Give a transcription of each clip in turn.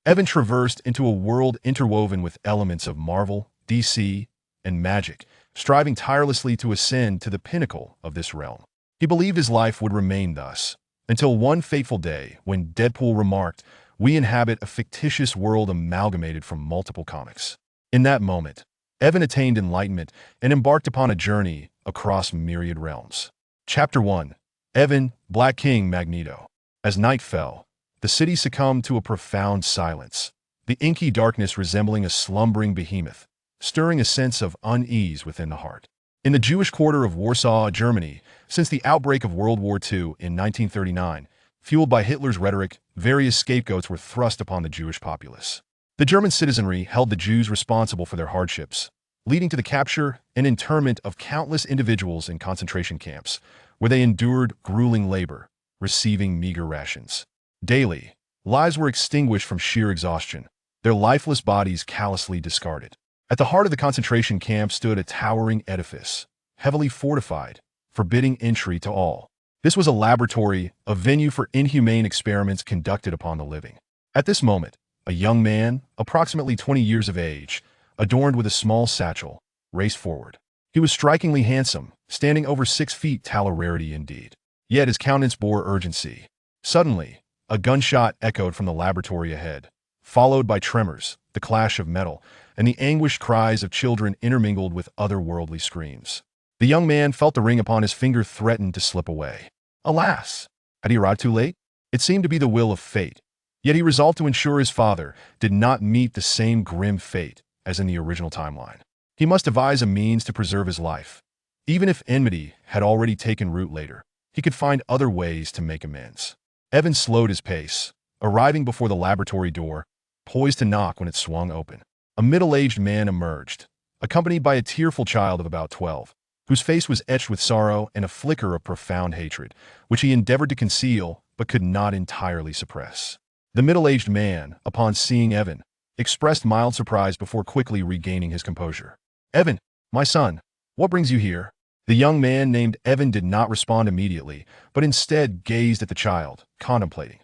Evan traversed into a world interwoven with elements of Marvel, DC, and magic, striving tirelessly to ascend to the pinnacle of this realm. He believed his life would remain thus, until one fateful day when Deadpool remarked, "We inhabit a fictitious world amalgamated from multiple comics." In that moment, Evan attained enlightenment and embarked upon a journey across myriad realms. Chapter 1. Evan, Black King Magneto. As night fell, the city succumbed to a profound silence, the inky darkness resembling a slumbering behemoth, stirring a sense of unease within the heart. In the Jewish quarter of Warsaw, Germany, since the outbreak of World War II in 1939, fueled by Hitler's rhetoric, various scapegoats were thrust upon the Jewish populace. The German citizenry held the Jews responsible for their hardships, leading to the capture and internment of countless individuals in concentration camps, where they endured grueling labor, receiving meager rations. Daily, lives were extinguished from sheer exhaustion, their lifeless bodies callously discarded. At the heart of the concentration camp stood a towering edifice, heavily fortified, forbidding entry to all. This was a laboratory, a venue for inhumane experiments conducted upon the living. At this moment, a young man, approximately 20 years of age, adorned with a small satchel, raced forward. He was strikingly handsome, standing over 6 feet, tall, a rarity indeed. Yet his countenance bore urgency. Suddenly, a gunshot echoed from the laboratory ahead, followed by tremors, the clash of metal, and the anguished cries of children intermingled with otherworldly screams. The young man felt the ring upon his finger threaten to slip away. Alas! Had he arrived too late? It seemed to be the will of fate. Yet he resolved to ensure his father did not meet the same grim fate as in the original timeline. He must devise a means to preserve his life. Even if enmity had already taken root later, he could find other ways to make amends. Evan slowed his pace, arriving before the laboratory door, poised to knock when it swung open. A middle-aged man emerged, accompanied by a tearful child of about 12, whose face was etched with sorrow and a flicker of profound hatred, which he endeavored to conceal but could not entirely suppress. The middle-aged man, upon seeing Evan, expressed mild surprise before quickly regaining his composure. "Evan, my son, what brings you here?" The young man named Evan did not respond immediately, but instead gazed at the child, contemplating.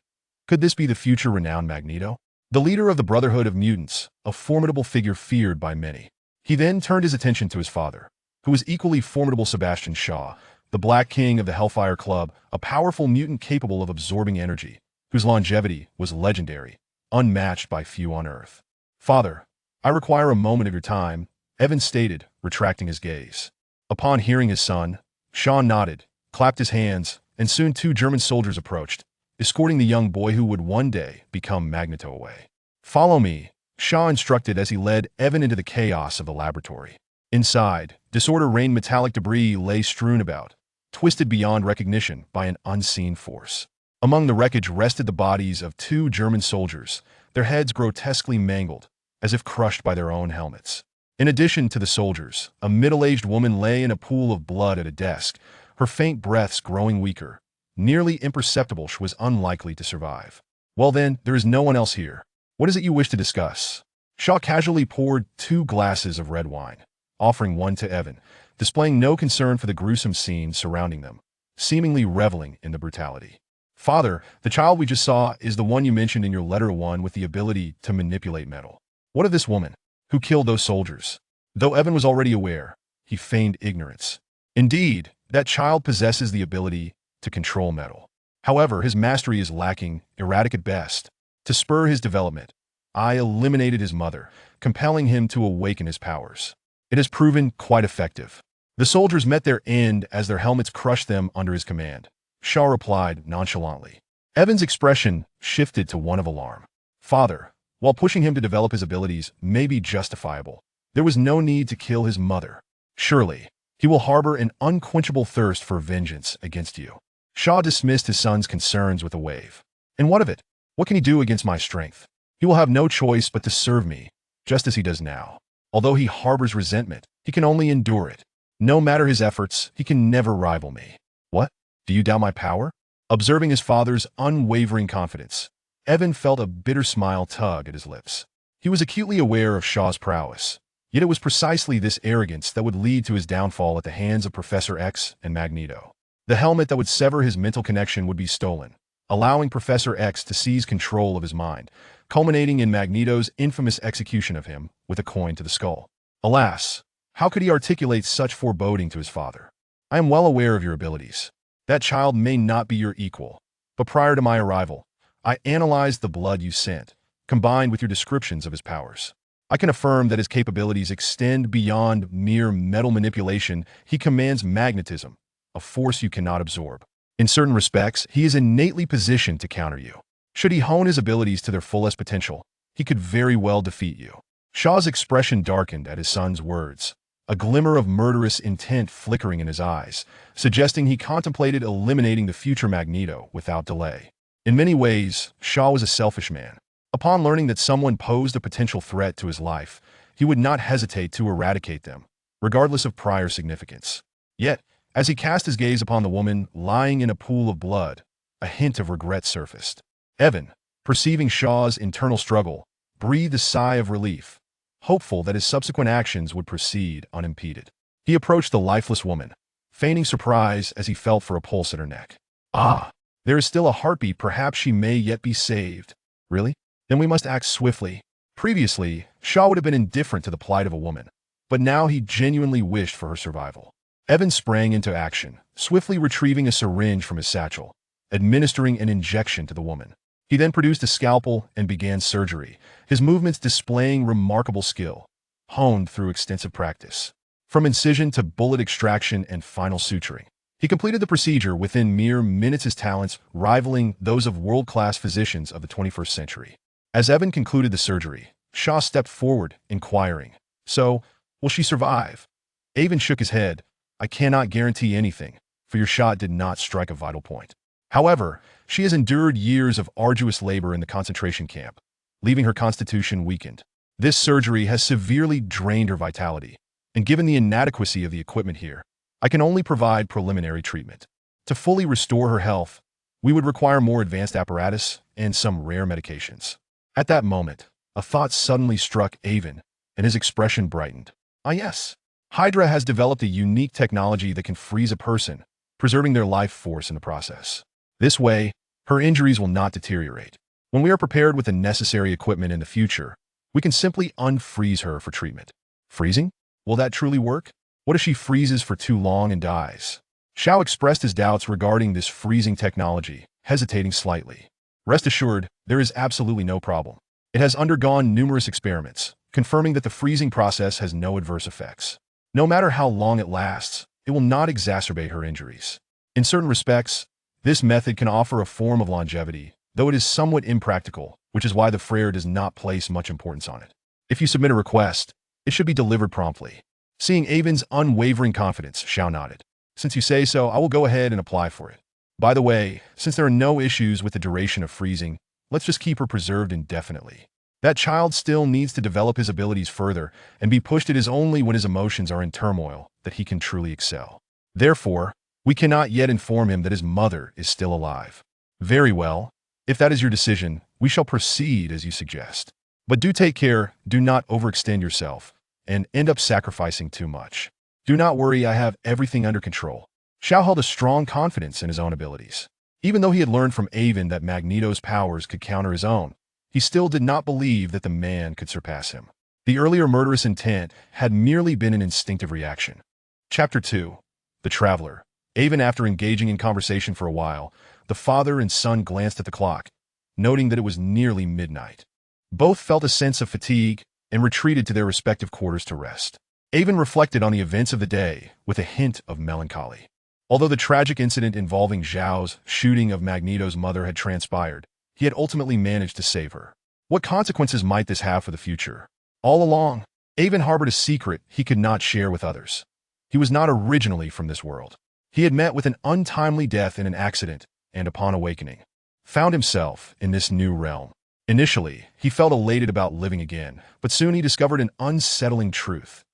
Could this be the future renowned Magneto? The leader of the Brotherhood of Mutants, a formidable figure feared by many. He then turned his attention to his father, who was equally formidable, Sebastian Shaw, the Black King of the Hellfire Club, a powerful mutant capable of absorbing energy, whose longevity was legendary, unmatched by few on Earth. "Father, I require a moment of your time," Evan stated, retracting his gaze. Upon hearing his son, Shaw nodded, clapped his hands, and soon 2 German soldiers approached, escorting the young boy who would one day become Magneto away. "Follow me," Shaw instructed as he led Evan into the chaos of the laboratory. Inside, disorder reigned. Metallic debris lay strewn about, twisted beyond recognition by an unseen force. Among the wreckage rested the bodies of 2 German soldiers, their heads grotesquely mangled, as if crushed by their own helmets. In addition to the soldiers, a middle-aged woman lay in a pool of blood at a desk, her faint breaths growing weaker, nearly imperceptible. She was unlikely to survive. "Well then, there is no one else here. What is it you wish to discuss?" Shaw casually poured 2 glasses of red wine, offering one to Evan, displaying no concern for the gruesome scene surrounding them, seemingly reveling in the brutality. "Father, the child we just saw is the one you mentioned in your letter, one with the ability to manipulate metal. What of this woman? Who killed those soldiers?" Though Evan was already aware, he feigned ignorance. Indeed, that child possesses the ability to control metal. However, his mastery is lacking, erratic at best. To spur his development, I eliminated his mother, compelling him to awaken his powers. It has proven quite effective. The soldiers met their end as their helmets crushed them under his command. Shaw replied nonchalantly. Evan's expression shifted to one of alarm. "Father, while pushing him to develop his abilities may be justifiable, there was no need to kill his mother. Surely, he will harbor an unquenchable thirst for vengeance against you." Shaw dismissed his son's concerns with a wave. "And what of it? What can he do against my strength? He will have no choice but to serve me, just as he does now. Although he harbors resentment, he can only endure it. No matter his efforts, he can never rival me." "What? Do you doubt my power?" Observing his father's unwavering confidence, Evan felt a bitter smile tug at his lips. He was acutely aware of Shaw's prowess, yet it was precisely this arrogance that would lead to his downfall at the hands of Professor X and Magneto. The helmet that would sever his mental connection would be stolen, allowing Professor X to seize control of his mind, culminating in Magneto's infamous execution of him with a coin to the skull. Alas, how could he articulate such foreboding to his father? I am well aware of your abilities. That child may not be your equal, but prior to my arrival, I analyzed the blood you sent, combined with your descriptions of his powers. I can affirm that his capabilities extend beyond mere metal manipulation. He commands magnetism, a force you cannot absorb. In certain respects, he is innately positioned to counter you. Should he hone his abilities to their fullest potential, he could very well defeat you. Shaw's expression darkened at his son's words, a glimmer of murderous intent flickering in his eyes, suggesting he contemplated eliminating the future Magneto without delay. In many ways, Shaw was a selfish man. Upon learning that someone posed a potential threat to his life, he would not hesitate to eradicate them, regardless of prior significance. Yet, as he cast his gaze upon the woman lying in a pool of blood, a hint of regret surfaced. Evan, perceiving Shaw's internal struggle, breathed a sigh of relief, hopeful that his subsequent actions would proceed unimpeded. He approached the lifeless woman, feigning surprise as he felt for a pulse at her neck. Ah, there is still a heartbeat. Perhaps she may yet be saved. Really? Then we must act swiftly. Previously, Shaw would have been indifferent to the plight of a woman, but now he genuinely wished for her survival. Evan sprang into action, swiftly retrieving a syringe from his satchel, administering an injection to the woman. He then produced a scalpel and began surgery, his movements displaying remarkable skill, honed through extensive practice. From incision to bullet extraction and final suturing, he completed the procedure within mere minutes, his talents rivaling those of world-class physicians of the 21st century. As Evan concluded the surgery, Shaw stepped forward, inquiring, "So, will she survive?" Evan shook his head. "I cannot guarantee anything, for your shot did not strike a vital point. However, she has endured years of arduous labor in the concentration camp, leaving her constitution weakened. This surgery has severely drained her vitality, and given the inadequacy of the equipment here, I can only provide preliminary treatment. To fully restore her health, we would require more advanced apparatus and some rare medications." At that moment, a thought suddenly struck Avon, and his expression brightened. "Ah yes, Hydra has developed a unique technology that can freeze a person, preserving their life force in the process. This way, her injuries will not deteriorate. When we are prepared with the necessary equipment in the future, we can simply unfreeze her for treatment." "Freezing? Will that truly work? What if she freezes for too long and dies?" Shao expressed his doubts regarding this freezing technology, hesitating slightly. "Rest assured, there is absolutely no problem. It has undergone numerous experiments, confirming that the freezing process has no adverse effects. No matter how long it lasts, it will not exacerbate her injuries. In certain respects, this method can offer a form of longevity, though it is somewhat impractical, which is why the Frere does not place much importance on it. If you submit a request, it should be delivered promptly." Seeing Avon's unwavering confidence, Shao nodded. "Since you say so, I will go ahead and apply for it. By the way, since there are no issues with the duration of freezing, let's just keep her preserved indefinitely. That child still needs to develop his abilities further, and be pushed. It is only when his emotions are in turmoil that he can truly excel. Therefore, we cannot yet inform him that his mother is still alive." "Very well. If that is your decision, we shall proceed as you suggest. But do take care, do not overextend yourself, and end up sacrificing too much. Do not worry, I have everything under control." Shao held a strong confidence in his own abilities. Even though he had learned from Avon that Magneto's powers could counter his own, he still did not believe that the man could surpass him. The earlier murderous intent had merely been an instinctive reaction. Chapter 2. The Traveler. Avon, after engaging in conversation for a while, the father and son glanced at the clock, noting that it was nearly midnight. Both felt a sense of fatigue and retreated to their respective quarters to rest. Avon reflected on the events of the day with a hint of melancholy. Although the tragic incident involving Zhao's shooting of Magneto's mother had transpired, he had ultimately managed to save her. What consequences might this have for the future? All along, Avon harbored a secret he could not share with others. He was not originally from this world. He had met with an untimely death in an accident, and upon awakening, found himself in this new realm. Initially, he felt elated about living again, but soon he discovered an unsettling truth.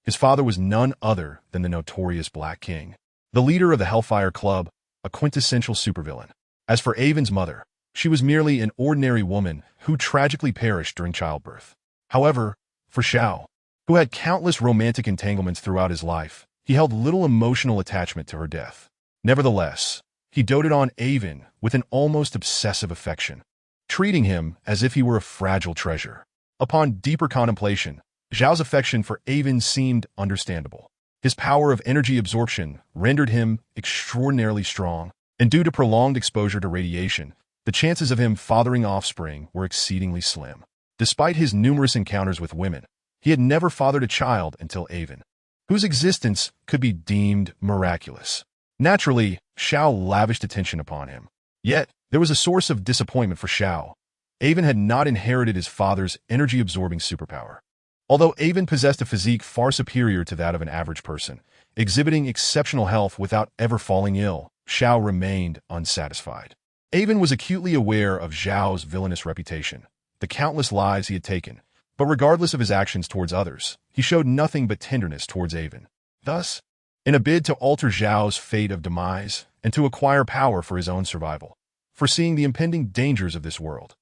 His father was none other than the notorious Black King, the leader of the Hellfire Club, a quintessential supervillain. As for Avon's mother, she was merely an ordinary woman who tragically perished during childbirth. However, for Shao, who had countless romantic entanglements throughout his life, he held little emotional attachment to her death. Nevertheless, he doted on Avon with an almost obsessive affection. treating him as if he were a fragile treasure. Upon deeper contemplation, Zhao's affection for Avon seemed understandable. His power of energy absorption rendered him extraordinarily strong, and due to prolonged exposure to radiation, the chances of him fathering offspring were exceedingly slim. Despite his numerous encounters with women, he had never fathered a child until Avon, whose existence could be deemed miraculous. Naturally, Zhao lavished attention upon him. Yet, there was a source of disappointment for Zhao. Avon had not inherited his father's energy-absorbing superpower. Although Avon possessed a physique far superior to that of an average person, exhibiting exceptional health without ever falling ill, Zhao remained unsatisfied. Avon was acutely aware of Zhao's villainous reputation, the countless lives he had taken, but regardless of his actions towards others, he showed nothing but tenderness towards Avon. Thus, in a bid to alter Zhao's fate of demise and to acquire power for his own survival, foreseeing the impending dangers of this world,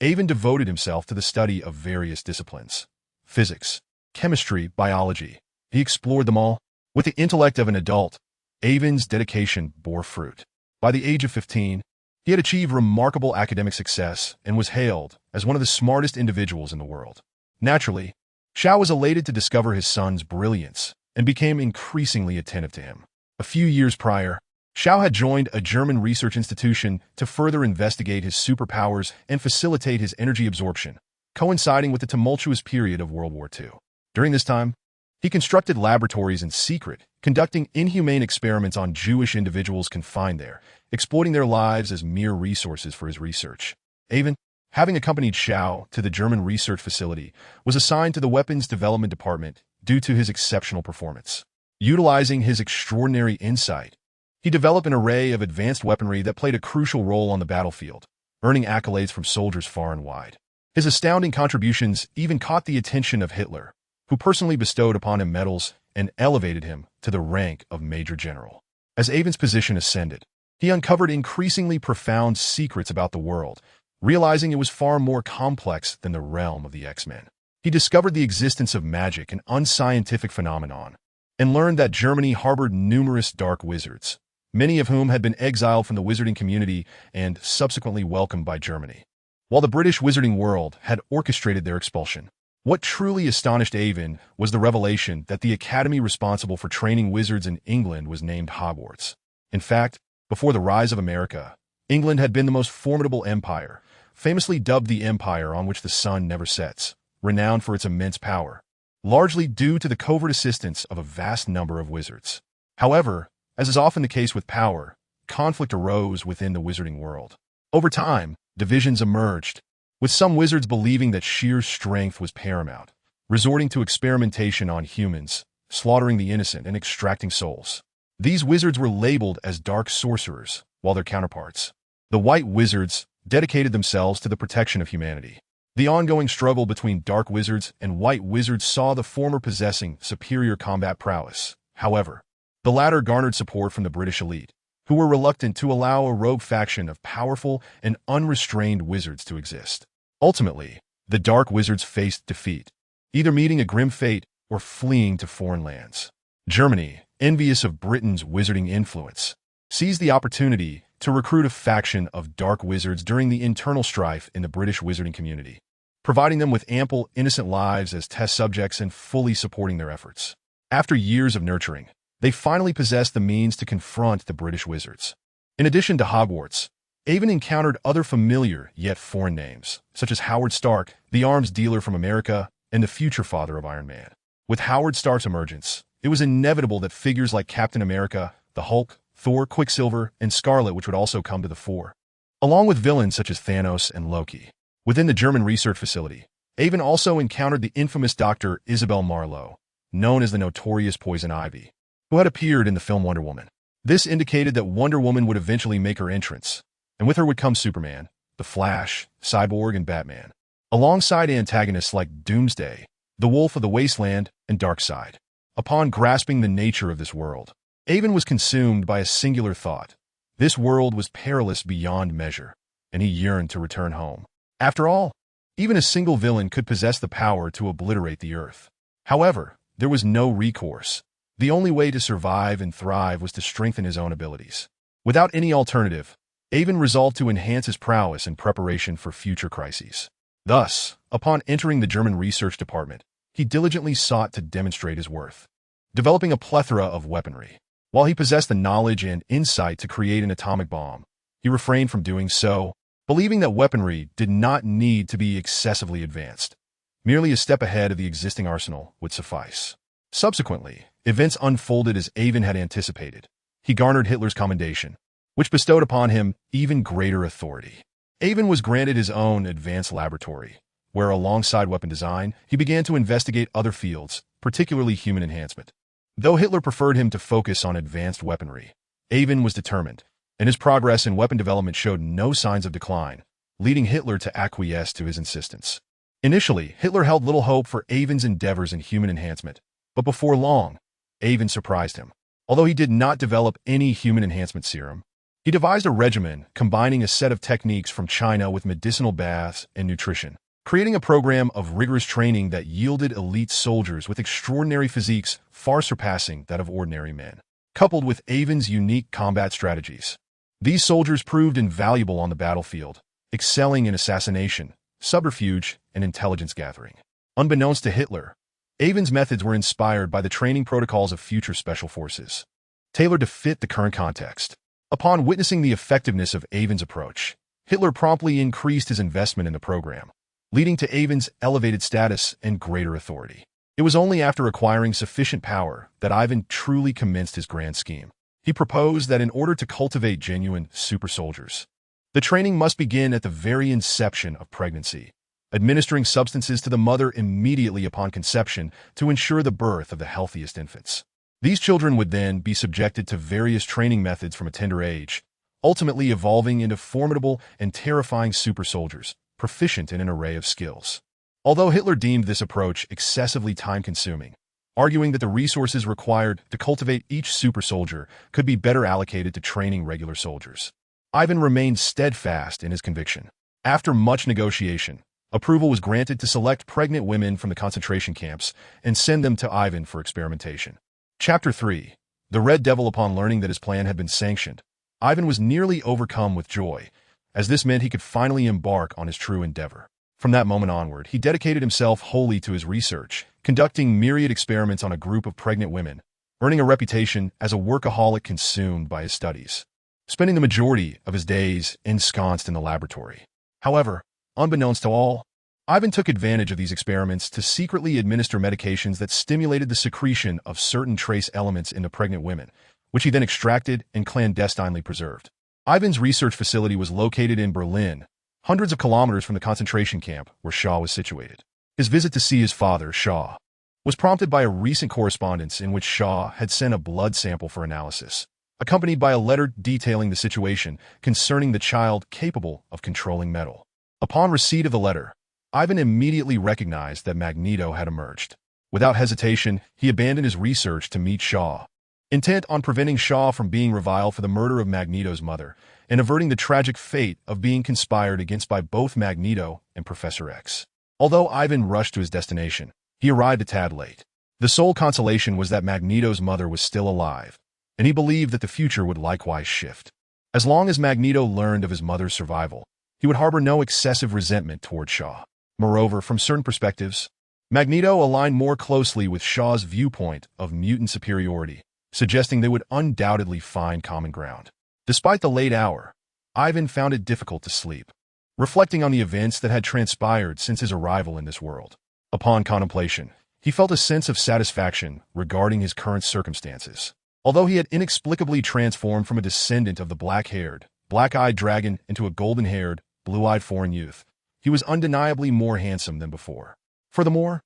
Avon devoted himself to the study of various disciplines. Physics, chemistry, biology. He explored them all. With the intellect of an adult, Avon's dedication bore fruit. By the age of 15, he had achieved remarkable academic success and was hailed as one of the smartest individuals in the world. Naturally, Zhao was elated to discover his son's brilliance and became increasingly attentive to him. A few years prior, Zhao had joined a German research institution to further investigate his superpowers and facilitate his energy absorption, coinciding with the tumultuous period of World War II. During this time, he constructed laboratories in secret, conducting inhumane experiments on Jewish individuals confined there, exploiting their lives as mere resources for his research. Avon, having accompanied Zhao to the German research facility, was assigned to the Weapons Development Department due to his exceptional performance. Utilizing his extraordinary insight, he developed an array of advanced weaponry that played a crucial role on the battlefield, earning accolades from soldiers far and wide. His astounding contributions even caught the attention of Hitler, who personally bestowed upon him medals and elevated him to the rank of Major General. As Avon's position ascended, he uncovered increasingly profound secrets about the world, realizing it was far more complex than the realm of the X-Men. He discovered the existence of magic, an unscientific phenomenon, and learned that Germany harbored numerous dark wizards, many of whom had been exiled from the wizarding community and subsequently welcomed by Germany, while the British wizarding world had orchestrated their expulsion. What truly astonished Avon was the revelation that the academy responsible for training wizards in England was named Hogwarts. In fact, before the rise of America, England had been the most formidable empire, famously dubbed the empire on which the sun never sets, renowned for its immense power, largely due to the covert assistance of a vast number of wizards. However, as is often the case with power, conflict arose within the wizarding world. Over time, divisions emerged, with some wizards believing that sheer strength was paramount, resorting to experimentation on humans, slaughtering the innocent and extracting souls. These wizards were labeled as dark sorcerers, while their counterparts, the white wizards, dedicated themselves to the protection of humanity. The ongoing struggle between dark wizards and white wizards saw the former possessing superior combat prowess. However, the latter garnered support from the British elite, who were reluctant to allow a rogue faction of powerful and unrestrained wizards to exist. Ultimately, the dark wizards faced defeat, either meeting a grim fate or fleeing to foreign lands. Germany, envious of Britain's wizarding influence, seized the opportunity to recruit a faction of dark wizards during the internal strife in the British wizarding community, providing them with ample, innocent lives as test subjects and fully supporting their efforts. After years of nurturing, they finally possessed the means to confront the British wizards. In addition to Hogwarts, Avon encountered other familiar yet foreign names, such as Howard Stark, the arms dealer from America, and the future father of Iron Man. With Howard Stark's emergence, it was inevitable that figures like Captain America, the Hulk, Thor, Quicksilver, and Scarlet, which would also come to the fore, along with villains such as Thanos and Loki. Within the German research facility, Avon also encountered the infamous Dr. Isabel Marlowe, known as the notorious Poison Ivy, who had appeared in the film Wonder Woman. This indicated that Wonder Woman would eventually make her entrance, and with her would come Superman, the Flash, Cyborg, and Batman, alongside antagonists like Doomsday, the Wolf of the Wasteland, and Darkseid. Upon grasping the nature of this world, Avon was consumed by a singular thought. This world was perilous beyond measure, and he yearned to return home. After all, even a single villain could possess the power to obliterate the Earth. However, there was no recourse. The only way to survive and thrive was to strengthen his own abilities. Without any alternative, Avon resolved to enhance his prowess in preparation for future crises. Thus, upon entering the German research department, he diligently sought to demonstrate his worth, developing a plethora of weaponry. While he possessed the knowledge and insight to create an atomic bomb, he refrained from doing so, believing that weaponry did not need to be excessively advanced. Merely a step ahead of the existing arsenal would suffice. Subsequently, events unfolded as Avon had anticipated. He garnered Hitler's commendation, which bestowed upon him even greater authority. Avon was granted his own advanced laboratory, where alongside weapon design, he began to investigate other fields, particularly human enhancement. Though Hitler preferred him to focus on advanced weaponry, Avon was determined, and his progress in weapon development showed no signs of decline, leading Hitler to acquiesce to his insistence. Initially, Hitler held little hope for Avon's endeavors in human enhancement, but before long, Avon surprised him. Although he did not develop any human enhancement serum, he devised a regimen combining a set of techniques from China with medicinal baths and nutrition, creating a program of rigorous training that yielded elite soldiers with extraordinary physiques far surpassing that of ordinary men. Coupled with Avon's unique combat strategies, these soldiers proved invaluable on the battlefield, excelling in assassination, subterfuge, and intelligence gathering. Unbeknownst to Hitler, Avon's methods were inspired by the training protocols of future special forces, tailored to fit the current context. Upon witnessing the effectiveness of Avon's approach, Hitler promptly increased his investment in the program, leading to Avon's elevated status and greater authority. It was only after acquiring sufficient power that Ivan truly commenced his grand scheme. He proposed that in order to cultivate genuine super soldiers, the training must begin at the very inception of pregnancy, administering substances to the mother immediately upon conception to ensure the birth of the healthiest infants. These children would then be subjected to various training methods from a tender age, ultimately evolving into formidable and terrifying super soldiers, proficient in an array of skills. Although Hitler deemed this approach excessively time-consuming, arguing that the resources required to cultivate each super soldier could be better allocated to training regular soldiers, Ivan remained steadfast in his conviction. After much negotiation, approval was granted to select pregnant women from the concentration camps and send them to Ivan for experimentation. Chapter 3. The Red Devil. Upon learning that his plan had been sanctioned, Ivan was nearly overcome with joy, as this meant he could finally embark on his true endeavor. From that moment onward, he dedicated himself wholly to his research, conducting myriad experiments on a group of pregnant women, earning a reputation as a workaholic consumed by his studies, spending the majority of his days ensconced in the laboratory. However, unbeknownst to all, Ivan took advantage of these experiments to secretly administer medications that stimulated the secretion of certain trace elements into pregnant women, which he then extracted and clandestinely preserved. Ivan's research facility was located in Berlin, hundreds of kilometers from the concentration camp where Shaw was situated. His visit to see his father, Shaw, was prompted by a recent correspondence in which Shaw had sent a blood sample for analysis, accompanied by a letter detailing the situation concerning the child capable of controlling metal. Upon receipt of the letter, Ivan immediately recognized that Magneto had emerged. Without hesitation, he abandoned his research to meet Shaw, intent on preventing Shaw from being reviled for the murder of Magneto's mother and averting the tragic fate of being conspired against by both Magneto and Professor X. Although Ivan rushed to his destination, he arrived a tad late. The sole consolation was that Magneto's mother was still alive, and he believed that the future would likewise shift. As long as Magneto learned of his mother's survival, he would harbor no excessive resentment toward Shaw. Moreover, from certain perspectives, Magneto aligned more closely with Shaw's viewpoint of mutant superiority, suggesting they would undoubtedly find common ground. Despite the late hour, Ivan found it difficult to sleep, reflecting on the events that had transpired since his arrival in this world. Upon contemplation, he felt a sense of satisfaction regarding his current circumstances. Although he had inexplicably transformed from a descendant of the black-haired, black-eyed dragon into a golden-haired, blue-eyed foreign youth, he was undeniably more handsome than before. Furthermore,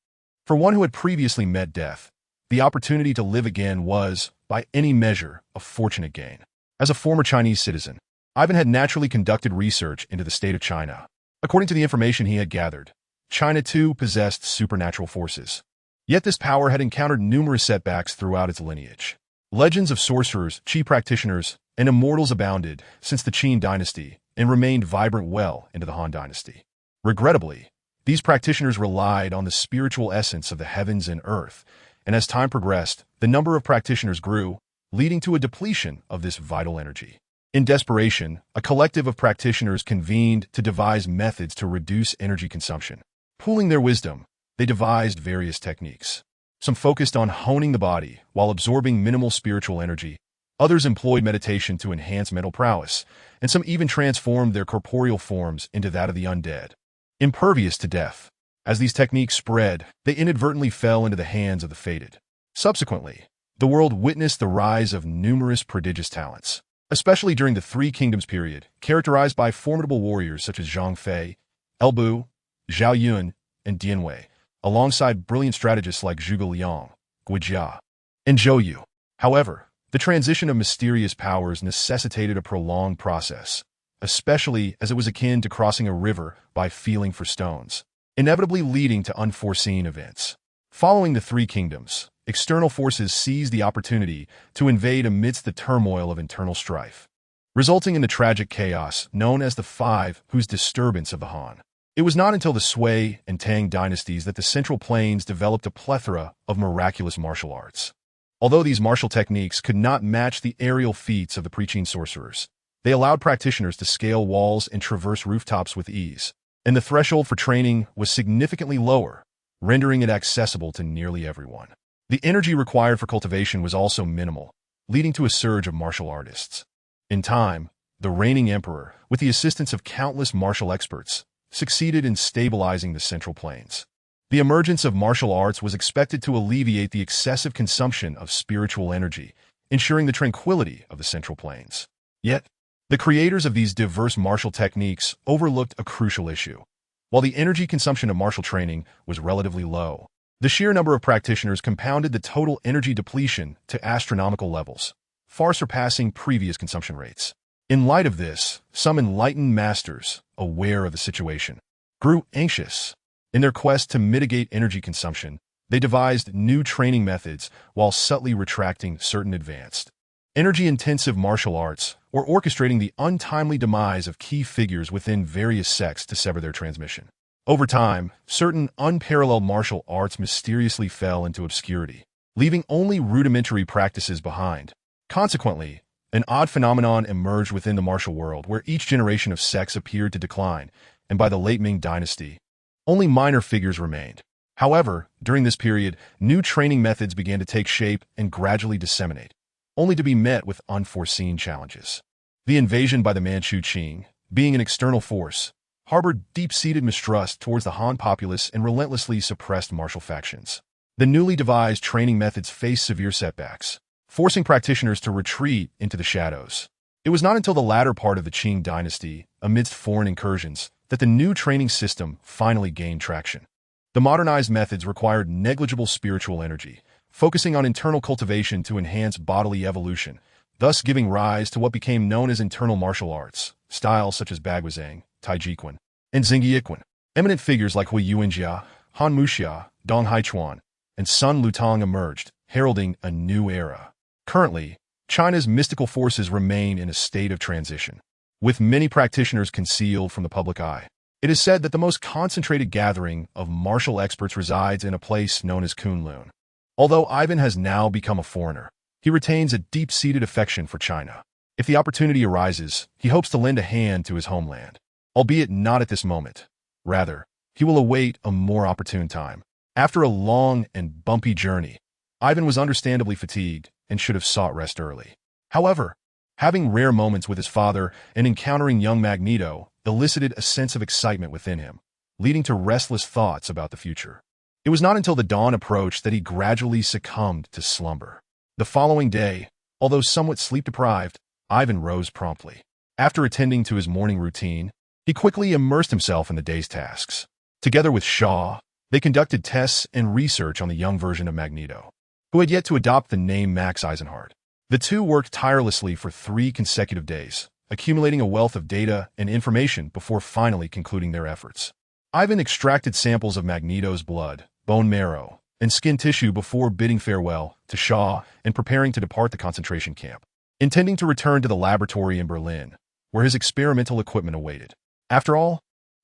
for one who had previously met death, the opportunity to live again was, by any measure, a fortunate gain. As a former Chinese citizen, Ivan had naturally conducted research into the state of China. According to the information he had gathered, China too possessed supernatural forces. Yet this power had encountered numerous setbacks throughout its lineage. Legends of sorcerers, Qi practitioners, and immortals abounded since the Qin dynasty and remained vibrant well into the Han dynasty. Regrettably, these practitioners relied on the spiritual essence of the heavens and earth, and as time progressed, the number of practitioners grew, leading to a depletion of this vital energy. In desperation, a collective of practitioners convened to devise methods to reduce energy consumption. Pooling their wisdom, they devised various techniques. Some focused on honing the body while absorbing minimal spiritual energy. Others employed meditation to enhance mental prowess, and some even transformed their corporeal forms into that of the undead. Impervious to death, as these techniques spread, they inadvertently fell into the hands of the fated. Subsequently, the world witnessed the rise of numerous prodigious talents, especially during the Three Kingdoms period, characterized by formidable warriors such as Zhang Fei, Elbu, Zhao Yun, and Dian Wei, alongside brilliant strategists like Zhuge Liang, Gui Jia, and Zhou Yu. However, the transition of mysterious powers necessitated a prolonged process, especially as it was akin to crossing a river by feeling for stones, inevitably leading to unforeseen events. Following the Three Kingdoms, external forces seized the opportunity to invade amidst the turmoil of internal strife, resulting in the tragic chaos known as the Five Whose Disturbance of the Han. It was not until the Sui and Tang dynasties that the Central Plains developed a plethora of miraculous martial arts. Although these martial techniques could not match the aerial feats of the preaching sorcerers, they allowed practitioners to scale walls and traverse rooftops with ease, and the threshold for training was significantly lower, rendering it accessible to nearly everyone. The energy required for cultivation was also minimal, leading to a surge of martial artists. In time, the reigning emperor, with the assistance of countless martial experts, succeeded in stabilizing the Central Plains. The emergence of martial arts was expected to alleviate the excessive consumption of spiritual energy, ensuring the tranquility of the Central Plains. Yet, the creators of these diverse martial techniques overlooked a crucial issue. While the energy consumption of martial training was relatively low, the sheer number of practitioners compounded the total energy depletion to astronomical levels, far surpassing previous consumption rates. In light of this, some enlightened masters, aware of the situation, grew anxious. In their quest to mitigate energy consumption, they devised new training methods while subtly retracting certain advanced, energy-intensive martial arts, or orchestrating the untimely demise of key figures within various sects to sever their transmission. Over time, certain unparalleled martial arts mysteriously fell into obscurity, leaving only rudimentary practices behind. Consequently, an odd phenomenon emerged within the martial world where each generation of sects appeared to decline, and by the late Ming dynasty, only minor figures remained. However, during this period, new training methods began to take shape and gradually disseminate, only to be met with unforeseen challenges. The invasion by the Manchu Qing, being an external force, harbored deep-seated mistrust towards the Han populace and relentlessly suppressed martial factions. The newly devised training methods faced severe setbacks, forcing practitioners to retreat into the shadows. It was not until the latter part of the Qing dynasty, amidst foreign incursions, that the new training system finally gained traction. The modernized methods required negligible spiritual energy, focusing on internal cultivation to enhance bodily evolution, thus giving rise to what became known as internal martial arts, styles such as Baguazhang, Taijiquan, and Xingyiquan. Eminent figures like Hui Yuanjia, Han Muxia, Dong Haichuan, and Sun Lutang emerged, heralding a new era. Currently, China's mystical forces remain in a state of transition, with many practitioners concealed from the public eye. It is said that the most concentrated gathering of martial experts resides in a place known as Kunlun. Although Ivan has now become a foreigner, he retains a deep-seated affection for China. If the opportunity arises, he hopes to lend a hand to his homeland, albeit not at this moment. Rather, he will await a more opportune time. After a long and bumpy journey, Ivan was understandably fatigued and should have sought rest early. However, having rare moments with his father and encountering young Magneto elicited a sense of excitement within him, leading to restless thoughts about the future. It was not until the dawn approached that he gradually succumbed to slumber. The following day, although somewhat sleep-deprived, Ivan rose promptly. After attending to his morning routine, he quickly immersed himself in the day's tasks. Together with Shaw, they conducted tests and research on the young version of Magneto, who had yet to adopt the name Max Eisenhardt. The two worked tirelessly for 3 consecutive days, accumulating a wealth of data and information before finally concluding their efforts. Ivan extracted samples of Magneto's blood, bone marrow, and skin tissue before bidding farewell to Shaw and preparing to depart the concentration camp, intending to return to the laboratory in Berlin, where his experimental equipment awaited. After all,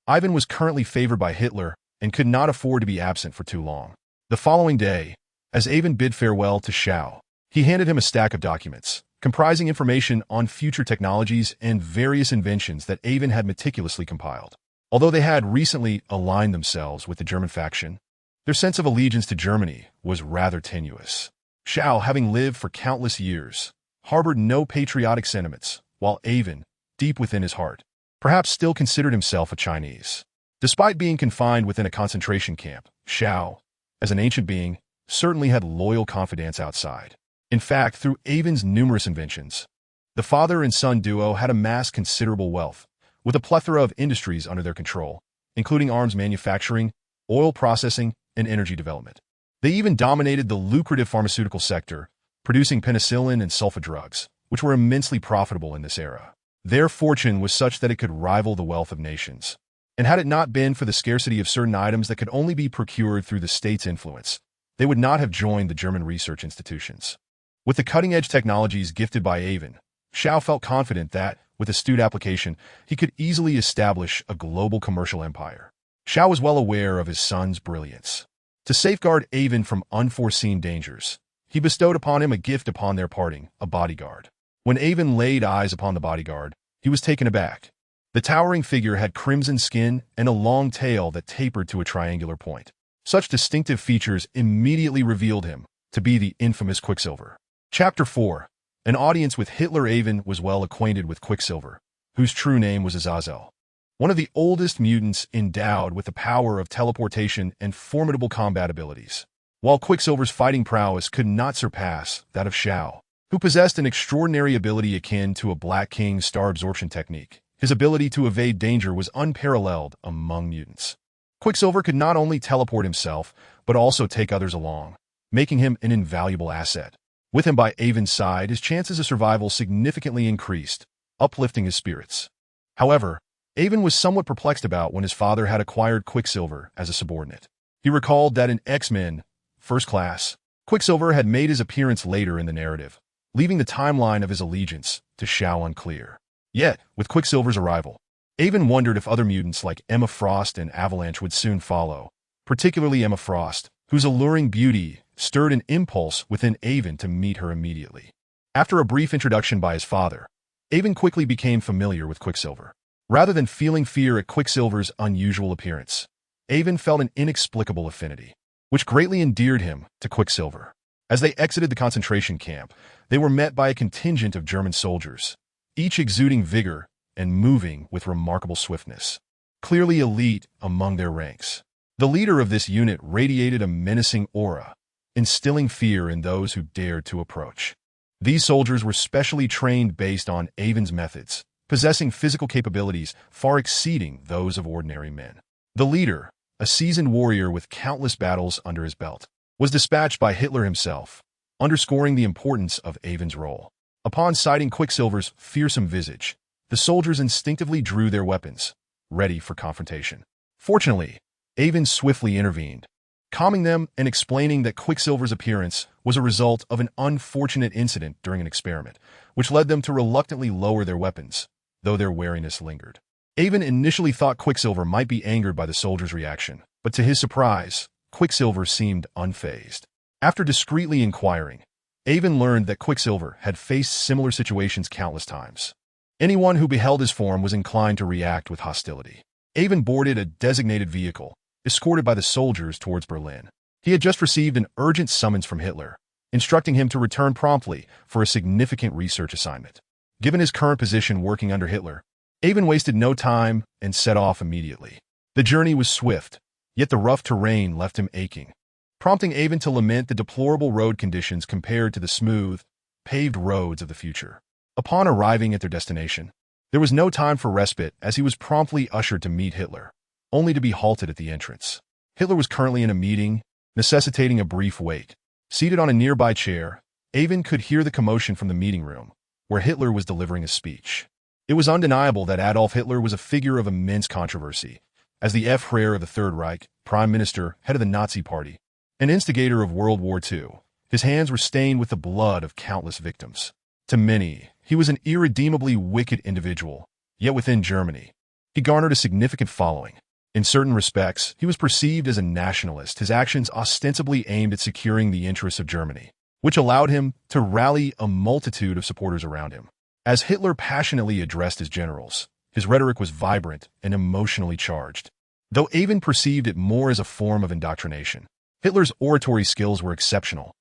Ivan was currently favored by Hitler and could not afford to be absent for too long. The following day, as Ivan bid farewell to Shao, he handed him a stack of documents, comprising information on future technologies and various inventions that Avon had meticulously compiled. Although they had recently aligned themselves with the German faction, their sense of allegiance to Germany was rather tenuous. Xiao, having lived for countless years, harbored no patriotic sentiments, while Avon, deep within his heart, perhaps still considered himself a Chinese. Despite being confined within a concentration camp, Xiao, as an ancient being, certainly had loyal confidants outside. In fact, through Avon's numerous inventions, the father and son duo had amassed considerable wealth, with a plethora of industries under their control, including arms manufacturing, oil processing, and energy development. They even dominated the lucrative pharmaceutical sector, producing penicillin and sulfa drugs, which were immensely profitable in this era. Their fortune was such that it could rival the wealth of nations. And had it not been for the scarcity of certain items that could only be procured through the state's influence, they would not have joined the German research institutions. With the cutting-edge technologies gifted by Avon, Xiao felt confident that, with astute application, he could easily establish a global commercial empire. Xiao was well aware of his son's brilliance. To safeguard Avon from unforeseen dangers, he bestowed upon him a gift upon their parting, a bodyguard. When Avon laid eyes upon the bodyguard, he was taken aback. The towering figure had crimson skin and a long tail that tapered to a triangular point. Such distinctive features immediately revealed him to be the infamous Quicksilver. Chapter 4. An audience with Hitler. Avon was well acquainted with Quicksilver, whose true name was Azazel, one of the oldest mutants endowed with the power of teleportation and formidable combat abilities. While Quicksilver's fighting prowess could not surpass that of Xiao, who possessed an extraordinary ability akin to a Black King's star absorption technique, his ability to evade danger was unparalleled among mutants. Quicksilver could not only teleport himself, but also take others along, making him an invaluable asset. With him by Avon's side, his chances of survival significantly increased, uplifting his spirits. However, Avon was somewhat perplexed about when his father had acquired Quicksilver as a subordinate. He recalled that in X-Men First Class, Quicksilver had made his appearance later in the narrative, leaving the timeline of his allegiance to Xiao unclear. Yet, with Quicksilver's arrival, Avon wondered if other mutants like Emma Frost and Avalanche would soon follow, particularly Emma Frost, whose alluring beauty stirred an impulse within Avon to meet her immediately. After a brief introduction by his father, Avon quickly became familiar with Quicksilver. Rather than feeling fear at Quicksilver's unusual appearance, Avon felt an inexplicable affinity, which greatly endeared him to Quicksilver. As they exited the concentration camp, they were met by a contingent of German soldiers, each exuding vigor and moving with remarkable swiftness, clearly elite among their ranks. The leader of this unit radiated a menacing aura, instilling fear in those who dared to approach. These soldiers were specially trained based on Avon's methods, possessing physical capabilities far exceeding those of ordinary men. The leader, a seasoned warrior with countless battles under his belt, was dispatched by Hitler himself, underscoring the importance of Avon's role. Upon sighting Quicksilver's fearsome visage, the soldiers instinctively drew their weapons, ready for confrontation. Fortunately, Avon swiftly intervened, calming them and explaining that Quicksilver's appearance was a result of an unfortunate incident during an experiment, which led them to reluctantly lower their weapons, though their wariness lingered. Avon initially thought Quicksilver might be angered by the soldiers' reaction, but to his surprise, Quicksilver seemed unfazed. After discreetly inquiring, Avon learned that Quicksilver had faced similar situations countless times. Anyone who beheld his form was inclined to react with hostility. Avon boarded a designated vehicle, escorted by the soldiers towards Berlin. He had just received an urgent summons from Hitler, instructing him to return promptly for a significant research assignment. Given his current position working under Hitler, Avon wasted no time and set off immediately. The journey was swift, yet the rough terrain left him aching, prompting Avon to lament the deplorable road conditions compared to the smooth, paved roads of the future. Upon arriving at their destination, there was no time for respite as he was promptly ushered to meet Hitler, only to be halted at the entrance. Hitler was currently in a meeting, necessitating a brief wait. Seated on a nearby chair, Avon could hear the commotion from the meeting room, where Hitler was delivering a speech. It was undeniable that Adolf Hitler was a figure of immense controversy. As the Führer of the Third Reich, Prime Minister, head of the Nazi Party, an instigator of World War II, his hands were stained with the blood of countless victims. To many, he was an irredeemably wicked individual, yet within Germany, he garnered a significant following. In certain respects, he was perceived as a nationalist, his actions ostensibly aimed at securing the interests of Germany. which allowed him to rally a multitude of supporters around him. As Hitler passionately addressed his generals, his rhetoric was vibrant and emotionally charged. Though Avon perceived it more as a form of indoctrination, Hitler's oratory skills were exceptional,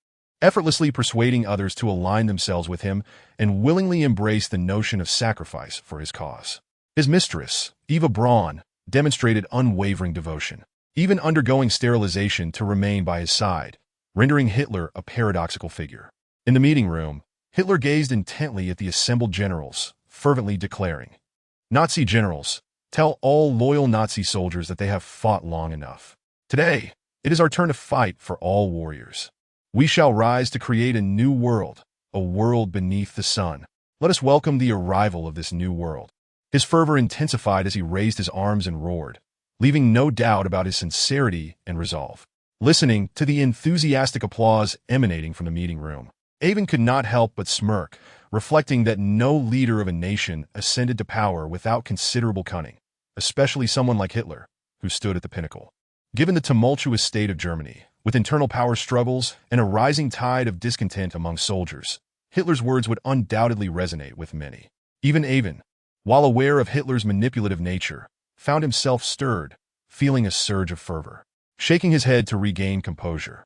effortlessly persuading others to align themselves with him and willingly embrace the notion of sacrifice for his cause. His mistress, Eva Braun, demonstrated unwavering devotion, even undergoing sterilization to remain by his side, rendering Hitler a paradoxical figure. In the meeting room, Hitler gazed intently at the assembled generals, fervently declaring, "Nazi generals, tell all loyal Nazi soldiers that they have fought long enough. Today, it is our turn to fight for all warriors. We shall rise to create a new world, a world beneath the sun. Let us welcome the arrival of this new world." His fervor intensified as he raised his arms and roared, leaving no doubt about his sincerity and resolve. Listening to the enthusiastic applause emanating from the meeting room, Avon could not help but smirk, reflecting that no leader of a nation ascended to power without considerable cunning, especially someone like Hitler, who stood at the pinnacle. Given the tumultuous state of Germany, with internal power struggles and a rising tide of discontent among soldiers, Hitler's words would undoubtedly resonate with many. Even Avon, while aware of Hitler's manipulative nature, found himself stirred, feeling a surge of fervor. Shaking his head to regain composure,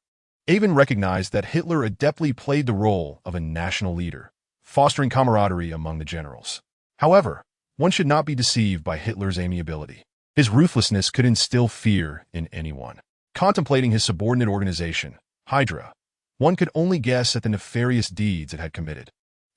Avon recognized that Hitler adeptly played the role of a national leader, fostering camaraderie among the generals. However, one should not be deceived by Hitler's amiability. His ruthlessness could instill fear in anyone. Contemplating his subordinate organization, Hydra, one could only guess at the nefarious deeds it had committed,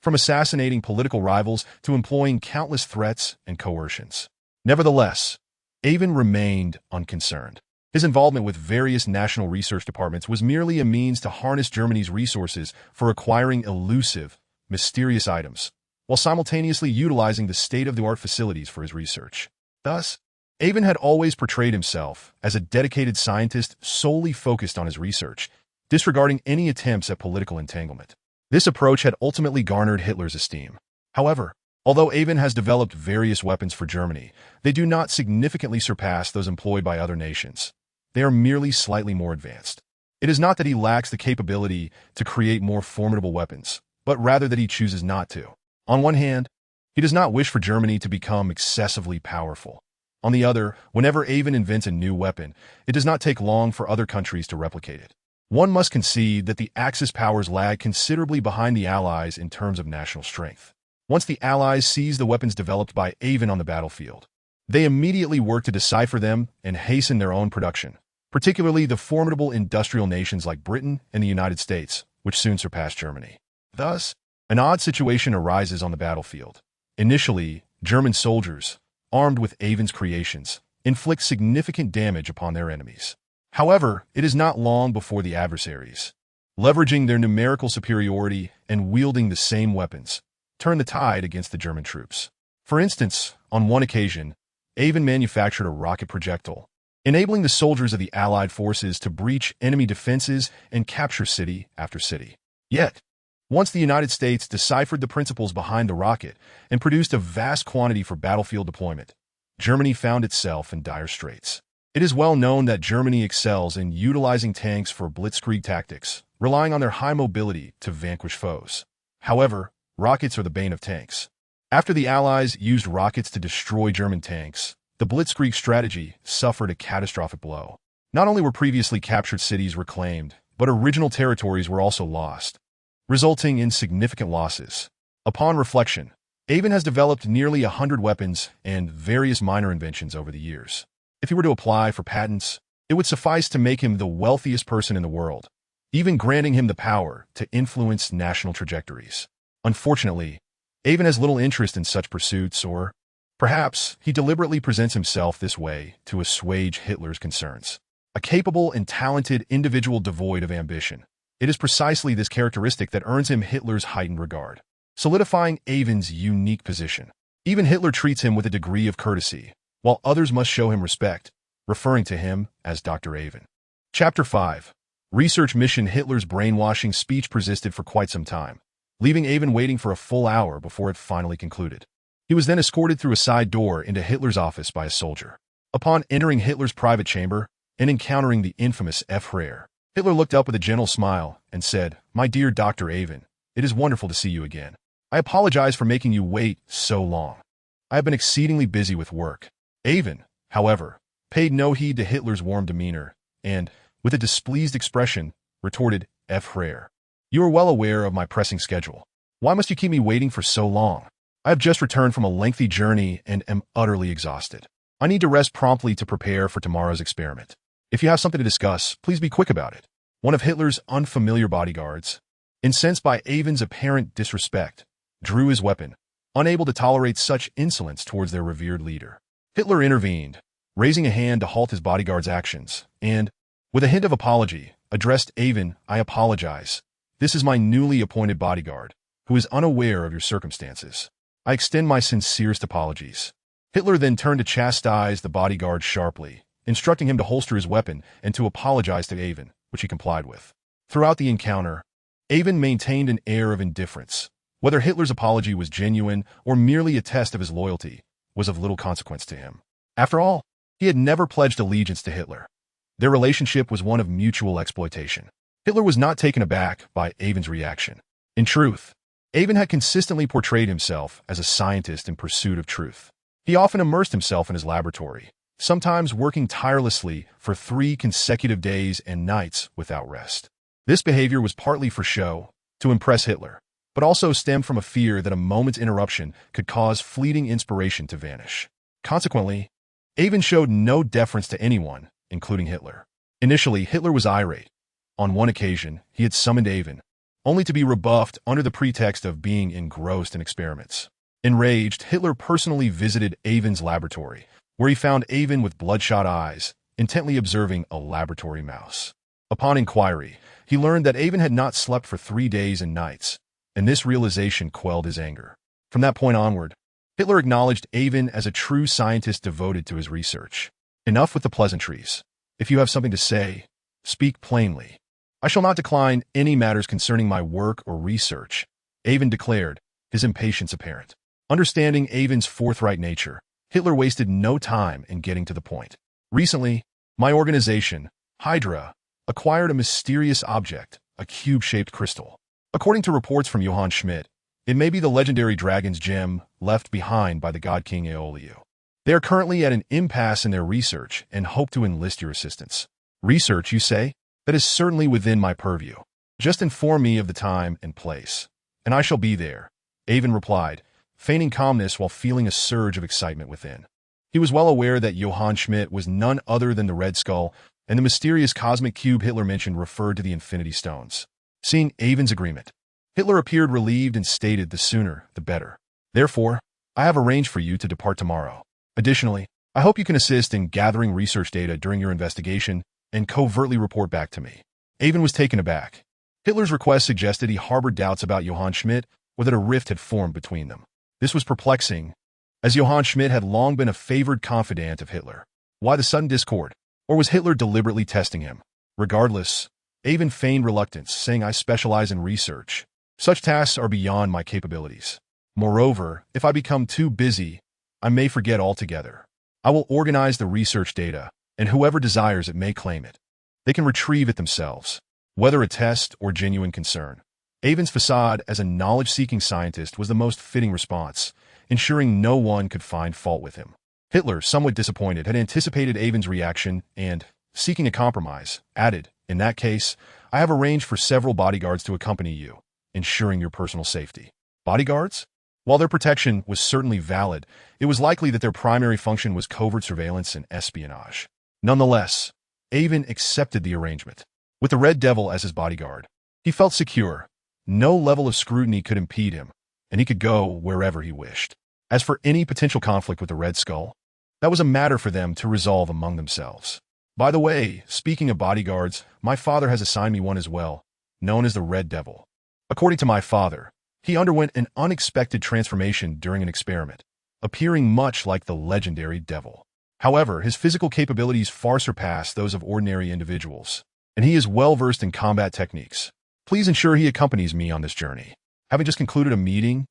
from assassinating political rivals to employing countless threats and coercions. Nevertheless, Avon remained unconcerned. His involvement with various national research departments was merely a means to harness Germany's resources for acquiring elusive, mysterious items, while simultaneously utilizing the state-of-the-art facilities for his research. Thus, Avon had always portrayed himself as a dedicated scientist solely focused on his research, disregarding any attempts at political entanglement. This approach had ultimately garnered Hitler's esteem. However, although Avon has developed various weapons for Germany, they do not significantly surpass those employed by other nations. They are merely slightly more advanced. It is not that he lacks the capability to create more formidable weapons, but rather that he chooses not to. On one hand, he does not wish for Germany to become excessively powerful. On the other, whenever Avon invents a new weapon, it does not take long for other countries to replicate it. One must concede that the Axis powers lag considerably behind the Allies in terms of national strength. Once the Allies seize the weapons developed by Avon on the battlefield, they immediately work to decipher them and hasten their own production, particularly the formidable industrial nations like Britain and the United States, which soon surpass Germany. Thus, an odd situation arises on the battlefield. Initially, German soldiers, armed with Avon's creations, inflict significant damage upon their enemies. However, it is not long before the adversaries, leveraging their numerical superiority and wielding the same weapons, turn the tide against the German troops. For instance, on one occasion, Avon manufactured a rocket projectile, enabling the soldiers of the Allied forces to breach enemy defenses and capture city after city. Yet, once the United States deciphered the principles behind the rocket and produced a vast quantity for battlefield deployment, Germany found itself in dire straits. It is well known that Germany excels in utilizing tanks for blitzkrieg tactics, relying on their high mobility to vanquish foes. However, rockets are the bane of tanks. After the Allies used rockets to destroy German tanks, the blitzkrieg strategy suffered a catastrophic blow. Not only were previously captured cities reclaimed, but original territories were also lost, resulting in significant losses. Upon reflection, Avon has developed nearly 100 weapons and various minor inventions over the years. If he were to apply for patents, it would suffice to make him the wealthiest person in the world, even granting him the power to influence national trajectories. Unfortunately, Avon has little interest in such pursuits, or perhaps he deliberately presents himself this way to assuage Hitler's concerns. A capable and talented individual devoid of ambition, it is precisely this characteristic that earns him Hitler's heightened regard, solidifying Avon's unique position. Even Hitler treats him with a degree of courtesy, while others must show him respect, referring to him as Dr. Avon. Chapter 5. Research Mission. Hitler's brainwashing speech persisted for quite some time, leaving Avon waiting for a full hour before it finally concluded. He was then escorted through a side door into Hitler's office by a soldier. Upon entering Hitler's private chamber and encountering the infamous F. Führer, Hitler looked up with a gentle smile and said, "My dear Dr. Avon, it is wonderful to see you again. I apologize for making you wait so long. I have been exceedingly busy with work." Avon, however, paid no heed to Hitler's warm demeanor and, with a displeased expression, retorted, "F. Rare. You are well aware of my pressing schedule. Why must you keep me waiting for so long? I have just returned from a lengthy journey and am utterly exhausted. I need to rest promptly to prepare for tomorrow's experiment. If you have something to discuss, please be quick about it." One of Hitler's unfamiliar bodyguards, incensed by Avon's apparent disrespect, drew his weapon, unable to tolerate such insolence towards their revered leader. Hitler intervened, raising a hand to halt his bodyguard's actions, and, with a hint of apology, addressed Avon, "I apologize. This is my newly appointed bodyguard, who is unaware of your circumstances. I extend my sincerest apologies." Hitler then turned to chastise the bodyguard sharply, instructing him to holster his weapon and to apologize to Avon, which he complied with. Throughout the encounter, Avon maintained an air of indifference. Whether Hitler's apology was genuine or merely a test of his loyalty was of little consequence to him. After all, he had never pledged allegiance to Hitler. Their relationship was one of mutual exploitation. Hitler was not taken aback by Avon's reaction. In truth, Avon had consistently portrayed himself as a scientist in pursuit of truth. He often immersed himself in his laboratory, sometimes working tirelessly for 3 consecutive days and nights without rest. This behavior was partly for show, to impress Hitler, but also stemmed from a fear that a moment's interruption could cause fleeting inspiration to vanish. Consequently, Avon showed no deference to anyone, including Hitler. Initially, Hitler was irate. On one occasion, he had summoned Avon, only to be rebuffed under the pretext of being engrossed in experiments. Enraged, Hitler personally visited Avon's laboratory, where he found Avon with bloodshot eyes, intently observing a laboratory mouse. Upon inquiry, he learned that Avon had not slept for 3 days and nights, and this realization quelled his anger. From that point onward, Hitler acknowledged Avon as a true scientist devoted to his research. "Enough with the pleasantries. If you have something to say, speak plainly. I shall not decline any matters concerning my work or research," Avon declared, his impatience apparent. Understanding Avon's forthright nature, Hitler wasted no time in getting to the point. "Recently, my organization, Hydra, acquired a mysterious object, a cube-shaped crystal. According to reports from Johann Schmidt, it may be the legendary dragon's gem left behind by the god king Aeolio. They are currently at an impasse in their research and hope to enlist your assistance." "Research, you say? That is certainly within my purview. Just inform me of the time and place, and I shall be there," Avon replied, feigning calmness while feeling a surge of excitement within. He was well aware that Johann Schmidt was none other than the Red Skull, and the mysterious cosmic cube Hitler mentioned referred to the Infinity Stones. Seeing Avon's agreement, Hitler appeared relieved and stated, "The sooner, the better. Therefore, I have arranged for you to depart tomorrow. Additionally, I hope you can assist in gathering research data during your investigation and covertly report back to me." Avon was taken aback. Hitler's request suggested he harbored doubts about Johann Schmidt or that a rift had formed between them. This was perplexing, as Johann Schmidt had long been a favored confidant of Hitler. Why the sudden discord? Or was Hitler deliberately testing him? Regardless, Avon feigned reluctance, saying, "I specialize in research. Such tasks are beyond my capabilities. Moreover, if I become too busy, I may forget altogether. I will organize the research data, and whoever desires it may claim it. They can retrieve it themselves, whether a test or genuine concern." Avon's facade as a knowledge-seeking scientist was the most fitting response, ensuring no one could find fault with him. Hitler, somewhat disappointed, had anticipated Avon's reaction and, seeking a compromise, added, "In that case, I have arranged for several bodyguards to accompany you, ensuring your personal safety." Bodyguards? While their protection was certainly valid, it was likely that their primary function was covert surveillance and espionage. Nonetheless, Avon accepted the arrangement. With the Red Devil as his bodyguard, he felt secure. No level of scrutiny could impede him, and he could go wherever he wished. As for any potential conflict with the Red Skull, that was a matter for them to resolve among themselves. By the way, speaking of bodyguards, my father has assigned me one as well, known as the Red Devil. According to my father, he underwent an unexpected transformation during an experiment, appearing much like the legendary Devil. However, his physical capabilities far surpass those of ordinary individuals, and he is well versed in combat techniques. Please ensure he accompanies me on this journey. Having just concluded a meeting,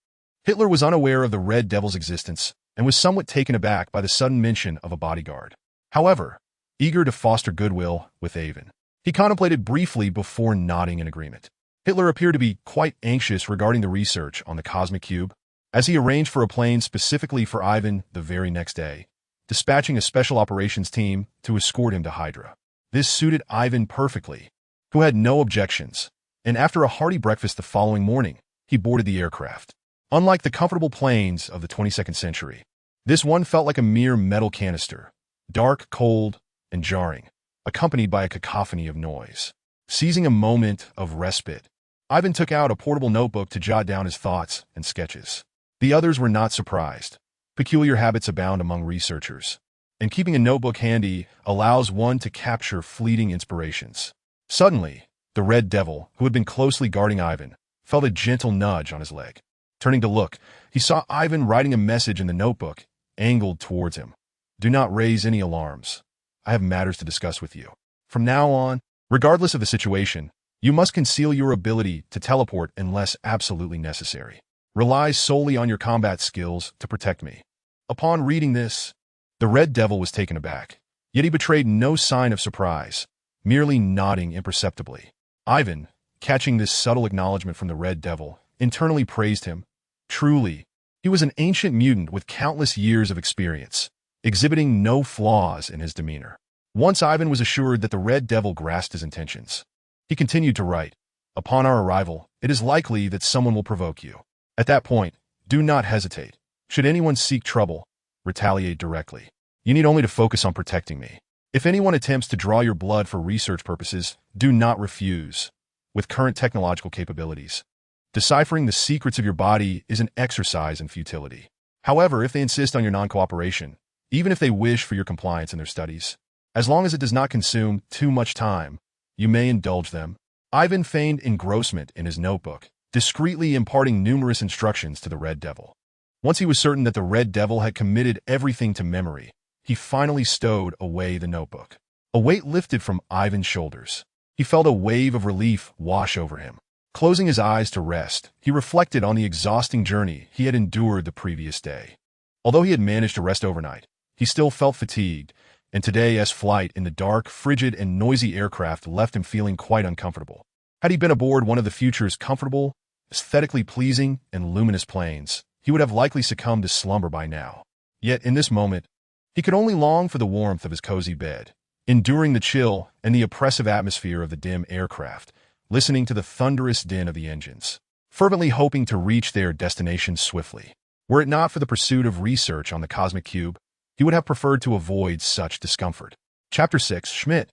Hitler was unaware of the Red Devil's existence and was somewhat taken aback by the sudden mention of a bodyguard. However, eager to foster goodwill with Avon, He contemplated briefly before nodding in agreement. Hitler appeared to be quite anxious regarding the research on the cosmic cube, as he arranged for a plane specifically for Ivan the very next day, dispatching a special operations team to escort him to Hydra. This suited Ivan perfectly, who had no objections, and after a hearty breakfast the following morning, he boarded the aircraft. Unlike the comfortable planes of the 22nd century, this one felt like a mere metal canister, dark, cold, and jarring, accompanied by a cacophony of noise. Seizing a moment of respite, Ivan took out a portable notebook to jot down his thoughts and sketches. The others were not surprised. Peculiar habits abound among researchers, and keeping a notebook handy allows one to capture fleeting inspirations. Suddenly, the Red Devil, who had been closely guarding Ivan, felt a gentle nudge on his leg. Turning to look, he saw Ivan writing a message in the notebook, angled towards him. "Do not raise any alarms. I have matters to discuss with you. From now on, regardless of the situation, you must conceal your ability to teleport unless absolutely necessary. Rely solely on your combat skills to protect me." Upon reading this, the Red Devil was taken aback, yet he betrayed no sign of surprise, merely nodding imperceptibly. Ivan, catching this subtle acknowledgement from the Red Devil, internally praised him. Truly, he was an ancient mutant with countless years of experience, exhibiting no flaws in his demeanor. Once Ivan was assured that the Red Devil grasped his intentions, he continued to write, "Upon our arrival, it is likely that someone will provoke you. At that point, do not hesitate. Should anyone seek trouble, retaliate directly. You need only to focus on protecting me. If anyone attempts to draw your blood for research purposes, do not refuse. With current technological capabilities, deciphering the secrets of your body is an exercise in futility. However, if they insist on your non-cooperation, even if they wish for your compliance in their studies, as long as it does not consume too much time, you may indulge them." Ivan feigned engrossment in his notebook, discreetly imparting numerous instructions to the Red Devil. Once he was certain that the Red Devil had committed everything to memory, he finally stowed away the notebook. A weight lifted from Ivan's shoulders. He felt a wave of relief wash over him. Closing his eyes to rest, he reflected on the exhausting journey he had endured the previous day. Although he had managed to rest overnight, he still felt fatigued, and today's flight in the dark, frigid, and noisy aircraft left him feeling quite uncomfortable. Had he been aboard one of the future's comfortable, aesthetically pleasing, and luminous planes, he would have likely succumbed to slumber by now. Yet in this moment, he could only long for the warmth of his cozy bed, enduring the chill and the oppressive atmosphere of the dim aircraft, listening to the thunderous din of the engines, fervently hoping to reach their destination swiftly. Were it not for the pursuit of research on the cosmic cube, he would have preferred to avoid such discomfort. Chapter 6. Schmidt.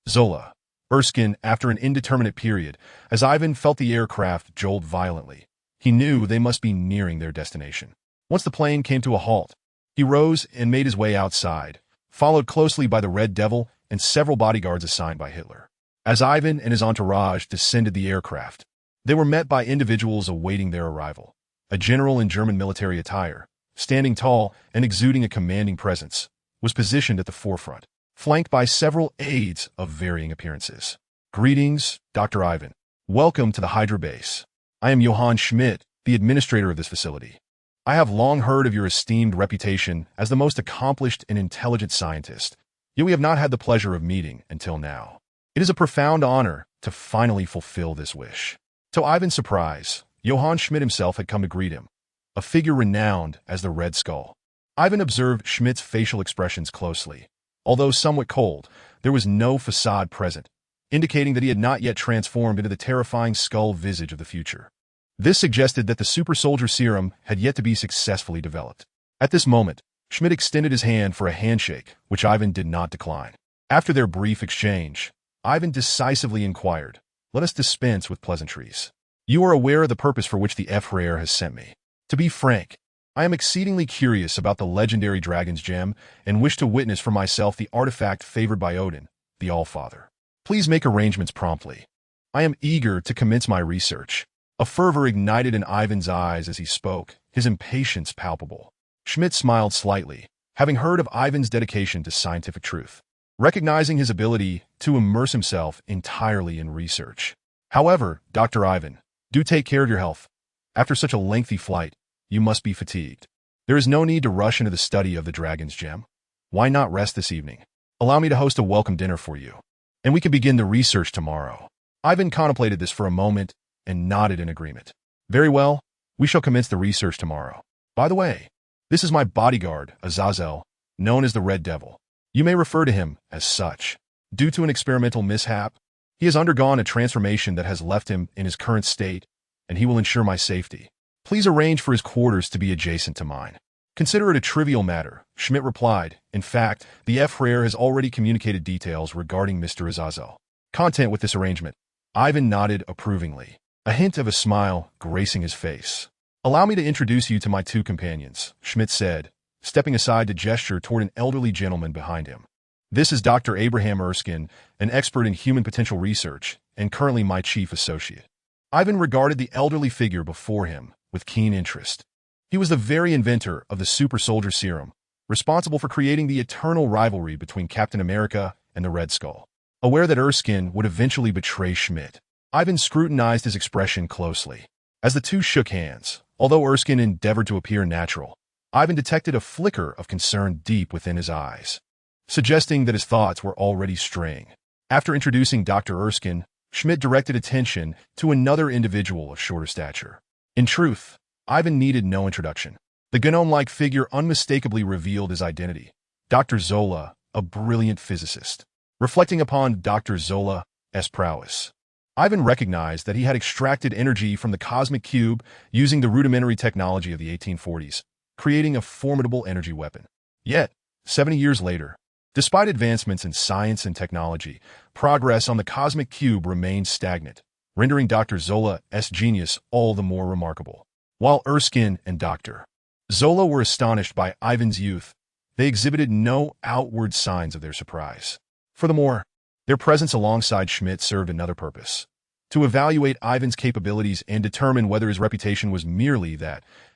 Zola. Erskine, after an indeterminate period, as Ivan felt the aircraft jolt violently. He knew they must be nearing their destination. Once the plane came to a halt, he rose and made his way outside, followed closely by the Red Devil and several bodyguards assigned by Hitler. As Ivan and his entourage descended the aircraft, they were met by individuals awaiting their arrival. A general in German military attire, standing tall and exuding a commanding presence, was positioned at the forefront, flanked by several aides of varying appearances. "Greetings, Dr. Ivan. Welcome to the Hydra base. I am Johann Schmidt, the administrator of this facility. I have long heard of your esteemed reputation as the most accomplished and intelligent scientist, yet we have not had the pleasure of meeting until now. It is a profound honor to finally fulfill this wish." To Ivan's surprise, Johann Schmidt himself had come to greet him, a figure renowned as the Red Skull. Ivan observed Schmidt's facial expressions closely. Although somewhat cold, there was no facade present, indicating that he had not yet transformed into the terrifying skull visage of the future. This suggested that the super soldier serum had yet to be successfully developed. At this moment, Schmidt extended his hand for a handshake, which Ivan did not decline. After their brief exchange, Ivan decisively inquired, "Let us dispense with pleasantries. You are aware of the purpose for which the Führer has sent me. To be frank, I am exceedingly curious about the legendary dragon's gem and wish to witness for myself the artifact favored by Odin, the Allfather. Please make arrangements promptly. I am eager to commence my research." A fervor ignited in Ivan's eyes as he spoke, his impatience palpable. Schmidt smiled slightly, having heard of Ivan's dedication to scientific truth, recognizing his ability to immerse himself entirely in research. "However, Dr. Ivan, do take care of your health. After such a lengthy flight, you must be fatigued. There is no need to rush into the study of the dragon's gem. Why not rest this evening? Allow me to host a welcome dinner for you." and we can begin the research tomorrow. Ivan contemplated this for a moment and nodded in agreement. Very well, we shall commence the research tomorrow. By the way, this is my bodyguard, Azazel, known as the Red Devil. You may refer to him as such. Due to an experimental mishap, he has undergone a transformation that has left him in his current state, and he will ensure my safety. Please arrange for his quarters to be adjacent to mine. Consider it a trivial matter, Schmidt replied. In fact, the F-Rare has already communicated details regarding Mr. Azazel. Content with this arrangement. Ivan nodded approvingly, a hint of a smile gracing his face. Allow me to introduce you to my two companions, Schmidt said, stepping aside to gesture toward an elderly gentleman behind him. This is Dr. Abraham Erskine, an expert in human potential research, and currently my chief associate. Ivan regarded the elderly figure before him with keen interest. He was the very inventor of the super soldier serum, responsible for creating the eternal rivalry between Captain America and the Red Skull. Aware that Erskine would eventually betray Schmidt, Ivan scrutinized his expression closely. As the two shook hands, although Erskine endeavored to appear natural, Ivan detected a flicker of concern deep within his eyes, suggesting that his thoughts were already straying. After introducing Dr. Erskine, Schmidt directed attention to another individual of shorter stature. In truth, Ivan needed no introduction. The gnome-like figure unmistakably revealed his identity. Dr. Zola, a brilliant physicist. Reflecting upon Dr. Zola's prowess, Ivan recognized that he had extracted energy from the cosmic cube using the rudimentary technology of the 1840s, creating a formidable energy weapon. Yet, 70 years later, despite advancements in science and technology, progress on the cosmic cube remained stagnant, rendering Dr. Zola's genius all the more remarkable. While Erskine and Dr. Zola were astonished by Ivan's youth, they exhibited no outward signs of their surprise. Furthermore, their presence alongside Schmidt served another purpose: to evaluate Ivan's capabilities and determine whether his reputation was merely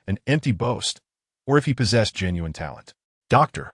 an empty boast, or if he possessed genuine talent. Dr.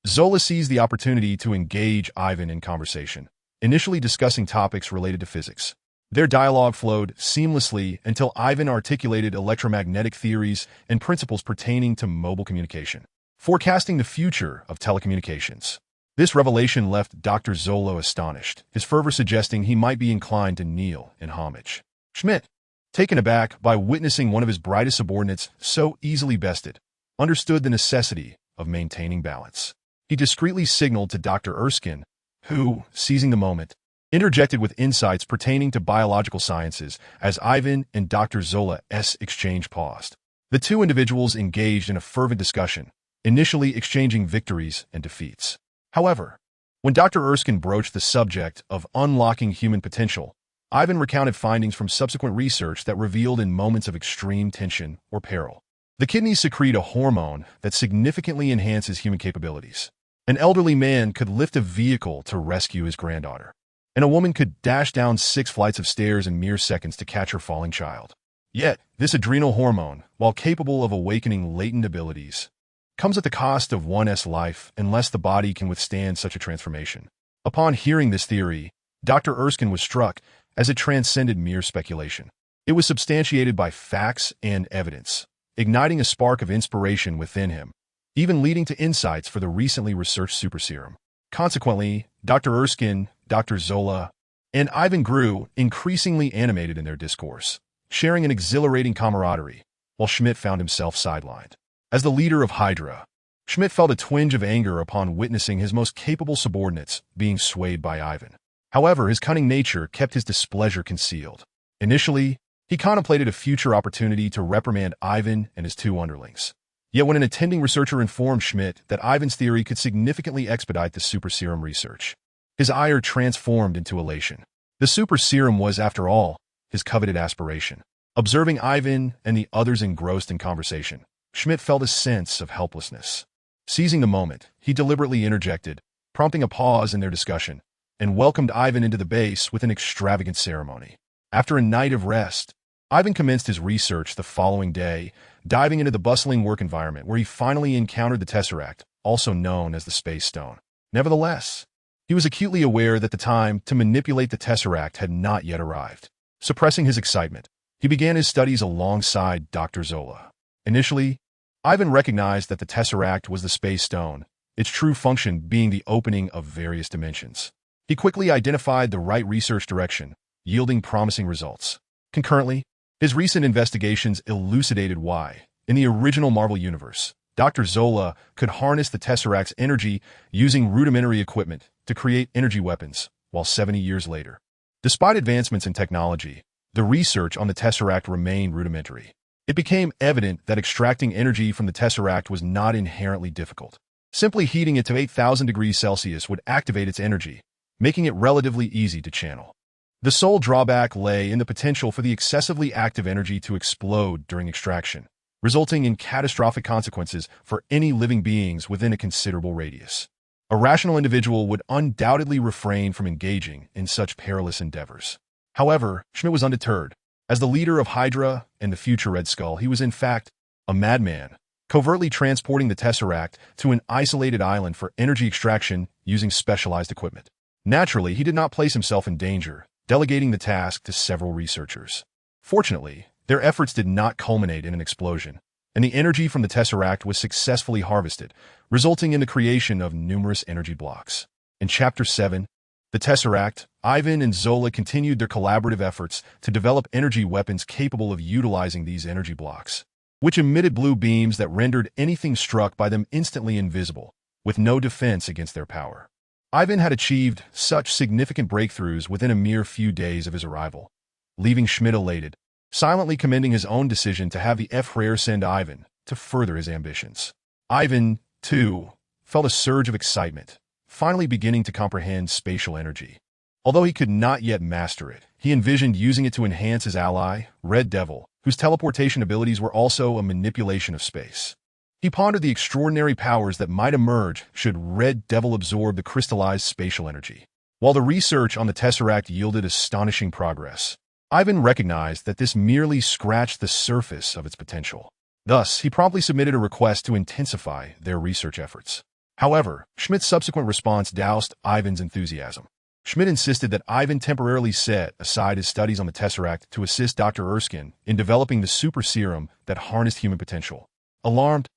Zola seized the opportunity to engage Ivan in conversation, initially discussing topics related to physics. Their dialogue flowed seamlessly until Ivan articulated electromagnetic theories and principles pertaining to mobile communication, forecasting the future of telecommunications. This revelation left Dr. Zola astonished, his fervor suggesting he might be inclined to kneel in homage. Schmidt, taken aback by witnessing one of his brightest subordinates so easily bested, understood the necessity of maintaining balance. He discreetly signaled to Dr. Erskine, who, seizing the moment, interjected with insights pertaining to biological sciences as Ivan and Dr. Zola's exchange paused. The two individuals engaged in a fervent discussion, initially exchanging victories and defeats. However, when Dr. Erskine broached the subject of unlocking human potential, Ivan recounted findings from subsequent research that revealed in moments of extreme tension or peril, the kidneys secrete a hormone that significantly enhances human capabilities. An elderly man could lift a vehicle to rescue his granddaughter, and a woman could dash down 6 flights of stairs in mere seconds to catch her falling child. Yet, this adrenal hormone, while capable of awakening latent abilities, comes at the cost of one's life unless the body can withstand such a transformation. Upon hearing this theory, Dr. Erskine was struck as it transcended mere speculation. It was substantiated by facts and evidence, igniting a spark of inspiration within him, even leading to insights for the recently researched super serum. Consequently, Dr. Erskine, Dr. Zola, and Ivan grew increasingly animated in their discourse, sharing an exhilarating camaraderie, while Schmidt found himself sidelined. As the leader of Hydra, Schmidt felt a twinge of anger upon witnessing his most capable subordinates being swayed by Ivan. However, his cunning nature kept his displeasure concealed. Initially, he contemplated a future opportunity to reprimand Ivan and his two underlings. Yet when an attending researcher informed Schmidt that Ivan's theory could significantly expedite the super serum research, his ire transformed into elation. The super serum was, after all, his coveted aspiration. Observing Ivan and the others engrossed in conversation, Schmidt felt a sense of helplessness. Seizing the moment, he deliberately interjected, prompting a pause in their discussion, and welcomed Ivan into the base with an extravagant ceremony. After a night of rest, Ivan commenced his research the following day, diving into the bustling work environment where he finally encountered the Tesseract, also known as the Space Stone. Nevertheless, he was acutely aware that the time to manipulate the Tesseract had not yet arrived. Suppressing his excitement, he began his studies alongside Dr. Zola. Initially, Ivan recognized that the Tesseract was the Space Stone, its true function being the opening of various dimensions. He quickly identified the right research direction, yielding promising results. Concurrently, his recent investigations elucidated why, in the original Marvel Universe, Dr. Zola could harness the Tesseract's energy using rudimentary equipment to create energy weapons, while 70 years later. Despite advancements in technology, the research on the Tesseract remained rudimentary. It became evident that extracting energy from the Tesseract was not inherently difficult. Simply heating it to 8,000 degrees Celsius would activate its energy, making it relatively easy to channel. The sole drawback lay in the potential for the excessively active energy to explode during extraction, resulting in catastrophic consequences for any living beings within a considerable radius. A rational individual would undoubtedly refrain from engaging in such perilous endeavors. However, Schmidt was undeterred. As the leader of Hydra and the future Red Skull, he was in fact a madman, covertly transporting the Tesseract to an isolated island for energy extraction using specialized equipment. Naturally, he did not place himself in danger, delegating the task to several researchers. Fortunately, their efforts did not culminate in an explosion, and the energy from the Tesseract was successfully harvested, resulting in the creation of numerous energy blocks. In Chapter 7, The Tesseract, Ivan and Zola continued their collaborative efforts to develop energy weapons capable of utilizing these energy blocks, which emitted blue beams that rendered anything struck by them instantly invisible, with no defense against their power. Ivan had achieved such significant breakthroughs within a mere few days of his arrival, leaving Schmidt elated, silently commending his own decision to have the F-Rare send Ivan to further his ambitions. Ivan, too, felt a surge of excitement, finally beginning to comprehend spatial energy. Although he could not yet master it, he envisioned using it to enhance his ally, Red Devil, whose teleportation abilities were also a manipulation of space. He pondered the extraordinary powers that might emerge should Red Devil absorb the crystallized spatial energy. While the research on the Tesseract yielded astonishing progress, Ivan recognized that this merely scratched the surface of its potential. Thus, he promptly submitted a request to intensify their research efforts. However, Schmidt's subsequent response doused Ivan's enthusiasm. Schmidt insisted that Ivan temporarily set aside his studies on the Tesseract to assist Dr. Erskine in developing the super serum that harnessed human potential. Alarmed,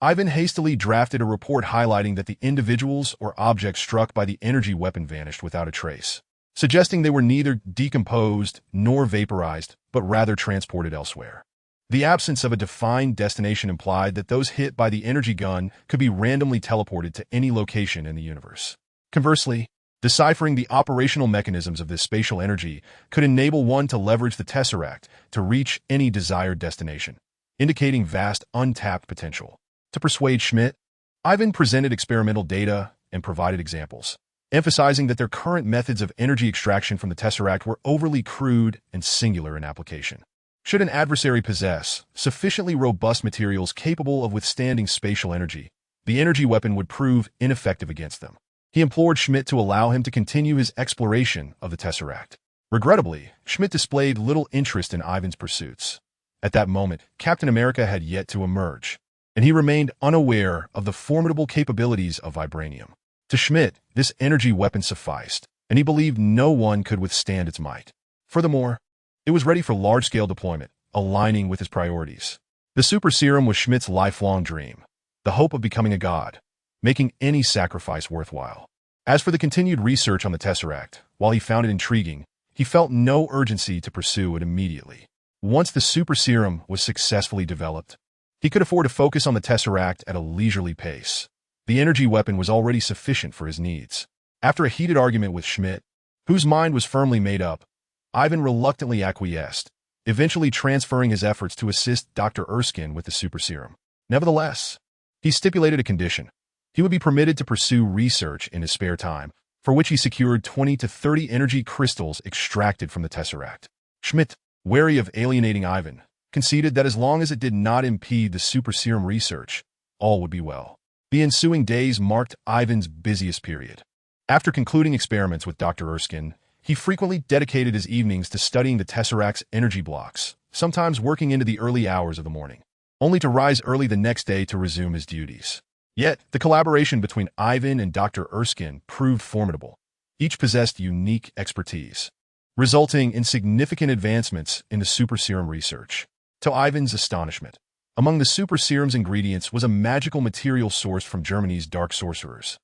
Ivan hastily drafted a report highlighting that the individuals or objects struck by the energy weapon vanished without a trace, suggesting they were neither decomposed nor vaporized, but rather transported elsewhere. The absence of a defined destination implied that those hit by the energy gun could be randomly teleported to any location in the universe. Conversely, deciphering the operational mechanisms of this spatial energy could enable one to leverage the Tesseract to reach any desired destination, indicating vast untapped potential. To persuade Schmidt, Ivan presented experimental data and provided examples, emphasizing that their current methods of energy extraction from the Tesseract were overly crude and singular in application. Should an adversary possess sufficiently robust materials capable of withstanding spatial energy, the energy weapon would prove ineffective against them. He implored Schmidt to allow him to continue his exploration of the Tesseract. Regrettably, Schmidt displayed little interest in Ivan's pursuits. At that moment, Captain America had yet to emerge, and he remained unaware of the formidable capabilities of vibranium. To Schmidt, this energy weapon sufficed, and he believed no one could withstand its might. Furthermore, it was ready for large-scale deployment, aligning with his priorities. The super serum was Schmidt's lifelong dream, the hope of becoming a god, making any sacrifice worthwhile. As for the continued research on the Tesseract, while he found it intriguing, he felt no urgency to pursue it immediately. Once the super serum was successfully developed, he could afford to focus on the Tesseract at a leisurely pace. The energy weapon was already sufficient for his needs. After a heated argument with Schmidt, whose mind was firmly made up, Ivan reluctantly acquiesced, eventually transferring his efforts to assist Dr. Erskine with the super serum. Nevertheless, he stipulated a condition. He would be permitted to pursue research in his spare time, for which he secured 20 to 30 energy crystals extracted from the Tesseract. Schmidt, wary of alienating Ivan, conceded that as long as it did not impede the super serum research, all would be well. The ensuing days marked Ivan's busiest period. After concluding experiments with Dr. Erskine, he frequently dedicated his evenings to studying the Tesseract's energy blocks, sometimes working into the early hours of the morning, only to rise early the next day to resume his duties. Yet, the collaboration between Ivan and Dr. Erskine proved formidable. Each possessed unique expertise, resulting in significant advancements in the super serum research. To Ivan's astonishment, among the super serum's ingredients was a magical material sourced from Germany's dark sorcerers.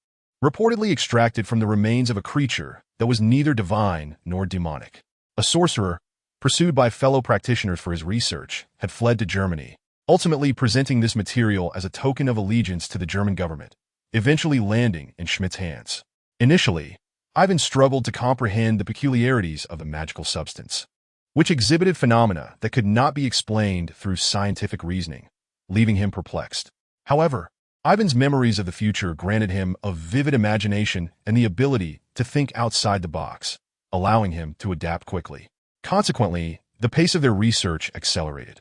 Reportedly extracted from the remains of a creature that was neither divine nor demonic. A sorcerer, pursued by fellow practitioners for his research, had fled to Germany, ultimately presenting this material as a token of allegiance to the German government, eventually landing in Schmidt's hands. Initially, Ivan struggled to comprehend the peculiarities of the magical substance, which exhibited phenomena that could not be explained through scientific reasoning, leaving him perplexed. However, Ivan's memories of the future granted him a vivid imagination and the ability to think outside the box, allowing him to adapt quickly. Consequently, the pace of their research accelerated.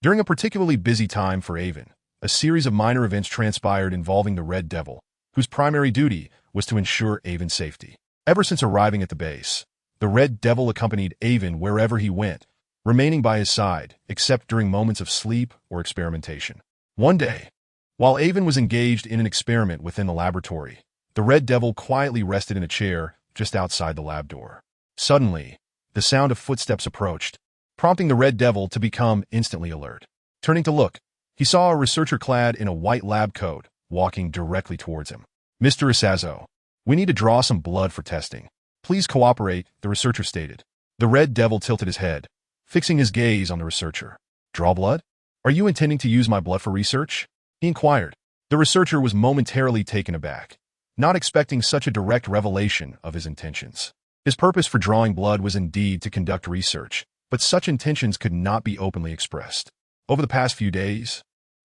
During a particularly busy time for Ivan, a series of minor events transpired involving the Red Devil, whose primary duty was to ensure Ivan's safety. Ever since arriving at the base, the Red Devil accompanied Ivan wherever he went, remaining by his side, except during moments of sleep or experimentation. One day, while Ivan was engaged in an experiment within the laboratory, the Red Devil quietly rested in a chair just outside the lab door. Suddenly, the sound of footsteps approached, prompting the Red Devil to become instantly alert. Turning to look, he saw a researcher clad in a white lab coat walking directly towards him. "Mr. Isazo, we need to draw some blood for testing. Please cooperate," the researcher stated. The Red Devil tilted his head, fixing his gaze on the researcher. "Draw blood? Are you intending to use my blood for research?" he inquired. The researcher was momentarily taken aback, not expecting such a direct revelation of his intentions. His purpose for drawing blood was indeed to conduct research, but such intentions could not be openly expressed. Over the past few days,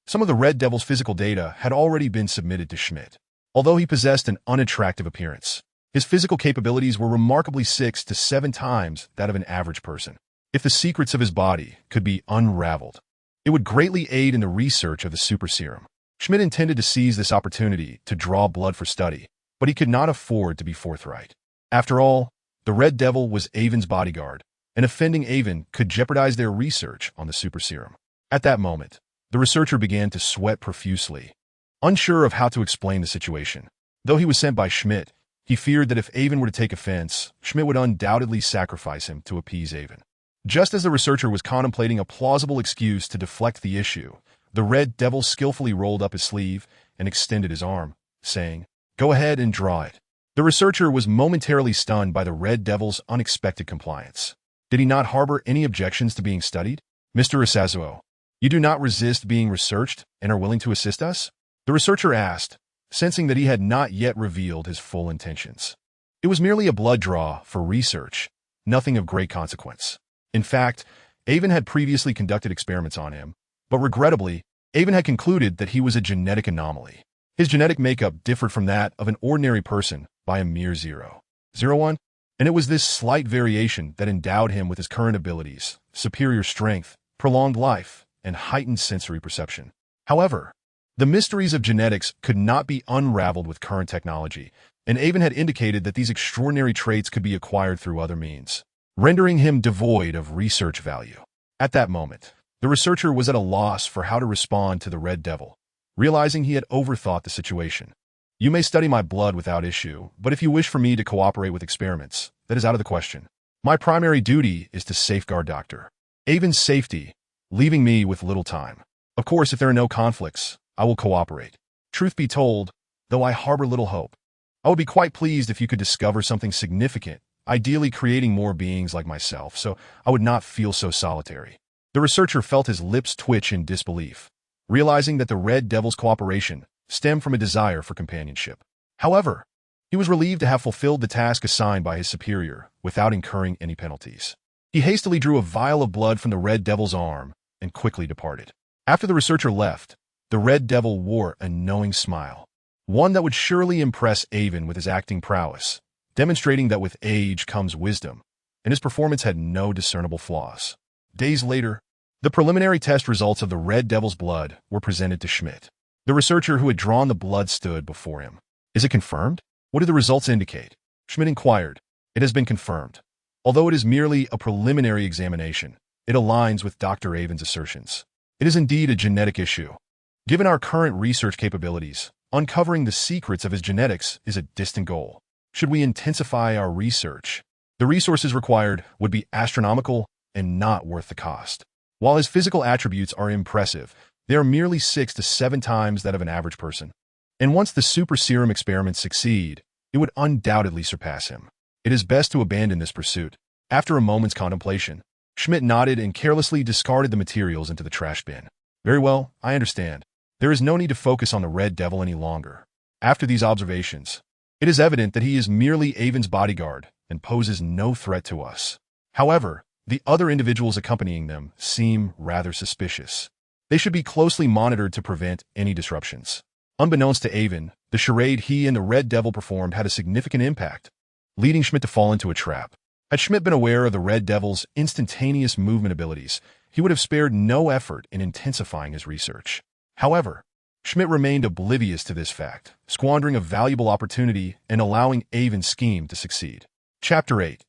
some of the Red Devil's physical data had already been submitted to Schmidt. Although he possessed an unattractive appearance, his physical capabilities were remarkably 6 to 7 times that of an average person. If the secrets of his body could be unraveled, it would greatly aid in the research of the super serum. Schmidt intended to seize this opportunity to draw blood for study, but he could not afford to be forthright. After all, the Red Devil was Ivan's bodyguard, and offending Ivan could jeopardize their research on the super serum. At that moment, the researcher began to sweat profusely, unsure of how to explain the situation. Though he was sent by Schmidt, he feared that if Ivan were to take offense, Schmidt would undoubtedly sacrifice him to appease Ivan. Just as the researcher was contemplating a plausible excuse to deflect the issue, the Red Devil skillfully rolled up his sleeve and extended his arm, saying, "Go ahead and draw it." The researcher was momentarily stunned by the Red Devil's unexpected compliance. Did he not harbor any objections to being studied? "Mr. Isazuo, you do not resist being researched and are willing to assist us?" the researcher asked, sensing that he had not yet revealed his full intentions. It was merely a blood draw for research, nothing of great consequence. In fact, Ivan had previously conducted experiments on him, but regrettably, Ivan had concluded that he was a genetic anomaly. His genetic makeup differed from that of an ordinary person by a mere 0.01, and it was this slight variation that endowed him with his current abilities, superior strength, prolonged life, and heightened sensory perception. However, the mysteries of genetics could not be unraveled with current technology, and Ivan had indicated that these extraordinary traits could be acquired through other means, rendering him devoid of research value. At that moment, the researcher was at a loss for how to respond to the Red Devil, realizing he had overthought the situation. "You may study my blood without issue, but if you wish for me to cooperate with experiments, that is out of the question. My primary duty is to safeguard Dr. Ivan's safety, leaving me with little time. Of course, if there are no conflicts, I will cooperate. Truth be told, though I harbor little hope, I would be quite pleased if you could discover something significant, ideally creating more beings like myself, so I would not feel so solitary." The researcher felt his lips twitch in disbelief, realizing that the Red Devil's cooperation stemmed from a desire for companionship. However, he was relieved to have fulfilled the task assigned by his superior without incurring any penalties. He hastily drew a vial of blood from the Red Devil's arm and quickly departed. After the researcher left, the Red Devil wore a knowing smile, one that would surely impress Ivan with his acting prowess, demonstrating that with age comes wisdom, and his performance had no discernible flaws. Days later, the preliminary test results of the Red Devil's blood were presented to Schmidt. The researcher who had drawn the blood stood before him. "Is it confirmed? What do the results indicate?" Schmidt inquired. "It has been confirmed. Although it is merely a preliminary examination, it aligns with Dr. Ivan's assertions. It is indeed a genetic issue. Given our current research capabilities, uncovering the secrets of his genetics is a distant goal. Should we intensify our research, the resources required would be astronomical and not worth the cost. While his physical attributes are impressive, they are merely 6 to 7 times that of an average person. And once the super serum experiments succeed, it would undoubtedly surpass him. It is best to abandon this pursuit. After a moment's contemplation, Schmidt nodded and carelessly discarded the materials into the trash bin. Very well, I understand. There is no need to focus on the Red Devil any longer. After these observations, it is evident that he is merely Avon's bodyguard and poses no threat to us. However, the other individuals accompanying them seem rather suspicious. They should be closely monitored to prevent any disruptions. Unbeknownst to Avon, the charade he and the Red Devil performed had a significant impact, leading Schmidt to fall into a trap. Had Schmidt been aware of the Red Devil's instantaneous movement abilities, he would have spared no effort in intensifying his research. However, Schmidt remained oblivious to this fact, squandering a valuable opportunity and allowing Avon's scheme to succeed. Chapter 8.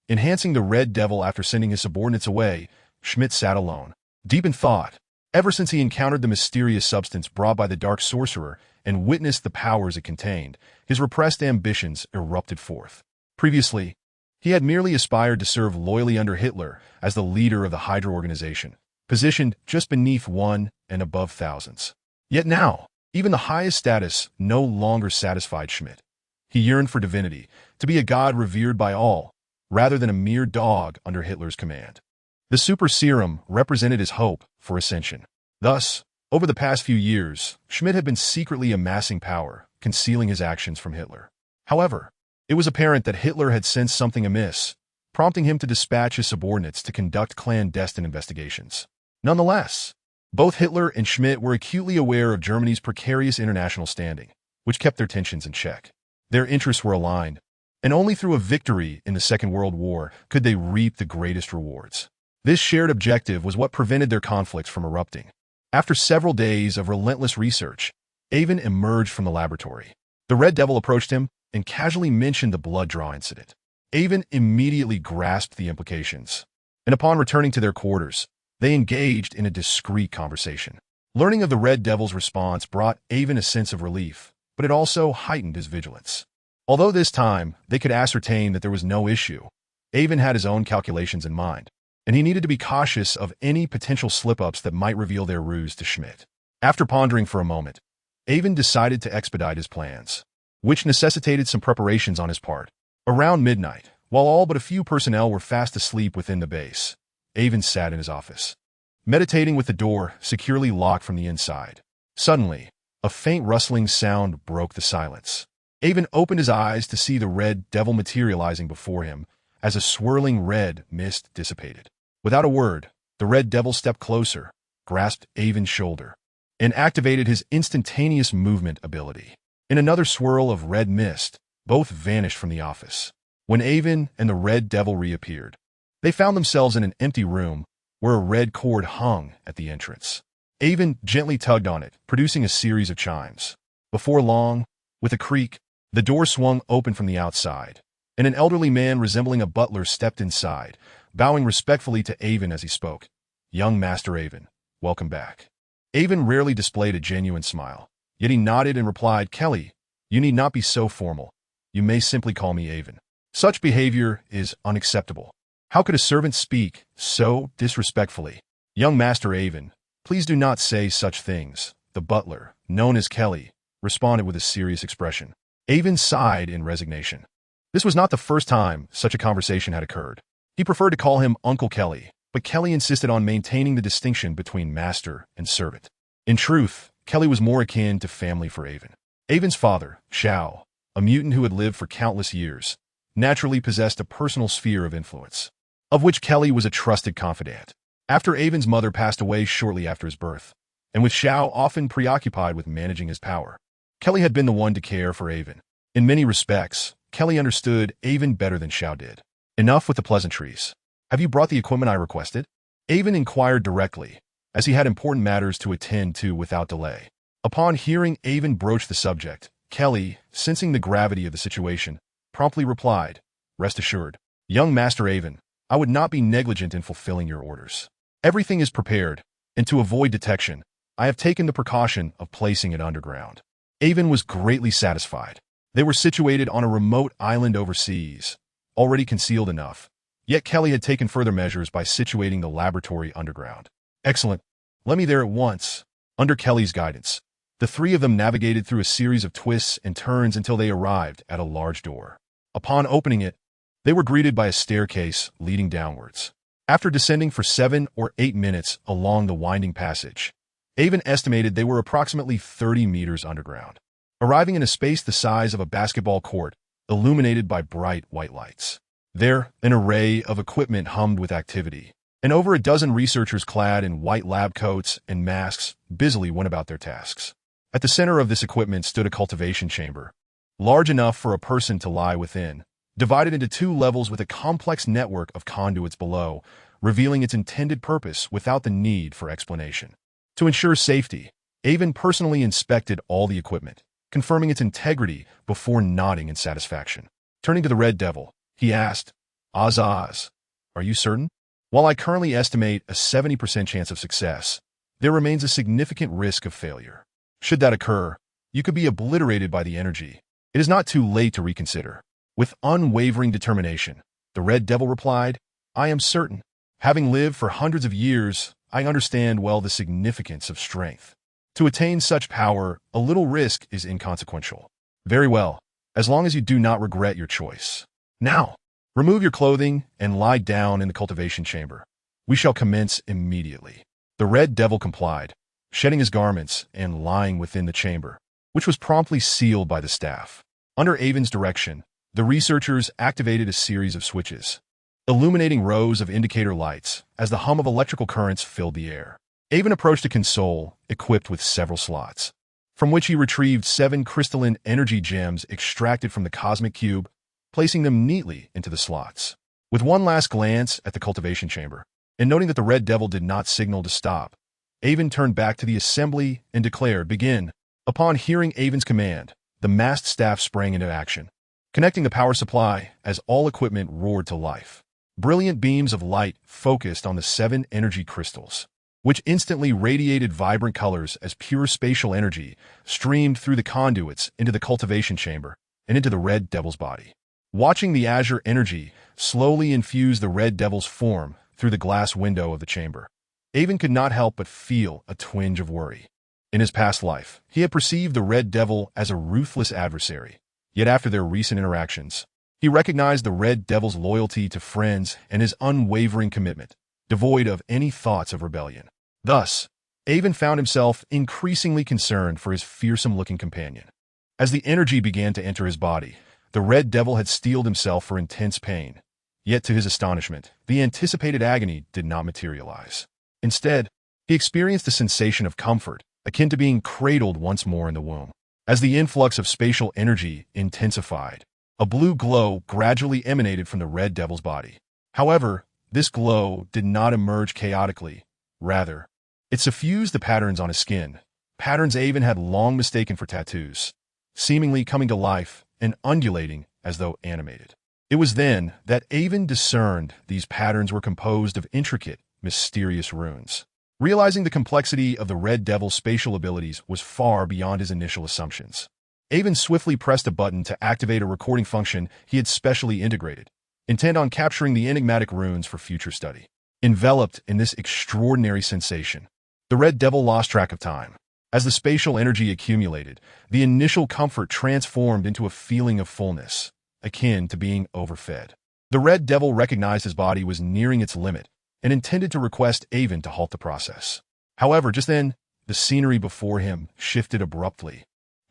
Enhancing the Red Devil. After sending his subordinates away, Schmidt sat alone, deep in thought. Ever since he encountered the mysterious substance brought by the Dark Sorcerer and witnessed the powers it contained, his repressed ambitions erupted forth. Previously, he had merely aspired to serve loyally under Hitler as the leader of the Hydra organization, positioned just beneath one and above thousands. Yet now, even the highest status no longer satisfied Schmidt. He yearned for divinity, to be a god revered by all, rather than a mere dog under Hitler's command. The super serum represented his hope for ascension. Thus, over the past few years, Schmidt had been secretly amassing power, concealing his actions from Hitler. However, it was apparent that Hitler had sensed something amiss, prompting him to dispatch his subordinates to conduct clandestine investigations. Nonetheless, both Hitler and Schmidt were acutely aware of Germany's precarious international standing, which kept their tensions in check. Their interests were aligned, and only through a victory in the Second World War could they reap the greatest rewards. This shared objective was what prevented their conflicts from erupting. After several days of relentless research, Avon emerged from the laboratory. The Red Devil approached him and casually mentioned the blood draw incident. Avon immediately grasped the implications, and upon returning to their quarters, they engaged in a discreet conversation. Learning of the Red Devil's response brought Avon a sense of relief, but it also heightened his vigilance. Although this time they could ascertain that there was no issue, Avon had his own calculations in mind, and he needed to be cautious of any potential slip-ups that might reveal their ruse to Schmidt. After pondering for a moment, Avon decided to expedite his plans, which necessitated some preparations on his part. Around midnight, while all but a few personnel were fast asleep within the base, Avon sat in his office, meditating with the door securely locked from the inside. Suddenly, a faint rustling sound broke the silence. Avon opened his eyes to see the Red Devil materializing before him as a swirling red mist dissipated. Without a word, the Red Devil stepped closer, grasped Avon's shoulder, and activated his instantaneous movement ability. In another swirl of red mist, both vanished from the office. When Avon and the Red Devil reappeared, they found themselves in an empty room where a red cord hung at the entrance. Avon gently tugged on it, producing a series of chimes. Before long, with a creak, the door swung open from the outside, and an elderly man resembling a butler stepped inside, bowing respectfully to Avon as he spoke. "Young Master Avon, welcome back." Avon rarely displayed a genuine smile, yet he nodded and replied, "Kelly, you need not be so formal. You may simply call me Avon. Such behavior is unacceptable. How could a servant speak so disrespectfully?" "Young Master Avon, please do not say such things," the butler, known as Kelly, responded with a serious expression. Avon sighed in resignation. This was not the first time such a conversation had occurred. He preferred to call him Uncle Kelly, but Kelly insisted on maintaining the distinction between master and servant. In truth, Kelly was more akin to family for Avon. Avon's father, Shao, a mutant who had lived for countless years, naturally possessed a personal sphere of influence, of which Kelly was a trusted confidant. After Avon's mother passed away shortly after his birth, and with Shao often preoccupied with managing his power, Kelly had been the one to care for Avon. In many respects, Kelly understood Avon better than Shao did. "Enough with the pleasantries. Have you brought the equipment I requested?" Avon inquired directly, as he had important matters to attend to without delay. Upon hearing Avon broach the subject, Kelly, sensing the gravity of the situation, promptly replied, "Rest assured, young Master Avon, I would not be negligent in fulfilling your orders. Everything is prepared, and to avoid detection, I have taken the precaution of placing it underground." Avon was greatly satisfied. They were situated on a remote island overseas, already concealed enough, yet Kelly had taken further measures by situating the laboratory underground. "Excellent. Let me there at once." Under Kelly's guidance, the three of them navigated through a series of twists and turns until they arrived at a large door. Upon opening it, They were greeted by a staircase leading downwards. After descending for 7 or 8 minutes along the winding passage, Avon estimated they were approximately 30 meters underground, arriving in a space the size of a basketball court, illuminated by bright white lights. There, an array of equipment hummed with activity, and over a dozen researchers clad in white lab coats and masks busily went about their tasks. At the center of this equipment stood a cultivation chamber, large enough for a person to lie within, divided into 2 levels with a complex network of conduits below, revealing its intended purpose without the need for explanation. To ensure safety, Avon personally inspected all the equipment, confirming its integrity before nodding in satisfaction. Turning to the Red Devil, he asked, "Oz, are you certain? While I currently estimate a 70% chance of success, there remains a significant risk of failure. Should that occur, you could be obliterated by the energy. It is not too late to reconsider." With unwavering determination, the Red Devil replied, "I am certain. Having lived for hundreds of years, I understand well the significance of strength. To attain such power, a little risk is inconsequential. Very well, as long as you do not regret your choice. Now, remove your clothing and lie down in the cultivation chamber. We shall commence immediately." The Red Devil complied, shedding his garments and lying within the chamber, which was promptly sealed by the staff. Under Avon's direction, the researchers activated a series of switches, illuminating rows of indicator lights as the hum of electrical currents filled the air. Avon approached a console equipped with several slots, from which he retrieved 7 crystalline energy gems extracted from the cosmic cube, placing them neatly into the slots. With one last glance at the cultivation chamber, and noting that the Red Devil did not signal to stop, Avon turned back to the assembly and declared, "Begin." Upon hearing Avon's command, the massed staff sprang into action, connecting the power supply as all equipment roared to life. Brilliant beams of light focused on the 7 energy crystals, which instantly radiated vibrant colors as pure spatial energy streamed through the conduits into the cultivation chamber and into the Red Devil's body. Watching the azure energy slowly infuse the Red Devil's form through the glass window of the chamber, Avon could not help but feel a twinge of worry. In his past life, he had perceived the Red Devil as a ruthless adversary. Yet after their recent interactions, he recognized the Red Devil's loyalty to friends and his unwavering commitment, devoid of any thoughts of rebellion. Thus, Avon found himself increasingly concerned for his fearsome-looking companion. As the energy began to enter his body, the Red Devil had steeled himself for intense pain. Yet to his astonishment, the anticipated agony did not materialize. Instead, he experienced a sensation of comfort, akin to being cradled once more in the womb. As the influx of spatial energy intensified, a blue glow gradually emanated from the Red Devil's body. However, this glow did not emerge chaotically. Rather, it suffused the patterns on his skin, patterns Avon had long mistaken for tattoos, seemingly coming to life and undulating as though animated. It was then that Avon discerned these patterns were composed of intricate, mysterious runes. Realizing the complexity of the Red Devil's spatial abilities was far beyond his initial assumptions, Avon swiftly pressed a button to activate a recording function he had specially integrated, intent on capturing the enigmatic runes for future study. Enveloped in this extraordinary sensation, the Red Devil lost track of time. As the spatial energy accumulated, the initial comfort transformed into a feeling of fullness, akin to being overfed. The Red Devil recognized his body was nearing its limit and intended to request Avon to halt the process. However, just then, the scenery before him shifted abruptly,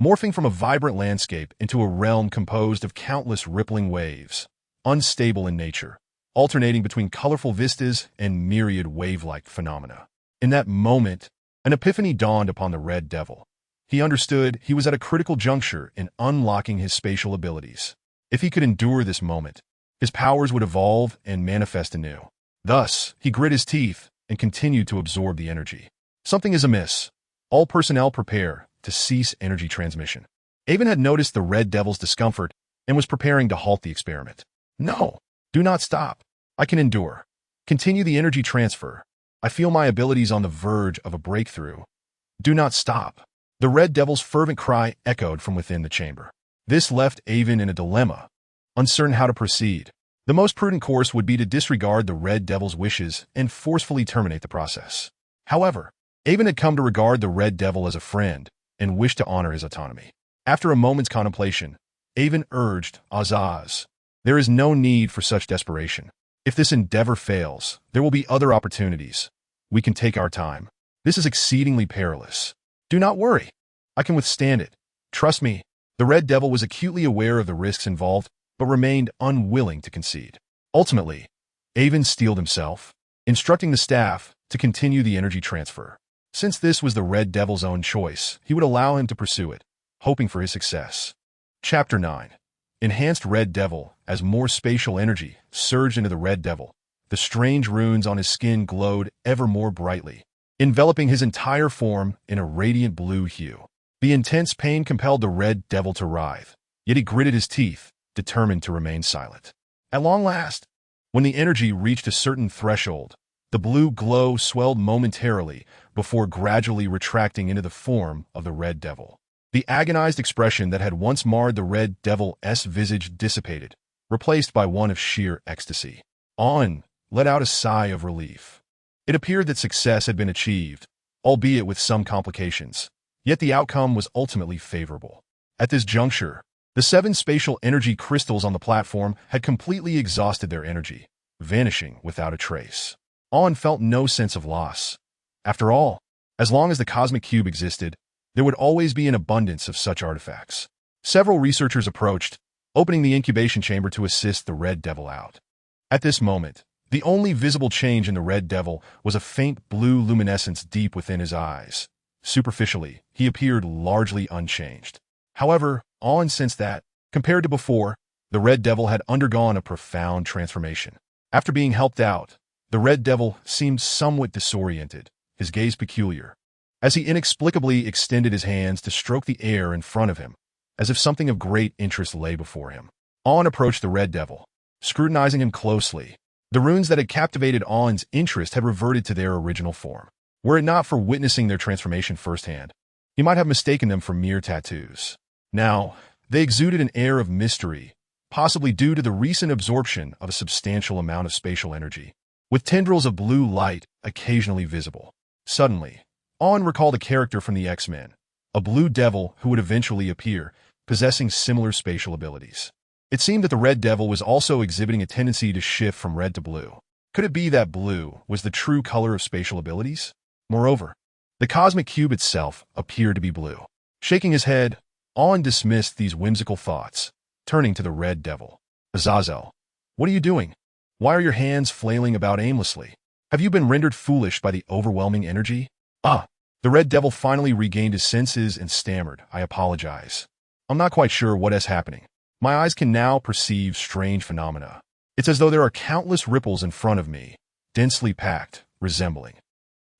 morphing from a vibrant landscape into a realm composed of countless rippling waves, unstable in nature, alternating between colorful vistas and myriad wave-like phenomena. In that moment, an epiphany dawned upon the Red Devil. He understood he was at a critical juncture in unlocking his spatial abilities. If he could endure this moment, his powers would evolve and manifest anew. Thus, he grit his teeth and continued to absorb the energy. Something is amiss. All personnel prepare to cease energy transmission. Avon had noticed the Red Devil's discomfort and was preparing to halt the experiment. "No, do not stop. I can endure. Continue the energy transfer. I feel my abilities on the verge of a breakthrough. Do not stop." The Red Devil's fervent cry echoed from within the chamber. This left Avon in a dilemma, uncertain how to proceed. The most prudent course would be to disregard the Red Devil's wishes and forcefully terminate the process. However, Avon had come to regard the Red Devil as a friend and wished to honor his autonomy. After a moment's contemplation, Avon urged, "Azaz, There is no need for such desperation. If this endeavor fails, there will be other opportunities. We can take our time. This is exceedingly perilous. Do not worry. I can withstand it. Trust me. The Red Devil was acutely aware of the risks involved, but remained unwilling to concede. Ultimately, Avon steeled himself, instructing the staff to continue the energy transfer. Since this was the Red Devil's own choice, he would allow him to pursue it, hoping for his success. Chapter 9. Enhanced Red Devil. As more spatial energy surged into the Red Devil, the strange runes on his skin glowed ever more brightly, enveloping his entire form in a radiant blue hue. The intense pain compelled the Red Devil to writhe, yet he gritted his teeth, determined to remain silent. At long last, when the energy reached a certain threshold, the blue glow swelled momentarily before gradually retracting into the form of the Red Devil. The agonized expression that had once marred the Red Devil's visage dissipated, replaced by one of sheer ecstasy. On let out a sigh of relief. It appeared that success had been achieved, albeit with some complications, yet the outcome was ultimately favorable. At this juncture, the 7 spatial energy crystals on the platform had completely exhausted their energy, vanishing without a trace. On felt no sense of loss. After all, as long as the cosmic cube existed, there would always be an abundance of such artifacts. Several researchers approached, opening the incubation chamber to assist the Red Devil out. At this moment, the only visible change in the Red Devil was a faint blue luminescence deep within his eyes. Superficially, he appeared largely unchanged. However, On sensed that, compared to before, the Red Devil had undergone a profound transformation. After being helped out, the Red Devil seemed somewhat disoriented, his gaze peculiar, as he inexplicably extended his hands to stroke the air in front of him, as if something of great interest lay before him. On approached the Red Devil, scrutinizing him closely. The runes that had captivated On's interest had reverted to their original form. Were it not for witnessing their transformation firsthand, he might have mistaken them for mere tattoos. Now, they exuded an air of mystery, possibly due to the recent absorption of a substantial amount of spatial energy, with tendrils of blue light occasionally visible. Suddenly, On recalled a character from the X-Men, a blue devil who would eventually appear, possessing similar spatial abilities. It seemed that the Red Devil was also exhibiting a tendency to shift from red to blue. Could it be that blue was the true color of spatial abilities? Moreover, the cosmic cube itself appeared to be blue. Shaking his head, On dismissed these whimsical thoughts, turning to the Red Devil. Azazel, what are you doing? Why are your hands flailing about aimlessly? Have you been rendered foolish by the overwhelming energy? The Red Devil finally regained his senses and stammered, I apologize. I'm not quite sure what is happening. My eyes can now perceive strange phenomena. It's as though there are countless ripples in front of me, densely packed, resembling.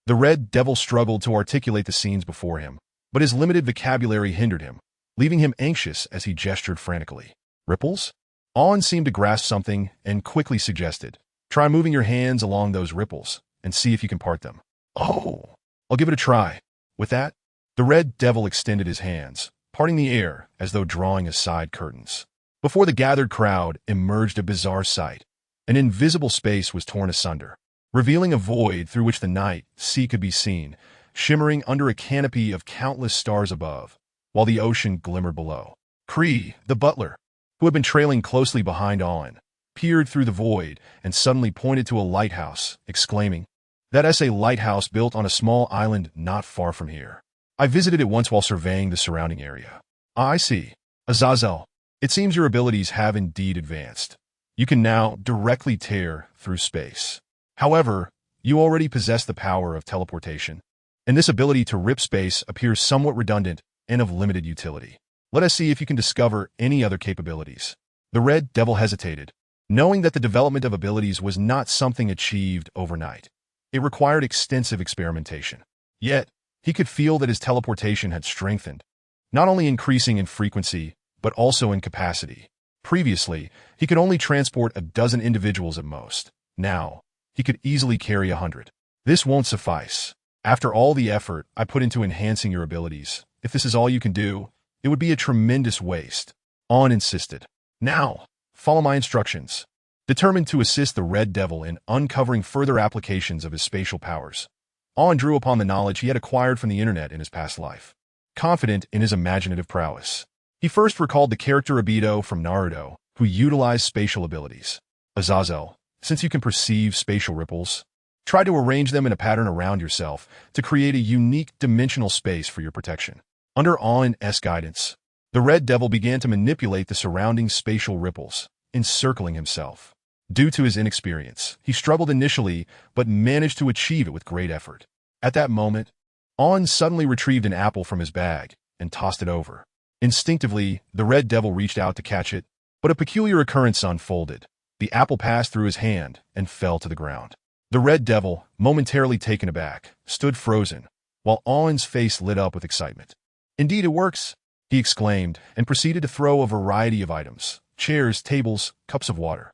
The Red Devil struggled to articulate the scenes before him, but his limited vocabulary hindered him, leaving him anxious as he gestured frantically. Ripples? On seemed to grasp something and quickly suggested, try moving your hands along those ripples and see if you can part them. Oh, I'll give it a try. With that, the Red Devil extended his hands, parting the air as though drawing aside curtains. Before the gathered crowd emerged a bizarre sight. An invisible space was torn asunder, revealing a void through which the night sea could be seen, shimmering under a canopy of countless stars above, while the ocean glimmered below. Cree, the butler, who had been trailing closely behind On, peered through the void and suddenly pointed to a lighthouse, exclaiming, That's a lighthouse built on a small island not far from here. I visited it once while surveying the surrounding area. I see. Azazel, it seems your abilities have indeed advanced. You can now directly tear through space. However, you already possess the power of teleportation, and this ability to rip space appears somewhat redundant and of limited utility. Let us see if you can discover any other capabilities. The Red Devil hesitated, knowing that the development of abilities was not something achieved overnight. It required extensive experimentation. Yet, he could feel that his teleportation had strengthened, not only increasing in frequency, but also in capacity. Previously, he could only transport a dozen individuals at most. Now, he could easily carry 100. This won't suffice. After all the effort I put into enhancing your abilities, if this is all you can do, it would be a tremendous waste. On insisted. Now, follow my instructions. Determined to assist the Red Devil in uncovering further applications of his spatial powers, On drew upon the knowledge he had acquired from the internet in his past life. Confident in his imaginative prowess, he first recalled the character Obito from Naruto, who utilized spatial abilities. Azazel, since you can perceive spatial ripples, try to arrange them in a pattern around yourself to create a unique dimensional space for your protection. Under An's guidance, the Red Devil began to manipulate the surrounding spatial ripples, encircling himself. Due to his inexperience, he struggled initially but managed to achieve it with great effort. At that moment, An suddenly retrieved an apple from his bag and tossed it over. Instinctively, the Red Devil reached out to catch it, but a peculiar occurrence unfolded. The apple passed through his hand and fell to the ground. The Red Devil, momentarily taken aback, stood frozen, while An's face lit up with excitement. "Indeed it works," he exclaimed, and proceeded to throw a variety of items: chairs, tables, cups of water,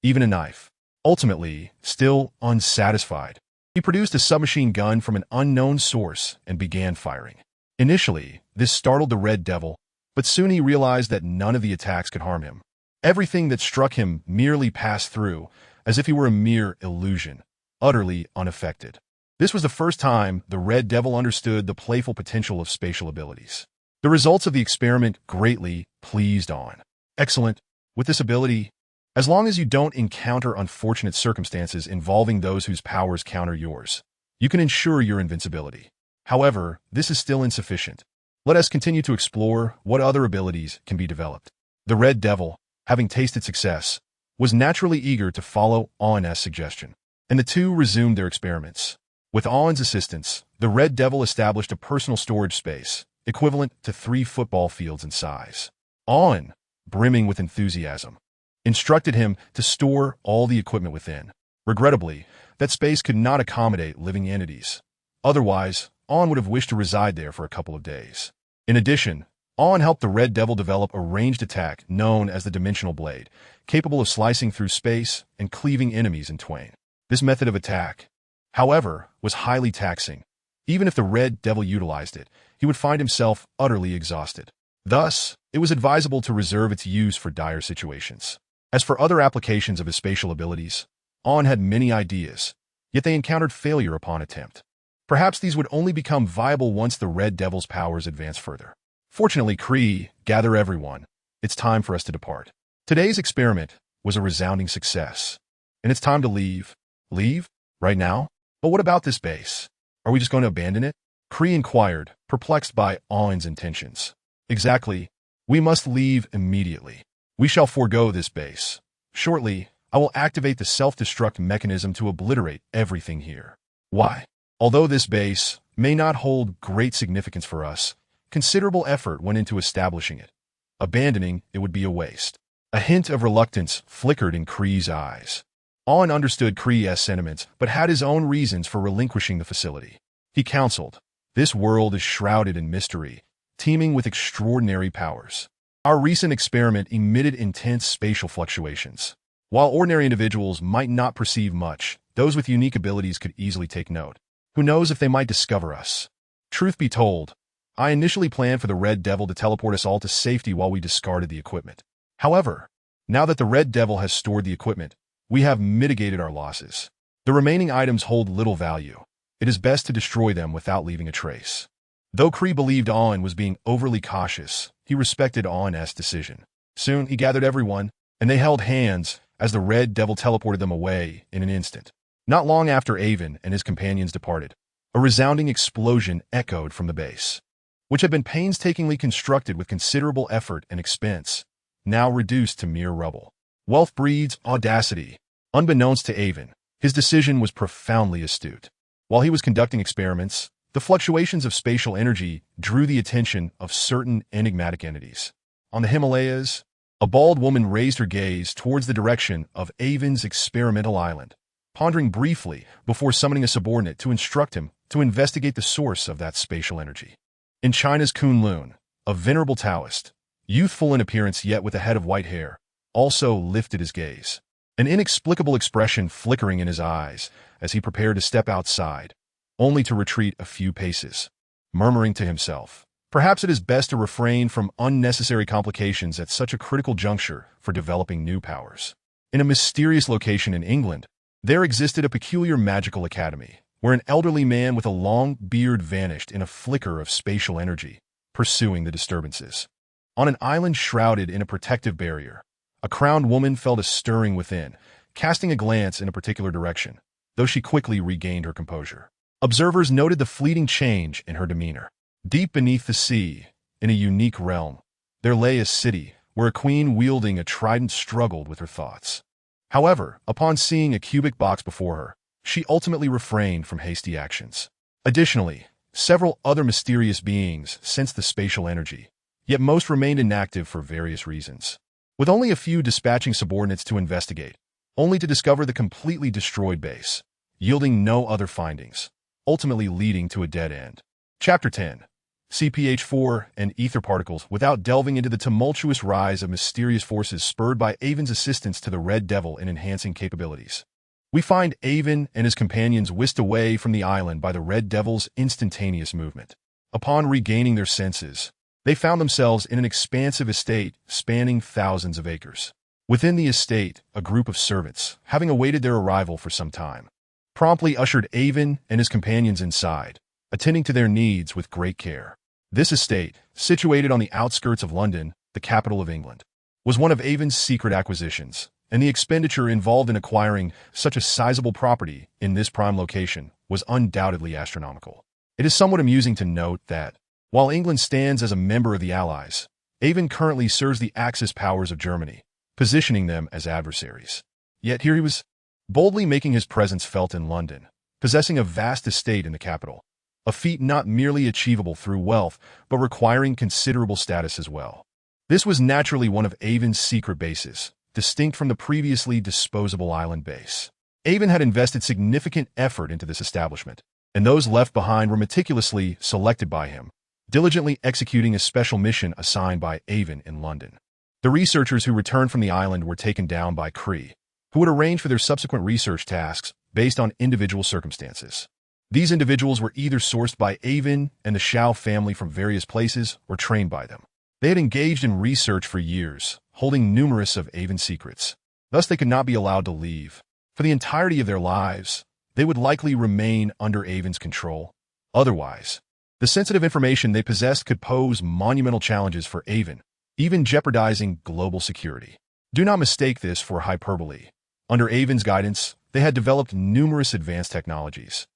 even a knife. Ultimately, still unsatisfied, he produced a submachine gun from an unknown source and began firing. Initially, this startled the Red Devil, but soon he realized that none of the attacks could harm him. Everything that struck him merely passed through, as if he were a mere illusion, utterly unaffected. This was the first time the Red Devil understood the playful potential of spatial abilities. The results of the experiment greatly pleased An. "Excellent. With this ability, as long as you don't encounter unfortunate circumstances involving those whose powers counter yours, you can ensure your invincibility. However, this is still insufficient. Let us continue to explore what other abilities can be developed." The Red Devil, having tasted success, was naturally eager to follow An's suggestion, and the two resumed their experiments. With An's assistance, the Red Devil established a personal storage space, equivalent to 3 football fields in size. An, brimming with enthusiasm, instructed him to store all the equipment within. Regrettably, that space could not accommodate living entities. Otherwise, An would have wished to reside there for a couple of days. In addition, An helped the Red Devil develop a ranged attack known as the Dimensional Blade, capable of slicing through space and cleaving enemies in twain. This method of attack, however, was highly taxing. Even if the Red Devil utilized it, he would find himself utterly exhausted. Thus, it was advisable to reserve its use for dire situations. As for other applications of his spatial abilities, An had many ideas, yet they encountered failure upon attempt. Perhaps these would only become viable once the Red Devil's powers advance further. Fortunately, Kree, gather everyone. It's time for us to depart. Today's experiment was a resounding success, and it's time to leave. Leave? Right now? But what about this base? Are we just going to abandon it? Kree inquired, perplexed by An's intentions. Exactly. We must leave immediately. We shall forego this base. Shortly, I will activate the self-destruct mechanism to obliterate everything here. Why? Although this base may not hold great significance for us, considerable effort went into establishing it. Abandoning it would be a waste. A hint of reluctance flickered in Kree's eyes. An understood Kree's sentiments, but had his own reasons for relinquishing the facility. He counseled, "This world is shrouded in mystery, teeming with extraordinary powers. Our recent experiment emitted intense spatial fluctuations. While ordinary individuals might not perceive much, those with unique abilities could easily take note. Who knows if they might discover us? Truth be told, I initially planned for the Red Devil to teleport us all to safety while we discarded the equipment. However, now that the Red Devil has stored the equipment, we have mitigated our losses. The remaining items hold little value. It is best to destroy them without leaving a trace." Though Kree believed An was being overly cautious, he respected An's decision. Soon he gathered everyone, and they held hands as the Red Devil teleported them away in an instant. Not long after Avon and his companions departed, a resounding explosion echoed from the base, which had been painstakingly constructed with considerable effort and expense, now reduced to mere rubble. Wealth breeds audacity. Unbeknownst to Avon, his decision was profoundly astute. While he was conducting experiments, the fluctuations of spatial energy drew the attention of certain enigmatic entities. On the Himalayas, a bald woman raised her gaze towards the direction of Avon's experimental island, pondering briefly before summoning a subordinate to instruct him to investigate the source of that spatial energy. In China's Kunlun, a venerable Taoist, youthful in appearance yet with a head of white hair, also lifted his gaze, an inexplicable expression flickering in his eyes as he prepared to step outside, only to retreat a few paces, murmuring to himself, "Perhaps it is best to refrain from unnecessary complications at such a critical juncture for developing new powers." In a mysterious location in England, there existed a peculiar magical academy, where an elderly man with a long beard vanished in a flicker of spatial energy, pursuing the disturbances. On an island shrouded in a protective barrier, A crowned woman felt a stirring within, casting a glance in a particular direction, though she quickly regained her composure. Observers noted the fleeting change in her demeanor. Deep beneath the sea, in a unique realm, there lay a city where a queen wielding a trident struggled with her thoughts. However, upon seeing a cubic box before her, she ultimately refrained from hasty actions. Additionally, several other mysterious beings sensed the spatial energy, yet most remained inactive for various reasons. With only a few dispatching subordinates to investigate, only to discover the completely destroyed base, yielding no other findings, ultimately leading to a dead end. Chapter 10. CPH-4 and ether particles. Without delving into the tumultuous rise of mysterious forces spurred by Avon's assistance to the Red Devil in enhancing capabilities, we find Avon and his companions whisked away from the island by the Red Devil's instantaneous movement. Upon regaining their senses, they found themselves in an expansive estate spanning thousands of acres. Within the estate, a group of servants, having awaited their arrival for some time, promptly ushered Avon and his companions inside, attending to their needs with great care. This estate, situated on the outskirts of London, the capital of England, was one of Avon's secret acquisitions, and the expenditure involved in acquiring such a sizable property in this prime location was undoubtedly astronomical. It is somewhat amusing to note that, while England stands as a member of the Allies, Avon currently serves the Axis powers of Germany, positioning them as adversaries. Yet here he was, boldly making his presence felt in London, possessing a vast estate in the capital, a feat not merely achievable through wealth, but requiring considerable status as well. This was naturally one of Avon's secret bases, distinct from the previously disposable island base. Avon had invested significant effort into this establishment, and those left behind were meticulously selected by him, diligently executing a special mission assigned by Avon in London. The researchers who returned from the island were taken down by Cree, who would arrange for their subsequent research tasks based on individual circumstances. These individuals were either sourced by Avon and the Shao family from various places or trained by them. They had engaged in research for years, holding numerous of Avon's secrets. Thus, they could not be allowed to leave. For the entirety of their lives, they would likely remain under Avon's control. Otherwise, the sensitive information they possessed could pose monumental challenges for Avon, even jeopardizing global security. Do not mistake this for hyperbole. Under Avon's guidance, they had developed numerous advanced technologies,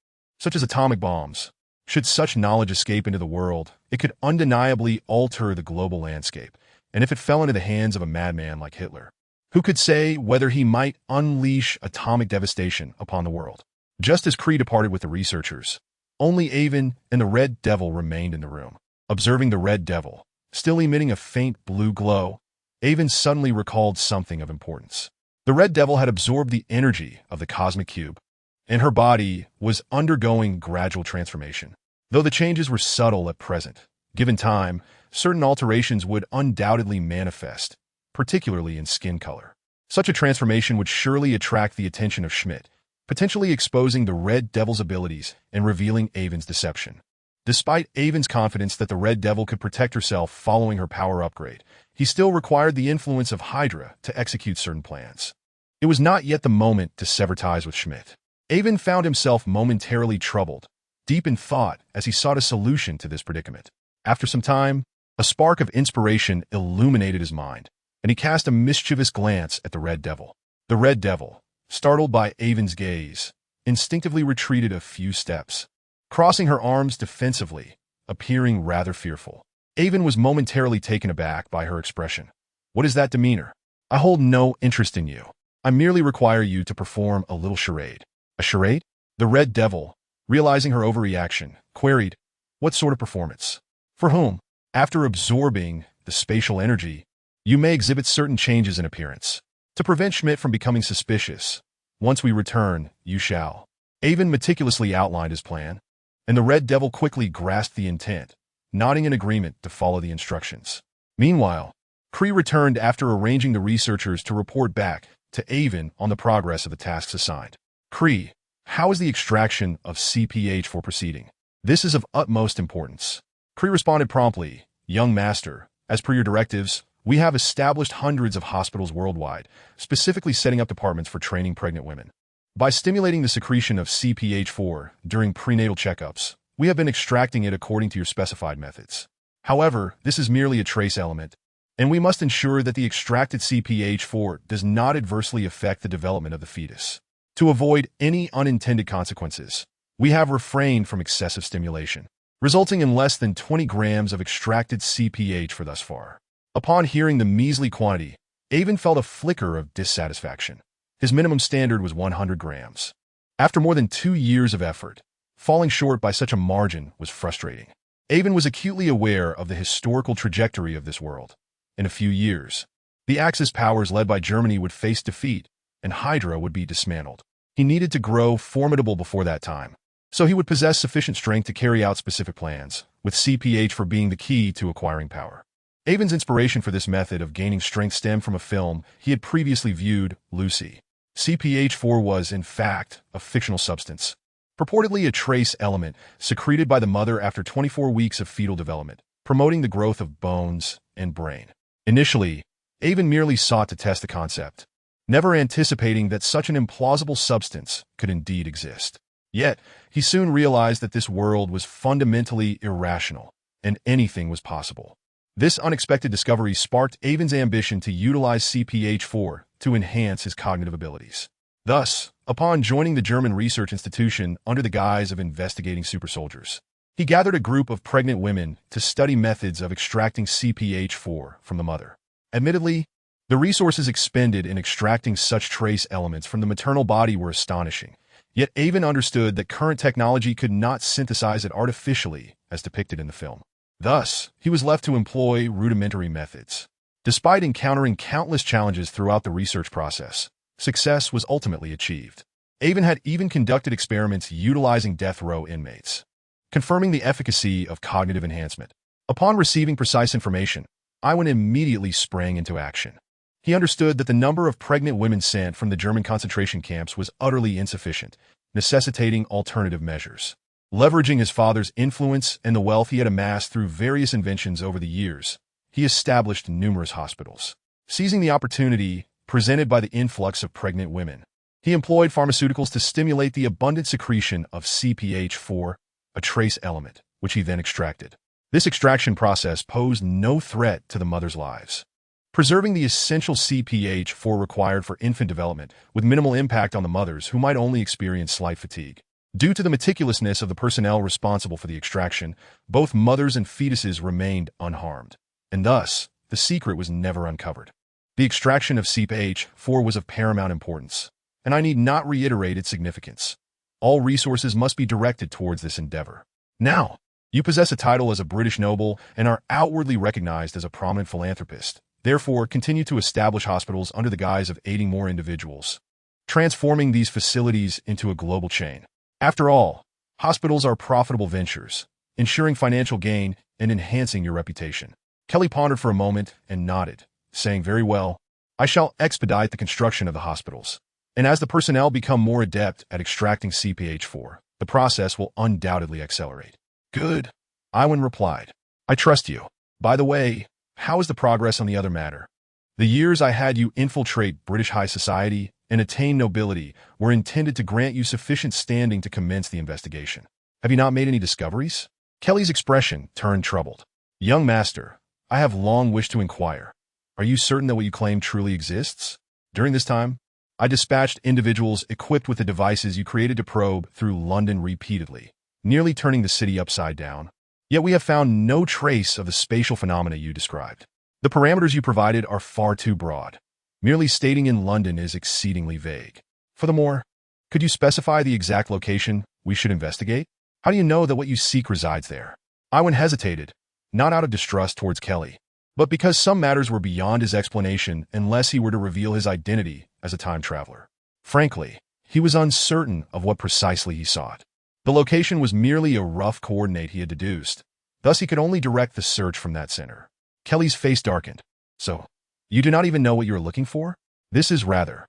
such as atomic bombs. Should such knowledge escape into the world, it could undeniably alter the global landscape, and if it fell into the hands of a madman like Hitler, who could say whether he might unleash atomic devastation upon the world? Just as Cree departed with the researchers, only Avon and the Red Devil remained in the room. Observing the Red Devil, still emitting a faint blue glow, Avon suddenly recalled something of importance. The Red Devil had absorbed the energy of the cosmic cube, and her body was undergoing gradual transformation. Though the changes were subtle at present, given time, certain alterations would undoubtedly manifest, particularly in skin color. Such a transformation would surely attract the attention of Schmidt, potentially exposing the Red Devil's abilities and revealing Avon's deception. Despite Avon's confidence that the Red Devil could protect herself following her power upgrade, he still required the influence of Hydra to execute certain plans. It was not yet the moment to sever ties with Schmidt. Avon found himself momentarily troubled, deep in thought as he sought a solution to this predicament. After some time, a spark of inspiration illuminated his mind, and he cast a mischievous glance at the Red Devil. The Red Devil, startled by Avon's gaze, instinctively retreated a few steps, crossing her arms defensively, appearing rather fearful. Avon was momentarily taken aback by her expression. "What is that demeanor? I hold no interest in you. I merely require you to perform a little charade." "A charade?" The Red Devil, realizing her overreaction, queried, "What sort of performance? For whom?" "After absorbing the spatial energy, you may exhibit certain changes in appearance. To prevent Schmidt from becoming suspicious, once we return, you shall." Avon meticulously outlined his plan, and the Red Devil quickly grasped the intent, nodding in agreement to follow the instructions. Meanwhile, Cree returned after arranging the researchers to report back to Avon on the progress of the tasks assigned. "Cree, how is the extraction of CPH-4 proceeding? This is of utmost importance." Cree responded promptly, "Young Master, as per your directives, we have established hundreds of hospitals worldwide, specifically setting up departments for training pregnant women. By stimulating the secretion of CPH-4 during prenatal checkups, we have been extracting it according to your specified methods. However, this is merely a trace element, and we must ensure that the extracted CPH4 does not adversely affect the development of the fetus. To avoid any unintended consequences, we have refrained from excessive stimulation, resulting in less than 20 grams of extracted CPH for thus far. Upon hearing the measly quantity, Avon felt a flicker of dissatisfaction. His minimum standard was 100 grams. After more than 2 years of effort, falling short by such a margin was frustrating. Avon was acutely aware of the historical trajectory of this world. In a few years, the Axis powers led by Germany would face defeat, and Hydra would be dismantled. He needed to grow formidable before that time, so he would possess sufficient strength to carry out specific plans, with CPH4 being the key to acquiring power. Avon's inspiration for this method of gaining strength stemmed from a film he had previously viewed, Lucy. CPH4 was, in fact, a fictional substance, purportedly a trace element secreted by the mother after 24 weeks of fetal development, promoting the growth of bones and brain. Initially, Avon merely sought to test the concept, never anticipating that such an implausible substance could indeed exist. Yet, he soon realized that this world was fundamentally irrational, and anything was possible. This unexpected discovery sparked Avon's ambition to utilize CPH4 to enhance his cognitive abilities. Thus, upon joining the German research institution under the guise of investigating supersoldiers, he gathered a group of pregnant women to study methods of extracting CPH4 from the mother. Admittedly, the resources expended in extracting such trace elements from the maternal body were astonishing, yet Avon understood that current technology could not synthesize it artificially as depicted in the film. Thus, he was left to employ rudimentary methods. Despite encountering countless challenges throughout the research process, success was ultimately achieved. Avon had even conducted experiments utilizing death row inmates, confirming the efficacy of cognitive enhancement. Upon receiving precise information, Iwan immediately sprang into action. He understood that the number of pregnant women sent from the German concentration camps was utterly insufficient, necessitating alternative measures. Leveraging his father's influence and the wealth he had amassed through various inventions over the years, he established numerous hospitals. Seizing the opportunity presented by the influx of pregnant women, he employed pharmaceuticals to stimulate the abundant secretion of CPH4, a trace element, which he then extracted. This extraction process posed no threat to the mother's lives, preserving the essential CPH4 required for infant development with minimal impact on the mothers who might only experience slight fatigue. Due to the meticulousness of the personnel responsible for the extraction, both mothers and fetuses remained unharmed, and thus, the secret was never uncovered. The extraction of CPH4 was of paramount importance, and I need not reiterate its significance. All resources must be directed towards this endeavor. Now, you possess a title as a British noble and are outwardly recognized as a prominent philanthropist. Therefore, continue to establish hospitals under the guise of aiding more individuals, transforming these facilities into a global chain. After all, hospitals are profitable ventures, ensuring financial gain and enhancing your reputation. Kelly pondered for a moment and nodded, saying, "Very well, I shall expedite the construction of the hospitals. And as the personnel become more adept at extracting CPH4, the process will undoubtedly accelerate." "Good," Iwan replied. "I trust you. By the way, how is the progress on the other matter? The years I had you infiltrate British high society and attain nobility were intended to grant you sufficient standing to commence the investigation. Have you not made any discoveries?" Kelly's expression turned troubled. "Young master, I have long wished to inquire. Are you certain that what you claim truly exists? During this time, I dispatched individuals equipped with the devices you created to probe through London repeatedly, nearly turning the city upside down. Yet we have found no trace of the spatial phenomena you described. The parameters you provided are far too broad. Merely stating in London is exceedingly vague. Furthermore, could you specify the exact location we should investigate? How do you know that what you seek resides there?" Iwan hesitated, not out of distrust towards Kelly, but because some matters were beyond his explanation unless he were to reveal his identity as a time traveler. Frankly, he was uncertain of what precisely he sought. The location was merely a rough coordinate he had deduced, thus he could only direct the search from that center. Kelly's face darkened. "So, you do not even know what you are looking for? This is rather..."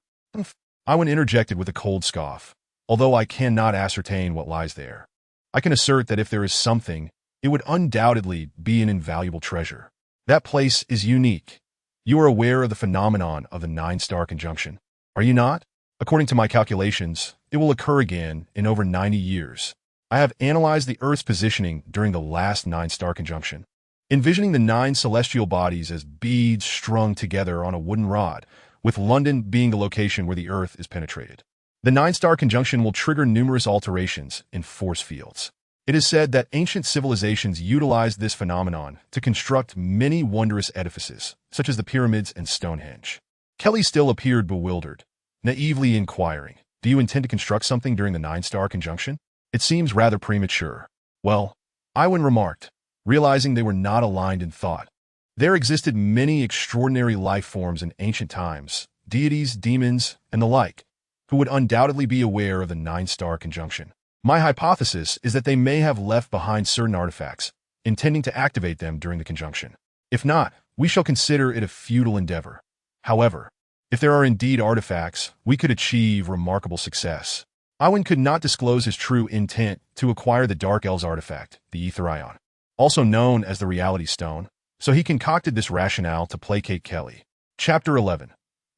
Iwan interjected with a cold scoff. "Although I cannot ascertain what lies there, I can assert that if there is something, it would undoubtedly be an invaluable treasure. That place is unique. You are aware of the phenomenon of the 9-star conjunction, are you not? According to my calculations, it will occur again in over 90 years. I have analyzed the Earth's positioning during the last 9-star conjunction. envisioning the 9 celestial bodies as beads strung together on a wooden rod, with London being the location where the Earth is penetrated. The 9-star conjunction will trigger numerous alterations in force fields. It is said that ancient civilizations utilized this phenomenon to construct many wondrous edifices, such as the pyramids and Stonehenge. Kelly still appeared bewildered, naively inquiring, "Do you intend to construct something during the 9-star conjunction? It seems rather premature." "Well," Iwan remarked, realizing they were not aligned in thought. There existed many extraordinary life forms in ancient times, deities, demons, and the like, who would undoubtedly be aware of the 9-star conjunction. My hypothesis is that they may have left behind certain artifacts, intending to activate them during the conjunction. If not, we shall consider it a futile endeavor. However, if there are indeed artifacts, we could achieve remarkable success. Iwan could not disclose his true intent to acquire the Dark Elves artifact, the Ether Ion, also known as the Reality Stone, so he concocted this rationale to placate Kelly. Chapter 11.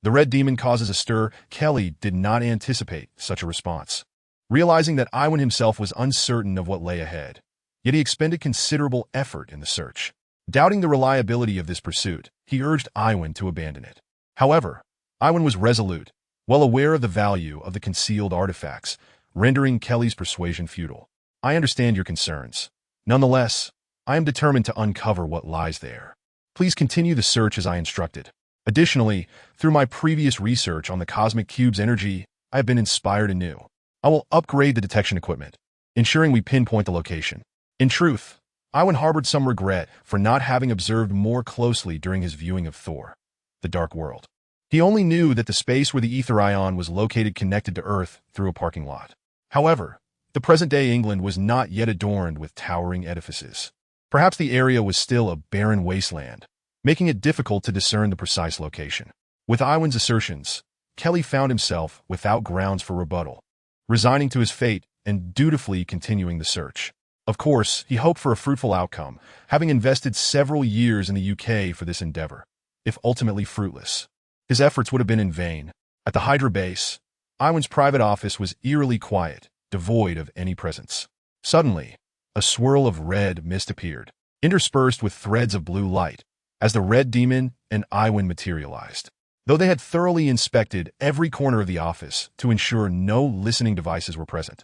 The Red Demon causes a stir. Kelly did not anticipate such a response. Realizing that Iwan himself was uncertain of what lay ahead, yet he expended considerable effort in the search. Doubting the reliability of this pursuit, he urged Iwan to abandon it. However, Iwan was resolute, well aware of the value of the concealed artifacts, rendering Kelly's persuasion futile. "I understand your concerns. Nonetheless, I am determined to uncover what lies there. Please continue the search as I instructed. Additionally, through my previous research on the cosmic cube's energy, I have been inspired anew. I will upgrade the detection equipment, ensuring we pinpoint the location." In truth, Iwan harbored some regret for not having observed more closely during his viewing of Thor, the Dark World. He only knew that the space where the Ether Ion was located connected to Earth through a parking lot. However, the present-day England was not yet adorned with towering edifices. Perhaps the area was still a barren wasteland, making it difficult to discern the precise location. With Iwan's assertions, Kelly found himself without grounds for rebuttal, resigning to his fate and dutifully continuing the search. Of course, he hoped for a fruitful outcome, having invested several years in the UK for this endeavor. If ultimately fruitless, his efforts would have been in vain. At the Hydra base, Iwan's private office was eerily quiet, devoid of any presence. Suddenly, a swirl of red mist appeared, interspersed with threads of blue light, as the Red Demon and Iwan materialized. Though they had thoroughly inspected every corner of the office to ensure no listening devices were present,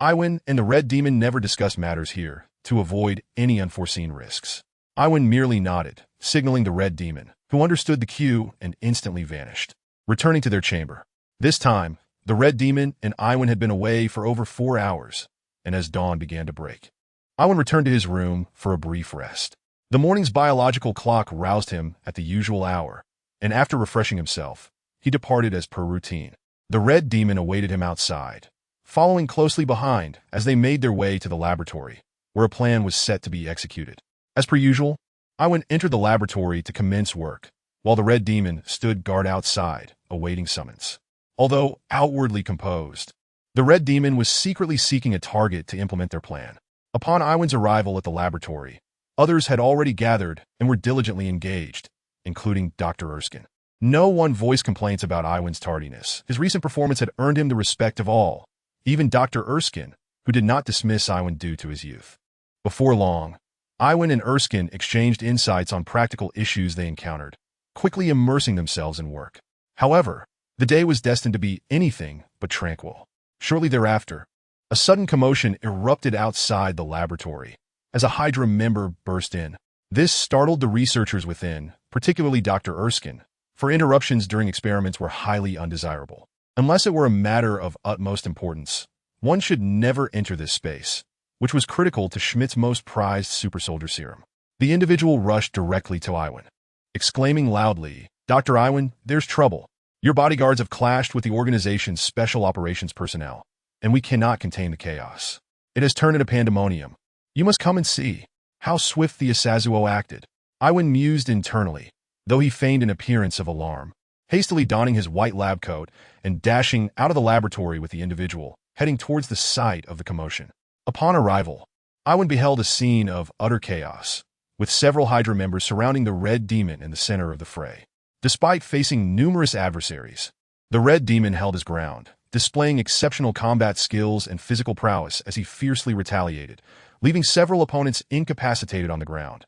Iwan and the Red Demon never discussed matters here to avoid any unforeseen risks. Iwan merely nodded, signaling the Red Demon, who understood the cue and instantly vanished, returning to their chamber. This time, the Red Demon and Iwan had been away for over 4 hours, and as dawn began to break, Iwan returned to his room for a brief rest. The morning's biological clock roused him at the usual hour, and after refreshing himself, he departed as per routine. The Red Demon awaited him outside, following closely behind as they made their way to the laboratory, where a plan was set to be executed. As per usual, Iwan entered the laboratory to commence work, while the Red Demon stood guard outside, awaiting summons. Although outwardly composed, the Red Demon was secretly seeking a target to implement their plan. Upon Iwan's arrival at the laboratory, others had already gathered and were diligently engaged, including Dr. Erskine. No one voiced complaints about Iwan's tardiness. His recent performance had earned him the respect of all, even Dr. Erskine, who did not dismiss Iwan due to his youth. Before long, Iwan and Erskine exchanged insights on practical issues they encountered, quickly immersing themselves in work. However, the day was destined to be anything but tranquil. Shortly thereafter, a sudden commotion erupted outside the laboratory as a Hydra member burst in. This startled the researchers within, particularly Dr. Erskine, for interruptions during experiments were highly undesirable. Unless it were a matter of utmost importance, one should never enter this space, which was critical to Schmidt's most prized supersoldier serum. The individual rushed directly to Iwan, exclaiming loudly, "Dr. Iwan, there's trouble. Your bodyguards have clashed with the organization's special operations personnel, and we cannot contain the chaos. It has turned into pandemonium. You must come and see how swift the Asazuo acted." Iwan mused internally, though he feigned an appearance of alarm, hastily donning his white lab coat and dashing out of the laboratory with the individual, heading towards the site of the commotion. Upon arrival, Iwan beheld a scene of utter chaos, with several Hydra members surrounding the Red Demon in the center of the fray. Despite facing numerous adversaries, the Red Demon held his ground, displaying exceptional combat skills and physical prowess as he fiercely retaliated, leaving several opponents incapacitated on the ground.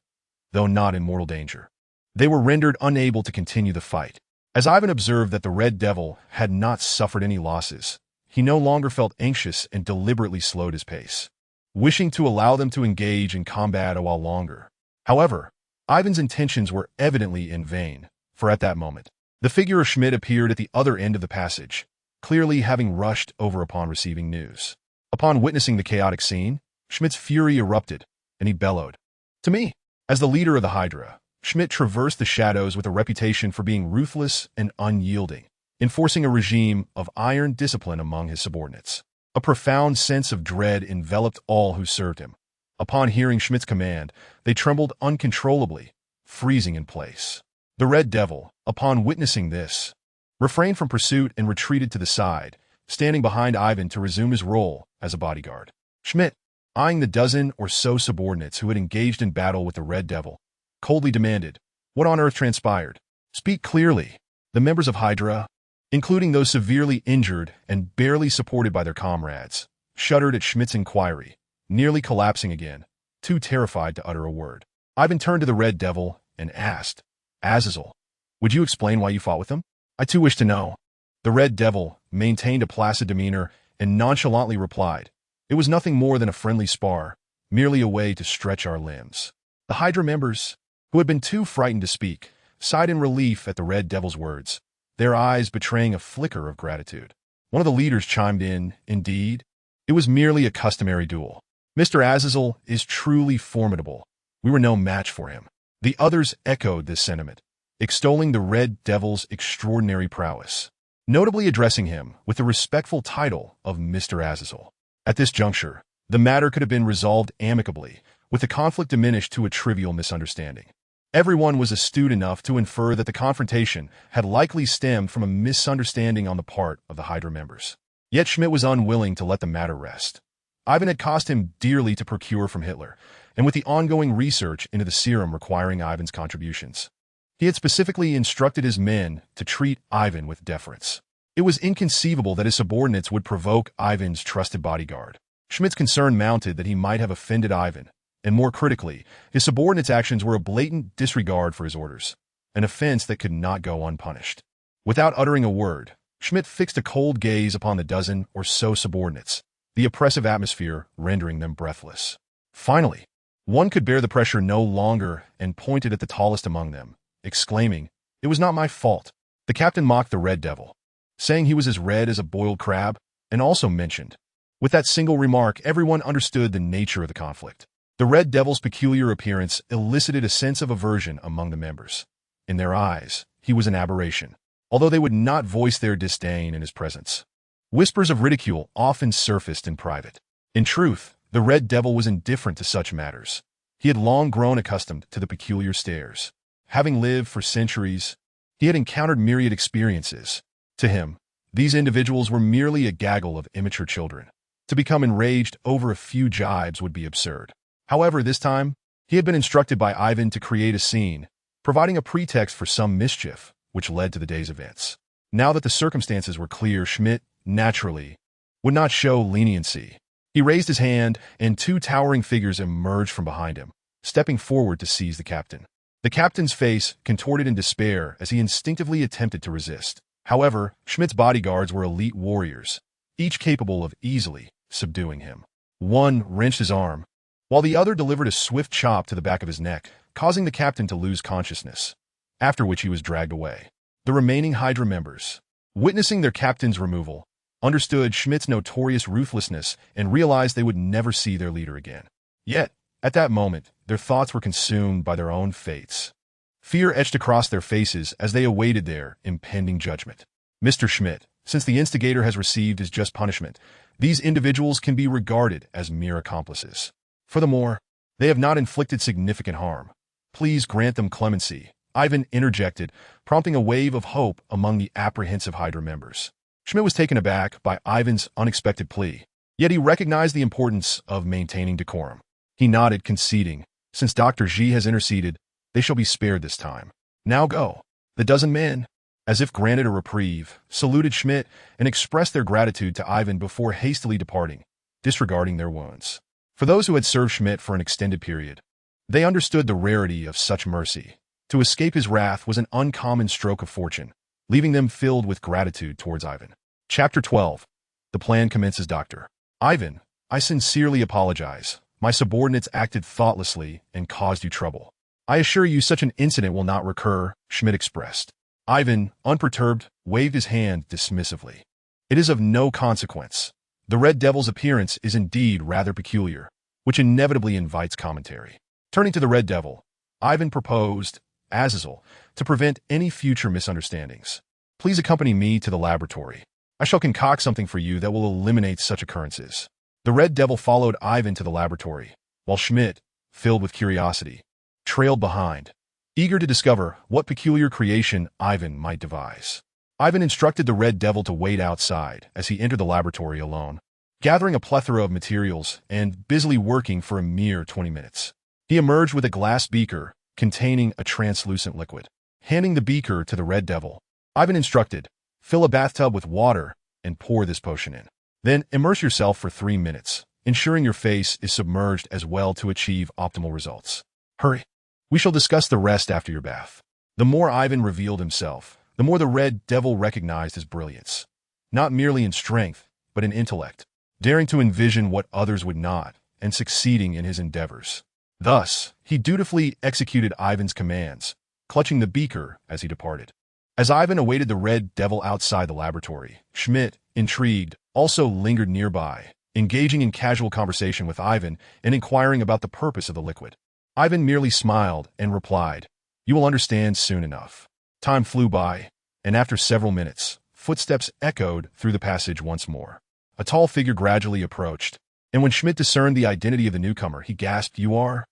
though not in mortal danger. They were rendered unable to continue the fight. As Ivan observed that the Red Devil had not suffered any losses, he no longer felt anxious and deliberately slowed his pace, wishing to allow them to engage in combat a while longer. However, Ivan's intentions were evidently in vain, for at that moment, the figure of Schmidt appeared at the other end of the passage, clearly having rushed over upon receiving news. Upon witnessing the chaotic scene, Schmidt's fury erupted, and he bellowed, "To me!" As the leader of the Hydra, Schmidt traversed the shadows with a reputation for being ruthless and unyielding, enforcing a regime of iron discipline among his subordinates. A profound sense of dread enveloped all who served him. Upon hearing Schmidt's command, they trembled uncontrollably, freezing in place. The Red Devil, upon witnessing this, refrained from pursuit and retreated to the side, standing behind Ivan to resume his role as a bodyguard. Schmidt, eyeing the dozen or so subordinates who had engaged in battle with the Red Devil, coldly demanded, "What on earth transpired? Speak clearly." The members of Hydra, including those severely injured and barely supported by their comrades, shuddered at Schmidt's inquiry, nearly collapsing again, too terrified to utter a word. Ivan turned to the Red Devil and asked, "Azazel, would you explain why you fought with him? I too wish to know." The Red Devil maintained a placid demeanor and nonchalantly replied, "It was nothing more than a friendly spar, merely a way to stretch our limbs." The Hydra members, who had been too frightened to speak, sighed in relief at the Red Devil's words, their eyes betraying a flicker of gratitude. One of the leaders chimed in, "Indeed, it was merely a customary duel. Mr. Azazel is truly formidable. We were no match for him." The others echoed this sentiment, extolling the Red Devil's extraordinary prowess, notably addressing him with the respectful title of Mr. Azazel. At this juncture, the matter could have been resolved amicably, with the conflict diminished to a trivial misunderstanding. Everyone was astute enough to infer that the confrontation had likely stemmed from a misunderstanding on the part of the Hydra members. Yet Schmidt was unwilling to let the matter rest. Ivan had cost him dearly to procure from Hitler, and with the ongoing research into the serum requiring Ivan's contributions, he had specifically instructed his men to treat Ivan with deference. It was inconceivable that his subordinates would provoke Ivan's trusted bodyguard. Schmidt's concern mounted that he might have offended Ivan, and more critically, his subordinates' actions were a blatant disregard for his orders, an offense that could not go unpunished. Without uttering a word, Schmidt fixed a cold gaze upon the dozen or so subordinates, the oppressive atmosphere rendering them breathless. Finally, one could bear the pressure no longer and pointed at the tallest among them, exclaiming, "It was not my fault." The captain mocked the Red Devil, saying he was as red as a boiled crab, and also mentioned, with that single remark, everyone understood the nature of the conflict. The Red Devil's peculiar appearance elicited a sense of aversion among the members. In their eyes, he was an aberration, although they would not voice their disdain in his presence. Whispers of ridicule often surfaced in private. In truth, the Red Devil was indifferent to such matters. He had long grown accustomed to the peculiar stares. Having lived for centuries, he had encountered myriad experiences. To him, these individuals were merely a gaggle of immature children. To become enraged over a few jibes would be absurd. However, this time, he had been instructed by Ivan to create a scene, providing a pretext for some mischief, which led to the day's events. Now that the circumstances were clear, Schmidt, naturally, would not show leniency. He raised his hand, and two towering figures emerged from behind him, stepping forward to seize the captain. The captain's face contorted in despair as he instinctively attempted to resist. However, Schmidt's bodyguards were elite warriors, each capable of easily subduing him. One wrenched his arm, while the other delivered a swift chop to the back of his neck, causing the captain to lose consciousness, after which he was dragged away. The remaining Hydra members, witnessing their captain's removal, understood Schmidt's notorious ruthlessness and realized they would never see their leader again. Yet, at that moment, their thoughts were consumed by their own fates. Fear etched across their faces as they awaited their impending judgment. "Mr. Schmidt, since the instigator has received his just punishment, these individuals can be regarded as mere accomplices. Furthermore, they have not inflicted significant harm. Please grant them clemency," Ivan interjected, prompting a wave of hope among the apprehensive Hydra members. Schmidt was taken aback by Ivan's unexpected plea, yet he recognized the importance of maintaining decorum. He nodded, conceding, "Since Dr. G has interceded, they shall be spared this time. Now go." The dozen men, as if granted a reprieve, saluted Schmidt and expressed their gratitude to Ivan before hastily departing, disregarding their wounds. For those who had served Schmidt for an extended period, They understood the rarity of such mercy. To escape his wrath was an uncommon stroke of fortune, leaving them filled with gratitude towards Ivan. Chapter 12. The plan commences. Dr. Ivan, I sincerely apologize. My subordinates acted thoughtlessly and caused you trouble. I assure you such an incident will not recur, Schmidt expressed. Ivan, unperturbed, waved his hand dismissively. It is of no consequence. The Red Devil's appearance is indeed rather peculiar, which inevitably invites commentary. Turning to the Red Devil, Ivan proposed, Azazel, to prevent any future misunderstandings. Please accompany me to the laboratory. I shall concoct something for you that will eliminate such occurrences. The Red Devil followed Ivan to the laboratory, while Schmidt, filled with curiosity, trailed behind, eager to discover what peculiar creation Ivan might devise. Ivan instructed the Red Devil to wait outside as he entered the laboratory alone, gathering a plethora of materials and busily working for a mere 20 minutes. He emerged with a glass beaker containing a translucent liquid. Handing the beaker to the Red Devil, Ivan instructed, fill a bathtub with water and pour this potion in. Then immerse yourself for 3 minutes, ensuring your face is submerged as well to achieve optimal results. Hurry. We shall discuss the rest after your bath. The more Ivan revealed himself, the more the Red Devil recognized his brilliance, not merely in strength, but in intellect, daring to envision what others would not, and succeeding in his endeavors. Thus, he dutifully executed Ivan's commands, clutching the beaker as he departed. As Ivan awaited the Red Devil outside the laboratory, Schmidt, intrigued, also lingered nearby, engaging in casual conversation with Ivan and inquiring about the purpose of the liquid. Ivan merely smiled and replied, You will understand soon enough. Time flew by, and after several minutes, footsteps echoed through the passage once more. A tall figure gradually approached, and when Schmidt discerned the identity of the newcomer, he gasped, You are?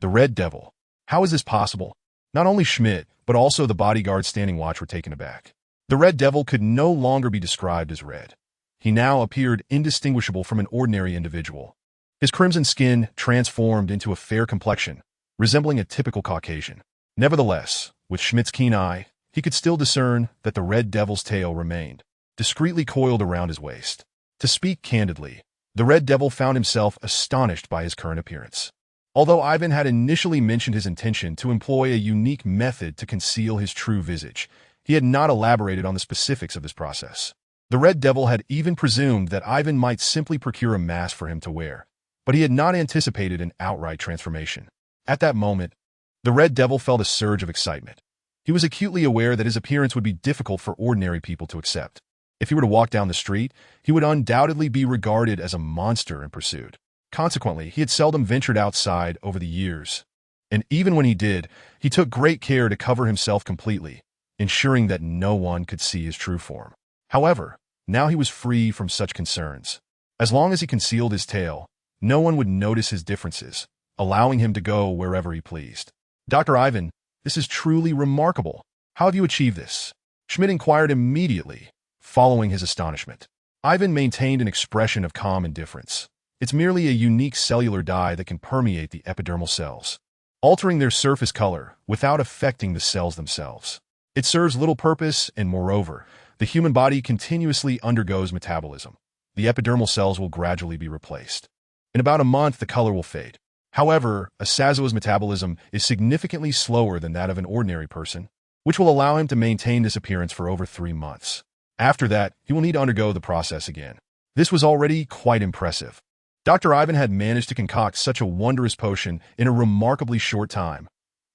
The Red Devil. How is this possible? Not only Schmidt, but also the bodyguards standing watch were taken aback. The Red Devil could no longer be described as red. He now appeared indistinguishable from an ordinary individual. His crimson skin transformed into a fair complexion, resembling a typical Caucasian. Nevertheless, with Schmidt's keen eye, he could still discern that the Red Devil's tail remained, discreetly coiled around his waist. To speak candidly, the Red Devil found himself astonished by his current appearance. Although Ivan had initially mentioned his intention to employ a unique method to conceal his true visage, he had not elaborated on the specifics of this process. The Red Devil had even presumed that Ivan might simply procure a mask for him to wear, but he had not anticipated an outright transformation. At that moment, the Red Devil felt a surge of excitement. He was acutely aware that his appearance would be difficult for ordinary people to accept. If he were to walk down the street, he would undoubtedly be regarded as a monster and pursued. Consequently, he had seldom ventured outside over the years, and even when he did, he took great care to cover himself completely, ensuring that no one could see his true form. However, now he was free from such concerns. As long as he concealed his tail, no one would notice his differences, allowing him to go wherever he pleased. Dr. Ivan, this is truly remarkable. How have you achieved this? Schmidt inquired immediately, following his astonishment. Ivan maintained an expression of calm indifference. It's merely a unique cellular dye that can permeate the epidermal cells, altering their surface color without affecting the cells themselves. It serves little purpose, and moreover, the human body continuously undergoes metabolism. The epidermal cells will gradually be replaced. In about a month, the color will fade. However, Azazel's metabolism is significantly slower than that of an ordinary person, which will allow him to maintain this appearance for over 3 months. After that, he will need to undergo the process again. This was already quite impressive. Dr. Ivan had managed to concoct such a wondrous potion in a remarkably short time.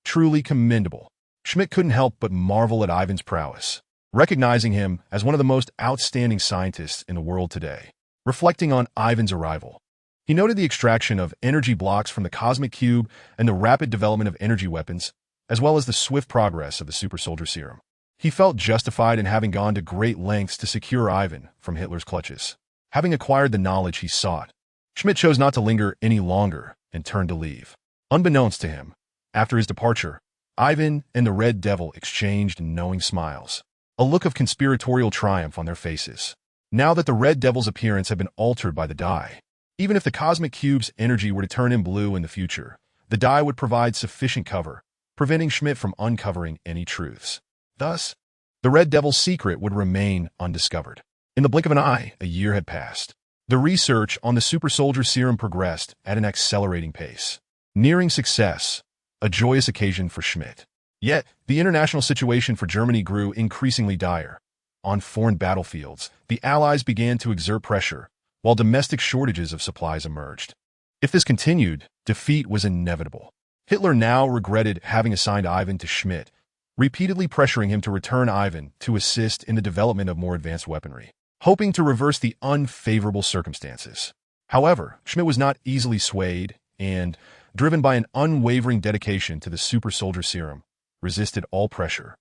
Truly commendable. Schmidt couldn't help but marvel at Ivan's prowess, recognizing him as one of the most outstanding scientists in the world today. Reflecting on Ivan's arrival, he noted the extraction of energy blocks from the cosmic cube and the rapid development of energy weapons, as well as the swift progress of the super soldier serum. He felt justified in having gone to great lengths to secure Ivan from Hitler's clutches. Having acquired the knowledge he sought, Schmidt chose not to linger any longer and turned to leave. Unbeknownst to him, after his departure, Ivan and the Red Devil exchanged knowing smiles, a look of conspiratorial triumph on their faces. Now that the Red Devil's appearance had been altered by the dye, even if the cosmic cube's energy were to turn him blue in the future, the dye would provide sufficient cover, preventing Schmidt from uncovering any truths. Thus, the Red Devil's secret would remain undiscovered. In the blink of an eye, a year had passed. The research on the super soldier serum progressed at an accelerating pace. nearing success, a joyous occasion for Schmidt. Yet, the international situation for Germany grew increasingly dire. On foreign battlefields, the Allies began to exert pressure, while domestic shortages of supplies emerged. If this continued, defeat was inevitable. Hitler now regretted having assigned Ivan to Schmidt, repeatedly pressuring him to return Ivan to assist in the development of more advanced weaponry, hoping to reverse the unfavorable circumstances. However, Schmidt was not easily swayed and, driven by an unwavering dedication to the super soldier serum, resisted all pressure.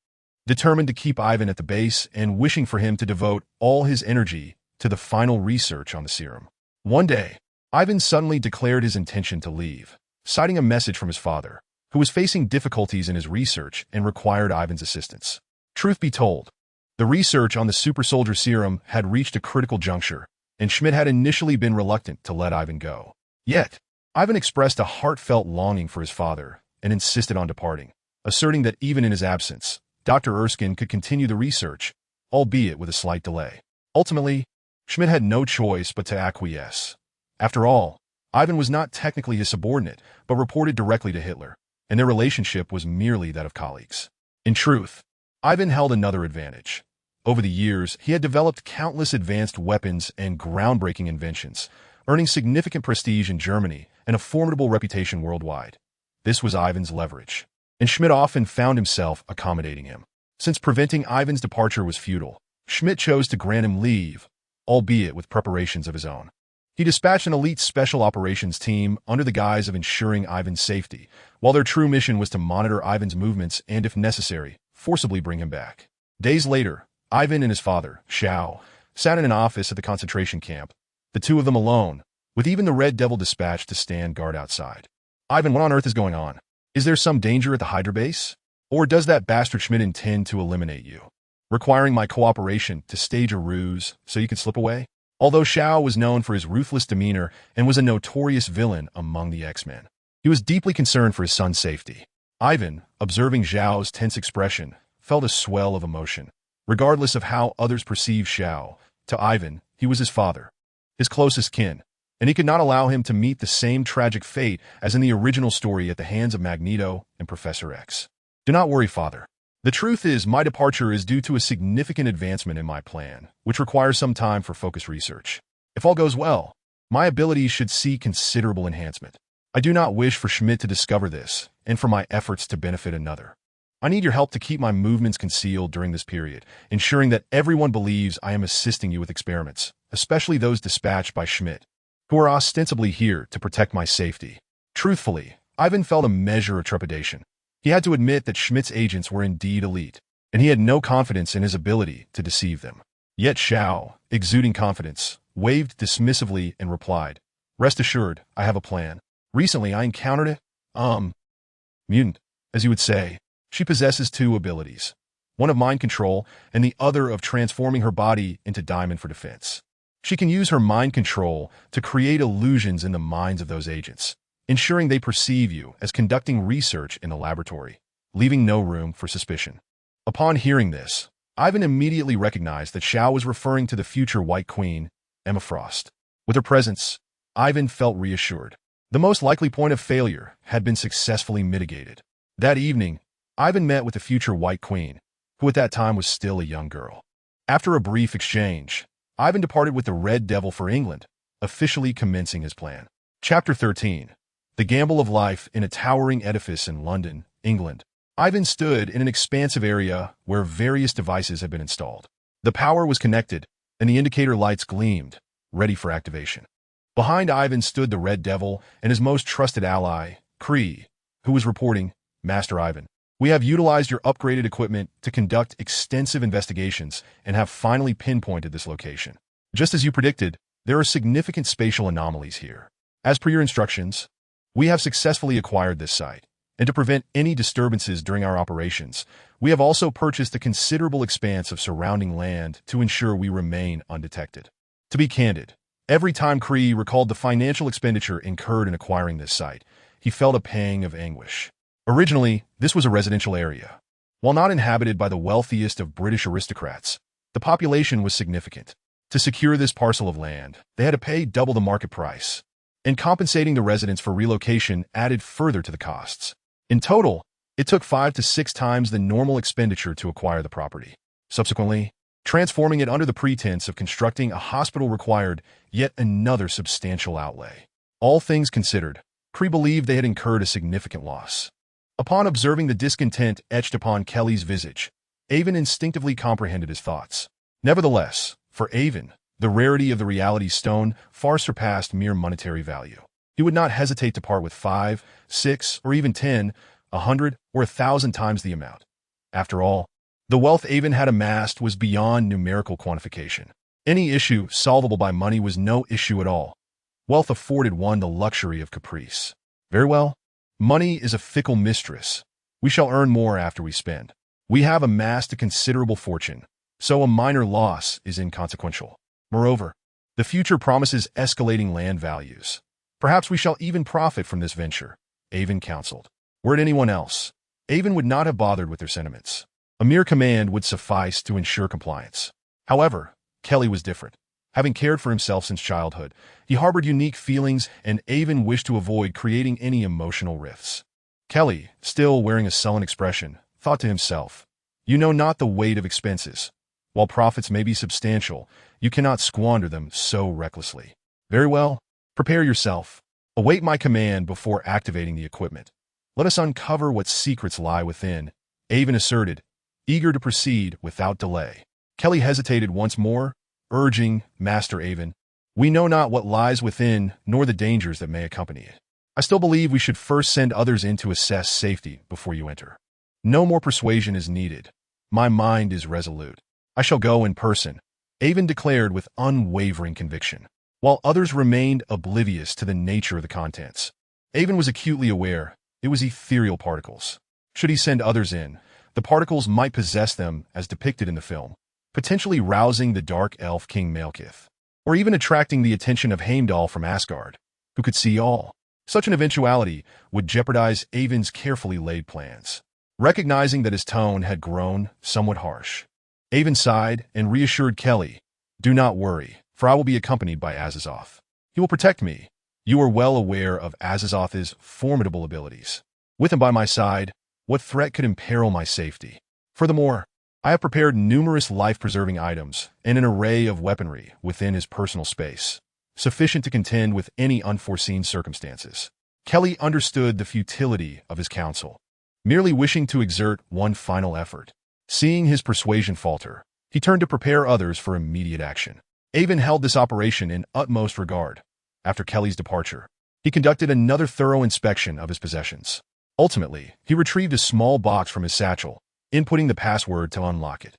Determined to keep Ivan at the base and wishing for him to devote all his energy to the final research on the serum. One day, Ivan suddenly declared his intention to leave, citing a message from his father, who was facing difficulties in his research and required Ivan's assistance. Truth be told, the research on the super soldier serum had reached a critical juncture, and Schmidt had initially been reluctant to let Ivan go. Yet, Ivan expressed a heartfelt longing for his father and insisted on departing, asserting that even in his absence, Dr. Erskine could continue the research, albeit with a slight delay. Ultimately, Schmidt had no choice but to acquiesce. After all, Ivan was not technically his subordinate, but reported directly to Hitler, and their relationship was merely that of colleagues. In truth, Ivan held another advantage. Over the years, he had developed countless advanced weapons and groundbreaking inventions, earning significant prestige in Germany and a formidable reputation worldwide. This was Ivan's leverage, and Schmidt often found himself accommodating him. Since preventing Ivan's departure was futile, Schmidt chose to grant him leave, albeit with preparations of his own. He dispatched an elite special operations team under the guise of ensuring Ivan's safety, while their true mission was to monitor Ivan's movements and, if necessary, forcibly bring him back. Days later, Ivan and his father, Shao, sat in an office at the concentration camp, the two of them alone, with even the Red Devil dispatched to stand guard outside. "Ivan, what on earth is going on? Is there some danger at the Hydra base? Or does that bastard Schmidt intend to eliminate you, requiring my cooperation to stage a ruse so you can slip away?" Although Shao was known for his ruthless demeanor and was a notorious villain among the X-Men, he was deeply concerned for his son's safety. Ivan, observing Zhao's tense expression, felt a swell of emotion. Regardless of how others perceived Shao, to Ivan, he was his father, his closest kin, and he could not allow him to meet the same tragic fate as in the original story at the hands of Magneto and Professor X. "Do not worry, father. The truth is, my departure is due to a significant advancement in my plan, which requires some time for focused research. If all goes well, my abilities should see considerable enhancement. I do not wish for Schmidt to discover this, and for my efforts to benefit another. I need your help to keep my movements concealed during this period, ensuring that everyone believes I am assisting you with experiments, especially those dispatched by Schmidt, who are ostensibly here to protect my safety." Truthfully, Ivan felt a measure of trepidation. He had to admit that Schmidt's agents were indeed elite, and he had no confidence in his ability to deceive them. Yet Shao, exuding confidence, waved dismissively and replied, "Rest assured, I have a plan. Recently, I encountered mutant, as you would say. She possesses two abilities, one of mind control and the other of transforming her body into diamond for defense. She can use her mind control to create illusions in the minds of those agents, ensuring they perceive you as conducting research in the laboratory, leaving no room for suspicion." Upon hearing this, Ivan immediately recognized that Shao was referring to the future White Queen, Emma Frost. With her presence, Ivan felt reassured. The most likely point of failure had been successfully mitigated. That evening, Ivan met with the future White Queen, who at that time was still a young girl. After a brief exchange, Ivan departed with the Red Devil for England, officially commencing his plan. Chapter 13. The Gamble of Life in a Towering Edifice in London, England. Ivan stood in an expansive area where various devices had been installed. The power was connected, and the indicator lights gleamed, ready for activation. Behind Ivan stood the Red Devil and his most trusted ally, Kree, who was reporting, "Master Ivan, we have utilized your upgraded equipment to conduct extensive investigations and have finally pinpointed this location. Just as you predicted, there are significant spatial anomalies here. As per your instructions, we have successfully acquired this site, and to prevent any disturbances during our operations, we have also purchased a considerable expanse of surrounding land to ensure we remain undetected." To be candid, every time Kree recalled the financial expenditure incurred in acquiring this site, he felt a pang of anguish. Originally, this was a residential area. While not inhabited by the wealthiest of British aristocrats, the population was significant. To secure this parcel of land, they had to pay double the market price. and compensating the residents for relocation added further to the costs. In total, it took 5 to 6 times the normal expenditure to acquire the property. Subsequently, transforming it under the pretense of constructing a hospital required yet another substantial outlay. All things considered, Cree believed they had incurred a significant loss. Upon observing the discontent etched upon Kelly's visage, Avon instinctively comprehended his thoughts. Nevertheless, for Avon, the rarity of the reality stone far surpassed mere monetary value. He would not hesitate to part with 5, 6, or even 10, 100, or 1,000 times the amount. After all, the wealth Avon had amassed was beyond numerical quantification. Any issue solvable by money was no issue at all. Wealth afforded one the luxury of caprice. Very well, money is a fickle mistress. We shall earn more after we spend. We have amassed a considerable fortune, so a minor loss is inconsequential. Moreover, the future promises escalating land values. Perhaps we shall even profit from this venture, Avon counseled. Were it anyone else, Avon would not have bothered with their sentiments. A mere command would suffice to ensure compliance. However, Kelly was different. Having cared for himself since childhood, he harbored unique feelings, and Avon wished to avoid creating any emotional rifts. Kelly, still wearing a sullen expression, thought to himself, "You know not the weight of expenses. While profits may be substantial, you cannot squander them so recklessly. Very well, prepare yourself. Await my command before activating the equipment. Let us uncover what secrets lie within," Avon asserted, eager to proceed without delay. Kelly hesitated once more, urging, "Master Avon, we know not what lies within, nor the dangers that may accompany it. I still believe we should first send others in to assess safety before you enter. No more persuasion is needed. My mind is resolute. I shall go in person," Avon declared with unwavering conviction. While others remained oblivious to the nature of the contents, Avon was acutely aware it was ethereal particles. Should he send others in, the particles might possess them as depicted in the film, potentially rousing the dark elf King Malekith, or even attracting the attention of Heimdall from Asgard, who could see all. Such an eventuality would jeopardize Avon's carefully laid plans. Recognizing that his tone had grown somewhat harsh, Avon sighed and reassured Kelly, "Do not worry, for I will be accompanied by Azazoth. He will protect me. You are well aware of Azazoth's formidable abilities. With him by my side, what threat could imperil my safety? Furthermore, I have prepared numerous life-preserving items and an array of weaponry within his personal space, sufficient to contend with any unforeseen circumstances." Kelly understood the futility of his counsel, merely wishing to exert one final effort. Seeing his persuasion falter, he turned to prepare others for immediate action. Avon held this operation in utmost regard. After Kelly's departure, he conducted another thorough inspection of his possessions. Ultimately, he retrieved a small box from his satchel, inputting the password to unlock it.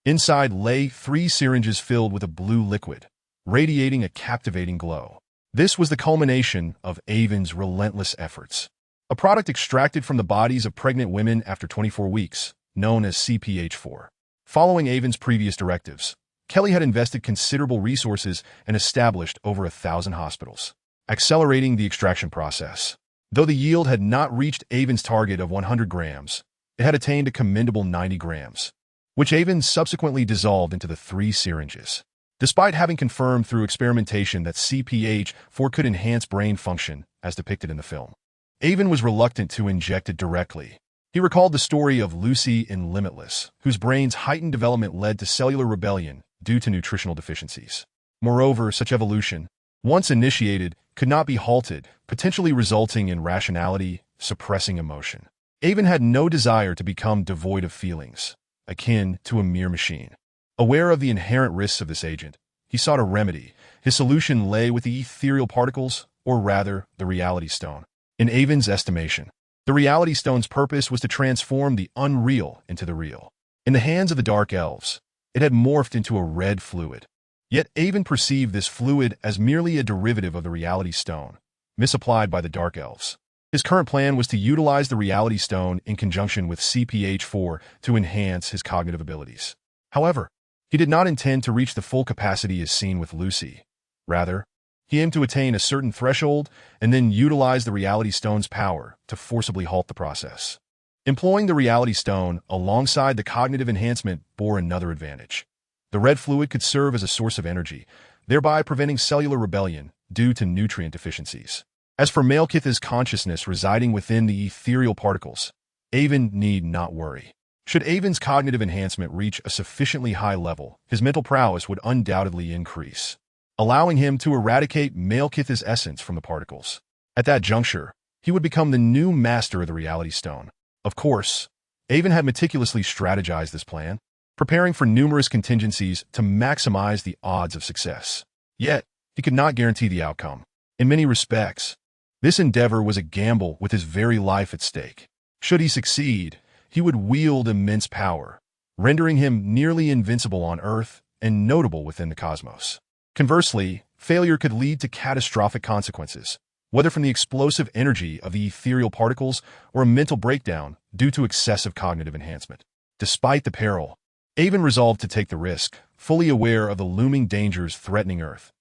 Inside lay 3 syringes filled with a blue liquid, radiating a captivating glow. This was the culmination of Avon's relentless efforts. A product extracted from the bodies of pregnant women after 24 weeks, known as CPH4. Following Avon's previous directives, Kelly had invested considerable resources and established over 1,000 hospitals, accelerating the extraction process. Though the yield had not reached Avon's target of 100 grams, it had attained a commendable 90 grams, which Avon subsequently dissolved into the 3 syringes. Despite having confirmed through experimentation that CPH4 could enhance brain function, as depicted in the film, Avon was reluctant to inject it directly. He recalled the story of Lucy in Limitless, whose brain's heightened development led to cellular rebellion due to nutritional deficiencies. Moreover, such evolution, once initiated, could not be halted, potentially resulting in rationality, suppressing emotion. Avon had no desire to become devoid of feelings, akin to a mere machine. Aware of the inherent risks of this agent, he sought a remedy. His solution lay with the ethereal particles, or rather, the reality stone. In Avon's estimation, the reality stone's purpose was to transform the unreal into the real. In the hands of the Dark Elves, it had morphed into a red fluid. Yet Avon perceived this fluid as merely a derivative of the reality stone, misapplied by the Dark Elves. His current plan was to utilize the reality stone in conjunction with CPH4 to enhance his cognitive abilities. However, he did not intend to reach the full capacity as seen with Lucy. Rather, he aimed to attain a certain threshold and then utilize the reality stone's power to forcibly halt the process. Employing the reality stone alongside the cognitive enhancement bore another advantage. The red fluid could serve as a source of energy, thereby preventing cellular rebellion due to nutrient deficiencies. As for Malekith's consciousness residing within the ethereal particles, Avon need not worry. Should Avon's cognitive enhancement reach a sufficiently high level, his mental prowess would undoubtedly increase, allowing him to eradicate Malekith's essence from the particles. At that juncture, he would become the new master of the Reality Stone. Of course, Avon had meticulously strategized this plan, preparing for numerous contingencies to maximize the odds of success. Yet, he could not guarantee the outcome. In many respects, this endeavor was a gamble with his very life at stake. Should he succeed, he would wield immense power, rendering him nearly invincible on Earth and notable within the cosmos. Conversely, failure could lead to catastrophic consequences, whether from the explosive energy of the ethereal particles or a mental breakdown due to excessive cognitive enhancement. Despite the peril, Avon resolved to take the risk, fully aware of the looming dangers threatening Earth.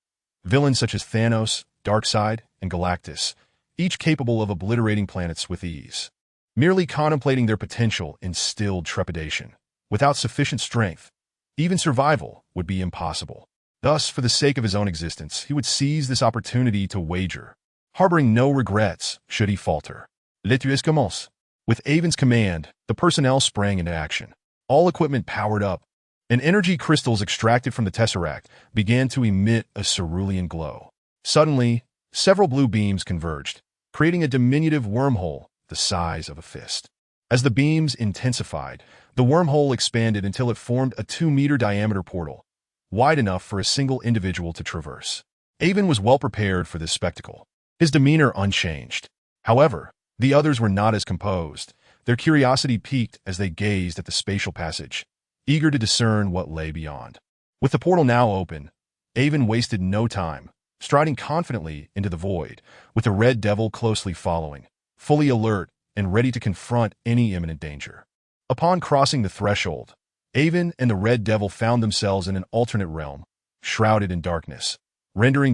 Villains such as Thanos, Darkseid, and Galactus, each capable of obliterating planets with ease. Merely contemplating their potential instilled trepidation. Without sufficient strength, even survival would be impossible. Thus, for the sake of his own existence, he would seize this opportunity to wager, harboring no regrets should he falter. L'étude commence. With Avon's command, the personnel sprang into action. All equipment powered up, and energy crystals extracted from the Tesseract began to emit a cerulean glow. Suddenly, several blue beams converged, creating a diminutive wormhole the size of a fist. As the beams intensified, the wormhole expanded until it formed a 2-meter diameter portal, wide enough for a single individual to traverse. Avon was well prepared for this spectacle, his demeanor unchanged. However, the others were not as composed. Their curiosity piqued as they gazed at the spatial passage, eager to discern what lay beyond. With the portal now open, Avon wasted no time, striding confidently into the void, with the Red Devil closely following, fully alert and ready to confront any imminent danger. Upon crossing the threshold, Avon and the Red Devil found themselves in an alternate realm, shrouded in darkness, rendering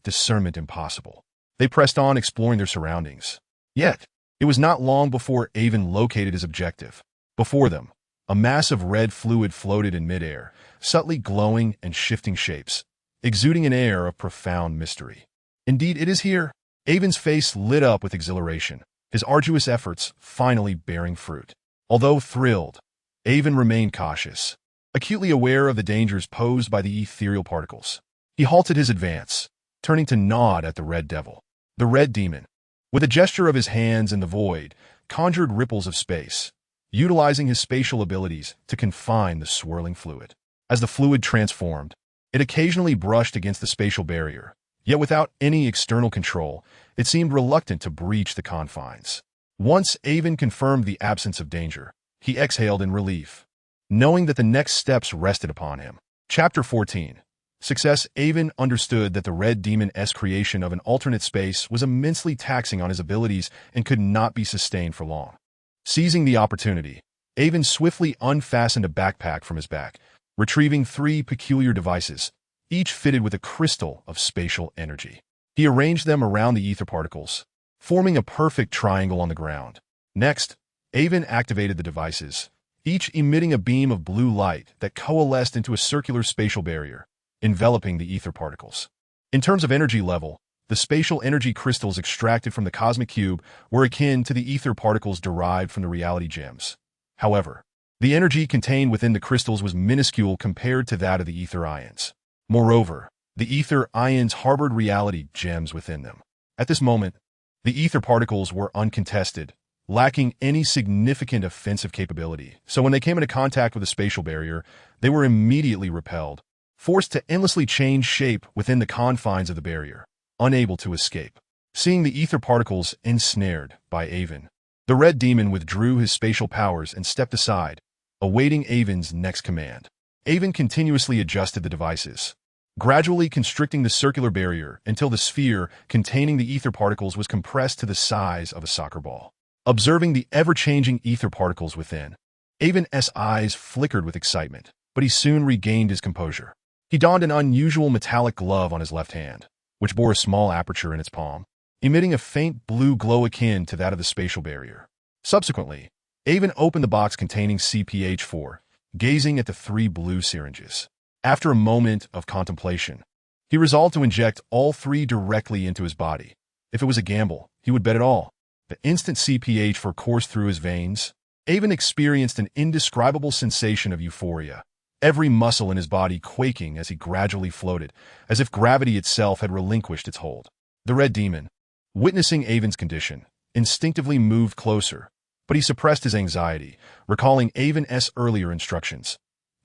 discernment impossible. They pressed on, exploring their surroundings. Yet, it was not long before Avon located his objective. Before them, a mass of red fluid floated in midair, subtly glowing and shifting shapes, exuding an air of profound mystery. Indeed, it is here. Avon's face lit up with exhilaration, his arduous efforts finally bearing fruit. Although thrilled, Avon remained cautious, acutely aware of the dangers posed by the ethereal particles. He halted his advance, turning to nod at the Red Devil. The Red Demon, with a gesture of his hands in the void, conjured ripples of space, utilizing his spatial abilities to confine the swirling fluid. As the fluid transformed, it occasionally brushed against the spatial barrier, yet without any external control, it seemed reluctant to breach the confines. Once Avon confirmed the absence of danger, he exhaled in relief, knowing that the next steps rested upon him. Chapter 14. Success. Avon understood that the Red Demon's creation of an alternate space was immensely taxing on his abilities and could not be sustained for long. Seizing the opportunity, Avon swiftly unfastened a backpack from his back, retrieving 3 peculiar devices, each fitted with a crystal of spatial energy. He arranged them around the ether particles, forming a perfect triangle on the ground. Next, Avon activated the devices, each emitting a beam of blue light that coalesced into a circular spatial barrier, enveloping the ether particles. In terms of energy level, the spatial energy crystals extracted from the cosmic cube were akin to the ether particles derived from the reality gems. However, the energy contained within the crystals was minuscule compared to that of the ether ions. Moreover, the ether ions harbored reality gems within them. At this moment, the ether particles were uncontested, lacking any significant offensive capability, so when they came into contact with the spatial barrier, they were immediately repelled, forced to endlessly change shape within the confines of the barrier, unable to escape. Seeing the ether particles ensnared by Avon, the Red Demon withdrew his spatial powers and stepped aside, awaiting Avon's next command. Avon continuously adjusted the devices, gradually constricting the circular barrier until the sphere containing the ether particles was compressed to the size of a soccer ball. Observing the ever-changing ether particles within, Avon's eyes flickered with excitement, but he soon regained his composure. He donned an unusual metallic glove on his left hand, which bore a small aperture in its palm, emitting a faint blue glow akin to that of the spatial barrier. Subsequently, Avon opened the box containing CPH-4, gazing at the 3 blue syringes. After a moment of contemplation, He resolved to inject all three directly into his body. If it was a gamble, he would bet it all. The instant CPH4 coursed through his veins, Avon experienced an indescribable sensation of euphoria, every muscle in his body quaking as he gradually floated, as if gravity itself had relinquished its hold. The Red Demon, witnessing Avon's condition, instinctively moved closer, but he suppressed his anxiety, recalling Avon's earlier instructions.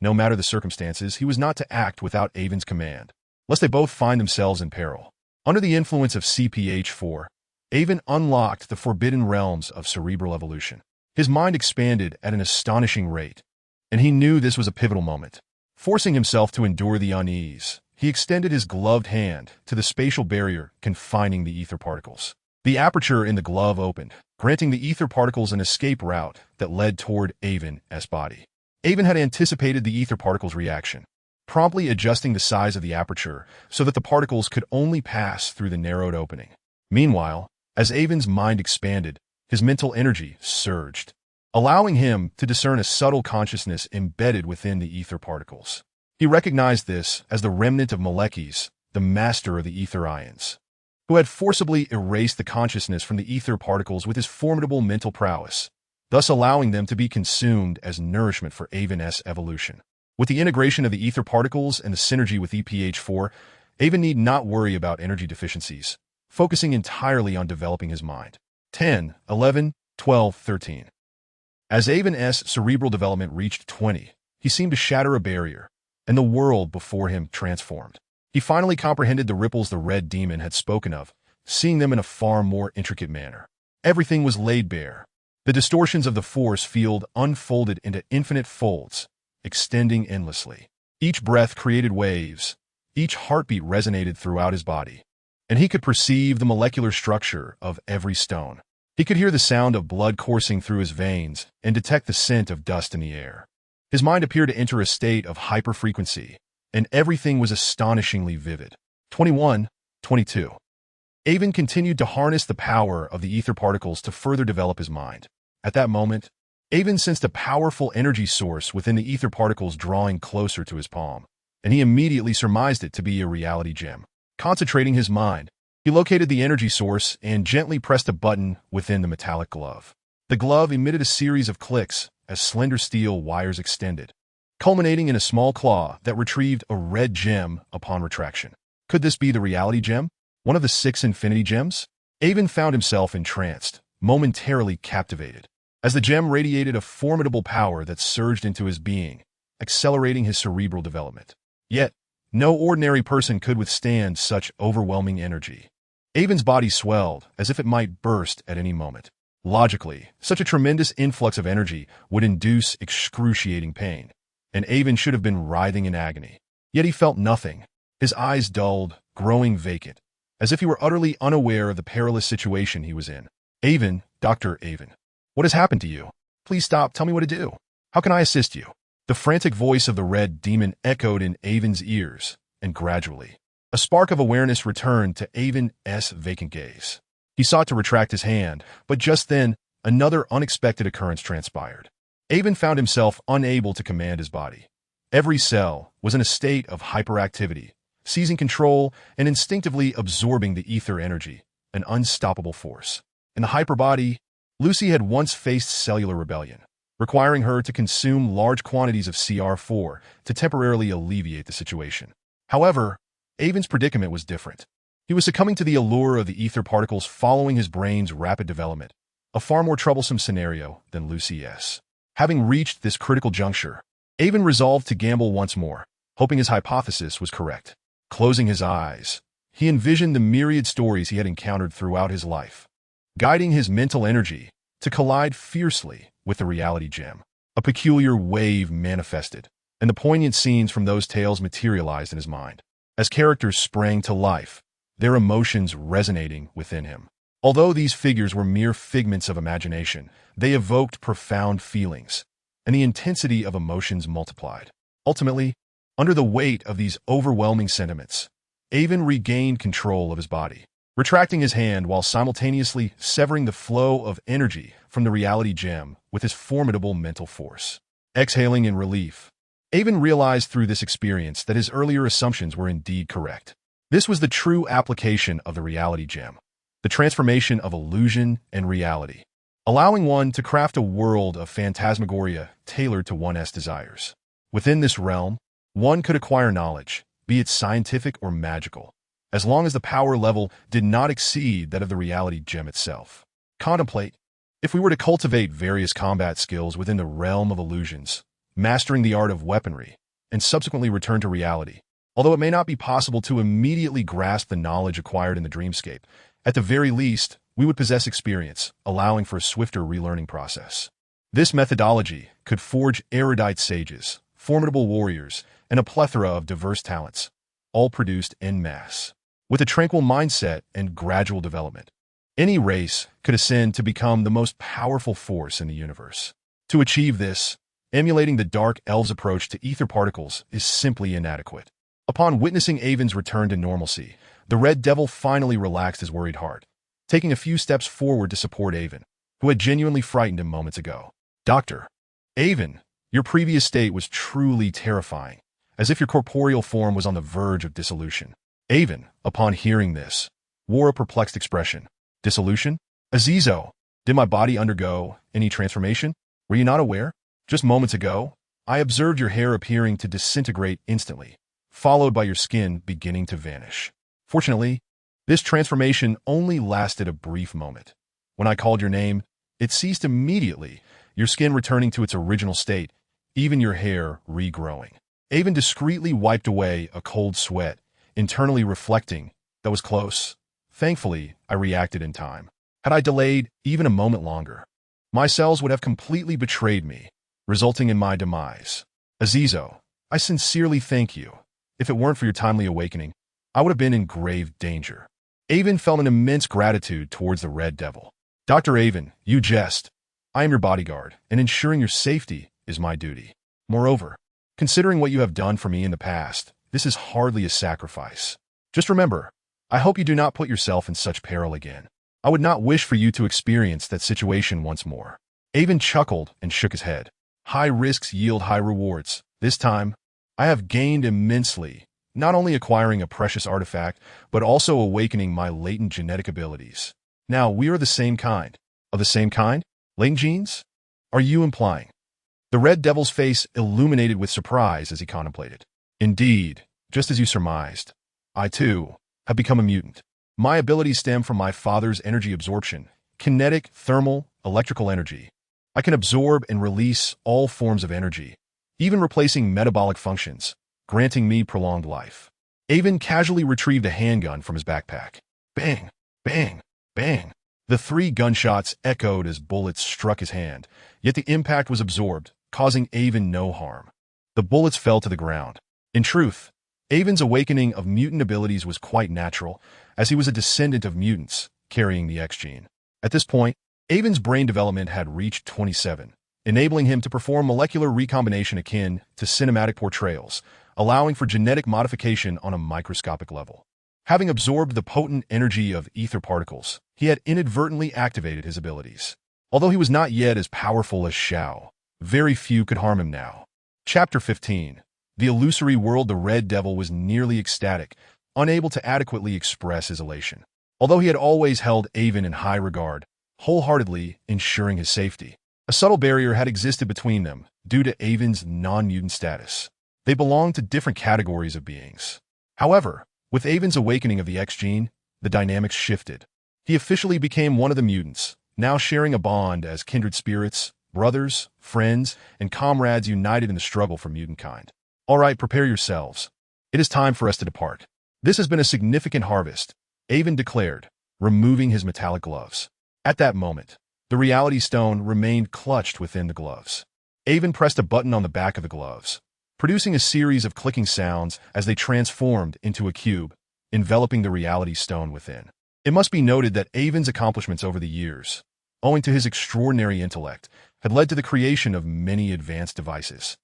No matter the circumstances, he was not to act without Avon's command, lest they both find themselves in peril. Under the influence of CPH4, Avon unlocked the forbidden realms of cerebral evolution. His mind expanded at an astonishing rate, and he knew this was a pivotal moment. Forcing himself to endure the unease, he extended his gloved hand to the spatial barrier confining the ether particles. The aperture in the glove opened, granting the ether particles an escape route that led toward Avon's body. Avon had anticipated the ether particles' reaction, promptly adjusting the size of the aperture so that the particles could only pass through the narrowed opening. Meanwhile, as Avon's mind expanded, his mental energy surged, allowing him to discern a subtle consciousness embedded within the ether particles. He recognized this as the remnant of Malekith, the master of the ether ions, who had forcibly erased the consciousness from the ether particles with his formidable mental prowess, thus allowing them to be consumed as nourishment for Avon's evolution. With the integration of the ether particles and the synergy with EPH4, Avon need not worry about energy deficiencies, focusing entirely on developing his mind. 10, 11, 12, 13. As Avon's cerebral development reached 20, he seemed to shatter a barrier, and the world before him transformed. He finally comprehended the ripples the Red Demon had spoken of, seeing them in a far more intricate manner. Everything was laid bare. The distortions of the force field unfolded into infinite folds, extending endlessly. Each breath created waves, each heartbeat resonated throughout his body, and he could perceive the molecular structure of every stone. He could hear the sound of blood coursing through his veins and detect the scent of dust in the air. His mind appeared to enter a state of hyperfrequency, and everything was astonishingly vivid. 21, 22. Avon continued to harness the power of the ether particles to further develop his mind. At that moment, Avon sensed a powerful energy source within the ether particles drawing closer to his palm, and he immediately surmised it to be a reality gem. Concentrating his mind, he located the energy source and gently pressed a button within the metallic glove. The glove emitted a series of clicks as slender steel wires extended, culminating in a small claw that retrieved a red gem upon retraction. Could this be the reality gem? One of the 6 infinity gems? Avon found himself entranced, momentarily captivated, as the gem radiated a formidable power that surged into his being, accelerating his cerebral development. Yet, no ordinary person could withstand such overwhelming energy. Avon's body swelled as if it might burst at any moment. Logically, such a tremendous influx of energy would induce excruciating pain, and Avon should have been writhing in agony. Yet he felt nothing. His eyes dulled, growing vacant, as if he were utterly unaware of the perilous situation he was in. Avon, Dr. Avon, what has happened to you? Please stop, tell me what to do. How can I assist you? The frantic voice of the Red Demon echoed in Avon's ears, and gradually, a spark of awareness returned to Avon's vacant gaze. He sought to retract his hand, but just then, another unexpected occurrence transpired. Avon found himself unable to command his body. Every cell was in a state of hyperactivity, seizing control and instinctively absorbing the ether energy, an unstoppable force. In the hyperbody, Lucy had once faced cellular rebellion, requiring her to consume large quantities of CR4 to temporarily alleviate the situation. However, Avon's predicament was different. He was succumbing to the allure of the ether particles following his brain's rapid development, a far more troublesome scenario than Lucy's. Having reached this critical juncture, Avon resolved to gamble once more, hoping his hypothesis was correct. Closing his eyes, he envisioned the myriad stories he had encountered throughout his life, guiding his mental energy to collide fiercely with the reality gem. A peculiar wave manifested, and the poignant scenes from those tales materialized in his mind. As characters sprang to life, their emotions resonating within him. Although these figures were mere figments of imagination, they evoked profound feelings, and the intensity of emotions multiplied. Ultimately, under the weight of these overwhelming sentiments, Avon regained control of his body, retracting his hand while simultaneously severing the flow of energy from the reality gem with his formidable mental force. Exhaling in relief, Avon realized through this experience that his earlier assumptions were indeed correct. This was the true application of the reality gem, the transformation of illusion and reality, allowing one to craft a world of phantasmagoria tailored to one's desires. Within this realm, one could acquire knowledge, be it scientific or magical, as long as the power level did not exceed that of the reality gem itself. Contemplate, if we were to cultivate various combat skills within the realm of illusions, mastering the art of weaponry, and subsequently return to reality, although it may not be possible to immediately grasp the knowledge acquired in the dreamscape, at the very least, we would possess experience, allowing for a swifter relearning process. This methodology could forge erudite sages, formidable warriors, and a plethora of diverse talents, all produced en masse. With a tranquil mindset and gradual development, any race could ascend to become the most powerful force in the universe. To achieve this, emulating the Dark Elves' approach to ether particles is simply inadequate. Upon witnessing Avon's return to normalcy, the Red Devil finally relaxed his worried heart, taking a few steps forward to support Avon, who had genuinely frightened him moments ago. Doctor, Avon, your previous state was truly terrifying, as if your corporeal form was on the verge of dissolution. Avon, upon hearing this, wore a perplexed expression. Dissolution? Azizo, did my body undergo any transformation? Were you not aware? Just moments ago, I observed your hair appearing to disintegrate instantly, followed by your skin beginning to vanish. Fortunately, this transformation only lasted a brief moment. When I called your name, it ceased immediately, your skin returning to its original state, even your hair regrowing. Avon discreetly wiped away a cold sweat, internally reflecting, that was close. Thankfully, I reacted in time. Had I delayed even a moment longer, my cells would have completely betrayed me, resulting in my demise. Azizo, I sincerely thank you. If it weren't for your timely awakening, I would have been in grave danger. Avon felt an immense gratitude towards the Red Devil. Dr. Avon, you jest. I am your bodyguard, and ensuring your safety is my duty. Moreover, considering what you have done for me in the past, this is hardly a sacrifice. Just remember, I hope you do not put yourself in such peril again. I would not wish for you to experience that situation once more. Avon chuckled and shook his head. High risks yield high rewards. This time, I have gained immensely, not only acquiring a precious artifact, but also awakening my latent genetic abilities. Now, we are the same kind. Of the same kind? Latent genes? Are you implying? The Red Devil's face illuminated with surprise as he contemplated. Indeed, just as you surmised, I too have become a mutant. My abilities stem from my father's energy absorption, kinetic, thermal, electrical energy. I can absorb and release all forms of energy, even replacing metabolic functions, granting me prolonged life. Avon casually retrieved a handgun from his backpack. Bang, bang, bang. The 3 gunshots echoed as bullets struck his hand, yet the impact was absorbed, causing Avon no harm. The bullets fell to the ground. In truth, Avon's awakening of mutant abilities was quite natural, as he was a descendant of mutants, carrying the X gene. At this point, Avon's brain development had reached 27, enabling him to perform molecular recombination akin to cinematic portrayals, allowing for genetic modification on a microscopic level. Having absorbed the potent energy of ether particles, he had inadvertently activated his abilities. Although he was not yet as powerful as Shao, very few could harm him now. Chapter 15. The illusory world. The Red Devil was nearly ecstatic, unable to adequately express his elation. Although he had always held Avon in high regard, wholeheartedly ensuring his safety, a subtle barrier had existed between them due to Avon's non-mutant status. They belonged to different categories of beings. However, with Avon's awakening of the X gene, the dynamics shifted. He officially became one of the mutants, now sharing a bond as kindred spirits, brothers, friends, and comrades united in the struggle for mutant kind. All right, prepare yourselves. It is time for us to depart. This has been a significant harvest, Avon declared, removing his metallic gloves. At that moment, the reality stone remained clutched within the gloves. Avon pressed a button on the back of the gloves, producing a series of clicking sounds as they transformed into a cube, enveloping the reality stone within. It must be noted that Avon's accomplishments over the years, owing to his extraordinary intellect, had led to the creation of many advanced devices,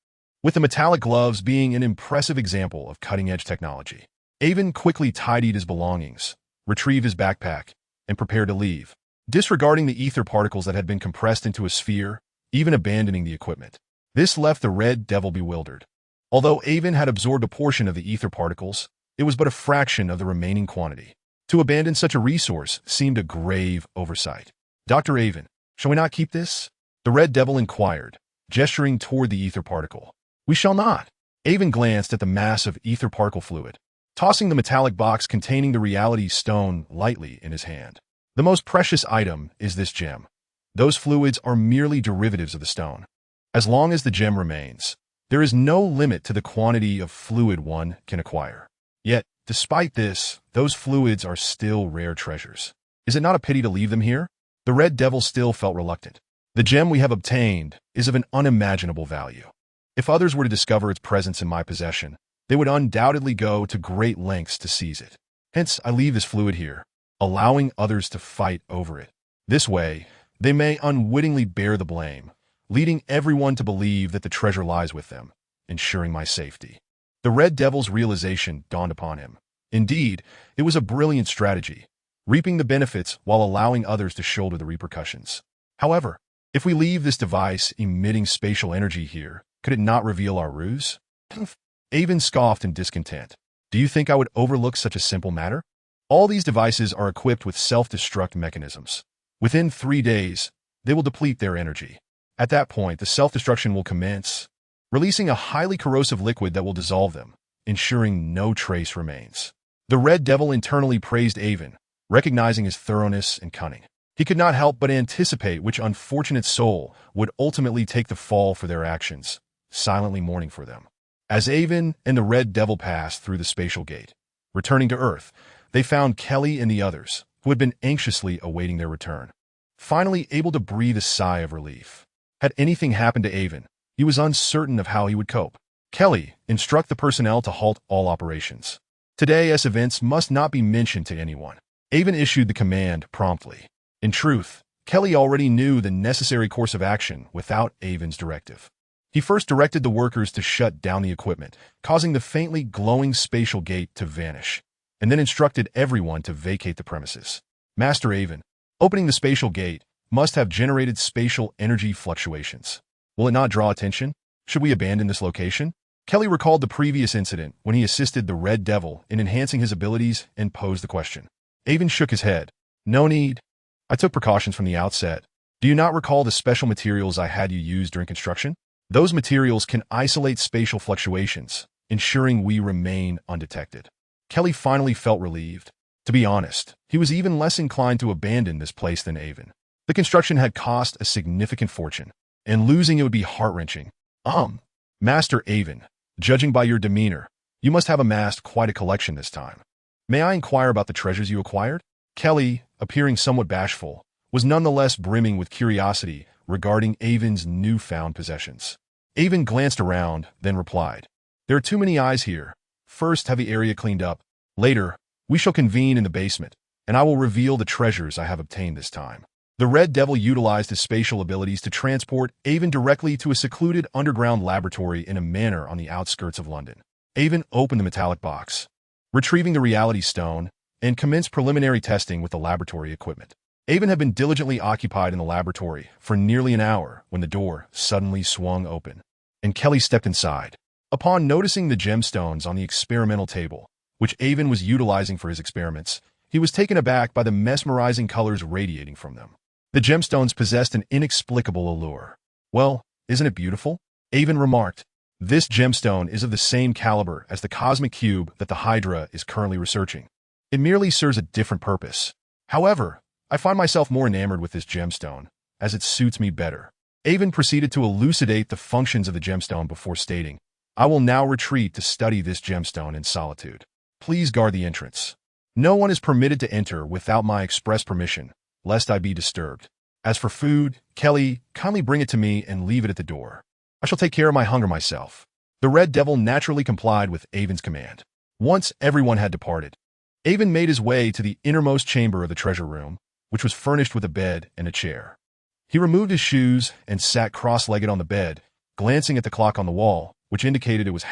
with the metallic gloves being an impressive example of cutting-edge technology. Avon quickly tidied his belongings, retrieved his backpack, and prepared to leave, disregarding the ether particles that had been compressed into a sphere, even abandoning the equipment. This left the Red Devil bewildered. Although Avon had absorbed a portion of the ether particles, it was but a fraction of the remaining quantity. To abandon such a resource seemed a grave oversight. Dr. Avon, shall we not keep this? The red devil inquired, gesturing toward the ether particle. We shall not. Avon glanced at the mass of ether particle fluid, tossing the metallic box containing the reality stone lightly in his hand. The most precious item is this gem. Those fluids are merely derivatives of the stone. As long as the gem remains, there is no limit to the quantity of fluid one can acquire. Yet, despite this, those fluids are still rare treasures. Is it not a pity to leave them here? The red devil still felt reluctant. The gem we have obtained is of an unimaginable value. If others were to discover its presence in my possession, they would undoubtedly go to great lengths to seize it. Hence, I leave this fluid here, allowing others to fight over it. This way, they may unwittingly bear the blame, leading everyone to believe that the treasure lies with them, ensuring my safety. The red devil's realization dawned upon him. Indeed, it was a brilliant strategy, reaping the benefits while allowing others to shoulder the repercussions. However, if we leave this device emitting spatial energy here, could it not reveal our ruse? Avon scoffed in discontent. Do you think I would overlook such a simple matter? All these devices are equipped with self-destruct mechanisms. Within 3 days, they will deplete their energy. At that point, the self-destruction will commence, releasing a highly corrosive liquid that will dissolve them, ensuring no trace remains. The red devil internally praised Avon, recognizing his thoroughness and cunning. He could not help but anticipate which unfortunate soul would ultimately take the fall for their actions, silently mourning for them. As Avon and the red devil passed through the spatial gate, returning to Earth, they found Kelly and the others, who had been anxiously awaiting their return, finally able to breathe a sigh of relief. Had anything happened to Avon, he was uncertain of how he would cope. Kelly, instruct the personnel to halt all operations. Today's events must not be mentioned to anyone. Avon issued the command promptly. In truth, Kelly already knew the necessary course of action without Avon's directive. He first directed the workers to shut down the equipment, causing the faintly glowing spatial gate to vanish, and then instructed everyone to vacate the premises. Master Avon, opening the spatial gate, must have generated spatial energy fluctuations. Will it not draw attention? Should we abandon this location? Kelly recalled the previous incident when he assisted the Red Devil in enhancing his abilities and posed the question. Avon shook his head. No need. I took precautions from the outset. Do you not recall the special materials I had you use during construction? Those materials can isolate spatial fluctuations, ensuring we remain undetected. Kelly finally felt relieved. To be honest, he was even less inclined to abandon this place than Avon. The construction had cost a significant fortune, and losing it would be heart-wrenching. Master Avon, judging by your demeanor, you must have amassed quite a collection this time. May I inquire about the treasures you acquired? Kelly, appearing somewhat bashful, was nonetheless brimming with curiosity regarding Avon's newfound possessions. Avon glanced around, then replied, There are too many eyes here. First, have the area cleaned up. Later, we shall convene in the basement, and I will reveal the treasures I have obtained this time. The Red Devil utilized his spatial abilities to transport Avon directly to a secluded underground laboratory in a manor on the outskirts of London. Avon opened the metallic box, retrieving the reality stone, and commenced preliminary testing with the laboratory equipment. Avon had been diligently occupied in the laboratory for nearly an hour when the door suddenly swung open, and Kelly stepped inside. Upon noticing the gemstones on the experimental table, which Avon was utilizing for his experiments, he was taken aback by the mesmerizing colors radiating from them. The gemstones possessed an inexplicable allure. Well, isn't it beautiful? Avon remarked. This gemstone is of the same caliber as the cosmic cube that the Hydra is currently researching. It merely serves a different purpose. However, I find myself more enamored with this gemstone, as it suits me better. Avon proceeded to elucidate the functions of the gemstone before stating, I will now retreat to study this gemstone in solitude. Please guard the entrance. No one is permitted to enter without my express permission, lest I be disturbed. As for food, Kelly, kindly bring it to me and leave it at the door. I shall take care of my hunger myself. The Red Devil naturally complied with Avon's command. Once everyone had departed, Avon made his way to the innermost chamber of the treasure room, which was furnished with a bed and a chair. He removed his shoes and sat cross-legged on the bed, glancing at the clock on the wall, which indicated it was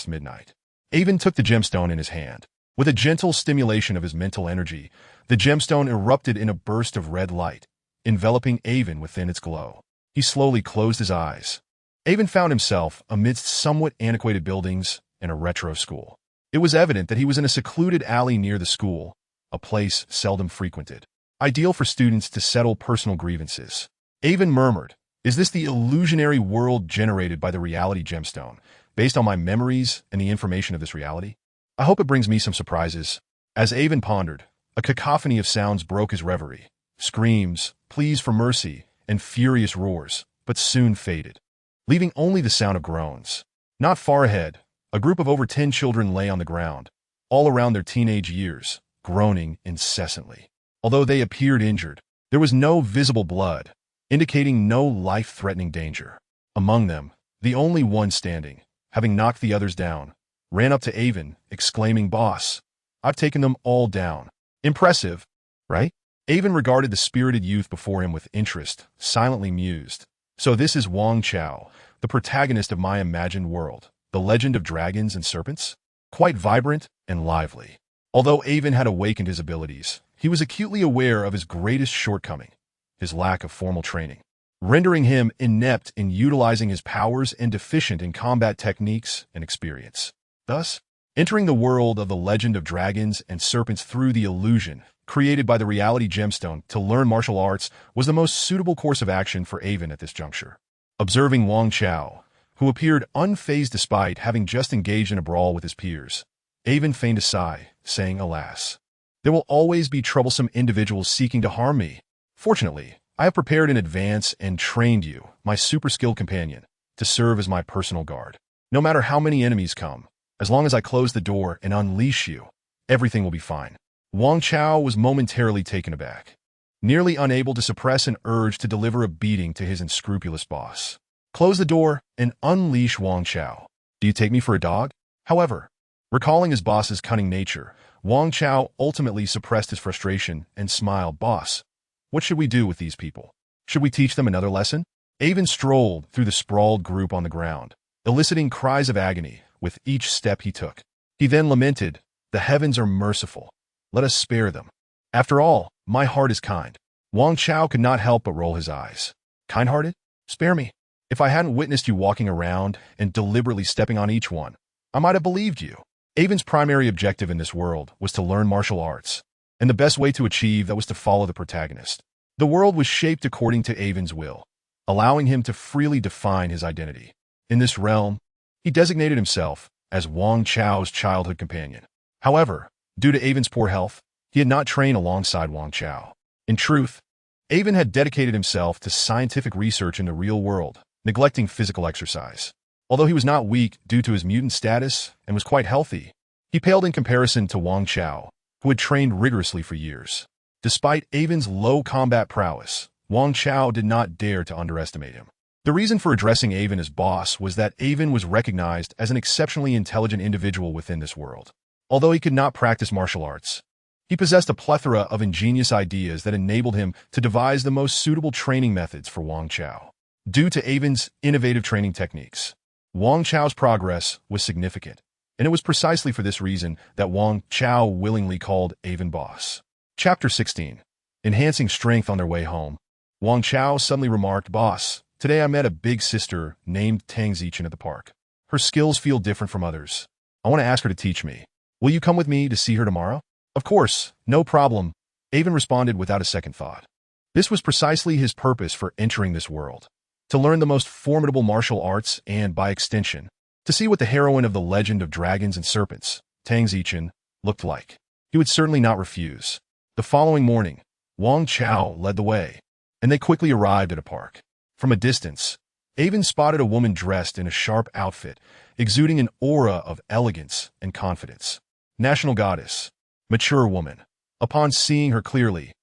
midnight. Avon took the gemstone in his hand. With a gentle stimulation of his mental energy, the gemstone erupted in a burst of red light, enveloping Avon within its glow. He slowly closed his eyes. Avon found himself amidst somewhat antiquated buildings and a retro school. It was evident that he was in a secluded alley near the school, a place seldom frequented, ideal for students to settle personal grievances. Avon murmured, "Is this the illusionary world generated by the reality gemstone, based on my memories and the information of this reality? I hope it brings me some surprises." As Avon pondered, a cacophony of sounds broke his reverie. Screams, pleas for mercy, and furious roars, but soon faded, leaving only the sound of groans. Not far ahead, a group of over 10 children lay on the ground, all around their teenage years, groaning incessantly. Although they appeared injured, there was no visible blood, indicating no life-threatening danger. Among them, the only one standing, having knocked the others down, ran up to Avon, exclaiming, "Boss, I've taken them all down." Impressive, right? Avon regarded the spirited youth before him with interest, silently mused. So this is Wang Chao, the protagonist of my imagined world, the legend of dragons and serpents? Quite vibrant and lively. Although Avon had awakened his abilities, he was acutely aware of his greatest shortcoming, his lack of formal training, rendering him inept in utilizing his powers and deficient in combat techniques and experience. Thus, entering the world of the legend of dragons and serpents through the illusion created by the reality gemstone to learn martial arts was the most suitable course of action for Avon at this juncture. Observing Wang Chao, who appeared unfazed despite having just engaged in a brawl with his peers, Avon feigned a sigh, saying, "Alas, there will always be troublesome individuals seeking to harm me. Fortunately, I have prepared in advance and trained you, my super-skilled companion, to serve as my personal guard. No matter how many enemies come, as long as I close the door and unleash you, everything will be fine." Wang Chao was momentarily taken aback, nearly unable to suppress an urge to deliver a beating to his unscrupulous boss. Close the door and unleash Wang Chao. Do you take me for a dog? However, recalling his boss's cunning nature, Wang Chao ultimately suppressed his frustration and smiled. "Boss, what should we do with these people? Should we teach them another lesson?" Avon strolled through the sprawled group on the ground, eliciting cries of agony with each step he took. He then lamented, "The heavens are merciful. Let us spare them. After all, my heart is kind." Wang Chao could not help but roll his eyes. "Kind-hearted? Spare me. If I hadn't witnessed you walking around and deliberately stepping on each one, I might have believed you." Avon's primary objective in this world was to learn martial arts, and the best way to achieve that was to follow the protagonist. The world was shaped according to Avon's will, allowing him to freely define his identity. In this realm, he designated himself as Wang Chao's childhood companion. However, due to Avon's poor health, he had not trained alongside Wang Chao. In truth, Avon had dedicated himself to scientific research in the real world, neglecting physical exercise. Although he was not weak due to his mutant status and was quite healthy, he paled in comparison to Wang Chao, who had trained rigorously for years. Despite Avon's low combat prowess, Wang Chao did not dare to underestimate him. The reason for addressing Avon as boss was that Avon was recognized as an exceptionally intelligent individual within this world. Although he could not practice martial arts, he possessed a plethora of ingenious ideas that enabled him to devise the most suitable training methods for Wang Chao. Due to Avon's innovative training techniques, Wang Chao's progress was significant, and it was precisely for this reason that Wang Chao willingly called Avon boss. Chapter 16. Enhancing strength on their way home, Wang Chao suddenly remarked, "Boss, today I met a big sister named Tang Zichin at the park. Her skills feel different from others. I want to ask her to teach me. Will you come with me to see her tomorrow?" "Of course, no problem," Avon responded without a second thought. This was precisely his purpose for entering this world: to learn the most formidable martial arts and, by extension, to see what the heroine of the legend of dragons and serpents, Tang Zichin, looked like. He would certainly not refuse. The following morning, Wang Chao led the way, and they quickly arrived at a park. From a distance, Avon spotted a woman dressed in a sharp outfit, exuding an aura of elegance and confidence. National goddess, mature woman. Upon seeing her clearly,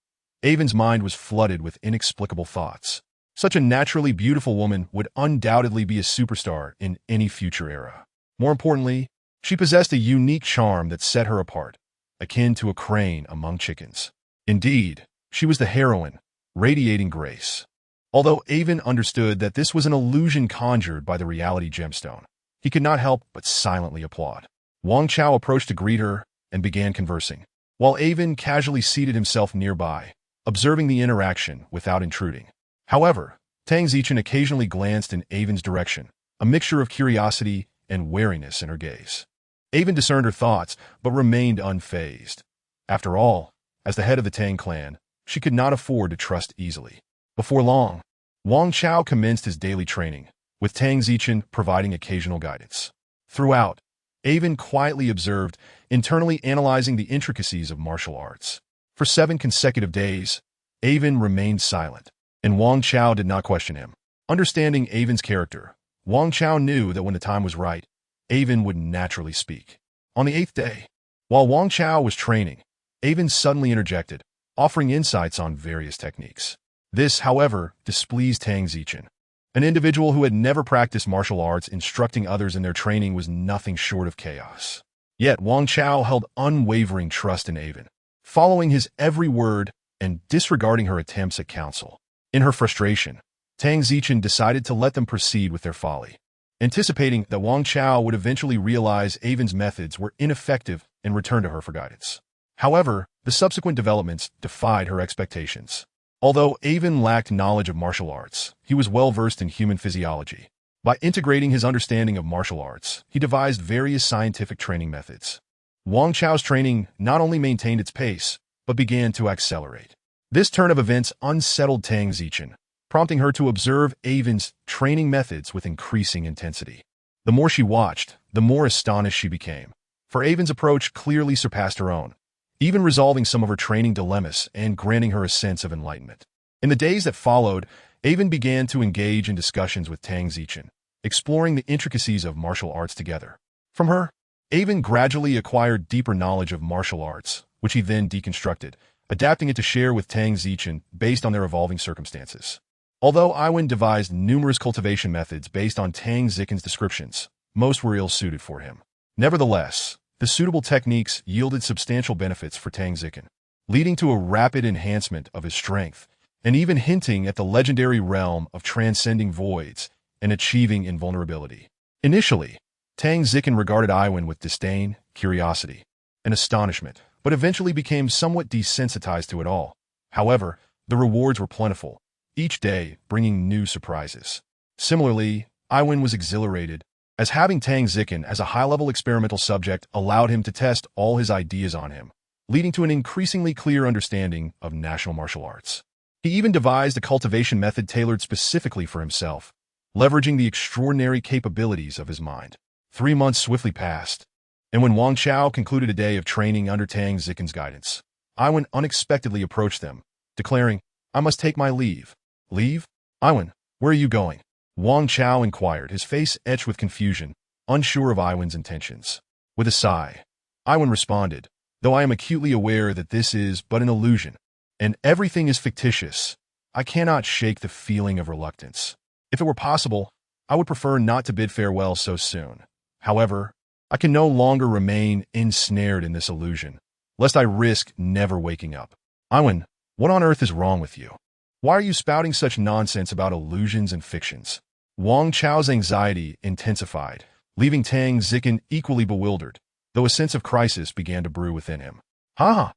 Avon's mind was flooded with inexplicable thoughts. Such a naturally beautiful woman would undoubtedly be a superstar in any future era. More importantly, she possessed a unique charm that set her apart, akin to a crane among chickens. Indeed, she was the heroine, radiating grace. Although Avon understood that this was an illusion conjured by the reality gemstone, he could not help but silently applaud. Wang Chao approached to greet her and began conversing, while Avon casually seated himself nearby, observing the interaction without intruding. However, Tang Zichin occasionally glanced in Avon's direction, a mixture of curiosity and wariness in her gaze. Avon discerned her thoughts, but remained unfazed. After all, as the head of the Tang clan, she could not afford to trust easily. Before long, Wang Chao commenced his daily training, with Tang Zichin providing occasional guidance. Throughout, Avon quietly observed, internally analyzing the intricacies of martial arts. For 7 consecutive days, Avon remained silent, and Wang Chao did not question him. Understanding Avon's character, Wang Chao knew that when the time was right, Avon would naturally speak. On the 8th day, while Wang Chao was training, Avon suddenly interjected, offering insights on various techniques. This, however, displeased Tang Zichin. An individual who had never practiced martial arts instructing others in their training was nothing short of chaos. Yet Wang Chao held unwavering trust in Avon, following his every word and disregarding her attempts at counsel. In her frustration, Tang Zichin decided to let them proceed with their folly, anticipating that Wang Chao would eventually realize Avon's methods were ineffective and return to her for guidance. However, the subsequent developments defied her expectations. Although Avon lacked knowledge of martial arts, he was well-versed in human physiology. By integrating his understanding of martial arts, he devised various scientific training methods. Wang Chao's training not only maintained its pace, but began to accelerate. This turn of events unsettled Tang Zichin, prompting her to observe Avon's training methods with increasing intensity. The more she watched, the more astonished she became, for Avon's approach clearly surpassed her own, even resolving some of her training dilemmas and granting her a sense of enlightenment. In the days that followed, Avon began to engage in discussions with Tang Zichin, exploring the intricacies of martial arts together. From her, Avon gradually acquired deeper knowledge of martial arts, which he then deconstructed, adapting it to share with Tang Zichin based on their evolving circumstances. Although Iwan devised numerous cultivation methods based on Tang Zichin's descriptions, most were ill-suited for him. Nevertheless, the suitable techniques yielded substantial benefits for Tang Zichin, leading to a rapid enhancement of his strength, and even hinting at the legendary realm of transcending voids and achieving invulnerability. Initially, Tang Zichin regarded Iwan with disdain, curiosity, and astonishment, but eventually became somewhat desensitized to it all. However, the rewards were plentiful, each day bringing new surprises. Similarly, Iwan was exhilarated, as having Tang Zichin as a high-level experimental subject allowed him to test all his ideas on him, leading to an increasingly clear understanding of national martial arts. He even devised a cultivation method tailored specifically for himself, leveraging the extraordinary capabilities of his mind. 3 months swiftly passed, and when Wang Chao concluded a day of training under Tang Zichin's guidance, Iwan unexpectedly approached them, declaring, "I must take my leave." "Leave? Iwan, where are you going?" Wang Chao inquired, his face etched with confusion, unsure of Iwan's intentions. With a sigh, Iwan responded, "Though I am acutely aware that this is but an illusion, and everything is fictitious, I cannot shake the feeling of reluctance. If it were possible, I would prefer not to bid farewell so soon. However, I can no longer remain ensnared in this illusion, lest I risk never waking up." "Iwan, what on earth is wrong with you? Why are you spouting such nonsense about illusions and fictions?" Wang Chao's anxiety intensified, leaving Tang Zichin equally bewildered, though a sense of crisis began to brew within him. "Ha!"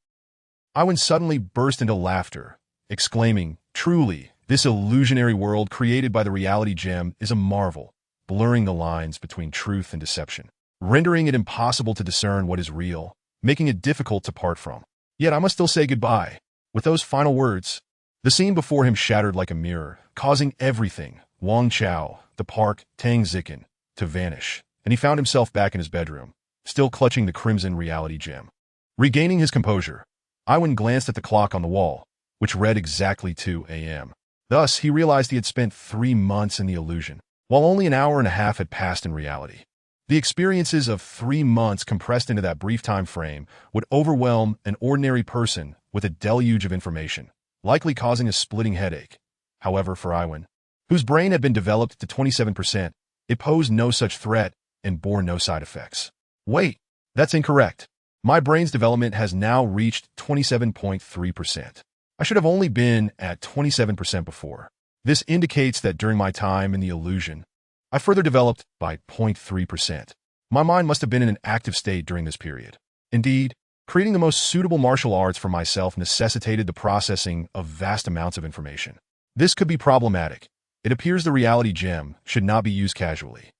Iwan suddenly burst into laughter, exclaiming, "Truly, this illusionary world created by the reality gem is a marvel, blurring the lines between truth and deception, rendering it impossible to discern what is real, making it difficult to part from. Yet I must still say goodbye." With those final words, the scene before him shattered like a mirror, causing everything, Wang Chao, the park, Tang Zichin, to vanish, and he found himself back in his bedroom, still clutching the crimson reality gem. Regaining his composure, Iwan glanced at the clock on the wall, which read exactly 2 a.m. Thus, he realized he had spent 3 months in the illusion, while only an hour and a half had passed in reality. The experiences of 3 months compressed into that brief time frame would overwhelm an ordinary person with a deluge of information, likely causing a splitting headache. However, for Iwan, whose brain had been developed to 27%, it posed no such threat and bore no side effects. "Wait, that's incorrect. My brain's development has now reached 27.3%. I should have only been at 27% before. This indicates that during my time in the illusion, I further developed by 0.3%. My mind must have been in an active state during this period. Indeed, creating the most suitable martial arts for myself necessitated the processing of vast amounts of information. This could be problematic. It appears the reality gem should not be used casually.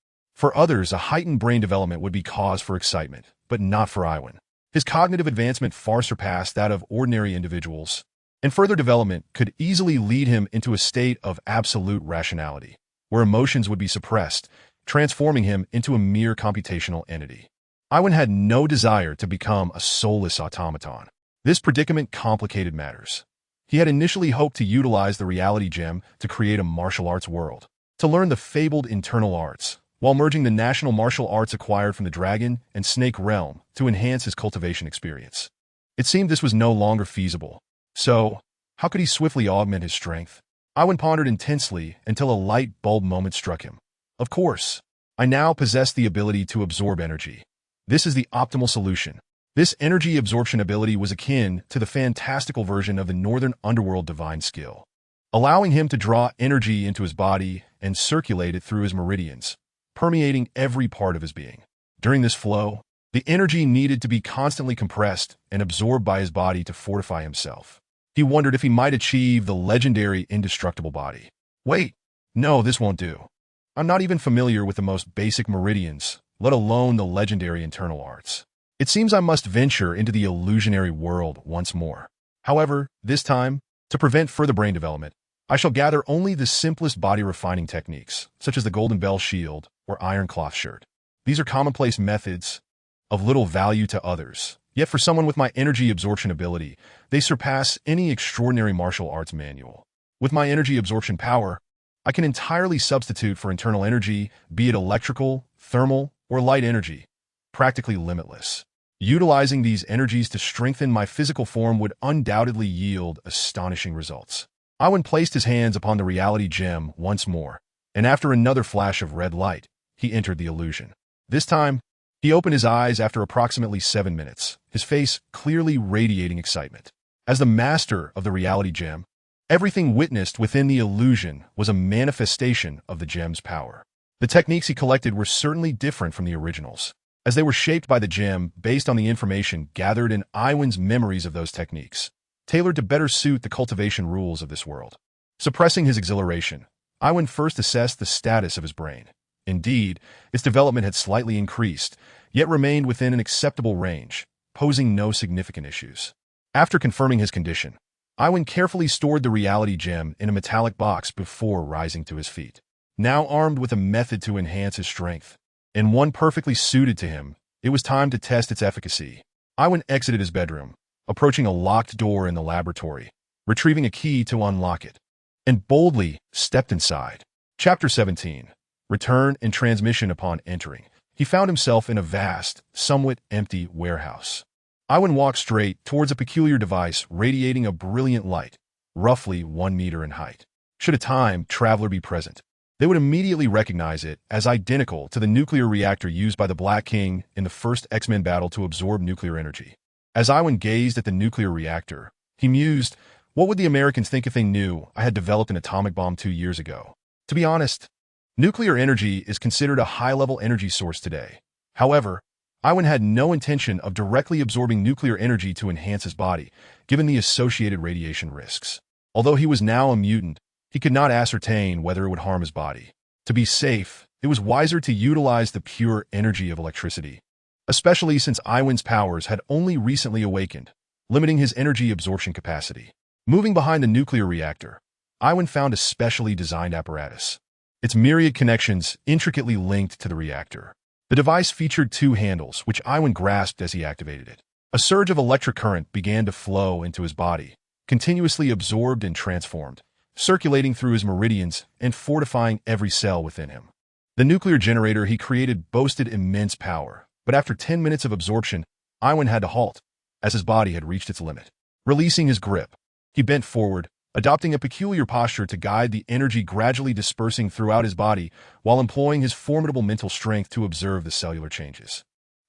For others, a heightened brain development would be cause for excitement, but not for Iwan. His cognitive advancement far surpassed that of ordinary individuals, and further development could easily lead him into a state of absolute rationality, where emotions would be suppressed, transforming him into a mere computational entity. Iwan had no desire to become a soulless automaton. This predicament complicated matters. He had initially hoped to utilize the reality gem to create a martial arts world, to learn the fabled internal arts, while merging the national martial arts acquired from the Dragon and Snake realm to enhance his cultivation experience. It seemed this was no longer feasible. So, how could he swiftly augment his strength? Iwan pondered intensely until a light bulb moment struck him. Of course, I now possess the ability to absorb energy. This is the optimal solution. This energy absorption ability was akin to the fantastical version of the Northern Underworld divine skill, allowing him to draw energy into his body and circulate it through his meridians, permeating every part of his being. During this flow, the energy needed to be constantly compressed and absorbed by his body to fortify himself. He wondered if he might achieve the legendary indestructible body. Wait, no, this won't do. I'm not even familiar with the most basic meridians, let alone the legendary internal arts. It seems I must venture into the illusionary world once more. However, this time, to prevent further brain development, I shall gather only the simplest body-refining techniques, such as the Golden Bell Shield or Iron Cloth Shirt. These are commonplace methods of little value to others, yet for someone with my energy absorption ability, they surpass any extraordinary martial arts manual. With my energy absorption power, I can entirely substitute for internal energy, be it electrical, thermal, or light energy, practically limitless. Utilizing these energies to strengthen my physical form would undoubtedly yield astonishing results. Iwan placed his hands upon the reality gem once more, and after another flash of red light, he entered the illusion. This time, he opened his eyes after approximately 7 minutes, his face clearly radiating excitement. As the master of the reality gem, everything witnessed within the illusion was a manifestation of the gem's power. The techniques he collected were certainly different from the originals, as they were shaped by the gem based on the information gathered in Iwan's memories of those techniques, tailored to better suit the cultivation rules of this world. Suppressing his exhilaration, Iwan first assessed the status of his brain. Indeed, its development had slightly increased, yet remained within an acceptable range, posing no significant issues. After confirming his condition, Iwan carefully stored the reality gem in a metallic box before rising to his feet. Now armed with a method to enhance his strength, and one perfectly suited to him, it was time to test its efficacy. Iwan exited his bedroom, approaching a locked door in the laboratory, retrieving a key to unlock it, and boldly stepped inside. Chapter 17. Return and transmission. Upon entering, he found himself in a vast, somewhat empty warehouse. Iwan walked straight towards a peculiar device radiating a brilliant light, roughly 1 meter in height. Should a time traveler be present, they would immediately recognize it as identical to the nuclear reactor used by the Black King in the first X-Men battle to absorb nuclear energy. As Iwan gazed at the nuclear reactor, he mused, what would the Americans think if they knew I had developed an atomic bomb 2 years ago? To be honest, nuclear energy is considered a high-level energy source today. However, Iwan had no intention of directly absorbing nuclear energy to enhance his body, given the associated radiation risks. Although he was now a mutant, he could not ascertain whether it would harm his body. To be safe, it was wiser to utilize the pure energy of electricity, especially since Iwan's powers had only recently awakened, limiting his energy absorption capacity. Moving behind the nuclear reactor, Iwan found a specially designed apparatus, its myriad connections intricately linked to the reactor. The device featured 2 handles, which Iwan grasped as he activated it. A surge of electric current began to flow into his body, continuously absorbed and transformed, circulating through his meridians and fortifying every cell within him. The nuclear generator he created boasted immense power, but after 10 minutes of absorption, Iwan had to halt, as his body had reached its limit. Releasing his grip, he bent forward, adopting a peculiar posture to guide the energy gradually dispersing throughout his body while employing his formidable mental strength to observe the cellular changes.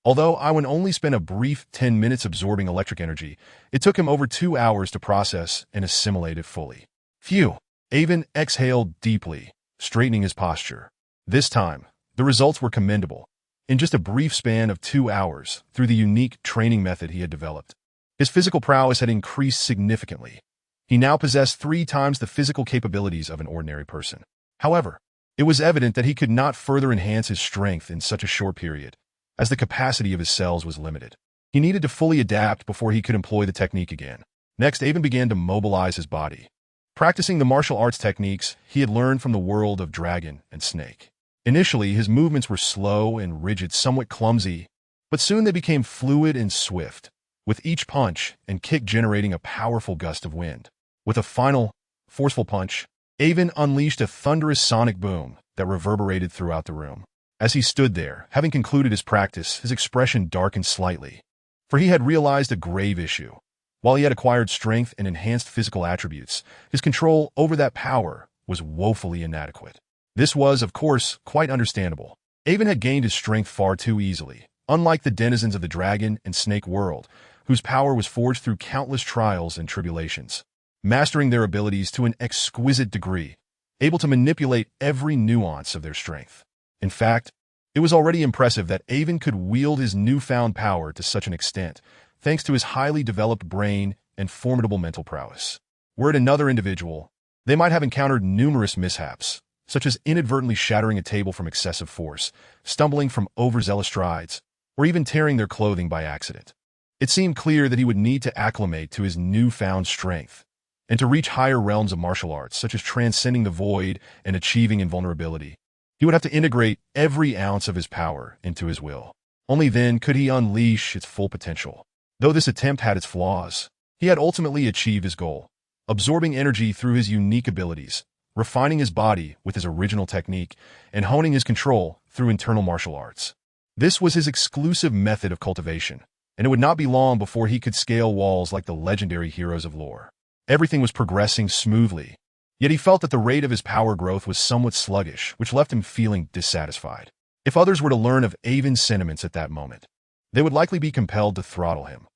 Although Iwan only spent a brief 10 minutes absorbing electric energy, it took him over 2 hours to process and assimilate it fully. Phew! Iwan exhaled deeply, straightening his posture. This time, the results were commendable. In just a brief span of 2 hours, through the unique training method he had developed, his physical prowess had increased significantly. He now possessed 3 times the physical capabilities of an ordinary person. However, It was evident that he could not further enhance his strength in such a short period, as the capacity of his cells was limited. He needed to fully adapt before he could employ the technique again. Next, Avon began to mobilize his body, practicing the martial arts techniques he had learned from the world of dragon and snake. Initially, his movements were slow and rigid, somewhat clumsy, but soon they became fluid and swift, with each punch and kick generating a powerful gust of wind. With a final, forceful punch, Avon unleashed a thunderous sonic boom that reverberated throughout the room. As he stood there, having concluded his practice, his expression darkened slightly, for he had realized a grave issue. While he had acquired strength and enhanced physical attributes, his control over that power was woefully inadequate. This was, of course, quite understandable. Avon had gained his strength far too easily, unlike the denizens of the dragon and snake world, whose power was forged through countless trials and tribulations, mastering their abilities to an exquisite degree, able to manipulate every nuance of their strength. In fact, it was already impressive that Avon could wield his newfound power to such an extent, thanks to his highly developed brain and formidable mental prowess. Were it another individual, they might have encountered numerous mishaps, such as inadvertently shattering a table from excessive force, stumbling from overzealous strides, or even tearing their clothing by accident. It seemed clear that he would need to acclimate to his newfound strength, and to reach higher realms of martial arts, such as transcending the void and achieving invulnerability. He would have to integrate every ounce of his power into his will. Only then could he unleash its full potential. Though this attempt had its flaws, he had ultimately achieved his goal, absorbing energy through his unique abilities, refining his body with his original technique, and honing his control through internal martial arts. This was his exclusive method of cultivation, and it would not be long before he could scale walls like the legendary heroes of lore. Everything was progressing smoothly, yet he felt that the rate of his power growth was somewhat sluggish, which left him feeling dissatisfied. If others were to learn of Avon's sentiments at that moment, they would likely be compelled to throttle him.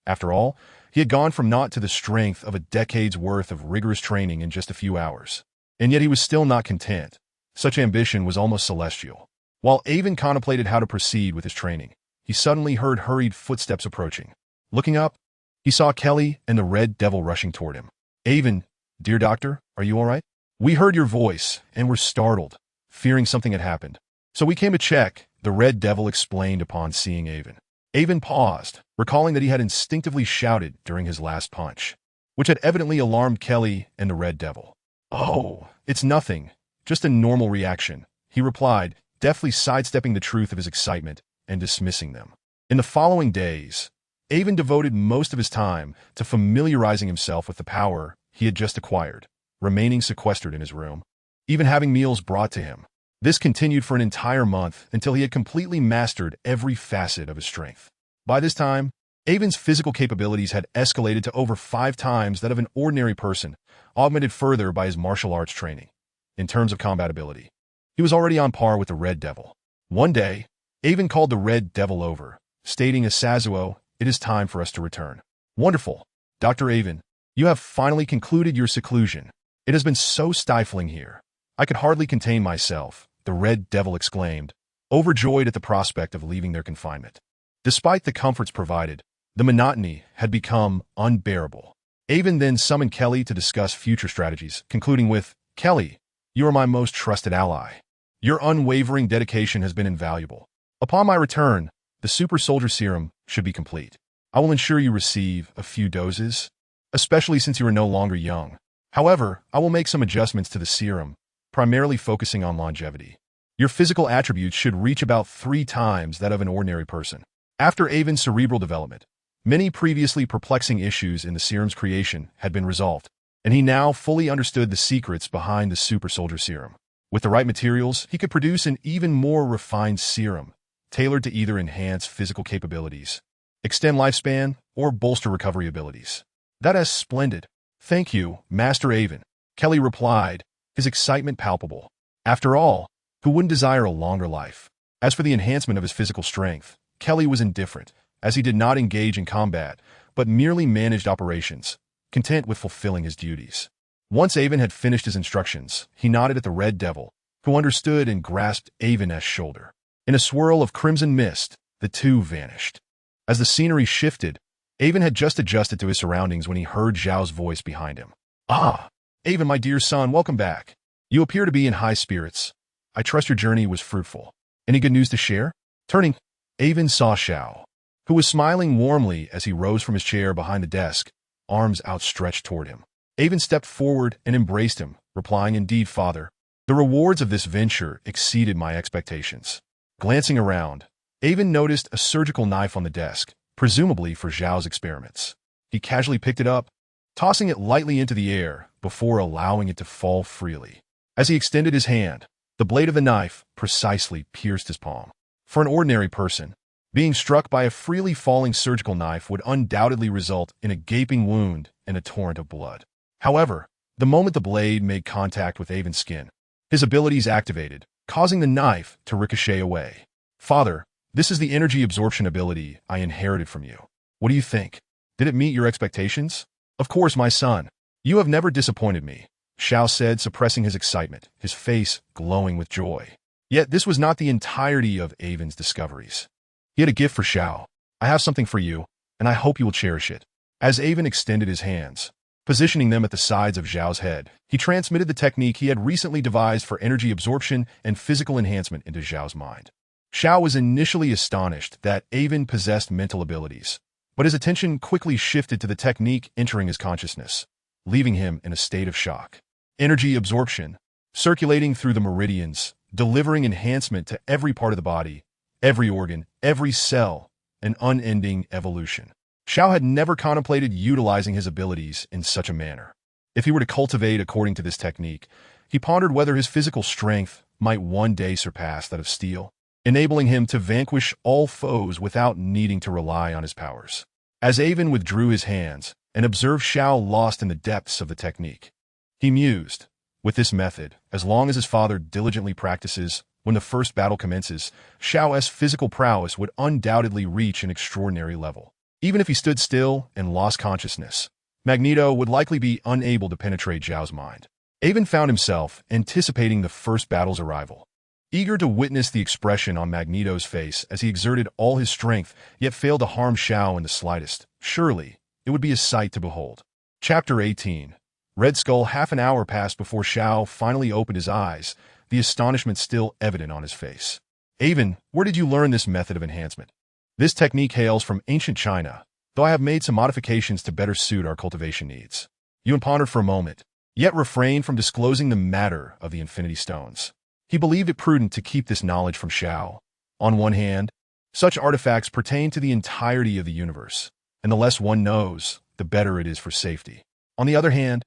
After all, he had gone from naught to the strength of a decade's worth of rigorous training in just a few hours. And yet he was still not content. Such ambition was almost celestial. While Avon contemplated how to proceed with his training, he suddenly heard hurried footsteps approaching. Looking up, he saw Kelly and the Red Devil rushing toward him. "Avon, dear doctor, are you all right? We heard your voice and were startled, fearing something had happened. So we came to check," the Red Devil explained upon seeing Avon. Avon paused, recalling that he had instinctively shouted during his last punch, which had evidently alarmed Kelly and the Red Devil. "Oh, it's nothing, just a normal reaction," he replied, deftly sidestepping the truth of his excitement and dismissing them. In the following days, Avon devoted most of his time to familiarizing himself with the power he had just acquired, remaining sequestered in his room, even having meals brought to him. This continued for an entire month until he had completely mastered every facet of his strength. By this time, Avon's physical capabilities had escalated to over 5 times that of an ordinary person, augmented further by his martial arts training. In terms of combat ability, he was already on par with the Red Devil. One day, Avon called the Red Devil over, stating, "Asazuo, it is time for us to return." "Wonderful, Dr. Avon. You have finally concluded your seclusion. It has been so stifling here. I could hardly contain myself," the Red Devil exclaimed, overjoyed at the prospect of leaving their confinement. Despite the comforts provided, the monotony had become unbearable. Avon then summoned Kelly to discuss future strategies, concluding with, "Kelly, you are my most trusted ally. Your unwavering dedication has been invaluable. Upon my return, the super soldier serum should be complete. I will ensure you receive a few doses, especially since you are no longer young. However, I will make some adjustments to the serum, primarily focusing on longevity. Your physical attributes should reach about 3 times that of an ordinary person." After Avon's cerebral development, many previously perplexing issues in the serum's creation had been resolved, and he now fully understood the secrets behind the super soldier serum. With the right materials, he could produce an even more refined serum, tailored to either enhance physical capabilities, extend lifespan, or bolster recovery abilities. "That is splendid. Thank you, Master Avon," Kelly replied, his excitement palpable. After all, who wouldn't desire a longer life? As for the enhancement of his physical strength, Kelly was indifferent, as he did not engage in combat, but merely managed operations, content with fulfilling his duties. Once Avon had finished his instructions, he nodded at the Red Devil, who understood and grasped Avon's shoulder. In a swirl of crimson mist, the two vanished. As the scenery shifted, Avon had just adjusted to his surroundings when he heard Zhao's voice behind him. "Ah, Avon, my dear son, welcome back. You appear to be in high spirits. I trust your journey was fruitful. Any good news to share? Turning, Avon saw Xiao, who was smiling warmly as he rose from his chair behind the desk, arms outstretched toward him. Avon stepped forward and embraced him, replying, "Indeed, father. The rewards of this venture exceeded my expectations." Glancing around, Avon noticed a surgical knife on the desk, presumably for Zhao's experiments. He casually picked it up, tossing it lightly into the air before allowing it to fall freely. As he extended his hand, the blade of the knife precisely pierced his palm. For an ordinary person, being struck by a freely falling surgical knife would undoubtedly result in a gaping wound and a torrent of blood. However, the moment the blade made contact with Avon's skin, his abilities activated, causing the knife to ricochet away. "Father, this is the energy absorption ability I inherited from you. What do you think? Did it meet your expectations?" "Of course, my son. You have never disappointed me," Xiao said, suppressing his excitement, his face glowing with joy. Yet this was not the entirety of Avon's discoveries. He had a gift for Xiao. "I have something for you, and I hope you will cherish it." As Avon extended his hands, positioning them at the sides of Zhao's head, he transmitted the technique he had recently devised for energy absorption and physical enhancement into Zhao's mind. Xiao was initially astonished that Avon possessed mental abilities, but his attention quickly shifted to the technique entering his consciousness, leaving him in a state of shock. Energy absorption, circulating through the meridians, delivering enhancement to every part of the body, every organ, every cell, an unending evolution. Xiao had never contemplated utilizing his abilities in such a manner. If he were to cultivate according to this technique, he pondered whether his physical strength might one day surpass that of steel, enabling him to vanquish all foes without needing to rely on his powers. As Avon withdrew his hands and observed Xiao lost in the depths of the technique, he mused, with this method, as long as his father diligently practices, when the first battle commences, Xiao's physical prowess would undoubtedly reach an extraordinary level. Even if he stood still and lost consciousness, Magneto would likely be unable to penetrate Zhao's mind. Avon found himself anticipating the first battle's arrival, eager to witness the expression on Magneto's face as he exerted all his strength, yet failed to harm Xiao in the slightest. Surely, it would be a sight to behold. Chapter 18. Red Skull. Half an hour passed before Xiao finally opened his eyes, the astonishment still evident on his face. "Avon, where did you learn this method of enhancement?" "This technique hails from ancient China, though I have made some modifications to better suit our cultivation needs." Yuan pondered for a moment, yet refrained from disclosing the matter of the Infinity Stones. He believed it prudent to keep this knowledge from Xiao. On one hand, such artifacts pertain to the entirety of the universe, and the less one knows, the better it is for safety. On the other hand,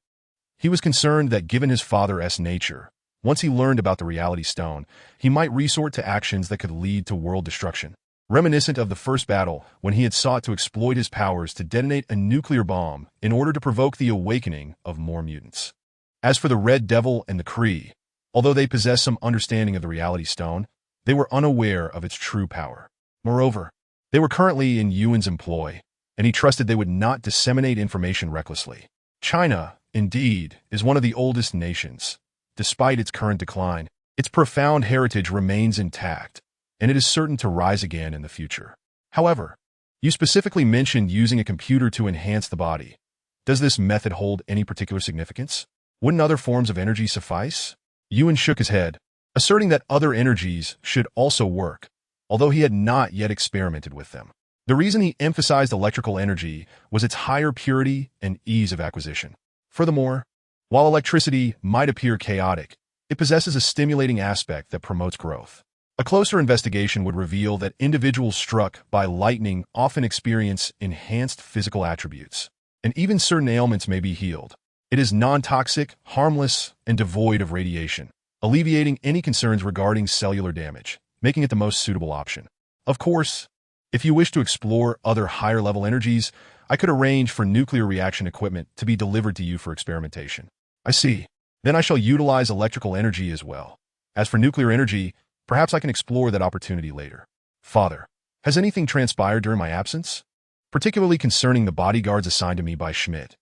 he was concerned that given his father's nature, once he learned about the Reality Stone, he might resort to actions that could lead to world destruction. Reminiscent of the first battle, when he had sought to exploit his powers to detonate a nuclear bomb in order to provoke the awakening of more mutants. As for the Red Devil and the Kree, although they possessed some understanding of the Reality Stone, they were unaware of its true power. Moreover, they were currently in Yuan's employ, and he trusted they would not disseminate information recklessly. China, indeed, is one of the oldest nations. Despite its current decline, its profound heritage remains intact, and it is certain to rise again in the future. However, you specifically mentioned using a computer to enhance the body. Does this method hold any particular significance? Wouldn't other forms of energy suffice? Yuan shook his head, asserting that other energies should also work, although he had not yet experimented with them. The reason he emphasized electrical energy was its higher purity and ease of acquisition. Furthermore, while electricity might appear chaotic, it possesses a stimulating aspect that promotes growth. A closer investigation would reveal that individuals struck by lightning often experience enhanced physical attributes, and even certain ailments may be healed. It is non-toxic, harmless, and devoid of radiation, alleviating any concerns regarding cellular damage, making it the most suitable option. Of course, if you wish to explore other higher-level energies, I could arrange for nuclear reaction equipment to be delivered to you for experimentation. I see. Then I shall utilize electrical energy as well. As for nuclear energy, perhaps I can explore that opportunity later. Father, has anything transpired during my absence? Particularly concerning the bodyguards assigned to me by Schmidt.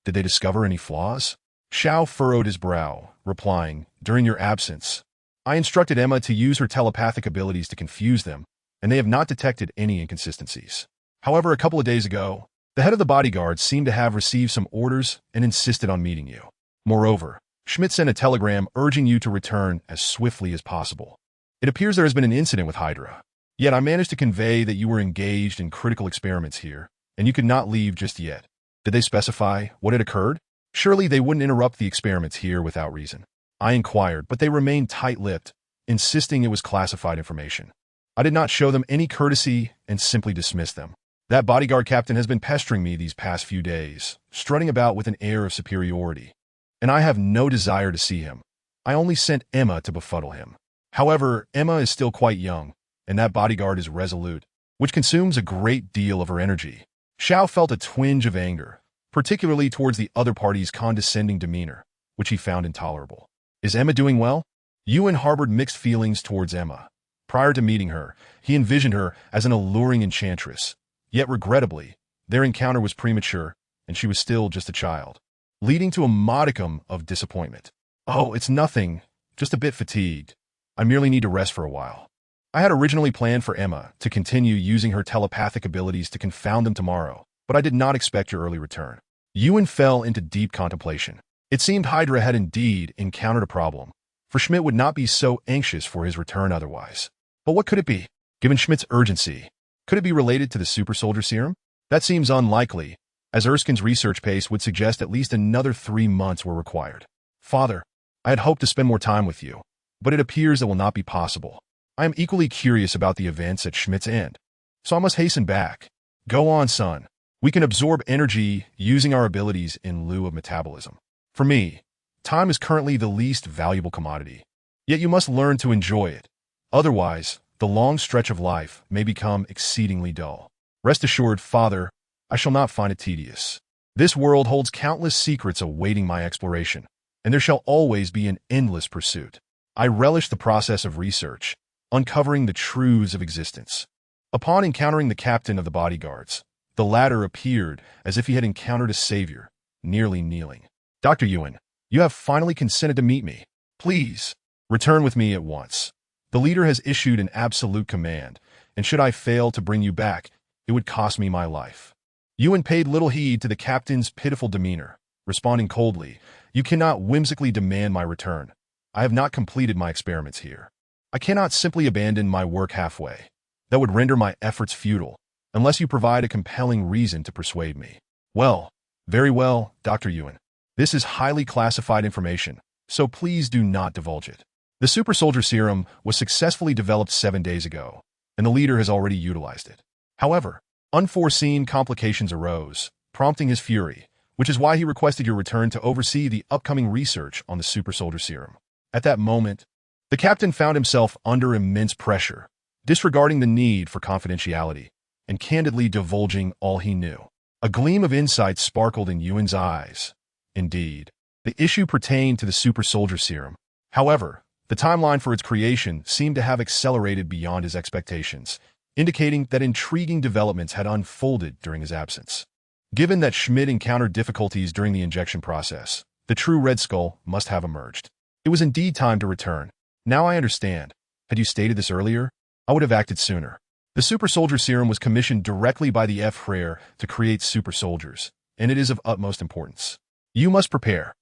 Did they discover any flaws? Xiao furrowed his brow, replying, "During your absence, I instructed Emma to use her telepathic abilities to confuse them, and they have not detected any inconsistencies. However, a couple of days ago, the head of the bodyguards seemed to have received some orders and insisted on meeting you. Moreover, Schmidt sent a telegram urging you to return as swiftly as possible. It appears there has been an incident with Hydra. Yet I managed to convey that you were engaged in critical experiments here, and you could not leave just yet. Did they specify what had occurred? Surely they wouldn't interrupt the experiments here without reason. I inquired, but they remained tight-lipped, insisting it was classified information. I did not show them any courtesy and simply dismissed them. That bodyguard captain has been pestering me these past few days, strutting about with an air of superiority. And I have no desire to see him. I only sent Emma to befuddle him. However, Emma is still quite young, and that bodyguard is resolute, which consumes a great deal of her energy. Xiao felt a twinge of anger, particularly towards the other party's condescending demeanor, which he found intolerable. Is Emma doing well? Yuan harbored mixed feelings towards Emma. Prior to meeting her, he envisioned her as an alluring enchantress. Yet regrettably, their encounter was premature, and she was still just a child, leading to a modicum of disappointment. Oh, it's nothing, just a bit fatigued. I merely need to rest for a while. I had originally planned for Emma to continue using her telepathic abilities to confound them tomorrow, but I did not expect your early return. Yuan fell into deep contemplation. It seemed Hydra had indeed encountered a problem, for Schmidt would not be so anxious for his return otherwise. But what could it be? Given Schmidt's urgency, could it be related to the super soldier serum? That seems unlikely, as Erskine's research pace would suggest at least another 3 months were required. Father, I had hoped to spend more time with you, but it appears it will not be possible. I am equally curious about the events at Schmidt's end, so I must hasten back. Go on, son. We can absorb energy using our abilities in lieu of metabolism. For me, time is currently the least valuable commodity, yet you must learn to enjoy it. Otherwise, the long stretch of life may become exceedingly dull. Rest assured, Father, I shall not find it tedious. This world holds countless secrets awaiting my exploration, and there shall always be an endless pursuit. I relish the process of research, uncovering the truths of existence. Upon encountering the captain of the bodyguards, the latter appeared as if he had encountered a savior, nearly kneeling. Dr. Yuan, you have finally consented to meet me. Please, return with me at once. The leader has issued an absolute command, and should I fail to bring you back, it would cost me my life. Yuan paid little heed to the captain's pitiful demeanor, responding coldly, You cannot whimsically demand my return. I have not completed my experiments here. I cannot simply abandon my work halfway. That would render my efforts futile, unless you provide a compelling reason to persuade me. Well, very well, Dr. Yuan. This is highly classified information, so please do not divulge it. The super soldier serum was successfully developed 7 days ago, and the leader has already utilized it. However, unforeseen complications arose, prompting his fury, which is why he requested your return to oversee the upcoming research on the super soldier serum. At that moment, the captain found himself under immense pressure, disregarding the need for confidentiality, and candidly divulging all he knew. A gleam of insight sparkled in Yuan's eyes. Indeed, the issue pertained to the super soldier serum. However, the timeline for its creation seemed to have accelerated beyond his expectations, indicating that intriguing developments had unfolded during his absence. Given that Schmidt encountered difficulties during the injection process, the true Red Skull must have emerged. It was indeed time to return. Now I understand. Had you stated this earlier, I would have acted sooner. The super soldier serum was commissioned directly by the F. Frere to create super soldiers, and it is of utmost importance. You must prepare.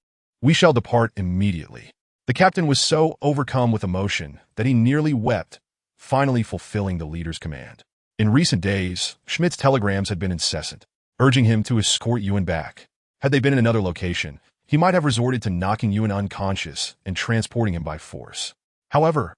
We shall depart immediately. The captain was so overcome with emotion that he nearly wept, finally fulfilling the leader's command. In recent days, Schmidt's telegrams had been incessant, urging him to escort Yuan back. Had they been in another location, he might have resorted to knocking Yuan unconscious and transporting him by force. However,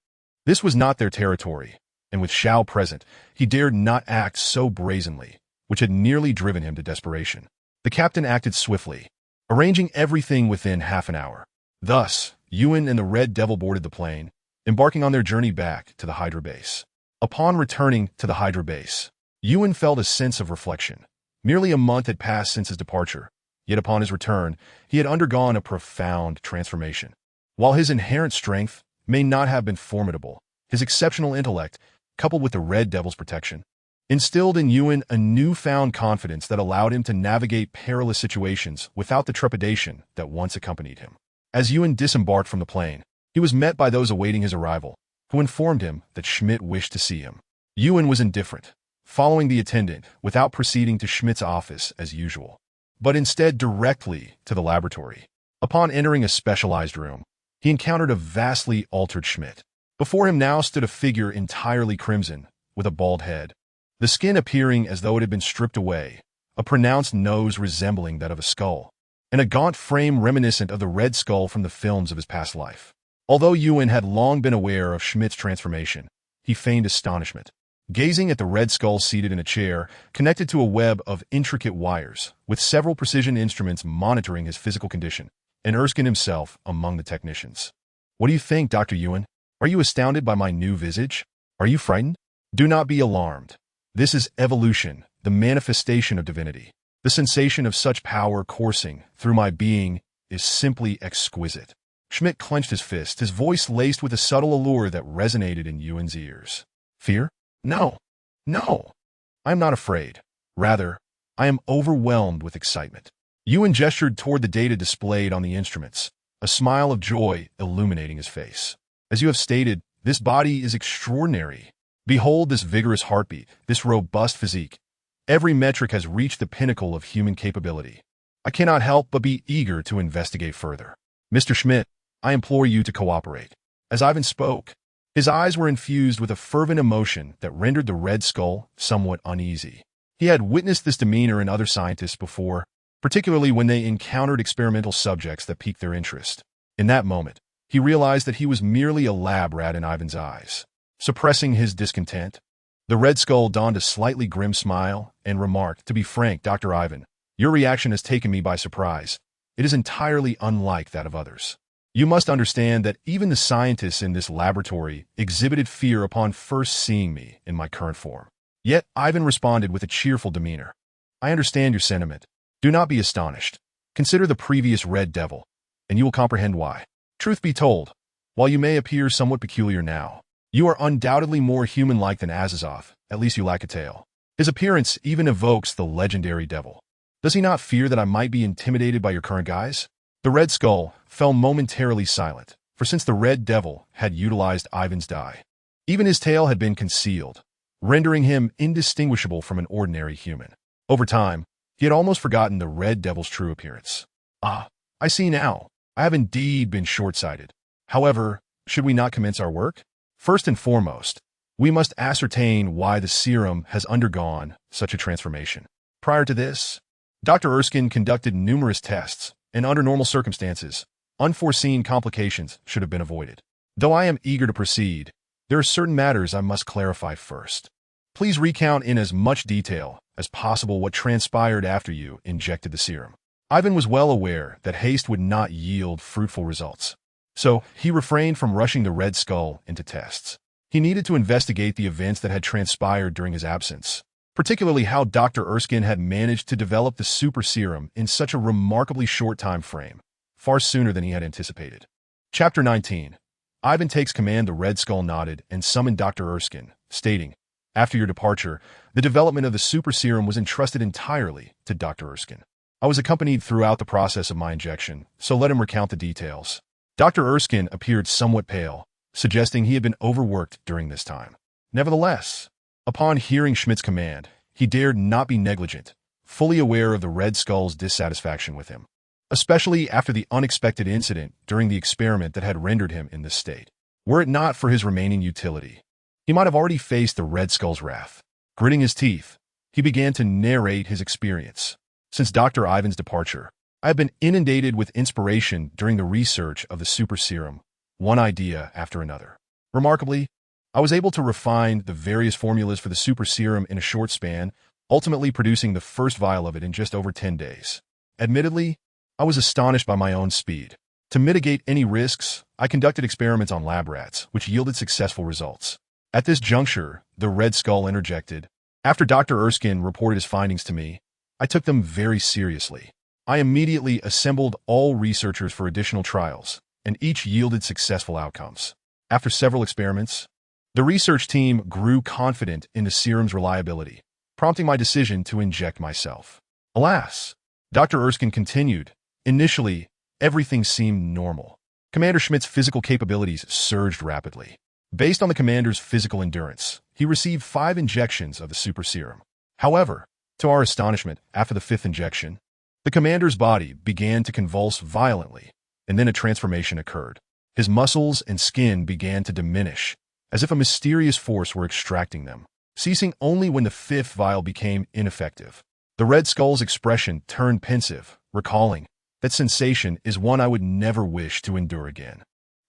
this was not their territory, and with Xiao present, he dared not act so brazenly, which had nearly driven him to desperation. The captain acted swiftly, arranging everything within half an hour. Thus, Yuan and the Red Devil boarded the plane, embarking on their journey back to the Hydra base. Upon returning to the Hydra base, Yuan felt a sense of reflection. Merely a month had passed since his departure, yet upon his return, he had undergone a profound transformation. While his inherent strength may not have been formidable, his exceptional intellect, coupled with the Red Devil's protection, instilled in Yuan a newfound confidence that allowed him to navigate perilous situations without the trepidation that once accompanied him. As Yuan disembarked from the plane, he was met by those awaiting his arrival, who informed him that Schmidt wished to see him. Yuan was indifferent, following the attendant without proceeding to Schmidt's office as usual, but instead directly to the laboratory. Upon entering a specialized room, he encountered a vastly altered Schmidt. Before him now stood a figure entirely crimson, with a bald head, the skin appearing as though it had been stripped away, a pronounced nose resembling that of a skull, and a gaunt frame reminiscent of the Red Skull from the films of his past life. Although Ewan had long been aware of Schmidt's transformation, he feigned astonishment, gazing at the Red Skull seated in a chair, connected to a web of intricate wires, with several precision instruments monitoring his physical condition, and Erskine himself among the technicians. "What do you think, Dr. Ewan? Are you astounded by my new visage? Are you frightened? Do not be alarmed. This is evolution, the manifestation of divinity. The sensation of such power coursing through my being is simply exquisite." Schmidt clenched his fist, his voice laced with a subtle allure that resonated in Ewan's ears. "Fear? No. No. I am not afraid. Rather, I am overwhelmed with excitement." Ewan gestured toward the data displayed on the instruments, a smile of joy illuminating his face. "As you have stated, this body is extraordinary. Behold this vigorous heartbeat, this robust physique. Every metric has reached the pinnacle of human capability. I cannot help but be eager to investigate further. Mr. Schmidt, I implore you to cooperate." As Ivan spoke, his eyes were infused with a fervent emotion that rendered the Red Skull somewhat uneasy. He had witnessed this demeanor in other scientists before, particularly when they encountered experimental subjects that piqued their interest. In that moment, he realized that he was merely a lab rat in Ivan's eyes. Suppressing his discontent, the Red Skull donned a slightly grim smile and remarked, "To be frank, Dr. Ivan, your reaction has taken me by surprise. It is entirely unlike that of others. You must understand that even the scientists in this laboratory exhibited fear upon first seeing me in my current form." Yet Ivan responded with a cheerful demeanor. "I understand your sentiment. Do not be astonished. Consider the previous Red Devil, and you will comprehend why. Truth be told, while you may appear somewhat peculiar now, you are undoubtedly more human-like than Azazoth, at least you lack a tail. His appearance even evokes the legendary devil. Does he not fear that I might be intimidated by your current guise?" The Red Skull fell momentarily silent, for since the Red Devil had utilized Ivan's dye, even his tail had been concealed, rendering him indistinguishable from an ordinary human. Over time, he had almost forgotten the Red Devil's true appearance. "Ah, I see now. I have indeed been short-sighted. However, should we not commence our work? First and foremost, we must ascertain why the serum has undergone such a transformation. Prior to this, Dr. Erskine conducted numerous tests, and under normal circumstances, unforeseen complications should have been avoided. Though I am eager to proceed, there are certain matters I must clarify first. Please recount in as much detail as possible what transpired after you injected the serum." Ivan was well aware that haste would not yield fruitful results, so he refrained from rushing the Red Skull into tests. He needed to investigate the events that had transpired during his absence, particularly how Dr. Erskine had managed to develop the super serum in such a remarkably short time frame, far sooner than he had anticipated. Chapter 19. Ivan takes command. The Red Skull nodded and summoned Dr. Erskine, stating, "After your departure, the development of the super serum was entrusted entirely to Dr. Erskine. I was accompanied throughout the process of my injection, so let him recount the details." Dr. Erskine appeared somewhat pale, suggesting he had been overworked during this time. Nevertheless, upon hearing Schmidt's command, he dared not be negligent, fully aware of the Red Skull's dissatisfaction with him, especially after the unexpected incident during the experiment that had rendered him in this state. Were it not for his remaining utility, he might have already faced the Red Skull's wrath. Gritting his teeth, he began to narrate his experience. "Since Dr. Ivan's departure, I have been inundated with inspiration during the research of the super serum, one idea after another. Remarkably, I was able to refine the various formulas for the super serum in a short span, ultimately producing the first vial of it in just over 10 days. Admittedly, I was astonished by my own speed. To mitigate any risks, I conducted experiments on lab rats, which yielded successful results." At this juncture, the Red Skull interjected, "After Dr. Erskine reported his findings to me, I took them very seriously. I immediately assembled all researchers for additional trials, and each yielded successful outcomes. After several experiments, the research team grew confident in the serum's reliability, prompting my decision to inject myself. Alas, Dr. Erskine continued, initially, everything seemed normal. Commander Schmidt's physical capabilities surged rapidly. Based on the commander's physical endurance, he received 5 injections of the super serum. However, to our astonishment, after the 5th injection, The commander's body began to convulse violently, and then a transformation occurred. His muscles and skin began to diminish, as if a mysterious force were extracting them, ceasing only when the fifth vial became ineffective. The Red Skull's expression turned pensive, recalling, "That sensation is one I would never wish to endure again."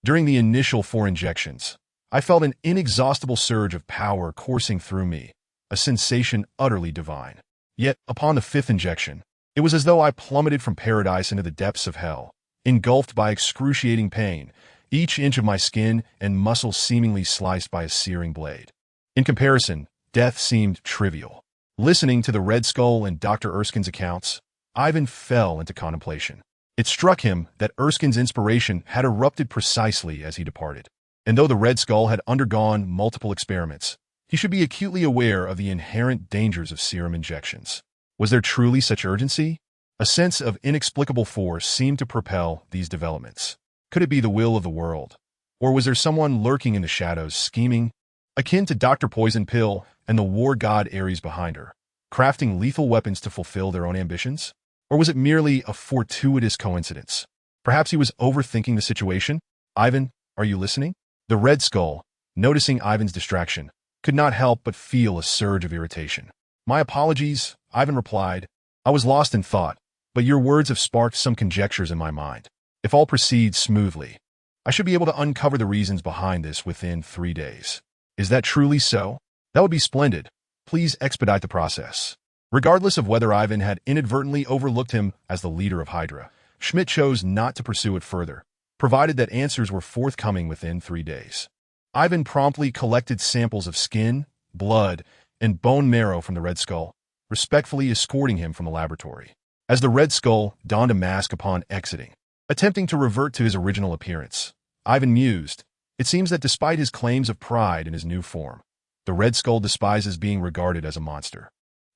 During the initial 4 injections, I felt an inexhaustible surge of power coursing through me, a sensation utterly divine. Yet, upon the 5th injection, it was as though I plummeted from paradise into the depths of hell, engulfed by excruciating pain, each inch of my skin and muscle seemingly sliced by a searing blade. In comparison, death seemed trivial. Listening to the Red Skull and Dr. Erskine's accounts, Ivan fell into contemplation. It struck him that Erskine's inspiration had erupted precisely as he departed. And though the Red Skull had undergone multiple experiments, he should be acutely aware of the inherent dangers of serum injections. Was there truly such urgency? A sense of inexplicable force seemed to propel these developments. Could it be the will of the world? Or was there someone lurking in the shadows, scheming, akin to Dr. Poison Pill and the war god Ares behind her, crafting lethal weapons to fulfill their own ambitions? Or was it merely a fortuitous coincidence? Perhaps he was overthinking the situation? Ivan, are you listening? The Red Skull, noticing Ivan's distraction, could not help but feel a surge of irritation. "My apologies," Ivan replied. "I was lost in thought, but your words have sparked some conjectures in my mind. If all proceeds smoothly, I should be able to uncover the reasons behind this within 3 days." "Is that truly so?" "That would be splendid. Please expedite the process." Regardless of whether Ivan had inadvertently overlooked him as the leader of Hydra, Schmidt chose not to pursue it further, provided that answers were forthcoming within 3 days. Ivan promptly collected samples of skin, blood, and bone marrow from the Red Skull, respectfully escorting him from the laboratory. As the Red Skull donned a mask upon exiting, attempting to revert to his original appearance, Ivan mused, "It seems that despite his claims of pride in his new form, the Red Skull despises being regarded as a monster.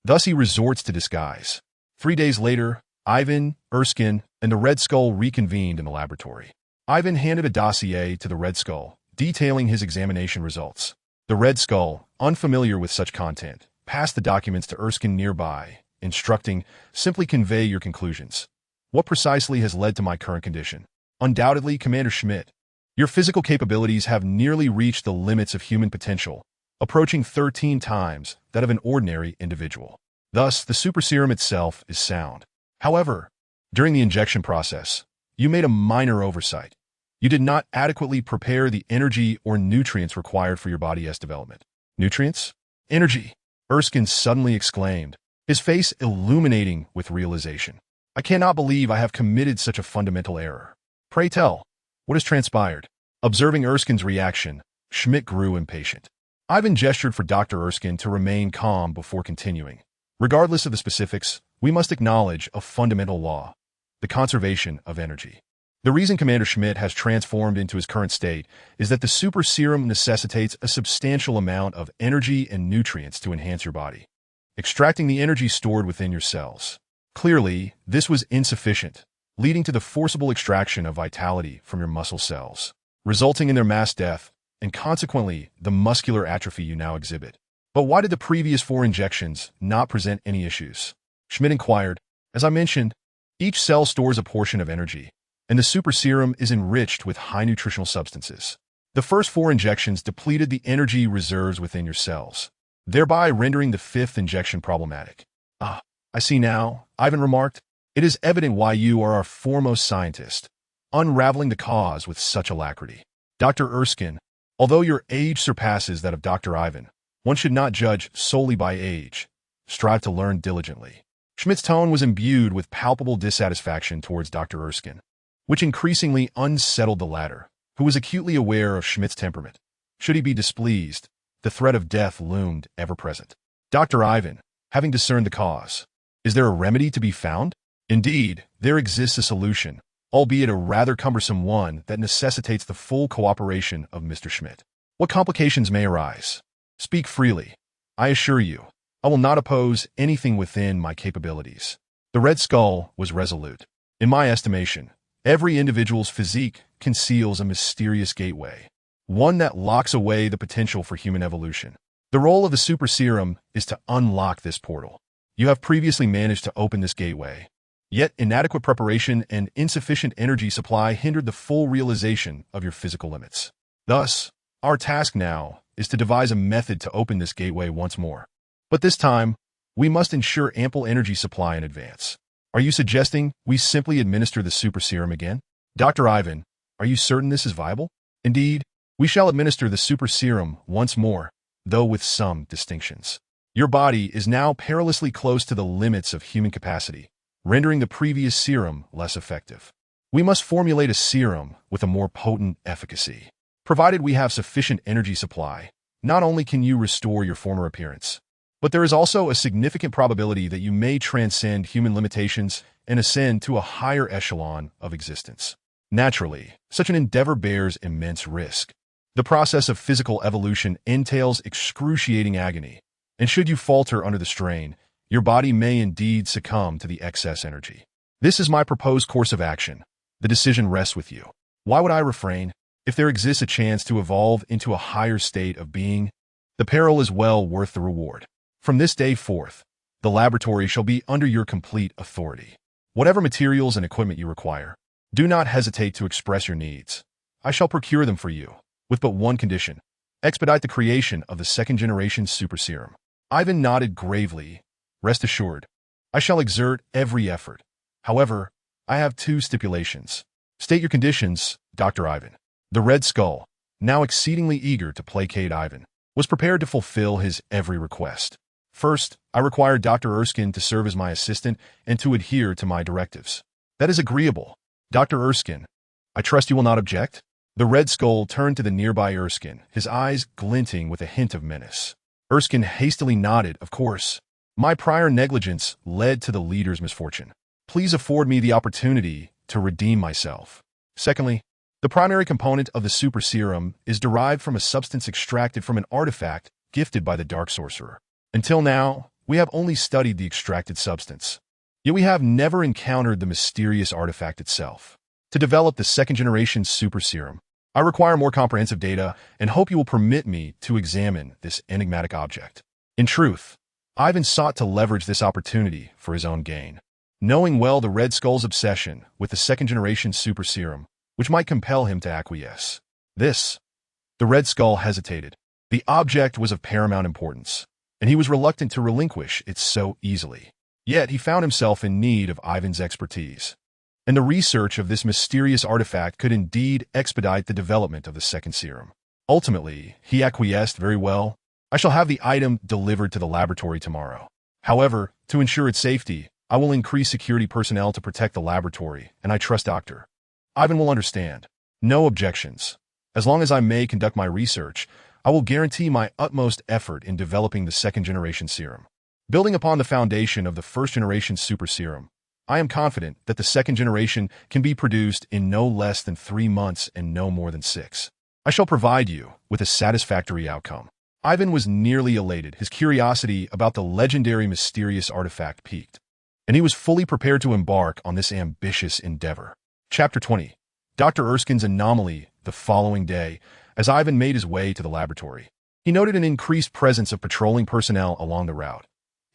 Thus he resorts to disguise." 3 days later, Ivan, Erskine, and the Red Skull reconvened in the laboratory. Ivan handed a dossier to the Red Skull, detailing his examination results. The Red Skull, unfamiliar with such content, passed the documents to Erskine nearby, instructing, "Simply convey your conclusions. What precisely has led to my current condition?" "Undoubtedly, Commander Schmidt. Your physical capabilities have nearly reached the limits of human potential, approaching 13 times that of an ordinary individual. Thus, the super serum itself is sound. However, during the injection process, you made a minor oversight. You did not adequately prepare the energy or nutrients required for your body's development." "Nutrients? Energy?" Erskine suddenly exclaimed, his face illuminating with realization. "I cannot believe I have committed such a fundamental error. Pray tell, what has transpired?" Observing Erskine's reaction, Schmidt grew impatient. Ivan gestured for Dr. Erskine to remain calm before continuing. "Regardless of the specifics, we must acknowledge a fundamental law: the conservation of energy. The reason Commander Schmidt has transformed into his current state is that the super serum necessitates a substantial amount of energy and nutrients to enhance your body, extracting the energy stored within your cells. Clearly, this was insufficient, leading to the forcible extraction of vitality from your muscle cells, resulting in their mass death, and consequently the muscular atrophy you now exhibit." "But why did the previous 4 injections not present any issues?" Schmidt inquired. "As I mentioned, each cell stores a portion of energy, and the super serum is enriched with high nutritional substances. The first 4 injections depleted the energy reserves within your cells, thereby rendering the 5th injection problematic." "Ah, I see now," Ivan remarked. "It is evident why you are our foremost scientist, unraveling the cause with such alacrity. Dr. Erskine, although your age surpasses that of Dr. Ivan, one should not judge solely by age. Strive to learn diligently." Schmidt's tone was imbued with palpable dissatisfaction towards Dr. Erskine, which increasingly unsettled the latter, who was acutely aware of Schmidt's temperament. Should he be displeased, the threat of death loomed ever present. Dr. Ivan, having discerned the cause, "Is there a remedy to be found?" "Indeed, there exists a solution, albeit a rather cumbersome one that necessitates the full cooperation of Mr. Schmidt." "What complications may arise?" "Speak freely. I assure you, I will not oppose anything within my capabilities." The Red Skull was resolute. "In my estimation, every individual's physique conceals a mysterious gateway, one that locks away the potential for human evolution. The role of the super serum is to unlock this portal. You have previously managed to open this gateway, Yet inadequate preparation and insufficient energy supply hindered the full realization of your physical limits. Thus, our task now is to devise a method to open this gateway once more. But this time, we must ensure ample energy supply in advance. Are you suggesting we simply administer the super serum again? Dr. Ivan, are you certain this is viable? Indeed, we shall administer the super serum once more, though with some distinctions. Your body is now perilously close to the limits of human capacity, rendering the previous serum less effective. We must formulate a serum with a more potent efficacy. Provided we have sufficient energy supply, not only can you restore your former appearance, but there is also a significant probability that you may transcend human limitations and ascend to a higher echelon of existence. Naturally, such an endeavor bears immense risk. The process of physical evolution entails excruciating agony, and should you falter under the strain, your body may indeed succumb to the excess energy. This is my proposed course of action. The decision rests with you. Why would I refrain? If there exists a chance to evolve into a higher state of being, the peril is well worth the reward. From this day forth, the laboratory shall be under your complete authority. Whatever materials and equipment you require, do not hesitate to express your needs. I shall procure them for you, with but one condition: expedite the creation of the second-generation super serum. Ivan nodded gravely. Rest assured, I shall exert every effort. However, I have two stipulations. State your conditions, Dr. Ivan. The Red Skull, now exceedingly eager to placate Ivan, was prepared to fulfill his every request. First, I require Dr. Erskine to serve as my assistant and to adhere to my directives. That is agreeable. Dr. Erskine, I trust you will not object? The Red Skull turned to the nearby Erskine, his eyes glinting with a hint of menace. Erskine hastily nodded. Of course. My prior negligence led to the leader's misfortune. Please afford me the opportunity to redeem myself. Secondly, the primary component of the super serum is derived from a substance extracted from an artifact gifted by the Dark Sorcerer. Until now, we have only studied the extracted substance. Yet we have never encountered the mysterious artifact itself. To develop the second-generation super serum, I require more comprehensive data and hope you will permit me to examine this enigmatic object. In truth, Ivan sought to leverage this opportunity for his own gain, knowing well the Red Skull's obsession with the second-generation super serum, which might compel him to acquiesce. The Red Skull hesitated. The object was of paramount importance, and he was reluctant to relinquish it so easily. Yet he found himself in need of Ivan's expertise, and the research of this mysterious artifact could indeed expedite the development of the second serum. Ultimately, he acquiesced. Very well. I shall have the item delivered to the laboratory tomorrow. However, to ensure its safety, I will increase security personnel to protect the laboratory, and I trust Dr. Ivan will understand. No objections. As long as I may conduct my research, I will guarantee my utmost effort in developing the second-generation serum. Building upon the foundation of the first-generation super serum, I am confident that the second generation can be produced in no less than 3 months and no more than 6. I shall provide you with a satisfactory outcome. Ivan was nearly elated. His curiosity about the legendary mysterious artifact piqued, and he was fully prepared to embark on this ambitious endeavor. Chapter 20. Dr. Erskine's Anomaly. The following day, as Ivan made his way to the laboratory, he noted an increased presence of patrolling personnel along the route,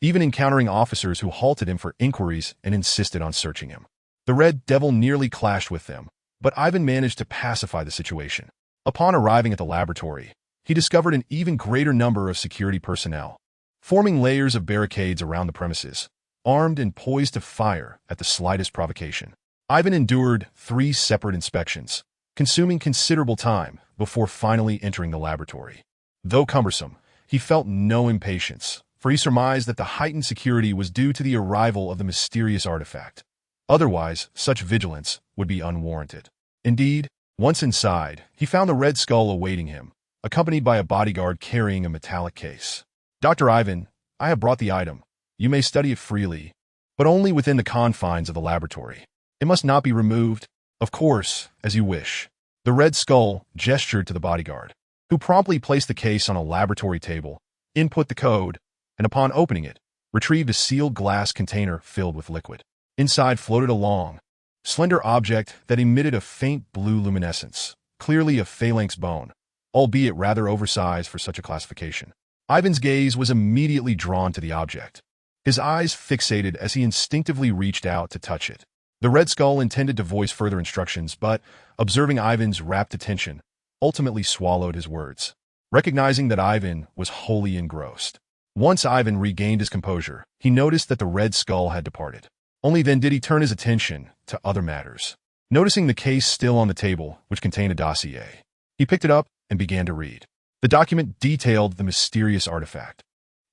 even encountering officers who halted him for inquiries and insisted on searching him. The Red Devil nearly clashed with them, but Ivan managed to pacify the situation. Upon arriving at the laboratory, he discovered an even greater number of security personnel, forming layers of barricades around the premises, armed and poised to fire at the slightest provocation. Ivan endured 3 separate inspections, consuming considerable time before finally entering the laboratory. Though cumbersome, he felt no impatience, for he surmised that the heightened security was due to the arrival of the mysterious artifact. Otherwise, such vigilance would be unwarranted. Indeed, once inside, he found the Red Skull awaiting him, accompanied by a bodyguard carrying a metallic case. Dr. Ivan, I have brought the item. You may study it freely, but only within the confines of the laboratory. It must not be removed. Of course, as you wish. The Red Skull gestured to the bodyguard, who promptly placed the case on a laboratory table, input the code, and upon opening it, retrieved a sealed glass container filled with liquid. Inside floated a long, slender object that emitted a faint blue luminescence, clearly a phalanx bone, albeit rather oversized for such a classification. Ivan's gaze was immediately drawn to the object. his eyes fixated as he instinctively reached out to touch it. The Red Skull intended to voice further instructions, but, observing Ivan's rapt attention, ultimately swallowed his words, recognizing that Ivan was wholly engrossed. Once Ivan regained his composure, he noticed that the Red Skull had departed. Only then did he turn his attention to other matters. Noticing the case still on the table, which contained a dossier, he picked it up and began to read. The document detailed the mysterious artifact,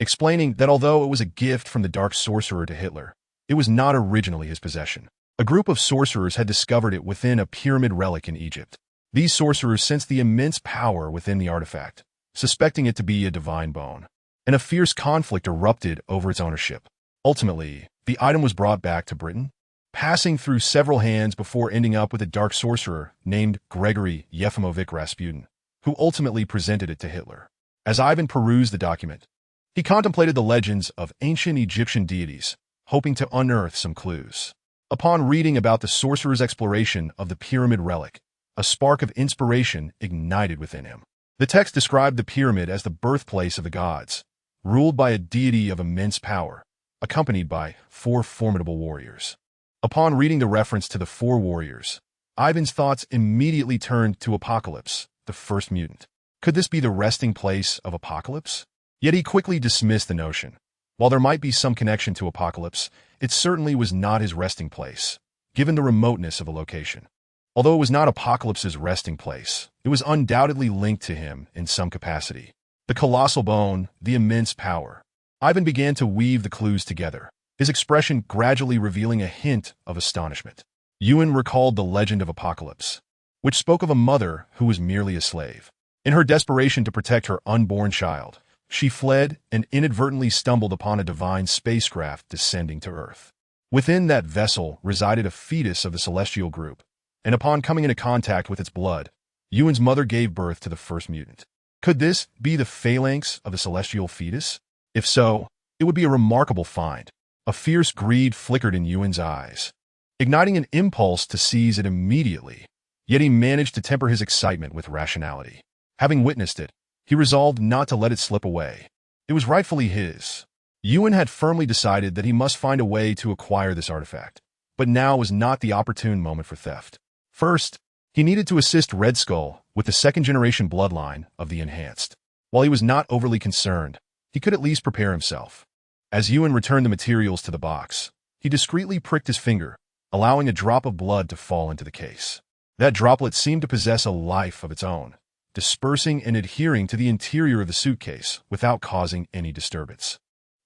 explaining that although it was a gift from the Dark Sorcerer to Hitler, it was not originally his possession. A group of sorcerers had discovered it within a pyramid relic in Egypt. These sorcerers sensed the immense power within the artifact, suspecting it to be a divine bone, and a fierce conflict erupted over its ownership. Ultimately, the item was brought back to Britain, passing through several hands before ending up with a dark sorcerer named Gregory Yefimovich Rasputin, who ultimately presented it to Hitler. As Ivan perused the document, he contemplated the legends of ancient Egyptian deities, hoping to unearth some clues. Upon reading about the sorcerer's exploration of the pyramid relic, a spark of inspiration ignited within him. The text described the pyramid as the birthplace of the gods, ruled by a deity of immense power, accompanied by 4 formidable warriors. Upon reading the reference to the 4 warriors, Ivan's thoughts immediately turned to Apocalypse, the first mutant. Could this be the resting place of Apocalypse? Yet he quickly dismissed the notion. While there might be some connection to Apocalypse, it certainly was not his resting place, given the remoteness of the location. Although it was not Apocalypse's resting place, it was undoubtedly linked to him in some capacity. The colossal bone, the immense power. Ivan began to weave the clues together, his expression gradually revealing a hint of astonishment. Ewan recalled the legend of Apocalypse, which spoke of a mother who was merely a slave. In her desperation to protect her unborn child, she fled and inadvertently stumbled upon a divine spacecraft descending to Earth. Within that vessel resided a fetus of the celestial group, and upon coming into contact with its blood, Ewan's mother gave birth to the first mutant. Could this be the phalanx of the celestial fetus? If so, it would be a remarkable find. A fierce greed flickered in Ewan's eyes, igniting an impulse to seize it immediately, yet he managed to temper his excitement with rationality. Having witnessed it, he resolved not to let it slip away. It was rightfully his. Ewan had firmly decided that he must find a way to acquire this artifact, but now was not the opportune moment for theft. First, he needed to assist Red Skull with the second-generation bloodline of the Enhanced. While he was not overly concerned, he could at least prepare himself. As Ewan returned the materials to the box, he discreetly pricked his finger, allowing a drop of blood to fall into the case. That droplet seemed to possess a life of its own, dispersing and adhering to the interior of the suitcase without causing any disturbance.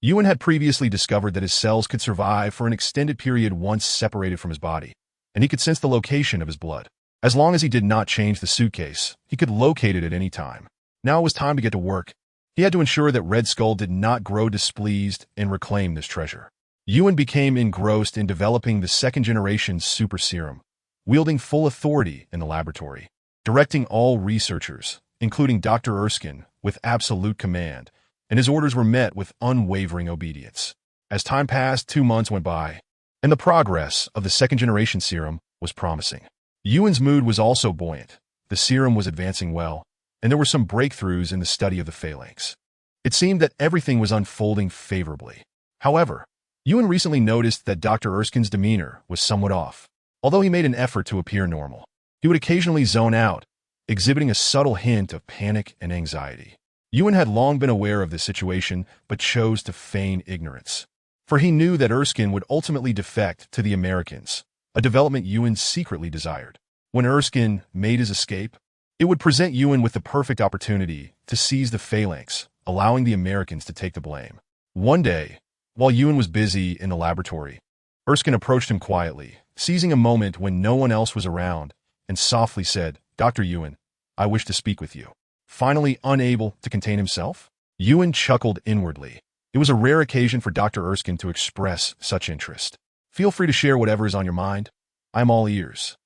Ewan had previously discovered that his cells could survive for an extended period once separated from his body, and he could sense the location of his blood. As long as he did not change the suitcase, he could locate it at any time. Now it was time to get to work. He had to ensure that Red Skull did not grow displeased and reclaim this treasure. Ewan became engrossed in developing the second-generation super serum, wielding full authority in the laboratory, directing all researchers, including Dr. Erskine, with absolute command, and his orders were met with unwavering obedience. As time passed, 2 months went by, and the progress of the second-generation serum was promising. Ewan's mood was also buoyant. The serum was advancing well, and there were some breakthroughs in the study of the phalanx. It seemed that everything was unfolding favorably. However, Ewan recently noticed that Dr. Erskine's demeanor was somewhat off. Although he made an effort to appear normal, he would occasionally zone out, exhibiting a subtle hint of panic and anxiety. Ewan had long been aware of this situation, but chose to feign ignorance. For he knew that Erskine would ultimately defect to the Americans, a development Ewan secretly desired. When Erskine made his escape, it would present Ewan with the perfect opportunity to seize the phalanx, allowing the Americans to take the blame. One day, while Ewan was busy in the laboratory, Erskine approached him quietly, seizing a moment when no one else was around, and softly said, "Dr. Ewan, I wish to speak with you." Finally unable to contain himself, Ewan chuckled inwardly. It was a rare occasion for Dr. Erskine to express such interest. "Feel free to share whatever is on your mind. I'm all ears."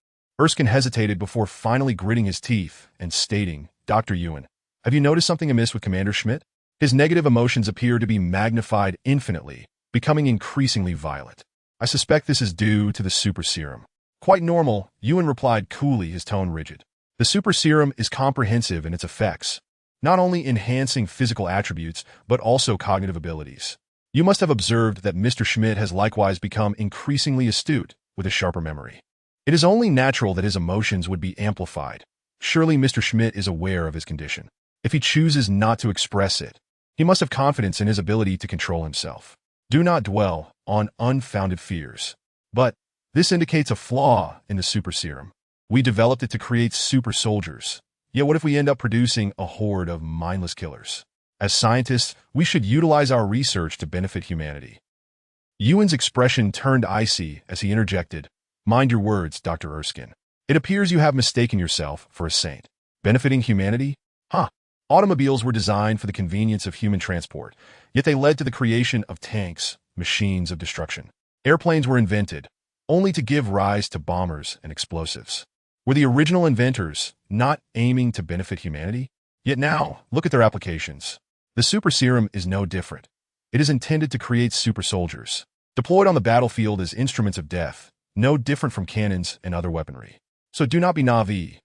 Erskine hesitated before finally gritting his teeth and stating, "Dr. Ewan, have you noticed something amiss with Commander Schmidt?" His negative emotions appear to be magnified infinitely, becoming increasingly violent. "I suspect this is due to the super serum." "Quite normal," Ewan replied coolly, his tone rigid. "The super serum is comprehensive in its effects, not only enhancing physical attributes, but also cognitive abilities. You must have observed that Mr. Schmidt has likewise become increasingly astute with a sharper memory. It is only natural that his emotions would be amplified. Surely Mr. Schmidt is aware of his condition. If he chooses not to express it, he must have confidence in his ability to control himself. Do not dwell on unfounded fears. But this indicates a flaw in the super serum. We developed it to create super soldiers. Yet what if we end up producing a horde of mindless killers? As scientists, we should utilize our research to benefit humanity. Ewan's expression turned icy as he interjected, "Mind your words, Dr. Erskine. It appears you have mistaken yourself for a saint. Benefiting humanity? Huh. Automobiles were designed for the convenience of human transport, yet they led to the creation of tanks, machines of destruction. Airplanes were invented, only to give rise to bombers and explosives. Were the original inventors not aiming to benefit humanity? Yet now, look at their applications. The super serum is no different. It is intended to create super soldiers, deployed on the battlefield as instruments of death, no different from cannons and other weaponry. So do not be naive.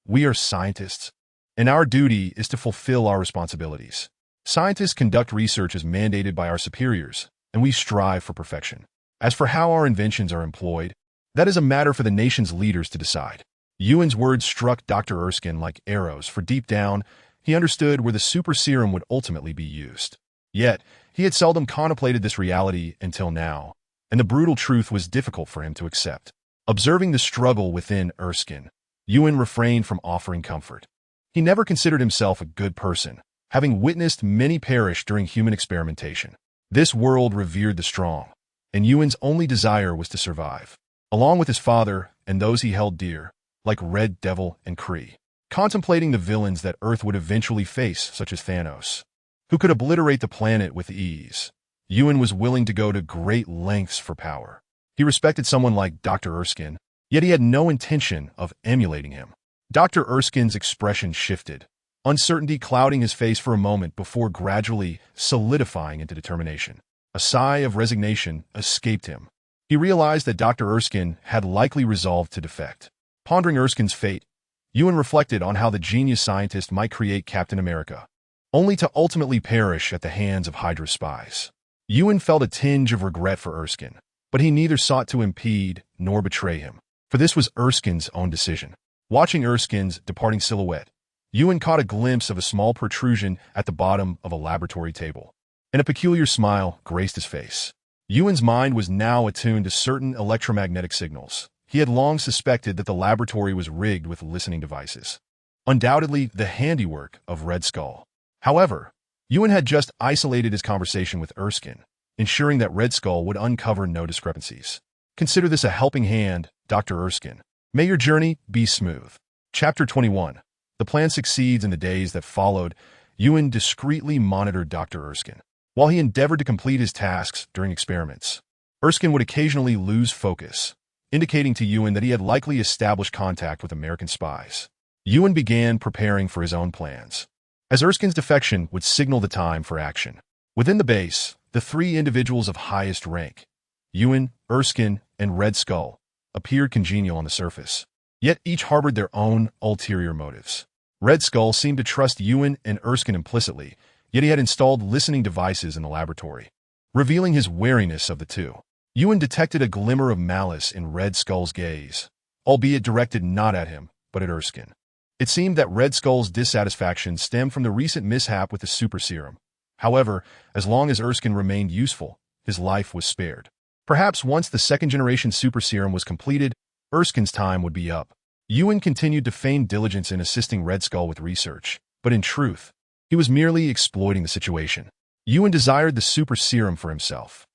We are scientists, and our duty is to fulfill our responsibilities. Scientists conduct research as mandated by our superiors, and we strive for perfection. As for how our inventions are employed, that is a matter for the nation's leaders to decide." Ewan's words struck Dr. Erskine like arrows, for deep down, he understood where the super serum would ultimately be used. Yet, he had seldom contemplated this reality until now, and the brutal truth was difficult for him to accept. Observing the struggle within Erskine, Ewan refrained from offering comfort. He never considered himself a good person, having witnessed many perish during human experimentation. This world revered the strong, and Ewan's only desire was to survive, along with his father and those he held dear, like Red Devil and Kree. Contemplating the villains that Earth would eventually face, such as Thanos, who could obliterate the planet with ease, Ewan was willing to go to great lengths for power. He respected someone like Dr. Erskine, yet he had no intention of emulating him. Dr. Erskine's expression shifted, uncertainty clouding his face for a moment before gradually solidifying into determination. A sigh of resignation escaped him. He realized that Dr. Erskine had likely resolved to defect. Pondering Erskine's fate, Ewan reflected on how the genius scientist might create Captain America, only to ultimately perish at the hands of Hydra spies. Ewan felt a tinge of regret for Erskine, but he neither sought to impede nor betray him, for this was Erskine's own decision. Watching Erskine's departing silhouette, Ewan caught a glimpse of a small protrusion at the bottom of a laboratory table, and a peculiar smile graced his face. Ewan's mind was now attuned to certain electromagnetic signals. He had long suspected that the laboratory was rigged with listening devices, undoubtedly the handiwork of Red Skull. However, Ewan had just isolated his conversation with Erskine, ensuring that Red Skull would uncover no discrepancies. Consider this a helping hand, Dr. Erskine. May your journey be smooth. Chapter 21. The plan succeeds. In the days that followed, Ewan discreetly monitored Dr. Erskine. While he endeavored to complete his tasks during experiments, Erskine would occasionally lose focus, indicating to Ewan that he had likely established contact with American spies. Ewan began preparing for his own plans, as Erskine's defection would signal the time for action. Within the base, the three individuals of highest rank, Ewan, Erskine, and Red Skull, appeared congenial on the surface, yet each harbored their own ulterior motives. Red Skull seemed to trust Ewan and Erskine implicitly, yet he had installed listening devices in the laboratory, revealing his wariness of the two. Ewan detected a glimmer of malice in Red Skull's gaze, albeit directed not at him, but at Erskine. It seemed that Red Skull's dissatisfaction stemmed from the recent mishap with the super serum. However, as long as Erskine remained useful, his life was spared. Perhaps once the second-generation super serum was completed, Erskine's time would be up. Ewan continued to feign diligence in assisting Red Skull with research, but in truth, he was merely exploiting the situation. Ewan desired the super serum for himself,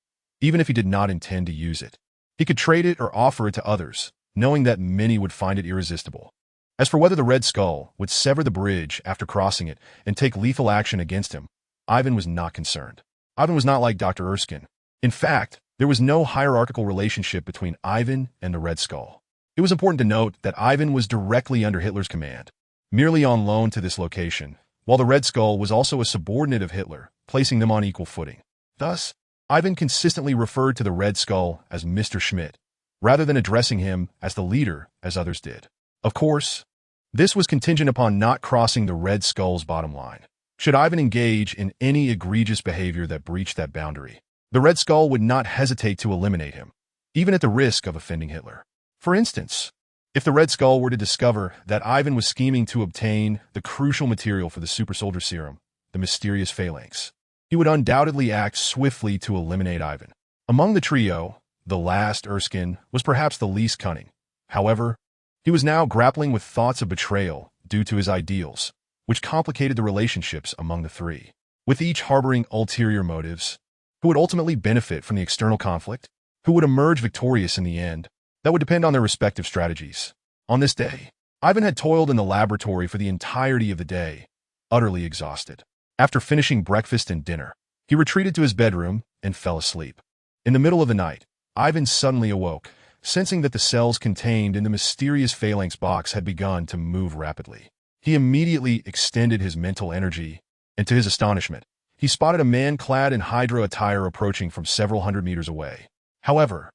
even if he did not intend to use it. He could trade it or offer it to others, knowing that many would find it irresistible. As for whether the Red Skull would sever the bridge after crossing it and take lethal action against him, Ivan was not concerned. Ivan was not like Dr. Erskine. In fact, there was no hierarchical relationship between Ivan and the Red Skull. It was important to note that Ivan was directly under Hitler's command, merely on loan to this location, while the Red Skull was also a subordinate of Hitler, placing them on equal footing. Thus, Ivan consistently referred to the Red Skull as Mr. Schmidt, rather than addressing him as the leader as others did. Of course, this was contingent upon not crossing the Red Skull's bottom line. Should Ivan engage in any egregious behavior that breached that boundary, The Red Skull would not hesitate to eliminate him, even at the risk of offending Hitler. For instance, if the Red Skull were to discover that Ivan was scheming to obtain the crucial material for the super soldier serum, the mysterious phalanx, he would undoubtedly act swiftly to eliminate Ivan. Among the trio, the last, Erskine, was perhaps the least cunning. However, he was now grappling with thoughts of betrayal due to his ideals, which complicated the relationships among the three, with each harboring ulterior motives. Who would ultimately benefit from the external conflict? Who would emerge victorious in the end? That would depend on their respective strategies. On this day, Ivan had toiled in the laboratory for the entirety of the day, utterly exhausted. After finishing breakfast and dinner, he retreated to his bedroom and fell asleep. In the middle of the night, Ivan suddenly awoke, sensing that the cells contained in the mysterious phalanx box had begun to move rapidly. He immediately extended his mental energy, and to his astonishment, he spotted a man clad in Hydra attire approaching from several hundred meters away. However,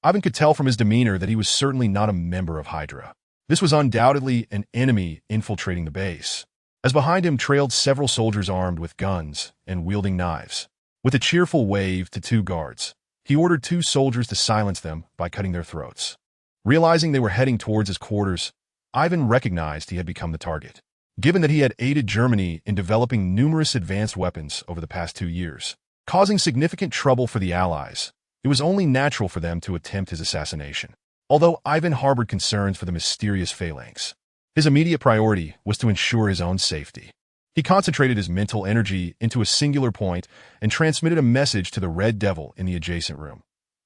Ivan could tell from his demeanor that he was certainly not a member of Hydra. This was undoubtedly an enemy infiltrating the base, as behind him trailed several soldiers armed with guns and wielding knives. With a cheerful wave to two guards, he ordered two soldiers to silence them by cutting their throats. Realizing they were heading towards his quarters, Ivan recognized he had become the target. Given that he had aided Germany in developing numerous advanced weapons over the past 2 years, causing significant trouble for the Allies, it was only natural for them to attempt his assassination. Although Ivan harbored concerns for the mysterious phalanx, his immediate priority was to ensure his own safety. He concentrated his mental energy into a singular point and transmitted a message to the Red Devil in the adjacent room.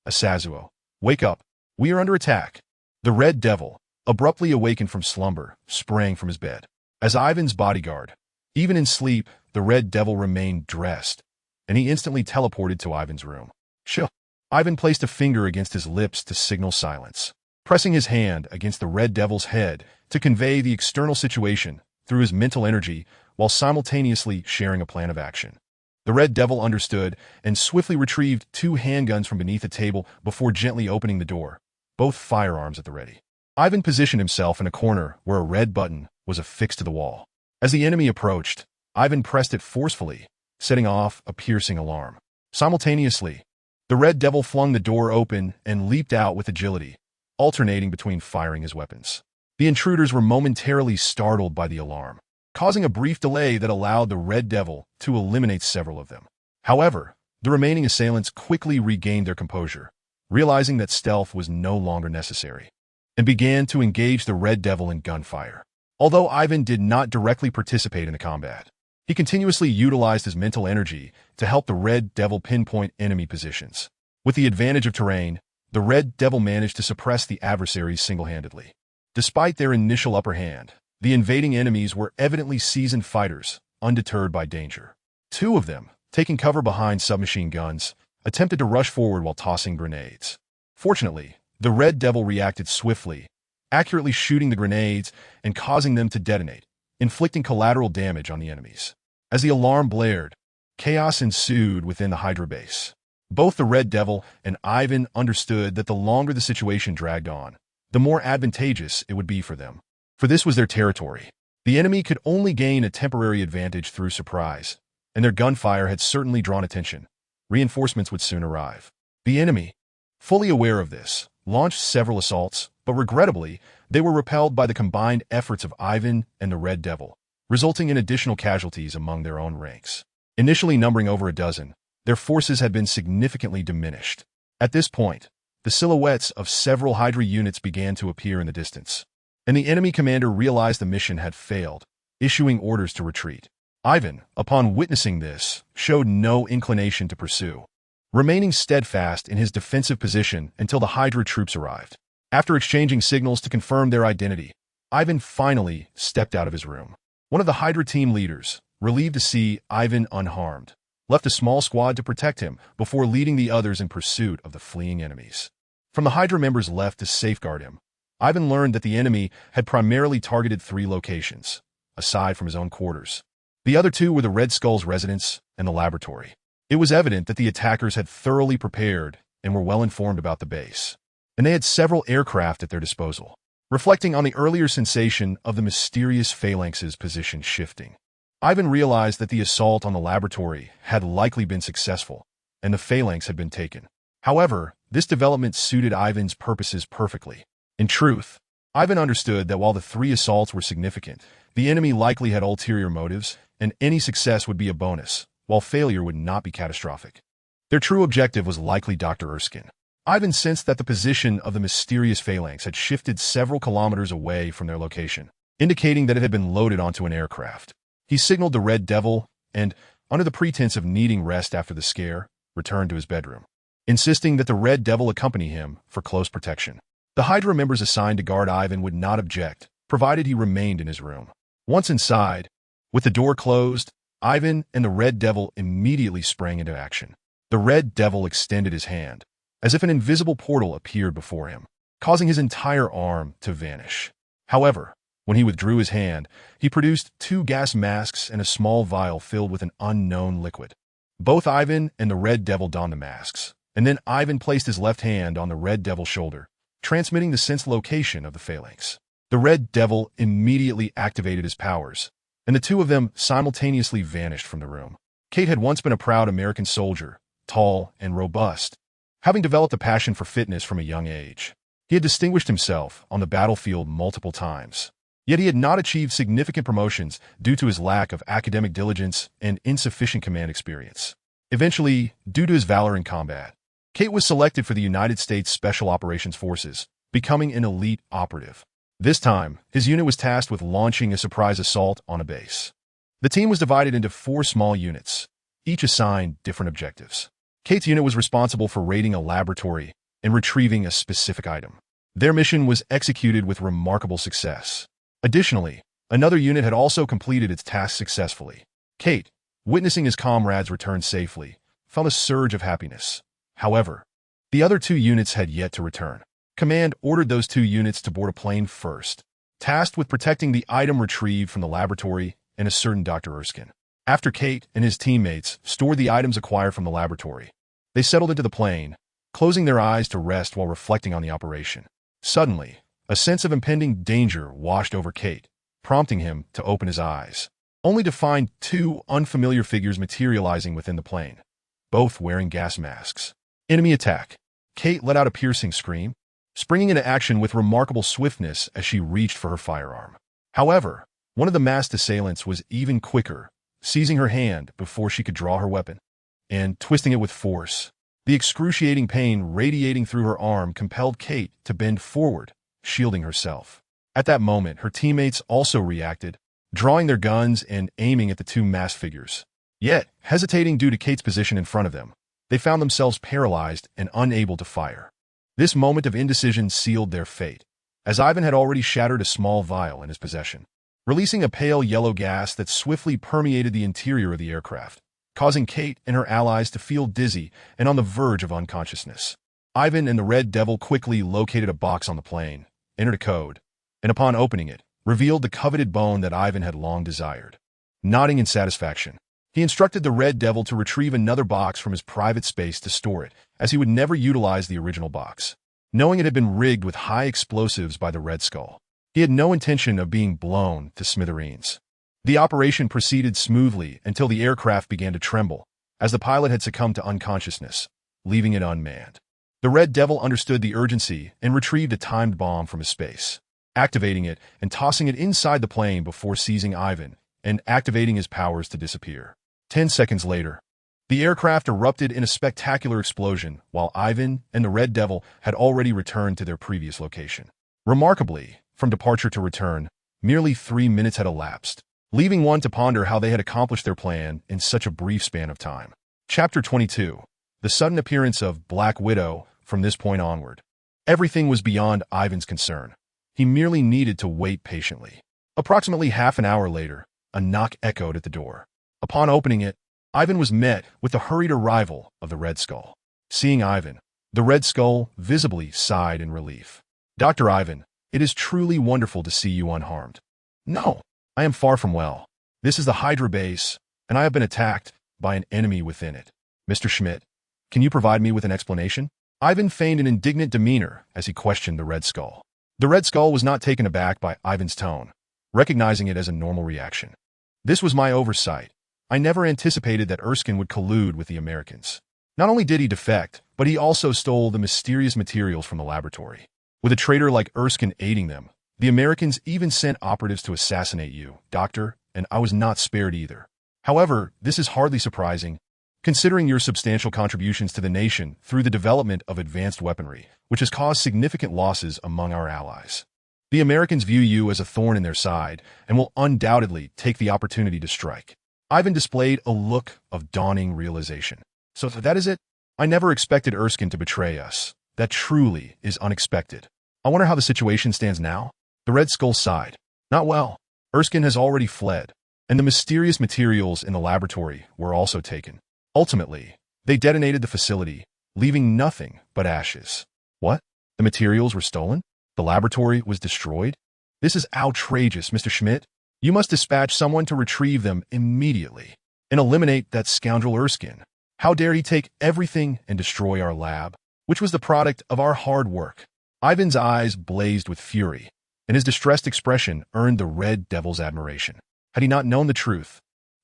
Asazuo, wake up. We are under attack. The Red Devil, abruptly awakened from slumber, sprang from his bed. As Ivan's bodyguard, even in sleep, the Red Devil remained dressed, and he instantly teleported to Ivan's room. Chill. Ivan placed a finger against his lips to signal silence, pressing his hand against the Red Devil's head to convey the external situation through his mental energy while simultaneously sharing a plan of action. The Red Devil understood and swiftly retrieved 2 handguns from beneath a table before gently opening the door, both firearms at the ready. Ivan positioned himself in a corner where a red button was affixed to the wall. As the enemy approached, Ivan pressed it forcefully, setting off a piercing alarm. Simultaneously, the Red Devil flung the door open and leaped out with agility, alternating between firing his weapons. The intruders were momentarily startled by the alarm, causing a brief delay that allowed the Red Devil to eliminate several of them. However, the remaining assailants quickly regained their composure, realizing that stealth was no longer necessary, and began to engage the Red Devil in gunfire. Although Ivan did not directly participate in the combat, he continuously utilized his mental energy to help the Red Devil pinpoint enemy positions. With the advantage of terrain, the Red Devil managed to suppress the adversaries single-handedly. Despite their initial upper hand, the invading enemies were evidently seasoned fighters, undeterred by danger. 2 of them, taking cover behind submachine guns, attempted to rush forward while tossing grenades. Fortunately, the Red Devil reacted swiftly, accurately shooting the grenades and causing them to detonate, inflicting collateral damage on the enemies. As the alarm blared, chaos ensued within the Hydra base. Both the Red Devil and Ivan understood that the longer the situation dragged on, the more advantageous it would be for them. For this was their territory. The enemy could only gain a temporary advantage through surprise, and their gunfire had certainly drawn attention. Reinforcements would soon arrive. The enemy, fully aware of this, launched several assaults, but regrettably, they were repelled by the combined efforts of Ivan and the Red Devil, resulting in additional casualties among their own ranks. Initially numbering over a dozen, their forces had been significantly diminished. At this point, the silhouettes of several Hydra units began to appear in the distance, and the enemy commander realized the mission had failed, issuing orders to retreat. Ivan, upon witnessing this, showed no inclination to pursue, remaining steadfast in his defensive position until the Hydra troops arrived. After exchanging signals to confirm their identity, Ivan finally stepped out of his room. One of the Hydra team leaders, relieved to see Ivan unharmed, left a small squad to protect him before leading the others in pursuit of the fleeing enemies. From the Hydra members left to safeguard him, Ivan learned that the enemy had primarily targeted 3 locations, aside from his own quarters. The other 2 were the Red Skull's residence and the laboratory. It was evident that the attackers had thoroughly prepared and were well informed about the base, and they had several aircraft at their disposal. Reflecting on the earlier sensation of the mysterious phalanx's position shifting, Ivan realized that the assault on the laboratory had likely been successful, and the phalanx had been taken. However, this development suited Ivan's purposes perfectly. In truth, Ivan understood that while the 3 assaults were significant, the enemy likely had ulterior motives, and any success would be a bonus, while failure would not be catastrophic. Their true objective was likely Dr. Erskine. Ivan sensed that the position of the mysterious phalanx had shifted several kilometers away from their location, indicating that it had been loaded onto an aircraft. He signaled the Red Devil and, under the pretense of needing rest after the scare, returned to his bedroom, insisting that the Red Devil accompany him for close protection. The Hydra members assigned to guard Ivan would not object, provided he remained in his room. Once inside, with the door closed, Ivan and the Red Devil immediately sprang into action. The Red Devil extended his hand, as if an invisible portal appeared before him, causing his entire arm to vanish. However, when he withdrew his hand, he produced 2 gas masks and a small vial filled with an unknown liquid. Both Ivan and the Red Devil donned the masks, and then Ivan placed his left hand on the Red Devil's shoulder, transmitting the sense location of the phalanx. The Red Devil immediately activated his powers, and the 2 of them simultaneously vanished from the room. Kate had once been a proud American soldier, tall and robust, having developed a passion for fitness from a young age. He had distinguished himself on the battlefield multiple times, yet he had not achieved significant promotions due to his lack of academic diligence and insufficient command experience. Eventually, due to his valor in combat, Kate was selected for the United States Special Operations Forces, becoming an elite operative. This time, his unit was tasked with launching a surprise assault on a base. The team was divided into 4 small units, each assigned different objectives. Kate's unit was responsible for raiding a laboratory and retrieving a specific item. Their mission was executed with remarkable success. Additionally, another unit had also completed its task successfully. Kate, witnessing his comrades return safely, felt a surge of happiness. However, the other 2 units had yet to return. Command ordered those 2 units to board a plane first, tasked with protecting the item retrieved from the laboratory and a certain Dr. Erskine. After Kate and his teammates stored the items acquired from the laboratory, they settled into the plane, closing their eyes to rest while reflecting on the operation. Suddenly, a sense of impending danger washed over Kate, prompting him to open his eyes, only to find 2 unfamiliar figures materializing within the plane, both wearing gas masks. Enemy attack. Kate let out a piercing scream, springing into action with remarkable swiftness as she reached for her firearm. However, one of the masked assailants was even quicker, seizing her hand before she could draw her weapon, and twisting it with force. The excruciating pain radiating through her arm compelled Kate to bend forward, shielding herself. At that moment, her teammates also reacted, drawing their guns and aiming at the 2 masked figures. Yet, hesitating due to Kate's position in front of them, they found themselves paralyzed and unable to fire. This moment of indecision sealed their fate, as Ivan had already shattered a small vial in his possession, releasing a pale yellow gas that swiftly permeated the interior of the aircraft, causing Kate and her allies to feel dizzy and on the verge of unconsciousness. Ivan and the Red Devil quickly located a box on the plane, entered a code, and upon opening it, revealed the coveted bone that Ivan had long desired. Nodding in satisfaction, he instructed the Red Devil to retrieve another box from his private space to store it, as he would never utilize the original box. Knowing it had been rigged with high explosives by the Red Skull, he had no intention of being blown to smithereens. The operation proceeded smoothly until the aircraft began to tremble, as the pilot had succumbed to unconsciousness, leaving it unmanned. The Red Devil understood the urgency and retrieved a timed bomb from his space, activating it and tossing it inside the plane before seizing Ivan and activating his powers to disappear. 10 seconds later, the aircraft erupted in a spectacular explosion while Ivan and the Red Devil had already returned to their previous location. Remarkably, from departure to return, merely 3 minutes had elapsed, leaving one to ponder how they had accomplished their plan in such a brief span of time. Chapter 22. The sudden appearance of Black Widow. From this point onward, everything was beyond Ivan's concern. He merely needed to wait patiently. Approximately half an hour later, a knock echoed at the door. Upon opening it, Ivan was met with the hurried arrival of the Red Skull. Seeing Ivan, the Red Skull visibly sighed in relief. "Dr. Ivan, it is truly wonderful to see you unharmed." "No, I am far from well. This is the Hydra base, and I have been attacked by an enemy within it. Mr. Schmidt, can you provide me with an explanation?" Ivan feigned an indignant demeanor as he questioned the Red Skull. The Red Skull was not taken aback by Ivan's tone, recognizing it as a normal reaction. "This was my oversight. I never anticipated that Erskine would collude with the Americans. Not only did he defect, but he also stole the mysterious materials from the laboratory. With a traitor like Erskine aiding them, the Americans even sent operatives to assassinate you, Doctor, and I was not spared either. However, this is hardly surprising, considering your substantial contributions to the nation through the development of advanced weaponry, which has caused significant losses among our allies. The Americans view you as a thorn in their side and will undoubtedly take the opportunity to strike. Ivan displayed a look of dawning realization. So that is it? I never expected Erskine to betray us. That truly is unexpected. I wonder how the situation stands now? The Red Skull sighed. Not well. Erskine has already fled, and the mysterious materials in the laboratory were also taken. Ultimately, they detonated the facility, leaving nothing but ashes. What? The materials were stolen? The laboratory was destroyed? This is outrageous, Mr. Schmidt. You must dispatch someone to retrieve them immediately and eliminate that scoundrel Erskine. How dare he take everything and destroy our lab, which was the product of our hard work? Ivan's eyes blazed with fury, and his distressed expression earned the Red Devil's admiration. Had he not known the truth,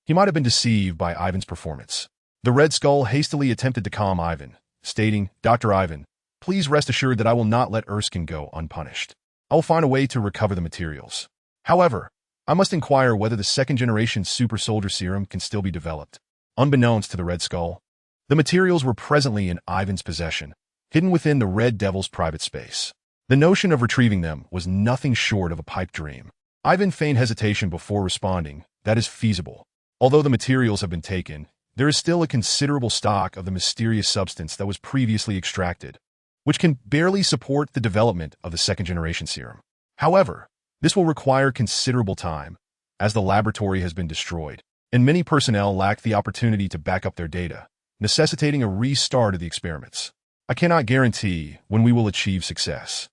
he might have been deceived by Ivan's performance. The Red Skull hastily attempted to calm Ivan, stating, Dr. Ivan, please rest assured that I will not let Erskine go unpunished. I will find a way to recover the materials. However, I must inquire whether the second-generation super soldier serum can still be developed. Unbeknownst to the Red Skull, the materials were presently in Ivan's possession, hidden within the Red Devil's private space. The notion of retrieving them was nothing short of a pipe dream. Ivan feigned hesitation before responding, that is feasible. Although the materials have been taken, there is still a considerable stock of the mysterious substance that was previously extracted, which can barely support the development of the second-generation serum. However, this will require considerable time, as the laboratory has been destroyed, and many personnel lack the opportunity to back up their data, necessitating a restart of the experiments. I cannot guarantee when we will achieve success.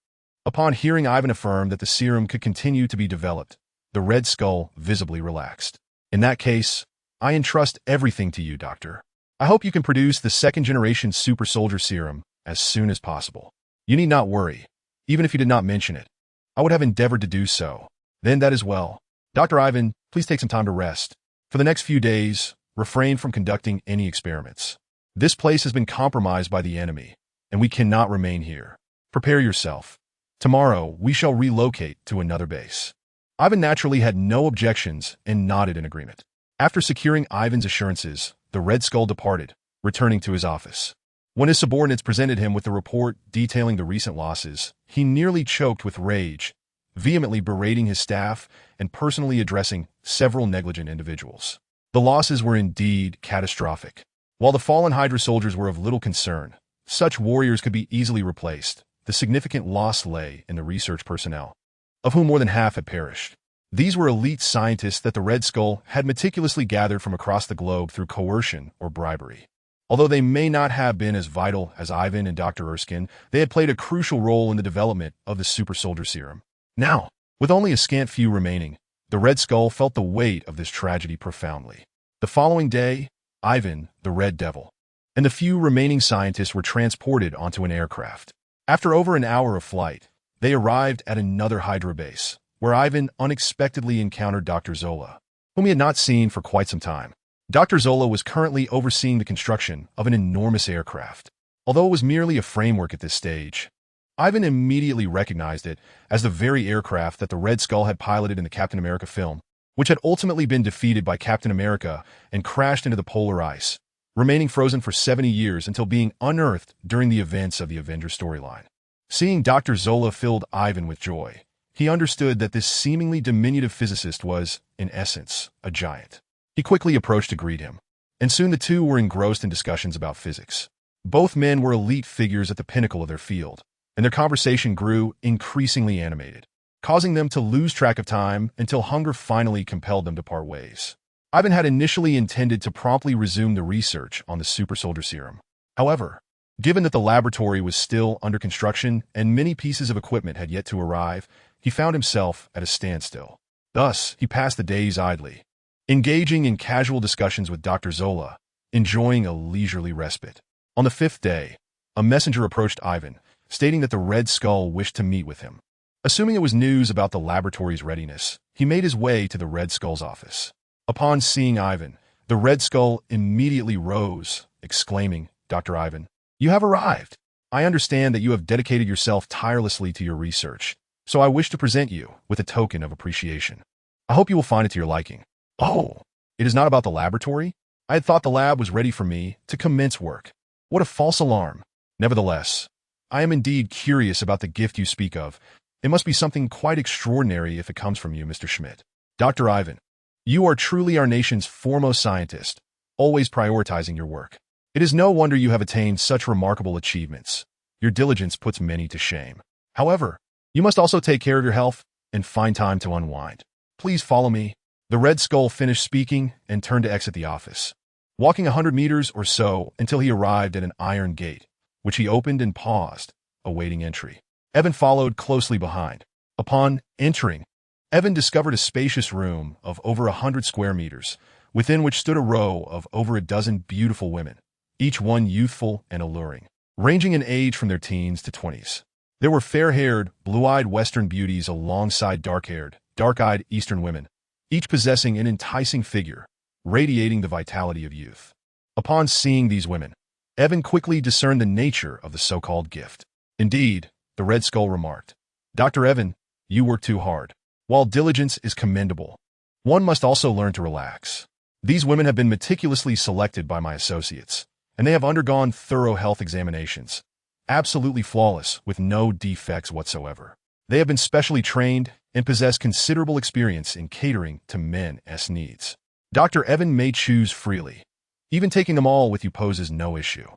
Upon hearing Ivan affirm that the serum could continue to be developed, the Red Skull visibly relaxed. In that case, I entrust everything to you, Doctor. I hope you can produce the second-generation super soldier serum as soon as possible. You need not worry, even if you did not mention it. I would have endeavored to do so. Then that as well. Dr. Ivan, please take some time to rest. For the next few days, refrain from conducting any experiments. This place has been compromised by the enemy, and we cannot remain here. Prepare yourself. Tomorrow, we shall relocate to another base. Ivan naturally had no objections and nodded in agreement. After securing Ivan's assurances, the Red Skull departed, returning to his office. When his subordinates presented him with the report detailing the recent losses, he nearly choked with rage, vehemently berating his staff and personally addressing several negligent individuals. The losses were indeed catastrophic. While the fallen Hydra soldiers were of little concern, such warriors could be easily replaced. The significant loss lay in the research personnel, of whom more than half had perished. These were elite scientists that the Red Skull had meticulously gathered from across the globe through coercion or bribery. Although they may not have been as vital as Ivan and Dr. Erskine, they had played a crucial role in the development of the super soldier serum. Now, with only a scant few remaining, the Red Skull felt the weight of this tragedy profoundly. The following day, Ivan, the Red Devil, and the few remaining scientists were transported onto an aircraft. After over an hour of flight, they arrived at another Hydra base, where Ivan unexpectedly encountered Dr. Zola, whom he had not seen for quite some time. Dr. Zola was currently overseeing the construction of an enormous aircraft. Although it was merely a framework at this stage, Ivan immediately recognized it as the very aircraft that the Red Skull had piloted in the Captain America film, which had ultimately been defeated by Captain America and crashed into the polar ice, remaining frozen for 70 years until being unearthed during the events of the Avengers storyline. Seeing Dr. Zola filled Ivan with joy. He understood that this seemingly diminutive physicist was, in essence, a giant. He quickly approached to greet him, and soon the two were engrossed in discussions about physics. Both men were elite figures at the pinnacle of their field, and their conversation grew increasingly animated, causing them to lose track of time until hunger finally compelled them to part ways. Ivan had initially intended to promptly resume the research on the super soldier serum. However, given that the laboratory was still under construction and many pieces of equipment had yet to arrive, he found himself at a standstill. Thus, he passed the days idly, engaging in casual discussions with Dr. Zola, enjoying a leisurely respite. On the fifth day, a messenger approached Ivan, stating that the Red Skull wished to meet with him. Assuming it was news about the laboratory's readiness, he made his way to the Red Skull's office. Upon seeing Ivan, the Red Skull immediately rose, exclaiming, Dr. Ivan. You have arrived. I understand that you have dedicated yourself tirelessly to your research, so I wish to present you with a token of appreciation. I hope you will find it to your liking. Oh, it is not about the laboratory? I had thought the lab was ready for me to commence work. What a false alarm. Nevertheless, I am indeed curious about the gift you speak of. It must be something quite extraordinary if it comes from you, Mr. Schmidt. Dr. Ivan, you are truly our nation's foremost scientist, always prioritizing your work. It is no wonder you have attained such remarkable achievements. Your diligence puts many to shame. However, you must also take care of your health and find time to unwind. Please follow me. The Red Skull finished speaking and turned to exit the office, walking 100 meters or so until he arrived at an iron gate, which he opened and paused, awaiting entry. Evan followed closely behind. Upon entering, Evan discovered a spacious room of over 100 square meters, within which stood a row of over a dozen beautiful women, each one youthful and alluring, ranging in age from their teens to 20s. There were fair-haired, blue-eyed Western beauties alongside dark-haired, dark-eyed Eastern women, each possessing an enticing figure, radiating the vitality of youth. Upon seeing these women, Evan quickly discerned the nature of the so-called gift. Indeed, the Red Skull remarked, Dr. Evan, you work too hard. While diligence is commendable, one must also learn to relax. These women have been meticulously selected by my associates, and they have undergone thorough health examinations, absolutely flawless, with no defects whatsoever. They have been specially trained and possess considerable experience in catering to men's needs. Dr. Evan may choose freely. Even taking them all with you poses no issue.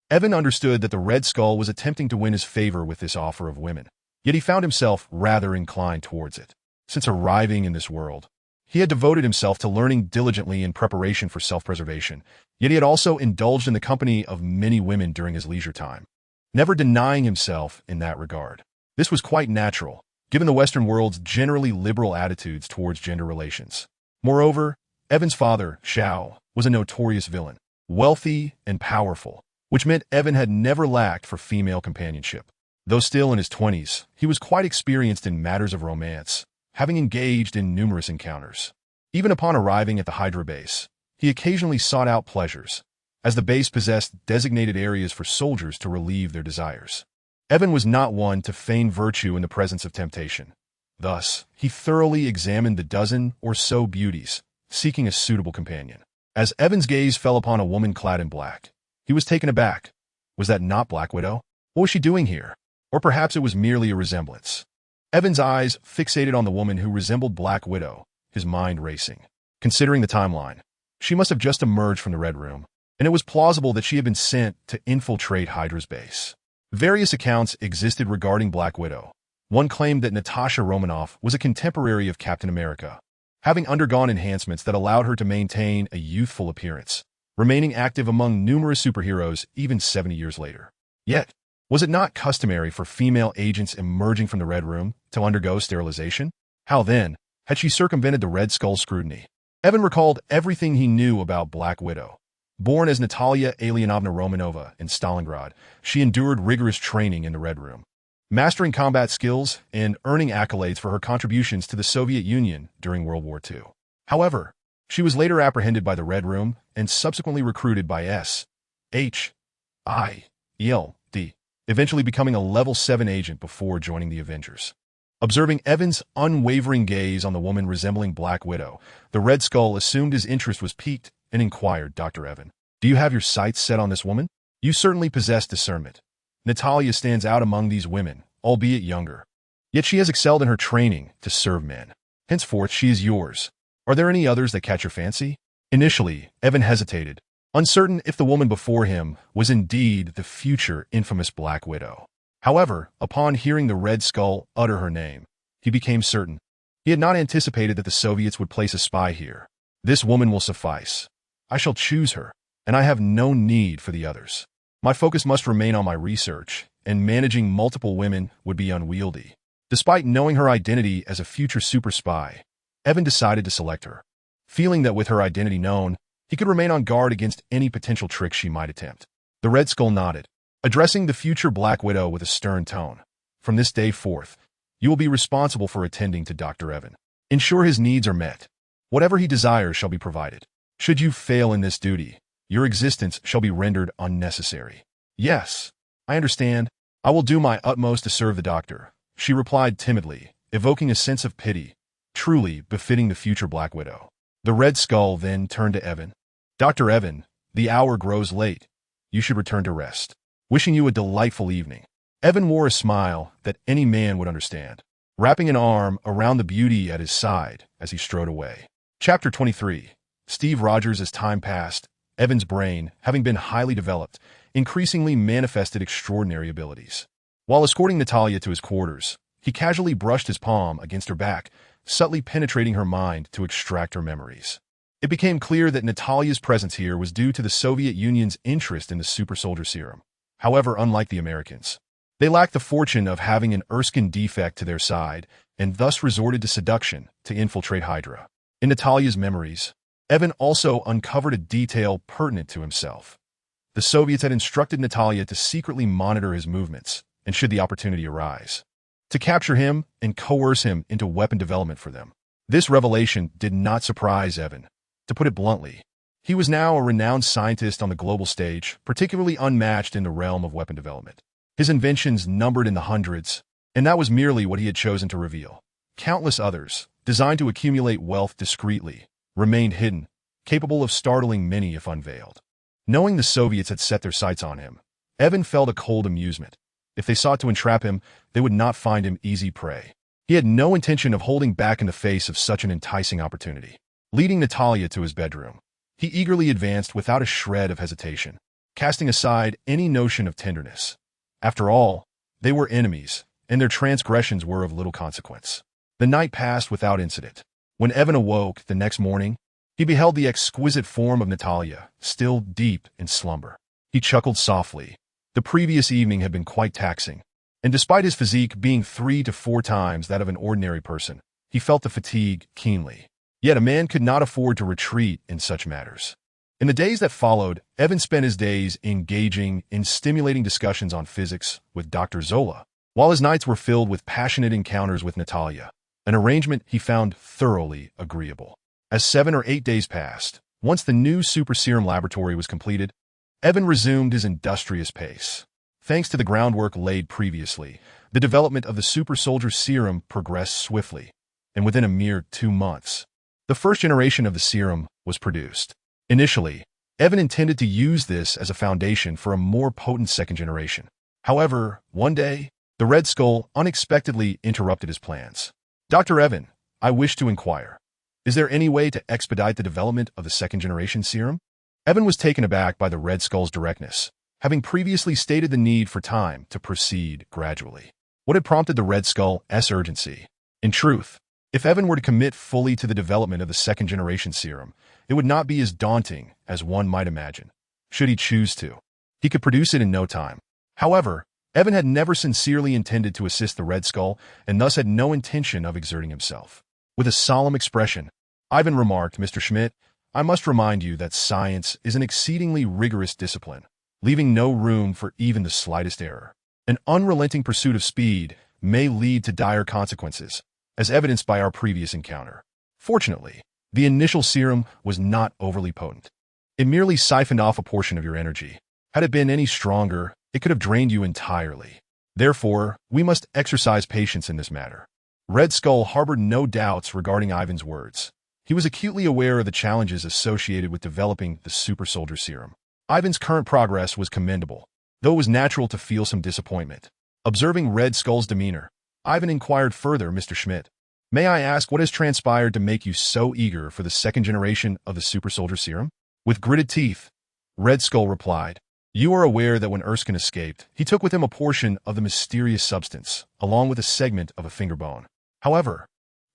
Evan understood that the Red Skull was attempting to win his favor with this offer of women, yet he found himself rather inclined towards it. Since arriving in this world, he had devoted himself to learning diligently in preparation for self-preservation, yet he had also indulged in the company of many women during his leisure time, never denying himself in that regard. This was quite natural, given the Western world's generally liberal attitudes towards gender relations. Moreover, Evan's father, Xiao, was a notorious villain, wealthy and powerful, which meant Evan had never lacked for female companionship. Though still in his 20s, he was quite experienced in matters of romance, having engaged in numerous encounters. Even upon arriving at the Hydra base, he occasionally sought out pleasures, as the base possessed designated areas for soldiers to relieve their desires. Evan was not one to feign virtue in the presence of temptation. Thus, he thoroughly examined the dozen or so beauties, seeking a suitable companion. As Evan's gaze fell upon a woman clad in black, he was taken aback. Was that not Black Widow? What was she doing here? Or perhaps it was merely a resemblance. Evan's eyes fixated on the woman who resembled Black Widow, his mind racing. Considering the timeline, she must have just emerged from the Red Room, and it was plausible that she had been sent to infiltrate Hydra's base. Various accounts existed regarding Black Widow. One claimed that Natasha Romanoff was a contemporary of Captain America, having undergone enhancements that allowed her to maintain a youthful appearance, remaining active among numerous superheroes even 70 years later. Yet, was it not customary for female agents emerging from the Red Room to undergo sterilization? How then had she circumvented the Red Skull's scrutiny? Evan recalled everything he knew about Black Widow. Born as Natalia Alienovna Romanova in Stalingrad, she endured rigorous training in the Red Room, mastering combat skills and earning accolades for her contributions to the Soviet Union during World War II. However, she was later apprehended by the Red Room and subsequently recruited by S.H.I.E.L.D., eventually becoming a Level 7 agent before joining the Avengers. Observing Evan's unwavering gaze on the woman resembling Black Widow, the Red Skull assumed his interest was piqued and inquired, Dr. Evan, do you have your sights set on this woman? You certainly possess discernment. Natalia stands out among these women, albeit younger. Yet she has excelled in her training to serve men. Henceforth, she is yours. Are there any others that catch your fancy? Initially, Evan hesitated, uncertain if the woman before him was indeed the future infamous Black Widow. However, upon hearing the Red Skull utter her name, he became certain. He had not anticipated that the Soviets would place a spy here. This woman will suffice. I shall choose her, and I have no need for the others. My focus must remain on my research, and managing multiple women would be unwieldy. Despite knowing her identity as a future super spy, Evan decided to select her, feeling that with her identity known, he could remain on guard against any potential tricks she might attempt. The Red Skull nodded, addressing the future Black Widow with a stern tone. From this day forth, you will be responsible for attending to Dr. Evan. Ensure his needs are met. Whatever he desires shall be provided. Should you fail in this duty, Your existence shall be rendered unnecessary. Yes, I understand. I will do my utmost to serve the doctor, she replied timidly, evoking a sense of pity, truly befitting the future Black Widow. The Red Skull then turned to Evan. Dr. Evan, the hour grows late. You should return to rest. Wishing you a delightful evening. Evan wore a smile that any man would understand, wrapping an arm around the beauty at his side as he strode away. Chapter 23. Steve Rogers. As time passed, Evan's brain, having been highly developed, increasingly manifested extraordinary abilities. While escorting Natalia to his quarters, he casually brushed his palm against her back, subtly penetrating her mind to extract her memories. It became clear that Natalia's presence here was due to the Soviet Union's interest in the super soldier serum. However, unlike the Americans, they lacked the fortune of having an Erskine defect to their side and thus resorted to seduction to infiltrate Hydra. In Natalia's memories, Evan also uncovered a detail pertinent to himself. The Soviets had instructed Natalia to secretly monitor his movements, and should the opportunity arise, to capture him and coerce him into weapon development for them. This revelation did not surprise Evan. To put it bluntly, he was now a renowned scientist on the global stage, particularly unmatched in the realm of weapon development. His inventions numbered in the hundreds, and that was merely what he had chosen to reveal. Countless others, designed to accumulate wealth discreetly, remained hidden, capable of startling many if unveiled. Knowing the Soviets had set their sights on him, Evan felt a cold amusement. If they sought to entrap him, they would not find him easy prey. He had no intention of holding back in the face of such an enticing opportunity. Leading Natalia to his bedroom, he eagerly advanced without a shred of hesitation, casting aside any notion of tenderness. After all, they were enemies, and their transgressions were of little consequence. The night passed without incident. When Evan awoke the next morning, he beheld the exquisite form of Natalia, still deep in slumber. He chuckled softly. The previous evening had been quite taxing, and despite his physique being 3 to 4 times that of an ordinary person, he felt the fatigue keenly. Yet a man could not afford to retreat in such matters. In the days that followed, Evan spent his days engaging in stimulating discussions on physics with Dr. Zola, while his nights were filled with passionate encounters with Natalia, an arrangement he found thoroughly agreeable. As 7 or 8 days passed, once the new super serum laboratory was completed, Evan resumed his industrious pace. Thanks to the groundwork laid previously, the development of the super soldier serum progressed swiftly, and within a mere 2 months, the first generation of the serum was produced. Initially, Evan intended to use this as a foundation for a more potent second generation. However, one day, the Red Skull unexpectedly interrupted his plans. Dr. Evan, I wish to inquire, is there any way to expedite the development of the second generation serum? Evan was taken aback by the Red Skull's directness, having previously stated the need for time to proceed gradually. What had prompted the Red Skull's urgency? In truth, if Evan were to commit fully to the development of the second generation serum, it would not be as daunting as one might imagine. Should he choose to, he could produce it in no time. However, Evan had never sincerely intended to assist the Red Skull and thus had no intention of exerting himself. With a solemn expression, Ivan remarked, Mr. Schmidt, I must remind you that science is an exceedingly rigorous discipline, leaving no room for even the slightest error. An unrelenting pursuit of speed may lead to dire consequences, as evidenced by our previous encounter. Fortunately, the initial serum was not overly potent. It merely siphoned off a portion of your energy. Had it been any stronger, it could have drained you entirely. Therefore, we must exercise patience in this matter. Red Skull harbored no doubts regarding Ivan's words. He was acutely aware of the challenges associated with developing the super soldier serum. Ivan's current progress was commendable, though it was natural to feel some disappointment. Observing Red Skull's demeanor, Ivan inquired further, Mr. Schmidt, may I ask what has transpired to make you so eager for the second generation of the super soldier serum? With gritted teeth, Red Skull replied, you are aware that when Erskine escaped, he took with him a portion of the mysterious substance, along with a segment of a finger bone. However,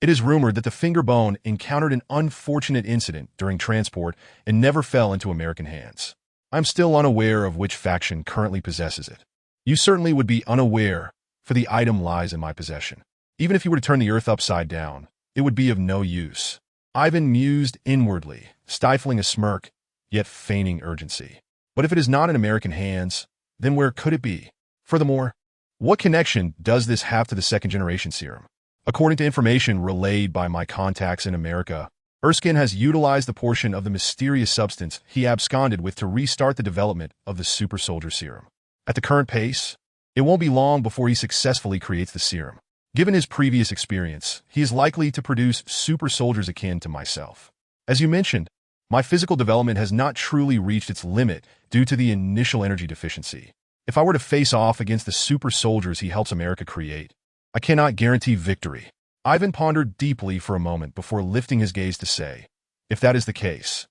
it is rumored that the finger bone encountered an unfortunate incident during transport and never fell into American hands. I am still unaware of which faction currently possesses it. You certainly would be unaware, for the item lies in my possession. Even if you were to turn the earth upside down, it would be of no use. Ivan mused inwardly, stifling a smirk, yet feigning urgency. But if it is not in American hands, then where could it be? Furthermore, what connection does this have to the second generation serum? According to information relayed by my contacts in America, Erskine has utilized the portion of the mysterious substance he absconded with to restart the development of the super soldier serum. At the current pace, it won't be long before he successfully creates the serum. Given his previous experience, he is likely to produce super soldiers akin to myself. As you mentioned, my physical development has not truly reached its limit due to the initial energy deficiency. If I were to face off against the super soldiers he helps America create, I cannot guarantee victory. Ivan pondered deeply for a moment before lifting his gaze to say, if that is the case,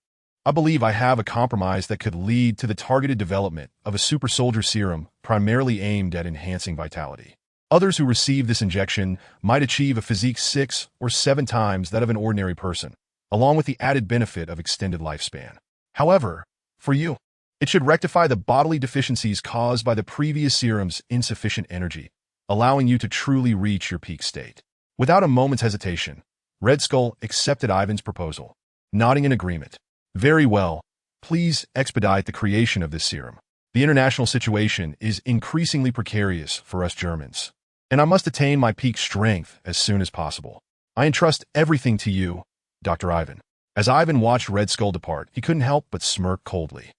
I believe I have a compromise that could lead to the targeted development of a super soldier serum primarily aimed at enhancing vitality. Others who receive this injection might achieve a physique 6 or 7 times that of an ordinary person, along with the added benefit of extended lifespan. However, for you, it should rectify the bodily deficiencies caused by the previous serum's insufficient energy, allowing you to truly reach your peak state. Without a moment's hesitation, Red Skull accepted Ivan's proposal, nodding in agreement. Very well, please expedite the creation of this serum. The international situation is increasingly precarious for us Germans, and I must attain my peak strength as soon as possible. I entrust everything to you, Dr. Ivan. As Ivan watched Red Skull depart, he couldn't help but smirk coldly.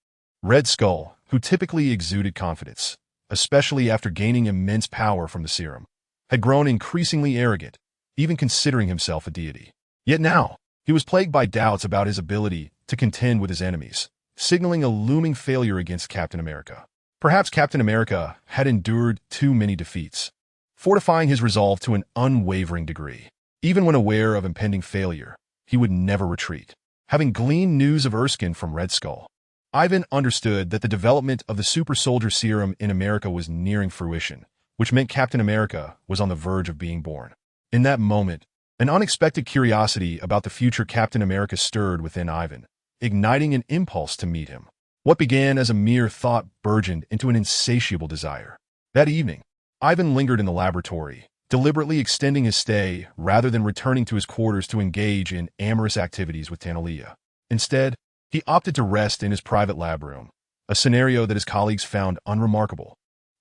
Red Skull, who typically exuded confidence, especially after gaining immense power from the serum, had grown increasingly arrogant, even considering himself a deity. Yet now, he was plagued by doubts about his ability to contend with his enemies, signaling a looming failure against Captain America. Perhaps Captain America had endured too many defeats, fortifying his resolve to an unwavering degree. Even when aware of impending failure, he would never retreat. Having gleaned news of Erskine from Red Skull, Ivan understood that the development of the super soldier serum in America was nearing fruition, which meant Captain America was on the verge of being born. In that moment, an unexpected curiosity about the future Captain America stirred within Ivan, igniting an impulse to meet him. What began as a mere thought burgeoned into an insatiable desire. That evening, Ivan lingered in the laboratory, deliberately extending his stay rather than returning to his quarters to engage in amorous activities with Tanalia. Instead, he opted to rest in his private lab room, a scenario that his colleagues found unremarkable,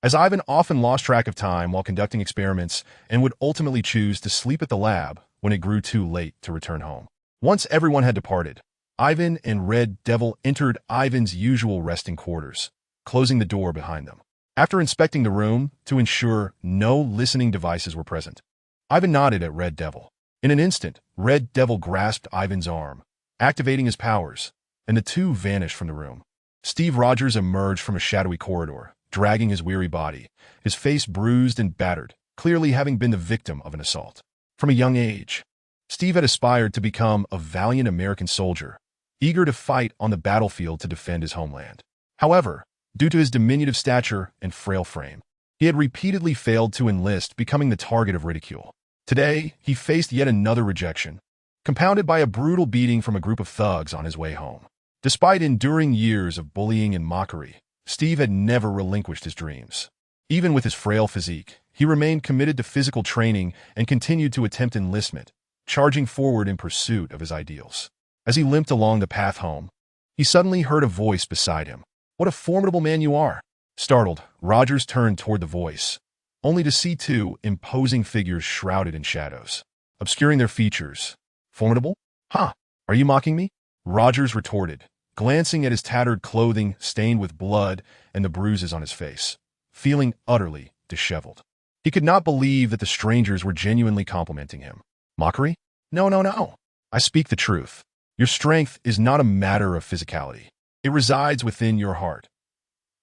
as Ivan often lost track of time while conducting experiments and would ultimately choose to sleep at the lab when it grew too late to return home. Once everyone had departed, Ivan and Red Devil entered Ivan's usual resting quarters, closing the door behind them. After inspecting the room to ensure no listening devices were present, Ivan nodded at Red Devil. In an instant, Red Devil grasped Ivan's arm, activating his powers, and the two vanished from the room. Steve Rogers emerged from a shadowy corridor, dragging his weary body, his face bruised and battered, clearly having been the victim of an assault. From a young age, Steve had aspired to become a valiant American soldier, eager to fight on the battlefield to defend his homeland. However, due to his diminutive stature and frail frame, he had repeatedly failed to enlist, becoming the target of ridicule. Today, he faced yet another rejection, compounded by a brutal beating from a group of thugs on his way home. Despite enduring years of bullying and mockery, Steve had never relinquished his dreams. Even with his frail physique, he remained committed to physical training and continued to attempt enlistment, charging forward in pursuit of his ideals. As he limped along the path home, he suddenly heard a voice beside him. "What a formidable man you are!" Startled, Rogers turned toward the voice, only to see two imposing figures shrouded in shadows, obscuring their features. "Formidable? Huh? Are you mocking me?" Rogers retorted, glancing at his tattered clothing stained with blood and the bruises on his face, feeling utterly disheveled. He could not believe that the strangers were genuinely complimenting him. Mockery? No, no, no. I speak the truth. Your strength is not a matter of physicality. It resides within your heart.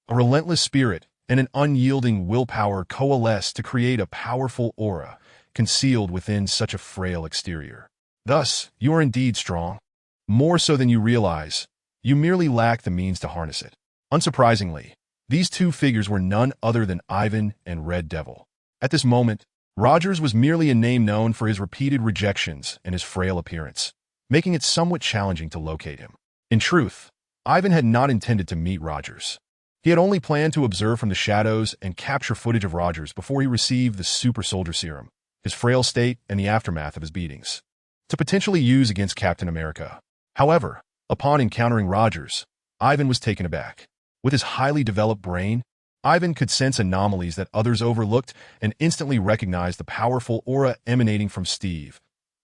A relentless spirit and an unyielding willpower coalesce to create a powerful aura concealed within such a frail exterior. Thus, you are indeed strong. More so than you realize. You merely lack the means to harness it. Unsurprisingly, these two figures were none other than Ivan and Red Devil. At this moment, Rogers was merely a name known for his repeated rejections and his frail appearance, making it somewhat challenging to locate him. In truth, Ivan had not intended to meet Rogers. He had only planned to observe from the shadows and capture footage of Rogers before he received the super soldier serum, his frail state and the aftermath of his beatings, to potentially use against Captain America. However, upon encountering Rogers, Ivan was taken aback. With his highly developed brain, Ivan could sense anomalies that others overlooked and instantly recognized the powerful aura emanating from Steve,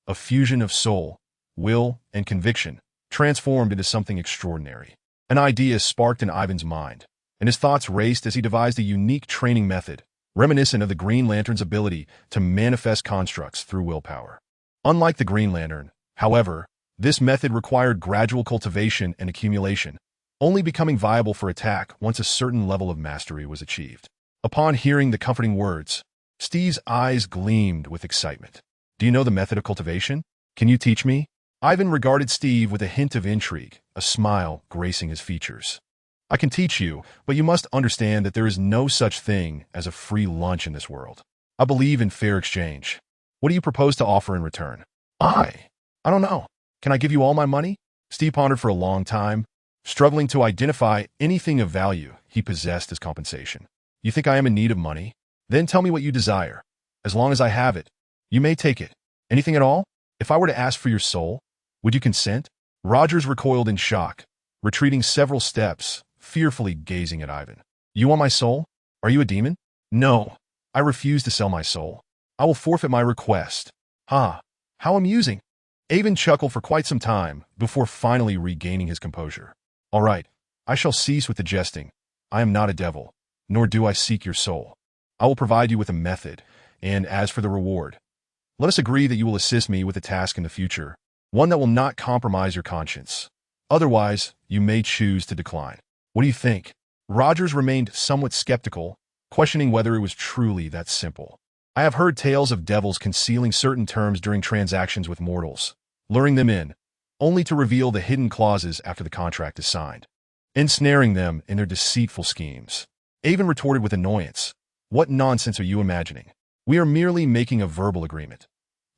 a fusion of soul, will, and conviction transformed into something extraordinary. An idea sparked in Ivan's mind, and his thoughts raced as he devised a unique training method, reminiscent of the Green Lantern's ability to manifest constructs through willpower. Unlike the Green Lantern, however, this method required gradual cultivation and accumulation, only becoming viable for attack once a certain level of mastery was achieved. Upon hearing the comforting words, Steve's eyes gleamed with excitement. "Do you know the method of cultivation? Can you teach me?" Ivan regarded Steve with a hint of intrigue, a smile gracing his features. "I can teach you, but you must understand that there is no such thing as a free lunch in this world. I believe in fair exchange. What do you propose to offer in return?" I don't know. Can I give you all my money?" Steve pondered for a long time, struggling to identify anything of value he possessed as compensation. "You think I am in need of money? Then tell me what you desire. As long as I have it, you may take it. Anything at all? If I were to ask for your soul, would you consent?" Rogers recoiled in shock, retreating several steps, fearfully gazing at Ivan. "You want my soul? Are you a demon?" "No, I refuse to sell my soul. I will forfeit my request." "Ha, how amusing." Ivan chuckled for quite some time before finally regaining his composure. "All right, I shall cease with the jesting. I am not a devil, nor do I seek your soul. I will provide you with a method, and as for the reward, let us agree that you will assist me with a task in the future, one that will not compromise your conscience. Otherwise, you may choose to decline. What do you think?" Rogers remained somewhat skeptical, questioning whether it was truly that simple. "I have heard tales of devils concealing certain terms during transactions with mortals, luring them in, only to reveal the hidden clauses after the contract is signed, ensnaring them in their deceitful schemes." Avon retorted with annoyance. "What nonsense are you imagining? We are merely making a verbal agreement.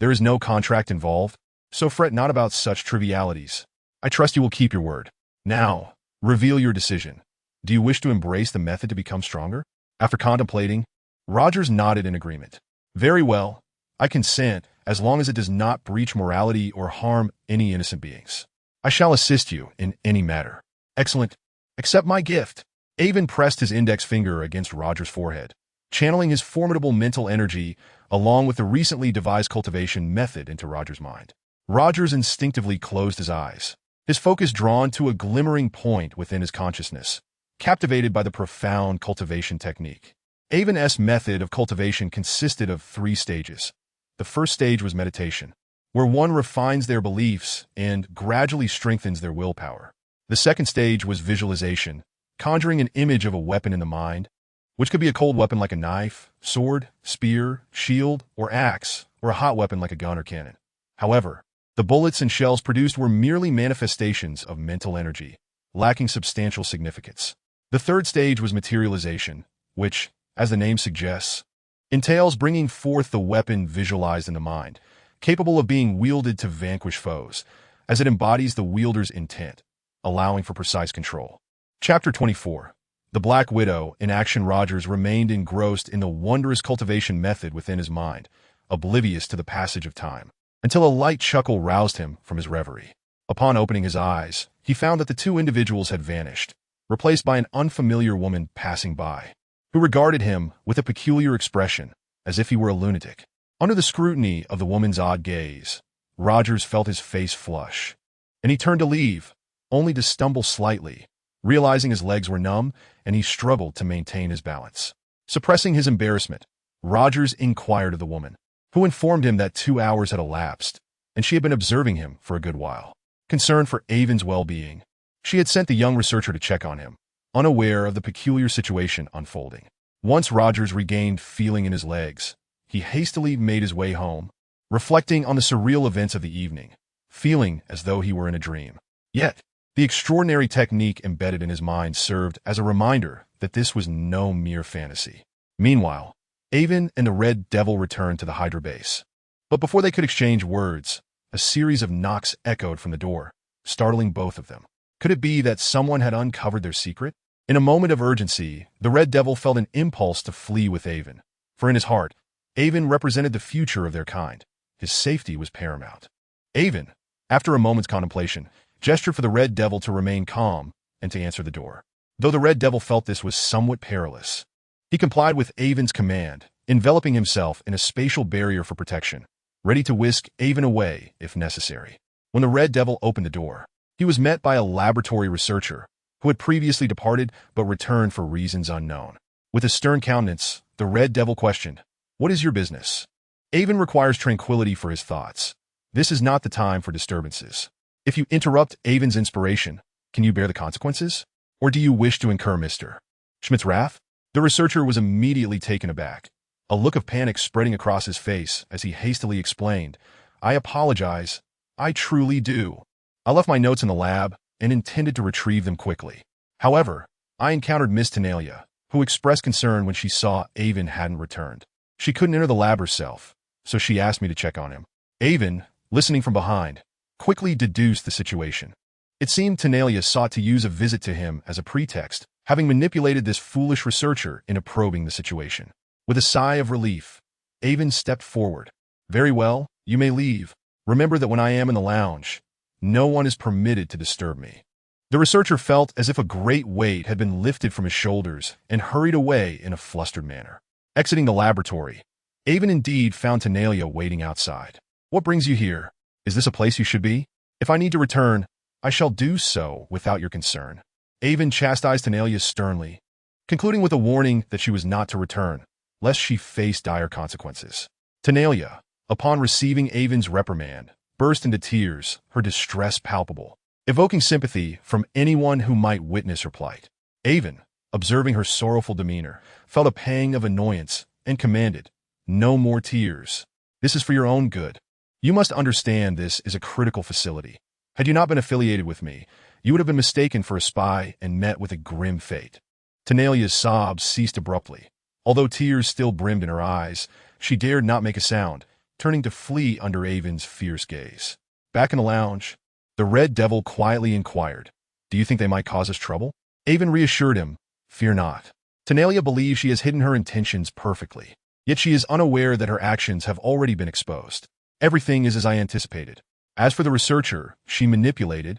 There is no contract involved, so fret not about such trivialities. I trust you will keep your word. Now, reveal your decision. Do you wish to embrace the method to become stronger?" After contemplating, Rogers nodded in agreement. "Very well, I consent, as long as it does not breach morality or harm any innocent beings. I shall assist you in any matter." "Excellent. Accept my gift." Avon pressed his index finger against Rogers' forehead, channeling his formidable mental energy along with the recently devised cultivation method into Rogers' mind. Rogers instinctively closed his eyes, his focus drawn to a glimmering point within his consciousness, captivated by the profound cultivation technique. Avon's method of cultivation consisted of 3 stages. The first stage was meditation, where one refines their beliefs and gradually strengthens their willpower. The second stage was visualization, conjuring an image of a weapon in the mind, which could be a cold weapon like a knife, sword, spear, shield, or axe, or a hot weapon like a gun or cannon. However, the bullets and shells produced were merely manifestations of mental energy, lacking substantial significance. The third stage was materialization, which, as the name suggests, entails bringing forth the weapon visualized in the mind, capable of being wielded to vanquish foes, as it embodies the wielder's intent, allowing for precise control. Chapter 24. The Black Widow in action. Rogers remained engrossed in the wondrous cultivation method within his mind, oblivious to the passage of time, until a light chuckle roused him from his reverie. Upon opening his eyes, he found that the 2 individuals had vanished, replaced by an unfamiliar woman passing by, who regarded him with a peculiar expression, as if he were a lunatic. Under the scrutiny of the woman's odd gaze, Rogers felt his face flush, and he turned to leave, only to stumble slightly, realizing his legs were numb, and he struggled to maintain his balance. Suppressing his embarrassment, Rogers inquired of the woman, who informed him that 2 hours had elapsed, and she had been observing him for a good while. Concerned for Avon's well-being, she had sent the young researcher to check on him, unaware of the peculiar situation unfolding. Once Rogers regained feeling in his legs, he hastily made his way home, reflecting on the surreal events of the evening, feeling as though he were in a dream. Yet, the extraordinary technique embedded in his mind served as a reminder that this was no mere fantasy. Meanwhile, Avon and the Red Devil returned to the Hydra base. But before they could exchange words, a series of knocks echoed from the door, startling both of them. Could it be that someone had uncovered their secret? In a moment of urgency, the Red Devil felt an impulse to flee with Avon, for in his heart, Avon represented the future of their kind. His safety was paramount. Avon, after a moment's contemplation, gestured for the Red Devil to remain calm and to answer the door. Though the Red Devil felt this was somewhat perilous, he complied with Avon's command, enveloping himself in a spatial barrier for protection, ready to whisk Avon away if necessary. When the Red Devil opened the door, he was met by a laboratory researcher who had previously departed but returned for reasons unknown. With a stern countenance, the Red Devil questioned, "What is your business?" Avon requires tranquility for his thoughts. This is not the time for disturbances. If you interrupt Avon's inspiration, can you bear the consequences? Or do you wish to incur Mr. Schmidt's wrath? The researcher was immediately taken aback, a look of panic spreading across his face as he hastily explained, "I apologize. I truly do. I left my notes in the lab and intended to retrieve them quickly. However, I encountered Miss Tenalia, who expressed concern when she saw Avon hadn't returned. She couldn't enter the lab herself, so she asked me to check on him." Avon, listening from behind, quickly deduced the situation. It seemed Tenalia sought to use a visit to him as a pretext, having manipulated this foolish researcher into probing the situation. With a sigh of relief, Avon stepped forward. "Very well, you may leave. Remember that when I am in the lounge, no one is permitted to disturb me." The researcher felt as if a great weight had been lifted from his shoulders and hurried away in a flustered manner. Exiting the laboratory, Avon indeed found Tenalia waiting outside. "What brings you here? Is this a place you should be? If I need to return, I shall do so without your concern." Avon chastised Tenalia sternly, concluding with a warning that she was not to return, lest she face dire consequences. Tenalia, upon receiving Avon's reprimand, burst into tears, her distress palpable, evoking sympathy from anyone who might witness her plight. Avon, observing her sorrowful demeanor, felt a pang of annoyance and commanded, "No more tears. This is for your own good. You must understand this is a critical facility. Had you not been affiliated with me, you would have been mistaken for a spy and met with a grim fate." Tenalia's sobs ceased abruptly. Although tears still brimmed in her eyes, she dared not make a sound, turning to flee under Avon's fierce gaze. Back in the lounge, the Red Devil quietly inquired, "Do you think they might cause us trouble?" Avon reassured him, "Fear not. Tenalia believes she has hidden her intentions perfectly, yet she is unaware that her actions have already been exposed. Everything is as I anticipated. As for the researcher she manipulated,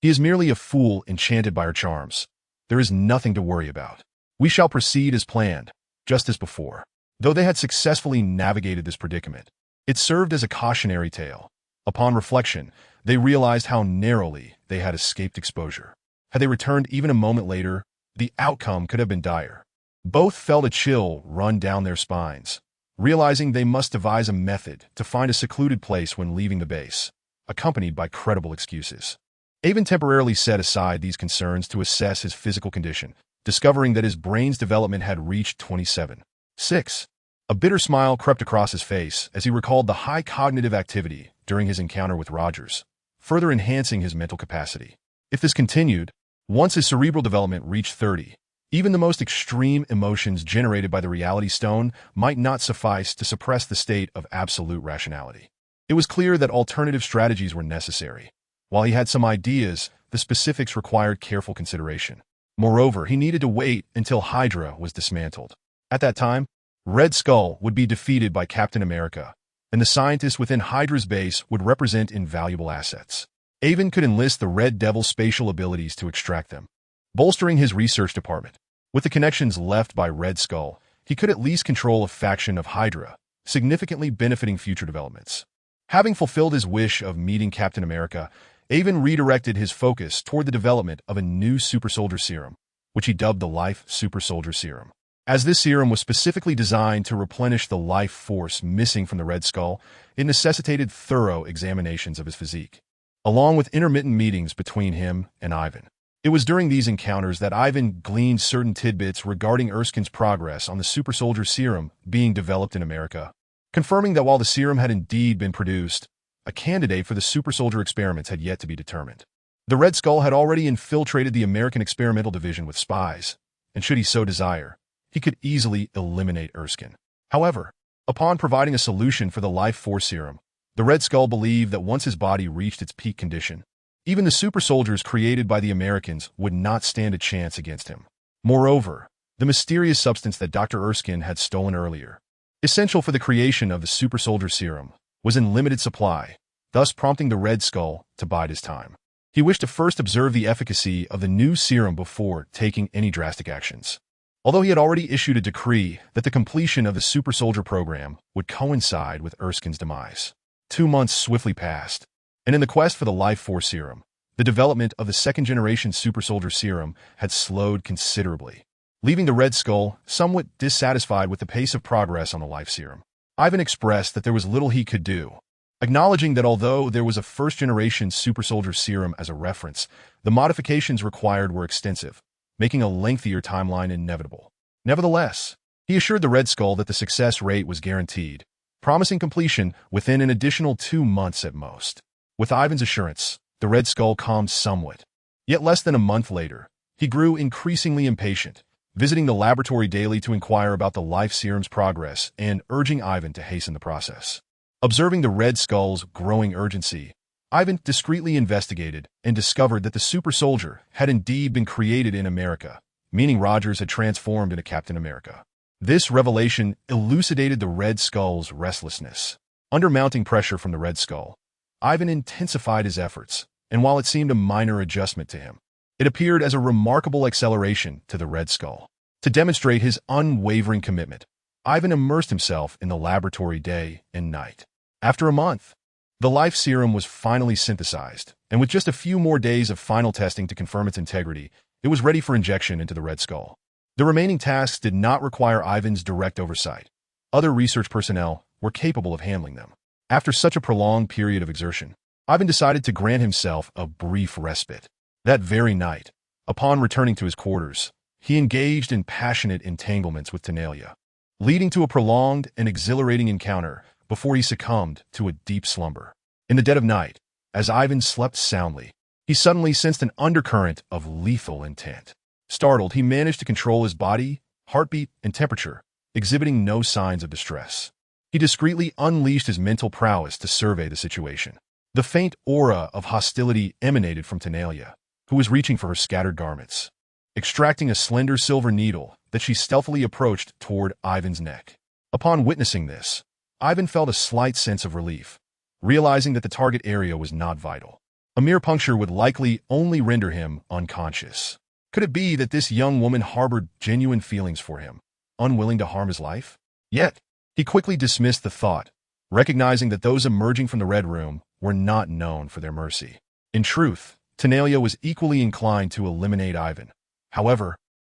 he is merely a fool enchanted by her charms. There is nothing to worry about. We shall proceed as planned, just as before." Though they had successfully navigated this predicament, it served as a cautionary tale. Upon reflection, they realized how narrowly they had escaped exposure. Had they returned even a moment later, the outcome could have been dire. Both felt a chill run down their spines, realizing they must devise a method to find a secluded place when leaving the base, accompanied by credible excuses. Avon temporarily set aside these concerns to assess his physical condition, discovering that his brain's development had reached 27.6. A bitter smile crept across his face as he recalled the high cognitive activity during his encounter with Rogers, further enhancing his mental capacity. If this continued, once his cerebral development reached 30, even the most extreme emotions generated by the reality stone might not suffice to suppress the state of absolute rationality. It was clear that alternative strategies were necessary. While he had some ideas, the specifics required careful consideration. Moreover, he needed to wait until Hydra was dismantled. At that time, Red Skull would be defeated by Captain America, and the scientists within Hydra's base would represent invaluable assets. Avon could enlist the Red Devil's spatial abilities to extract them, bolstering his research department. With the connections left by Red Skull, he could at least control a faction of Hydra, significantly benefiting future developments. Having fulfilled his wish of meeting Captain America, Avon redirected his focus toward the development of a new super soldier serum, which he dubbed the Life Super Soldier Serum. As this serum was specifically designed to replenish the life force missing from the Red Skull, it necessitated thorough examinations of his physique, along with intermittent meetings between him and Ivan. It was during these encounters that Ivan gleaned certain tidbits regarding Erskine's progress on the super soldier serum being developed in America, confirming that while the serum had indeed been produced, a candidate for the super soldier experiments had yet to be determined. The Red Skull had already infiltrated the American experimental division with spies, and should he so desire, he could easily eliminate Erskine. However, upon providing a solution for the life force serum, the Red Skull believed that once his body reached its peak condition, even the super soldiers created by the Americans would not stand a chance against him. Moreover, the mysterious substance that Dr. Erskine had stolen earlier, essential for the creation of the super soldier serum, was in limited supply, thus prompting the Red Skull to bide his time. He wished to first observe the efficacy of the new serum before taking any drastic actions. Although he had already issued a decree that the completion of the super soldier program would coincide with Erskine's demise. 2 months swiftly passed, And in the quest for the Life Force serum, the development of the second-generation super soldier serum had slowed considerably, leaving the Red Skull somewhat dissatisfied with the pace of progress on the life serum. Ivan expressed that there was little he could do, acknowledging that although there was a first-generation super soldier serum as a reference, the modifications required were extensive, making a lengthier timeline inevitable. Nevertheless, he assured the Red Skull that the success rate was guaranteed, promising completion within an additional 2 months at most. With Ivan's assurance, the Red Skull calmed somewhat. Yet less than a month later, he grew increasingly impatient, visiting the laboratory daily to inquire about the life serum's progress and urging Ivan to hasten the process. Observing the Red Skull's growing urgency, Ivan discreetly investigated and discovered that the super soldier had indeed been created in America, meaning Rogers had transformed into Captain America. This revelation elucidated the Red Skull's restlessness. Under mounting pressure from the Red Skull, Ivan intensified his efforts, and while it seemed a minor adjustment to him, it appeared as a remarkable acceleration to the Red Skull. To demonstrate his unwavering commitment, Ivan immersed himself in the laboratory day and night. After a month, the life serum was finally synthesized, and with just a few more days of final testing to confirm its integrity, it was ready for injection into the Red Skull. The remaining tasks did not require Ivan's direct oversight. Other research personnel were capable of handling them. After such a prolonged period of exertion, Ivan decided to grant himself a brief respite. That very night, upon returning to his quarters, he engaged in passionate entanglements with Tanalia, leading to a prolonged and exhilarating encounter before he succumbed to a deep slumber. In the dead of night, as Ivan slept soundly, he suddenly sensed an undercurrent of lethal intent. Startled, he managed to control his body, heartbeat, and temperature, exhibiting no signs of distress. He discreetly unleashed his mental prowess to survey the situation. The faint aura of hostility emanated from Tanalia, who was reaching for her scattered garments, extracting a slender silver needle that she stealthily approached toward Ivan's neck. Upon witnessing this, Ivan felt a slight sense of relief, realizing that the target area was not vital. A mere puncture would likely only render him unconscious. Could it be that this young woman harbored genuine feelings for him, unwilling to harm his life? Yet, he quickly dismissed the thought, recognizing that those emerging from the Red Room were not known for their mercy. In truth, Tanalia was equally inclined to eliminate Ivan. However,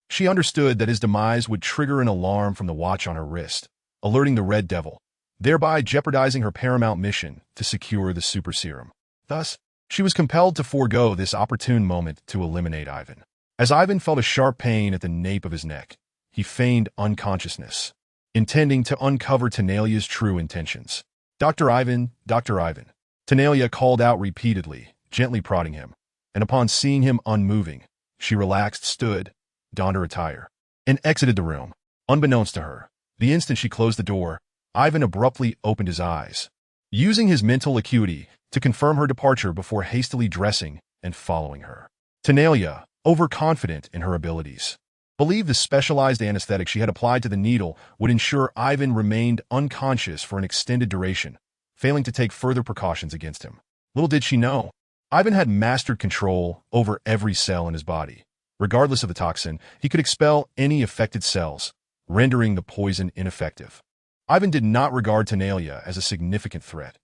she understood that his demise would trigger an alarm from the watch on her wrist, alerting the Red Devil, thereby jeopardizing her paramount mission to secure the super serum. Thus, she was compelled to forego this opportune moment to eliminate Ivan. As Ivan felt a sharp pain at the nape of his neck, he feigned unconsciousness, intending to uncover Tanalia's true intentions. "Dr. Ivan, Dr. Ivan." Tanalia called out repeatedly, gently prodding him, and upon seeing him unmoving, she relaxed, stood, donned her attire, and exited the room. Unbeknownst to her, the instant she closed the door, Ivan abruptly opened his eyes, using his mental acuity to confirm her departure before hastily dressing and following her. Tanalia, overconfident in her abilities, believed the specialized anesthetic she had applied to the needle would ensure Ivan remained unconscious for an extended duration, failing to take further precautions against him. Little did she know, Ivan had mastered control over every cell in his body. Regardless of the toxin, he could expel any affected cells, rendering the poison ineffective. Ivan did not regard Tanalia as a significant threat.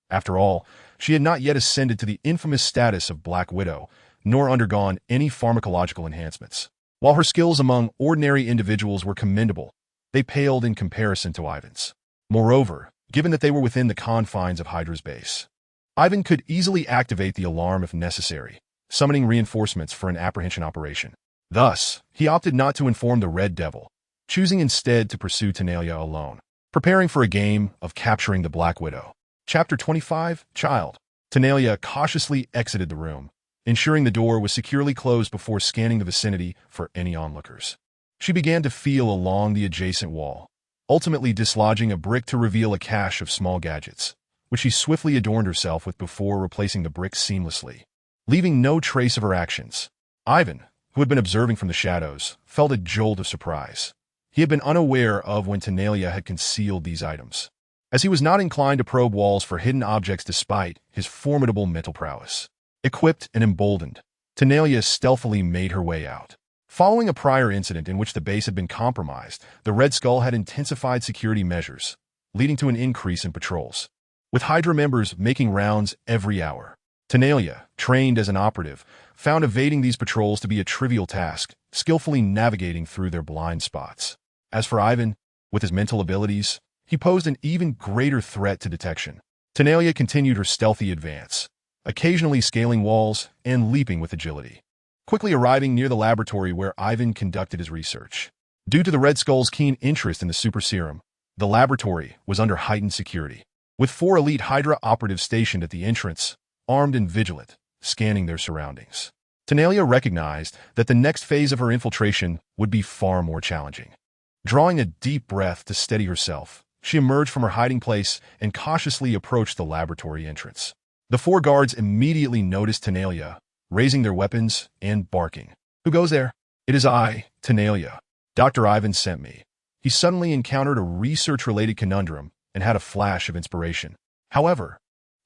After all, she had not yet ascended to the infamous status of Black Widow, nor undergone any pharmacological enhancements. While her skills among ordinary individuals were commendable, they paled in comparison to Ivan's. Moreover, given that they were within the confines of Hydra's base, Ivan could easily activate the alarm if necessary, summoning reinforcements for an apprehension operation. Thus, he opted not to inform the Red Devil, choosing instead to pursue Tanalia alone, preparing for a game of capturing the Black Widow. Chapter 25, Child. Tanalia cautiously exited the room, ensuring the door was securely closed before scanning the vicinity for any onlookers. She began to feel along the adjacent wall, ultimately dislodging a brick to reveal a cache of small gadgets, which she swiftly adorned herself with before replacing the brick seamlessly, leaving no trace of her actions. Ivan, who had been observing from the shadows, felt a jolt of surprise. He had been unaware of when Tanalia had concealed these items, as he was not inclined to probe walls for hidden objects despite his formidable mental prowess. Equipped and emboldened, Tanalia stealthily made her way out. Following a prior incident in which the base had been compromised, the Red Skull had intensified security measures, leading to an increase in patrols, with Hydra members making rounds every hour. Tenalia, trained as an operative, found evading these patrols to be a trivial task, skillfully navigating through their blind spots. As for Ivan, with his mental abilities, he posed an even greater threat to detection. Tenalia continued her stealthy advance, occasionally scaling walls and leaping with agility, quickly arriving near the laboratory where Ivan conducted his research. Due to the Red Skull's keen interest in the super serum, the laboratory was under heightened security, with 4 elite Hydra operatives stationed at the entrance, armed and vigilant, scanning their surroundings. Tenalia recognized that the next phase of her infiltration would be far more challenging. Drawing a deep breath to steady herself, she emerged from her hiding place and cautiously approached the laboratory entrance. The 4 guards immediately noticed Tenalia, raising their weapons and barking. "Who goes there?" "It is I, Tenalia. Dr. Ivan sent me." He suddenly encountered a research-related conundrum and had a flash of inspiration. However,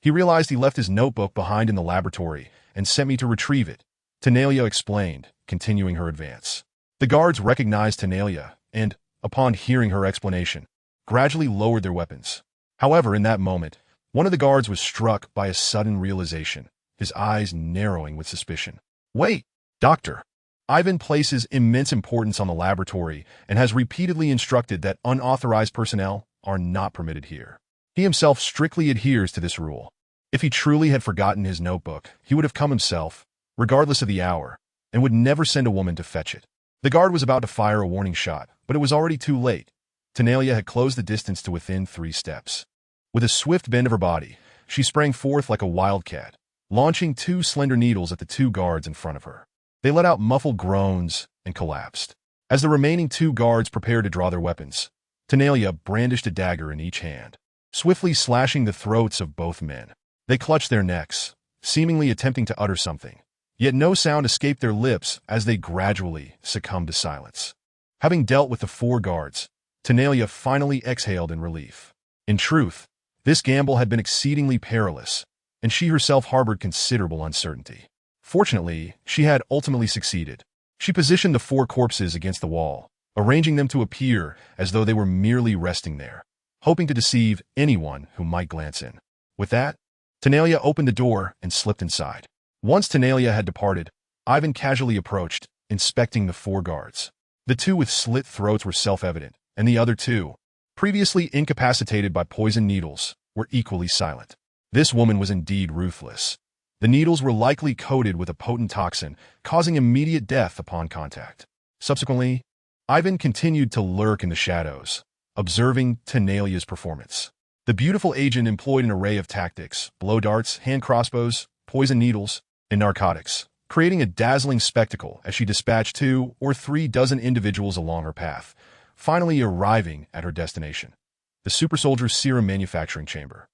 he realized he left his notebook behind in the laboratory and sent me to retrieve it, Tenalia explained, continuing her advance. The guards recognized Tenalia and, upon hearing her explanation, gradually lowered their weapons. However, in that moment, one of the guards was struck by a sudden realization, his eyes narrowing with suspicion. "Wait, Doctor." Ivan places immense importance on the laboratory and has repeatedly instructed that unauthorized personnel are not permitted here. He himself strictly adheres to this rule. If he truly had forgotten his notebook, he would have come himself, regardless of the hour, and would never send a woman to fetch it. The guard was about to fire a warning shot, but it was already too late. Tenalia had closed the distance to within 3 steps. With a swift bend of her body, she sprang forth like a wildcat, launching 2 slender needles at the 2 guards in front of her. They let out muffled groans and collapsed. As the remaining 2 guards prepared to draw their weapons, Tenalia brandished a dagger in each hand, swiftly slashing the throats of both men. They clutched their necks, seemingly attempting to utter something, yet no sound escaped their lips as they gradually succumbed to silence. Having dealt with the 4 guards, Tenalia finally exhaled in relief. In truth, this gamble had been exceedingly perilous, and she herself harbored considerable uncertainty. Fortunately, she had ultimately succeeded. She positioned the 4 corpses against the wall, arranging them to appear as though they were merely resting there, hoping to deceive anyone who might glance in. With that, Tenalia opened the door and slipped inside. Once Tenalia had departed, Ivan casually approached, inspecting the 4 guards. The 2 with slit throats were self-evident, and the other 2, previously incapacitated by poison needles, were equally silent. This woman was indeed ruthless. The needles were likely coated with a potent toxin, causing immediate death upon contact. Subsequently, Ivan continued to lurk in the shadows, observing Tenalia's performance. The beautiful agent employed an array of tactics: blow darts, hand crossbows, poison needles, and narcotics, creating a dazzling spectacle as she dispatched 2 or 3 dozen individuals along her path, finally arriving at her destination, the super soldier's serum manufacturing chamber.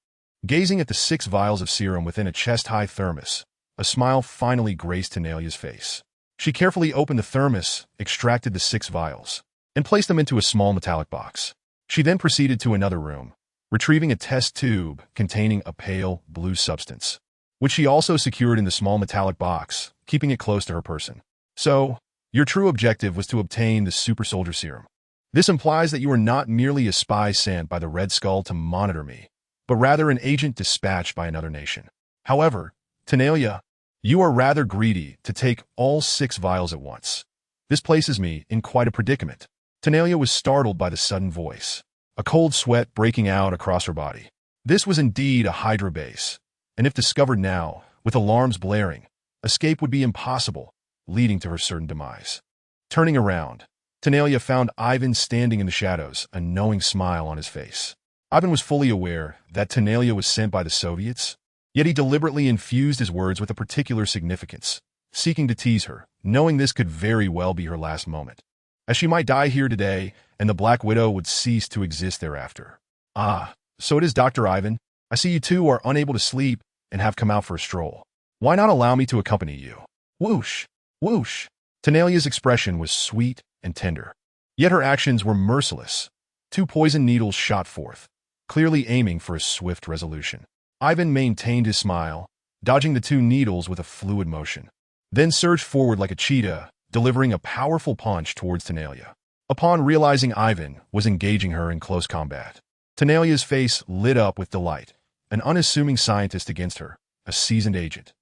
Gazing at the 6 vials of serum within a chest-high thermos, a smile finally graced Tenalia's face. She carefully opened the thermos, extracted the 6 vials, and placed them into a small metallic box. She then proceeded to another room, retrieving a test tube containing a pale blue substance, which she also secured in the small metallic box, keeping it close to her person. "So, your true objective was to obtain the super soldier serum. This implies that you are not merely a spy sent by the Red Skull to monitor me, but rather an agent dispatched by another nation. However, Tenalia, you are rather greedy to take all 6 vials at once. This places me in quite a predicament." Tenalia was startled by the sudden voice, a cold sweat breaking out across her body. This was indeed a Hydra base, and if discovered now, with alarms blaring, escape would be impossible, leading to her certain demise. Turning around, Tenalia found Ivan standing in the shadows, a knowing smile on his face. Ivan was fully aware that Tenalia was sent by the Soviets, yet he deliberately infused his words with a particular significance, seeking to tease her, knowing this could very well be her last moment, as she might die here today, and the Black Widow would cease to exist thereafter. "Ah, so it is Dr. Ivan. I see you 2 are unable to sleep and have come out for a stroll. Why not allow me to accompany you?" Whoosh, whoosh. Tenalia's expression was sweet and tender, yet her actions were merciless. 2 poison needles shot forth, clearly aiming for a swift resolution. Ivan maintained his smile, dodging the 2 needles with a fluid motion, then surged forward like a cheetah, delivering a powerful punch towards Tenalia. Upon realizing Ivan was engaging her in close combat, Tenalia's face lit up with delight, an unassuming scientist against her, a seasoned agent.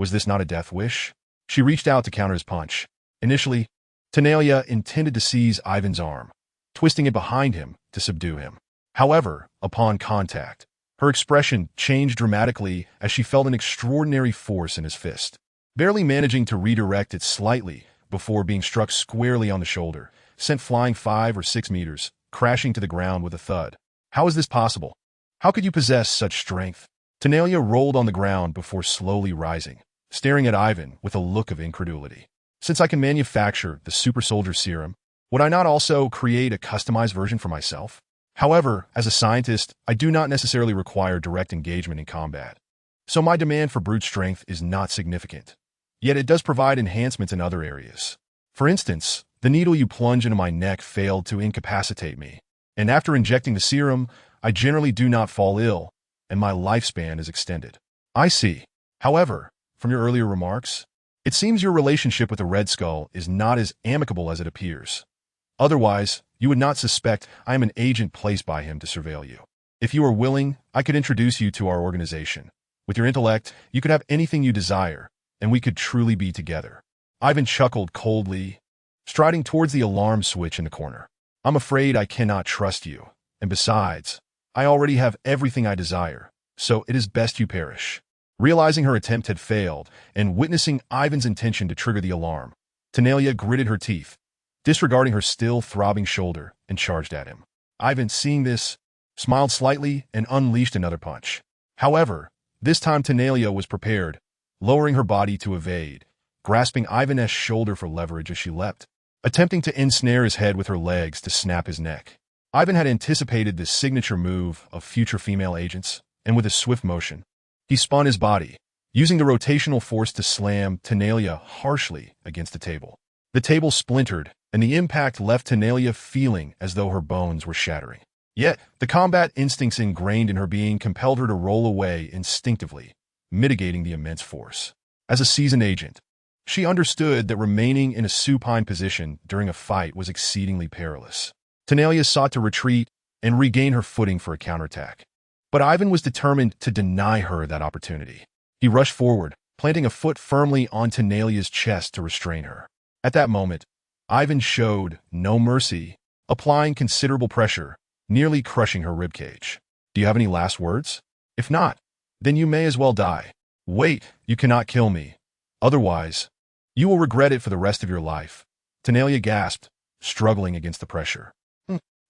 Was this not a death wish? She reached out to counter his punch. Initially, Tanalia intended to seize Ivan's arm, twisting it behind him to subdue him. However, upon contact, her expression changed dramatically as she felt an extraordinary force in his fist. Barely managing to redirect it slightly before being struck squarely on the shoulder, sent flying 5 or 6 meters, crashing to the ground with a thud. How is this possible? How could you possess such strength? Tanalia rolled on the ground before slowly rising, staring at Ivan with a look of incredulity. Since I can manufacture the super soldier serum, would I not also create a customized version for myself? However, as a scientist, I do not necessarily require direct engagement in combat, so my demand for brute strength is not significant. Yet it does provide enhancements in other areas. For instance, the needle you plunge into my neck failed to incapacitate me, and after injecting the serum, I generally do not fall ill, and my lifespan is extended. I see. However, from your earlier remarks, it seems your relationship with the Red Skull is not as amicable as it appears. Otherwise, you would not suspect I am an agent placed by him to surveil you. If you are willing, I could introduce you to our organization. With your intellect, you could have anything you desire, and we could truly be together. Ivan chuckled coldly, striding towards the alarm switch in the corner. I'm afraid I cannot trust you, and besides, I already have everything I desire, so it is best you perish. Realizing her attempt had failed, and witnessing Ivan's intention to trigger the alarm, Tanalia gritted her teeth, disregarding her still throbbing shoulder, and charged at him. Ivan, seeing this, smiled slightly and unleashed another punch. However, this time Tanalia was prepared, lowering her body to evade, grasping Ivan's shoulder for leverage as she leapt, attempting to ensnare his head with her legs to snap his neck. Ivan had anticipated this signature move of future female agents, and with a swift motion, he spun his body, using the rotational force to slam Tanalia harshly against the table. The table splintered, and the impact left Tanalia feeling as though her bones were shattering. Yet, the combat instincts ingrained in her being compelled her to roll away instinctively, mitigating the immense force. As a seasoned agent, she understood that remaining in a supine position during a fight was exceedingly perilous. Tanalia sought to retreat and regain her footing for a counterattack. But Ivan was determined to deny her that opportunity. He rushed forward, planting a foot firmly on Tanalia's chest to restrain her. At that moment, Ivan showed no mercy, applying considerable pressure, nearly crushing her ribcage. Do you have any last words? If not, then you may as well die. Wait, you cannot kill me. Otherwise, you will regret it for the rest of your life. Tanalia gasped, struggling against the pressure.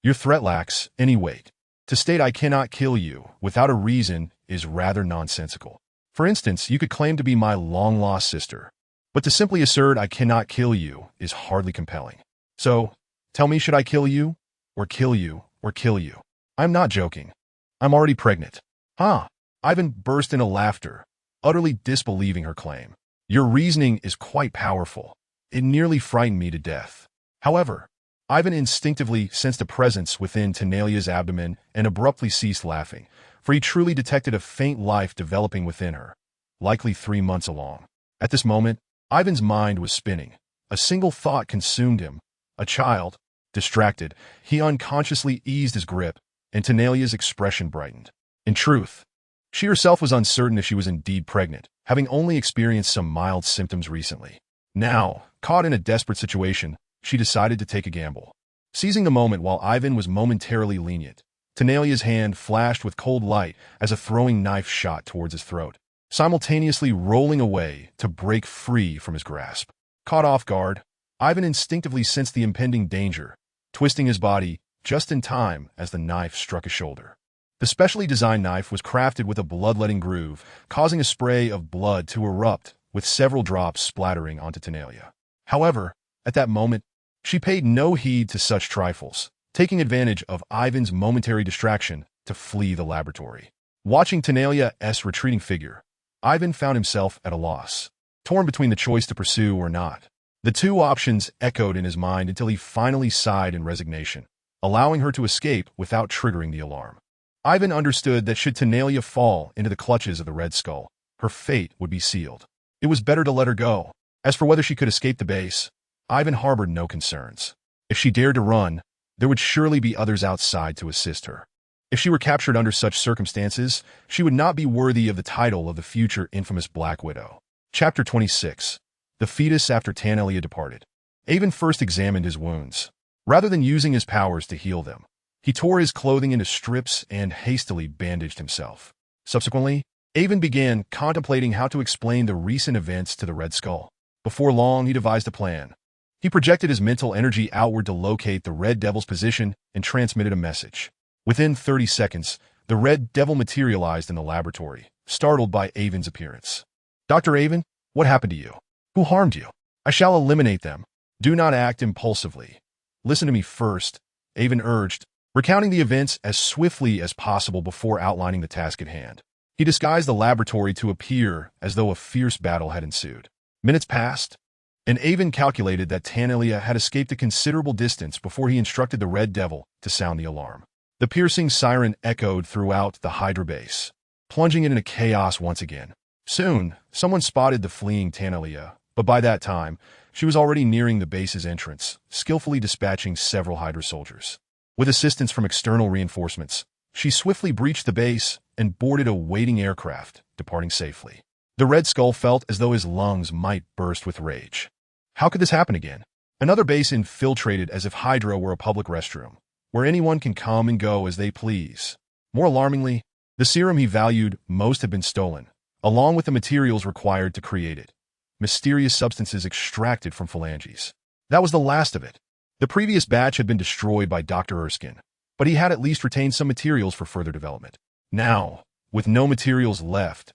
Your threat lacks any weight. To state I cannot kill you without a reason is rather nonsensical. For instance, you could claim to be my long-lost sister, but to simply assert I cannot kill you is hardly compelling. So, tell me, should I kill you, or kill you, or kill you? I'm not joking. I'm already pregnant. Huh? Ivan burst into laughter, utterly disbelieving her claim. Your reasoning is quite powerful. It nearly frightened me to death. However, Ivan instinctively sensed a presence within Tanalia's abdomen and abruptly ceased laughing, for he truly detected a faint life developing within her, likely 3 months along. At this moment, Ivan's mind was spinning. A single thought consumed him. A child. Distracted, he unconsciously eased his grip, and Tanalia's expression brightened. In truth, she herself was uncertain if she was indeed pregnant, having only experienced some mild symptoms recently. Now, caught in a desperate situation, she decided to take a gamble. Seizing the moment while Ivan was momentarily lenient, Tanalia's hand flashed with cold light as a throwing knife shot towards his throat, simultaneously rolling away to break free from his grasp. Caught off guard, Ivan instinctively sensed the impending danger, twisting his body just in time as the knife struck his shoulder. The specially designed knife was crafted with a bloodletting groove, causing a spray of blood to erupt, with several drops splattering onto Tanalia. However, at that moment, she paid no heed to such trifles, taking advantage of Ivan's momentary distraction to flee the laboratory. Watching Tanalia's retreating figure, Ivan found himself at a loss, torn between the choice to pursue or not. The two options echoed in his mind until he finally sighed in resignation, allowing her to escape without triggering the alarm. Ivan understood that should Tanalia fall into the clutches of the Red Skull, her fate would be sealed. It was better to let her go. As for whether she could escape the base, Ivan harbored no concerns. If she dared to run, there would surely be others outside to assist her. If she were captured under such circumstances, she would not be worthy of the title of the future infamous Black Widow. Chapter 26. The fetus after Tanalia departed. Avon first examined his wounds. Rather than using his powers to heal them, he tore his clothing into strips and hastily bandaged himself. Subsequently, Avon began contemplating how to explain the recent events to the Red Skull. Before long, he devised a plan. He projected his mental energy outward to locate the Red Devil's position and transmitted a message. Within 30 seconds, the Red Devil materialized in the laboratory, startled by Avon's appearance. "Dr. Avon, what happened to you? Who harmed you? I shall eliminate them. Do not act impulsively. Listen to me first," Avon urged, recounting the events as swiftly as possible before outlining the task at hand. He disguised the laboratory to appear as though a fierce battle had ensued. Minutes passed, and Avon calculated that Tanalia had escaped a considerable distance before he instructed the Red Devil to sound the alarm. The piercing siren echoed throughout the Hydra base, plunging it into chaos once again. Soon, someone spotted the fleeing Tanalia, but by that time, she was already nearing the base's entrance, skillfully dispatching several Hydra soldiers. With assistance from external reinforcements, she swiftly breached the base and boarded a waiting aircraft, departing safely. The Red Skull felt as though his lungs might burst with rage. How could this happen again? Another base infiltrated as if Hydra were a public restroom, where anyone can come and go as they please. More alarmingly, the serum he valued most had been stolen, along with the materials required to create it. Mysterious substances extracted from phalanges. That was the last of it. The previous batch had been destroyed by Dr. Erskine, but he had at least retained some materials for further development. Now, with no materials left,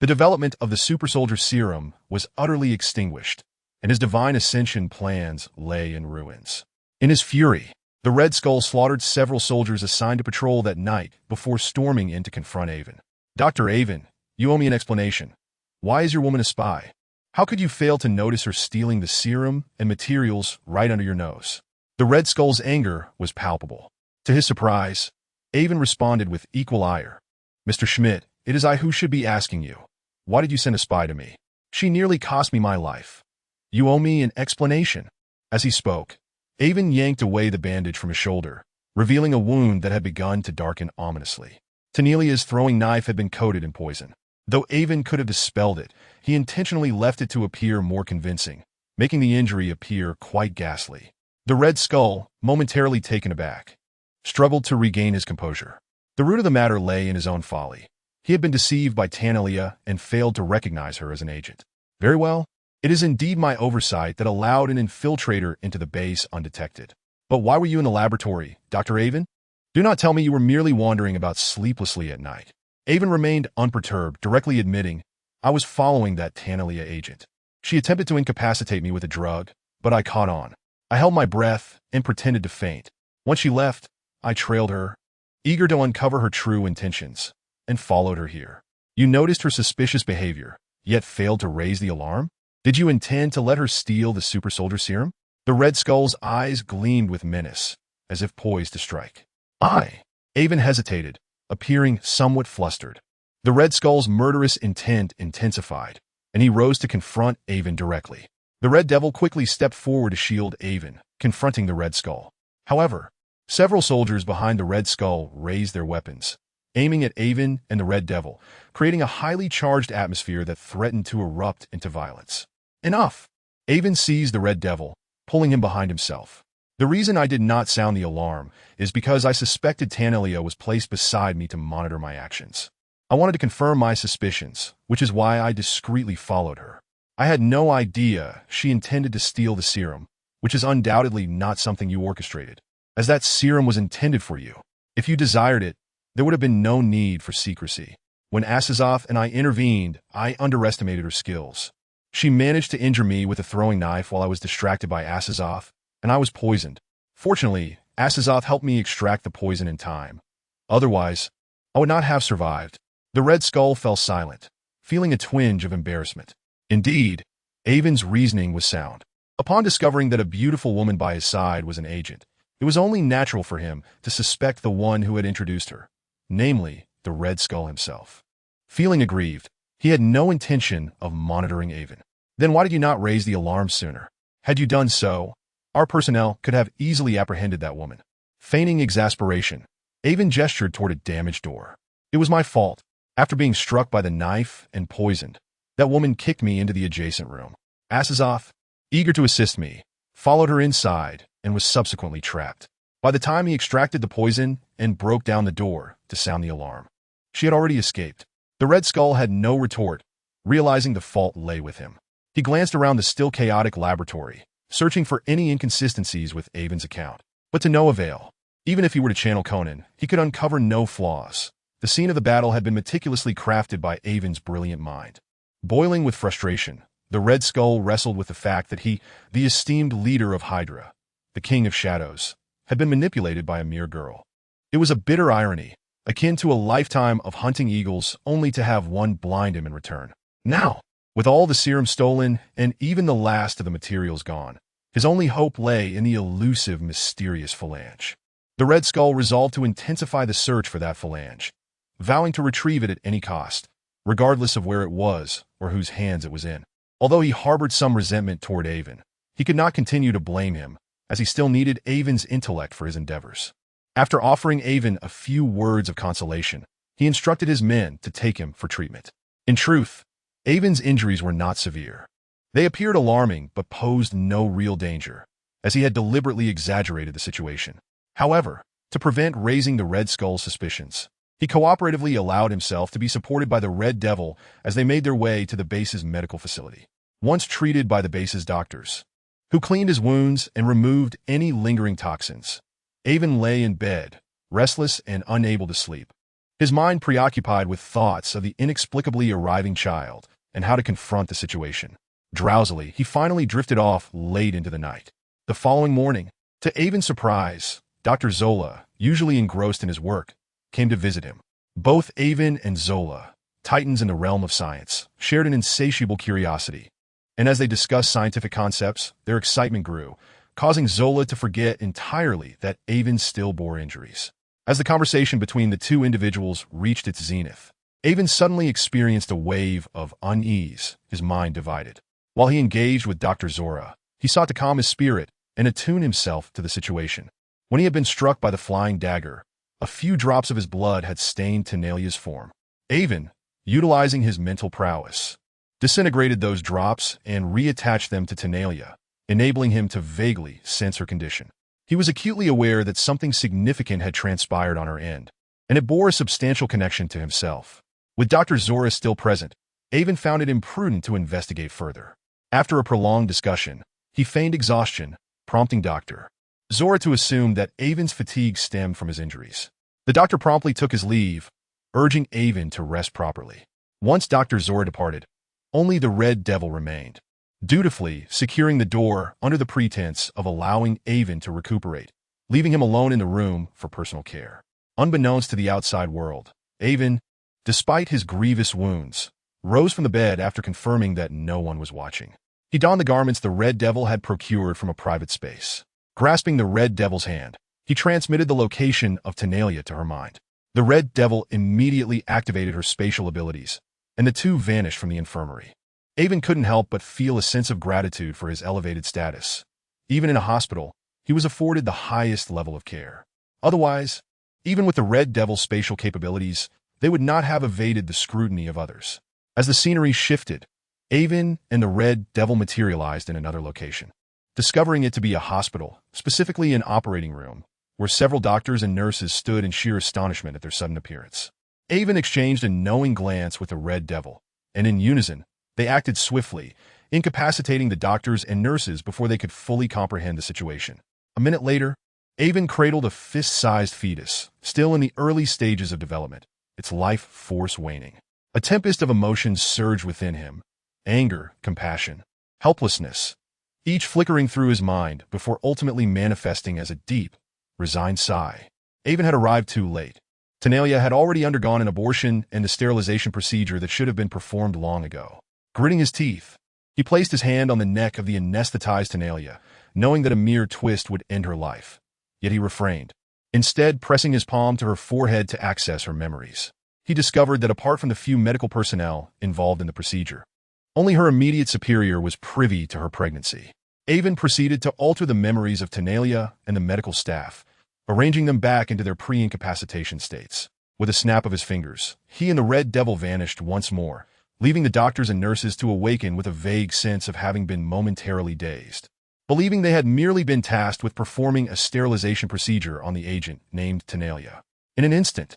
the development of the super soldier serum was utterly extinguished, and his divine ascension plans lay in ruins. In his fury, the Red Skull slaughtered several soldiers assigned to patrol that night before storming in to confront Avon. "Dr. Avon, you owe me an explanation. Why is your woman a spy? How could you fail to notice her stealing the serum and materials right under your nose?" The Red Skull's anger was palpable. To his surprise, Avon responded with equal ire. "Mr. Schmidt, it is I who should be asking you. Why did you send a spy to me? She nearly cost me my life. You owe me an explanation." As he spoke, Avon yanked away the bandage from his shoulder, revealing a wound that had begun to darken ominously. Tanelia's throwing knife had been coated in poison. Though Avon could have dispelled it, he intentionally left it to appear more convincing, making the injury appear quite ghastly. The Red Skull, momentarily taken aback, struggled to regain his composure. The root of the matter lay in his own folly. He had been deceived by Tanalia and failed to recognize her as an agent. "Very well. It is indeed my oversight that allowed an infiltrator into the base undetected. But why were you in the laboratory, Dr. Avon? Do not tell me you were merely wandering about sleeplessly at night." Avon remained unperturbed, directly admitting, "I was following that Tanalia agent. She attempted to incapacitate me with a drug, but I caught on. I held my breath and pretended to faint. Once she left, I trailed her, eager to uncover her true intentions, and followed her here. You noticed her suspicious behavior, yet failed to raise the alarm? Did you intend to let her steal the super soldier serum?" The Red Skull's eyes gleamed with menace, as if poised to strike. Avon hesitated, appearing somewhat flustered. The Red Skull's murderous intent intensified, and he rose to confront Avon directly. The Red Devil quickly stepped forward to shield Avon, confronting the Red Skull. However, several soldiers behind the Red Skull raised their weapons, aiming at Avon and the Red Devil, creating a highly charged atmosphere that threatened to erupt into violence. "Enough!" Avon seized the Red Devil, pulling him behind himself. "The reason I did not sound the alarm is because I suspected Tanalia was placed beside me to monitor my actions. I wanted to confirm my suspicions, which is why I discreetly followed her. I had no idea she intended to steal the serum, which is undoubtedly not something you orchestrated, as that serum was intended for you. If you desired it, there would have been no need for secrecy. When Asazoth and I intervened, I underestimated her skills. She managed to injure me with a throwing knife while I was distracted by Asazoth, and I was poisoned. Fortunately, Asazoth helped me extract the poison in time. Otherwise, I would not have survived." The Red Skull fell silent, feeling a twinge of embarrassment. Indeed, Avon's reasoning was sound. Upon discovering that a beautiful woman by his side was an agent, it was only natural for him to suspect the one who had introduced her, namely, the Red Skull himself. Feeling aggrieved, he had no intention of monitoring Avon. "Then why did you not raise the alarm sooner? Had you done so, our personnel could have easily apprehended that woman." Feigning exasperation, Avon gestured toward a damaged door. "It was my fault. After being struck by the knife and poisoned, That woman kicked me into the adjacent room. Asazov, eager to assist me, followed her inside and was subsequently trapped. By the time he extracted the poison and broke down the door to sound the alarm, she had already escaped. The Red Skull had no retort, realizing the fault lay with him. He glanced around the still chaotic laboratory, searching for any inconsistencies with Avon's account. But to no avail. Even if he were to channel Conan, he could uncover no flaws. The scene of the battle had been meticulously crafted by Avon's brilliant mind. Boiling with frustration, the Red Skull wrestled with the fact that he, the esteemed leader of Hydra, the King of Shadows, had been manipulated by a mere girl. It was a bitter irony, akin to a lifetime of hunting eagles only to have one blind him in return. Now, with all the serum stolen and even the last of the materials gone, his only hope lay in the elusive, mysterious phalange. The Red Skull resolved to intensify the search for that phalange, vowing to retrieve it at any cost, regardless of where it was or whose hands it was in. Although he harbored some resentment toward Avon, he could not continue to blame him, as he still needed Avon's intellect for his endeavors. After offering Avon a few words of consolation, he instructed his men to take him for treatment. In truth, Avon's injuries were not severe. They appeared alarming but posed no real danger, as he had deliberately exaggerated the situation. However, to prevent raising the Red Skull's suspicions, he cooperatively allowed himself to be supported by the Red Devil as they made their way to the base's medical facility. Once treated by the base's doctors, who cleaned his wounds and removed any lingering toxins, Avon lay in bed, restless and unable to sleep, his mind preoccupied with thoughts of the inexplicably arriving child and how to confront the situation. Drowsily, he finally drifted off late into the night. The following morning, to Avon's surprise, Dr. Zola, usually engrossed in his work, came to visit him. Both Avon and Zola, titans in the realm of science, shared an insatiable curiosity, and as they discussed scientific concepts, their excitement grew, causing Zola to forget entirely that Avon still bore injuries. As the conversation between the two individuals reached its zenith, Avon suddenly experienced a wave of unease, his mind divided. While he engaged with Dr. Zora, he sought to calm his spirit and attune himself to the situation. When he had been struck by the flying dagger, a few drops of his blood had stained Tenalia's form. Avon, utilizing his mental prowess, disintegrated those drops and reattached them to Tenalia, enabling him to vaguely sense her condition. He was acutely aware that something significant had transpired on her end, and it bore a substantial connection to himself. With Dr. Zora still present, Avon found it imprudent to investigate further. After a prolonged discussion, he feigned exhaustion, prompting Dr. Zora to assume that Avon's fatigue stemmed from his injuries. The doctor promptly took his leave, urging Avon to rest properly. Once Dr. Zora departed, only the Red Devil remained, dutifully securing the door under the pretense of allowing Avon to recuperate, leaving him alone in the room for personal care. Unbeknownst to the outside world, Avon, despite his grievous wounds, rose from the bed after confirming that no one was watching. He donned the garments the Red Devil had procured from a private space. Grasping the Red Devil's hand, he transmitted the location of Tenalia to her mind. The Red Devil immediately activated her spatial abilities, and the two vanished from the infirmary. Avon couldn't help but feel a sense of gratitude for his elevated status. Even in a hospital, he was afforded the highest level of care. Otherwise, even with the Red Devil's spatial capabilities, they would not have evaded the scrutiny of others. As the scenery shifted, Avon and the Red Devil materialized in another location, discovering it to be a hospital, specifically an operating room, where several doctors and nurses stood in sheer astonishment at their sudden appearance. Avon exchanged a knowing glance with the Red Devil, and in unison, they acted swiftly, incapacitating the doctors and nurses before they could fully comprehend the situation. A minute later, Avon cradled a fist-sized fetus, still in the early stages of development, its life force waning. A tempest of emotions surged within him: anger, compassion, helplessness, each flickering through his mind before ultimately manifesting as a deep, resigned sigh. Avon had arrived too late. Tenalia had already undergone an abortion and the sterilization procedure that should have been performed long ago. Gritting his teeth, he placed his hand on the neck of the anesthetized Tenalia, knowing that a mere twist would end her life. Yet he refrained, instead pressing his palm to her forehead to access her memories. He discovered that apart from the few medical personnel involved in the procedure, only her immediate superior was privy to her pregnancy. Avon proceeded to alter the memories of Tenalia and the medical staff, arranging them back into their pre-incapacitation states. With a snap of his fingers, he and the Red Devil vanished once more, leaving the doctors and nurses to awaken with a vague sense of having been momentarily dazed. Believing they had merely been tasked with performing a sterilization procedure on the agent named Tenalia. In an instant,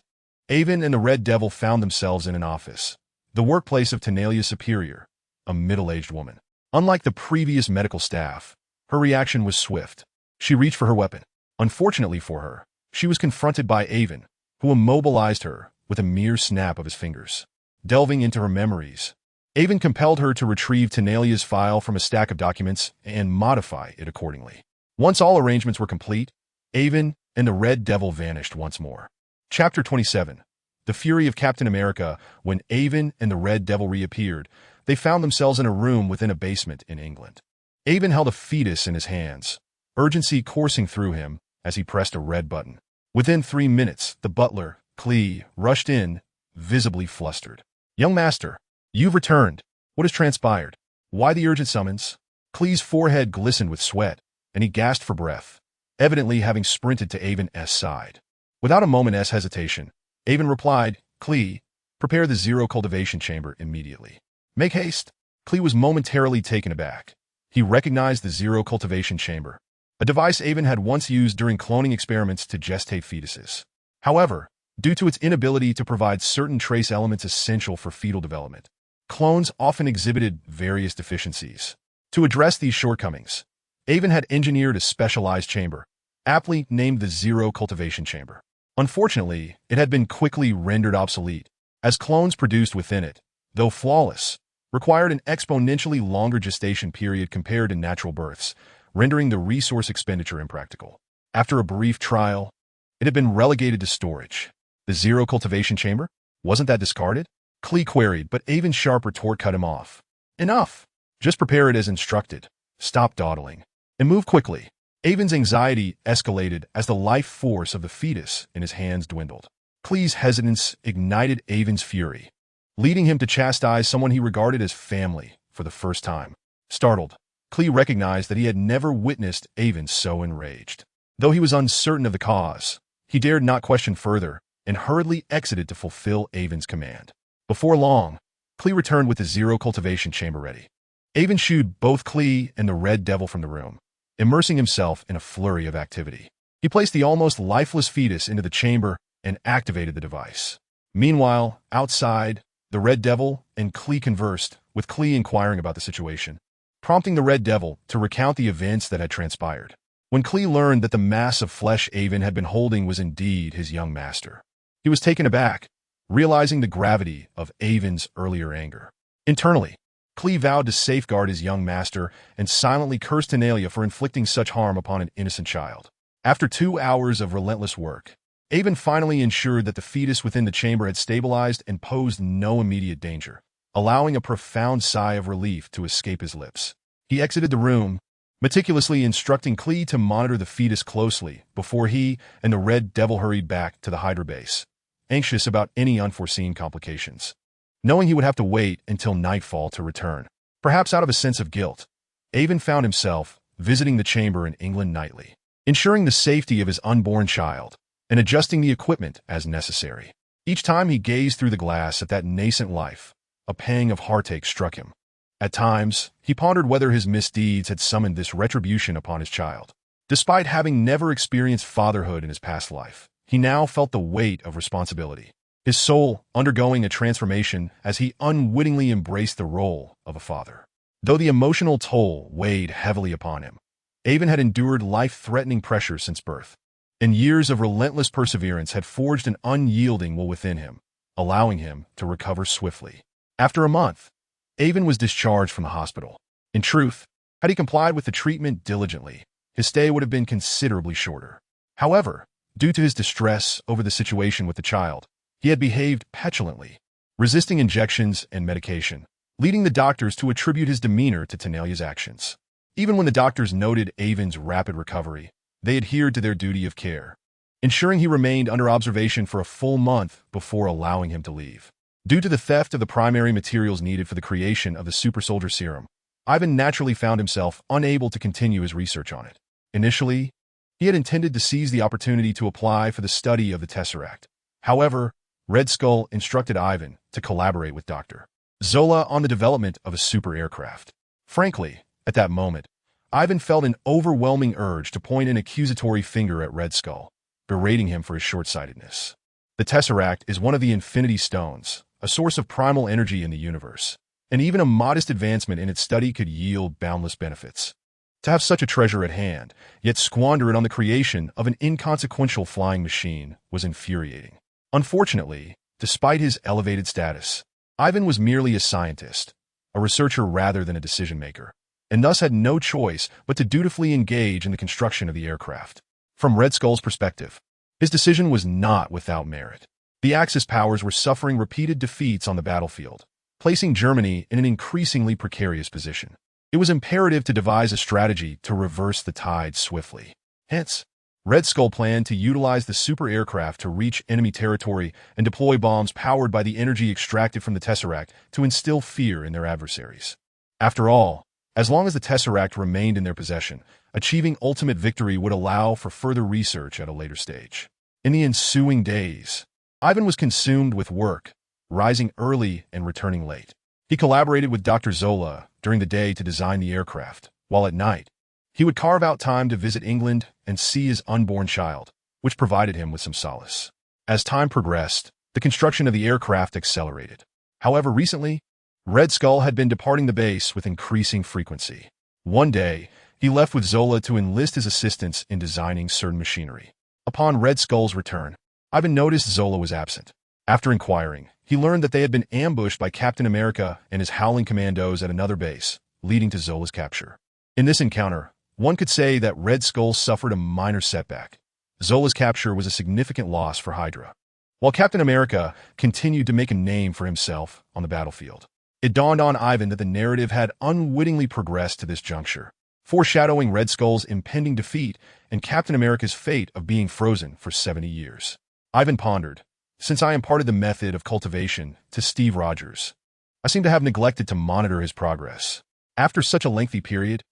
Avon and the Red Devil found themselves in an office, the workplace of Tenalia's superior, a middle-aged woman. Unlike the previous medical staff, her reaction was swift. She reached for her weapon. Unfortunately for her, she was confronted by Avon, who immobilized her with a mere snap of his fingers. Delving into her memories, Avon compelled her to retrieve Tenalia's file from a stack of documents and modify it accordingly. Once all arrangements were complete, Avon and the Red Devil vanished once more. Chapter 27. The Fury of Captain America. When Avon and the Red Devil reappeared, they found themselves in a room within a basement in England. Avon held a fetus in his hands, urgency coursing through him as he pressed a red button. Within 3 minutes, the butler, Clee, rushed in, visibly flustered. "Young master, you've returned. What has transpired? Why the urgent summons?" Clee's forehead glistened with sweat, and he gasped for breath, evidently having sprinted to Avon's side. Without a moment's hesitation, Avon replied, "Clee, prepare the zero cultivation chamber immediately." "Make haste." Clee was momentarily taken aback. He recognized the zero cultivation chamber, a device Avon had once used during cloning experiments to gestate fetuses. However, due to its inability to provide certain trace elements essential for fetal development, clones often exhibited various deficiencies. To address these shortcomings, Avon had engineered a specialized chamber, aptly named the Zero Cultivation Chamber. Unfortunately, it had been quickly rendered obsolete, as clones produced within it, though flawless, required an exponentially longer gestation period compared to natural births, rendering the resource expenditure impractical. After a brief trial, it had been relegated to storage. The Zero Cultivation Chamber? Wasn't that discarded? Clee queried, but Avon's sharp retort cut him off. "Enough! Just prepare it as instructed. Stop dawdling. And move quickly." Avon's anxiety escalated as the life force of the fetus in his hands dwindled. Clee's hesitance ignited Avon's fury, leading him to chastise someone he regarded as family for the first time. Startled, Clee recognized that he had never witnessed Avon so enraged. Though he was uncertain of the cause, he dared not question further and hurriedly exited to fulfill Avon's command. Before long, Clee returned with the Zero Cultivation Chamber ready. Avon shooed both Clee and the Red Devil from the room, immersing himself in a flurry of activity. He placed the almost lifeless fetus into the chamber and activated the device. Meanwhile, outside, the Red Devil and Clee conversed, with Clee inquiring about the situation, prompting the Red Devil to recount the events that had transpired. When Clee learned that the mass of flesh Avon had been holding was indeed his young master, he was taken aback, realizing the gravity of Avon's earlier anger. Internally, Clee vowed to safeguard his young master and silently cursed Tenalia for inflicting such harm upon an innocent child. After 2 hours of relentless work, Avon finally ensured that the fetus within the chamber had stabilized and posed no immediate danger, allowing a profound sigh of relief to escape his lips. He exited the room, meticulously instructing Clee to monitor the fetus closely before he and the Red Devil hurried back to the Hydra base, anxious about any unforeseen complications. Knowing he would have to wait until nightfall to return, perhaps out of a sense of guilt, Avon found himself visiting the chamber in England nightly, ensuring the safety of his unborn child and adjusting the equipment as necessary. Each time he gazed through the glass at that nascent life, a pang of heartache struck him. At times, he pondered whether his misdeeds had summoned this retribution upon his child. Despite having never experienced fatherhood in his past life, he now felt the weight of responsibility, his soul undergoing a transformation as he unwittingly embraced the role of a father. Though the emotional toll weighed heavily upon him, Avon had endured life-threatening pressure since birth, and years of relentless perseverance had forged an unyielding will within him, allowing him to recover swiftly. After a month, Avon was discharged from the hospital. In truth, had he complied with the treatment diligently, his stay would have been considerably shorter. However, due to his distress over the situation with the child, he had behaved petulantly, resisting injections and medication, leading the doctors to attribute his demeanor to Tenalia's actions. Even when the doctors noted Avon's rapid recovery, they adhered to their duty of care, ensuring he remained under observation for a full month before allowing him to leave. Due to the theft of the primary materials needed for the creation of the super soldier serum, Ivan naturally found himself unable to continue his research on it. Initially, he had intended to seize the opportunity to apply for the study of the Tesseract. However, Red Skull instructed Ivan to collaborate with Dr. Zola on the development of a super aircraft. Frankly, at that moment, Ivan felt an overwhelming urge to point an accusatory finger at Red Skull, berating him for his short-sightedness. The Tesseract is one of the Infinity Stones, a source of primal energy in the universe, and even a modest advancement in its study could yield boundless benefits. To have such a treasure at hand, yet squander it on the creation of an inconsequential flying machine, was infuriating. Unfortunately, despite his elevated status, Ivan was merely a scientist, a researcher rather than a decision-maker, and thus had no choice but to dutifully engage in the construction of the aircraft. From Red Skull's perspective, his decision was not without merit. The Axis powers were suffering repeated defeats on the battlefield, placing Germany in an increasingly precarious position. It was imperative to devise a strategy to reverse the tide swiftly. Hence, Red Skull planned to utilize the super aircraft to reach enemy territory and deploy bombs powered by the energy extracted from the Tesseract to instill fear in their adversaries. After all, as long as the Tesseract remained in their possession, achieving ultimate victory would allow for further research at a later stage. In the ensuing days, Ivan was consumed with work, rising early and returning late. He collaborated with Dr. Zola during the day to design the aircraft, while at night, he would carve out time to visit England and see his unborn child, which provided him with some solace. As time progressed, the construction of the aircraft accelerated. However, recently, Red Skull had been departing the base with increasing frequency. One day, he left with Zola to enlist his assistance in designing certain machinery. Upon Red Skull's return, Ivan noticed Zola was absent. After inquiring, he learned that they had been ambushed by Captain America and his Howling Commandos at another base, leading to Zola's capture. In this encounter, one could say that Red Skull suffered a minor setback. Zola's capture was a significant loss for Hydra, while Captain America continued to make a name for himself on the battlefield. It dawned on Ivan that the narrative had unwittingly progressed to this juncture, foreshadowing Red Skull's impending defeat and Captain America's fate of being frozen for 70 years. Ivan pondered, since I imparted the method of cultivation to Steve Rogers, I seem to have neglected to monitor his progress. After such a lengthy period,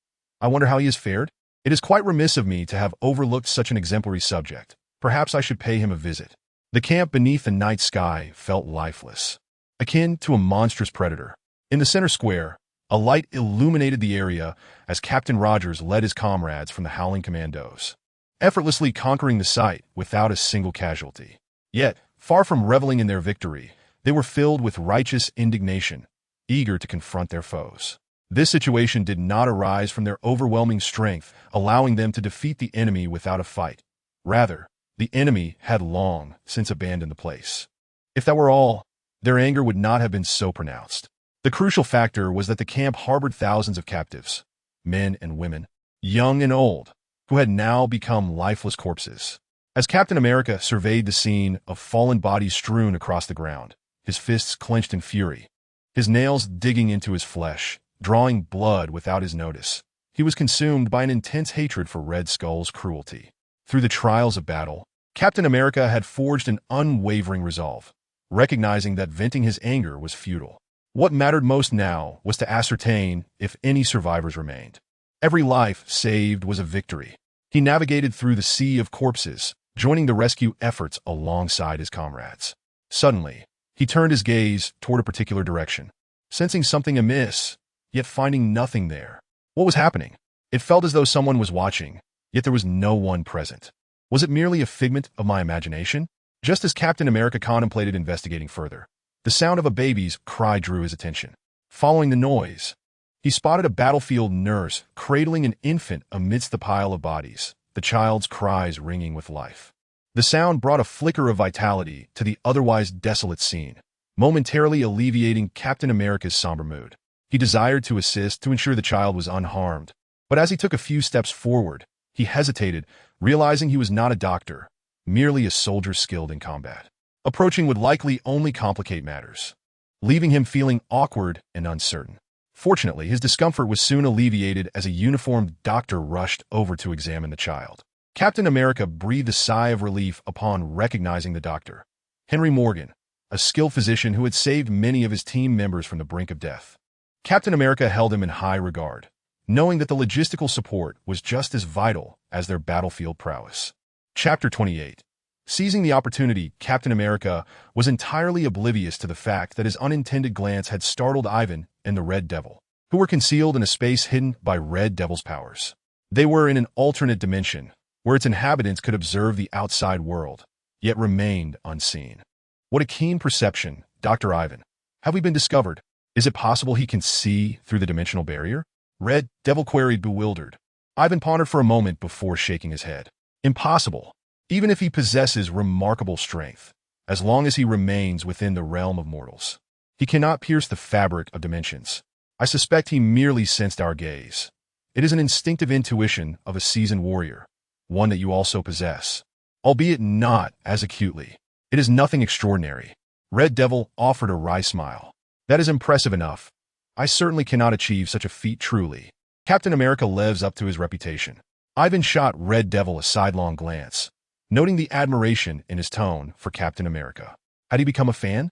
I wonder how he has fared? It is quite remiss of me to have overlooked such an exemplary subject. Perhaps I should pay him a visit. The camp beneath the night sky felt lifeless, akin to a monstrous predator. In the center square, a light illuminated the area as Captain Rogers led his comrades from the Howling Commandos, effortlessly conquering the site without a single casualty. Yet, far from reveling in their victory, they were filled with righteous indignation, eager to confront their foes. This situation did not arise from their overwhelming strength, allowing them to defeat the enemy without a fight. Rather, the enemy had long since abandoned the place. If that were all, their anger would not have been so pronounced. The crucial factor was that the camp harbored thousands of captives, men and women, young and old, who had now become lifeless corpses. As Captain America surveyed the scene of fallen bodies strewn across the ground, his fists clenched in fury, his nails digging into his flesh, drawing blood without his notice, he was consumed by an intense hatred for Red Skull's cruelty. Through the trials of battle, Captain America had forged an unwavering resolve, recognizing that venting his anger was futile. What mattered most now was to ascertain if any survivors remained. Every life saved was a victory. He navigated through the sea of corpses, joining the rescue efforts alongside his comrades. Suddenly, he turned his gaze toward a particular direction, sensing something amiss, yet finding nothing there. What was happening? It felt as though someone was watching, yet there was no one present. Was it merely a figment of my imagination? Just as Captain America contemplated investigating further, the sound of a baby's cry drew his attention. Following the noise, he spotted a battlefield nurse cradling an infant amidst the pile of bodies, the child's cries ringing with life. The sound brought a flicker of vitality to the otherwise desolate scene, momentarily alleviating Captain America's somber mood. He desired to assist to ensure the child was unharmed, but as he took a few steps forward, he hesitated, realizing he was not a doctor, merely a soldier skilled in combat. Approaching would likely only complicate matters, leaving him feeling awkward and uncertain. Fortunately, his discomfort was soon alleviated as a uniformed doctor rushed over to examine the child. Captain America breathed a sigh of relief upon recognizing the doctor, Henry Morgan, a skilled physician who had saved many of his team members from the brink of death. Captain America held him in high regard, knowing that the logistical support was just as vital as their battlefield prowess. Chapter 28. Seizing the opportunity, Captain America was entirely oblivious to the fact that his unintended glance had startled Ivan and the Red Devil, who were concealed in a space hidden by Red Devil's powers. They were in an alternate dimension, where its inhabitants could observe the outside world, yet remained unseen. What a keen perception, Dr. Ivan. Have we been discovered? Is it possible he can see through the dimensional barrier? Red Devil queried, bewildered. Ivan pondered for a moment before shaking his head. Impossible. Even if he possesses remarkable strength, as long as he remains within the realm of mortals, he cannot pierce the fabric of dimensions. I suspect he merely sensed our gaze. It is an instinctive intuition of a seasoned warrior, one that you also possess, albeit not as acutely. It is nothing extraordinary. Red Devil offered a wry smile. That is impressive enough. I certainly cannot achieve such a feat truly. Captain America lives up to his reputation. Ivan shot Red Devil a sidelong glance, noting the admiration in his tone for Captain America. Had he become a fan?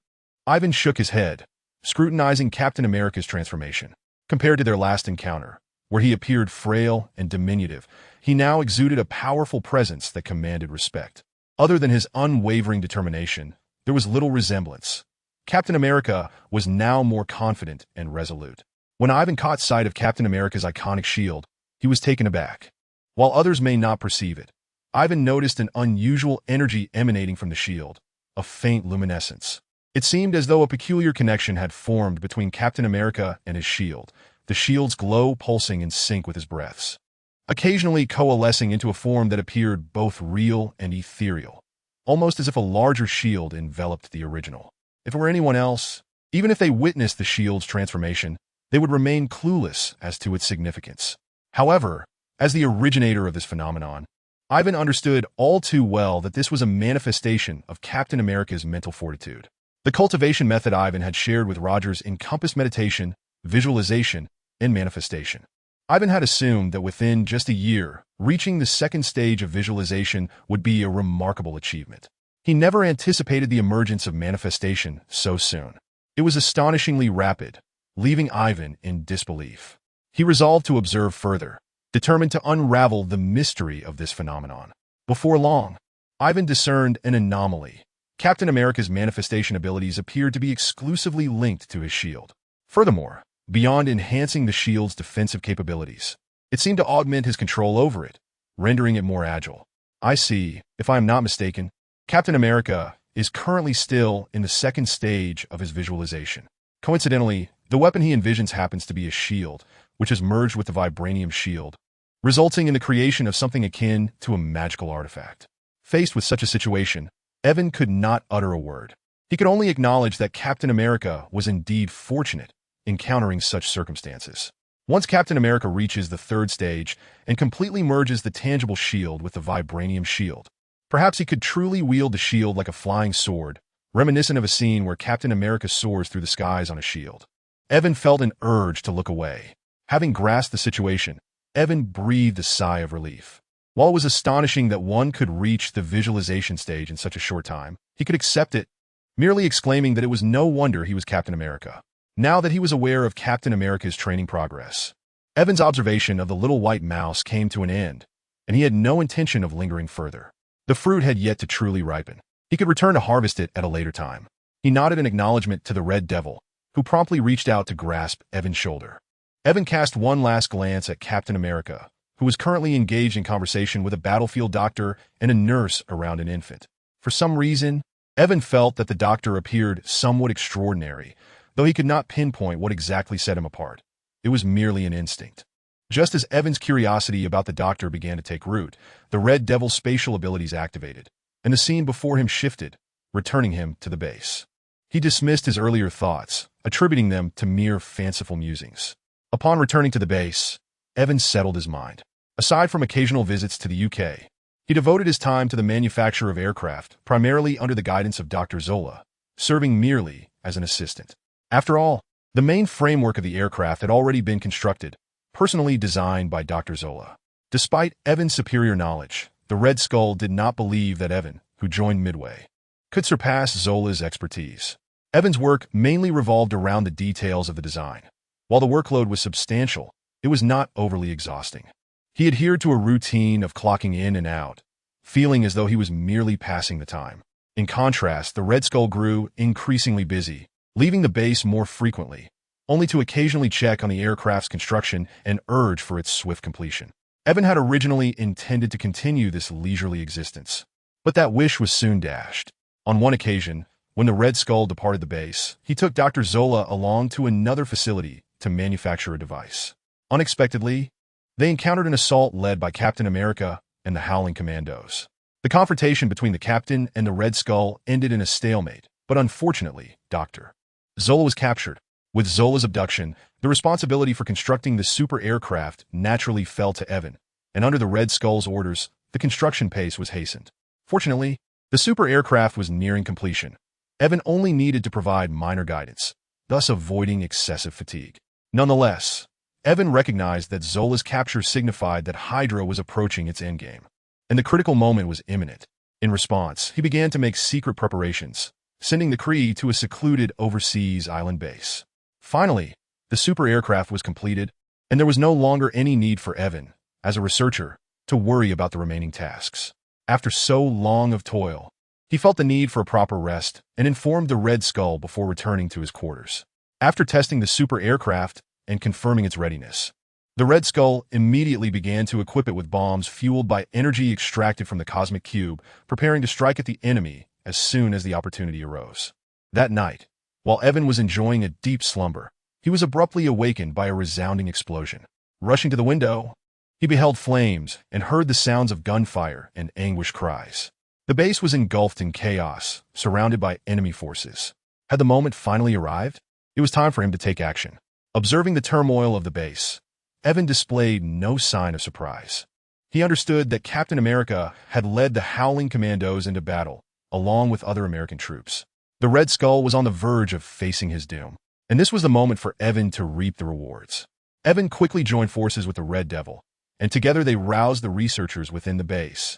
Ivan shook his head, scrutinizing Captain America's transformation. Compared to their last encounter, where he appeared frail and diminutive, he now exuded a powerful presence that commanded respect. Other than his unwavering determination, there was little resemblance. Captain America was now more confident and resolute. When Ivan caught sight of Captain America's iconic shield, he was taken aback. While others may not perceive it, Ivan noticed an unusual energy emanating from the shield, a faint luminescence. It seemed as though a peculiar connection had formed between Captain America and his shield, the shield's glow pulsing in sync with his breaths, occasionally coalescing into a form that appeared both real and ethereal, almost as if a larger shield enveloped the original. If it were anyone else, even if they witnessed the shield's transformation, they would remain clueless as to its significance. However, as the originator of this phenomenon, Ivan understood all too well that this was a manifestation of Captain America's mental fortitude. The cultivation method Ivan had shared with Rogers encompassed meditation, visualization, and manifestation. Ivan had assumed that within just a year, reaching the second stage of visualization would be a remarkable achievement. He never anticipated the emergence of manifestation so soon. It was astonishingly rapid, leaving Ivan in disbelief. He resolved to observe further, determined to unravel the mystery of this phenomenon. Before long, Ivan discerned an anomaly. Captain America's manifestation abilities appeared to be exclusively linked to his shield. Furthermore, beyond enhancing the shield's defensive capabilities, it seemed to augment his control over it, rendering it more agile. I see, if I am not mistaken, Captain America is currently still in the second stage of his visualization. Coincidentally, the weapon he envisions happens to be a shield, which has merged with the vibranium shield, resulting in the creation of something akin to a magical artifact. Faced with such a situation, Evan could not utter a word. He could only acknowledge that Captain America was indeed fortunate encountering such circumstances. Once Captain America reaches the third stage and completely merges the tangible shield with the vibranium shield, perhaps he could truly wield the shield like a flying sword, reminiscent of a scene where Captain America soars through the skies on a shield. Evan felt an urge to look away. Having grasped the situation, Evan breathed a sigh of relief. While it was astonishing that one could reach the visualization stage in such a short time, he could accept it, merely exclaiming that it was no wonder he was Captain America. Now that he was aware of Captain America's training progress, Evan's observation of the little white mouse came to an end, and he had no intention of lingering further. The fruit had yet to truly ripen. He could return to harvest it at a later time. He nodded in acknowledgement to the Red Devil, who promptly reached out to grasp Evan's shoulder. Evan cast one last glance at Captain America, who was currently engaged in conversation with a battlefield doctor and a nurse around an infant. For some reason, Evan felt that the doctor appeared somewhat extraordinary, though he could not pinpoint what exactly set him apart. It was merely an instinct. Just as Evan's curiosity about the doctor began to take root, the Red Devil's spatial abilities activated, and the scene before him shifted, returning him to the base. He dismissed his earlier thoughts, attributing them to mere fanciful musings. Upon returning to the base, Evan settled his mind. Aside from occasional visits to the UK, he devoted his time to the manufacture of aircraft, primarily under the guidance of Dr. Zola, serving merely as an assistant. After all, the main framework of the aircraft had already been constructed, personally designed by Dr. Zola. Despite Evan's superior knowledge, the Red Skull did not believe that Evan, who joined Midway, could surpass Zola's expertise. Evan's work mainly revolved around the details of the design. While the workload was substantial, it was not overly exhausting. He adhered to a routine of clocking in and out, feeling as though he was merely passing the time. In contrast, the Red Skull grew increasingly busy, leaving the base more frequently, only to occasionally check on the aircraft's construction and urge for its swift completion. Evan had originally intended to continue this leisurely existence, but that wish was soon dashed. On one occasion, when the Red Skull departed the base, he took Dr. Zola along to another facility to manufacture a device. Unexpectedly, they encountered an assault led by Captain America and the Howling Commandos. The confrontation between the captain and the Red Skull ended in a stalemate, but unfortunately, Dr. Zola was captured. With Zola's abduction, the responsibility for constructing the super aircraft naturally fell to Evan, and under the Red Skull's orders, the construction pace was hastened. Fortunately, the super aircraft was nearing completion. Evan only needed to provide minor guidance, thus avoiding excessive fatigue. Nonetheless, Evan recognized that Zola's capture signified that Hydra was approaching its endgame, and the critical moment was imminent. In response, he began to make secret preparations, sending the Kree to a secluded overseas island base. Finally, the super aircraft was completed, and there was no longer any need for Evan, as a researcher, to worry about the remaining tasks. After so long of toil, he felt the need for a proper rest and informed the Red Skull before returning to his quarters. After testing the super aircraft and confirming its readiness, the Red Skull immediately began to equip it with bombs fueled by energy extracted from the cosmic cube, preparing to strike at the enemy as soon as the opportunity arose. That night, while Evan was enjoying a deep slumber, he was abruptly awakened by a resounding explosion. Rushing to the window, he beheld flames and heard the sounds of gunfire and anguished cries. The base was engulfed in chaos, surrounded by enemy forces. Had the moment finally arrived? It was time for him to take action. Observing the turmoil of the base, Evan displayed no sign of surprise. He understood that Captain America had led the Howling Commandos into battle, along with other American troops. The Red Skull was on the verge of facing his doom, and this was the moment for Evan to reap the rewards. Evan quickly joined forces with the Red Devil, and together they roused the researchers within the base,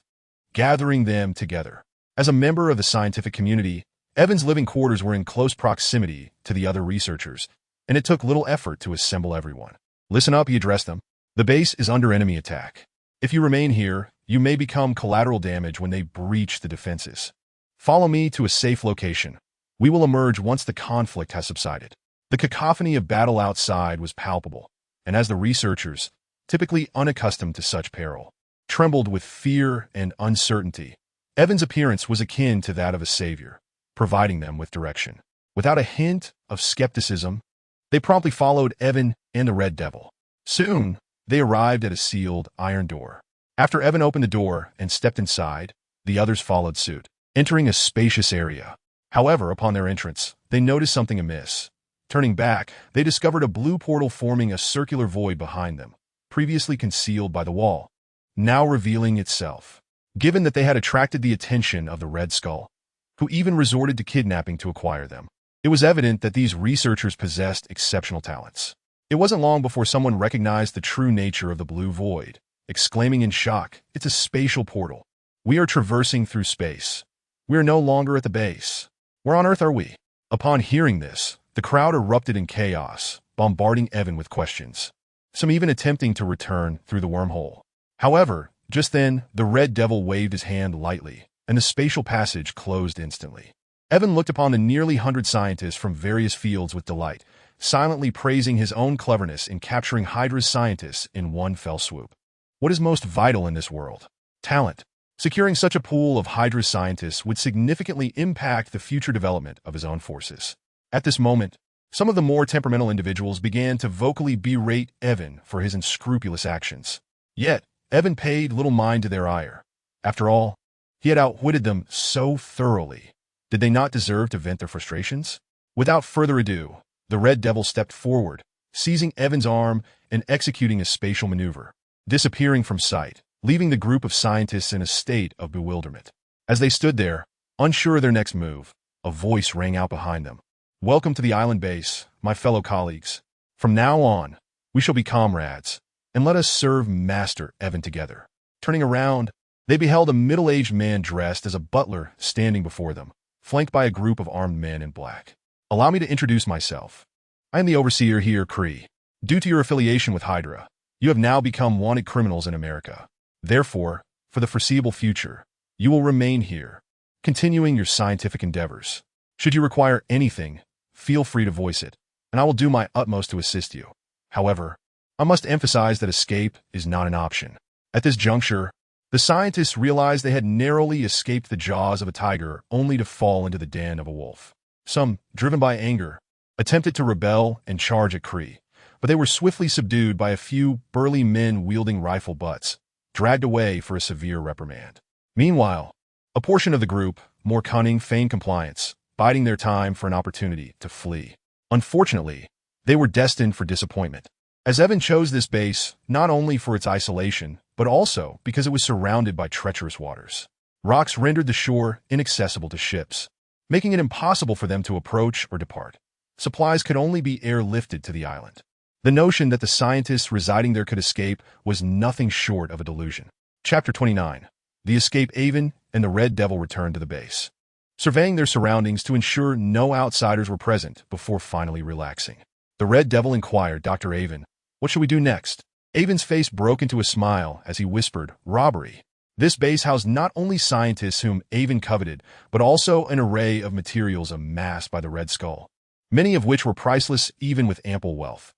gathering them together. As a member of the scientific community, Evan's living quarters were in close proximity to the other researchers, and it took little effort to assemble everyone. Listen up, he addressed them. The base is under enemy attack. If you remain here, you may become collateral damage when they breach the defenses. Follow me to a safe location. We will emerge once the conflict has subsided. The cacophony of battle outside was palpable, and as the researchers, typically unaccustomed to such peril, trembled with fear and uncertainty, Evan's appearance was akin to that of a savior, providing them with direction. Without a hint of skepticism, they promptly followed Evan and the Red Devil. Soon, they arrived at a sealed iron door. After Evan opened the door and stepped inside, the others followed suit, entering a spacious area. However, upon their entrance, they noticed something amiss. Turning back, they discovered a blue portal forming a circular void behind them, previously concealed by the wall, now revealing itself. Given that they had attracted the attention of the Red Skull, who even resorted to kidnapping to acquire them, it was evident that these researchers possessed exceptional talents. It wasn't long before someone recognized the true nature of the blue void, exclaiming in shock, "It's a spatial portal. We are traversing through space. We are no longer at the base. Where on earth are we?" Upon hearing this, the crowd erupted in chaos, bombarding Evan with questions, some even attempting to return through the wormhole. However, just then, the Red Devil waved his hand lightly, and the spatial passage closed instantly. Evan looked upon the nearly 100 scientists from various fields with delight, silently praising his own cleverness in capturing Hydra's scientists in one fell swoop. What is most vital in this world? Talent. Securing such a pool of Hydra's scientists would significantly impact the future development of his own forces. At this moment, some of the more temperamental individuals began to vocally berate Evan for his unscrupulous actions. Yet, Evan paid little mind to their ire. After all, he had outwitted them so thoroughly. Did they not deserve to vent their frustrations? Without further ado, the Red Devil stepped forward, seizing Evan's arm and executing a spatial maneuver, disappearing from sight, leaving the group of scientists in a state of bewilderment. As they stood there, unsure of their next move, a voice rang out behind them. "Welcome to the island base, my fellow colleagues. From now on, we shall be comrades, and let us serve Master Evan together." Turning around, they beheld a middle-aged man dressed as a butler standing before them, flanked by a group of armed men in black. "Allow me to introduce myself. I am the overseer here, Kree. Due to your affiliation with Hydra, you have now become wanted criminals in America. Therefore, for the foreseeable future, You will remain here, continuing your scientific endeavors. Should you require anything, feel free to voice it, and I will do my utmost to assist you. However, I must emphasize that escape is not an option. At this juncture, the scientists realized they had narrowly escaped the jaws of a tiger only to fall into the den of a wolf. Some, driven by anger, attempted to rebel and charge at Cree, but they were swiftly subdued by a few burly men wielding rifle butts, dragged away for a severe reprimand. Meanwhile, a portion of the group, more cunning, feigned compliance, biding their time for an opportunity to flee. Unfortunately, they were destined for disappointment, as Evan chose this base not only for its isolation, but also because it was surrounded by treacherous waters. Rocks rendered the shore inaccessible to ships, making it impossible for them to approach or depart. Supplies could only be airlifted to the island. The notion that the scientists residing there could escape was nothing short of a delusion. Chapter 29. The Escape. Avon and the Red Devil returned to the base, surveying their surroundings to ensure no outsiders were present before finally relaxing. The Red Devil inquired, "Dr. Avon, what should we do next?" Avon's face broke into a smile as he whispered, "Robbery." This base housed not only scientists whom Avon coveted, but also an array of materials amassed by the Red Skull, many of which were priceless even with ample wealth.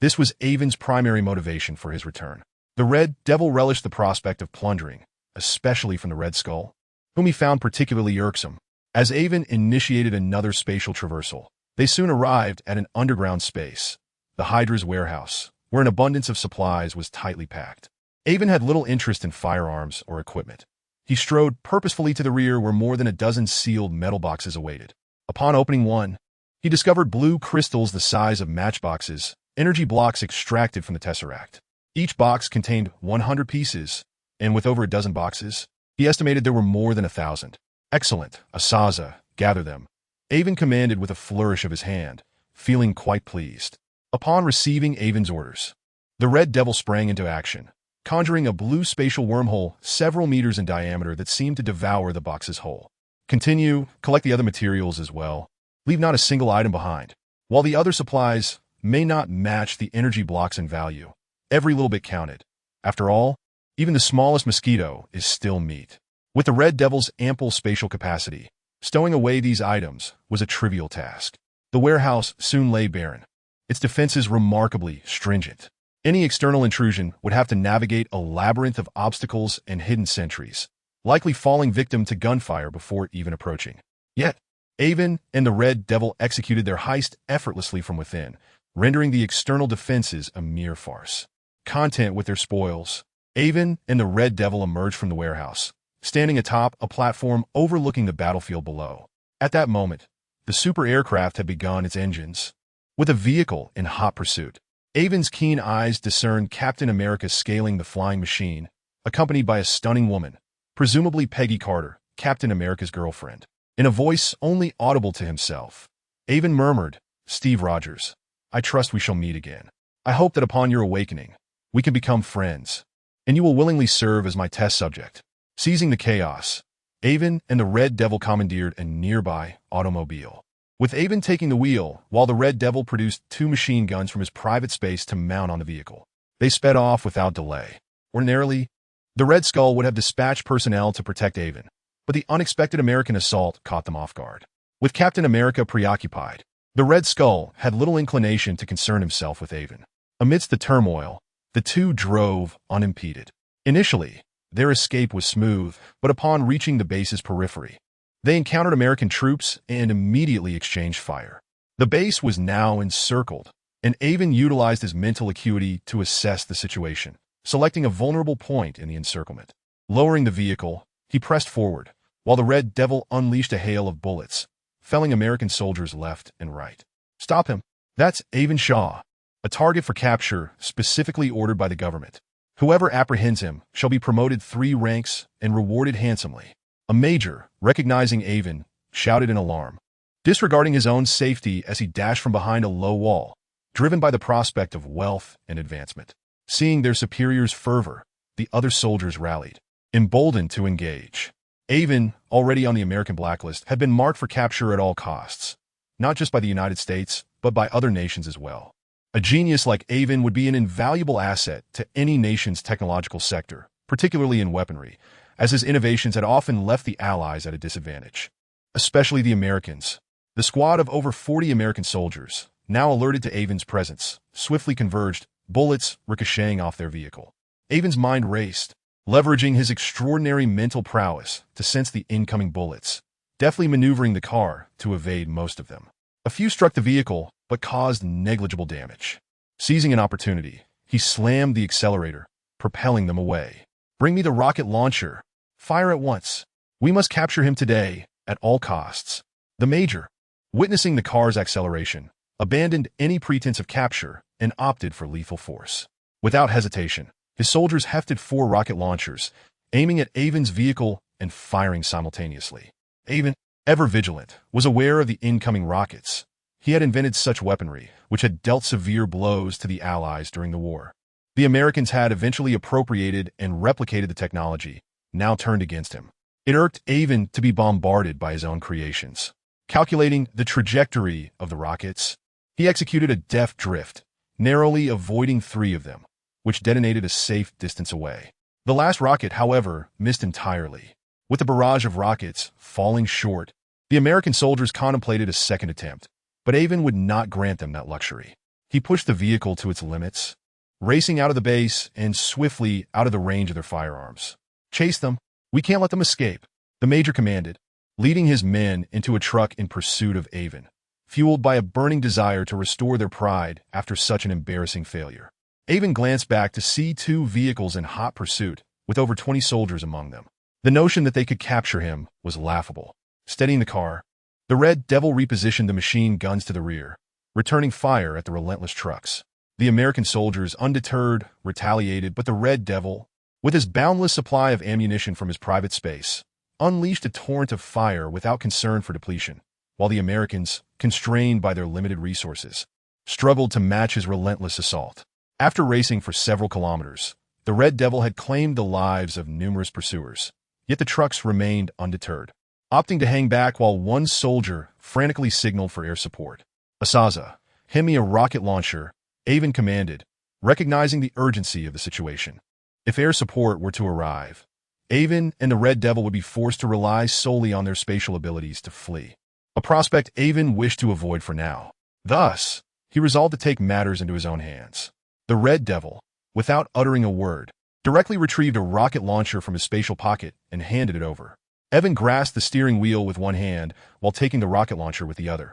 This was Avon's primary motivation for his return. The Red Devil relished the prospect of plundering, especially from the Red Skull, whom he found particularly irksome. As Avon initiated another spatial traversal, they soon arrived at an underground space, the Hydra's warehouse, where an abundance of supplies was tightly packed. Avon had little interest in firearms or equipment. He strode purposefully to the rear where more than a dozen sealed metal boxes awaited. Upon opening one, he discovered blue crystals the size of matchboxes, energy blocks extracted from the Tesseract. Each box contained 100 pieces, and with over a dozen boxes, he estimated there were more than 1,000. "Excellent, Asaza, gather them," Avon commanded with a flourish of his hand, feeling quite pleased. Upon receiving Avon's orders, the Red Devil sprang into action, conjuring a blue spatial wormhole several meters in diameter that seemed to devour the boxes whole. "Continue, collect the other materials as well. Leave not a single item behind. While the other supplies may not match the energy blocks in value, every little bit counted. After all, even the smallest mosquito is still meat." With the Red Devil's ample spatial capacity, stowing away these items was a trivial task. The warehouse soon lay barren, its defenses remarkably stringent. Any external intrusion would have to navigate a labyrinth of obstacles and hidden sentries, likely falling victim to gunfire before even approaching. Yet, Avon and the Red Devil executed their heist effortlessly from within, rendering the external defenses a mere farce. Content with their spoils, Avon and the Red Devil emerged from the warehouse, standing atop a platform overlooking the battlefield below. At that moment, the super aircraft had begun its engines, with a vehicle in hot pursuit. Avon's keen eyes discerned Captain America scaling the flying machine, accompanied by a stunning woman, presumably Peggy Carter, Captain America's girlfriend. In a voice only audible to himself, Avon murmured, "Steve Rogers, I trust we shall meet again. I hope that upon your awakening, we can become friends, and you will willingly serve as my test subject." Seizing the chaos, Avon and the Red Devil commandeered a nearby automobile, with Avon taking the wheel while the Red Devil produced 2 machine guns from his private space to mount on the vehicle. They sped off without delay. Ordinarily, the Red Skull would have dispatched personnel to protect Avon, but the unexpected American assault caught them off guard. With Captain America preoccupied, the Red Skull had little inclination to concern himself with Avon. Amidst the turmoil, the two drove unimpeded. Initially, their escape was smooth, but upon reaching the base's periphery, they encountered American troops and immediately exchanged fire. The base was now encircled, and Avon utilized his mental acuity to assess the situation, selecting a vulnerable point in the encirclement. Lowering the vehicle, he pressed forward, while the Red Devil unleashed a hail of bullets, felling American soldiers left and right. "Stop him. That's Avon Shaw, a target for capture specifically ordered by the government. Whoever apprehends him shall be promoted 3 ranks and rewarded handsomely." A major, recognizing Avon, shouted in alarm, disregarding his own safety as he dashed from behind a low wall, driven by the prospect of wealth and advancement. Seeing their superior's fervor, the other soldiers rallied, emboldened to engage. Avon, already on the American blacklist, had been marked for capture at all costs, not just by the United States, but by other nations as well. A genius like Avon would be an invaluable asset to any nation's technological sector, particularly in weaponry, as his innovations had often left the Allies at a disadvantage. Especially the Americans. The squad of over 40 American soldiers, now alerted to Avon's presence, swiftly converged, bullets ricocheting off their vehicle. Avon's mind raced, leveraging his extraordinary mental prowess to sense the incoming bullets, deftly maneuvering the car to evade most of them. A few struck the vehicle, but caused negligible damage. Seizing an opportunity, he slammed the accelerator, propelling them away. "Bring me the rocket launcher. Fire at once. We must capture him today, at all costs." The Major, witnessing the car's acceleration, abandoned any pretense of capture and opted for lethal force. Without hesitation, his soldiers hefted 4 rocket launchers, aiming at Avon's vehicle and firing simultaneously. Avon, ever vigilant, was aware of the incoming rockets. He had invented such weaponry, which had dealt severe blows to the Allies during the war. The Americans had eventually appropriated and replicated the technology, now turned against him. It irked Avon to be bombarded by his own creations. Calculating the trajectory of the rockets, he executed a deft drift, narrowly avoiding 3 of them, which detonated a safe distance away. The last rocket, however, missed entirely. With the barrage of rockets falling short, the American soldiers contemplated a second attempt, but Avon would not grant them that luxury. He pushed the vehicle to its limits, racing out of the base and swiftly out of the range of their firearms. "Chase them. We can't let them escape," the Major commanded, leading his men into a truck in pursuit of Avon, fueled by a burning desire to restore their pride after such an embarrassing failure. Avon glanced back to see 2 vehicles in hot pursuit, with over 20 soldiers among them. The notion that they could capture him was laughable. Steadying the car, the Red Devil repositioned the machine guns to the rear, returning fire at the relentless trucks. The American soldiers, undeterred, retaliated, but the Red Devil, with his boundless supply of ammunition from his private space, unleashed a torrent of fire without concern for depletion, while the Americans, constrained by their limited resources, struggled to match his relentless assault. After racing for several kilometers, the Red Devil had claimed the lives of numerous pursuers, yet the trucks remained undeterred, opting to hang back while one soldier frantically signaled for air support. "Asaza, hand me a rocket launcher," Avon commanded, recognizing the urgency of the situation. If air support were to arrive, Avon and the Red Devil would be forced to rely solely on their spatial abilities to flee, a prospect Avon wished to avoid for now. Thus, he resolved to take matters into his own hands. The Red Devil, without uttering a word, directly retrieved a rocket launcher from his spatial pocket and handed it over. Avon grasped the steering wheel with one hand while taking the rocket launcher with the other,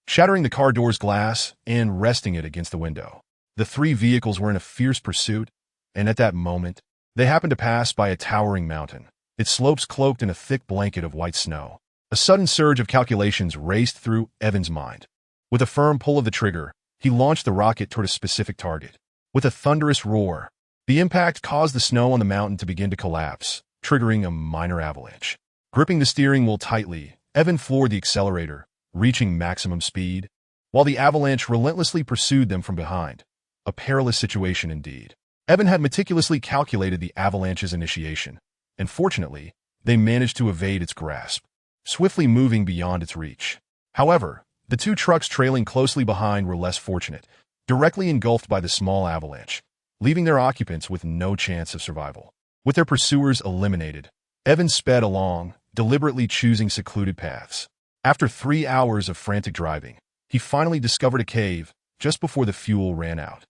shattering the car door's glass and resting it against the window. The 3 vehicles were in a fierce pursuit, and at that moment, they happened to pass by a towering mountain, its slopes cloaked in a thick blanket of white snow. A sudden surge of calculations raced through Avon's mind. With a firm pull of the trigger, he launched the rocket toward a specific target. With a thunderous roar, the impact caused the snow on the mountain to begin to collapse, triggering a minor avalanche. Gripping the steering wheel tightly, Avon floored the accelerator, reaching maximum speed, while the avalanche relentlessly pursued them from behind. A perilous situation indeed. Avon had meticulously calculated the avalanche's initiation, and fortunately, they managed to evade its grasp, swiftly moving beyond its reach. However, the 2 trucks trailing closely behind were less fortunate, directly engulfed by the small avalanche, leaving their occupants with no chance of survival. With their pursuers eliminated, Avon sped along, deliberately choosing secluded paths. After 3 hours of frantic driving, he finally discovered a cave just before the fuel ran out.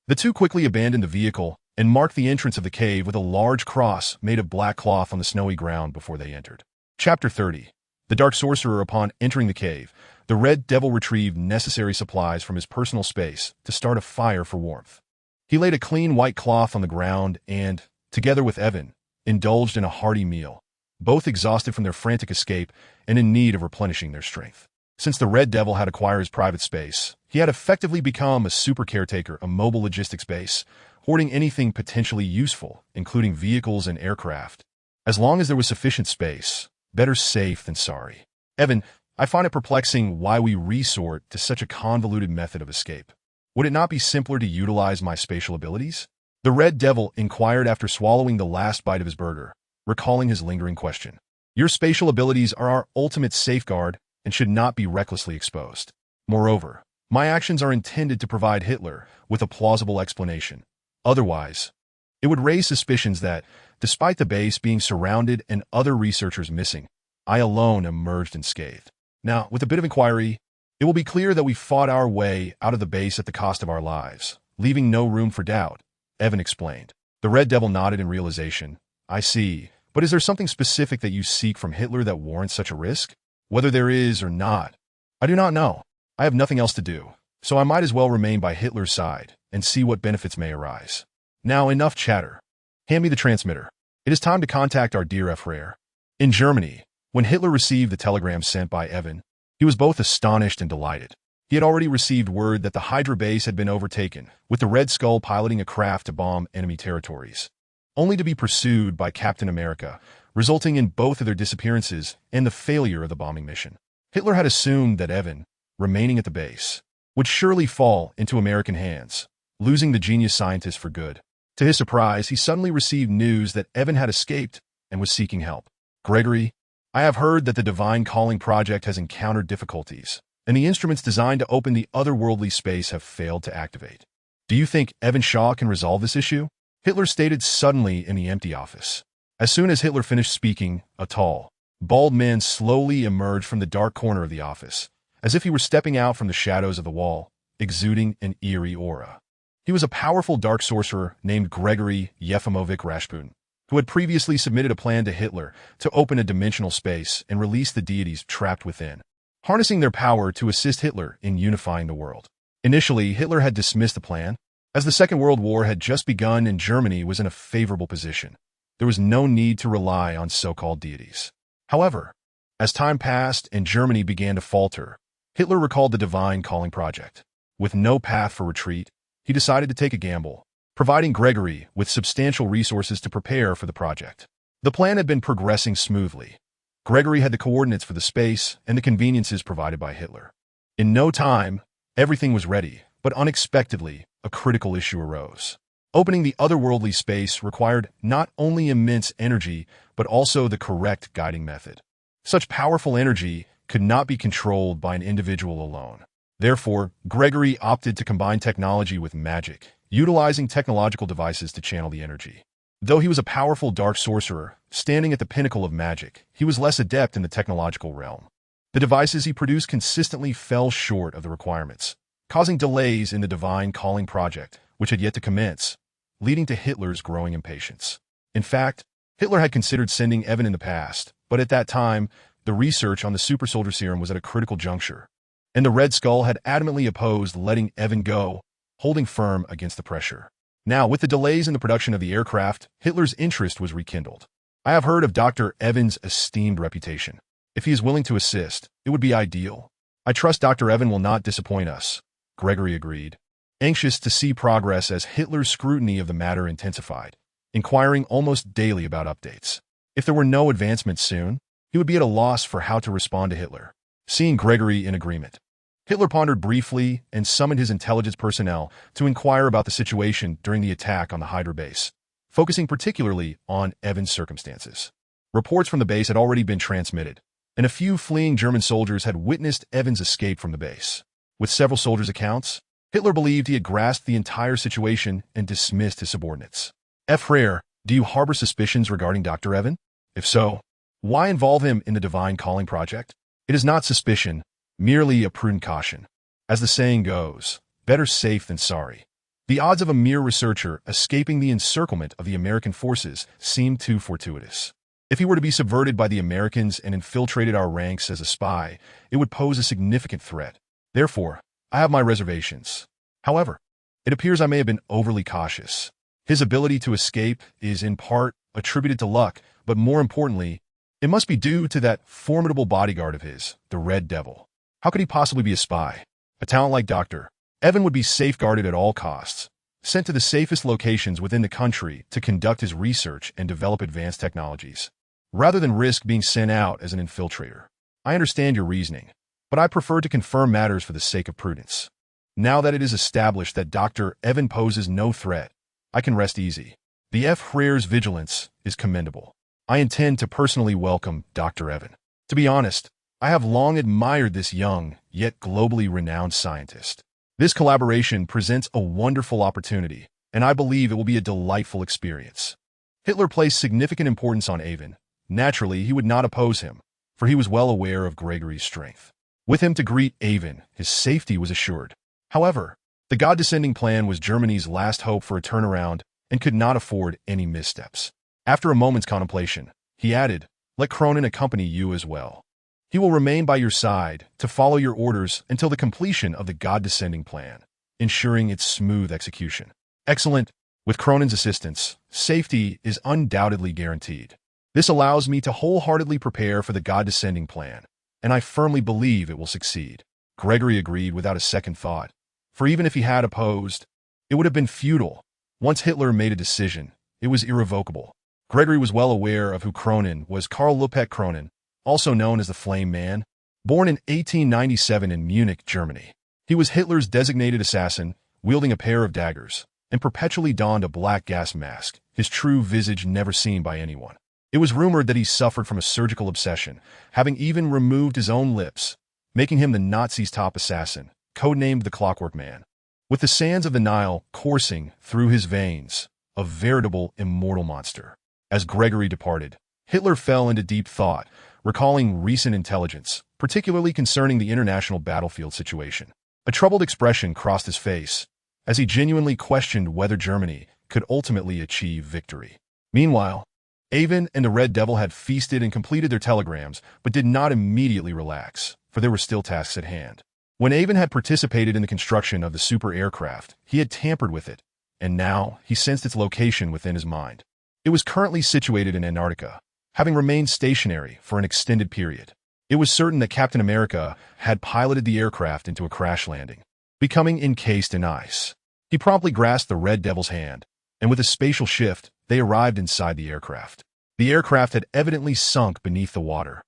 The 2 quickly abandoned the vehicle and marked the entrance of the cave with a large cross made of black cloth on the snowy ground before they entered. Chapter 30. The Dark Sorcerer. Upon entering the cave, the Red Devil retrieved necessary supplies from his personal space to start a fire for warmth. He laid a clean white cloth on the ground and, together with Avon, indulged in a hearty meal, both exhausted from their frantic escape and in need of replenishing their strength. Since the Red Devil had acquired his private space, he had effectively become a super caretaker, a mobile logistics base, hoarding anything potentially useful, including vehicles and aircraft. As long as there was sufficient space, better safe than sorry. "Avon, I find it perplexing why we resort to such a convoluted method of escape. Would it not be simpler to utilize my spatial abilities?" The Red Devil inquired after swallowing the last bite of his burger, recalling his lingering question. "Your spatial abilities are our ultimate safeguard and should not be recklessly exposed. Moreover, my actions are intended to provide Hitler with a plausible explanation. Otherwise, it would raise suspicions that, Despite the base being surrounded and other researchers missing, I alone emerged unscathed. Now, with a bit of inquiry, it will be clear that we fought our way out of the base at the cost of our lives, leaving no room for doubt, Evan explained. The Red Devil nodded in realization. I see. But is there something specific that you seek from Hitler that warrants such a risk? Whether there is or not, I do not know. I have nothing else to do, so I might as well remain by Hitler's side and see what benefits may arise. Now, enough chatter. Hand me the transmitter. It is time to contact our dear Frere. In Germany, when Hitler received the telegram sent by Evan, he was both astonished and delighted. He had already received word that the Hydra base had been overtaken, with the Red Skull piloting a craft to bomb enemy territories, only to be pursued by Captain America, resulting in both of their disappearances and the failure of the bombing mission. Hitler had assumed that Evan, remaining at the base, would surely fall into American hands, losing the genius scientist for good. To his surprise, he suddenly received news that Evan had escaped and was seeking help. Gregory, I have heard that the Divine Calling Project has encountered difficulties, and the instruments designed to open the otherworldly space have failed to activate. Do you think Evan Shaw can resolve this issue? Hitler stated suddenly in the empty office. As soon as Hitler finished speaking, a tall, bald man slowly emerged from the dark corner of the office, as if he were stepping out from the shadows of the wall, exuding an eerie aura. He was a powerful dark sorcerer named Gregory Yefimovich Rasputin, who had previously submitted a plan to Hitler to open a dimensional space and release the deities trapped within, harnessing their power to assist Hitler in unifying the world. Initially, Hitler had dismissed the plan, as the Second World War had just begun and Germany was in a favorable position. There was no need to rely on so-called deities. However, as time passed and Germany began to falter, Hitler recalled the Divine Calling Project. With no path for retreat, he decided to take a gamble, providing Gregory with substantial resources to prepare for the project. The plan had been progressing smoothly. Gregory had the coordinates for the space and the conveniences provided by Hitler. In no time, everything was ready, but unexpectedly, a critical issue arose. Opening the otherworldly space required not only immense energy, but also the correct guiding method. Such powerful energy could not be controlled by an individual alone. Therefore, Gregory opted to combine technology with magic, utilizing technological devices to channel the energy. Though he was a powerful dark sorcerer, standing at the pinnacle of magic, he was less adept in the technological realm. The devices he produced consistently fell short of the requirements, causing delays in the Divine Calling Project, which had yet to commence, leading to Hitler's growing impatience. In fact, Hitler had considered sending Evan in the past, but at that time, the research on the super soldier serum was at a critical juncture, and the Red Skull had adamantly opposed letting Evan go, holding firm against the pressure. Now, with the delays in the production of the aircraft, Hitler's interest was rekindled. I have heard of Dr. Evan's esteemed reputation. If he is willing to assist, it would be ideal. I trust Dr. Evan will not disappoint us, Gregory agreed, anxious to see progress as Hitler's scrutiny of the matter intensified, inquiring almost daily about updates. If there were no advancements soon, he would be at a loss for how to respond to Hitler. Seeing Gregory in agreement, Hitler pondered briefly and summoned his intelligence personnel to inquire about the situation during the attack on the Hydra base, focusing particularly on Evan's circumstances. Reports from the base had already been transmitted, and a few fleeing German soldiers had witnessed Evan's escape from the base. With several soldiers' accounts, Hitler believed he had grasped the entire situation and dismissed his subordinates. Frere, do you harbor suspicions regarding Dr. Evan? If so, why involve him in the Divine Calling Project? It is not suspicion, merely a prudent caution. As the saying goes, better safe than sorry. The odds of a mere researcher escaping the encirclement of the American forces seemed too fortuitous. If he were to be subverted by the Americans and infiltrated our ranks as a spy, it would pose a significant threat. Therefore, I have my reservations. However, it appears I may have been overly cautious. His ability to escape is in part attributed to luck, but more importantly, it must be due to that formidable bodyguard of his, the Red Devil. How could he possibly be a spy? A talent like Dr. Evan would be safeguarded at all costs, sent to the safest locations within the country to conduct his research and develop advanced technologies, rather than risk being sent out as an infiltrator. I understand your reasoning, but I prefer to confirm matters for the sake of prudence. Now that it is established that Dr. Evan poses no threat, I can rest easy. The Frere's vigilance is commendable. I intend to personally welcome Dr. Evan. To be honest, I have long admired this young, yet globally renowned scientist. This collaboration presents a wonderful opportunity, and I believe it will be a delightful experience. Hitler placed significant importance on Avon. Naturally, he would not oppose him, for he was well aware of Gregory's strength. With him to greet Avon, his safety was assured. However, the God-descending plan was Germany's last hope for a turnaround and could not afford any missteps. After a moment's contemplation, he added, "Let Cronin accompany you as well. He will remain by your side to follow your orders until the completion of the God-descending plan, ensuring its smooth execution." Excellent. With Cronin's assistance, safety is undoubtedly guaranteed. This allows me to wholeheartedly prepare for the God-descending plan, and I firmly believe it will succeed. Gregory agreed without a second thought, for even if he had opposed, it would have been futile. Once Hitler made a decision, it was irrevocable. Gregory was well aware of who Cronin was. Karl Liebknecht Cronin, also known as the Flame Man, born in 1897 in Munich, Germany. He was Hitler's designated assassin, wielding a pair of daggers, and perpetually donned a black gas mask, his true visage never seen by anyone. It was rumored that he suffered from a surgical obsession, having even removed his own lips, making him the Nazis' top assassin, codenamed the Clockwork Man. With the sands of the Nile coursing through his veins, a veritable immortal monster. As Gregory departed, Hitler fell into deep thought, recalling recent intelligence, particularly concerning the international battlefield situation. A troubled expression crossed his face, as he genuinely questioned whether Germany could ultimately achieve victory. Meanwhile, Avon and the Red Devil had feasted and completed their telegrams, but did not immediately relax, for there were still tasks at hand. When Avon had participated in the construction of the super aircraft, he had tampered with it, and now he sensed its location within his mind. It was currently situated in Antarctica, having remained stationary for an extended period. It was certain that Captain America had piloted the aircraft into a crash landing, becoming encased in ice. He promptly grasped the Red Devil's hand, and with a spatial shift, they arrived inside the aircraft. The aircraft had evidently sunk beneath the water,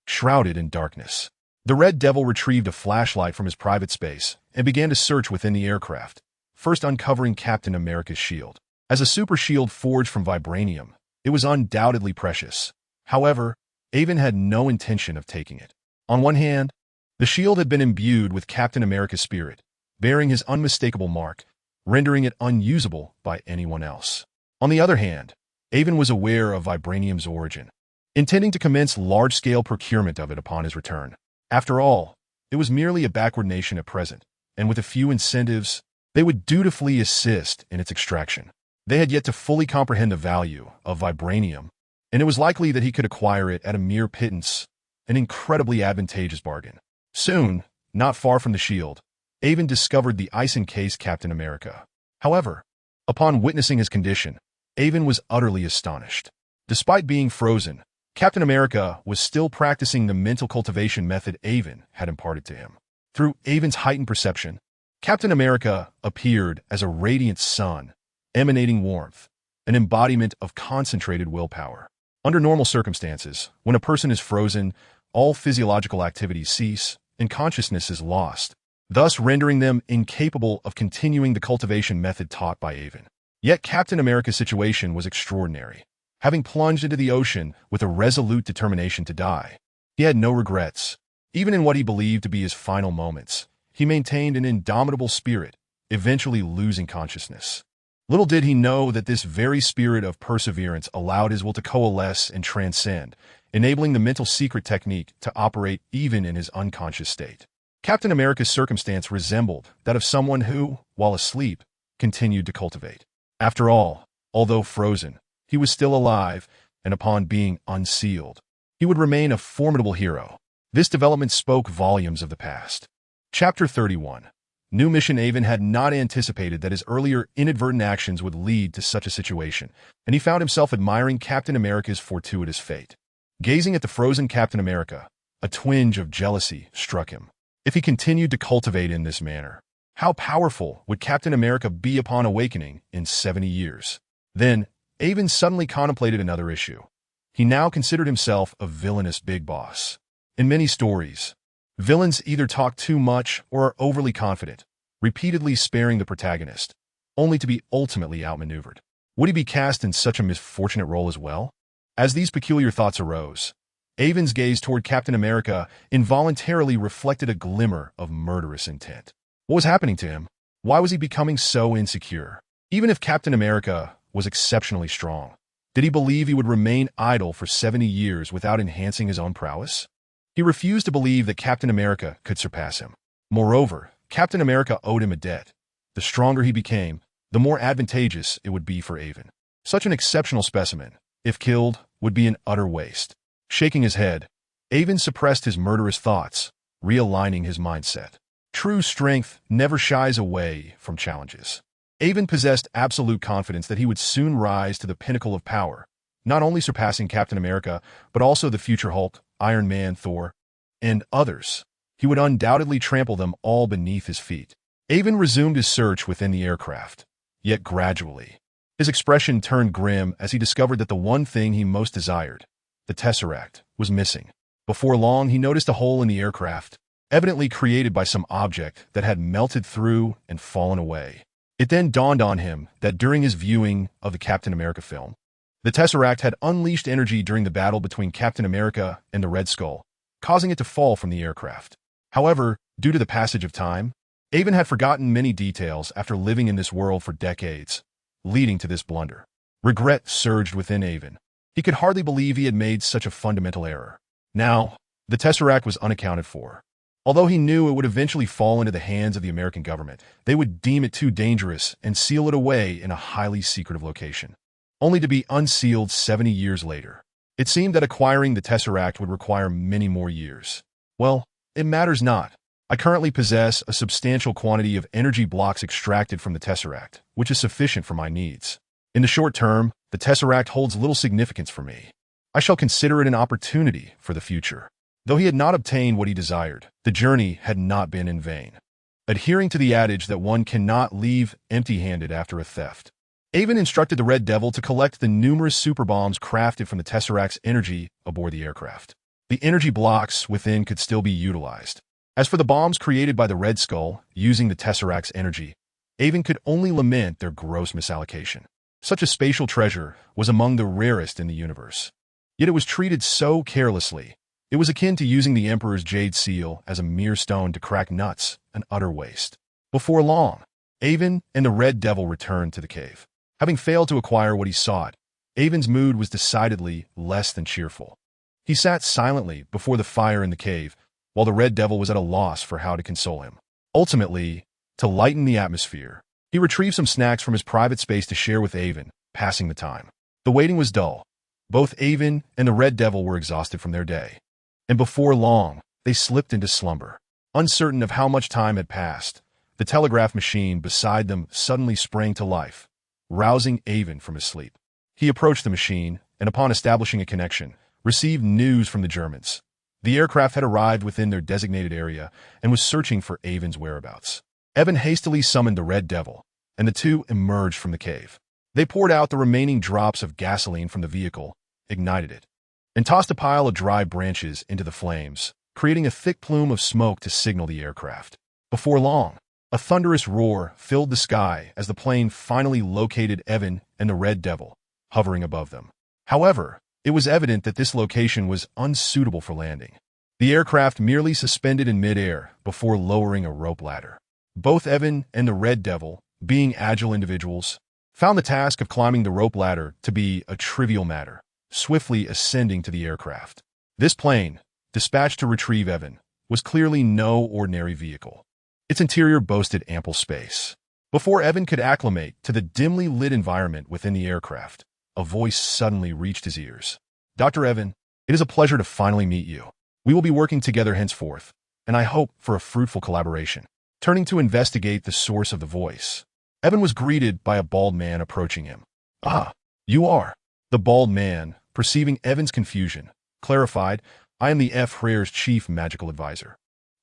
shrouded in darkness. The Red Devil retrieved a flashlight from his private space and began to search within the aircraft, first uncovering Captain America's shield. As a super shield forged from vibranium, it was undoubtedly precious. However, Avon had no intention of taking it. On one hand, the shield had been imbued with Captain America's spirit, bearing his unmistakable mark, rendering it unusable by anyone else. On the other hand, Avon was aware of vibranium's origin, intending to commence large-scale procurement of it upon his return. After all, it was merely a backward nation at present, and with a few incentives, they would dutifully assist in its extraction. They had yet to fully comprehend the value of vibranium, and it was likely that he could acquire it at a mere pittance, an incredibly advantageous bargain. Soon, not far from the shield, Avon discovered the ice-encased Captain America. However, upon witnessing his condition, Avon was utterly astonished. Despite being frozen, Captain America was still practicing the mental cultivation method Avon had imparted to him. Through Avon's heightened perception, Captain America appeared as a radiant sun, emanating warmth, an embodiment of concentrated willpower. Under normal circumstances, when a person is frozen, all physiological activities cease, and consciousness is lost, thus rendering them incapable of continuing the cultivation method taught by Avon. Yet Captain America's situation was extraordinary. Having plunged into the ocean with a resolute determination to die, he had no regrets. Even in what he believed to be his final moments, he maintained an indomitable spirit, eventually losing consciousness. Little did he know that this very spirit of perseverance allowed his will to coalesce and transcend, enabling the mental secret technique to operate even in his unconscious state. Captain America's circumstance resembled that of someone who, while asleep, continued to cultivate. After all, although frozen, he was still alive, and upon being unsealed, he would remain a formidable hero. This development spoke volumes of the past. Chapter 31. New mission. Avon had not anticipated that his earlier inadvertent actions would lead to such a situation, and he found himself admiring Captain America's fortuitous fate. Gazing at the frozen Captain America, a twinge of jealousy struck him. If he continued to cultivate in this manner, how powerful would Captain America be upon awakening in 70 years? Then, Avon suddenly contemplated another issue. He now considered himself a villainous big boss. In many stories, villains either talk too much or are overly confident, repeatedly sparing the protagonist, only to be ultimately outmaneuvered. Would he be cast in such a misfortunate role as well? As these peculiar thoughts arose, Avon's gaze toward Captain America involuntarily reflected a glimmer of murderous intent. What was happening to him? Why was he becoming so insecure? Even if Captain America was exceptionally strong, Did he believe he would remain idle for 70 years without enhancing his own prowess? He refused to believe that Captain America could surpass him. Moreover, Captain America owed him a debt. The stronger he became, the more advantageous it would be for Avon. Such an exceptional specimen, if killed, would be an utter waste. Shaking his head, Avon suppressed his murderous thoughts, realigning his mindset. True strength never shies away from challenges. Avon possessed absolute confidence that he would soon rise to the pinnacle of power, not only surpassing Captain America, but also the future Hulk, Iron Man, Thor, and others. He would undoubtedly trample them all beneath his feet. Avon resumed his search within the aircraft, yet gradually. His expression turned grim as he discovered that the one thing he most desired, the Tesseract, was missing. Before long, he noticed a hole in the aircraft, evidently created by some object that had melted through and fallen away. It then dawned on him that during his viewing of the Captain America film, the Tesseract had unleashed energy during the battle between Captain America and the Red Skull, causing it to fall from the aircraft. However, due to the passage of time, Avon had forgotten many details after living in this world for decades, leading to this blunder. Regret surged within Avon. He could hardly believe he had made such a fundamental error. Now, the Tesseract was unaccounted for. Although he knew it would eventually fall into the hands of the American government, they would deem it too dangerous and seal it away in a highly secretive location, only to be unsealed 70 years later. It seemed that acquiring the Tesseract would require many more years. Well, it matters not. I currently possess a substantial quantity of energy blocks extracted from the Tesseract, which is sufficient for my needs. In the short term, the Tesseract holds little significance for me. I shall consider it an opportunity for the future. Though he had not obtained what he desired, the journey had not been in vain. Adhering to the adage that one cannot leave empty-handed after a theft, Avon instructed the Red Devil to collect the numerous super bombs crafted from the Tesseract's energy aboard the aircraft. The energy blocks within could still be utilized. As for the bombs created by the Red Skull using the Tesseract's energy, Avon could only lament their gross misallocation. Such a spatial treasure was among the rarest in the universe. Yet it was treated so carelessly. It was akin to using the Emperor's jade seal as a mere stone to crack nuts, an utter waste. Before long, Avon and the Red Devil returned to the cave. Having failed to acquire what he sought, Avon's mood was decidedly less than cheerful. He sat silently before the fire in the cave, while the Red Devil was at a loss for how to console him. Ultimately, to lighten the atmosphere, he retrieved some snacks from his private space to share with Avon, passing the time. The waiting was dull. Both Avon and the Red Devil were exhausted from their day, and before long, they slipped into slumber. Uncertain of how much time had passed, the telegraph machine beside them suddenly sprang to life, rousing Avon from his sleep. He approached the machine, and upon establishing a connection, received news from the Germans. The aircraft had arrived within their designated area and was searching for Avon's whereabouts. Avon hastily summoned the Red Devil, and the two emerged from the cave. They poured out the remaining drops of gasoline from the vehicle, ignited it, and tossed a pile of dry branches into the flames, creating a thick plume of smoke to signal the aircraft. Before long, a thunderous roar filled the sky as the plane finally located Avon and the Red Devil, hovering above them. However, it was evident that this location was unsuitable for landing. The aircraft merely suspended in midair before lowering a rope ladder. Both Avon and the Red Devil, being agile individuals, found the task of climbing the rope ladder to be a trivial matter, swiftly ascending to the aircraft. This plane, dispatched to retrieve Avon, was clearly no ordinary vehicle. Its interior boasted ample space. Before Avon could acclimate to the dimly lit environment within the aircraft, a voice suddenly reached his ears. "Dr. Avon, it is a pleasure to finally meet you. We will be working together henceforth, and I hope for a fruitful collaboration." Turning to investigate the source of the voice, Avon was greeted by a bald man approaching him. "Ah, you are." The bald man, perceiving Avon's confusion, clarified, "I am the Frere's chief magical advisor,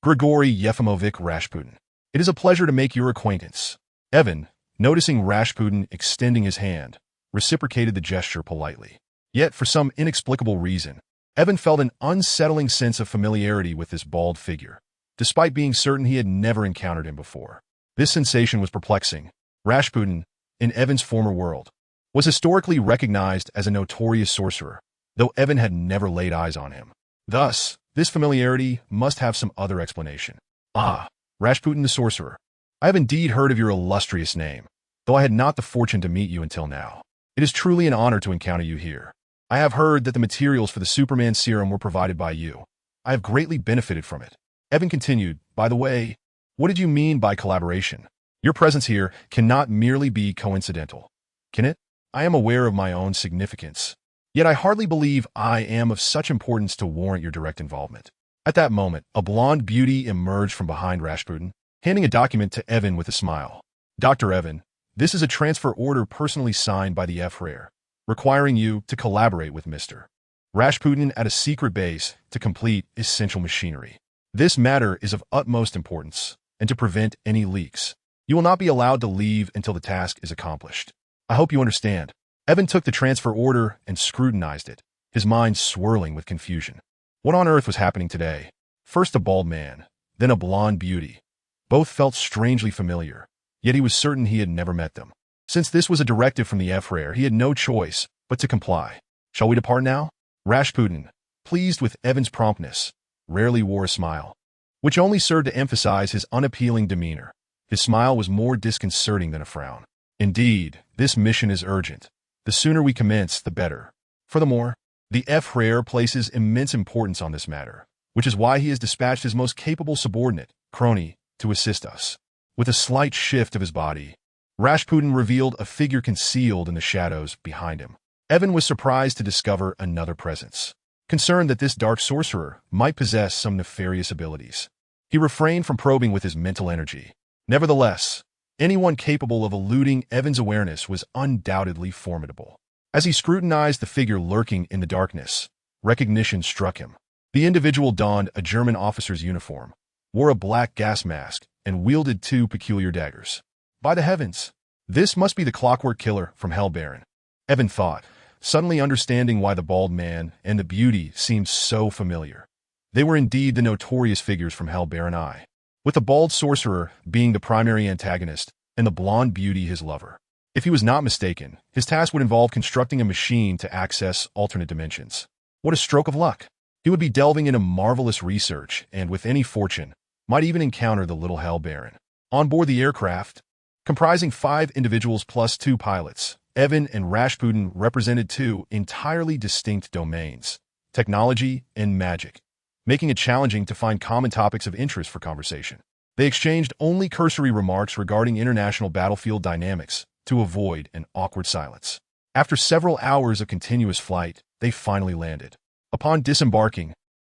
Grigory Yefimovich Rasputin. It is a pleasure to make your acquaintance." Avon, noticing Rasputin extending his hand, reciprocated the gesture politely. Yet, for some inexplicable reason, Avon felt an unsettling sense of familiarity with this bald figure, despite being certain he had never encountered him before. This sensation was perplexing. Rasputin, in Avon's former world, was historically recognized as a notorious sorcerer, though Avon had never laid eyes on him. Thus, this familiarity must have some other explanation. "Ah, Rasputin the sorcerer. I have indeed heard of your illustrious name, though I had not the fortune to meet you until now." It is truly an honor to encounter you here. I have heard that the materials for the Superman serum were provided by you. I have greatly benefited from it. Evan continued, by the way, what did you mean by collaboration? Your presence here cannot merely be coincidental, can it? I am aware of my own significance, yet I hardly believe I am of such importance to warrant your direct involvement. At that moment, a blonde beauty emerged from behind Rasputin, handing a document to Evan with a smile. Dr. Evan, this is a transfer order personally signed by the F-Rare, requiring you to collaborate with Mr. Rasputin at a secret base to complete essential machinery. This matter is of utmost importance, and to prevent any leaks, you will not be allowed to leave until the task is accomplished. I hope you understand. Evan took the transfer order and scrutinized it, his mind swirling with confusion. What on earth was happening today? First a bald man, then a blonde beauty. Both felt strangely familiar, yet he was certain he had never met them. Since this was a directive from the F-Rare, he had no choice but to comply. Shall we depart now? Rasputin, pleased with Evan's promptness, rarely wore a smile, which only served to emphasize his unappealing demeanor. His smile was more disconcerting than a frown. Indeed, this mission is urgent. The sooner we commence, the better. Furthermore, the F-Rare places immense importance on this matter, which is why he has dispatched his most capable subordinate, Crony, to assist us. With a slight shift of his body, Rasputin revealed a figure concealed in the shadows behind him. Evan was surprised to discover another presence. Concerned that this dark sorcerer might possess some nefarious abilities, he refrained from probing with his mental energy. Nevertheless, anyone capable of eluding Evan's awareness was undoubtedly formidable. As he scrutinized the figure lurking in the darkness, recognition struck him. The individual donned a German officer's uniform, wore a black gas mask, and wielded two peculiar daggers. By the heavens, this must be the Clockwork Killer from Hell Baron, Evan thought, suddenly understanding why the bald man and the beauty seemed so familiar. They were indeed the notorious figures from Hell Baron I, with the bald sorcerer being the primary antagonist and the blonde beauty his lover. If he was not mistaken, his task would involve constructing a machine to access alternate dimensions. What a stroke of luck! He would be delving into marvelous research and, with any fortune, might even encounter the little Hell Baron. On board the aircraft, comprising 5 individuals plus 2 pilots, Evan and Rasputin represented 2 entirely distinct domains, technology and magic, making it challenging to find common topics of interest for conversation. They exchanged only cursory remarks regarding international battlefield dynamics to avoid an awkward silence. After several hours of continuous flight, they finally landed. Upon disembarking,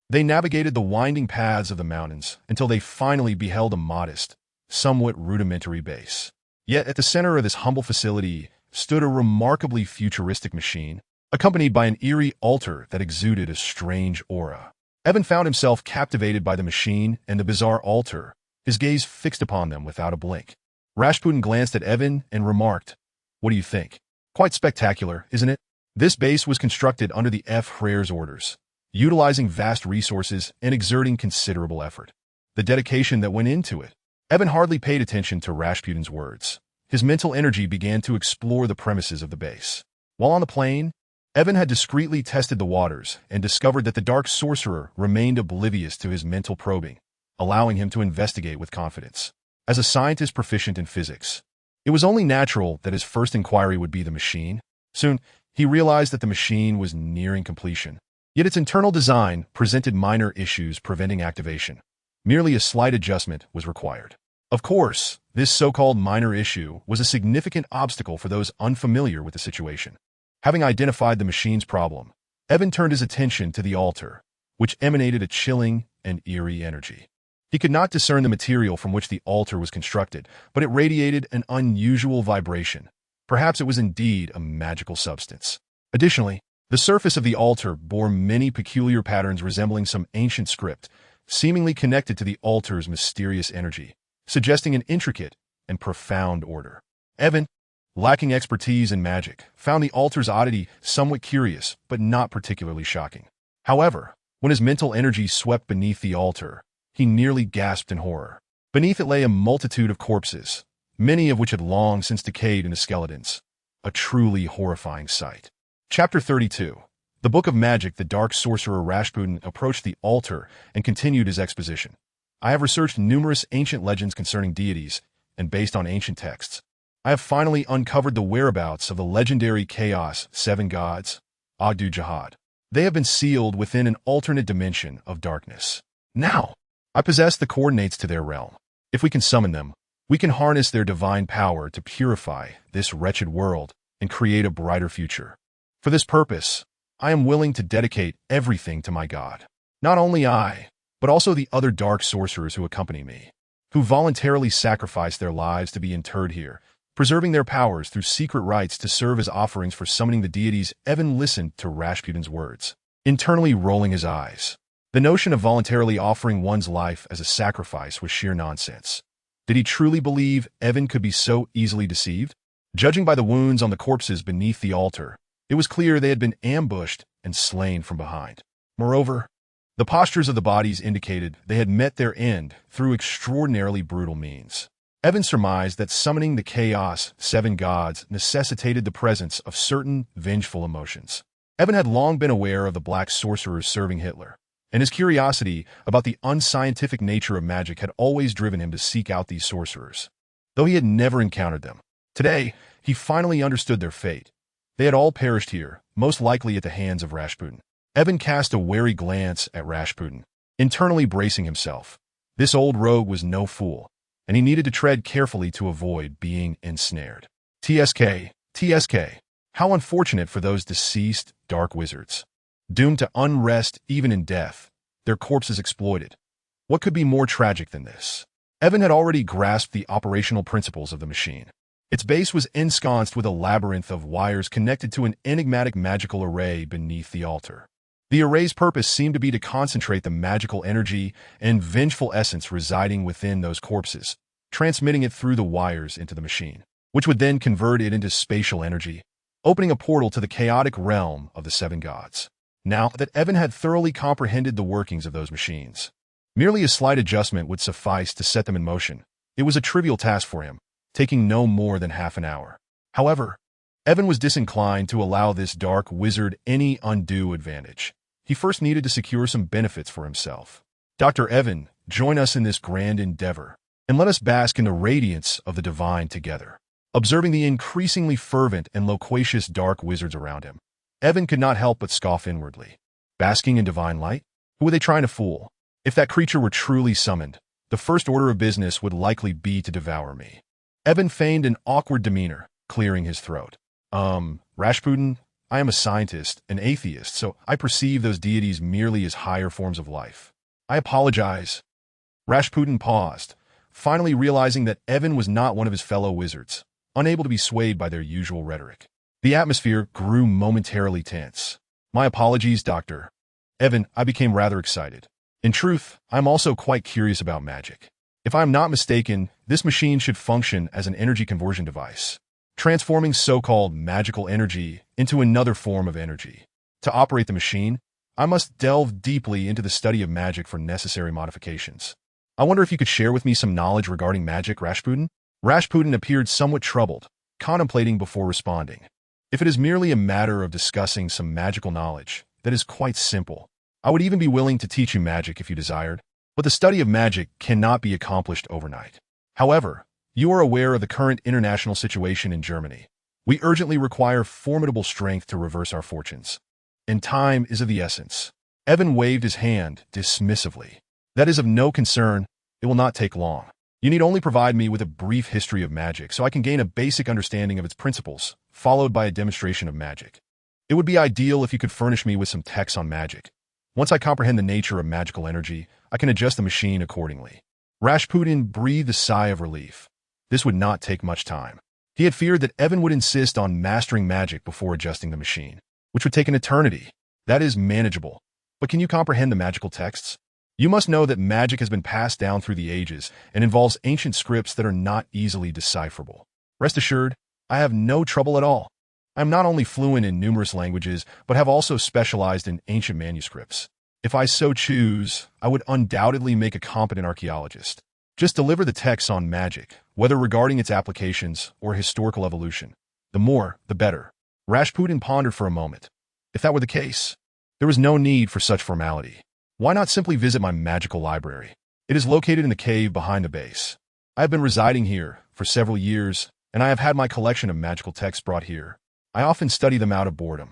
they navigated the winding paths of the mountains until they finally beheld a modest, somewhat rudimentary base. Yet at the center of this humble facility stood a remarkably futuristic machine, accompanied by an eerie altar that exuded a strange aura. Evan found himself captivated by the machine and the bizarre altar, his gaze fixed upon them without a blink. Rasputin glanced at Evan and remarked, "What do you think? Quite spectacular, isn't it?" This base was constructed under the F-Rare's orders, utilizing vast resources and exerting considerable effort. The dedication that went into it. Evan hardly paid attention to Rasputin's words. His mental energy began to explore the premises of the base. While on the plane, Evan had discreetly tested the waters and discovered that the dark sorcerer remained oblivious to his mental probing, allowing him to investigate with confidence. As a scientist proficient in physics, it was only natural that his first inquiry would be the machine. Soon, he realized that the machine was nearing completion, yet its internal design presented minor issues preventing activation. Merely a slight adjustment was required. Of course, this so-called minor issue was a significant obstacle for those unfamiliar with the situation. Having identified the machine's problem, Evan turned his attention to the altar, which emanated a chilling and eerie energy. He could not discern the material from which the altar was constructed, but it radiated an unusual vibration. Perhaps it was indeed a magical substance. Additionally, the surface of the altar bore many peculiar patterns resembling some ancient script, seemingly connected to the altar's mysterious energy, suggesting an intricate and profound order. Evan, lacking expertise in magic, found the altar's oddity somewhat curious, but not particularly shocking. However, when his mental energy swept beneath the altar, he nearly gasped in horror. Beneath it lay a multitude of corpses, many of which had long since decayed into skeletons. A truly horrifying sight. Chapter 32. The Book of Magic. The dark sorcerer Rasputin approached the altar and continued his exposition. I have researched numerous ancient legends concerning deities, and based on ancient texts, I have finally uncovered the whereabouts of the legendary Chaos 7 gods, Adu Jihad. They have been sealed within an alternate dimension of darkness. Now, I possess the coordinates to their realm. If we can summon them, we can harness their divine power to purify this wretched world and create a brighter future. For this purpose, I am willing to dedicate everything to my god. Not only I, but also the other dark sorcerers who accompany me, who voluntarily sacrificed their lives to be interred here, preserving their powers through secret rites to serve as offerings for summoning the deities. Evan listened to Rasputin's words, internally rolling his eyes. The notion of voluntarily offering one's life as a sacrifice was sheer nonsense. Did he truly believe Evan could be so easily deceived? Judging by the wounds on the corpses beneath the altar, it was clear they had been ambushed and slain from behind. Moreover, the postures of the bodies indicated they had met their end through extraordinarily brutal means. Evan surmised that summoning the Chaos 7 gods necessitated the presence of certain vengeful emotions. Evan had long been aware of the black sorcerers serving Hitler, and his curiosity about the unscientific nature of magic had always driven him to seek out these sorcerers, though he had never encountered them. Today, he finally understood their fate. They had all perished here, most likely at the hands of Rasputin. Evan cast a wary glance at Rasputin, internally bracing himself. This old rogue was no fool, and he needed to tread carefully to avoid being ensnared. TSK. How unfortunate for those deceased dark wizards. Doomed to unrest even in death, their corpses exploited. What could be more tragic than this? Evan had already grasped the operational principles of the machine. Its base was ensconced with a labyrinth of wires connected to an enigmatic magical array beneath the altar. The array's purpose seemed to be to concentrate the magical energy and vengeful essence residing within those corpses, transmitting it through the wires into the machine, which would then convert it into spatial energy, opening a portal to the chaotic realm of the 7 gods. Now that Evan had thoroughly comprehended the workings of those machines, merely a slight adjustment would suffice to set them in motion. It was a trivial task for him, taking no more than half an hour. However, Evan was disinclined to allow this dark wizard any undue advantage. He first needed to secure some benefits for himself. Dr. Evan, join us in this grand endeavor, and let us bask in the radiance of the divine together. Observing the increasingly fervent and loquacious dark wizards around him, Evan could not help but scoff inwardly. Basking in divine light? Who were they trying to fool? If that creature were truly summoned, the first order of business would likely be to devour me. Evan feigned an awkward demeanor, clearing his throat. Rasputin, I am a scientist, an atheist, so I perceive those deities merely as higher forms of life. I apologize. Rasputin paused, finally realizing that Evan was not one of his fellow wizards, unable to be swayed by their usual rhetoric. The atmosphere grew momentarily tense. My apologies, Doctor. Evan, I became rather excited. In truth, I'm also quite curious about magic. If I'm not mistaken, this machine should function as an energy conversion device, transforming so-called magical energy into another form of energy. To operate the machine, I must delve deeply into the study of magic for necessary modifications. I wonder if you could share with me some knowledge regarding magic, Rasputin? Rasputin appeared somewhat troubled, contemplating before responding. If it is merely a matter of discussing some magical knowledge, that is quite simple. I would even be willing to teach you magic if you desired, but the study of magic cannot be accomplished overnight. However, you are aware of the current international situation in Germany. We urgently require formidable strength to reverse our fortunes, and time is of the essence. Evan waved his hand dismissively. That is of no concern. It will not take long. You need only provide me with a brief history of magic so I can gain a basic understanding of its principles, followed by a demonstration of magic. It would be ideal if you could furnish me with some texts on magic. Once I comprehend the nature of magical energy, I can adjust the machine accordingly. Rasputin breathed a sigh of relief. This would not take much time. He had feared that Evan would insist on mastering magic before adjusting the machine, which would take an eternity. That is manageable. But can you comprehend the magical texts? You must know that magic has been passed down through the ages and involves ancient scripts that are not easily decipherable. Rest assured, I have no trouble at all. I am not only fluent in numerous languages, but have also specialized in ancient manuscripts. If I so choose, I would undoubtedly make a competent archaeologist. Just deliver the texts on magic, whether regarding its applications or historical evolution. The more, the better. Rasputin pondered for a moment. If that were the case, there was no need for such formality. Why not simply visit my magical library? It is located in the cave behind the base. I have been residing here for several years, and I have had my collection of magical texts brought here. I often study them out of boredom."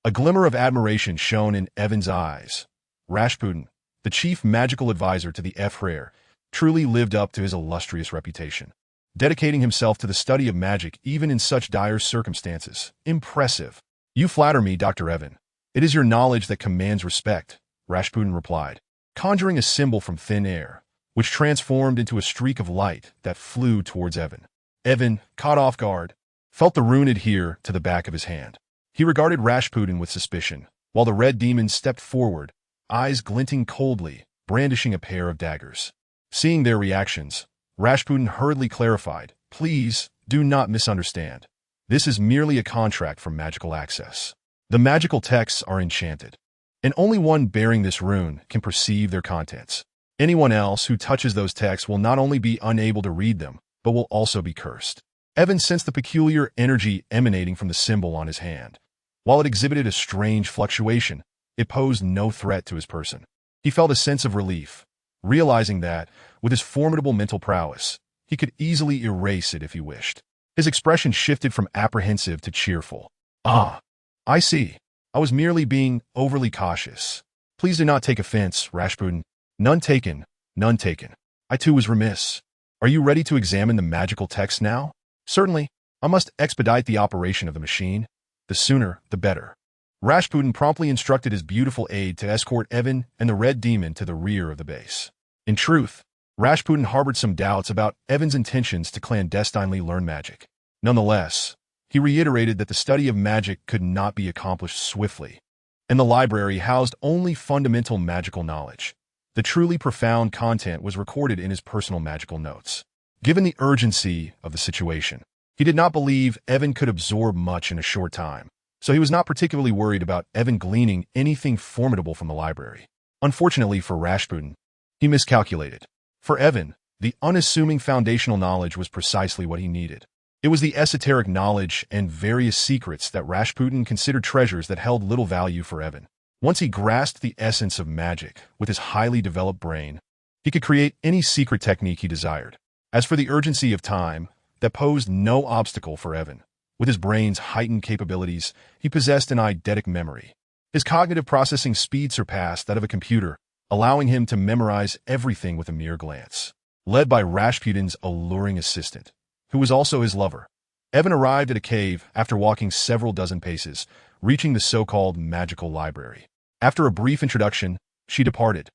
A glimmer of admiration shone in Evan's eyes. Rasputin, the chief magical advisor to the Emperor, truly lived up to his illustrious reputation, dedicating himself to the study of magic even in such dire circumstances. Impressive. "You flatter me, Dr. Evan. It is your knowledge that commands respect," Rasputin replied, conjuring a symbol from thin air, which transformed into a streak of light that flew towards Evan. Evan, caught off guard, felt the rune adhere to the back of his hand. He regarded Rasputin with suspicion, while the red demon stepped forward, eyes glinting coldly, brandishing a pair of daggers. Seeing their reactions, Rasputin hurriedly clarified, "Please, do not misunderstand. This is merely a contract for magical access. The magical texts are enchanted, and only one bearing this rune can perceive their contents. Anyone else who touches those texts will not only be unable to read them, but will also be cursed." Evan sensed the peculiar energy emanating from the symbol on his hand. While it exhibited a strange fluctuation, it posed no threat to his person. He felt a sense of relief, realizing that, with his formidable mental prowess, he could easily erase it if he wished. His expression shifted from apprehensive to cheerful. "Ah, I see. I was merely being overly cautious. Please do not take offense, Rasputin. None taken, none taken. I too was remiss. Are you ready to examine the magical text now?" "Certainly. I must expedite the operation of the machine. The sooner, the better." Rasputin promptly instructed his beautiful aide to escort Evan and the red demon to the rear of the base. In truth, Rasputin harbored some doubts about Evan's intentions to clandestinely learn magic. Nonetheless, he reiterated that the study of magic could not be accomplished swiftly, and the library housed only fundamental magical knowledge. The truly profound content was recorded in his personal magical notes. Given the urgency of the situation, he did not believe Evan could absorb much in a short time, so he was not particularly worried about Evan gleaning anything formidable from the library. Unfortunately for Rasputin, he miscalculated. For Evan, the unassuming foundational knowledge was precisely what he needed. It was the esoteric knowledge and various secrets that Rasputin considered treasures that held little value for Evan. Once he grasped the essence of magic with his highly developed brain, he could create any secret technique he desired. As for the urgency of time, that posed no obstacle for Evan. With his brain's heightened capabilities, he possessed an eidetic memory. His cognitive processing speed surpassed that of a computer, allowing him to memorize everything with a mere glance. Led by Rasputin's alluring assistant, who was also his lover, Evan arrived at a cave after walking several dozen paces, reaching the so-called magical library. After a brief introduction, she departed.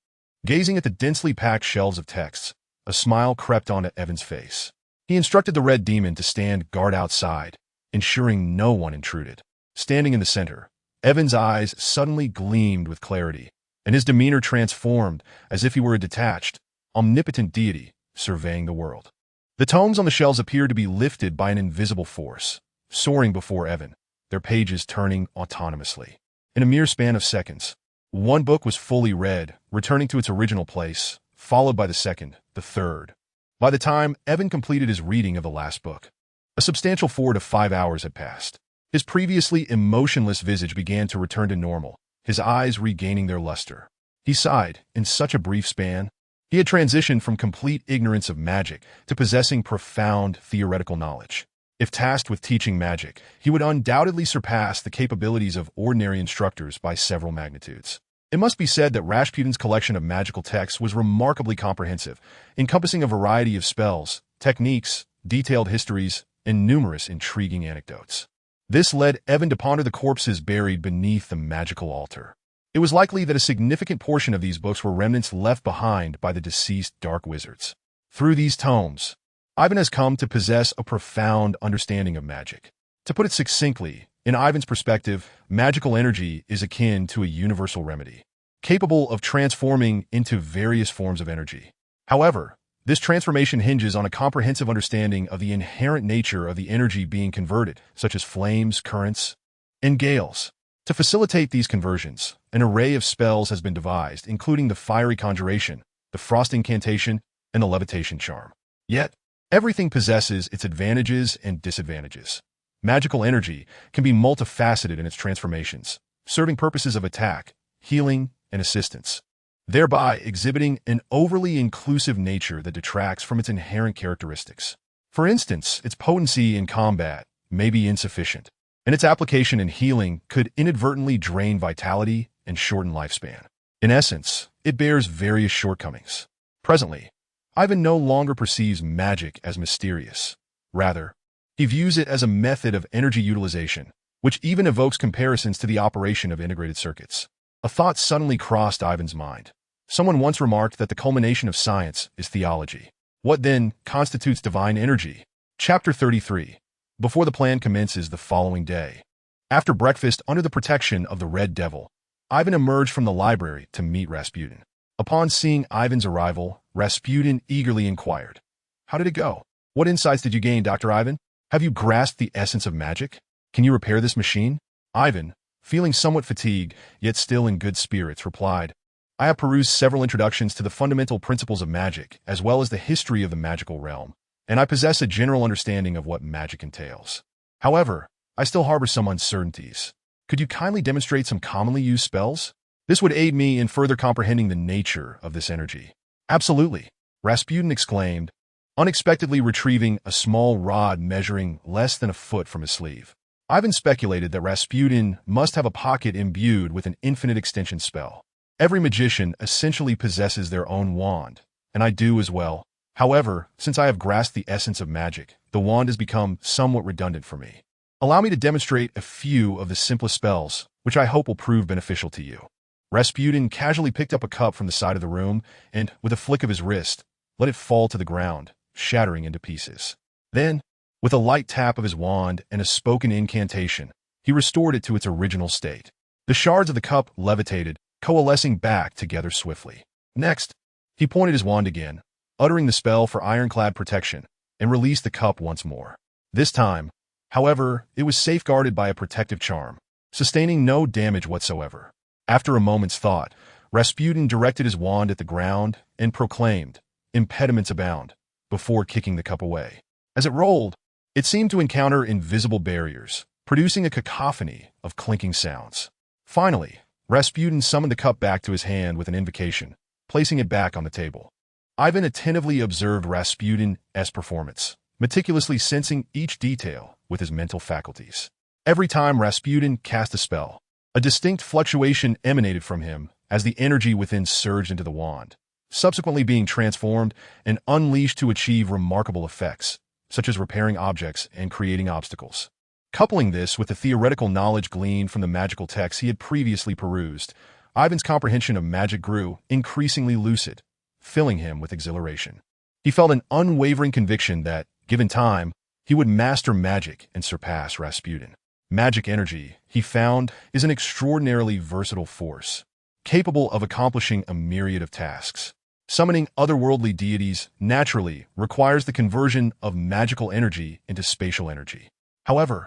Gazing at the densely packed shelves of texts, a smile crept onto Evan's face. He instructed the red demon to stand guard outside, ensuring no one intruded. Standing in the center, Evan's eyes suddenly gleamed with clarity, and his demeanor transformed as if he were a detached, omnipotent deity surveying the world. The tomes on the shelves appeared to be lifted by an invisible force, soaring before Evan, their pages turning autonomously. In a mere span of seconds, one book was fully read, returning to its original place, followed by the second, the third. By the time Evan completed his reading of the last book, a substantial 4 to 5 hours had passed. His previously emotionless visage began to return to normal, his eyes regaining their luster. He sighed. In such a brief span, he had transitioned from complete ignorance of magic to possessing profound theoretical knowledge. If tasked with teaching magic, he would undoubtedly surpass the capabilities of ordinary instructors by several magnitudes. It must be said that Rasputin's collection of magical texts was remarkably comprehensive, encompassing a variety of spells, techniques, detailed histories, and numerous intriguing anecdotes. This led Evan to ponder the corpses buried beneath the magical altar. It was likely that a significant portion of these books were remnants left behind by the deceased dark wizards. Through these tomes, Ivan has come to possess a profound understanding of magic. To put it succinctly, in Ivan's perspective, magical energy is akin to a universal remedy, capable of transforming into various forms of energy. However, this transformation hinges on a comprehensive understanding of the inherent nature of the energy being converted, such as flames, currents, and gales. To facilitate these conversions, an array of spells has been devised, including the fiery conjuration, the frost incantation, and the levitation charm. Yet, everything possesses its advantages and disadvantages. Magical energy can be multifaceted in its transformations, serving purposes of attack, healing, and assistance, thereby exhibiting an overly inclusive nature that detracts from its inherent characteristics. For instance, its potency in combat may be insufficient, and its application in healing could inadvertently drain vitality and shorten lifespan. In essence, it bears various shortcomings. Presently, Ivan no longer perceives magic as mysterious. Rather, he views it as a method of energy utilization, which even evokes comparisons to the operation of integrated circuits. A thought suddenly crossed Ivan's mind. Someone once remarked that the culmination of science is theology. What then constitutes divine energy? Chapter 33. Before the plan commences the following day. After breakfast under the protection of the Red Devil, Ivan emerged from the library to meet Rasputin. Upon seeing Ivan's arrival, Rasputin eagerly inquired, "How did it go? What insights did you gain, Dr. Ivan? Have you grasped the essence of magic? Can you repair this machine?" Ivan, feeling somewhat fatigued, yet still in good spirits, replied, "I have perused several introductions to the fundamental principles of magic, as well as the history of the magical realm, and I possess a general understanding of what magic entails. However, I still harbor some uncertainties. Could you kindly demonstrate some commonly used spells? This would aid me in further comprehending the nature of this energy." "Absolutely," Rasputin exclaimed, unexpectedly retrieving a small rod measuring less than a foot from his sleeve. Ivan speculated that Rasputin must have a pocket imbued with an infinite extension spell. Every magician essentially possesses their own wand, and I do as well. However, since I have grasped the essence of magic, the wand has become somewhat redundant for me. Allow me to demonstrate a few of the simplest spells, which I hope will prove beneficial to you." Rasputin casually picked up a cup from the side of the room and, with a flick of his wrist, let it fall to the ground, shattering into pieces. Then, with a light tap of his wand and a spoken incantation, he restored it to its original state. The shards of the cup levitated, coalescing back together swiftly. Next, he pointed his wand again, uttering the spell for ironclad protection, and released the cup once more. This time, however, it was safeguarded by a protective charm, sustaining no damage whatsoever. After a moment's thought, Rasputin directed his wand at the ground and proclaimed, "Impediments abound," before kicking the cup away. As it rolled, it seemed to encounter invisible barriers, producing a cacophony of clinking sounds. Finally, Rasputin summoned the cup back to his hand with an invocation, placing it back on the table. Ivan attentively observed Rasputin's performance, meticulously sensing each detail with his mental faculties. Every time Rasputin cast a spell, a distinct fluctuation emanated from him as the energy within surged into the wand, subsequently being transformed and unleashed to achieve remarkable effects, such as repairing objects and creating obstacles. Coupling this with the theoretical knowledge gleaned from the magical texts he had previously perused, Ivan's comprehension of magic grew increasingly lucid, filling him with exhilaration. He felt an unwavering conviction that, given time, he would master magic and surpass Rasputin. Magic energy, he found, is an extraordinarily versatile force, capable of accomplishing a myriad of tasks. Summoning otherworldly deities naturally requires the conversion of magical energy into spatial energy. However,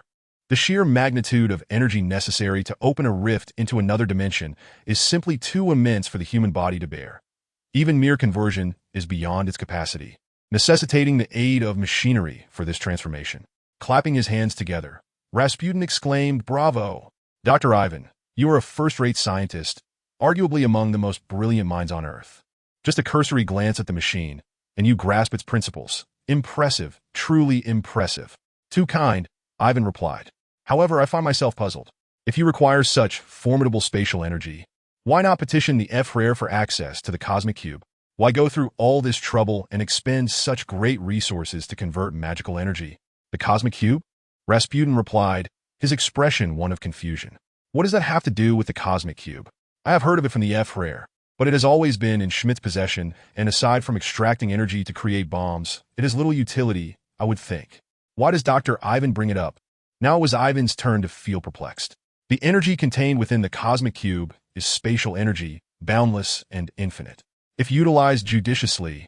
the sheer magnitude of energy necessary to open a rift into another dimension is simply too immense for the human body to bear. Even mere conversion is beyond its capacity, necessitating the aid of machinery for this transformation. Clapping his hands together, Rasputin exclaimed, "Bravo! Dr. Ivan, you are a first-rate scientist, arguably among the most brilliant minds on Earth. Just a cursory glance at the machine, and you grasp its principles. Impressive, truly impressive." "Too kind," Ivan replied. "However, I find myself puzzled. If you require such formidable spatial energy, why not petition the F-Rare for access to the cosmic cube? Why go through all this trouble and expend such great resources to convert magical energy?" "The cosmic cube?" Rasputin replied, his expression one of confusion. "What does that have to do with the cosmic cube? I have heard of it from the F-Rare, but it has always been in Schmidt's possession, and aside from extracting energy to create bombs, it has little utility, I would think. Why does Dr. Ivan bring it up?" Now it was Ivan's turn to feel perplexed. The energy contained within the cosmic cube is spatial energy, boundless and infinite. If utilized judiciously,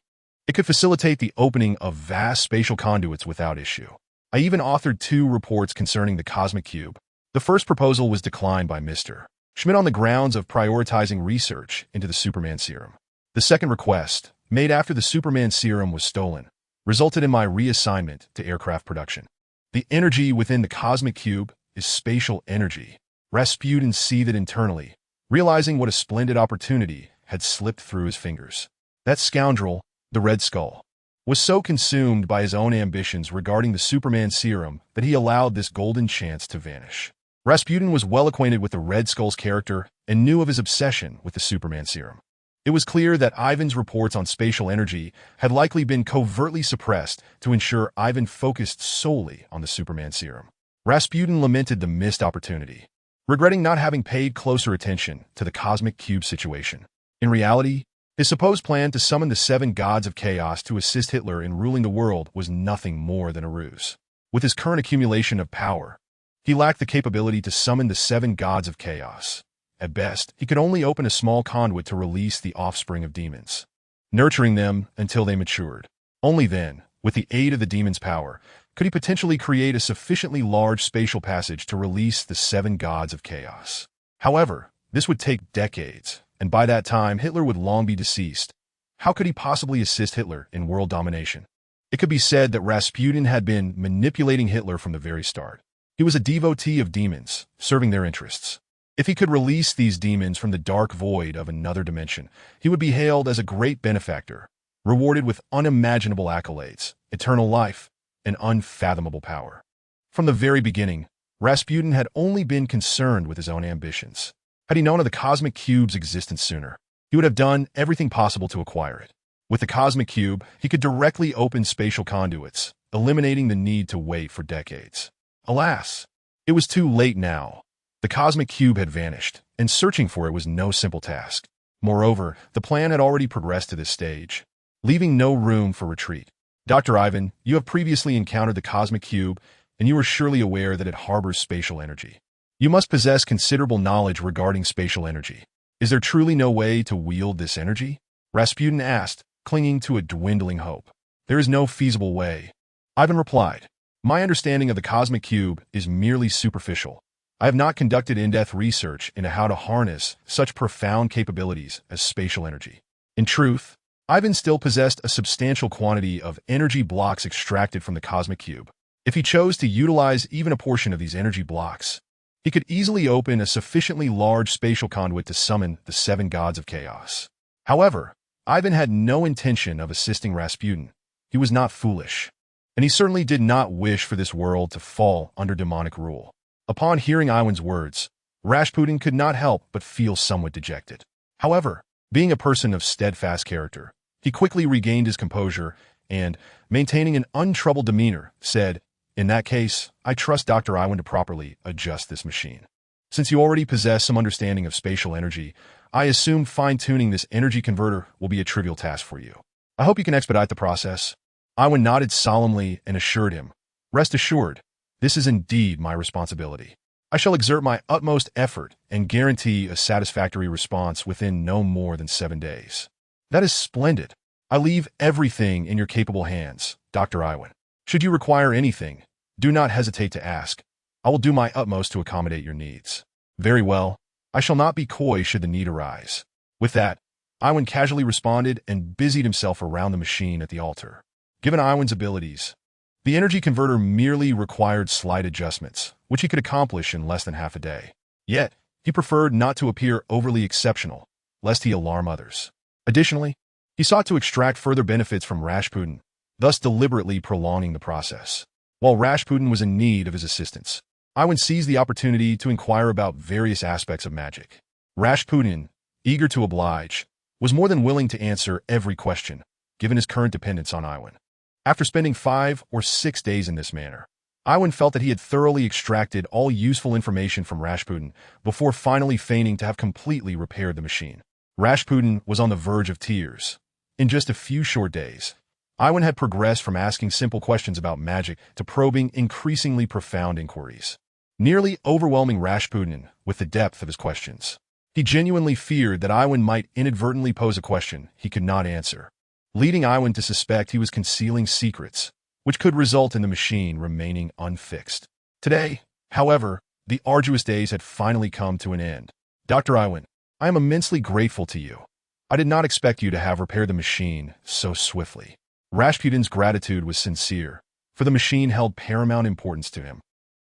it could facilitate the opening of vast spatial conduits without issue. I even authored 2 reports concerning the cosmic cube. The first proposal was declined by Mr. Schmidt on the grounds of prioritizing research into the Superman serum. The second request, made after the Superman serum was stolen, resulted in my reassignment to aircraft production. The energy within the cosmic cube is spatial energy. Rasputin seethed internally, realizing what a splendid opportunity had slipped through his fingers. That scoundrel, the Red Skull, was so consumed by his own ambitions regarding the Superman serum that he allowed this golden chance to vanish. Rasputin was well acquainted with the Red Skull's character and knew of his obsession with the Superman serum. It was clear that Ivan's reports on spatial energy had likely been covertly suppressed to ensure Ivan focused solely on the Superman serum. Rasputin lamented the missed opportunity, regretting not having paid closer attention to the cosmic cube situation. In reality, his supposed plan to summon the 7 gods of chaos to assist Hitler in ruling the world was nothing more than a ruse. With his current accumulation of power, he lacked the capability to summon the 7 gods of chaos. At best, he could only open a small conduit to release the offspring of demons, nurturing them until they matured. Only then, with the aid of the demon's power, could he potentially create a sufficiently large spatial passage to release the 7 gods of chaos. However, this would take decades, and by that time Hitler would long be deceased. How could he possibly assist Hitler in world domination? It could be said that Rasputin had been manipulating Hitler from the very start. He was a devotee of demons, serving their interests. If he could release these demons from the dark void of another dimension, he would be hailed as a great benefactor, rewarded with unimaginable accolades, eternal life, and unfathomable power. From the very beginning, Rasputin had only been concerned with his own ambitions. Had he known of the cosmic cube's existence sooner, he would have done everything possible to acquire it. With the cosmic cube, he could directly open spatial conduits, eliminating the need to wait for decades. Alas, it was too late now. The cosmic cube had vanished, and searching for it was no simple task. Moreover, the plan had already progressed to this stage, leaving no room for retreat. Dr. Ivan, you have previously encountered the cosmic cube, and you are surely aware that it harbors spatial energy. You must possess considerable knowledge regarding spatial energy. Is there truly no way to wield this energy? Rasputin asked, clinging to a dwindling hope. There is no feasible way. Ivan replied, my understanding of the cosmic cube is merely superficial. I have not conducted in-depth research into how to harness such profound capabilities as spatial energy. In truth, Ivan still possessed a substantial quantity of energy blocks extracted from the cosmic cube. If he chose to utilize even a portion of these energy blocks, he could easily open a sufficiently large spatial conduit to summon the 7 gods of chaos. However, Ivan had no intention of assisting Rasputin. He was not foolish, and he certainly did not wish for this world to fall under demonic rule. Upon hearing Ivan's words, Rasputin could not help but feel somewhat dejected. However, being a person of steadfast character, he quickly regained his composure and, maintaining an untroubled demeanor, said, in that case, I trust Dr. Ivan to properly adjust this machine. Since you already possess some understanding of spatial energy, I assume fine-tuning this energy converter will be a trivial task for you. I hope you can expedite the process. Ivan nodded solemnly and assured him, rest assured, this is indeed my responsibility. I shall exert my utmost effort and guarantee a satisfactory response within no more than 7 days. That is splendid. I leave everything in your capable hands, Dr. Ivan. Should you require anything, do not hesitate to ask. I will do my utmost to accommodate your needs. Very well. I shall not be coy should the need arise. With that, Ivan casually responded and busied himself around the machine at the altar. Given Ivan's abilities, the energy converter merely required slight adjustments, which he could accomplish in less than half a day. Yet, he preferred not to appear overly exceptional, lest he alarm others. Additionally, he sought to extract further benefits from Rasputin, thus deliberately prolonging the process. While Rasputin was in need of his assistance, Ivan seized the opportunity to inquire about various aspects of magic. Rasputin, eager to oblige, was more than willing to answer every question, given his current dependence on Ivan. After spending 5 or 6 days in this manner, Ivan felt that he had thoroughly extracted all useful information from Rasputin before finally feigning to have completely repaired the machine. Rasputin was on the verge of tears. In just a few short days, Ivan had progressed from asking simple questions about magic to probing increasingly profound inquiries, nearly overwhelming Rasputin with the depth of his questions. He genuinely feared that Ivan might inadvertently pose a question he could not answer, leading Ivan to suspect he was concealing secrets, which could result in the machine remaining unfixed. Today, however, the arduous days had finally come to an end. Dr. Ivan, I am immensely grateful to you. I did not expect you to have repaired the machine so swiftly. Rasputin's gratitude was sincere, for the machine held paramount importance to him.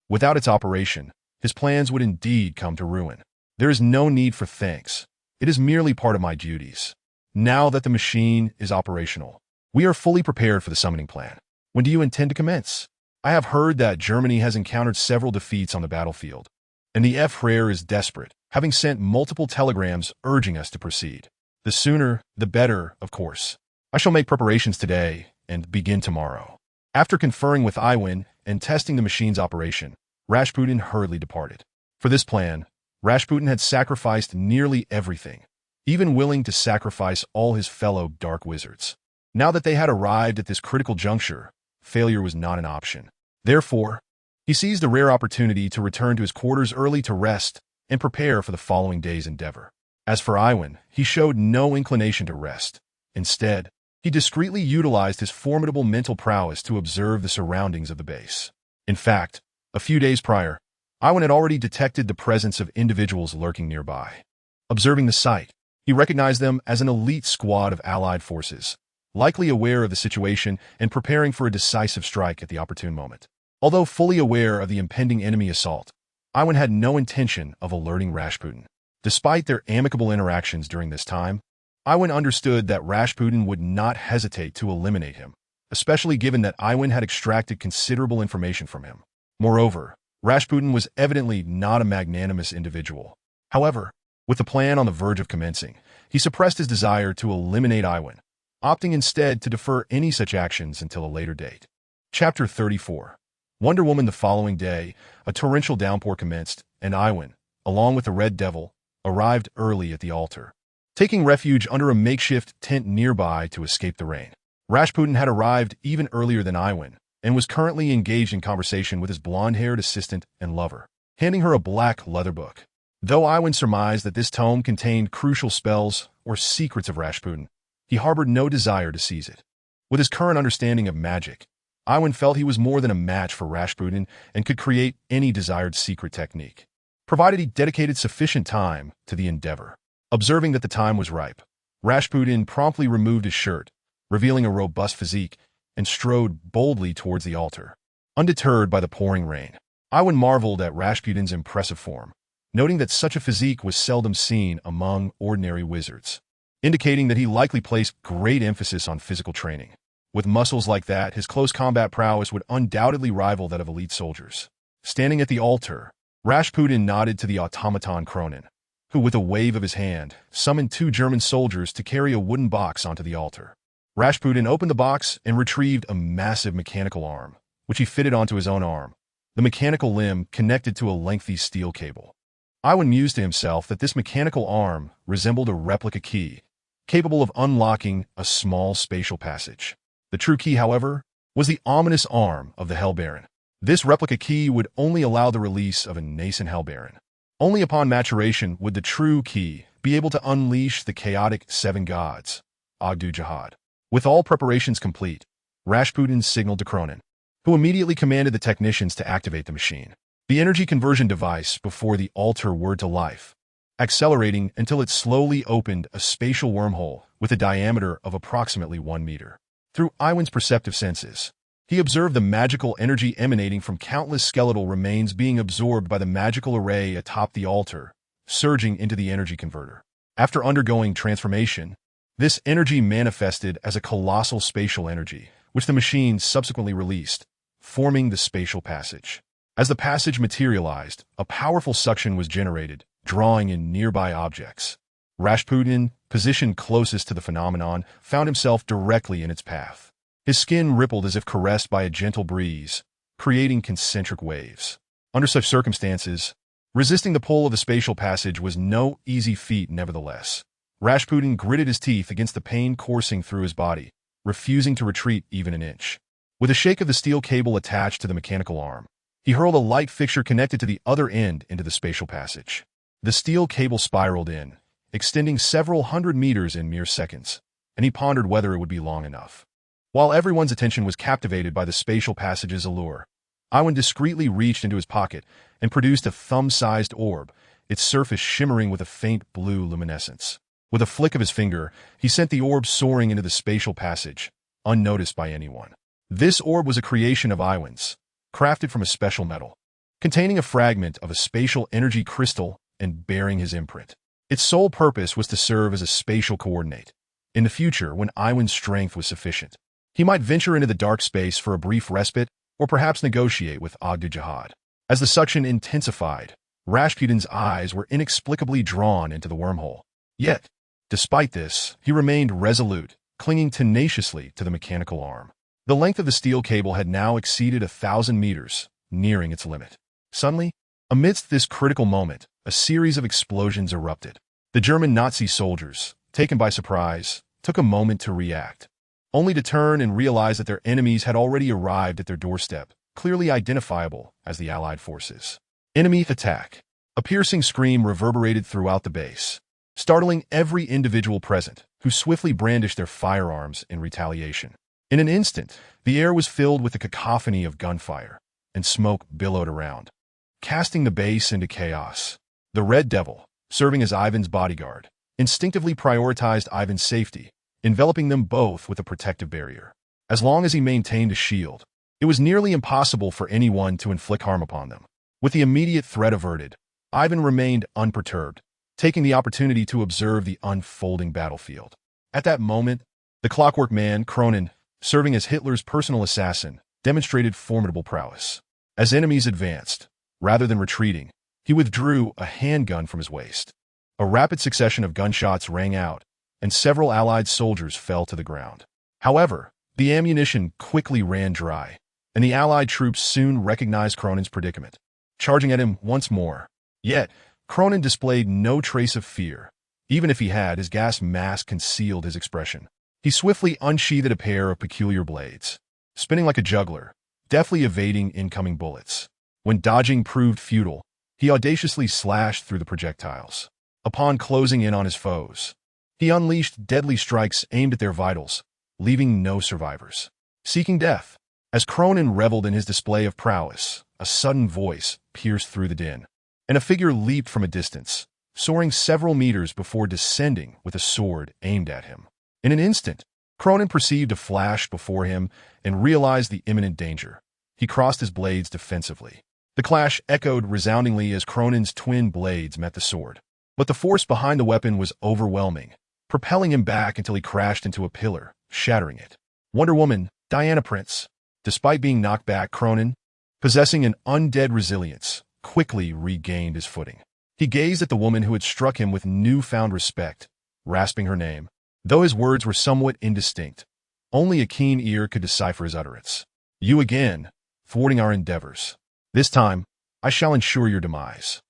Without its operation, his plans would indeed come to ruin. There is no need for thanks. It is merely part of my duties. Now that the machine is operational, We are fully prepared for the summoning plan. When do you intend to commence? I have heard that Germany has encountered several defeats on the battlefield, and the Führer is desperate, having sent multiple telegrams urging us to proceed. The sooner, the better, of course. I shall make preparations today and begin tomorrow. After conferring with Iwan and testing the machine's operation, Rasputin hurriedly departed. For this plan, Rasputin had sacrificed nearly everything, even willing to sacrifice all his fellow dark wizards. Now that they had arrived at this critical juncture, failure was not an option. Therefore, he seized a rare opportunity to return to his quarters early to rest and prepare for the following day's endeavor. As for Iwan, he showed no inclination to rest. Instead, he discreetly utilized his formidable mental prowess to observe the surroundings of the base. In fact, a few days prior, Iwan had already detected the presence of individuals lurking nearby. Observing the sight, he recognized them as an elite squad of allied forces, likely aware of the situation and preparing for a decisive strike at the opportune moment. Although fully aware of the impending enemy assault, Iwan had no intention of alerting Rasputin. Despite their amicable interactions during this time, Iwan understood that Rasputin would not hesitate to eliminate him, especially given that Iwan had extracted considerable information from him. Moreover, Rasputin was evidently not a magnanimous individual. However, with the plan on the verge of commencing, he suppressed his desire to eliminate Iwan, opting instead to defer any such actions until a later date. Chapter 34. Wonder Woman. The following day, a torrential downpour commenced, and Iwan, along with the Red Devil, arrived early at the altar, taking refuge under a makeshift tent nearby to escape the rain. Rasputin had arrived even earlier than Iwan, and was currently engaged in conversation with his blonde-haired assistant and lover, handing her a black leather book. Though Iwan surmised that this tome contained crucial spells or secrets of Rasputin, he harbored no desire to seize it. With his current understanding of magic, Iwan felt he was more than a match for Rasputin and could create any desired secret technique, provided he dedicated sufficient time to the endeavor. Observing that the time was ripe, Rasputin promptly removed his shirt, revealing a robust physique, and strode boldly towards the altar. Undeterred by the pouring rain, Iwan marveled at Rasputin's impressive form, noting that such a physique was seldom seen among ordinary wizards, indicating that he likely placed great emphasis on physical training. With muscles like that, his close combat prowess would undoubtedly rival that of elite soldiers. Standing at the altar, Rasputin nodded to the automaton Cronin, who, with a wave of his hand, summoned 2 German soldiers to carry a wooden box onto the altar. Rasputin opened the box and retrieved a massive mechanical arm, which he fitted onto his own arm, the mechanical limb connected to a lengthy steel cable. Iwan mused to himself that this mechanical arm resembled a replica key, capable of unlocking a small spatial passage. The true key, however, was the ominous arm of the Hell Baron. This replica key would only allow the release of a nascent Hell Baron. Only upon maturation would the true key be able to unleash the chaotic 7 gods, Ogdu Jihad. With all preparations complete, Rasputin signaled to Cronin, who immediately commanded the technicians to activate the machine. The energy conversion device before the altar whirred to life, accelerating until it slowly opened a spatial wormhole with a diameter of approximately 1 meter. Through Iwan's perceptive senses, he observed the magical energy emanating from countless skeletal remains being absorbed by the magical array atop the altar, surging into the energy converter. After undergoing transformation, this energy manifested as a colossal spatial energy, which the machine subsequently released, forming the spatial passage. As the passage materialized, a powerful suction was generated, drawing in nearby objects. Rasputin, positioned closest to the phenomenon, found himself directly in its path. His skin rippled as if caressed by a gentle breeze, creating concentric waves. Under such circumstances, resisting the pull of the spatial passage was no easy feat nevertheless. Rasputin gritted his teeth against the pain coursing through his body, refusing to retreat even an inch. With a shake of the steel cable attached to the mechanical arm, he hurled a light fixture connected to the other end into the spatial passage. The steel cable spiraled in, extending several hundred meters in mere seconds, and he pondered whether it would be long enough. While everyone's attention was captivated by the spatial passage's allure, Iwan discreetly reached into his pocket and produced a thumb-sized orb, its surface shimmering with a faint blue luminescence. With a flick of his finger, he sent the orb soaring into the spatial passage, unnoticed by anyone. This orb was a creation of Iwan's, crafted from a special metal, containing a fragment of a spatial energy crystal and bearing his imprint. Its sole purpose was to serve as a spatial coordinate, In the future, when Iwan's strength was sufficient, he might venture into the dark space for a brief respite or perhaps negotiate with Ogdejihad. As the suction intensified, Rasputin's eyes were inexplicably drawn into the wormhole. Yet, despite this, he remained resolute, clinging tenaciously to the mechanical arm. The length of the steel cable had now exceeded 1,000 meters, nearing its limit. Suddenly, amidst this critical moment, a series of explosions erupted. The German Nazi soldiers, taken by surprise, took a moment to react, only to turn and realize that their enemies had already arrived at their doorstep, clearly identifiable as the Allied forces. Enemy attack. A piercing scream reverberated throughout the base, startling every individual present, who swiftly brandished their firearms in retaliation. In an instant, the air was filled with a cacophony of gunfire, and smoke billowed around, casting the base into chaos. The Red Devil, serving as Ivan's bodyguard, instinctively prioritized Ivan's safety, enveloping them both with a protective barrier. As long as he maintained a shield, it was nearly impossible for anyone to inflict harm upon them. With the immediate threat averted, Ivan remained unperturbed, taking the opportunity to observe the unfolding battlefield. At that moment, the Clockwork Man, Cronin, serving as Hitler's personal assassin, demonstrated formidable prowess. As enemies advanced, rather than retreating, he withdrew a handgun from his waist. A rapid succession of gunshots rang out, and several Allied soldiers fell to the ground. However, the ammunition quickly ran dry, and the Allied troops soon recognized Cronin's predicament, charging at him once more. Yet, Cronin displayed no trace of fear. Even if he had, his gas mask concealed his expression. He swiftly unsheathed a pair of peculiar blades, spinning like a juggler, deftly evading incoming bullets. When dodging proved futile, he audaciously slashed through the projectiles. Upon closing in on his foes, he unleashed deadly strikes aimed at their vitals, leaving no survivors. Seeking death. As Cronin reveled in his display of prowess, a sudden voice pierced through the din, and a figure leaped from a distance, soaring several meters before descending with a sword aimed at him. In an instant, Cronin perceived a flash before him and realized the imminent danger. He crossed his blades defensively. The clash echoed resoundingly as Cronin's twin blades met the sword. But the force behind the weapon was overwhelming, propelling him back until he crashed into a pillar, shattering it. Wonder Woman, Diana Prince. Despite being knocked back, Cronin, possessing an undead resilience, quickly regained his footing. He gazed at the woman who had struck him with newfound respect, rasping her name. Though his words were somewhat indistinct, only a keen ear could decipher his utterance. You again, thwarting our endeavors. This time, I shall ensure your demise.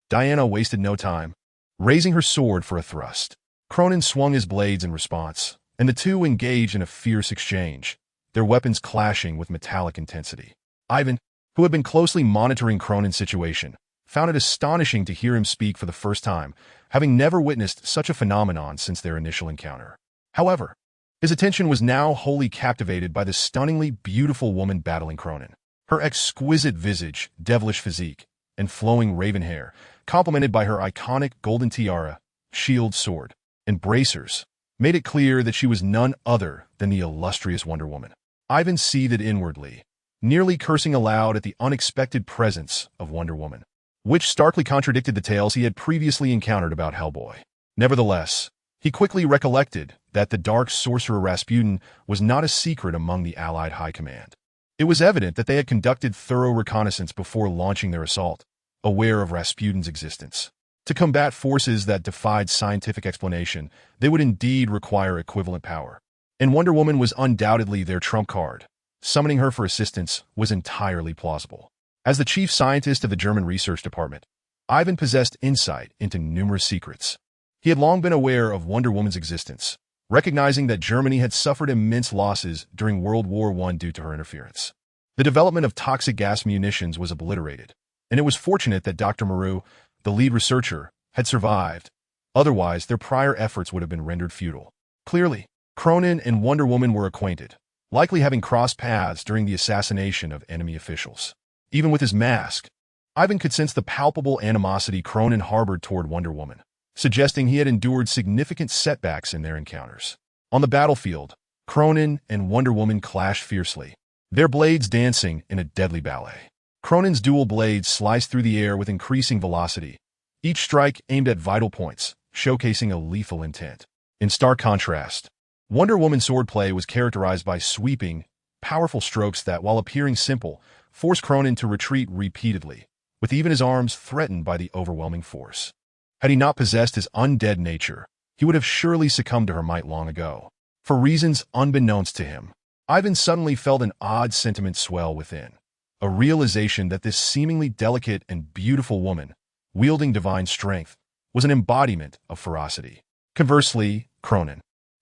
Diana wasted no time, raising her sword for a thrust. Cronin swung his blades in response, and the two engaged in a fierce exchange, their weapons clashing with metallic intensity. Ivan, who had been closely monitoring Cronin's situation, found it astonishing to hear him speak for the first time, having never witnessed such a phenomenon since their initial encounter. However, his attention was now wholly captivated by the stunningly beautiful woman battling Cronin. Her exquisite visage, devilish physique, and flowing raven hair, complemented by her iconic golden tiara, shield, sword, and bracers, made it clear that she was none other than the illustrious Wonder Woman. Ivan seethed inwardly, nearly cursing aloud at the unexpected presence of Wonder Woman, which starkly contradicted the tales he had previously encountered about Hellboy. Nevertheless, he quickly recollected that the dark sorcerer Rasputin was not a secret among the Allied High Command. It was evident that they had conducted thorough reconnaissance before launching their assault, aware of Rasputin's existence. To combat forces that defied scientific explanation, they would indeed require equivalent power. And Wonder Woman was undoubtedly their trump card. Summoning her for assistance was entirely plausible. As the chief scientist of the German research department, Ivan possessed insight into numerous secrets. He had long been aware of Wonder Woman's existence, recognizing that Germany had suffered immense losses during World War I due to her interference. The development of toxic gas munitions was obliterated, and it was fortunate that Dr. Moreau, the lead researcher, had survived. Otherwise, their prior efforts would have been rendered futile. Clearly, Cronin and Wonder Woman were acquainted, likely having crossed paths during the assassination of enemy officials. Even with his mask, Ivan could sense the palpable animosity Cronin harbored toward Wonder Woman, suggesting he had endured significant setbacks in their encounters. On the battlefield, Cronin and Wonder Woman clashed fiercely, their blades dancing in a deadly ballet. Cronin's dual blades sliced through the air with increasing velocity, each strike aimed at vital points, showcasing a lethal intent. In stark contrast, Wonder Woman's swordplay was characterized by sweeping, powerful strokes that, while appearing simple, forced Cronin to retreat repeatedly, with even his arms threatened by the overwhelming force. Had he not possessed his undead nature, he would have surely succumbed to her might long ago. For reasons unbeknownst to him, Ivan suddenly felt an odd sentiment swell within, a realization that this seemingly delicate and beautiful woman, wielding divine strength, was an embodiment of ferocity. Conversely, Cronin,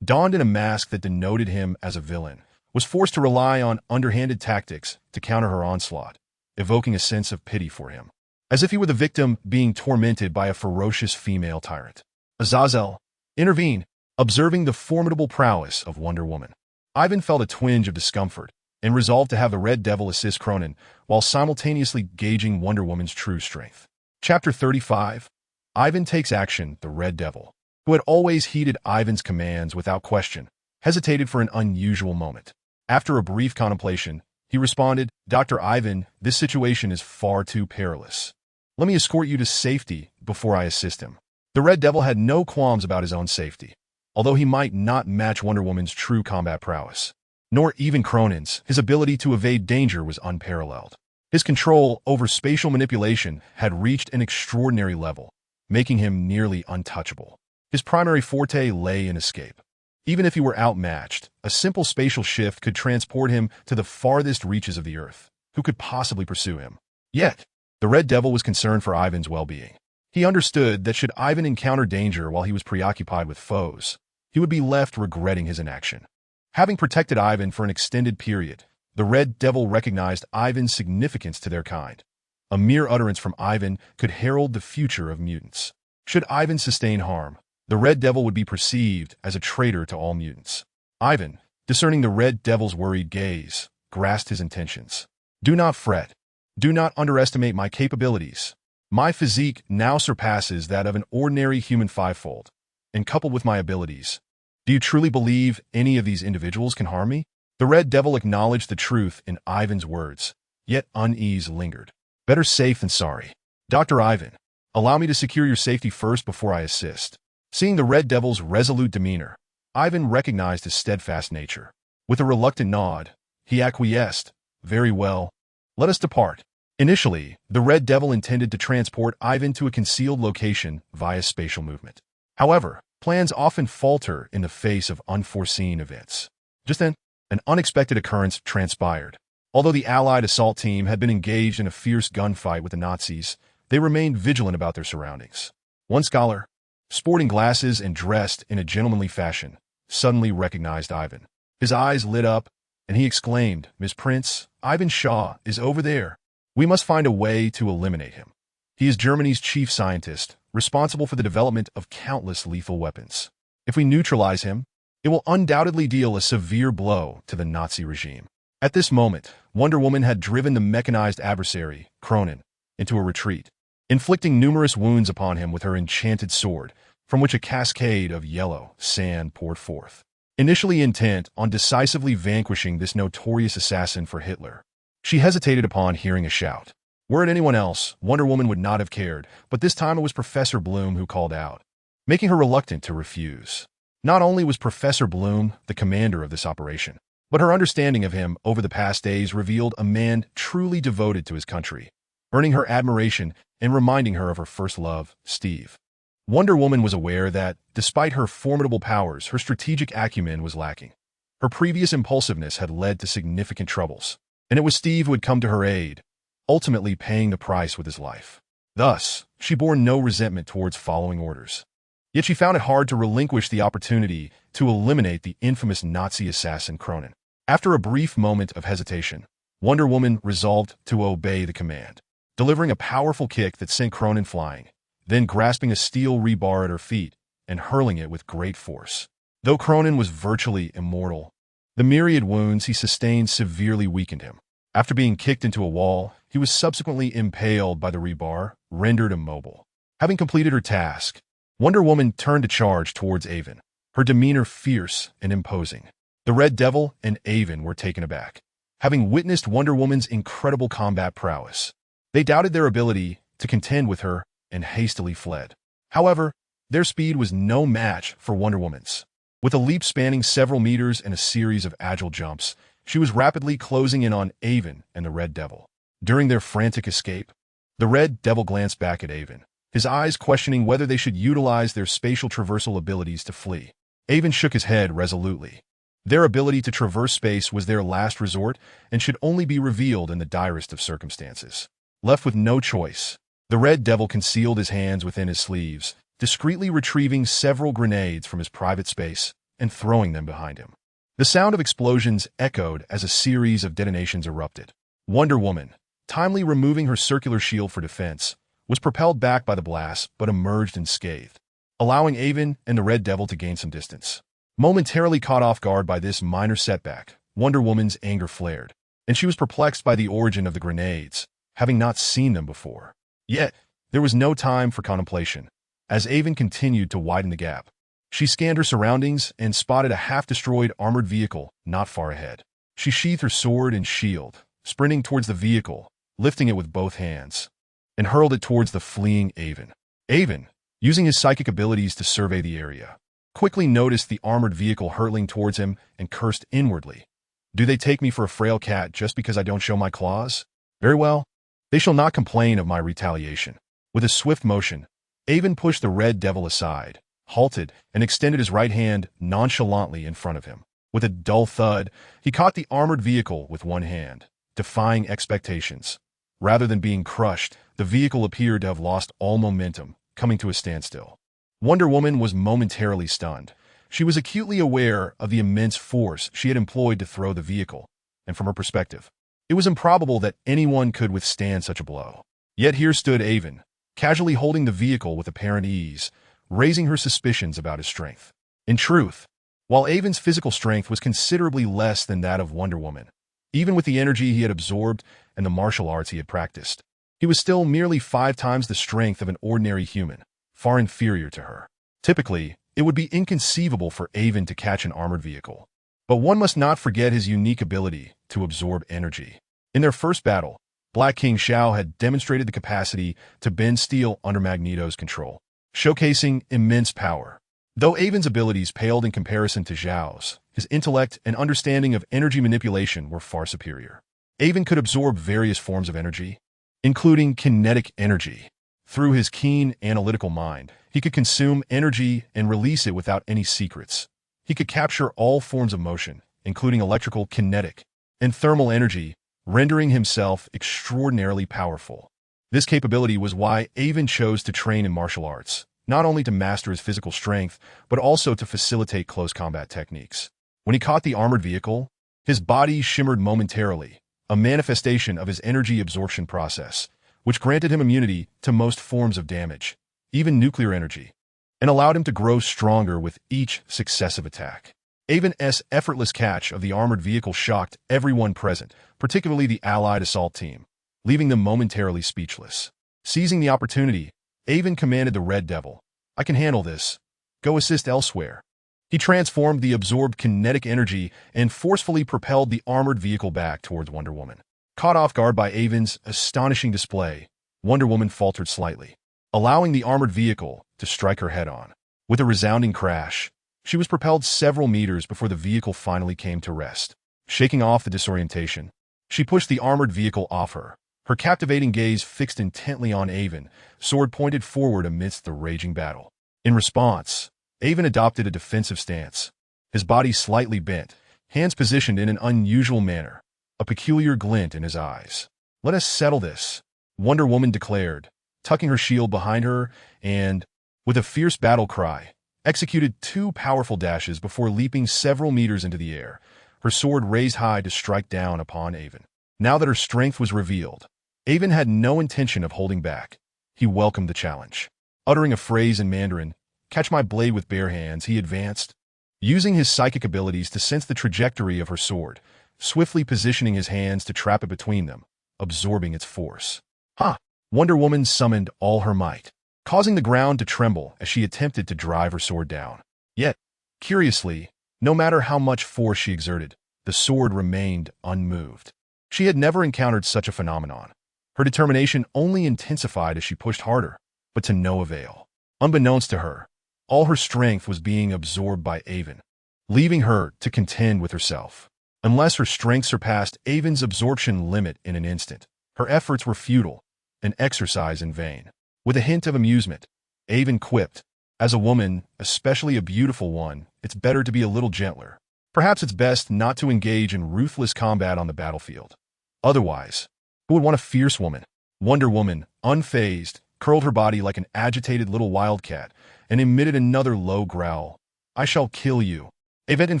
donned in a mask that denoted him as a villain, was forced to rely on underhanded tactics to counter her onslaught, evoking a sense of pity for him, as if he were the victim being tormented by a ferocious female tyrant. Azazel intervened, observing the formidable prowess of Wonder Woman. Ivan felt a twinge of discomfort and resolved to have the Red Devil assist Cronin while simultaneously gauging Wonder Woman's true strength. Chapter 35. Ivan takes action. The Red Devil, who had always heeded Ivan's commands without question, hesitated for an unusual moment. After a brief contemplation, he responded, "Dr. Ivan, this situation is far too perilous. Let me escort you to safety before I assist him." The Red Devil had no qualms about his own safety. Although he might not match Wonder Woman's true combat prowess, nor even Cronin's, his ability to evade danger was unparalleled. His control over spatial manipulation had reached an extraordinary level, making him nearly untouchable. His primary forte lay in escape. Even if he were outmatched, a simple spatial shift could transport him to the farthest reaches of the earth. Who could possibly pursue him? Yet, the Red Devil was concerned for Ivan's well-being. He understood that should Ivan encounter danger while he was preoccupied with foes, he would be left regretting his inaction. Having protected Ivan for an extended period, the Red Devil recognized Ivan's significance to their kind. A mere utterance from Ivan could herald the future of mutants. Should Ivan sustain harm, the Red Devil would be perceived as a traitor to all mutants. Ivan, discerning the Red Devil's worried gaze, grasped his intentions. "Do not fret. Do not underestimate my capabilities. My physique now surpasses that of an ordinary human fivefold, and coupled with my abilities, do you truly believe any of these individuals can harm me?" The Red Devil acknowledged the truth in Ivan's words, yet unease lingered. "Better safe than sorry. Dr. Ivan, allow me to secure your safety first before I assist." Seeing the Red Devil's resolute demeanor, Ivan recognized his steadfast nature. With a reluctant nod, he acquiesced. "Very well. Let us depart." Initially, the Red Devil intended to transport Ivan to a concealed location via spatial movement. However, plans often falter in the face of unforeseen events. Just then, an unexpected occurrence transpired. Although the Allied assault team had been engaged in a fierce gunfight with the Nazis, they remained vigilant about their surroundings. One scholar, sporting glasses and dressed in a gentlemanly fashion, suddenly recognized Ivan. His eyes lit up, and he exclaimed, "Miss Prince, Ivan Shaw is over there. We must find a way to eliminate him. He is Germany's chief scientist, responsible for the development of countless lethal weapons. If we neutralize him, it will undoubtedly deal a severe blow to the Nazi regime." At this moment, Wonder Woman had driven the mechanized adversary, Cronin, into a retreat, inflicting numerous wounds upon him with her enchanted sword, from which a cascade of yellow sand poured forth. Initially intent on decisively vanquishing this notorious assassin for Hitler, she hesitated upon hearing a shout. Were it anyone else, Wonder Woman would not have cared, but this time it was Professor Bloom who called out, making her reluctant to refuse. Not only was Professor Bloom the commander of this operation, but her understanding of him over the past days revealed a man truly devoted to his country, earning her admiration and reminding her of her first love, Steve. Wonder Woman was aware that, despite her formidable powers, her strategic acumen was lacking. Her previous impulsiveness had led to significant troubles, and it was Steve who had come to her aid, ultimately paying the price with his life. Thus, she bore no resentment towards following orders. Yet she found it hard to relinquish the opportunity to eliminate the infamous Nazi assassin Cronin. After a brief moment of hesitation, Wonder Woman resolved to obey the command, delivering a powerful kick that sent Cronin flying, then grasping a steel rebar at her feet and hurling it with great force. Though Cronin was virtually immortal, the myriad wounds he sustained severely weakened him. After being kicked into a wall, he was subsequently impaled by the rebar, rendered immobile. Having completed her task, Wonder Woman turned to charge towards Avon, her demeanor fierce and imposing. The Red Devil and Avon were taken aback, having witnessed Wonder Woman's incredible combat prowess. They doubted their ability to contend with her and hastily fled. However, Their speed was no match for Wonder Woman's. With a leap spanning several meters and a series of agile jumps, she was rapidly closing in on Avon and the Red Devil. During their frantic escape, the Red Devil glanced back at Avon, his eyes questioning whether they should utilize their spatial traversal abilities to flee. Avon shook his head resolutely. Their ability to traverse space was their last resort and should only be revealed in the direst of circumstances. Left with no choice, the Red Devil concealed his hands within his sleeves, discreetly retrieving several grenades from his private space and throwing them behind him. The sound of explosions echoed as a series of detonations erupted. Wonder Woman, timely removing her circular shield for defense, was propelled back by the blast but emerged unscathed, allowing Avon and the Red Devil to gain some distance. Momentarily caught off guard by this minor setback, Wonder Woman's anger flared, and she was perplexed by the origin of the grenades, having not seen them before. Yet, there was no time for contemplation. As Avon continued to widen the gap, she scanned her surroundings and spotted a half-destroyed armored vehicle not far ahead. She sheathed her sword and shield, sprinting towards the vehicle, lifting it with both hands, and hurled it towards the fleeing Avon. Avon, using his psychic abilities to survey the area, quickly noticed the armored vehicle hurtling towards him and cursed inwardly. Do they take me for a frail cat just because I don't show my claws? Very well. They shall not complain of my retaliation. With a swift motion, Avon pushed the Red Devil aside, halted, and extended his right hand nonchalantly in front of him. With a dull thud, he caught the armored vehicle with one hand, defying expectations. Rather than being crushed, the vehicle appeared to have lost all momentum, coming to a standstill. Wonder Woman was momentarily stunned. She was acutely aware of the immense force she had employed to throw the vehicle, and from her perspective, it was improbable that anyone could withstand such a blow. Yet here stood Avon, casually holding the vehicle with apparent ease, raising her suspicions about his strength. In truth, while Avon's physical strength was considerably less than that of Wonder Woman, even with the energy he had absorbed and the martial arts he had practiced, he was still merely 5 times the strength of an ordinary human, far inferior to her. Typically, it would be inconceivable for Avon to catch an armored vehicle. But one must not forget his unique ability to absorb energy. In their first battle, Black King Shao had demonstrated the capacity to bend steel under Magneto's control, showcasing immense power. Though Avon's abilities paled in comparison to Zhao's, his intellect and understanding of energy manipulation were far superior. Avon could absorb various forms of energy, including kinetic energy. Through his keen, analytical mind, he could consume energy and release it without any secrets. He could capture all forms of motion, including electrical, kinetic, and thermal energy, rendering himself extraordinarily powerful. This capability was why Avon chose to train in martial arts, not only to master his physical strength, but also to facilitate close combat techniques. When he caught the armored vehicle, his body shimmered momentarily, a manifestation of his energy absorption process, which granted him immunity to most forms of damage, even nuclear energy, and allowed him to grow stronger with each successive attack. Avon's effortless catch of the armored vehicle shocked everyone present, particularly the Allied assault team, leaving them momentarily speechless. Seizing the opportunity, Avon commanded the Red Devil, "I can handle this. Go assist elsewhere." He transformed the absorbed kinetic energy and forcefully propelled the armored vehicle back towards Wonder Woman. Caught off guard by Avon's astonishing display, Wonder Woman faltered slightly, allowing the armored vehicle to strike her head-on. With a resounding crash, she was propelled several meters before the vehicle finally came to rest. Shaking off the disorientation, she pushed the armored vehicle off her, her captivating gaze fixed intently on Avon, sword pointed forward amidst the raging battle. In response, Avon adopted a defensive stance, his body slightly bent, hands positioned in an unusual manner, a peculiar glint in his eyes. "Let us settle this," Wonder Woman declared, tucking her shield behind her and, with a fierce battle cry, executed 2 powerful dashes before leaping several meters into the air, her sword raised high to strike down upon Avon. Now that her strength was revealed, Avon had no intention of holding back. He welcomed the challenge. Uttering a phrase in Mandarin, "Catch my blade with bare hands," he advanced, using his psychic abilities to sense the trajectory of her sword, swiftly positioning his hands to trap it between them, absorbing its force. "Ha!" Wonder Woman summoned all her might, causing the ground to tremble as she attempted to drive her sword down. Yet, curiously, no matter how much force she exerted, the sword remained unmoved. She had never encountered such a phenomenon. Her determination only intensified as she pushed harder, but to no avail. Unbeknownst to her, All her strength was being absorbed by Avon, leaving her to contend with herself. Unless her strength surpassed Avon's absorption limit in an instant, her efforts were futile, an exercise in vain. With a hint of amusement, Avon quipped, "As a woman, especially a beautiful one, it's better to be a little gentler. Perhaps it's best not to engage in ruthless combat on the battlefield. Otherwise, who would want a fierce woman?" Wonder Woman, unfazed, curled her body like an agitated little wildcat and emitted another low growl. "I shall kill you." Aventon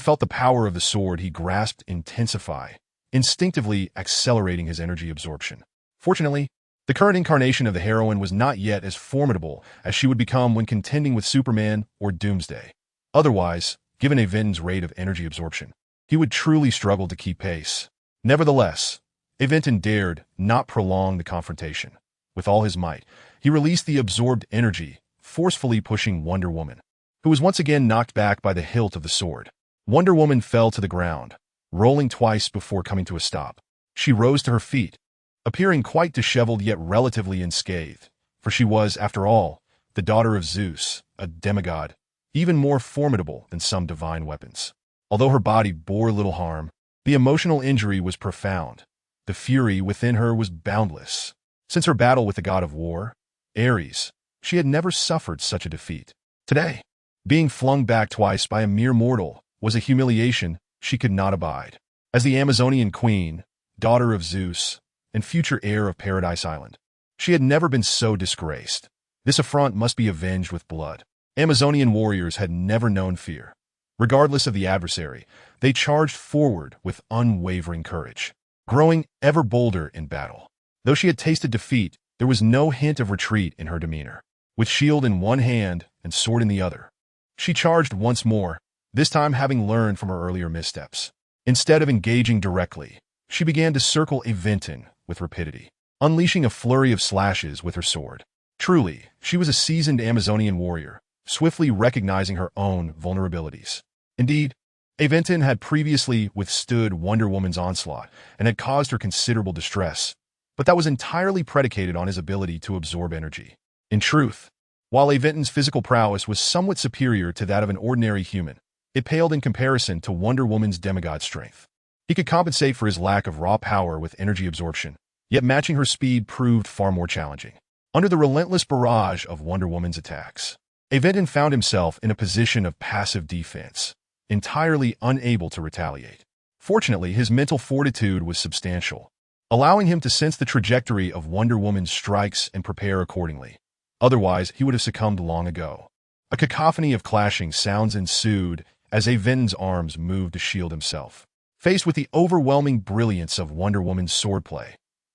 felt the power of the sword he grasped intensify, instinctively accelerating his energy absorption. Fortunately, the current incarnation of the heroine was not yet as formidable as she would become when contending with Superman or Doomsday. Otherwise, given Aventon's rate of energy absorption, he would truly struggle to keep pace. Nevertheless, Aventon dared not prolong the confrontation. With all his might, he released the absorbed energy, forcefully pushing Wonder Woman, who was once again knocked back by the hilt of the sword. Wonder Woman fell to the ground, rolling twice before coming to a stop. She rose to her feet, appearing quite disheveled yet relatively unscathed, for she was, after all, the daughter of Zeus, a demigod, even more formidable than some divine weapons. Although her body bore little harm, the emotional injury was profound. The fury within her was boundless. Since her battle with the god of war, Ares, she had never suffered such a defeat. Today, being flung back twice by a mere mortal was a humiliation she could not abide. As the Amazonian queen, daughter of Zeus, and future heir of Paradise Island, she had never been so disgraced. This affront must be avenged with blood. Amazonian warriors had never known fear. Regardless of the adversary, they charged forward with unwavering courage, growing ever bolder in battle. Though she had tasted defeat, there was no hint of retreat in her demeanor. With shield in one hand and sword in the other, she charged once more, this time having learned from her earlier missteps. Instead of engaging directly, she began to circle Aventon with rapidity, unleashing a flurry of slashes with her sword. Truly, she was a seasoned Amazonian warrior, swiftly recognizing her own vulnerabilities. Indeed, Aventon had previously withstood Wonder Woman's onslaught and had caused her considerable distress, but that was entirely predicated on his ability to absorb energy. In truth, while Aventon's physical prowess was somewhat superior to that of an ordinary human, it paled in comparison to Wonder Woman's demigod strength. He could compensate for his lack of raw power with energy absorption, yet matching her speed proved far more challenging. Under the relentless barrage of Wonder Woman's attacks, Aventon found himself in a position of passive defense, entirely unable to retaliate. Fortunately, his mental fortitude was substantial, allowing him to sense the trajectory of Wonder Woman's strikes and prepare accordingly. Otherwise, he would have succumbed long ago. A cacophony of clashing sounds ensued as Aventon's arms moved to shield himself. Faced with the overwhelming brilliance of Wonder Woman's swordplay,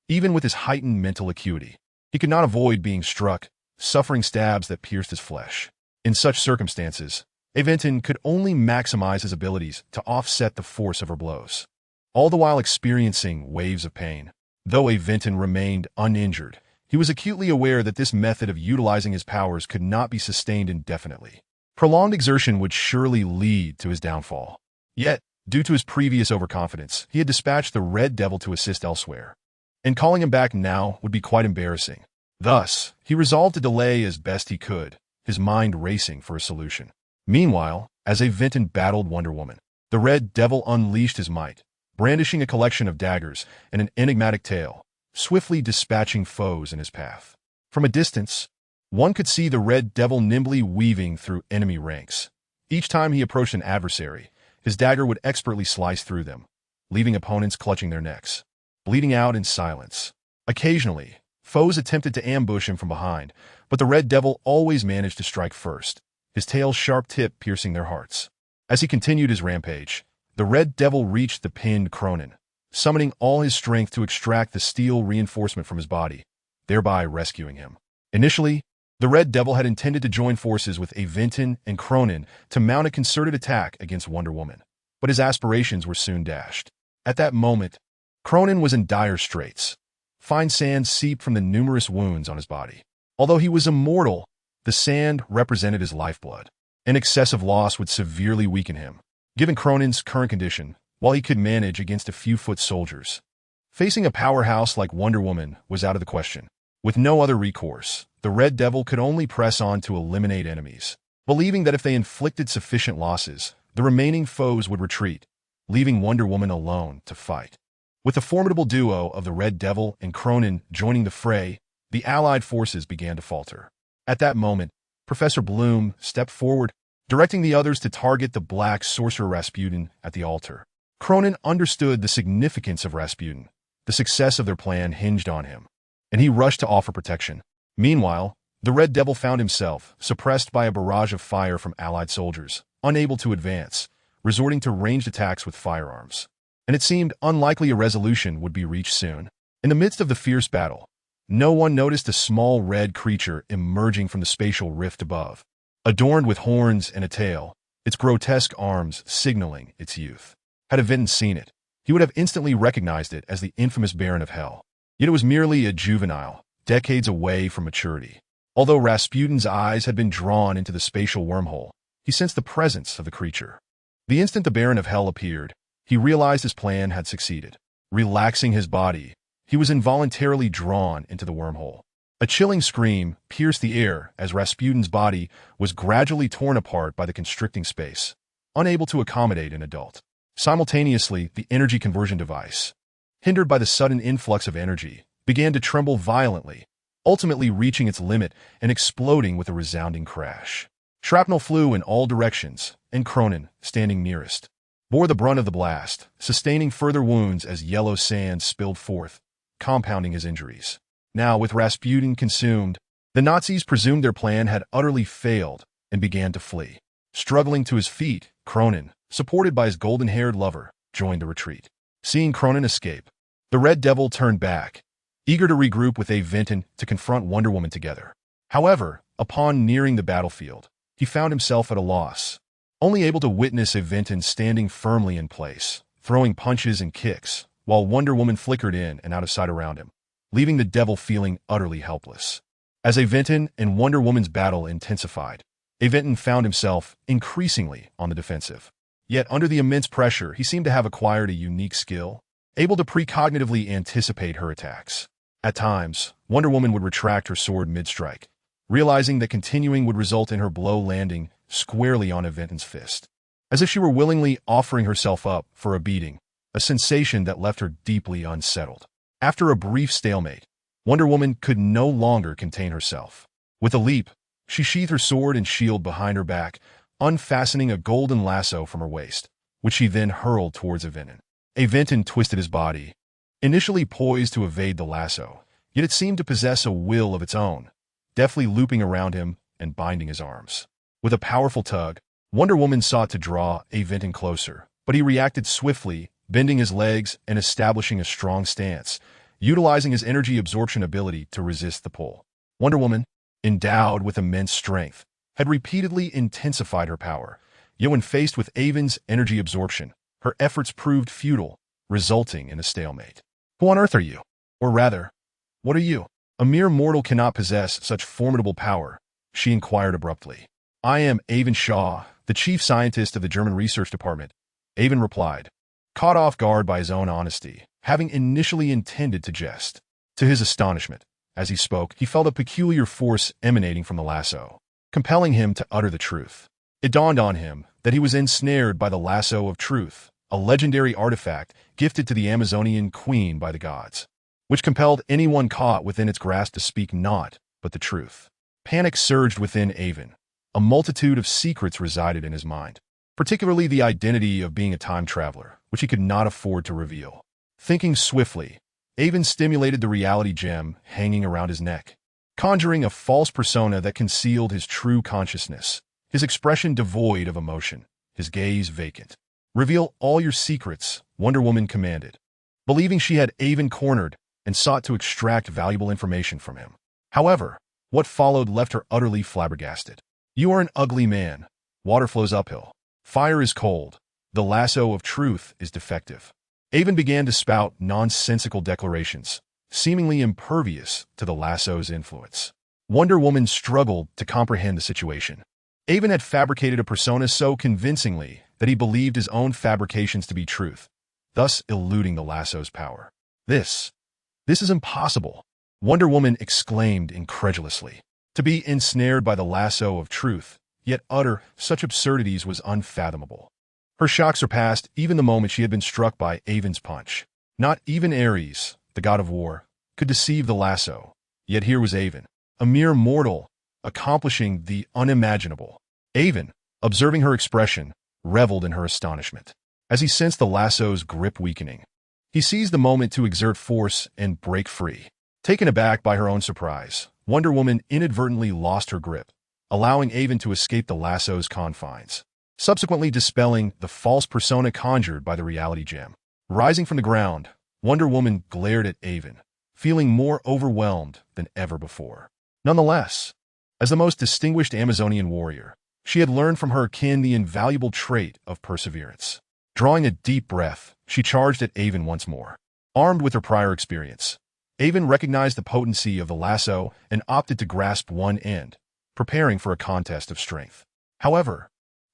even with his heightened mental acuity, he could not avoid being struck, suffering stabs that pierced his flesh. In such circumstances, Aventon could only maximize his abilities to offset the force of her blows, all the while experiencing waves of pain. Though Aventon remained uninjured, he was acutely aware that this method of utilizing his powers could not be sustained indefinitely. Prolonged exertion would surely lead to his downfall. Yet, due to his previous overconfidence, he had dispatched the Red Devil to assist elsewhere, and calling him back now would be quite embarrassing. Thus, he resolved to delay as best he could, his mind racing for a solution. Meanwhile, as Aventon battled Wonder Woman, the Red Devil unleashed his might, brandishing a collection of daggers and an enigmatic tail, swiftly dispatching foes in his path. From a distance, one could see the Red Devil nimbly weaving through enemy ranks. Each time he approached an adversary, his dagger would expertly slice through them, leaving opponents clutching their necks, bleeding out in silence. Occasionally, foes attempted to ambush him from behind, but the Red Devil always managed to strike first, his tail's sharp tip piercing their hearts. As he continued his rampage, the Red Devil reached the pinned Cronin, summoning all his strength to extract the steel reinforcement from his body, thereby rescuing him. Initially, the Red Devil had intended to join forces with Aventon and Cronin to mount a concerted attack against Wonder Woman, but his aspirations were soon dashed. At that moment, Cronin was in dire straits. Fine sand seeped from the numerous wounds on his body. Although he was immortal, the sand represented his lifeblood. An excessive loss would severely weaken him. Given Cronin's current condition, while he could manage against a few foot soldiers, facing a powerhouse like Wonder Woman was out of the question. With no other recourse, the Red Devil could only press on to eliminate enemies. believing that if they inflicted sufficient losses, the remaining foes would retreat, leaving Wonder Woman alone to fight. With the formidable duo of the Red Devil and Cronin joining the fray, the Allied forces began to falter. At that moment, Professor Bloom stepped forward, directing the others to target the black sorcerer Rasputin at the altar. Cronin understood the significance of Rasputin. The success of their plan hinged on him, and he rushed to offer protection. Meanwhile, the Red Devil found himself suppressed by a barrage of fire from Allied soldiers, unable to advance, resorting to ranged attacks with firearms. And it seemed unlikely a resolution would be reached soon. In the midst of the fierce battle, no one noticed a small red creature emerging from the spatial rift above. Adorned with horns and a tail, its grotesque arms signaling its youth. Had Aventon seen it, he would have instantly recognized it as the infamous Baron of Hell. Yet it was merely a juvenile, decades away from maturity. Although Rasputin's eyes had been drawn into the spatial wormhole, he sensed the presence of the creature. The instant the Baron of Hell appeared, he realized his plan had succeeded. Relaxing his body, he was involuntarily drawn into the wormhole. A chilling scream pierced the air as Rasputin's body was gradually torn apart by the constricting space, unable to accommodate an adult. Simultaneously, the energy conversion device, hindered by the sudden influx of energy, began to tremble violently, ultimately reaching its limit and exploding with a resounding crash. Shrapnel flew in all directions, and Cronin, standing nearest, bore the brunt of the blast, sustaining further wounds as yellow sand spilled forth, compounding his injuries. Now, with Rasputin consumed, the Nazis presumed their plan had utterly failed and began to flee. Struggling to his feet, Cronin, supported by his golden-haired lover, joined the retreat. Seeing Cronin escape, the Red Devil turned back, eager to regroup with Aventon to confront Wonder Woman together. However, upon nearing the battlefield, he found himself at a loss, only able to witness Aventon standing firmly in place, throwing punches and kicks, while Wonder Woman flickered in and out of sight around him, leaving the Devil feeling utterly helpless. As Aventon and Wonder Woman's battle intensified, Aventon found himself increasingly on the defensive. Yet under the immense pressure, he seemed to have acquired a unique skill, able to precognitively anticipate her attacks. At times, Wonder Woman would retract her sword mid-strike, realizing that continuing would result in her blow landing squarely on Aventon's fist, as if she were willingly offering herself up for a beating, a sensation that left her deeply unsettled. After a brief stalemate, Wonder Woman could no longer contain herself. With a leap, she sheathed her sword and shield behind her back, unfastening a golden lasso from her waist, which she then hurled towards Aventon. Aventon twisted his body, initially poised to evade the lasso, yet it seemed to possess a will of its own, deftly looping around him and binding his arms. With a powerful tug, Wonder Woman sought to draw Aventon closer, but he reacted swiftly, bending his legs and establishing a strong stance, utilizing his energy absorption ability to resist the pull. Wonder Woman, endowed with immense strength, had repeatedly intensified her power, yet when faced with Avon's energy absorption, her efforts proved futile, resulting in a stalemate. Who on earth are you? Or rather, what are you? A mere mortal cannot possess such formidable power, she inquired abruptly. I am Avon Shaw, the chief scientist of the German research department, Avon replied, caught off guard by his own honesty, having initially intended to jest. To his astonishment, as he spoke, he felt a peculiar force emanating from the lasso, compelling him to utter the truth. It dawned on him that he was ensnared by the lasso of truth, a legendary artifact gifted to the Amazonian queen by the gods, which compelled anyone caught within its grasp to speak naught but the truth. Panic surged within Avon. A multitude of secrets resided in his mind, particularly the identity of being a time traveler, which he could not afford to reveal. Thinking swiftly, Avon stimulated the reality gem hanging around his neck, conjuring a false persona that concealed his true consciousness, his expression devoid of emotion, his gaze vacant. Reveal all your secrets, Wonder Woman commanded, believing she had Avon cornered and sought to extract valuable information from him. However, what followed left her utterly flabbergasted. You are an ugly man. Water flows uphill. Fire is cold. The lasso of truth is defective. Avon began to spout nonsensical declarations, seemingly impervious to the lasso's influence. Wonder Woman struggled to comprehend the situation. Avon had fabricated a persona so convincingly that he believed his own fabrications to be truth, thus eluding the lasso's power. This is impossible, Wonder Woman exclaimed incredulously. To be ensnared by the lasso of truth, yet utter such absurdities was unfathomable. Her shock surpassed even the moment she had been struck by Avon's punch. Not even Ares, the god of war, could deceive the lasso. Yet here was Avon, a mere mortal, accomplishing the unimaginable. Avon, observing her expression, reveled in her astonishment. As he sensed the lasso's grip weakening, he seized the moment to exert force and break free. Taken aback by her own surprise, Wonder Woman inadvertently lost her grip, allowing Avon to escape the lasso's confines, subsequently dispelling the false persona conjured by the reality gem. Rising from the ground, Wonder Woman glared at Avon, feeling more overwhelmed than ever before. Nonetheless, as the most distinguished Amazonian warrior, she had learned from her kin the invaluable trait of perseverance. Drawing a deep breath, she charged at Avon once more. Armed with her prior experience, Avon recognized the potency of the lasso and opted to grasp one end, preparing for a contest of strength. However,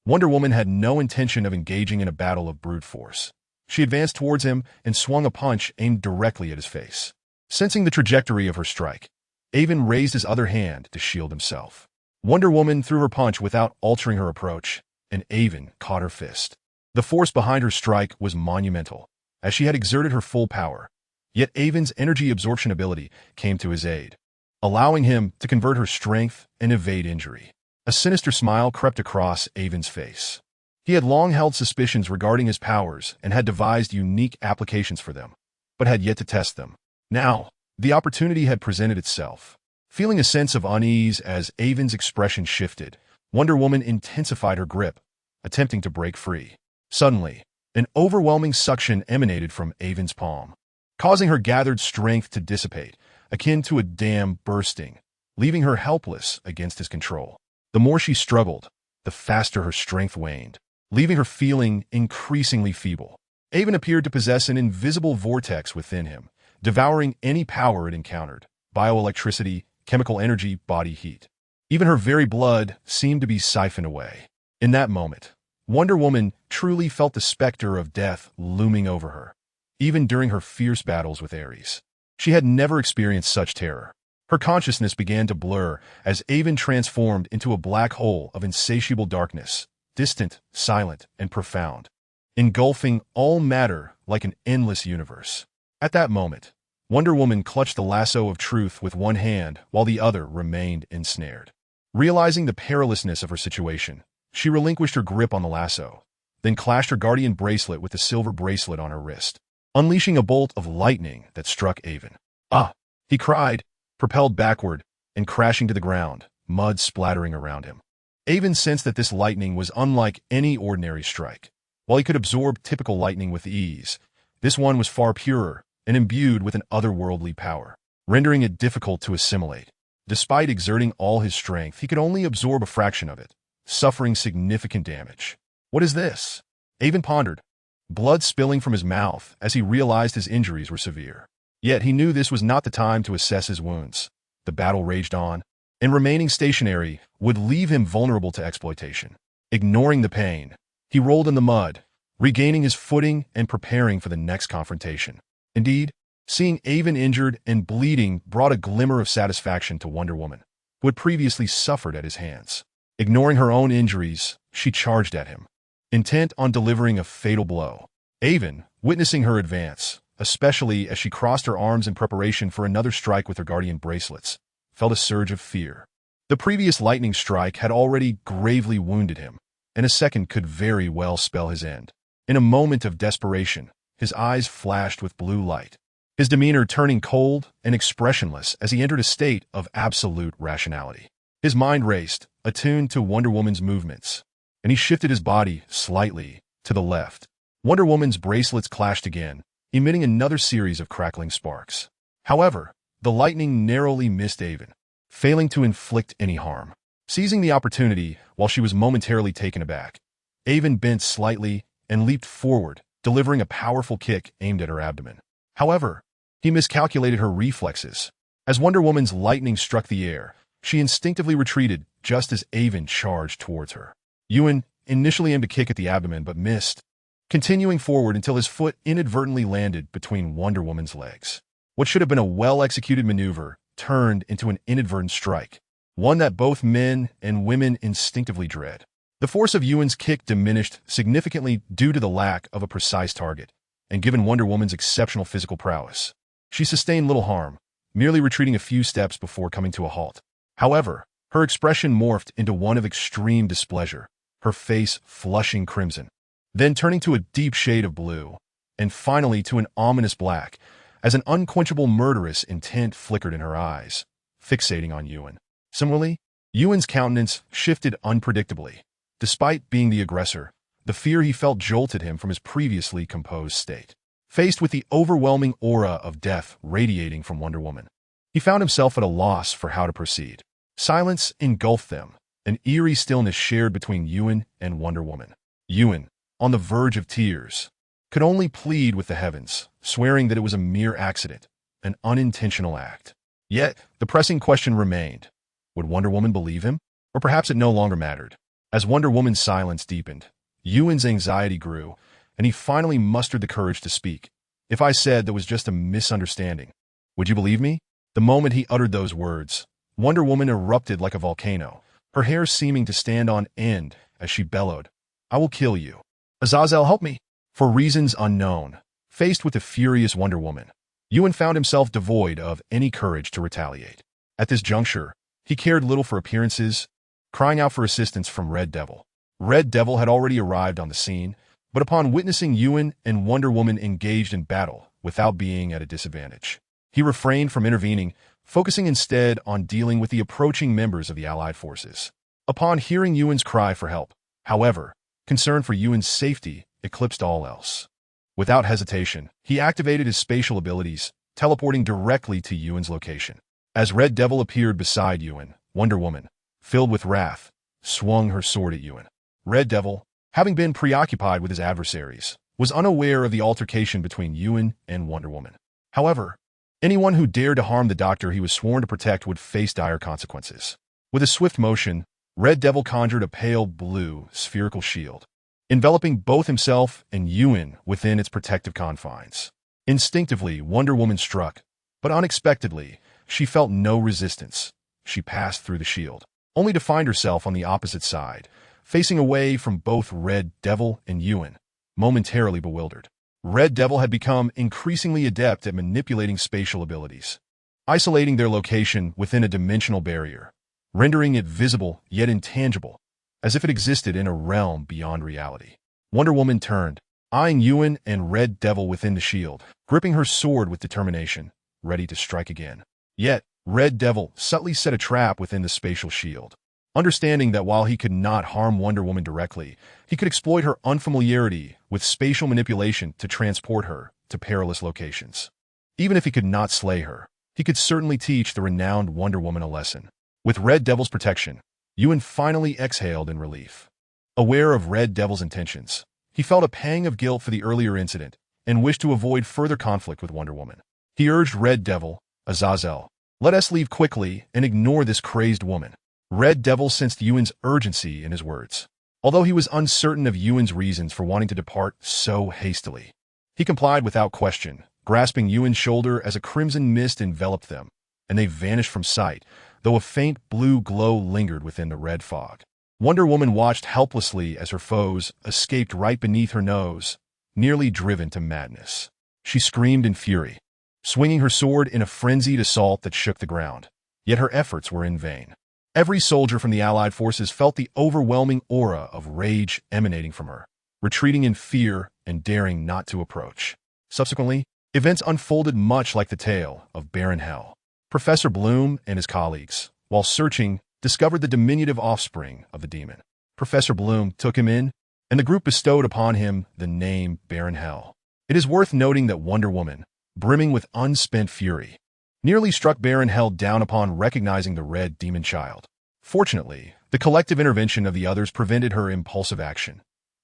Wonder Woman had no intention of engaging in a battle of brute force. She advanced towards him and swung a punch aimed directly at his face. Sensing the trajectory of her strike, Avon raised his other hand to shield himself. Wonder Woman threw her punch without altering her approach, and Avon caught her fist. The force behind her strike was monumental, as she had exerted her full power. Yet Avon's energy absorption ability came to his aid, allowing him to convert her strength and evade injury. A sinister smile crept across Avon's face. He had long held suspicions regarding his powers and had devised unique applications for them, but had yet to test them. Now, the opportunity had presented itself. Feeling a sense of unease as Avon's expression shifted, Wonder Woman intensified her grip, attempting to break free. Suddenly, an overwhelming suction emanated from Avon's palm, causing her gathered strength to dissipate, akin to a dam bursting, leaving her helpless against his control. The more she struggled, the faster her strength waned, leaving her feeling increasingly feeble. Avon appeared to possess an invisible vortex within him, devouring any power it encountered: bioelectricity, chemical energy, body heat. Even her very blood seemed to be siphoned away. In that moment, Wonder Woman truly felt the specter of death looming over her, even during her fierce battles with Ares. She had never experienced such terror. Her consciousness began to blur as Avon transformed into a black hole of insatiable darkness, distant, silent, and profound, engulfing all matter like an endless universe. At that moment, Wonder Woman clutched the lasso of truth with one hand while the other remained ensnared. Realizing the perilousness of her situation, she relinquished her grip on the lasso, then clashed her guardian bracelet with the silver bracelet on her wrist, unleashing a bolt of lightning that struck Avon. "Ah!" he cried, propelled backward and crashing to the ground, mud splattering around him. Avon sensed that this lightning was unlike any ordinary strike. While he could absorb typical lightning with ease, this one was far purer and imbued with an otherworldly power, rendering it difficult to assimilate. Despite exerting all his strength, he could only absorb a fraction of it, suffering significant damage. "What is this?" Avon pondered, blood spilling from his mouth as he realized his injuries were severe. Yet he knew this was not the time to assess his wounds. The battle raged on, and remaining stationary would leave him vulnerable to exploitation. Ignoring the pain, he rolled in the mud, regaining his footing and preparing for the next confrontation. Indeed, seeing Avon injured and bleeding brought a glimmer of satisfaction to Wonder Woman, who had previously suffered at his hands. Ignoring her own injuries, she charged at him, intent on delivering a fatal blow. Avon, witnessing her advance, especially as she crossed her arms in preparation for another strike with her guardian bracelets, felt a surge of fear. The previous lightning strike had already gravely wounded him, and a second could very well spell his end. In a moment of desperation, his eyes flashed with blue light, his demeanor turning cold and expressionless as he entered a state of absolute rationality. His mind raced, attuned to Wonder Woman's movements, and he shifted his body slightly to the left. Wonder Woman's bracelets clashed again, emitting another series of crackling sparks. However, the lightning narrowly missed Avon, failing to inflict any harm. Seizing the opportunity while she was momentarily taken aback, Avon bent slightly and leaped forward, delivering a powerful kick aimed at her abdomen. However, he miscalculated her reflexes. As Wonder Woman's lightning struck the air, she instinctively retreated just as Avon charged towards her. Ewan initially aimed a kick at the abdomen but missed, continuing forward until his foot inadvertently landed between Wonder Woman's legs. What should have been a well-executed maneuver turned into an inadvertent strike. one that both men and women instinctively dread. The force of Yuan's kick diminished significantly due to the lack of a precise target, and given Wonder Woman's exceptional physical prowess, she sustained little harm, merely retreating a few steps before coming to a halt. However, her expression morphed into one of extreme displeasure, her face flushing crimson, then turning to a deep shade of blue, and finally to an ominous black, as an unquenchable murderous intent flickered in her eyes, fixating on Yuan. Similarly, Yuan's countenance shifted unpredictably. Despite being the aggressor, the fear he felt jolted him from his previously composed state. Faced with the overwhelming aura of death radiating from Wonder Woman, he found himself at a loss for how to proceed. Silence engulfed them, an eerie stillness shared between Yuan and Wonder Woman. Yuan, on the verge of tears, could only plead with the heavens, swearing that it was a mere accident, an unintentional act. Yet, the pressing question remained. Would Wonder Woman believe him? Or perhaps it no longer mattered. As Wonder Woman's silence deepened, Yuan's anxiety grew, and he finally mustered the courage to speak. If I said there was just a misunderstanding, would you believe me? The moment he uttered those words, Wonder Woman erupted like a volcano, her hair seeming to stand on end as she bellowed, "I will kill you. Azazel, help me!" For reasons unknown, faced with the furious Wonder Woman, Yuan found himself devoid of any courage to retaliate. At this juncture, he cared little for appearances, crying out for assistance from Red Devil. Red Devil had already arrived on the scene, but upon witnessing Yuan and Wonder Woman engaged in battle without being at a disadvantage, he refrained from intervening, focusing instead on dealing with the approaching members of the Allied forces. Upon hearing Yuan's cry for help, however, concern for Yuan's safety eclipsed all else. Without hesitation, he activated his spatial abilities, teleporting directly to Yuan's location. As Red Devil appeared beside Yuan, Wonder Woman, filled with wrath, swung her sword at Yuan. Red Devil, having been preoccupied with his adversaries, was unaware of the altercation between Yuan and Wonder Woman. However, anyone who dared to harm the doctor he was sworn to protect would face dire consequences. With a swift motion, Red Devil conjured a pale blue, spherical shield, enveloping both himself and Yuan within its protective confines. Instinctively, Wonder Woman struck, but unexpectedly, she felt no resistance. She passed through the shield, only to find herself on the opposite side, facing away from both Red Devil and Yuan, momentarily bewildered. Red Devil had become increasingly adept at manipulating spatial abilities, isolating their location within a dimensional barrier, rendering it visible yet intangible, as if it existed in a realm beyond reality. Wonder Woman turned, eyeing Yuan and Red Devil within the shield, gripping her sword with determination, ready to strike again. Yet, Red Devil subtly set a trap within the spatial shield. Understanding that while he could not harm Wonder Woman directly, he could exploit her unfamiliarity with spatial manipulation to transport her to perilous locations. Even if he could not slay her, he could certainly teach the renowned Wonder Woman a lesson. With Red Devil's protection, Yuan finally exhaled in relief. Aware of Red Devil's intentions, he felt a pang of guilt for the earlier incident and wished to avoid further conflict with Wonder Woman. He urged Red Devil, "Azazel, let us leave quickly and ignore this crazed woman." Red Devil sensed Yuan's urgency in his words. Although he was uncertain of Yuan's reasons for wanting to depart so hastily, he complied without question, grasping Yuan's shoulder as a crimson mist enveloped them, and they vanished from sight, though a faint blue glow lingered within the red fog. Wonder Woman watched helplessly as her foes escaped right beneath her nose, nearly driven to madness. She screamed in fury, swinging her sword in a frenzied assault that shook the ground. Yet her efforts were in vain. Every soldier from the Allied forces felt the overwhelming aura of rage emanating from her, retreating in fear and daring not to approach. Subsequently, events unfolded much like the tale of Baron Hell. Professor Bloom and his colleagues, while searching, discovered the diminutive offspring of the demon. Professor Bloom took him in, and the group bestowed upon him the name Baron Hell. It is worth noting that Wonder Woman, brimming with unspent fury, nearly struck Baron Hell down upon recognizing the red demon child. Fortunately, the collective intervention of the others prevented her impulsive action.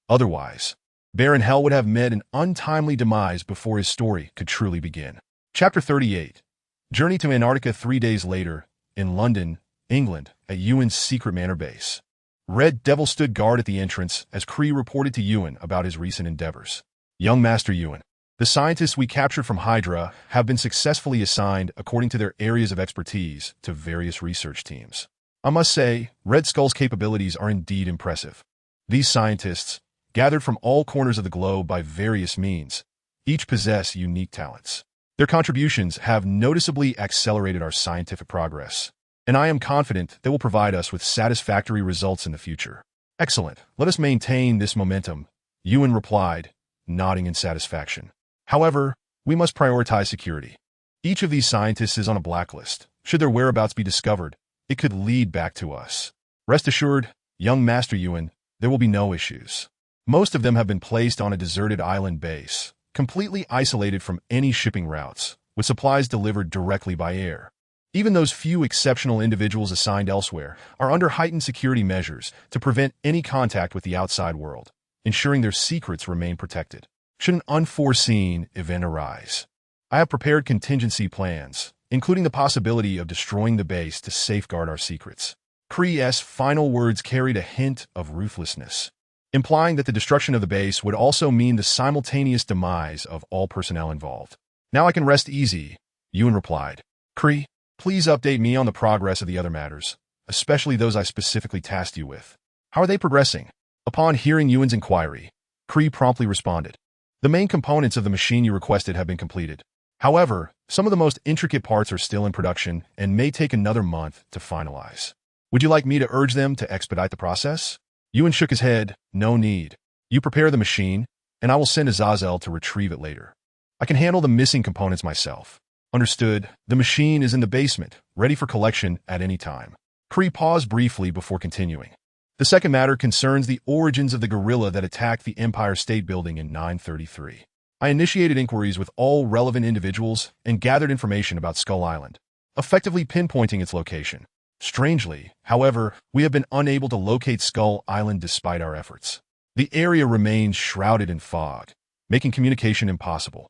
Otherwise, Baron Hell would have met an untimely demise before his story could truly begin. Chapter 38. Journey to Antarctica 3 days later, in London, England, at Yuan's secret manor base. Red Devil stood guard at the entrance as Kree reported to Yuan about his recent endeavors. Young Master Yuan, the scientists we captured from Hydra have been successfully assigned according to their areas of expertise to various research teams. I must say, Red Skull's capabilities are indeed impressive. These scientists, gathered from all corners of the globe by various means, each possess unique talents. Their contributions have noticeably accelerated our scientific progress, and I am confident they will provide us with satisfactory results in the future. Excellent. Let us maintain this momentum, Ewan replied, nodding in satisfaction. However, we must prioritize security. Each of these scientists is on a blacklist. Should their whereabouts be discovered, it could lead back to us. Rest assured, young Master Ewan, there will be no issues. Most of them have been placed on a deserted island base, completely isolated from any shipping routes, with supplies delivered directly by air. Even those few exceptional individuals assigned elsewhere are under heightened security measures to prevent any contact with the outside world, ensuring their secrets remain protected. Should an unforeseen event arise, I have prepared contingency plans, including the possibility of destroying the base to safeguard our secrets. Kree's final words carried a hint of ruthlessness, implying that the destruction of the base would also mean the simultaneous demise of all personnel involved. Now I can rest easy, Ewan replied. Kree, please update me on the progress of the other matters, especially those I specifically tasked you with. How are they progressing? Upon hearing Ewan's inquiry, Kree promptly responded. The main components of the machine you requested have been completed. However, some of the most intricate parts are still in production and may take another month to finalize. Would you like me to urge them to expedite the process? Ewan shook his head. No need. You prepare the machine, and I will send Azazel to retrieve it later. I can handle the missing components myself. Understood. The machine is in the basement, ready for collection at any time. Kree paused briefly before continuing. The second matter concerns the origins of the guerrilla that attacked the Empire State Building in 933. I initiated inquiries with all relevant individuals and gathered information about Skull Island, effectively pinpointing its location. Strangely, however, we have been unable to locate Skull Island despite our efforts. The area remains shrouded in fog, making communication impossible,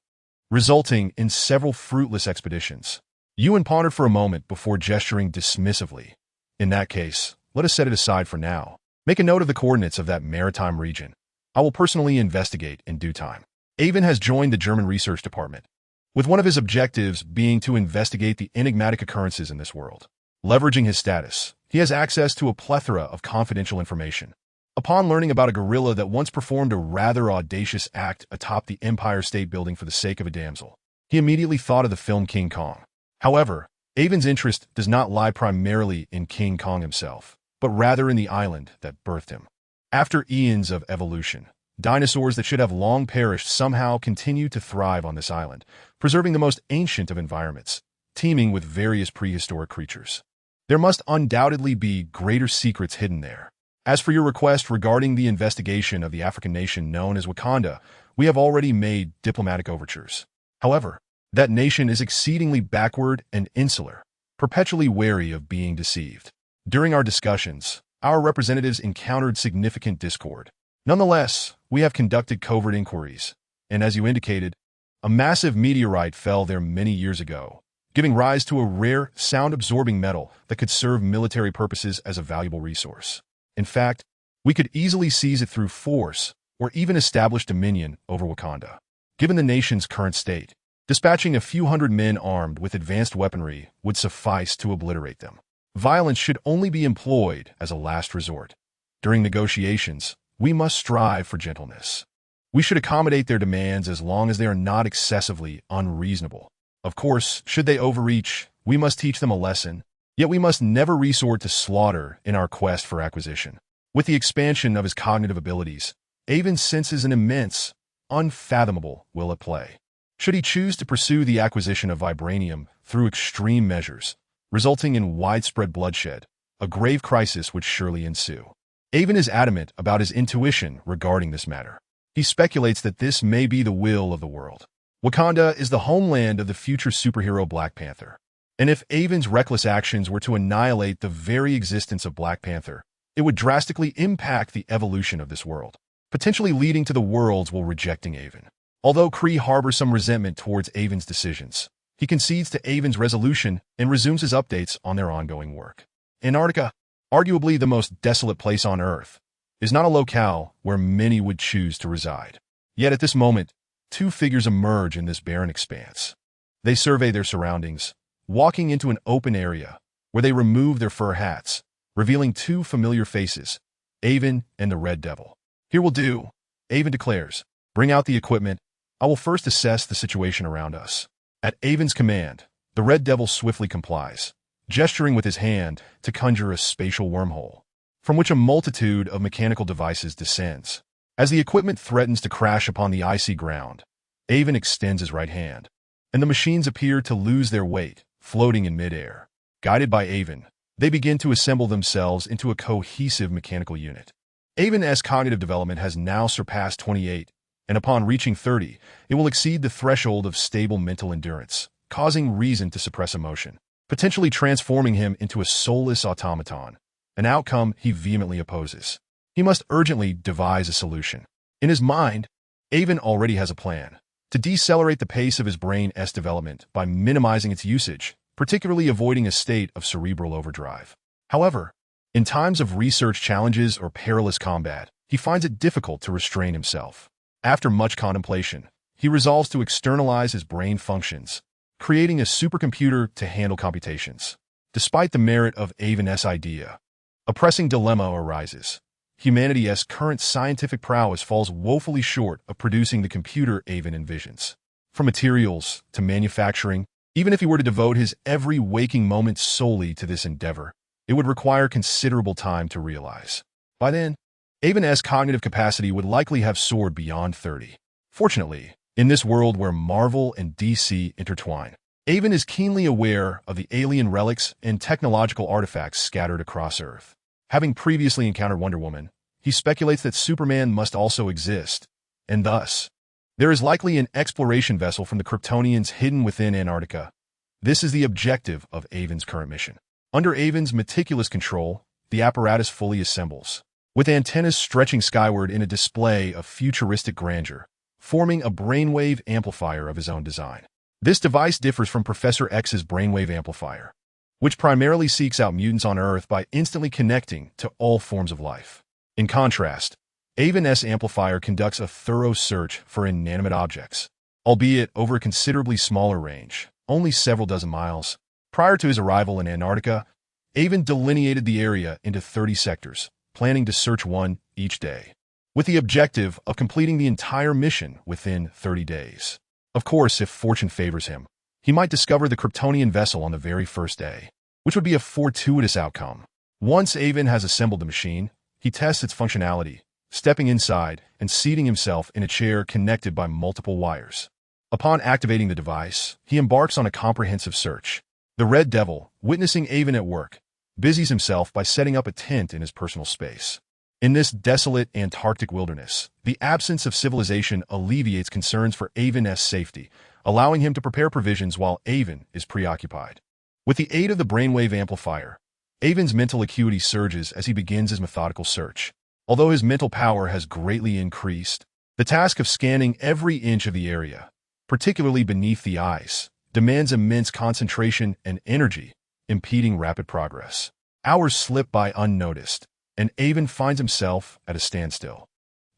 resulting in several fruitless expeditions. Ewan pondered for a moment before gesturing dismissively. In that case, let us set it aside for now. Make a note of the coordinates of that maritime region. I will personally investigate in due time. Avon has joined the German research department, with one of his objectives being to investigate the enigmatic occurrences in this world. Leveraging his status, he has access to a plethora of confidential information. Upon learning about a guerrilla that once performed a rather audacious act atop the Empire State Building for the sake of a damsel, he immediately thought of the film King Kong. However, Avon's interest does not lie primarily in King Kong himself, but rather in the island that birthed him. After eons of evolution, dinosaurs that should have long perished somehow continue to thrive on this island, preserving the most ancient of environments, teeming with various prehistoric creatures. There must undoubtedly be greater secrets hidden there. As for your request regarding the investigation of the African nation known as Wakanda, we have already made diplomatic overtures. However, that nation is exceedingly backward and insular, perpetually wary of being deceived. During our discussions, our representatives encountered significant discord. Nonetheless, we have conducted covert inquiries, and as you indicated, a massive meteorite fell there many years ago, giving rise to a rare, sound-absorbing metal that could serve military purposes as a valuable resource. In fact, we could easily seize it through force or even establish dominion over Wakanda. Given the nation's current state, dispatching a few hundred men armed with advanced weaponry would suffice to obliterate them. Violence should only be employed as a last resort. During negotiations, we must strive for gentleness. We should accommodate their demands as long as they are not excessively unreasonable. Of course, should they overreach, we must teach them a lesson, yet we must never resort to slaughter in our quest for acquisition. With the expansion of his cognitive abilities, Avon senses an immense, unfathomable will at play. Should he choose to pursue the acquisition of vibranium through extreme measures, resulting in widespread bloodshed, a grave crisis would surely ensue. Avon is adamant about his intuition regarding this matter. He speculates that this may be the will of the world. Wakanda is the homeland of the future superhero Black Panther. And if Avon's reckless actions were to annihilate the very existence of Black Panther, it would drastically impact the evolution of this world, potentially leading to the worlds while rejecting Avon. Although Kree harbors some resentment towards Avon's decisions, he concedes to Avon's resolution and resumes his updates on their ongoing work. Antarctica, arguably the most desolate place on Earth, is not a locale where many would choose to reside. Yet at this moment, two figures emerge in this barren expanse. They survey their surroundings, walking into an open area where they remove their fur hats, revealing two familiar faces, Avon and the Red Devil. "Here will do," Avon declares. "Bring out the equipment. I will first assess the situation around us." At Avon's command, the Red Devil swiftly complies, gesturing with his hand to conjure a spatial wormhole, from which a multitude of mechanical devices descends. As the equipment threatens to crash upon the icy ground, Avon extends his right hand, and the machines appear to lose their weight, floating in midair. Guided by Avon, they begin to assemble themselves into a cohesive mechanical unit. Avon's cognitive development has now surpassed 28, and upon reaching 30, it will exceed the threshold of stable mental endurance, causing reason to suppress emotion, potentially transforming him into a soulless automaton, an outcome he vehemently opposes. He must urgently devise a solution. In his mind, Avon already has a plan to decelerate the pace of his brain's development by minimizing its usage, particularly avoiding a state of cerebral overdrive. However, in times of research challenges or perilous combat, he finds it difficult to restrain himself. After much contemplation, he resolves to externalize his brain functions, creating a supercomputer to handle computations. Despite the merit of Avon's idea, a pressing dilemma arises. Humanity's current scientific prowess falls woefully short of producing the computer Avon envisions. From materials to manufacturing, even if he were to devote his every waking moment solely to this endeavor, it would require considerable time to realize. By then, Avon's cognitive capacity would likely have soared beyond 30. Fortunately, in this world where Marvel and DC intertwine, Avon is keenly aware of the alien relics and technological artifacts scattered across Earth. Having previously encountered Wonder Woman, he speculates that Superman must also exist, and thus, there is likely an exploration vessel from the Kryptonians hidden within Antarctica. This is the objective of Avon's current mission. Under Avon's meticulous control, the apparatus fully assembles, with antennas stretching skyward in a display of futuristic grandeur, forming a brainwave amplifier of his own design. This device differs from Professor X's brainwave amplifier, which primarily seeks out mutants on Earth by instantly connecting to all forms of life. In contrast, Avon's amplifier conducts a thorough search for inanimate objects, albeit over a considerably smaller range, only several dozen miles. Prior to his arrival in Antarctica, Avon delineated the area into 30 sectors, planning to search one each day, with the objective of completing the entire mission within 30 days. Of course, if fortune favors him, he might discover the Kryptonian vessel on the very first day, which would be a fortuitous outcome. Once Avon has assembled the machine, he tests its functionality, stepping inside and seating himself in a chair connected by multiple wires. Upon activating the device, he embarks on a comprehensive search. The Red Devil, witnessing Avon at work, busies himself by setting up a tent in his personal space. In this desolate Antarctic wilderness, the absence of civilization alleviates concerns for Avon's safety, allowing him to prepare provisions while Avon is preoccupied. With the aid of the brainwave amplifier, Avon's mental acuity surges as he begins his methodical search. Although his mental power has greatly increased, the task of scanning every inch of the area, particularly beneath the ice, demands immense concentration and energy, impeding rapid progress. Hours slip by unnoticed, and Avon finds himself at a standstill,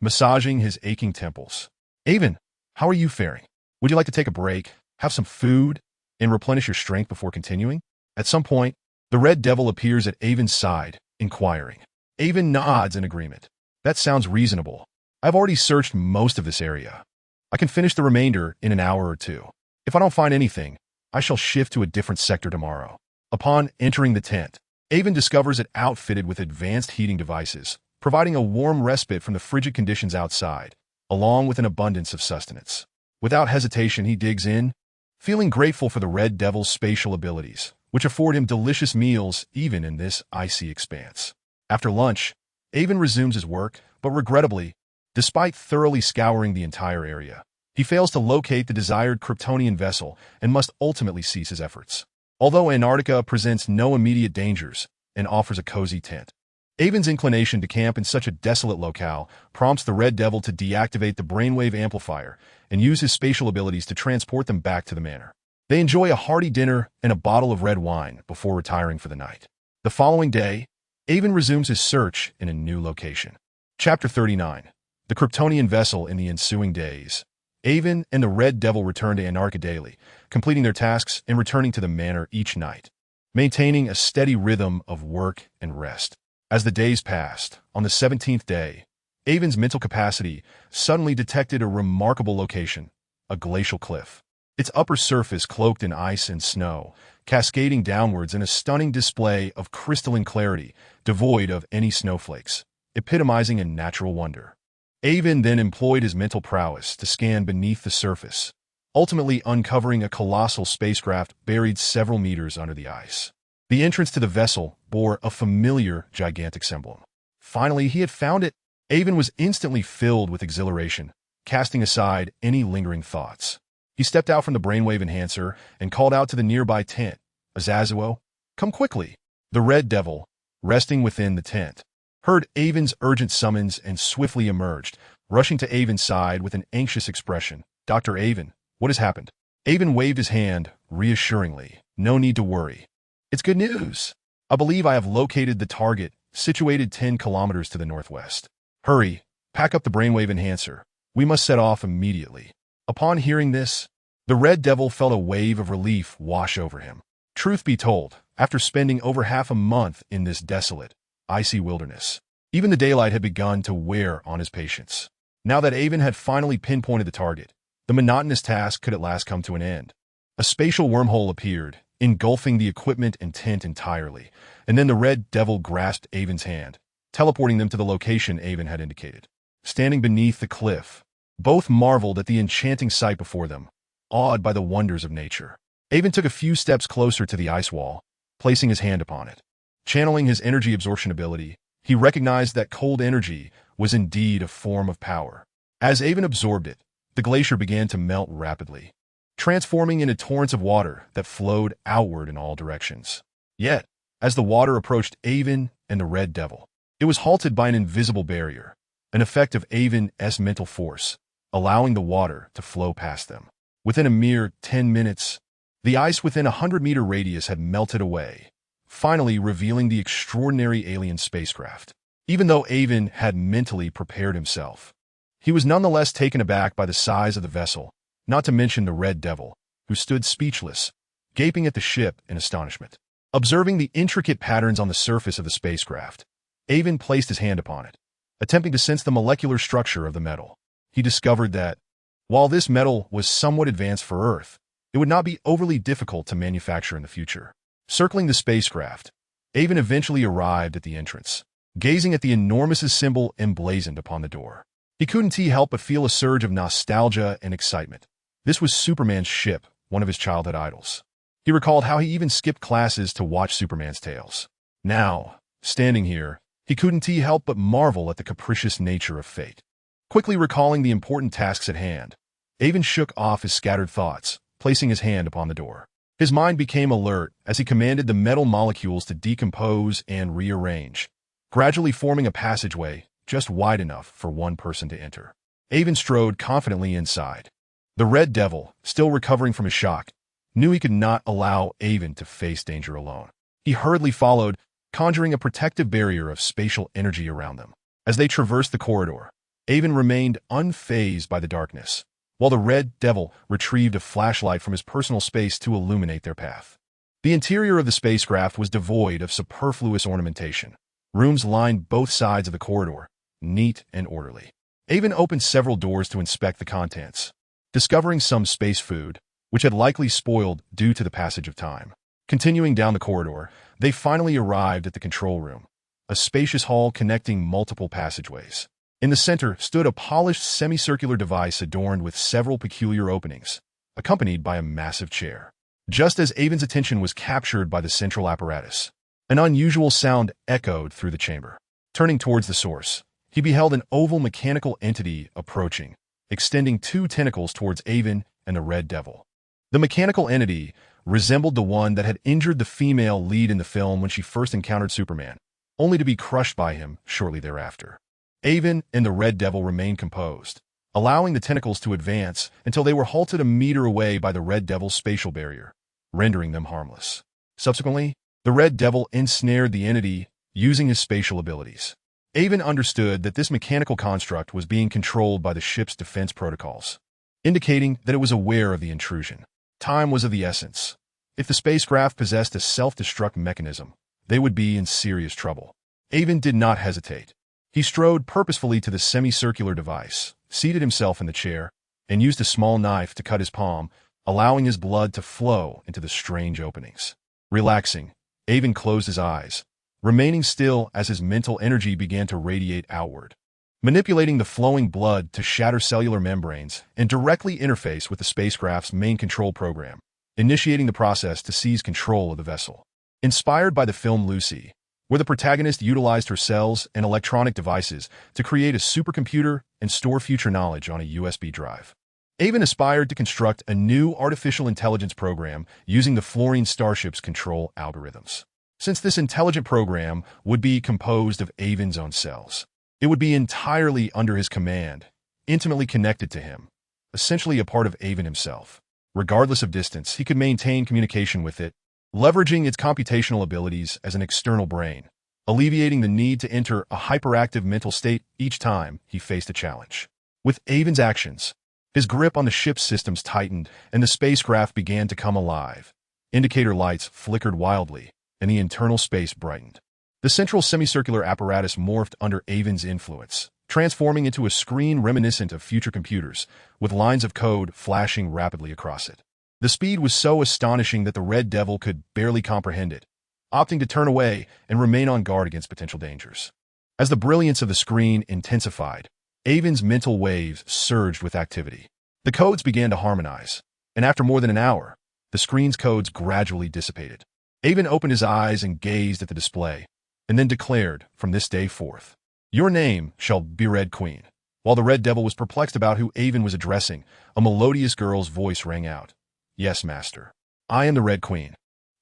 massaging his aching temples. "Avon, how are you faring? Would you like to take a break, have some food, and replenish your strength before continuing?" At some point, the Red Devil appears at Avon's side, inquiring. Avon nods in agreement. "That sounds reasonable. I've already searched most of this area. I can finish the remainder in an hour or two. If I don't find anything, I shall shift to a different sector tomorrow." Upon entering the tent, Avon discovers it outfitted with advanced heating devices, providing a warm respite from the frigid conditions outside, along with an abundance of sustenance. Without hesitation, he digs in, feeling grateful for the Red Devil's spatial abilities, which afford him delicious meals even in this icy expanse. After lunch, Avon resumes his work, but regrettably, despite thoroughly scouring the entire area, he fails to locate the desired Kryptonian vessel and must ultimately cease his efforts. Although Antarctica presents no immediate dangers and offers a cozy tent, Avon's inclination to camp in such a desolate locale prompts the Red Devil to deactivate the brainwave amplifier and use his spatial abilities to transport them back to the manor. They enjoy a hearty dinner and a bottle of red wine before retiring for the night. The following day, Avon resumes his search in a new location. Chapter 39. The Kryptonian Vessel. In the ensuing days, Avon and the Red Devil return to Antarctica daily, completing their tasks and returning to the manor each night. maintaining a steady rhythm of work and rest. As the days passed, on the 17th day, Avon's mental capacity suddenly detected a remarkable location, a glacial cliff. Its upper surface cloaked in ice and snow, cascading downwards in a stunning display of crystalline clarity, devoid of any snowflakes, epitomizing a natural wonder. Avon then employed his mental prowess to scan beneath the surface, ultimately uncovering a colossal spacecraft buried several meters under the ice. The entrance to the vessel bore a familiar, gigantic emblem. Finally, he had found it. Avon was instantly filled with exhilaration, casting aside any lingering thoughts. He stepped out from the brainwave enhancer and called out to the nearby tent, "Azazuo, come quickly." The Red Devil, resting within the tent, heard Avon's urgent summons and swiftly emerged, rushing to Avon's side with an anxious expression. "Dr. Avon, what has happened?" Avon waved his hand reassuringly. "No need to worry. It's good news. I believe I have located the target, situated 10 kilometers to the northwest. Hurry, pack up the brainwave enhancer. We must set off immediately." Upon hearing this, the Red Devil felt a wave of relief wash over him. Truth be told, after spending over half a month in this desolate, icy wilderness, even the daylight had begun to wear on his patience. Now that Avon had finally pinpointed the target, the monotonous task could at last come to an end. A spatial wormhole appeared, engulfing the equipment and tent entirely, and then the Red Devil grasped Avon's hand, teleporting them to the location Avon had indicated. Standing beneath the cliff, both marveled at the enchanting sight before them, awed by the wonders of nature. Avon took a few steps closer to the ice wall, placing his hand upon it. Channeling his energy absorption ability, he recognized that cold energy was indeed a form of power. As Avon absorbed it, the glacier began to melt rapidly, transforming into torrents of water that flowed outward in all directions. Yet, as the water approached Avon and the Red Devil, it was halted by an invisible barrier, an effect of Avon's mental force, allowing the water to flow past them. Within a mere 10 minutes, the ice within a 100-meter radius had melted away, finally revealing the extraordinary alien spacecraft. Even though Avon had mentally prepared himself, he was nonetheless taken aback by the size of the vessel, not to mention the Red Devil, who stood speechless, gaping at the ship in astonishment. Observing the intricate patterns on the surface of the spacecraft, Avon placed his hand upon it, attempting to sense the molecular structure of the metal. He discovered that, while this metal was somewhat advanced for Earth, it would not be overly difficult to manufacture in the future. Circling the spacecraft, Avon eventually arrived at the entrance, gazing at the enormous symbol emblazoned upon the door. He couldn't help but feel a surge of nostalgia and excitement. This was Superman's ship, one of his childhood idols. He recalled how he even skipped classes to watch Superman's tales. Now, standing here, he couldn't help but marvel at the capricious nature of fate. Quickly recalling the important tasks at hand, Avon shook off his scattered thoughts, placing his hand upon the door. His mind became alert as he commanded the metal molecules to decompose and rearrange, gradually forming a passageway just wide enough for one person to enter. Avon strode confidently inside. The Red Devil, still recovering from his shock, knew he could not allow Avon to face danger alone. He hurriedly followed, conjuring a protective barrier of spatial energy around them. As they traversed the corridor, Avon remained unfazed by the darkness, while the Red Devil retrieved a flashlight from his personal space to illuminate their path. The interior of the spacecraft was devoid of superfluous ornamentation. Rooms lined both sides of the corridor, neat and orderly. Avon opened several doors to inspect the contents, discovering some space food, which had likely spoiled due to the passage of time. Continuing down the corridor, they finally arrived at the control room, a spacious hall connecting multiple passageways. In the center stood a polished semicircular device adorned with several peculiar openings, accompanied by a massive chair. Just as Avon's attention was captured by the central apparatus, an unusual sound echoed through the chamber. Turning towards the source, he beheld an oval mechanical entity approaching, extending 2 tentacles towards Avon and the Red Devil. The mechanical entity resembled the one that had injured the female lead in the film when she first encountered Superman, only to be crushed by him shortly thereafter. Avon and the Red Devil remained composed, allowing the tentacles to advance until they were halted a meter away by the Red Devil's spatial barrier, rendering them harmless. Subsequently, the Red Devil ensnared the entity using his spatial abilities. Avon understood that this mechanical construct was being controlled by the ship's defense protocols, indicating that it was aware of the intrusion. Time was of the essence. If the spacecraft possessed a self-destruct mechanism, they would be in serious trouble. Avon did not hesitate. He strode purposefully to the semicircular device, seated himself in the chair, and used a small knife to cut his palm, allowing his blood to flow into the strange openings. Relaxing, Avon closed his eyes, remaining still as his mental energy began to radiate outward, manipulating the flowing blood to shatter cellular membranes and directly interface with the spacecraft's main control program, initiating the process to seize control of the vessel. Inspired by the film Lucy, where the protagonist utilized her cells and electronic devices to create a supercomputer and store future knowledge on a USB drive, Avon aspired to construct a new artificial intelligence program using the Florian Starship's control algorithms. Since this intelligent program would be composed of Avon's own cells, it would be entirely under his command, intimately connected to him, essentially a part of Avon himself. Regardless of distance, he could maintain communication with it, leveraging its computational abilities as an external brain, alleviating the need to enter a hyperactive mental state each time he faced a challenge. With Avon's actions, his grip on the ship's systems tightened and the spacecraft began to come alive. Indicator lights flickered wildly, and the internal space brightened. The central semicircular apparatus morphed under Avon's influence, transforming into a screen reminiscent of future computers, with lines of code flashing rapidly across it. The speed was so astonishing that the Red Devil could barely comprehend it, opting to turn away and remain on guard against potential dangers. As the brilliance of the screen intensified, Avon's mental waves surged with activity. The codes began to harmonize, and after more than an hour, the screen's codes gradually dissipated. Avon opened his eyes and gazed at the display, and then declared, from this day forth, "Your name shall be Red Queen." While the Red Devil was perplexed about who Avon was addressing, a melodious girl's voice rang out. "Yes, Master. I am the Red Queen.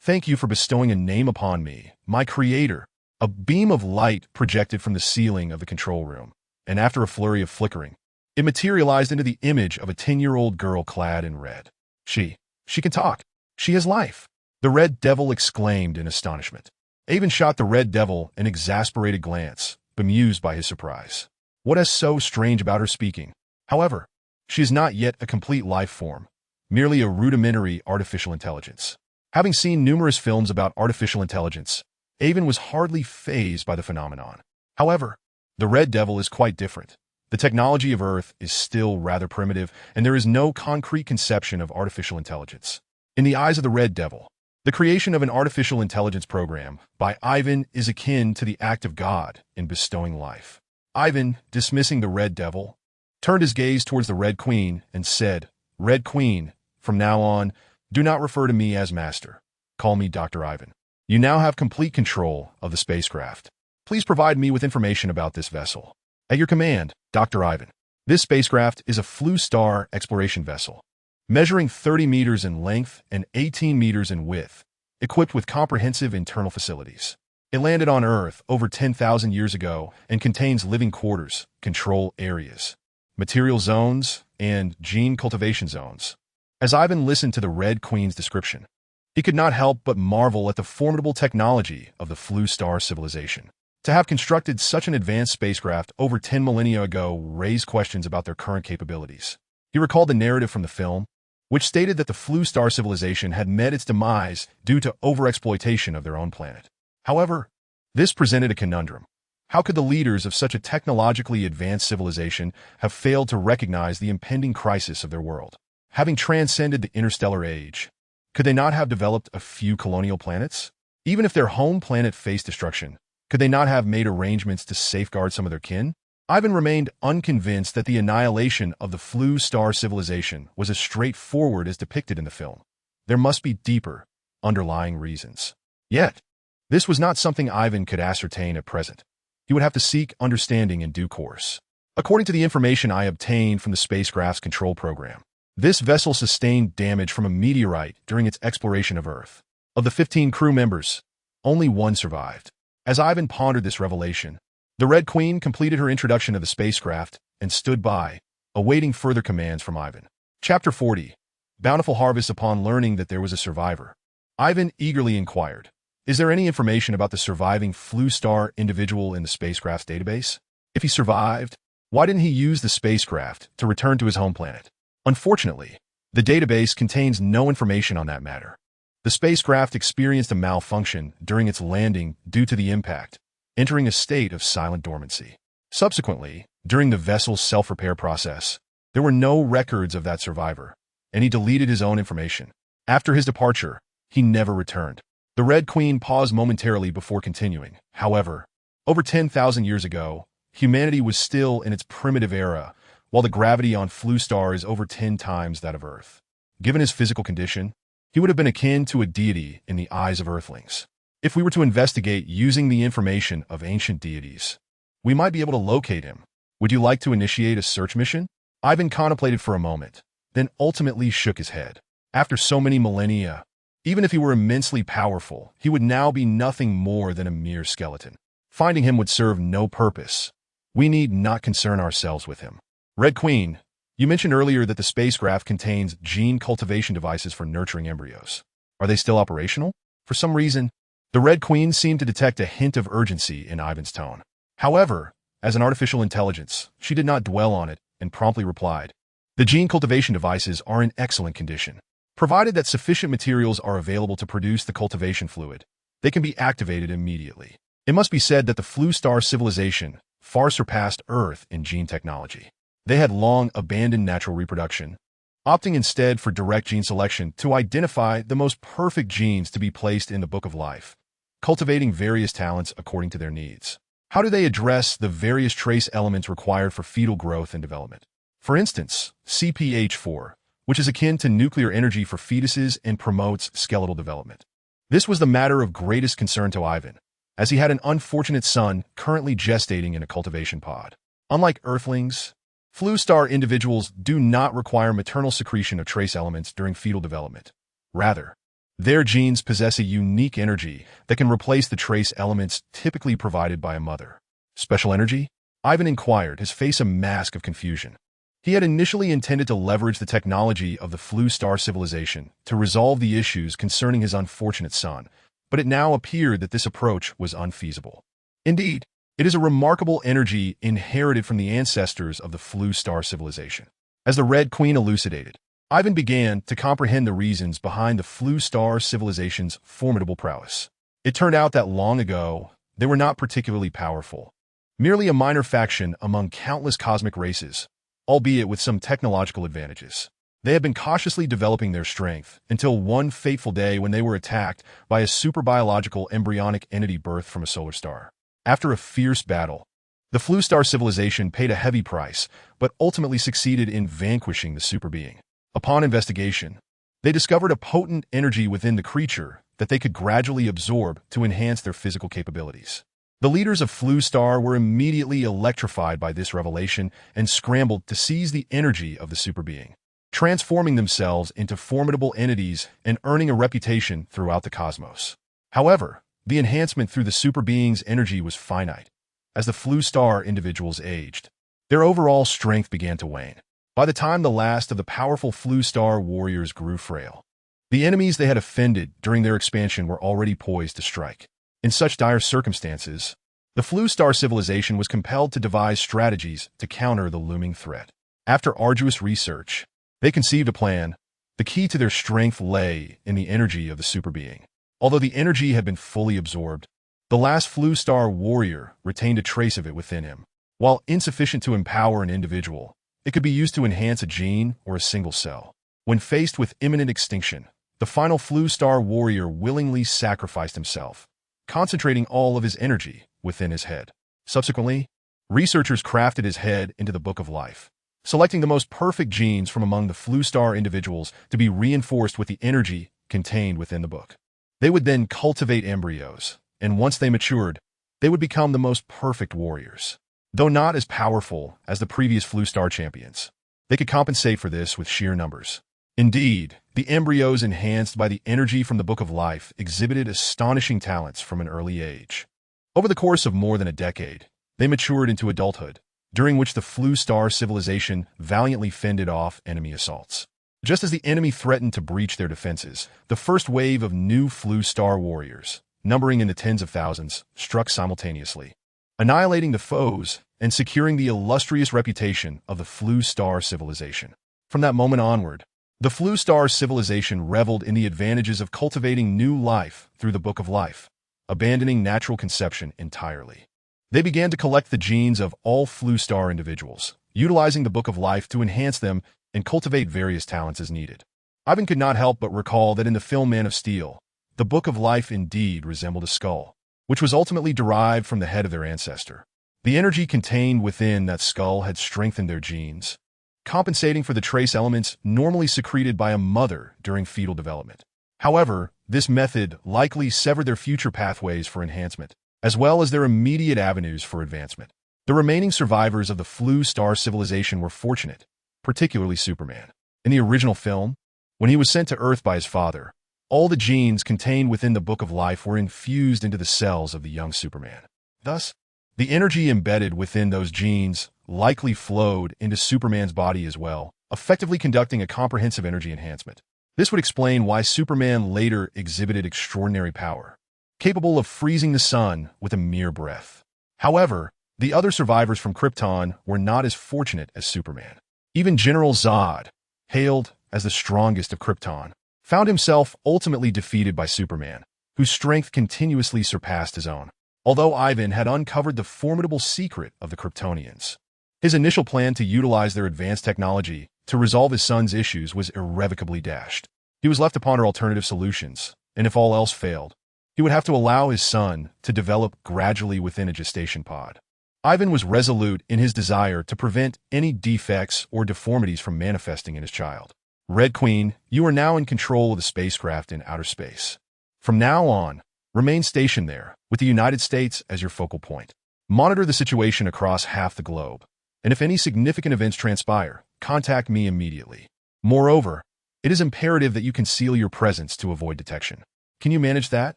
Thank you for bestowing a name upon me, my creator." A beam of light projected from the ceiling of the control room, and after a flurry of flickering, it materialized into the image of a 10-year-old girl clad in red. She can talk. She has life," the Red Devil exclaimed in astonishment. Avon shot the Red Devil an exasperated glance, bemused by his surprise. What is so strange about her speaking? However, she is not yet a complete life form, merely a rudimentary artificial intelligence. Having seen numerous films about artificial intelligence, Avon was hardly fazed by the phenomenon. However, the Red Devil is quite different. The technology of Earth is still rather primitive, and there is no concrete conception of artificial intelligence. In the eyes of the Red Devil, the creation of an artificial intelligence program by Ivan is akin to the act of God in bestowing life. Ivan, dismissing the Red Devil, turned his gaze towards the Red Queen and said, "Red Queen, from now on, do not refer to me as Master. Call me Dr. Ivan. You now have complete control of the spacecraft. Please provide me with information about this vessel." "At your command, Dr. Ivan." This spacecraft is a Flu Star exploration vessel, measuring 30 meters in length and 18 meters in width, equipped with comprehensive internal facilities. It landed on Earth over 10,000 years ago and contains living quarters, control areas, material zones, and gene cultivation zones. As Ivan listened to the Red Queen's description, he could not help but marvel at the formidable technology of the Flu Star civilization. To have constructed such an advanced spacecraft over 10 millennia ago raised questions about their current capabilities. He recalled the narrative from the film, which stated that the Flu Star civilization had met its demise due to overexploitation of their own planet. However, this presented a conundrum. How could the leaders of such a technologically advanced civilization have failed to recognize the impending crisis of their world? Having transcended the interstellar age, could they not have developed a few colonial planets? Even if their home planet faced destruction, could they not have made arrangements to safeguard some of their kin? Ivan remained unconvinced that the annihilation of the Flu Star civilization was as straightforward as depicted in the film. There must be deeper, underlying reasons. Yet, this was not something Ivan could ascertain at present. He would have to seek understanding in due course. According to the information I obtained from the spacecraft's control program, this vessel sustained damage from a meteorite during its exploration of Earth. Of the 15 crew members, only one survived. As Ivan pondered this revelation, the Red Queen completed her introduction of the spacecraft and stood by, awaiting further commands from Ivan. Chapter 40. Bountiful Harvest. Upon learning that there was a survivor, Ivan eagerly inquired, "Is there any information about the surviving Flu Star individual in the spacecraft's database? If he survived, why didn't he use the spacecraft to return to his home planet?" Unfortunately, the database contains no information on that matter. The spacecraft experienced a malfunction during its landing due to the impact, entering a state of silent dormancy. Subsequently, during the vessel's self-repair process, there were no records of that survivor, and he deleted his own information. After his departure, he never returned. The Red Queen paused momentarily before continuing. However, over 10,000 years ago, humanity was still in its primitive era, while the gravity on Flustar is over 10 times that of Earth. Given his physical condition, he would have been akin to a deity in the eyes of Earthlings. If we were to investigate using the information of ancient deities, we might be able to locate him. Would you like to initiate a search mission? Ivan contemplated for a moment, then ultimately shook his head. After so many millennia, even if he were immensely powerful, he would now be nothing more than a mere skeleton. Finding him would serve no purpose. We need not concern ourselves with him. Red Queen, you mentioned earlier that the spacecraft contains gene cultivation devices for nurturing embryos. Are they still operational? For some reason, the Red Queen seemed to detect a hint of urgency in Ivan's tone. However, as an artificial intelligence, she did not dwell on it and promptly replied, "The gene cultivation devices are in excellent condition. Provided that sufficient materials are available to produce the cultivation fluid, they can be activated immediately." It must be said that the Flustar civilization far surpassed Earth in gene technology. They had long abandoned natural reproduction, opting instead for direct gene selection to identify the most perfect genes to be placed in the Book of Life, cultivating various talents according to their needs. How do they address the various trace elements required for fetal growth and development? For instance, CPH4, which is akin to nuclear energy for fetuses and promotes skeletal development. This was the matter of greatest concern to Ivan, as he had an unfortunate son currently gestating in a cultivation pod. Unlike Earthlings, Flustar individuals do not require maternal secretion of trace elements during fetal development. Rather, their genes possess a unique energy that can replace the trace elements typically provided by a mother. Special energy? Ivan inquired, his face a mask of confusion. He had initially intended to leverage the technology of the Flustar civilization to resolve the issues concerning his unfortunate son, but it now appeared that this approach was unfeasible. Indeed, it is a remarkable energy inherited from the ancestors of the Flustar civilization. As the Red Queen elucidated, Ivan began to comprehend the reasons behind the Flustar civilization's formidable prowess. It turned out that long ago, they were not particularly powerful, merely a minor faction among countless cosmic races, albeit with some technological advantages. They had been cautiously developing their strength until one fateful day when they were attacked by a superbiological embryonic entity birthed from a solar star. After a fierce battle, the Flustar civilization paid a heavy price, but ultimately succeeded in vanquishing the superbeing. Upon investigation, they discovered a potent energy within the creature that they could gradually absorb to enhance their physical capabilities. The leaders of Flustar were immediately electrified by this revelation and scrambled to seize the energy of the superbeing, transforming themselves into formidable entities and earning a reputation throughout the cosmos. However, the enhancement through the superbeing's energy was finite. As the Flustar individuals aged, their overall strength began to wane. By the time the last of the powerful Flustar warriors grew frail, the enemies they had offended during their expansion were already poised to strike. In such dire circumstances, the Flustar civilization was compelled to devise strategies to counter the looming threat. After arduous research, they conceived a plan. The key to their strength lay in the energy of the superbeing. Although the energy had been fully absorbed, the last Flustar warrior retained a trace of it within him. While insufficient to empower an individual, it could be used to enhance a gene or a single cell. When faced with imminent extinction, the final Flustar warrior willingly sacrificed himself, concentrating all of his energy within his head. Subsequently, researchers crafted his head into the Book of Life, selecting the most perfect genes from among the Flustar individuals to be reinforced with the energy contained within the book. They would then cultivate embryos, and once they matured, they would become the most perfect warriors. Though not as powerful as the previous Flustar champions, they could compensate for this with sheer numbers. Indeed, the embryos enhanced by the energy from the Book of Life exhibited astonishing talents from an early age. Over the course of more than a decade, they matured into adulthood, during which the Flustar civilization valiantly fended off enemy assaults. Just as the enemy threatened to breach their defenses, the first wave of new Flustar warriors, numbering in the tens of thousands, struck simultaneously, annihilating the foes and securing the illustrious reputation of the Flustar civilization. From that moment onward, The Flu Star civilization reveled in the advantages of cultivating new life through the Book of Life, abandoning natural conception entirely. They began to collect the genes of all Flu Star individuals, utilizing the Book of Life to enhance them and cultivate various talents as needed. Ivan could not help but recall that in the film Man of Steel, the Book of Life indeed resembled a skull, which was ultimately derived from the head of their ancestor. The energy contained within that skull had strengthened their genes, compensating for the trace elements normally secreted by a mother during fetal development. However, this method likely severed their future pathways for enhancement, as well as their immediate avenues for advancement. The remaining survivors of the Flu Star civilization were fortunate, particularly Superman. In the original film, when he was sent to Earth by his father, all the genes contained within the Book of Life were infused into the cells of the young Superman. Thus, the energy embedded within those genes likely flowed into Superman's body as well, effectively conducting a comprehensive energy enhancement. This would explain why Superman later exhibited extraordinary power, capable of freezing the sun with a mere breath. However, the other survivors from Krypton were not as fortunate as Superman. Even General Zod, hailed as the strongest of Krypton, found himself ultimately defeated by Superman, whose strength continuously surpassed his own. Although Ivan had uncovered the formidable secret of the Kryptonians, his initial plan to utilize their advanced technology to resolve his son's issues was irrevocably dashed. He was left to ponder alternative solutions, and if all else failed, he would have to allow his son to develop gradually within a gestation pod. Ivan was resolute in his desire to prevent any defects or deformities from manifesting in his child. Red Queen, you are now in control of the spacecraft in outer space. From now on, remain stationed there, with the United States as your focal point. Monitor the situation across half the globe, and if any significant events transpire, contact me immediately. Moreover, it is imperative that you conceal your presence to avoid detection. Can you manage that?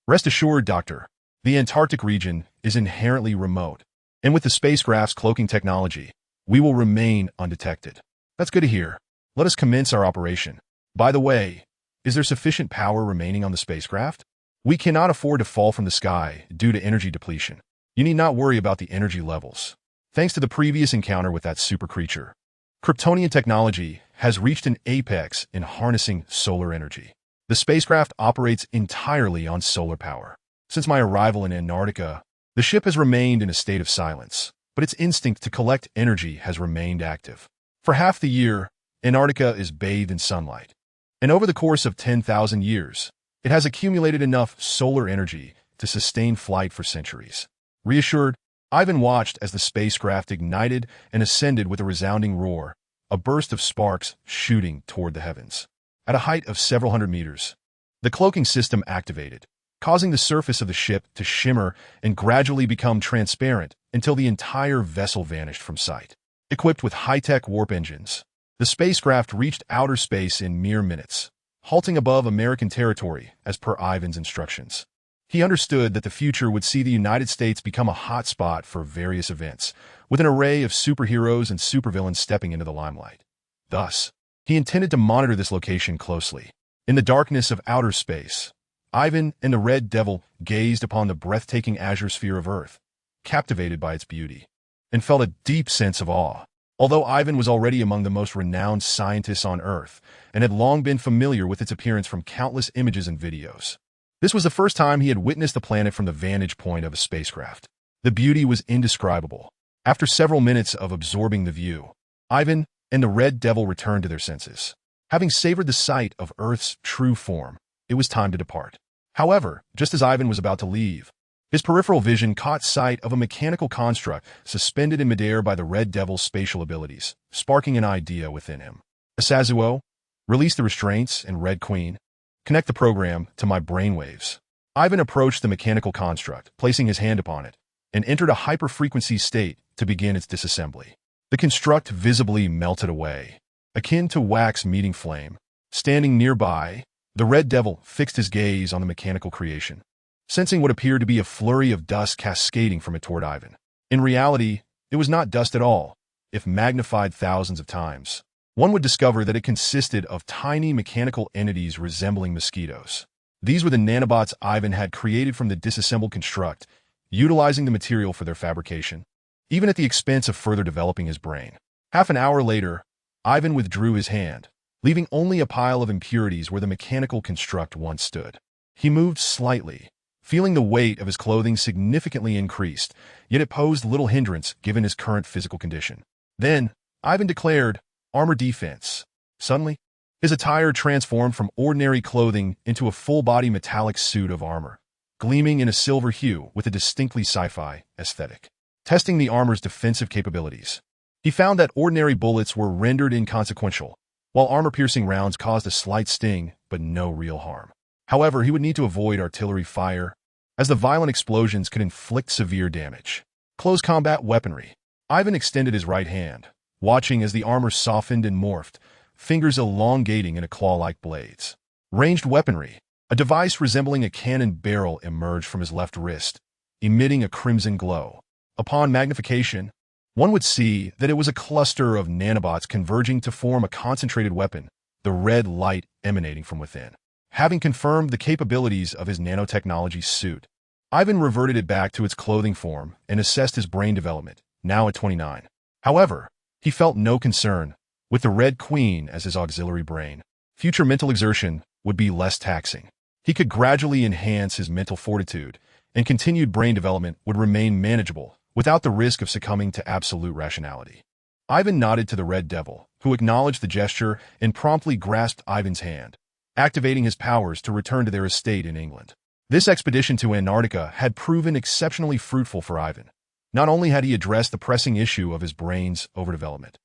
Rest assured, Doctor, the Antarctic region is inherently remote, and with the spacecraft's cloaking technology, we will remain undetected. That's good to hear. Let us commence our operation. By the way, is there sufficient power remaining on the spacecraft? We cannot afford to fall from the sky due to energy depletion. You need not worry about the energy levels. Thanks to the previous encounter with that super creature, Kryptonian technology has reached an apex in harnessing solar energy. The spacecraft operates entirely on solar power. Since my arrival in Antarctica, the ship has remained in a state of silence, but its instinct to collect energy has remained active. For half the year, Antarctica is bathed in sunlight, and over the course of 10,000 years, it has accumulated enough solar energy to sustain flight for centuries. Reassured, Ivan watched as the spacecraft ignited and ascended with a resounding roar, a burst of sparks shooting toward the heavens. At a height of several hundred meters, the cloaking system activated, causing the surface of the ship to shimmer and gradually become transparent until the entire vessel vanished from sight. Equipped with high-tech warp engines, the spacecraft reached outer space in mere minutes, halting above American territory as per Ivan's instructions. He understood that the future would see the United States become a hotspot for various events, with an array of superheroes and supervillains stepping into the limelight. Thus, he intended to monitor this location closely. In the darkness of outer space, Ivan and the Red Devil gazed upon the breathtaking azure sphere of Earth, captivated by its beauty, and felt a deep sense of awe. Although Ivan was already among the most renowned scientists on Earth and had long been familiar with its appearance from countless images and videos, this was the first time he had witnessed the planet from the vantage point of a spacecraft. The beauty was indescribable. After several minutes of absorbing the view, Ivan and the Red Devil returned to their senses. Having savored the sight of Earth's true form, it was time to depart. However, just as Ivan was about to leave, his peripheral vision caught sight of a mechanical construct suspended in midair by the Red Devil's spatial abilities, sparking an idea within him. Asazuo, release the restraints, and Red Queen, connect the program to my brainwaves. Ivan approached the mechanical construct, placing his hand upon it, and entered a hyper-frequency state to begin its disassembly. The construct visibly melted away, akin to wax meeting flame. Standing nearby, the Red Devil fixed his gaze on the mechanical creation, sensing what appeared to be a flurry of dust cascading from it toward Ivan. In reality, it was not dust at all. If magnified thousands of times, one would discover that it consisted of tiny mechanical entities resembling mosquitoes. These were the nanobots Ivan had created from the disassembled construct, utilizing the material for their fabrication, even at the expense of further developing his brain. Half an hour later, Ivan withdrew his hand, leaving only a pile of impurities where the mechanical construct once stood. He moved slightly, feeling the weight of his clothing significantly increased, yet it posed little hindrance given his current physical condition. Then, Ivan declared, "Armor defense." Suddenly, his attire transformed from ordinary clothing into a full-body metallic suit of armor, gleaming in a silver hue with a distinctly sci-fi aesthetic. Testing the armor's defensive capabilities, he found that ordinary bullets were rendered inconsequential, while armor-piercing rounds caused a slight sting but no real harm. However, he would need to avoid artillery fire, as the violent explosions could inflict severe damage. Close combat weaponry. Ivan extended his right hand, watching as the armor softened and morphed, fingers elongating into claw-like blades. Ranged weaponry. A device resembling a cannon barrel emerged from his left wrist, emitting a crimson glow. Upon magnification, one would see that it was a cluster of nanobots converging to form a concentrated weapon, the red light emanating from within. Having confirmed the capabilities of his nanotechnology suit, Ivan reverted it back to its clothing form and assessed his brain development, now at 29. However, he felt no concern, with the Red Queen as his auxiliary brain. Future mental exertion would be less taxing. He could gradually enhance his mental fortitude, and continued brain development would remain manageable without the risk of succumbing to absolute rationality. Ivan nodded to the Red Devil, who acknowledged the gesture and promptly grasped Ivan's hand, activating his powers to return to their estate in England. This expedition to Antarctica had proven exceptionally fruitful for Ivan. Not only had he addressed the pressing issue of his brain's overdevelopment,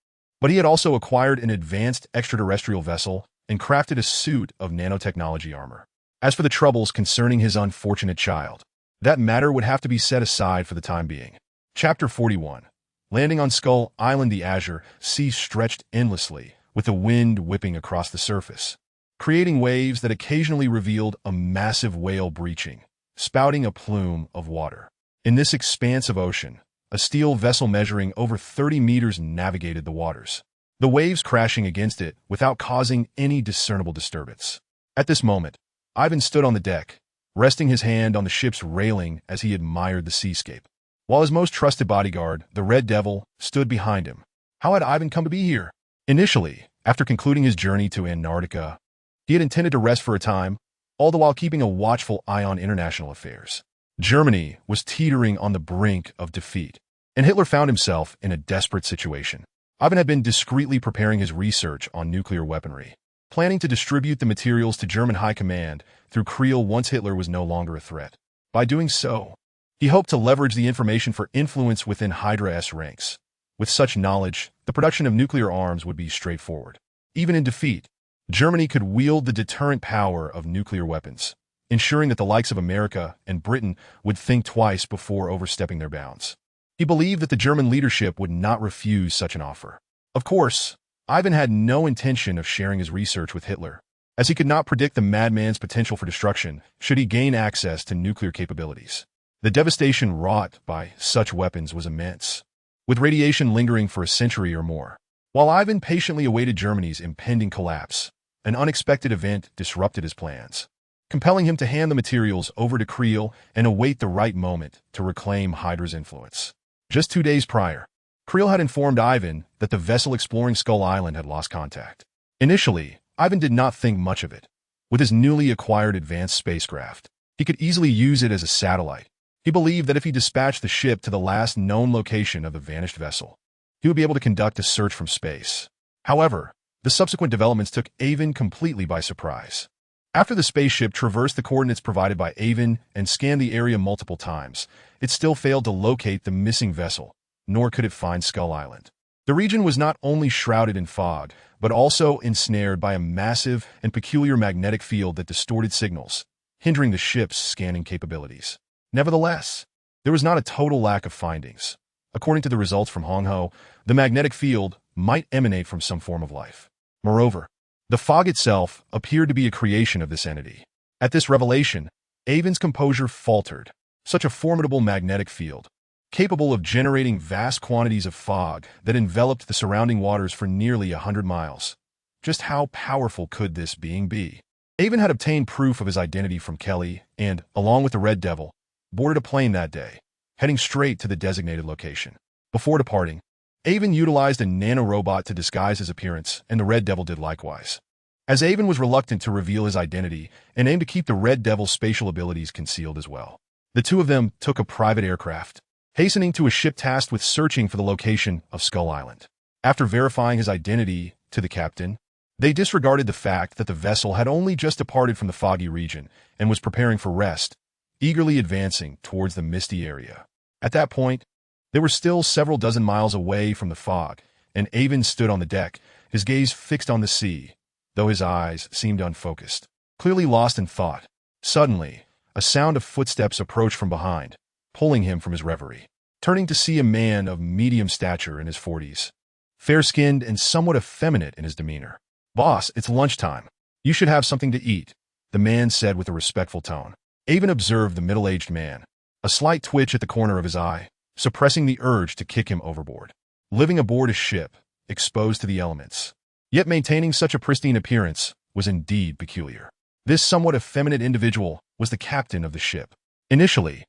but he had also acquired an advanced extraterrestrial vessel and crafted a suit of nanotechnology armor. As for the troubles concerning his unfortunate child, that matter would have to be set aside for the time being. Chapter 41. Landing on Skull Island, the azure sea stretched endlessly, with the wind whipping across the surface, creating waves that occasionally revealed a massive whale breaching, spouting a plume of water. In this expanse of ocean, a steel vessel measuring over 30 meters navigated the waters, the waves crashing against it without causing any discernible disturbance. At this moment, Ivan stood on the deck, resting his hand on the ship's railing as he admired the seascape, while his most trusted bodyguard, the Red Devil, stood behind him. How had Ivan come to be here? Initially, after concluding his journey to Antarctica, he had intended to rest for a time, all the while keeping a watchful eye on international affairs. Germany was teetering on the brink of defeat, and Hitler found himself in a desperate situation. Ivan had been discreetly preparing his research on nuclear weaponry, planning to distribute the materials to German high command through Creel once Hitler was no longer a threat. By doing so, he hoped to leverage the information for influence within Hydra's ranks. With such knowledge, the production of nuclear arms would be straightforward. Even in defeat, Germany could wield the deterrent power of nuclear weapons, ensuring that the likes of America and Britain would think twice before overstepping their bounds. He believed that the German leadership would not refuse such an offer. Of course, Ivan had no intention of sharing his research with Hitler, as he could not predict the madman's potential for destruction should he gain access to nuclear capabilities. The devastation wrought by such weapons was immense, with radiation lingering for a century or more. While Ivan patiently awaited Germany's impending collapse, an unexpected event disrupted his plans, compelling him to hand the materials over to Creel and await the right moment to reclaim Hydra's influence. Just 2 days prior, Creel had informed Ivan that the vessel exploring Skull Island had lost contact. Initially, Ivan did not think much of it. With his newly acquired advanced spacecraft, he could easily use it as a satellite. He believed that if he dispatched the ship to the last known location of the vanished vessel, he would be able to conduct a search from space. However, the subsequent developments took Ivan completely by surprise. After the spaceship traversed the coordinates provided by Ivan and scanned the area multiple times, it still failed to locate the missing vessel, nor could it find Skull Island. The region was not only shrouded in fog, but also ensnared by a massive and peculiar magnetic field that distorted signals, hindering the ship's scanning capabilities. Nevertheless, there was not a total lack of findings. According to the results from Hong Ho, the magnetic field might emanate from some form of life. Moreover, the fog itself appeared to be a creation of this entity. At this revelation, Ivan's composure faltered. Such a formidable magnetic field, capable of generating vast quantities of fog that enveloped the surrounding waters for nearly 100 miles. Just how powerful could this being be? Ivan had obtained proof of his identity from Kelly and, along with the Red Devil, boarded a plane that day, heading straight to the designated location. Before departing, Ivan utilized a nanorobot to disguise his appearance, and the Red Devil did likewise. as Avon was reluctant to reveal his identity and aimed to keep the Red Devil's spatial abilities concealed as well. The two of them took a private aircraft, hastening to a ship tasked with searching for the location of Skull Island. After verifying his identity to the captain, they disregarded the fact that the vessel had only just departed from the foggy region and was preparing for rest, eagerly advancing towards the misty area. At that point, they were still several dozen miles away from the fog, and Avon stood on the deck, his gaze fixed on the sea, though his eyes seemed unfocused, clearly lost in thought. Suddenly, a sound of footsteps approached from behind, pulling him from his reverie. Turning to see a man of medium stature in his 40s, fair-skinned and somewhat effeminate in his demeanor. "Boss, it's lunchtime. You should have something to eat," the man said with a respectful tone. Avon observed the middle-aged man, a slight twitch at the corner of his eye, suppressing the urge to kick him overboard. Living aboard a ship, exposed to the elements, yet maintaining such a pristine appearance, was indeed peculiar. This somewhat effeminate individual was the captain of the ship. Initially,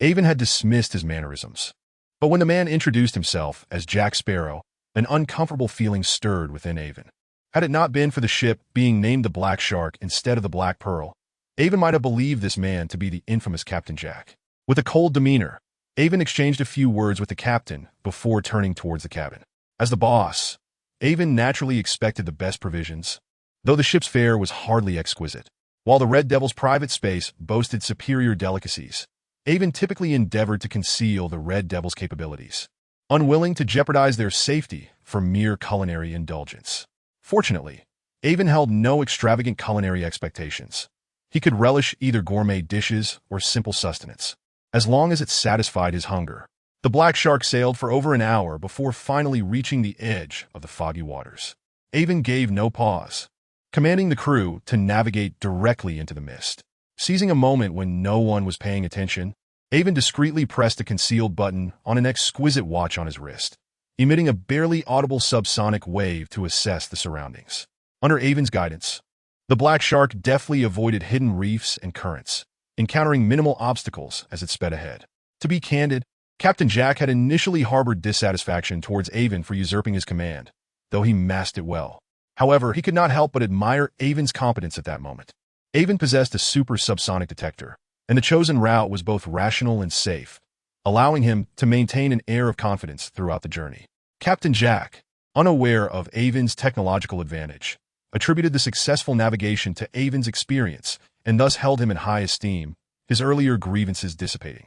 Avon had dismissed his mannerisms, but when the man introduced himself as Jack Sparrow, an uncomfortable feeling stirred within Avon. Had it not been for the ship being named the Black Shark instead of the Black Pearl, Avon might have believed this man to be the infamous Captain Jack. With a cold demeanor, Avon exchanged a few words with the captain before turning towards the cabin. As the boss, Avon naturally expected the best provisions, though the ship's fare was hardly exquisite. While the Red Devil's private space boasted superior delicacies, Avon typically endeavored to conceal the Red Devil's capabilities, unwilling to jeopardize their safety for mere culinary indulgence. Fortunately, Avon held no extravagant culinary expectations. He could relish either gourmet dishes or simple sustenance, as long as it satisfied his hunger. The Black Shark sailed for over an hour before finally reaching the edge of the foggy waters. Avon gave no pause, commanding the crew to navigate directly into the mist. Seizing a moment when no one was paying attention, Avon discreetly pressed a concealed button on an exquisite watch on his wrist, emitting a barely audible subsonic wave to assess the surroundings. Under Avon's guidance, the Black Shark deftly avoided hidden reefs and currents, encountering minimal obstacles as it sped ahead. To be candid, Captain Jack had initially harbored dissatisfaction towards Avon for usurping his command, though he masked it well. However, he could not help but admire Avon's competence at that moment. Avon possessed a super subsonic detector, and the chosen route was both rational and safe, allowing him to maintain an air of confidence throughout the journey. Captain Jack, unaware of Avon's technological advantage, attributed the successful navigation to Avon's experience and thus held him in high esteem, his earlier grievances dissipating.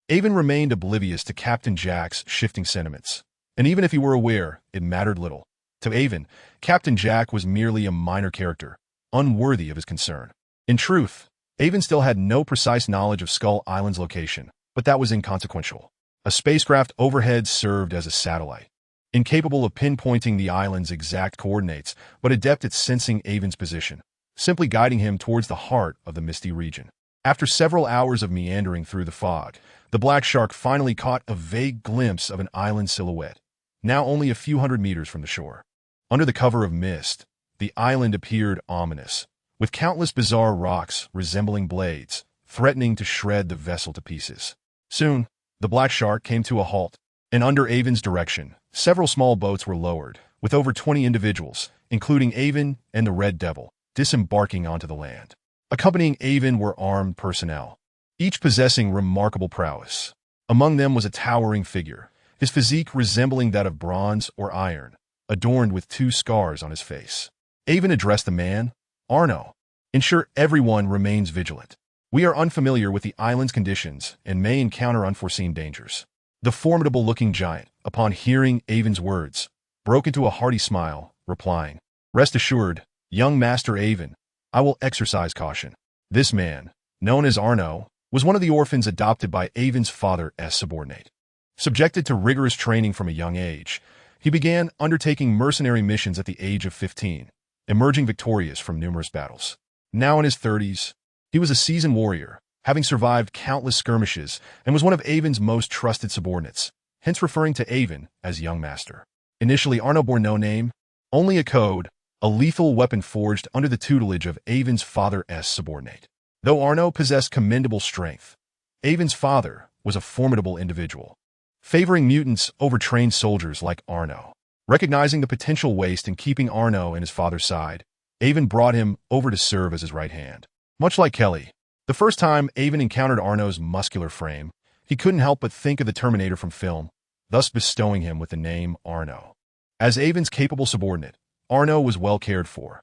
Avon remained oblivious to Captain Jack's shifting sentiments, and even if he were aware, it mattered little. To Avon, Captain Jack was merely a minor character, unworthy of his concern. In truth, Avon still had no precise knowledge of Skull Island's location, but that was inconsequential. A spacecraft overhead served as a satellite, incapable of pinpointing the island's exact coordinates, but adept at sensing Avon's position, simply guiding him towards the heart of the misty region. After several hours of meandering through the fog, the Black Shark finally caught a vague glimpse of an island silhouette, now only a few hundred meters from the shore. Under the cover of mist, the island appeared ominous, with countless bizarre rocks resembling blades, threatening to shred the vessel to pieces. Soon, the Black Shark came to a halt, and under Avon's direction, several small boats were lowered, with over 20 individuals, including Avon and the Red Devil, disembarking onto the land. Accompanying Avon were armed personnel, each possessing remarkable prowess. Among them was a towering figure, his physique resembling that of bronze or iron, adorned with 2 scars on his face. Avon addressed the man, "Arno, ensure everyone remains vigilant. We are unfamiliar with the island's conditions and may encounter unforeseen dangers." The formidable-looking giant, upon hearing Avon's words, broke into a hearty smile, replying, "Rest assured, young Master Avon, I will exercise caution." This man, known as Arno, was one of the orphans adopted by Avon's father's subordinate. Subjected to rigorous training from a young age, he began undertaking mercenary missions at the age of 15, emerging victorious from numerous battles. Now in his 30s, he was a seasoned warrior, having survived countless skirmishes, and was one of Avon's most trusted subordinates, hence referring to Avon as Young Master. Initially, Arno bore no name, only a code, a lethal weapon forged under the tutelage of Avon's father's subordinate. Though Arno possessed commendable strength, Avon's father was a formidable individual, favoring mutants over trained soldiers like Arno. Recognizing the potential waste in keeping Arno and his father's side, Avon brought him over to serve as his right hand. Much like Kelly, the first time Avon encountered Arno's muscular frame, he couldn't help but think of the Terminator from film, thus bestowing him with the name Arno. As Avon's capable subordinate, Arno was well cared for.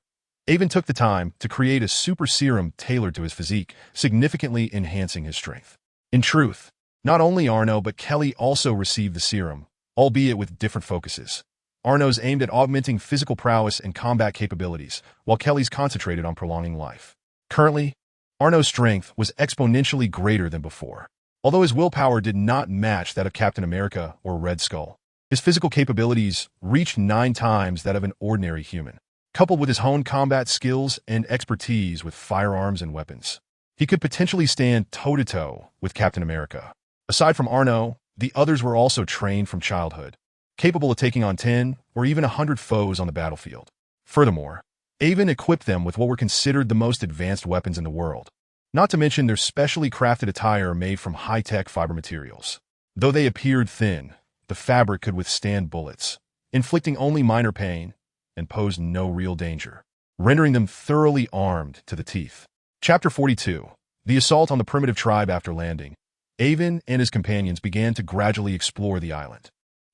Avon took the time to create a super serum tailored to his physique, significantly enhancing his strength. In truth, not only Arno but Kelly also received the serum, albeit with different focuses. Arno's aimed at augmenting physical prowess and combat capabilities, while Kelly's concentrated on prolonging life. Currently, Arno's strength was exponentially greater than before. Although his willpower did not match that of Captain America or Red Skull, his physical capabilities reached 9 times that of an ordinary human. Coupled with his honed combat skills and expertise with firearms and weapons, he could potentially stand toe-to-toe with Captain America. Aside from Arno, the others were also trained from childhood, capable of taking on 10 or even 100 foes on the battlefield. Furthermore, Avon equipped them with what were considered the most advanced weapons in the world, not to mention their specially crafted attire made from high-tech fiber materials. Though they appeared thin, the fabric could withstand bullets, inflicting only minor pain, and posed no real danger, rendering them thoroughly armed to the teeth. Chapter 42. The Assault on the Primitive Tribe. After landing, Avon and his companions began to gradually explore the island.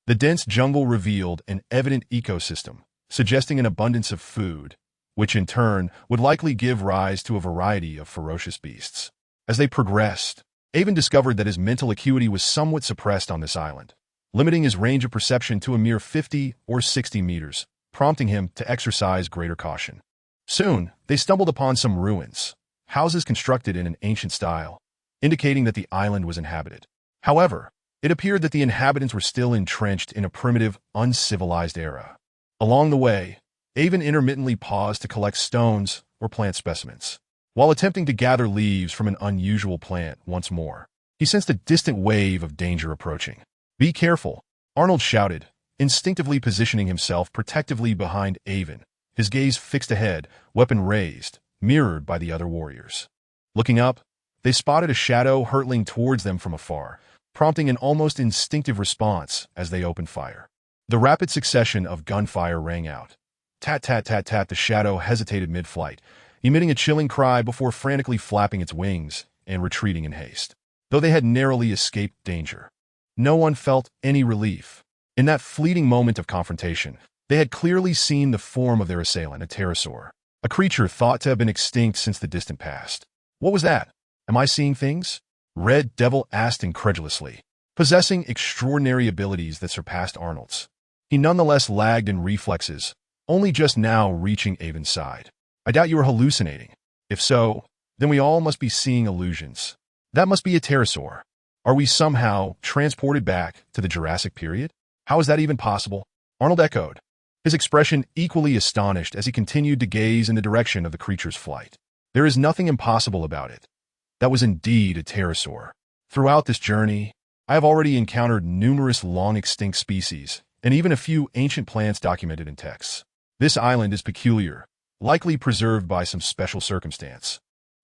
The dense jungle revealed an evident ecosystem, suggesting an abundance of food, which in turn would likely give rise to a variety of ferocious beasts. As they progressed, Avon discovered that his mental acuity was somewhat suppressed on this island, limiting his range of perception to a mere 50 or 60 meters, prompting him to exercise greater caution. Soon, they stumbled upon some ruins, houses constructed in an ancient style, indicating that the island was inhabited. However, it appeared that the inhabitants were still entrenched in a primitive, uncivilized era. Along the way, Avon intermittently paused to collect stones or plant specimens. While attempting to gather leaves from an unusual plant once more, he sensed a distant wave of danger approaching. "Be careful," Arnold shouted, instinctively positioning himself protectively behind Avon, his gaze fixed ahead, weapon raised, mirrored by the other warriors. Looking up, they spotted a shadow hurtling towards them from afar, prompting an almost instinctive response as they opened fire. The rapid succession of gunfire rang out. Tat tat tat tat. The shadow hesitated mid-flight, emitting a chilling cry before frantically flapping its wings and retreating in haste. Though they had narrowly escaped danger, no one felt any relief. In that fleeting moment of confrontation, they had clearly seen the form of their assailant, a pterosaur, a creature thought to have been extinct since the distant past. "What was that? Am I seeing things?" Red Devil asked incredulously. Possessing extraordinary abilities that surpassed Arnold's, he nonetheless lagged in reflexes, only just now reaching Avon's side. "I doubt you are hallucinating. If so, then we all must be seeing illusions. That must be a pterosaur. Are we somehow transported back to the Jurassic period? How is that even possible?" Arnold echoed, his expression equally astonished as he continued to gaze in the direction of the creature's flight. "There is nothing impossible about it. That was indeed a pterosaur. Throughout this journey, I have already encountered numerous long-extinct species, and even a few ancient plants documented in texts. This island is peculiar, likely preserved by some special circumstance,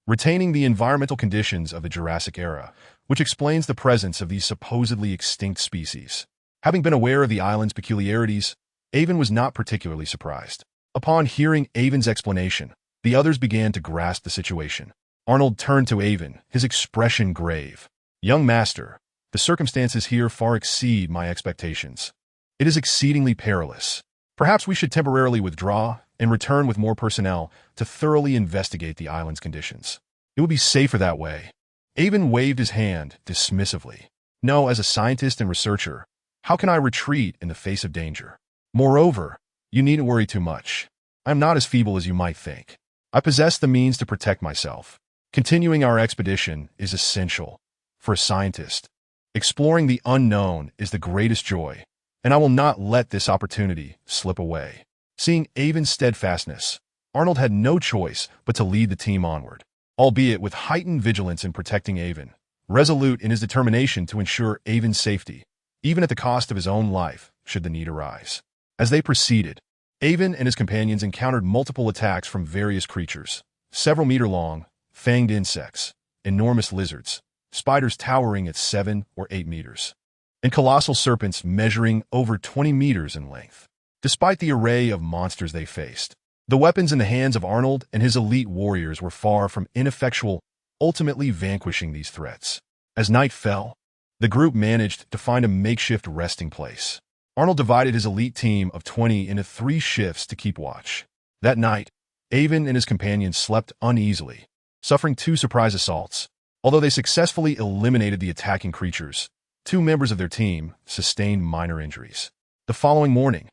retaining the environmental conditions of the Jurassic era, which explains the presence of these supposedly extinct species." Having been aware of the island's peculiarities, Avon was not particularly surprised. Upon hearing Avon's explanation, the others began to grasp the situation. Arnold turned to Avon, his expression grave. "Young master, the circumstances here far exceed my expectations. It is exceedingly perilous. Perhaps we should temporarily withdraw and return with more personnel to thoroughly investigate the island's conditions. It would be safer that way." Avon waved his hand dismissively. "No, as a scientist and researcher, how can I retreat in the face of danger? Moreover, you needn't worry too much. I am not as feeble as you might think. I possess the means to protect myself. Continuing our expedition is essential for a scientist. Exploring the unknown is the greatest joy, and I will not let this opportunity slip away." Seeing Avon's steadfastness, Arnold had no choice but to lead the team onward, albeit with heightened vigilance in protecting Avon, resolute in his determination to ensure Avon's safety, even at the cost of his own life, should the need arise. As they proceeded, Avon and his companions encountered multiple attacks from various creatures, several meter long, fanged insects, enormous lizards, spiders towering at 7 or 8 meters, and colossal serpents measuring over 20 meters in length. Despite the array of monsters they faced, The weapons in the hands of Arnold and his elite warriors were far from ineffectual, ultimately vanquishing these threats. As night fell, the group managed to find a makeshift resting place. Arnold divided his elite team of 20 into 3 shifts to keep watch. That night, Avon and his companions slept uneasily, suffering 2 surprise assaults. Although they successfully eliminated the attacking creatures, 2 members of their team sustained minor injuries. The following morning,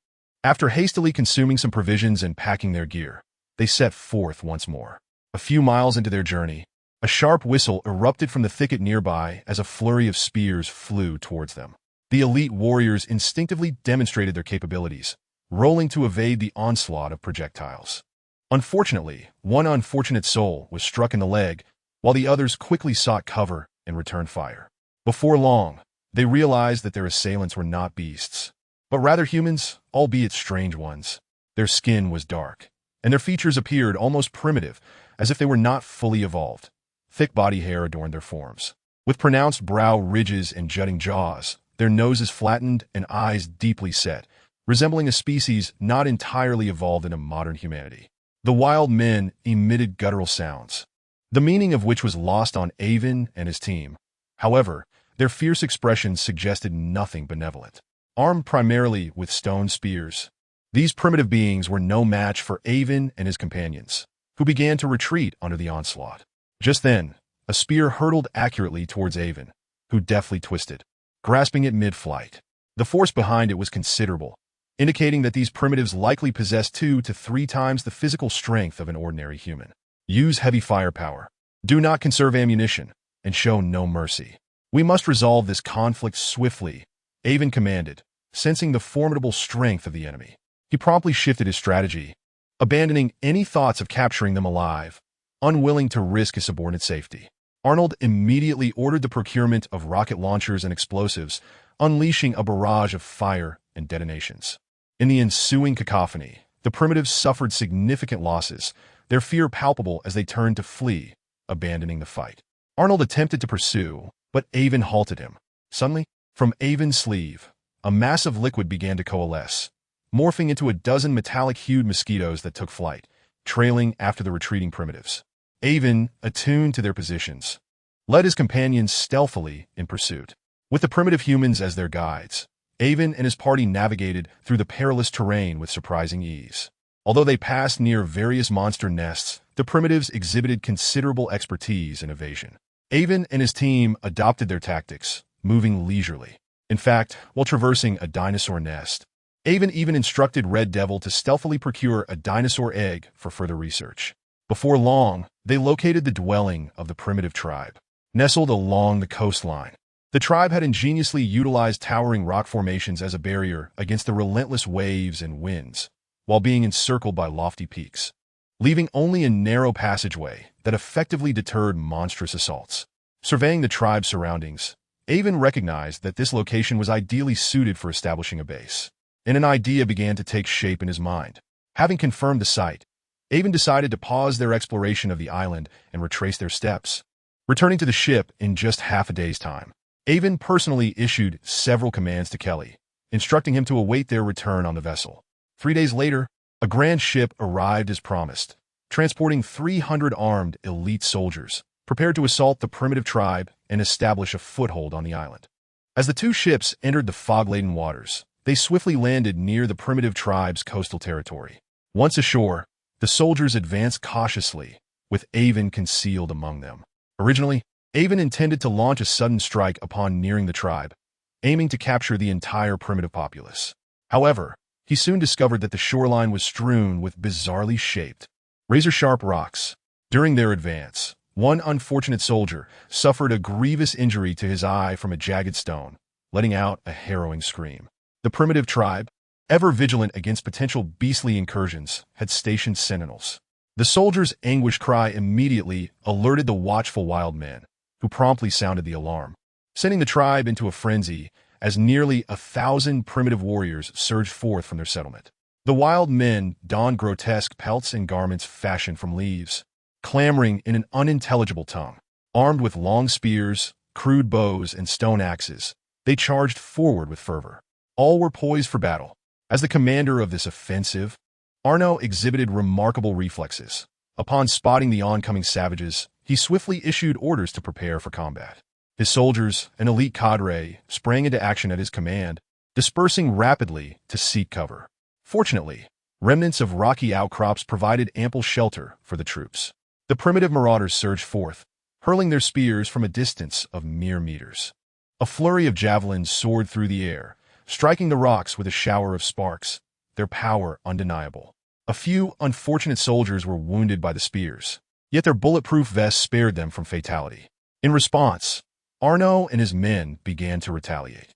after hastily consuming some provisions and packing their gear, they set forth once more. A few miles into their journey, a sharp whistle erupted from the thicket nearby as a flurry of spears flew towards them. The elite warriors instinctively demonstrated their capabilities, rolling to evade the onslaught of projectiles. Unfortunately, one unfortunate soul was struck in the leg, while the others quickly sought cover and returned fire. Before long, they realized that their assailants were not beasts, but rather humans, albeit strange ones. Their skin was dark, and their features appeared almost primitive, as if they were not fully evolved. Thick body hair adorned their forms. With pronounced brow ridges and jutting jaws, their noses flattened and eyes deeply set, resembling a species not entirely evolved into modern humanity. The wild men emitted guttural sounds, the meaning of which was lost on Avon and his team. However, their fierce expressions suggested nothing benevolent. Armed primarily with stone spears, these primitive beings were no match for Avon and his companions, who began to retreat under the onslaught. Just then, a spear hurtled accurately towards Avon, who deftly twisted, grasping it mid-flight. The force behind it was considerable, indicating that these primitives likely possessed 2 to 3 times the physical strength of an ordinary human. Use heavy firepower. Do not conserve ammunition, and show no mercy. We must resolve this conflict swiftly, Avon commanded, sensing the formidable strength of the enemy. He promptly shifted his strategy, abandoning any thoughts of capturing them alive, unwilling to risk his subordinate safety. Arnold immediately ordered the procurement of rocket launchers and explosives, unleashing a barrage of fire and detonations. In the ensuing cacophony, the primitives suffered significant losses, their fear palpable as they turned to flee, abandoning the fight. Arnold attempted to pursue, but Avon halted him. Suddenly, from Avon's sleeve, a massive liquid began to coalesce, morphing into a dozen metallic-hued mosquitoes that took flight, trailing after the retreating primitives. Avon, attuned to their positions, led his companions stealthily in pursuit. With the primitive humans as their guides, Avon and his party navigated through the perilous terrain with surprising ease. Although they passed near various monster nests, the primitives exhibited considerable expertise in evasion. Avon and his team adopted their tactics, moving leisurely. In fact, while traversing a dinosaur nest, Avon even instructed Red Devil to stealthily procure a dinosaur egg for further research. Before long, they located the dwelling of the primitive tribe, nestled along the coastline. The tribe had ingeniously utilized towering rock formations as a barrier against the relentless waves and winds, while being encircled by lofty peaks, leaving only a narrow passageway that effectively deterred monstrous assaults. Surveying the tribe's surroundings, Avon recognized that this location was ideally suited for establishing a base, and an idea began to take shape in his mind. Having confirmed the site, Avon decided to pause their exploration of the island and retrace their steps. Returning to the ship in just half a day's time, Avon personally issued several commands to Kelly, instructing him to await their return on the vessel. 3 days later, a grand ship arrived as promised, transporting 300 armed elite soldiers, prepared to assault the primitive tribe and establish a foothold on the island. As the 2 ships entered the fog-laden waters, they swiftly landed near the primitive tribe's coastal territory. Once ashore, the soldiers advanced cautiously, with Avon concealed among them. Originally, Avon intended to launch a sudden strike upon nearing the tribe, aiming to capture the entire primitive populace. However, he soon discovered that the shoreline was strewn with bizarrely shaped, razor-sharp rocks. During their advance, one unfortunate soldier suffered a grievous injury to his eye from a jagged stone, letting out a harrowing scream. The primitive tribe, ever vigilant against potential beastly incursions, had stationed sentinels. The soldier's anguished cry immediately alerted the watchful wild men, who promptly sounded the alarm, sending the tribe into a frenzy as nearly 1,000 primitive warriors surged forth from their settlement. The wild men donned grotesque pelts and garments fashioned from leaves, clamoring in an unintelligible tongue. Armed with long spears, crude bows, and stone axes, they charged forward with fervor. All were poised for battle. As the commander of this offensive, Arno exhibited remarkable reflexes. Upon spotting the oncoming savages, he swiftly issued orders to prepare for combat. His soldiers, an elite cadre, sprang into action at his command, dispersing rapidly to seek cover. Fortunately, remnants of rocky outcrops provided ample shelter for the troops. The primitive marauders surged forth, hurling their spears from a distance of mere meters. A flurry of javelins soared through the air, striking the rocks with a shower of sparks, their power undeniable. A few unfortunate soldiers were wounded by the spears, yet their bulletproof vests spared them from fatality. In response, Arno and his men began to retaliate.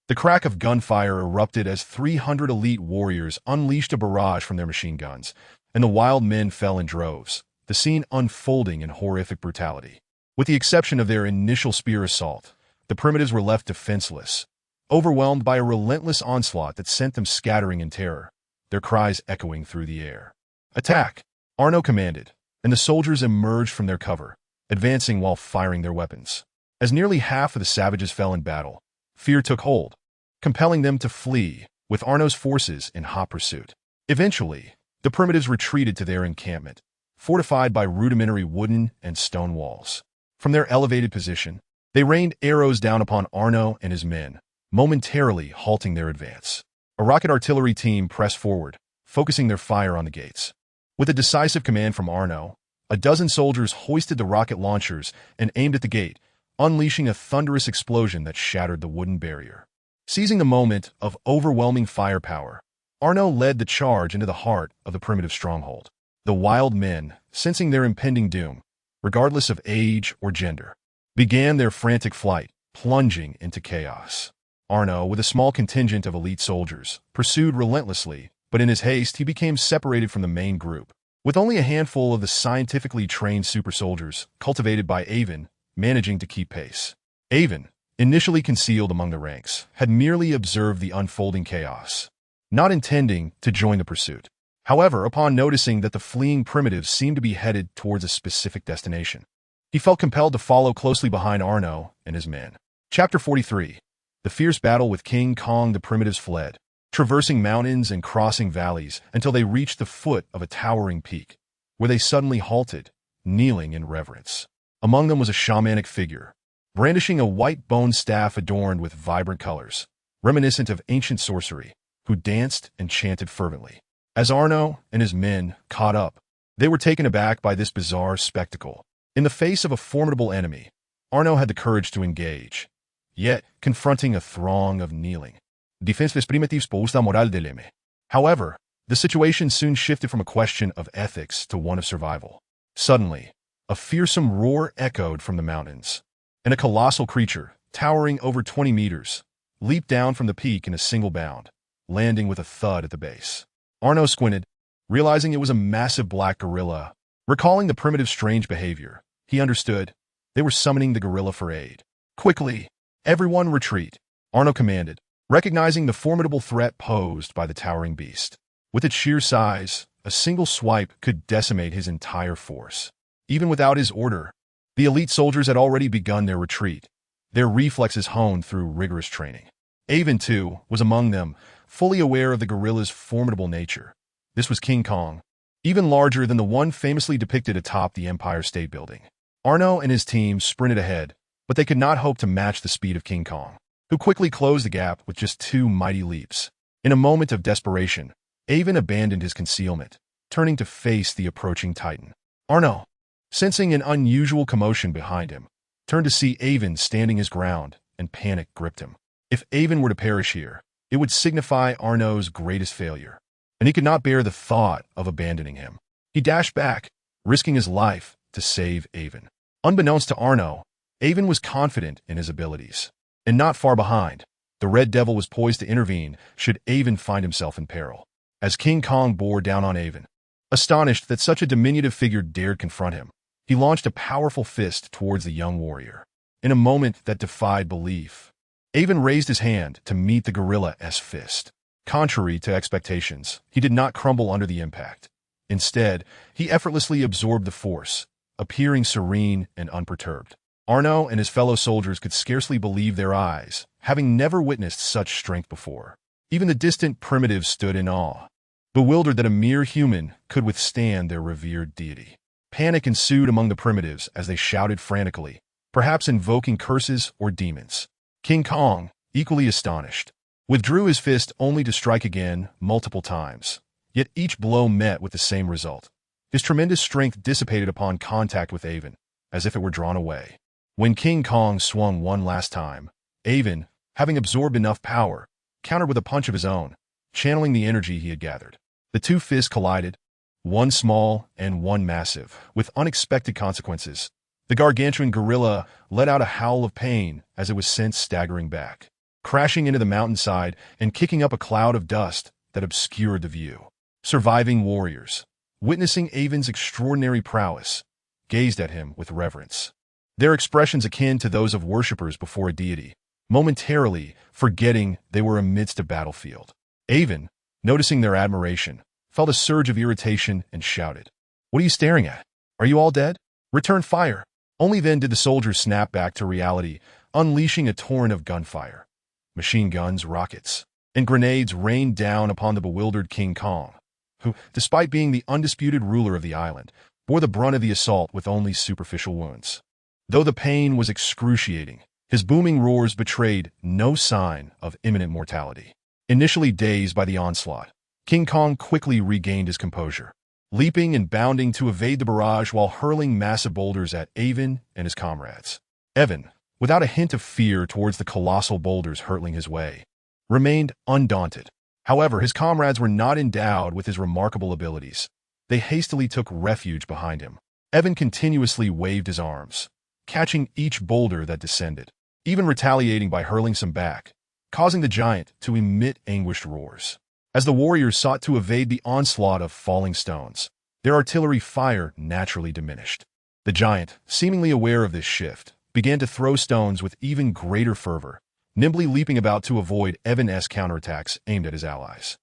The crack of gunfire erupted as 300 elite warriors unleashed a barrage from their machine guns, and the wild men fell in droves, the scene unfolding in horrific brutality. With the exception of their initial spear assault, the primitives were left defenseless, overwhelmed by a relentless onslaught that sent them scattering in terror, their cries echoing through the air. "Attack!" Arno commanded, and the soldiers emerged from their cover, advancing while firing their weapons. As nearly half of the savages fell in battle, fear took hold, compelling them to flee, with Arno's forces in hot pursuit. Eventually, the primitives retreated to their encampment, fortified by rudimentary wooden and stone walls. From their elevated position, they rained arrows down upon Arno and his men, momentarily halting their advance. A rocket artillery team pressed forward, focusing their fire on the gates. With a decisive command from Arno, a dozen soldiers hoisted the rocket launchers and aimed at the gate, unleashing a thunderous explosion that shattered the wooden barrier. Seizing the moment of overwhelming firepower, Arno led the charge into the heart of the primitive stronghold. The wild men, sensing their impending doom, regardless of age or gender, began their frantic flight, plunging into chaos. Arno, with a small contingent of elite soldiers, pursued relentlessly, but in his haste he became separated from the main group. With only a handful of the scientifically trained super soldiers, cultivated by Avon, managing to keep pace. Avon, initially concealed among the ranks, had merely observed the unfolding chaos, not intending to join the pursuit. However, upon noticing that the fleeing primitives seemed to be headed towards a specific destination, he felt compelled to follow closely behind Arno and his men. Chapter 43. The fierce battle with King Kong. The primitives fled, traversing mountains and crossing valleys until they reached the foot of a towering peak, where they suddenly halted, kneeling in reverence. Among them was a shamanic figure, brandishing a white bone staff adorned with vibrant colors, reminiscent of ancient sorcery, who danced and chanted fervently. As Arno and his men caught up, they were taken aback by this bizarre spectacle. In the face of a formidable enemy, Arno had the courage to engage, yet confronting a throng of kneeling. Defenseless primitives pousta moral del M. However, the situation soon shifted from a question of ethics to one of survival. Suddenly, a fearsome roar echoed from the mountains, and a colossal creature, towering over 20 meters, leaped down from the peak in a single bound, landing with a thud at the base. Arno squinted, realizing it was a massive black gorilla. Recalling the primitive's strange behavior, he understood they were summoning the gorilla for aid. "Quickly, everyone retreat," Arno commanded, recognizing the formidable threat posed by the towering beast. With its sheer size, a single swipe could decimate his entire force. Even without his order, the elite soldiers had already begun their retreat, their reflexes honed through rigorous training. Avon, too, was among them, fully aware of the gorilla's formidable nature. This was King Kong, even larger than the one famously depicted atop the Empire State Building. Arno and his team sprinted ahead, but they could not hope to match the speed of King Kong, who quickly closed the gap with just 2 mighty leaps. In a moment of desperation, Avon abandoned his concealment, turning to face the approaching titan. Arno, sensing an unusual commotion behind him, turned to see Avon standing his ground, and panic gripped him. If Avon were to perish here, it would signify Arno's greatest failure, and he could not bear the thought of abandoning him. He dashed back, risking his life to save Avon. Unbeknownst to Arno, Avon was confident in his abilities, and not far behind, the Red Devil was poised to intervene should Avon find himself in peril. As King Kong bore down on Avon, astonished that such a diminutive figure dared confront him, he launched a powerful fist towards the young warrior. In a moment that defied belief, Avon raised his hand to meet the gorilla's fist. Contrary to expectations, he did not crumble under the impact. Instead, he effortlessly absorbed the force, appearing serene and unperturbed. Arno and his fellow soldiers could scarcely believe their eyes, having never witnessed such strength before. Even the distant primitives stood in awe, bewildered that a mere human could withstand their revered deity. Panic ensued among the primitives as they shouted frantically, perhaps invoking curses or demons. King Kong, equally astonished, withdrew his fist only to strike again multiple times, yet each blow met with the same result. His tremendous strength dissipated upon contact with Avon, as if it were drawn away. When King Kong swung one last time, Avon, having absorbed enough power, countered with a punch of his own, channeling the energy he had gathered. The two fists collided, one small and one massive, with unexpected consequences. The gargantuan gorilla let out a howl of pain as it was sent staggering back, crashing into the mountainside and kicking up a cloud of dust that obscured the view. Surviving warriors, witnessing Avon's extraordinary prowess, gazed at him with reverence, their expressions akin to those of worshippers before a deity, momentarily forgetting they were amidst a battlefield. Avon, noticing their admiration, felt a surge of irritation and shouted, "What are you staring at? Are you all dead? Return fire!" Only then did the soldiers snap back to reality, unleashing a torrent of gunfire. Machine guns, rockets, and grenades rained down upon the bewildered King Kong, who, despite being the undisputed ruler of the island, bore the brunt of the assault with only superficial wounds. Though the pain was excruciating, his booming roars betrayed no sign of imminent mortality. Initially dazed by the onslaught, King Kong quickly regained his composure, leaping and bounding to evade the barrage while hurling massive boulders at Avon and his comrades. Evan, without a hint of fear towards the colossal boulders hurtling his way, remained undaunted. However, his comrades were not endowed with his remarkable abilities. They hastily took refuge behind him. Evan continuously waved his arms, catching each boulder that descended, even retaliating by hurling some back, causing the giant to emit anguished roars. As the warriors sought to evade the onslaught of falling stones, their artillery fire naturally diminished. The giant, seemingly aware of this shift, began to throw stones with even greater fervor, nimbly leaping about to avoid Evan's counterattacks aimed at his allies.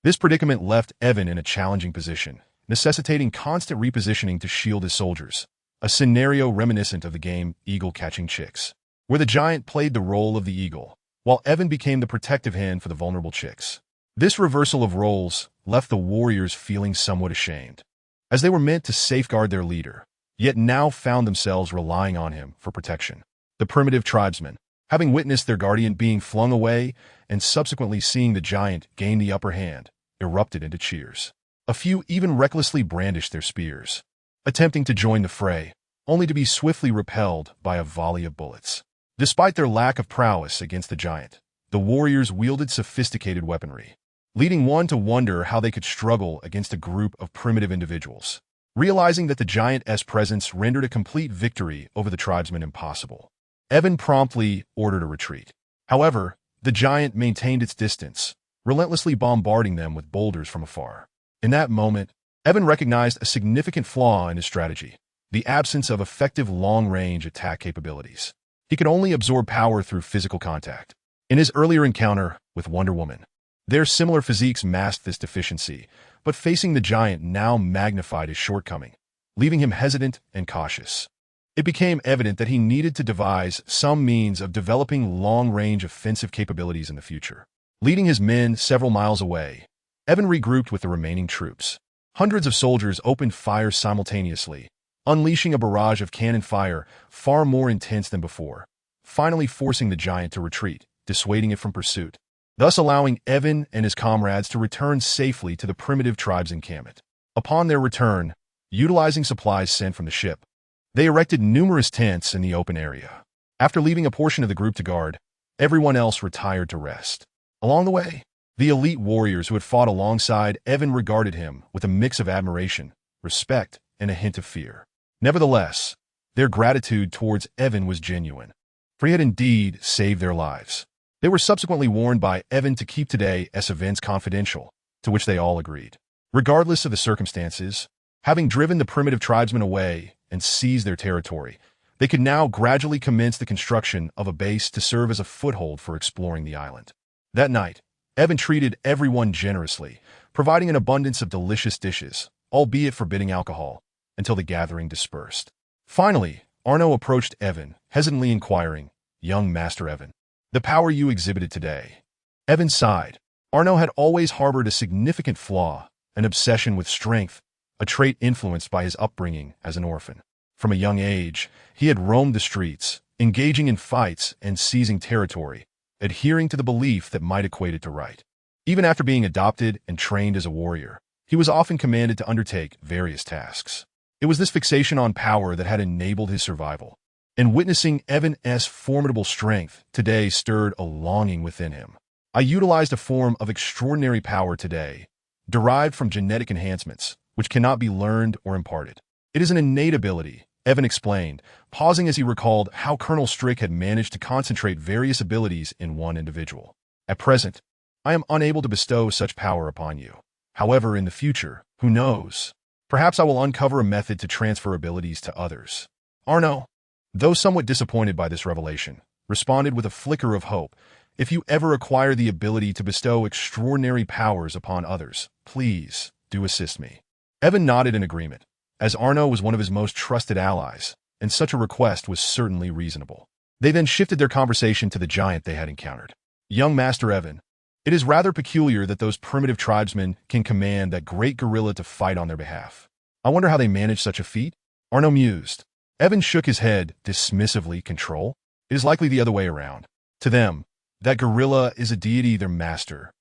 This predicament left Evan in a challenging position, necessitating constant repositioning to shield his soldiers, a scenario reminiscent of the game Eagle Catching Chicks, where the giant played the role of the eagle, while Evan became the protective hand for the vulnerable chicks. This reversal of roles left the warriors feeling somewhat ashamed, as they were meant to safeguard their leader, yet now found themselves relying on him for protection. The primitive tribesmen, having witnessed their guardian being flung away and subsequently seeing the giant gain the upper hand, erupted into cheers. A few even recklessly brandished their spears, attempting to join the fray, only to be swiftly repelled by a volley of bullets. Despite their lack of prowess against the giant, the warriors wielded sophisticated weaponry, leading one to wonder how they could struggle against a group of primitive individuals. Realizing that the giant's presence rendered a complete victory over the tribesmen impossible, Evan promptly ordered a retreat. However, the giant maintained its distance, relentlessly bombarding them with boulders from afar. In that moment, Evan recognized a significant flaw in his strategy: the absence of effective long-range attack capabilities. He could only absorb power through physical contact. In his earlier encounter with Wonder Woman, their similar physiques masked this deficiency, but facing the giant now magnified his shortcoming, leaving him hesitant and cautious. It became evident that he needed to devise some means of developing long-range offensive capabilities in the future. Leading his men several miles away, Evan regrouped with the remaining troops. Hundreds of soldiers opened fire simultaneously, unleashing a barrage of cannon fire far more intense than before, finally forcing the giant to retreat, dissuading it from pursuit, thus allowing Evan and his comrades to return safely to the primitive tribe's encampment. Upon their return, utilizing supplies sent from the ship, they erected numerous tents in the open area. After leaving a portion of the group to guard, everyone else retired to rest. Along the way, the elite warriors who had fought alongside Evan regarded him with a mix of admiration, respect, and a hint of fear. Nevertheless, their gratitude towards Evan was genuine, for he had indeed saved their lives. They were subsequently warned by Evan to keep today's events confidential, to which they all agreed. Regardless of the circumstances, having driven the primitive tribesmen away and seized their territory, they could now gradually commence the construction of a base to serve as a foothold for exploring the island. That night, Evan treated everyone generously, providing an abundance of delicious dishes, albeit forbidding alcohol, until the gathering dispersed. Finally, Arno approached Evan, hesitantly inquiring, "Young Master Evan, the power you exhibited today." Evan sighed. Arno had always harbored a significant flaw an obsession with strength, a trait influenced by his upbringing as an orphan. From a young age, he had roamed the streets, engaging in fights and seizing territory, adhering to the belief that might equated to right. Even after being adopted and trained as a warrior, he was often commanded to undertake various tasks. It was this fixation on power that had enabled his survival. And witnessing Evan's formidable strength today stirred a longing within him. I utilized a form of extraordinary power today, derived from genetic enhancements, which cannot be learned or imparted. It is an innate ability, Evan explained, pausing as he recalled how Colonel Strick had managed to concentrate various abilities in one individual. At present, I am unable to bestow such power upon you. However, in the future, who knows? Perhaps I will uncover a method to transfer abilities to others. Arno, though somewhat disappointed by this revelation, responded with a flicker of hope. If you ever acquire the ability to bestow extraordinary powers upon others, please do assist me. Evan nodded in agreement, as Arno was one of his most trusted allies, and such a request was certainly reasonable. They then shifted their conversation to the giant they had encountered. Young Master Evan, it is rather peculiar that those primitive tribesmen can command that great gorilla to fight on their behalf. I wonder how they manage such a feat? Arno mused. Evan shook his head, dismissively. Control? It is likely the other way around. To them, that gorilla is a deity, their master,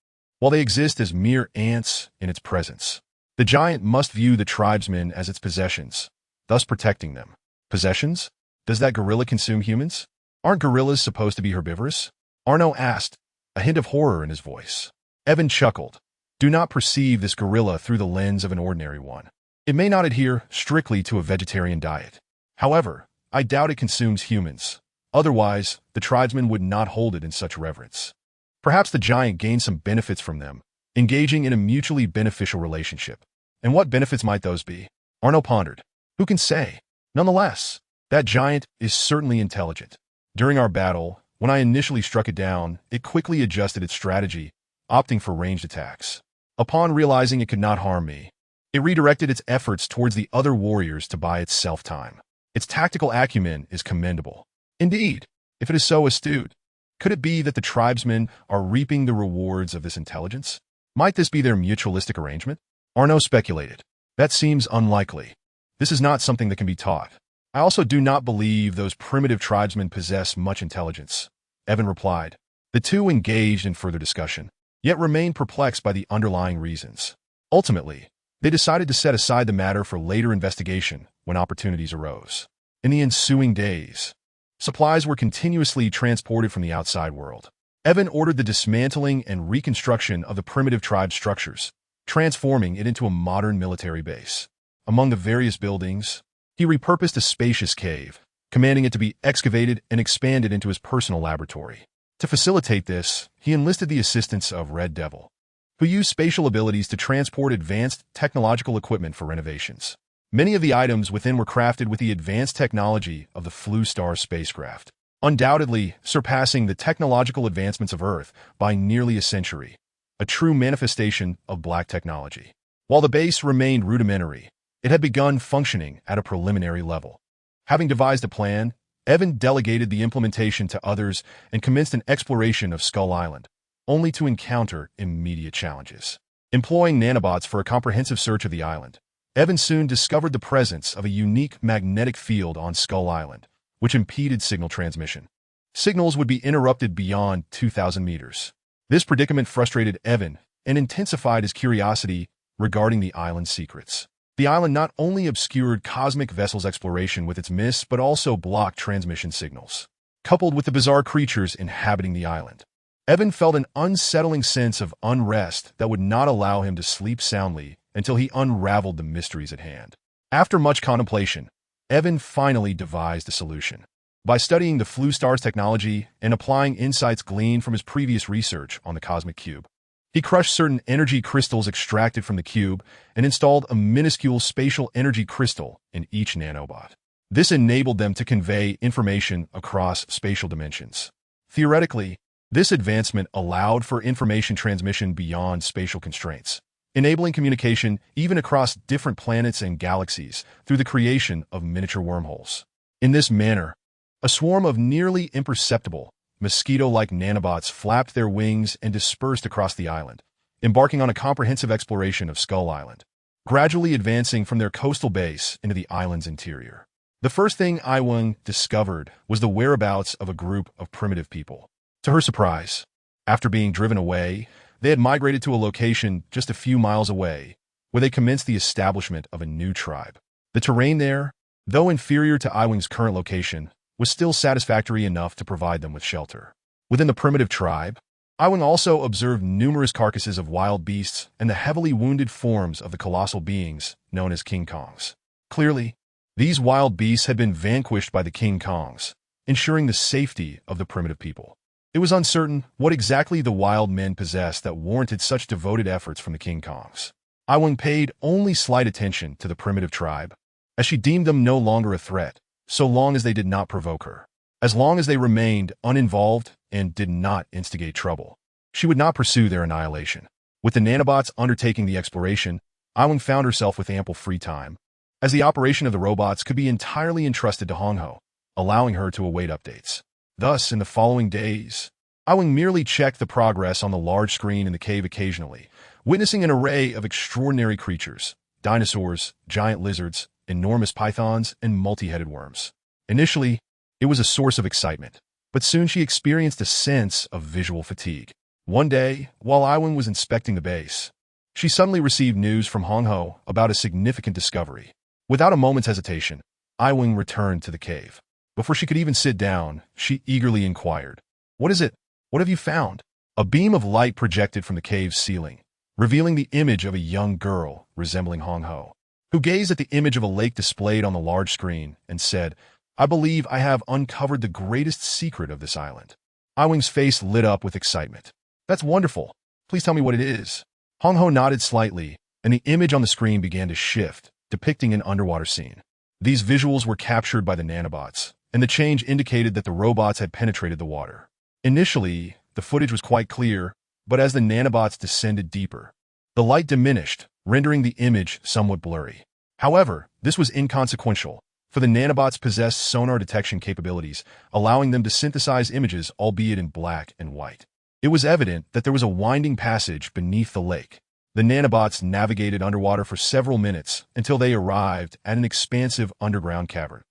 while they exist as mere ants in its presence. The giant must view the tribesmen as its possessions, thus protecting them. Possessions? Does that gorilla consume humans? Aren't gorillas supposed to be herbivorous? Arno asked, a hint of horror in his voice. Evan chuckled. Do not perceive this gorilla through the lens of an ordinary one. It may not adhere strictly to a vegetarian diet. However, I doubt it consumes humans. Otherwise, the tribesmen would not hold it in such reverence. Perhaps the giant gained some benefits from them, engaging in a mutually beneficial relationship. And what benefits might those be? Arno pondered. Who can say? Nonetheless, that giant is certainly intelligent. During our battle, when I initially struck it down, it quickly adjusted its strategy, opting for ranged attacks. Upon realizing it could not harm me, it redirected its efforts towards the other warriors to buy itself time. Its tactical acumen is commendable. Indeed, if it is so astute, could it be that the tribesmen are reaping the rewards of this intelligence? Might this be their mutualistic arrangement? Arno speculated. That seems unlikely. This is not something that can be taught. I also do not believe those primitive tribesmen possess much intelligence, Evan replied. The two engaged in further discussion, yet remained perplexed by the underlying reasons. Ultimately, they decided to set aside the matter for later investigation when opportunities arose. In the ensuing days, supplies were continuously transported from the outside world. Evan ordered the dismantling and reconstruction of the primitive tribe structures, transforming it into a modern military base. Among the various buildings, he repurposed a spacious cave, commanding it to be excavated and expanded into his personal laboratory. To facilitate this, he enlisted the assistance of Red Devil, who used spatial abilities to transport advanced technological equipment for renovations. Many of the items within were crafted with the advanced technology of the Flu Star spacecraft, undoubtedly surpassing the technological advancements of Earth by nearly a century, a true manifestation of black technology. While the base remained rudimentary, it had begun functioning at a preliminary level. Having devised a plan, Evan delegated the implementation to others and commenced an exploration of Skull Island, only to encounter immediate challenges. Employing nanobots for a comprehensive search of the island, Evan soon discovered the presence of a unique magnetic field on Skull Island, which impeded signal transmission. Signals would be interrupted beyond 2,000 meters. This predicament frustrated Evan and intensified his curiosity regarding the island's secrets. The island not only obscured cosmic vessels' exploration with its mists, but also blocked transmission signals. Coupled with the bizarre creatures inhabiting the island, Evan felt an unsettling sense of unrest that would not allow him to sleep soundly until he unraveled the mysteries at hand. After much contemplation, Evan finally devised a solution. By studying the Flu Star's technology and applying insights gleaned from his previous research on the cosmic cube, he crushed certain energy crystals extracted from the cube and installed a minuscule spatial energy crystal in each nanobot. This enabled them to convey information across spatial dimensions. Theoretically, this advancement allowed for information transmission beyond spatial constraints, enabling communication even across different planets and galaxies through the creation of miniature wormholes. In this manner, a swarm of nearly imperceptible, mosquito-like nanobots flapped their wings and dispersed across the island, embarking on a comprehensive exploration of Skull Island, gradually advancing from their coastal base into the island's interior. The first thing Iwang discovered was the whereabouts of a group of primitive people. To her surprise, after being driven away, they had migrated to a location just a few miles away, where they commenced the establishment of a new tribe. The terrain there, though inferior to Iwang's current location, was still satisfactory enough to provide them with shelter. Within the primitive tribe, Iwang also observed numerous carcasses of wild beasts and the heavily wounded forms of the colossal beings known as King Kongs. Clearly, these wild beasts had been vanquished by the King Kongs, ensuring the safety of the primitive people. It was uncertain what exactly the wild men possessed that warranted such devoted efforts from the King Kongs. Iwang paid only slight attention to the primitive tribe, as she deemed them no longer a threat, so long as they did not provoke her. As long as they remained uninvolved and did not instigate trouble, she would not pursue their annihilation. With the nanobots undertaking the exploration, Iwang found herself with ample free time, as the operation of the robots could be entirely entrusted to Hongho, allowing her to await updates. Thus, in the following days, Iwang merely checked the progress on the large screen in the cave occasionally, witnessing an array of extraordinary creatures: dinosaurs, giant lizards, enormous pythons, and multi-headed worms. Initially, it was a source of excitement, but soon she experienced a sense of visual fatigue. One day, while Iwang was inspecting the base, she suddenly received news from Hongho about a significant discovery. Without a moment's hesitation, Iwang returned to the cave. Before she could even sit down, she eagerly inquired, "What is it? What have you found?" A beam of light projected from the cave's ceiling, revealing the image of a young girl resembling Hongho, who gazed at the image of a lake displayed on the large screen and said, "I believe I have uncovered the greatest secret of this island." Iwang's face lit up with excitement. "That's wonderful. Please tell me what it is." Hongho nodded slightly, and the image on the screen began to shift, depicting an underwater scene. These visuals were captured by the nanobots, and the change indicated that the robots had penetrated the water. Initially, the footage was quite clear, but as the nanobots descended deeper, the light diminished, rendering the image somewhat blurry. However, this was inconsequential, for the nanobots possessed sonar detection capabilities, allowing them to synthesize images, albeit in black and white. It was evident that there was a winding passage beneath the lake. The nanobots navigated underwater for several minutes until they arrived at an expansive underground cavern,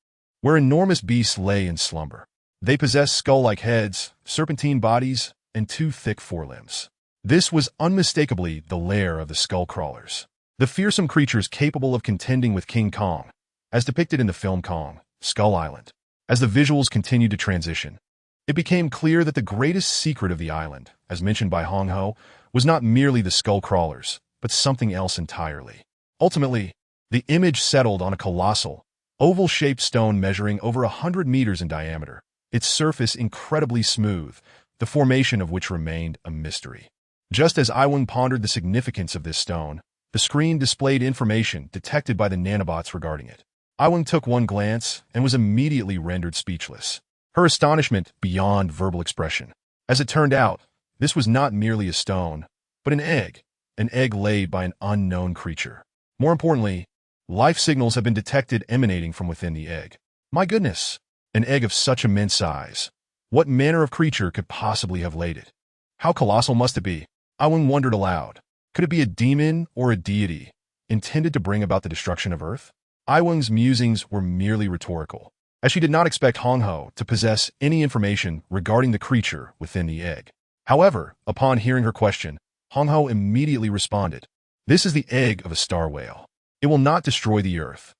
where enormous beasts lay in slumber. They possessed skull-like heads, serpentine bodies, and two thick forelimbs. This was unmistakably the lair of the skull crawlers, the fearsome creatures capable of contending with King Kong, as depicted in the film Kong, Skull Island. As the visuals continued to transition, it became clear that the greatest secret of the island, as mentioned by Hongho, was not merely the skull crawlers, but something else entirely. Ultimately, the image settled on a colossal, oval-shaped stone measuring over 100 meters in diameter, its surface incredibly smooth, the formation of which remained a mystery. Just as Iwang pondered the significance of this stone, the screen displayed information detected by the nanobots regarding it. Iwang took one glance and was immediately rendered speechless, her astonishment beyond verbal expression. As it turned out, this was not merely a stone, but an egg laid by an unknown creature. More importantly, life signals have been detected emanating from within the egg. My goodness, an egg of such immense size. What manner of creature could possibly have laid it? How colossal must it be? Iwang wondered aloud. Could it be a demon or a deity, intended to bring about the destruction of Earth? Iwang's musings were merely rhetorical, as she did not expect Hongho to possess any information regarding the creature within the egg. However, upon hearing her question, Hongho immediately responded, "This is the egg of a star whale. It will not destroy the Earth.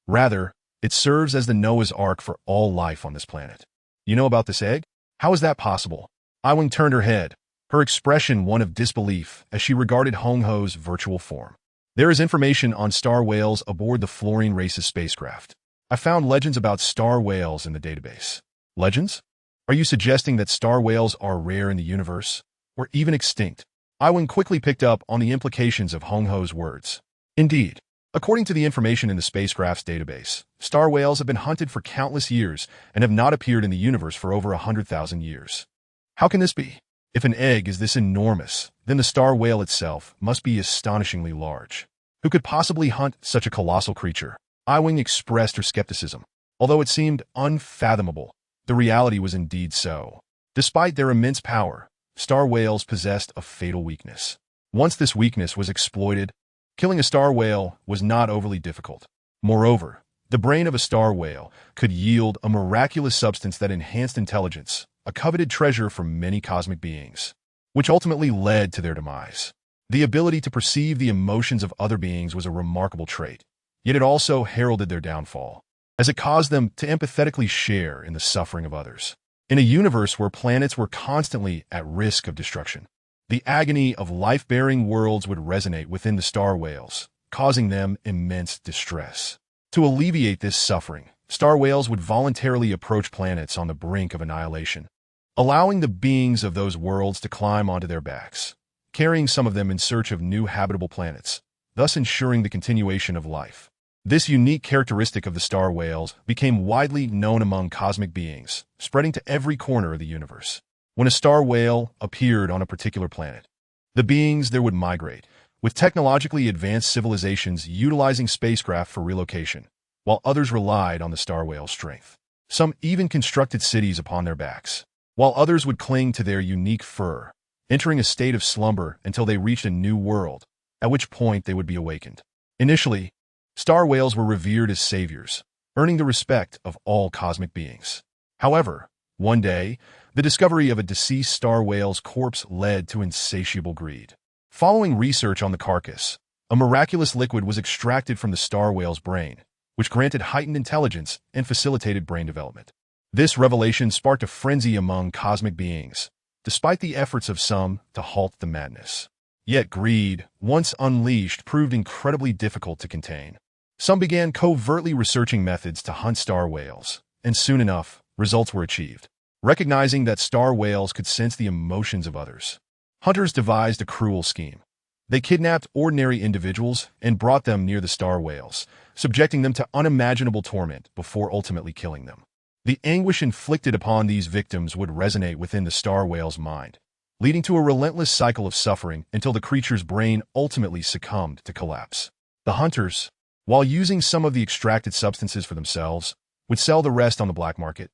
Rather, it serves as the Noah's Ark for all life on this planet." "You know about this egg? How is that possible?" Iwang turned her head, her expression one of disbelief as she regarded Hongho's virtual form. "There is information on star whales aboard the Fluorine Race's spacecraft. I found legends about star whales in the database." "Legends? Are you suggesting that star whales are rare in the universe, or even extinct?" Iwang quickly picked up on the implications of Hongho's words. Indeed, according to the information in the spacecraft's database, star whales have been hunted for countless years and have not appeared in the universe for over 100,000 years. How can this be? If an egg is this enormous, then the star whale itself must be astonishingly large. Who could possibly hunt such a colossal creature? Iwang expressed her skepticism. Although it seemed unfathomable, the reality was indeed so. Despite their immense power, star whales possessed a fatal weakness. Once this weakness was exploited, killing a star whale was not overly difficult. Moreover, the brain of a star whale could yield a miraculous substance that enhanced intelligence, a coveted treasure for many cosmic beings, which ultimately led to their demise. The ability to perceive the emotions of other beings was a remarkable trait, yet it also heralded their downfall, as it caused them to empathetically share in the suffering of others. In a universe where planets were constantly at risk of destruction, the agony of life-bearing worlds would resonate within the star whales, causing them immense distress. To alleviate this suffering, star whales would voluntarily approach planets on the brink of annihilation, allowing the beings of those worlds to climb onto their backs, carrying some of them in search of new habitable planets, thus ensuring the continuation of life. This unique characteristic of the star whales became widely known among cosmic beings, spreading to every corner of the universe. When a star whale appeared on a particular planet, the beings there would migrate, with technologically advanced civilizations utilizing spacecraft for relocation, while others relied on the star whale's strength. Some even constructed cities upon their backs, while others would cling to their unique fur, entering a state of slumber until they reached a new world, at which point they would be awakened. Initially, star whales were revered as saviors, earning the respect of all cosmic beings. However, one day, the discovery of a deceased star whale's corpse led to insatiable greed. Following research on the carcass, a miraculous liquid was extracted from the star whale's brain, which granted heightened intelligence and facilitated brain development. This revelation sparked a frenzy among cosmic beings, despite the efforts of some to halt the madness. Yet greed, once unleashed, proved incredibly difficult to contain. Some began covertly researching methods to hunt star whales, and soon enough, results were achieved. Recognizing that star whales could sense the emotions of others, hunters devised a cruel scheme. They kidnapped ordinary individuals and brought them near the star whales, subjecting them to unimaginable torment before ultimately killing them. The anguish inflicted upon these victims would resonate within the star whale's mind, leading to a relentless cycle of suffering until the creature's brain ultimately succumbed to collapse. The hunters, while using some of the extracted substances for themselves, would sell the rest on the black market,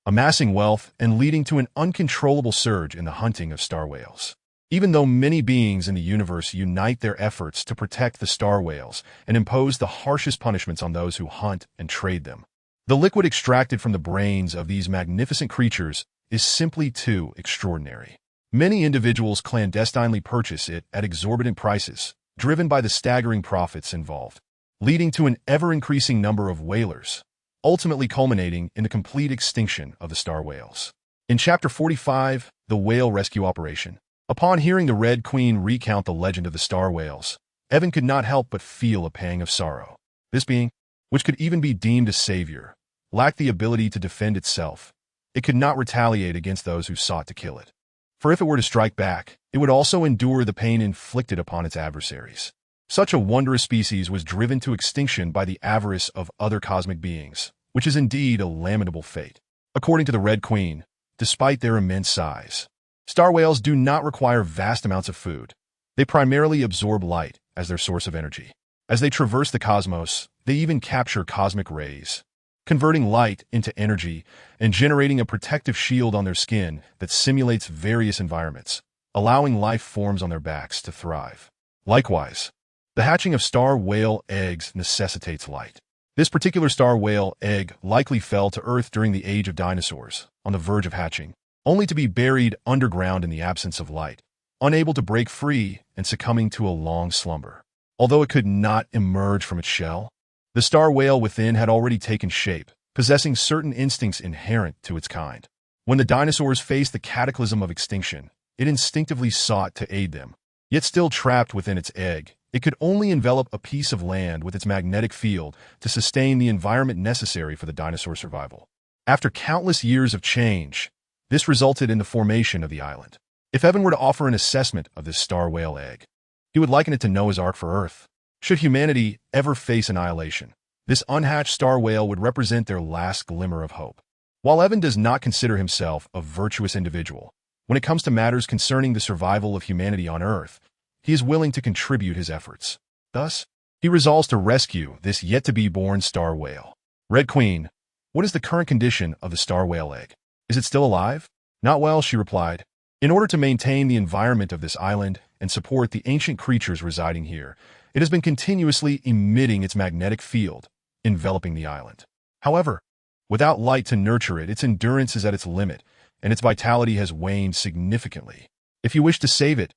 amassing wealth and leading to an uncontrollable surge in the hunting of star whales. Even though many beings in the universe unite their efforts to protect the star whales and impose the harshest punishments on those who hunt and trade them, the liquid extracted from the brains of these magnificent creatures is simply too extraordinary. Many individuals clandestinely purchase it at exorbitant prices, driven by the staggering profits involved, leading to an ever-increasing number of whalers, ultimately culminating in the complete extinction of the star whales. In Chapter 45, The Whale Rescue Operation. Upon hearing the Red Queen recount the legend of the star whales, Evan could not help but feel a pang of sorrow. This being, which could even be deemed a savior, lacked the ability to defend itself. It could not retaliate against those who sought to kill it. For if it were to strike back, it would also endure the pain inflicted upon its adversaries. Such a wondrous species was driven to extinction by the avarice of other cosmic beings, which is indeed a lamentable fate. According to the Red Queen, despite their immense size, star whales do not require vast amounts of food. They primarily absorb light as their source of energy. As they traverse the cosmos, they even capture cosmic rays, converting light into energy and generating a protective shield on their skin that simulates various environments, allowing life forms on their backs to thrive. Likewise, the hatching of star whale eggs necessitates light. This particular star whale egg likely fell to Earth during the age of dinosaurs, on the verge of hatching, only to be buried underground in the absence of light, unable to break free and succumbing to a long slumber. Although it could not emerge from its shell, the star whale within had already taken shape, possessing certain instincts inherent to its kind. When the dinosaurs faced the cataclysm of extinction, it instinctively sought to aid them. Yet still trapped within its egg, it could only envelop a piece of land with its magnetic field to sustain the environment necessary for the dinosaur survival. After countless years of change, this resulted in the formation of the island. If Evan were to offer an assessment of this star whale egg, he would liken it to Noah's Ark for Earth. Should humanity ever face annihilation, this unhatched star whale would represent their last glimmer of hope. While Evan does not consider himself a virtuous individual, when it comes to matters concerning the survival of humanity on Earth, he is willing to contribute his efforts. Thus, he resolves to rescue this yet-to-be-born star whale. Red Queen, what is the current condition of the star whale egg? Is it still alive? Not well, she replied. In order to maintain the environment of this island and support the ancient creatures residing here, it has been continuously emitting its magnetic field, enveloping the island. However, without light to nurture it, its endurance is at its limit, and its vitality has waned significantly. If you wish to save it,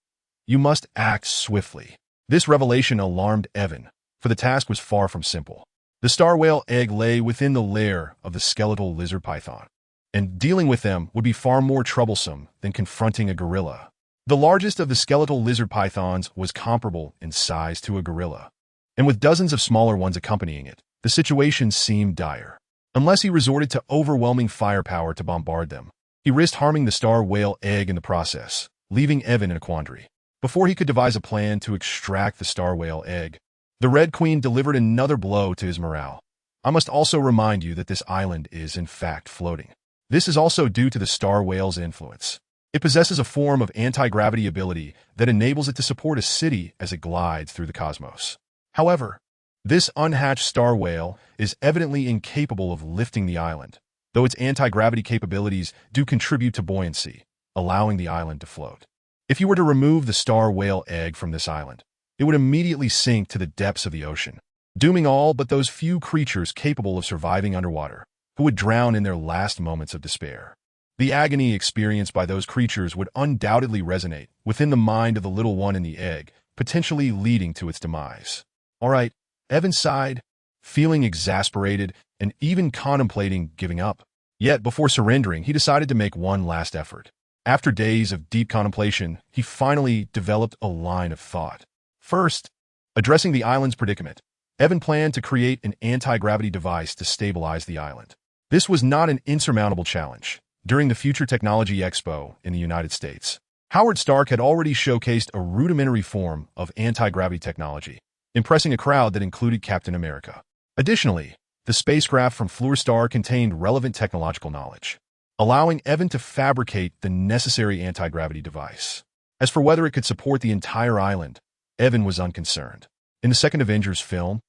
you must act swiftly. This revelation alarmed Evan, for the task was far from simple. The star whale egg lay within the lair of the skeletal lizard python, and dealing with them would be far more troublesome than confronting a gorilla. The largest of the skeletal lizard pythons was comparable in size to a gorilla, and with dozens of smaller ones accompanying it, the situation seemed dire. Unless he resorted to overwhelming firepower to bombard them, he risked harming the star whale egg in the process, leaving Evan in a quandary. Before he could devise a plan to extract the star whale egg, the Red Queen delivered another blow to his morale. I must also remind you that this island is, in fact, floating. This is also due to the star whale's influence. It possesses a form of anti-gravity ability that enables it to support a city as it glides through the cosmos. However, this unhatched star whale is evidently incapable of lifting the island, though its anti-gravity capabilities do contribute to buoyancy, allowing the island to float. If you were to remove the star whale egg from this island, it would immediately sink to the depths of the ocean, dooming all but those few creatures capable of surviving underwater, who would drown in their last moments of despair. The agony experienced by those creatures would undoubtedly resonate within the mind of the little one in the egg, potentially leading to its demise. All right, Evan sighed, feeling exasperated and even contemplating giving up. Yet, before surrendering, he decided to make one last effort. After days of deep contemplation, he finally developed a line of thought. First, addressing the island's predicament, Evan planned to create an anti-gravity device to stabilize the island. This was not an insurmountable challenge. During the Future Technology Expo in the United States, Howard Stark had already showcased a rudimentary form of anti-gravity technology, impressing a crowd that included Captain America. Additionally, the spacecraft from Fluorstar contained relevant technological knowledge, allowing Evan to fabricate the necessary anti-gravity device. As for whether it could support the entire island, Evan was unconcerned. In the second Avengers film,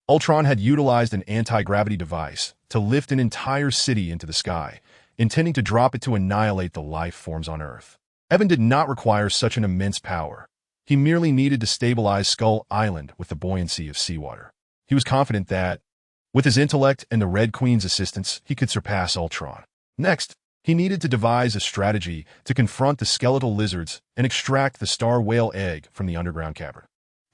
Ultron had utilized an anti-gravity device to lift an entire city into the sky, intending to drop it to annihilate the life forms on Earth. Evan did not require such an immense power. He merely needed to stabilize Skull Island with the buoyancy of seawater. He was confident that, with his intellect and the Red Queen's assistance, he could surpass Ultron. Next, he needed to devise a strategy to confront the skeletal lizards and extract the star whale egg from the underground cavern.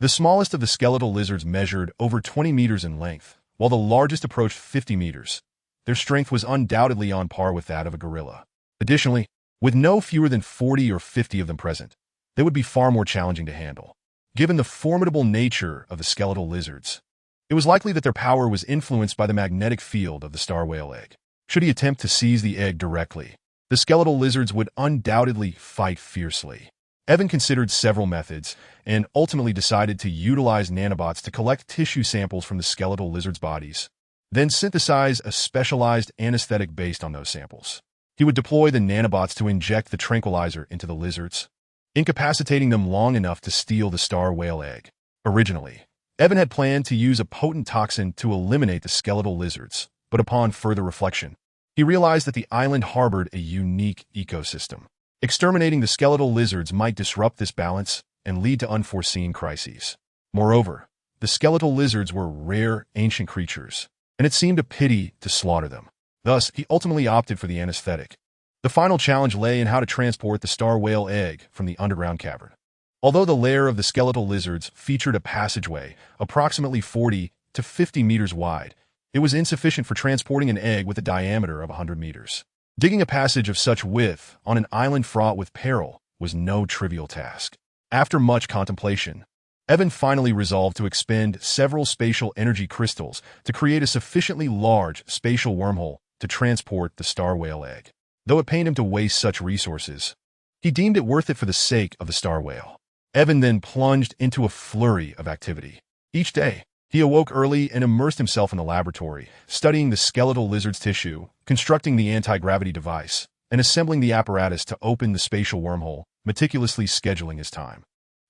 The smallest of the skeletal lizards measured over 20 meters in length, while the largest approached 50 meters. Their strength was undoubtedly on par with that of a gorilla. Additionally, with no fewer than 40 or 50 of them present, they would be far more challenging to handle. Given the formidable nature of the skeletal lizards, it was likely that their power was influenced by the magnetic field of the star whale egg. Should he attempt to seize the egg directly, the skeletal lizards would undoubtedly fight fiercely. Evan considered several methods and ultimately decided to utilize nanobots to collect tissue samples from the skeletal lizards' bodies, then synthesize a specialized anesthetic based on those samples. He would deploy the nanobots to inject the tranquilizer into the lizards, incapacitating them long enough to steal the star whale egg. Originally, Evan had planned to use a potent toxin to eliminate the skeletal lizards, but upon further reflection, he realized that the island harbored a unique ecosystem. Exterminating the skeletal lizards might disrupt this balance and lead to unforeseen crises. Moreover, the skeletal lizards were rare, ancient creatures, and it seemed a pity to slaughter them. Thus, he ultimately opted for the anesthetic. The final challenge lay in how to transport the star whale egg from the underground cavern. Although the lair of the skeletal lizards featured a passageway approximately 40 to 50 meters wide, it was insufficient for transporting an egg with a diameter of 100 meters. Digging a passage of such width on an island fraught with peril was no trivial task. After much contemplation, Evan finally resolved to expend several spatial energy crystals to create a sufficiently large spatial wormhole to transport the star whale egg. Though it pained him to waste such resources, he deemed it worth it for the sake of the star whale. Evan then plunged into a flurry of activity. Each day, he awoke early and immersed himself in the laboratory, studying the skeletal lizard's tissue, constructing the anti-gravity device, and assembling the apparatus to open the spatial wormhole, meticulously scheduling his time.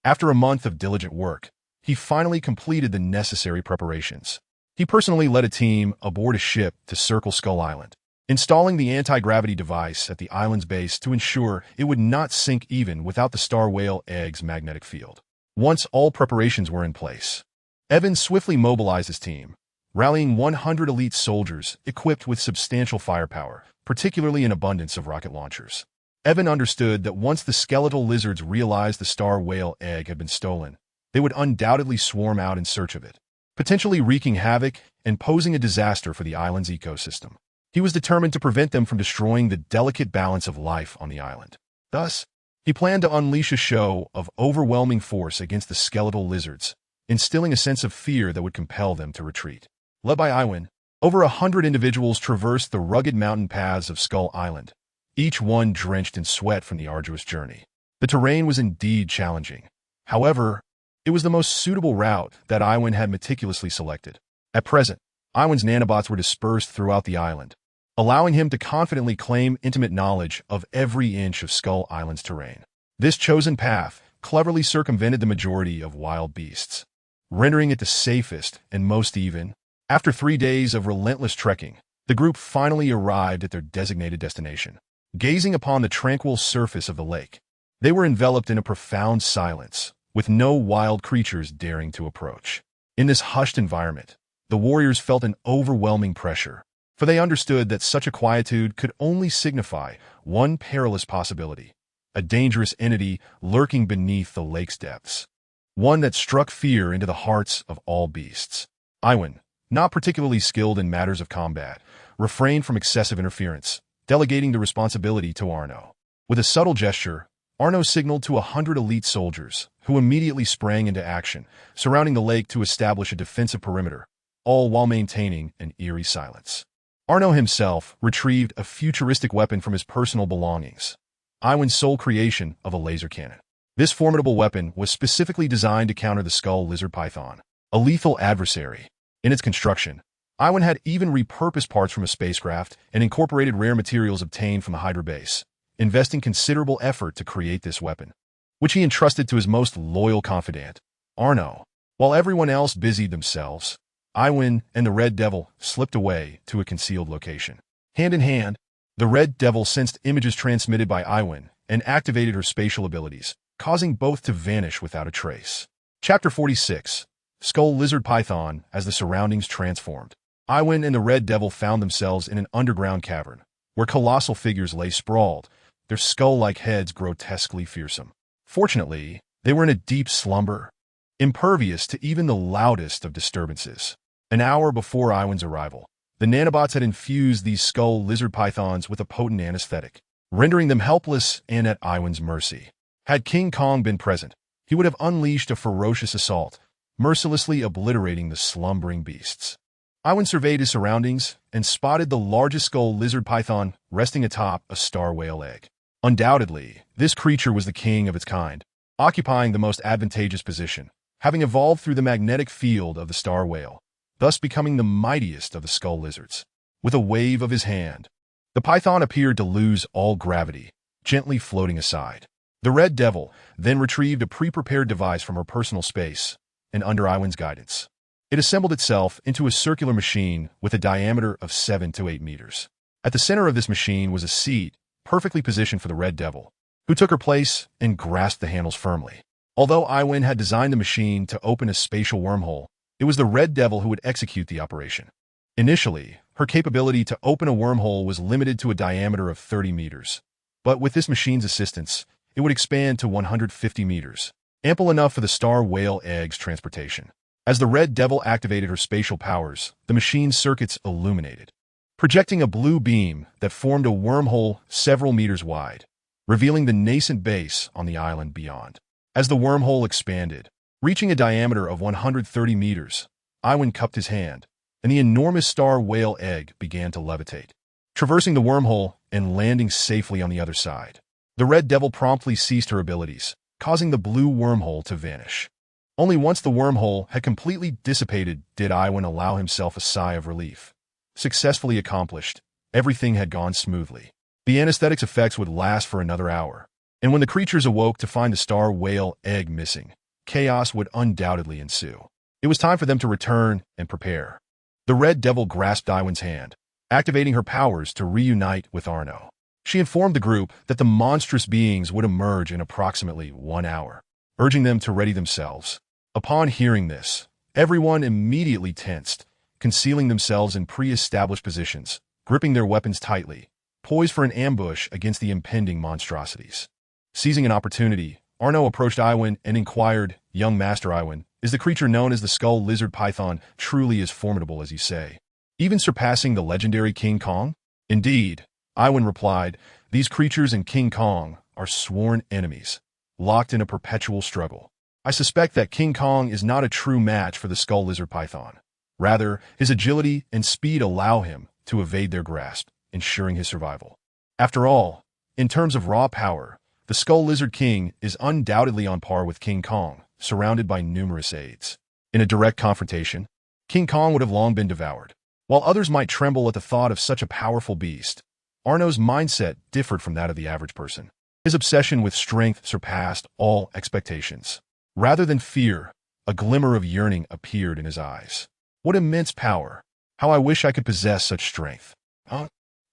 After a month of diligent work, he finally completed the necessary preparations. He personally led a team aboard a ship to circle Skull Island, installing the anti-gravity device at the island's base to ensure it would not sink even without the star whale egg's magnetic field. Once all preparations were in place, Evan swiftly mobilized his team, rallying 100 elite soldiers equipped with substantial firepower, particularly an abundance of rocket launchers. Evan understood that once the skeletal lizards realized the star whale egg had been stolen, they would undoubtedly swarm out in search of it, potentially wreaking havoc and posing a disaster for the island's ecosystem. He was determined to prevent them from destroying the delicate balance of life on the island. Thus, he planned to unleash a show of overwhelming force against the skeletal lizards, instilling a sense of fear that would compel them to retreat. Led by Iwan, over 100 individuals traversed the rugged mountain paths of Skull Island, each one drenched in sweat from the arduous journey. The terrain was indeed challenging. However, it was the most suitable route that Iwan had meticulously selected. At present, Iwan's nanobots were dispersed throughout the island, allowing him to confidently claim intimate knowledge of every inch of Skull Island's terrain. This chosen path cleverly circumvented the majority of wild beasts, rendering it the safest and most even. After 3 days of relentless trekking, the group finally arrived at their designated destination. Gazing upon the tranquil surface of the lake, they were enveloped in a profound silence, with no wild creatures daring to approach. In this hushed environment, the warriors felt an overwhelming pressure, for they understood that such a quietude could only signify one perilous possibility, a dangerous entity lurking beneath the lake's depths, one that struck fear into the hearts of all beasts. Iwan, not particularly skilled in matters of combat, refrained from excessive interference, delegating the responsibility to Arno. With a subtle gesture, Arno signaled to 100 elite soldiers, who immediately sprang into action, surrounding the lake to establish a defensive perimeter, all while maintaining an eerie silence. Arno himself retrieved a futuristic weapon from his personal belongings, Iwan's sole creation of a laser cannon. This formidable weapon was specifically designed to counter the skull lizard python, a lethal adversary. In its construction, Iwan had even repurposed parts from a spacecraft and incorporated rare materials obtained from the Hydra base, investing considerable effort to create this weapon, which he entrusted to his most loyal confidant, Arno. While everyone else busied themselves, Iwan and the Red Devil slipped away to a concealed location. Hand in hand, the Red Devil sensed images transmitted by Iwan and activated her spatial abilities, causing both to vanish without a trace. Chapter 46. Skull Lizard Python as the surroundings transformed. Iwan and the Red Devil found themselves in an underground cavern, where colossal figures lay sprawled, their skull-like heads grotesquely fearsome. Fortunately, they were in a deep slumber, impervious to even the loudest of disturbances. An hour before Iwan's arrival, the nanobots had infused these skull lizard pythons with a potent anesthetic, rendering them helpless and at Iwan's mercy. Had King Kong been present, he would have unleashed a ferocious assault, mercilessly obliterating the slumbering beasts. Iwan surveyed his surroundings and spotted the largest skull lizard python resting atop a star whale egg. Undoubtedly, this creature was the king of its kind, occupying the most advantageous position, having evolved through the magnetic field of the star whale, thus becoming the mightiest of the skull lizards. With a wave of his hand, the python appeared to lose all gravity, gently floating aside. The Red Devil then retrieved a pre-prepared device from her personal space, and under Iwan's guidance, it assembled itself into a circular machine with a diameter of 7 to 8 meters. At the center of this machine was a seat, perfectly positioned for the Red Devil, who took her place and grasped the handles firmly. Although Iwan had designed the machine to open a spatial wormhole, it was the Red Devil who would execute the operation. Initially, her capability to open a wormhole was limited to a diameter of 30 meters, but with this machine's assistance, it would expand to 150 meters, ample enough for the star whale egg's transportation. As the Red Devil activated her spatial powers, the machine's circuits illuminated, projecting a blue beam that formed a wormhole several meters wide, revealing the nascent base on the island beyond. As the wormhole expanded, reaching a diameter of 130 meters, Iwan cupped his hand, and the enormous star whale egg began to levitate, traversing the wormhole and landing safely on the other side. The Red Devil promptly ceased her abilities, causing the blue wormhole to vanish. Only once the wormhole had completely dissipated did Iwan allow himself a sigh of relief. Successfully accomplished, everything had gone smoothly. The anesthetic's effects would last for another hour, and when the creatures awoke to find the star whale egg missing, chaos would undoubtedly ensue. It was time for them to return and prepare. The Red Devil grasped Iwan's hand, activating her powers to reunite with Arno. She informed the group that the monstrous beings would emerge in approximately 1 hour, urging them to ready themselves. Upon hearing this, everyone immediately tensed, concealing themselves in pre-established positions, gripping their weapons tightly, poised for an ambush against the impending monstrosities. Seizing an opportunity, Arno approached Iwan and inquired, "Young Master Iwan, is the creature known as the skull lizard python truly as formidable as you say, even surpassing the legendary King Kong?" "Indeed," Iwan replied, "these creatures and King Kong are sworn enemies, locked in a perpetual struggle. I suspect that King Kong is not a true match for the skull lizard python. Rather, his agility and speed allow him to evade their grasp, ensuring his survival. After all, in terms of raw power, the skull lizard king is undoubtedly on par with King Kong, surrounded by numerous aides. In a direct confrontation, King Kong would have long been devoured. While others might tremble at the thought of such a powerful beast, Arno's mindset differed from that of the average person. His obsession with strength surpassed all expectations. Rather than fear, a glimmer of yearning appeared in his eyes. "What immense power! How I wish I could possess such strength."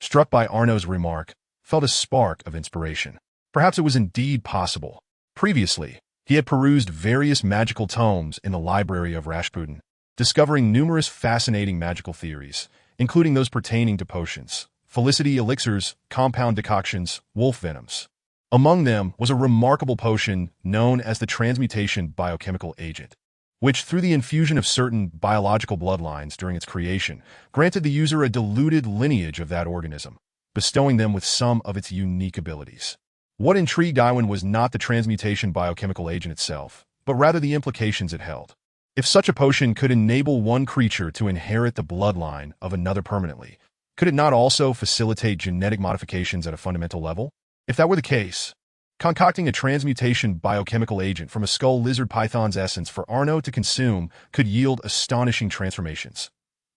Struck by Arno's remark, felt a spark of inspiration. Perhaps it was indeed possible. Previously, he had perused various magical tomes in the library of Rasputin, discovering numerous fascinating magical theories, including those pertaining to potions, felicity elixirs, compound decoctions, wolf venoms. Among them was a remarkable potion known as the transmutation biochemical agent, which, through the infusion of certain biological bloodlines during its creation, granted the user a diluted lineage of that organism, bestowing them with some of its unique abilities. What intrigued Iwan was not the transmutation biochemical agent itself, but rather the implications it held. If such a potion could enable one creature to inherit the bloodline of another permanently, could it not also facilitate genetic modifications at a fundamental level? If that were the case, concocting a transmutation biochemical agent from a skull lizard python's essence for Arno to consume could yield astonishing transformations.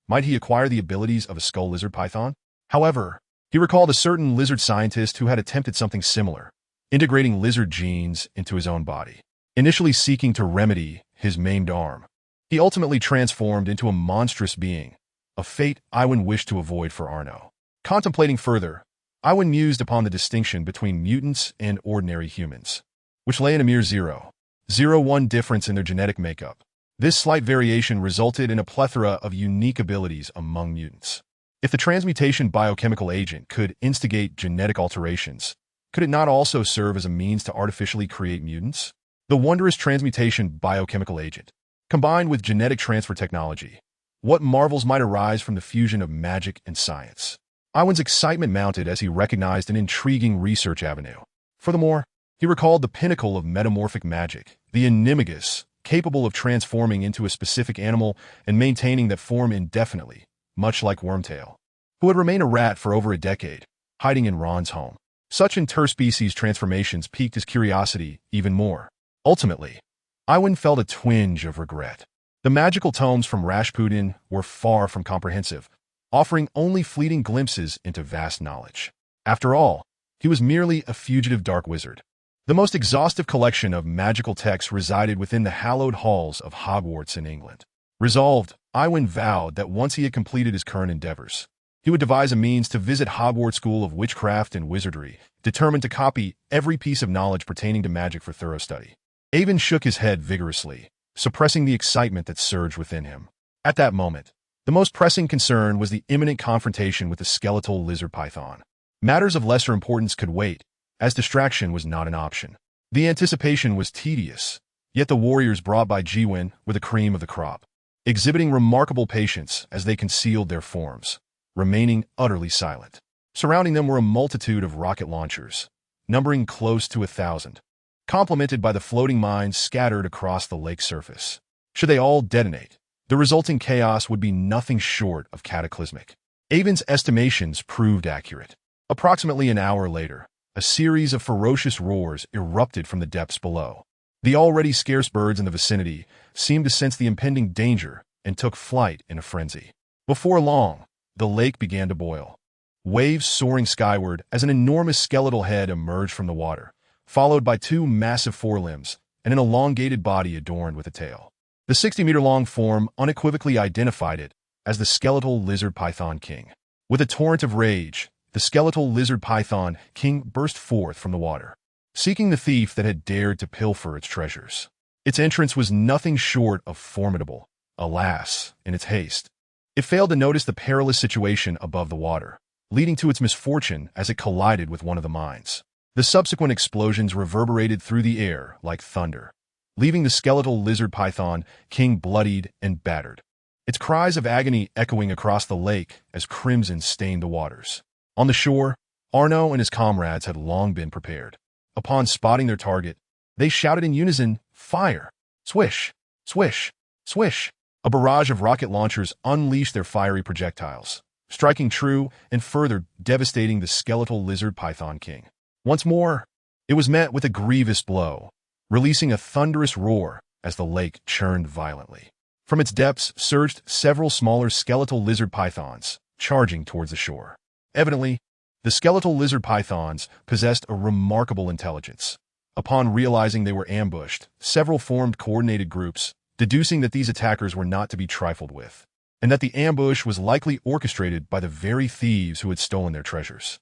Might he acquire the abilities of a skull lizard python? However, he recalled a certain lizard scientist who had attempted something similar, integrating lizard genes into his own body. Initially seeking to remedy his maimed arm, he ultimately transformed into a monstrous being, a fate Iwan wished to avoid for Arno. Contemplating further, Iwan mused upon the distinction between mutants and ordinary humans, which lay in a mere 0.01 difference in their genetic makeup. This slight variation resulted in a plethora of unique abilities among mutants. If the transmutation biochemical agent could instigate genetic alterations, could it not also serve as a means to artificially create mutants? The wondrous transmutation biochemical agent, combined with genetic transfer technology, what marvels might arise from the fusion of magic and science? Iwan's excitement mounted as he recognized an intriguing research avenue. Furthermore, he recalled the pinnacle of metamorphic magic, the animagus, capable of transforming into a specific animal and maintaining that form indefinitely, much like Wormtail, who had remained a rat for over a decade, hiding in Ron's home. Such interspecies transformations piqued his curiosity even more. Ultimately, Iwan felt a twinge of regret. The magical tomes from Rasputin were far from comprehensive, offering only fleeting glimpses into vast knowledge. After all, he was merely a fugitive dark wizard. The most exhaustive collection of magical texts resided within the hallowed halls of Hogwarts in England. Resolved, Iwan vowed that once he had completed his current endeavors, he would devise a means to visit Hogwarts School of Witchcraft and Wizardry, determined to copy every piece of knowledge pertaining to magic for thorough study. Avon shook his head vigorously, suppressing the excitement that surged within him. At that moment, the most pressing concern was the imminent confrontation with the skeletal lizard python. Matters of lesser importance could wait, as distraction was not an option. The anticipation was tedious, yet the warriors brought by Jiwin were the cream of the crop, exhibiting remarkable patience as they concealed their forms, remaining utterly silent. Surrounding them were a multitude of rocket launchers, numbering close to 1,000, complemented by the floating mines scattered across the lake's surface. Should they all detonate, the resulting chaos would be nothing short of cataclysmic. Avon's estimations proved accurate. Approximately an hour later, a series of ferocious roars erupted from the depths below. The already scarce birds in the vicinity seemed to sense the impending danger and took flight in a frenzy. Before long, the lake began to boil, waves soaring skyward as an enormous skeletal head emerged from the water, followed by 2 massive forelimbs and an elongated body adorned with a tail. The 60-meter-long form unequivocally identified it as the skeletal lizard python king. With a torrent of rage, the skeletal lizard python king burst forth from the water, seeking the thief that had dared to pilfer its treasures. Its entrance was nothing short of formidable. Alas, in its haste, it failed to notice the perilous situation above the water, leading to its misfortune as it collided with one of the mines. The subsequent explosions reverberated through the air like thunder, leaving the skeletal lizard python king bloodied and battered, its cries of agony echoing across the lake as crimson stained the waters. On the shore, Arno and his comrades had long been prepared. Upon spotting their target, they shouted in unison, "Fire!" Swish! Swish! Swish! A barrage of rocket launchers unleashed their fiery projectiles, striking true and further devastating the skeletal lizard python king. Once more, it was met with a grievous blow, releasing a thunderous roar as the lake churned violently. From its depths surged several smaller skeletal lizard pythons, charging towards the shore. Evidently, the skeletal lizard pythons possessed a remarkable intelligence. Upon realizing they were ambushed, several formed coordinated groups, deducing that these attackers were not to be trifled with, and that the ambush was likely orchestrated by the very thieves who had stolen their treasures.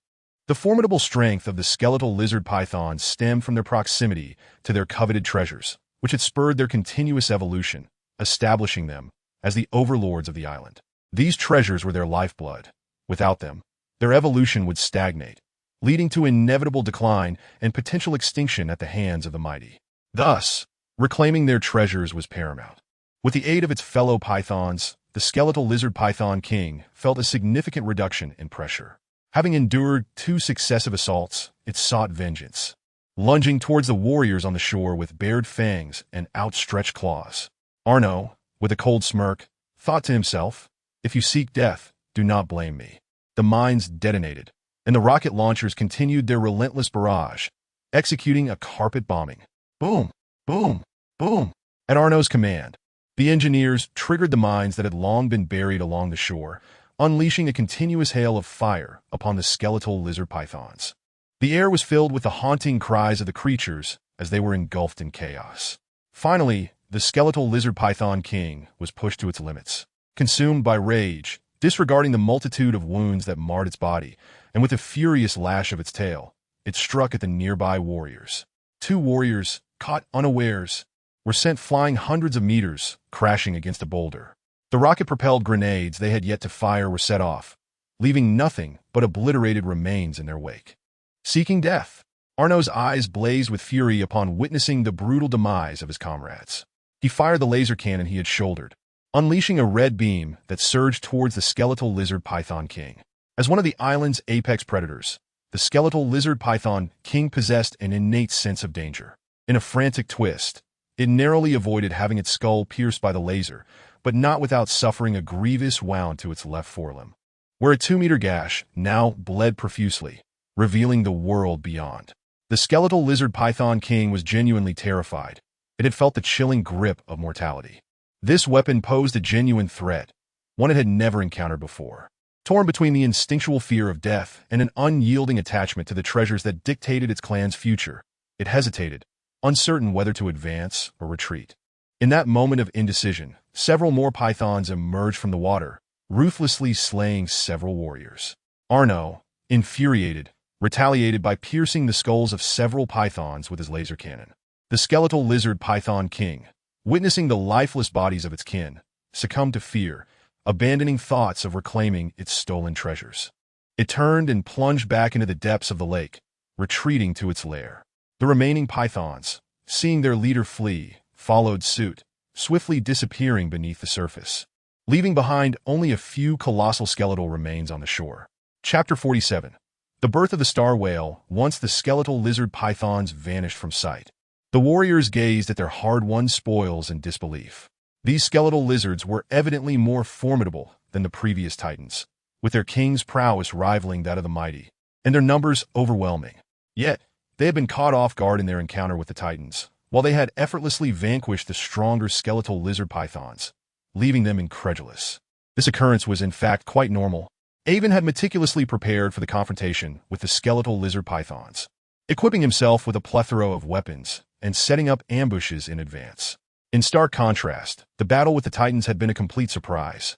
The formidable strength of the skeletal lizard pythons stemmed from their proximity to their coveted treasures, which had spurred their continuous evolution, establishing them as the overlords of the island. These treasures were their lifeblood. Without them, their evolution would stagnate, leading to inevitable decline and potential extinction at the hands of the mighty. Thus, reclaiming their treasures was paramount. With the aid of its fellow pythons, the skeletal lizard python king felt a significant reduction in pressure. Having endured 2 successive assaults, it sought vengeance, lunging towards the warriors on the shore with bared fangs and outstretched claws. Arno, with a cold smirk, thought to himself, "If you seek death, do not blame me." The mines detonated, and the rocket launchers continued their relentless barrage, executing a carpet bombing. Boom, boom, boom. At Arno's command, the engineers triggered the mines that had long been buried along the shore, unleashing a continuous hail of fire upon the skeletal lizard pythons. The air was filled with the haunting cries of the creatures as they were engulfed in chaos. Finally, the skeletal lizard python king was pushed to its limits. Consumed by rage, disregarding the multitude of wounds that marred its body, and with a furious lash of its tail, it struck at the nearby warriors. 2 warriors, caught unawares, were sent flying hundreds of meters, crashing against a boulder. The rocket-propelled grenades they had yet to fire were set off, leaving nothing but obliterated remains in their wake. Seeking death, Arno's eyes blazed with fury upon witnessing the brutal demise of his comrades. He fired the laser cannon he had shouldered, unleashing a red beam that surged towards the skeletal lizard python king. As one of the island's apex predators, the skeletal lizard python king possessed an innate sense of danger. In a frantic twist, it narrowly avoided having its skull pierced by the laser, but not without suffering a grievous wound to its left forelimb, where a 2-meter gash now bled profusely, revealing the world beyond. The skeletal lizard python king was genuinely terrified. It had felt the chilling grip of mortality. This weapon posed a genuine threat, one it had never encountered before. Torn between the instinctual fear of death and an unyielding attachment to the treasures that dictated its clan's future, it hesitated, uncertain whether to advance or retreat. In that moment of indecision, several more pythons emerged from the water, ruthlessly slaying several warriors. Arno, infuriated, retaliated by piercing the skulls of several pythons with his laser cannon. The skeletal lizard python king, witnessing the lifeless bodies of its kin, succumbed to fear, abandoning thoughts of reclaiming its stolen treasures. It turned and plunged back into the depths of the lake, retreating to its lair. The remaining pythons, seeing their leader flee, followed suit, swiftly disappearing beneath the surface, leaving behind only a few colossal skeletal remains on the shore. Chapter 47. The Birth of the Star Whale. Once the skeletal lizard pythons vanished from sight, the warriors gazed at their hard-won spoils in disbelief. These skeletal lizards were evidently more formidable than the previous titans, with their king's prowess rivaling that of the mighty, and their numbers overwhelming. Yet, they had been caught off guard in their encounter with the titans, while they had effortlessly vanquished the stronger skeletal lizard pythons, leaving them incredulous. This occurrence was in fact quite normal. Avon had meticulously prepared for the confrontation with the skeletal lizard pythons, equipping himself with a plethora of weapons and setting up ambushes in advance. In stark contrast, the battle with the titans had been a complete surprise,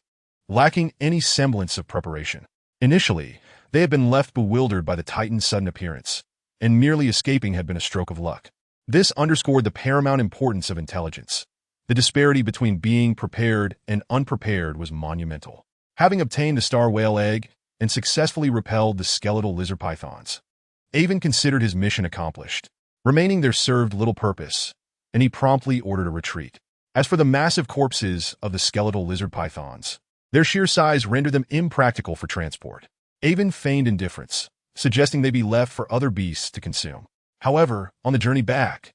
lacking any semblance of preparation. Initially, they had been left bewildered by the Titan's sudden appearance, and merely escaping had been a stroke of luck. This underscored the paramount importance of intelligence. The disparity between being prepared and unprepared was monumental. Having obtained the star whale egg and successfully repelled the skeletal lizard pythons, Avon considered his mission accomplished. Remaining there served little purpose, and he promptly ordered a retreat. As for the massive corpses of the skeletal lizard pythons, their sheer size rendered them impractical for transport. Avon feigned indifference, suggesting they be left for other beasts to consume. However, on the journey back,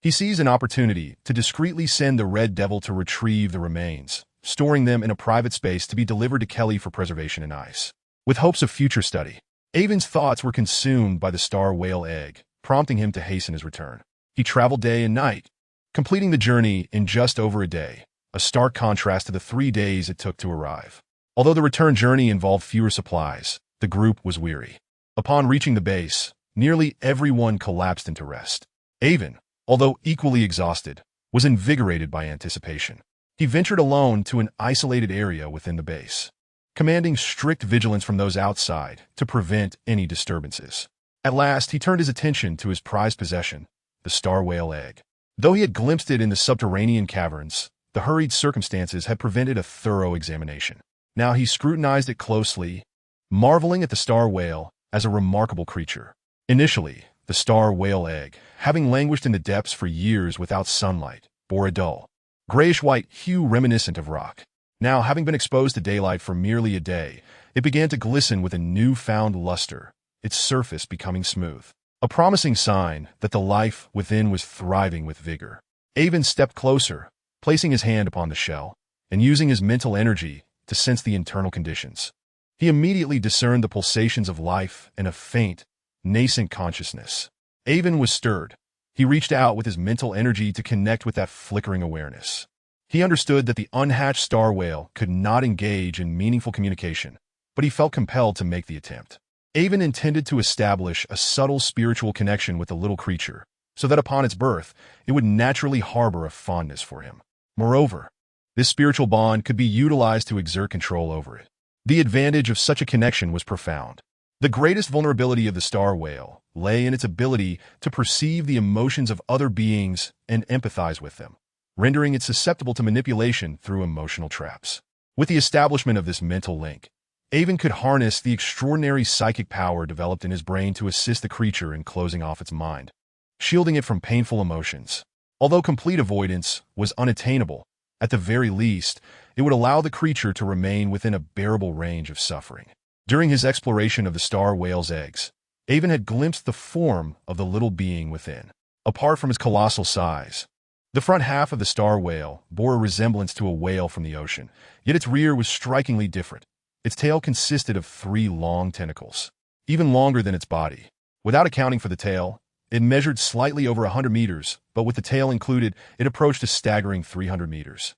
he seized an opportunity to discreetly send the Red Devil to retrieve the remains, storing them in a private space to be delivered to Kelly for preservation in ice. With hopes of future study, Avon's thoughts were consumed by the star whale egg, prompting him to hasten his return. He traveled day and night, completing the journey in just over a day, a stark contrast to the 3 days it took to arrive. Although the return journey involved fewer supplies, the group was weary. Upon reaching the base, nearly everyone collapsed into rest. Avon, although equally exhausted, was invigorated by anticipation. He ventured alone to an isolated area within the base, commanding strict vigilance from those outside to prevent any disturbances. At last, he turned his attention to his prized possession, the star whale egg. Though he had glimpsed it in the subterranean caverns, the hurried circumstances had prevented a thorough examination. Now he scrutinized it closely, marveling at the star whale as a remarkable creature. Initially, the star whale egg, having languished in the depths for years without sunlight, bore a dull, grayish-white hue reminiscent of rock. Now, having been exposed to daylight for merely a day, it began to glisten with a newfound luster, its surface becoming smooth, a promising sign that the life within was thriving with vigor. Avon stepped closer, placing his hand upon the shell, and using his mental energy to sense the internal conditions. He immediately discerned the pulsations of life and a faint, nascent consciousness. Avon was stirred. He reached out with his mental energy to connect with that flickering awareness. He understood that the unhatched star whale could not engage in meaningful communication, but he felt compelled to make the attempt. Avon intended to establish a subtle spiritual connection with the little creature, so that upon its birth, it would naturally harbor a fondness for him. Moreover, this spiritual bond could be utilized to exert control over it. The advantage of such a connection was profound. The greatest vulnerability of the star whale lay in its ability to perceive the emotions of other beings and empathize with them, rendering it susceptible to manipulation through emotional traps. With the establishment of this mental link, Avon could harness the extraordinary psychic power developed in his brain to assist the creature in closing off its mind, shielding it from painful emotions. Although complete avoidance was unattainable, at the very least, it would allow the creature to remain within a bearable range of suffering. During his exploration of the star whale's eggs, Avon had glimpsed the form of the little being within. Apart from its colossal size, the front half of the star whale bore a resemblance to a whale from the ocean, yet its rear was strikingly different. Its tail consisted of 3 long tentacles, even longer than its body. Without accounting for the tail, it measured slightly over 100 meters, but with the tail included, it approached a staggering 300 meters.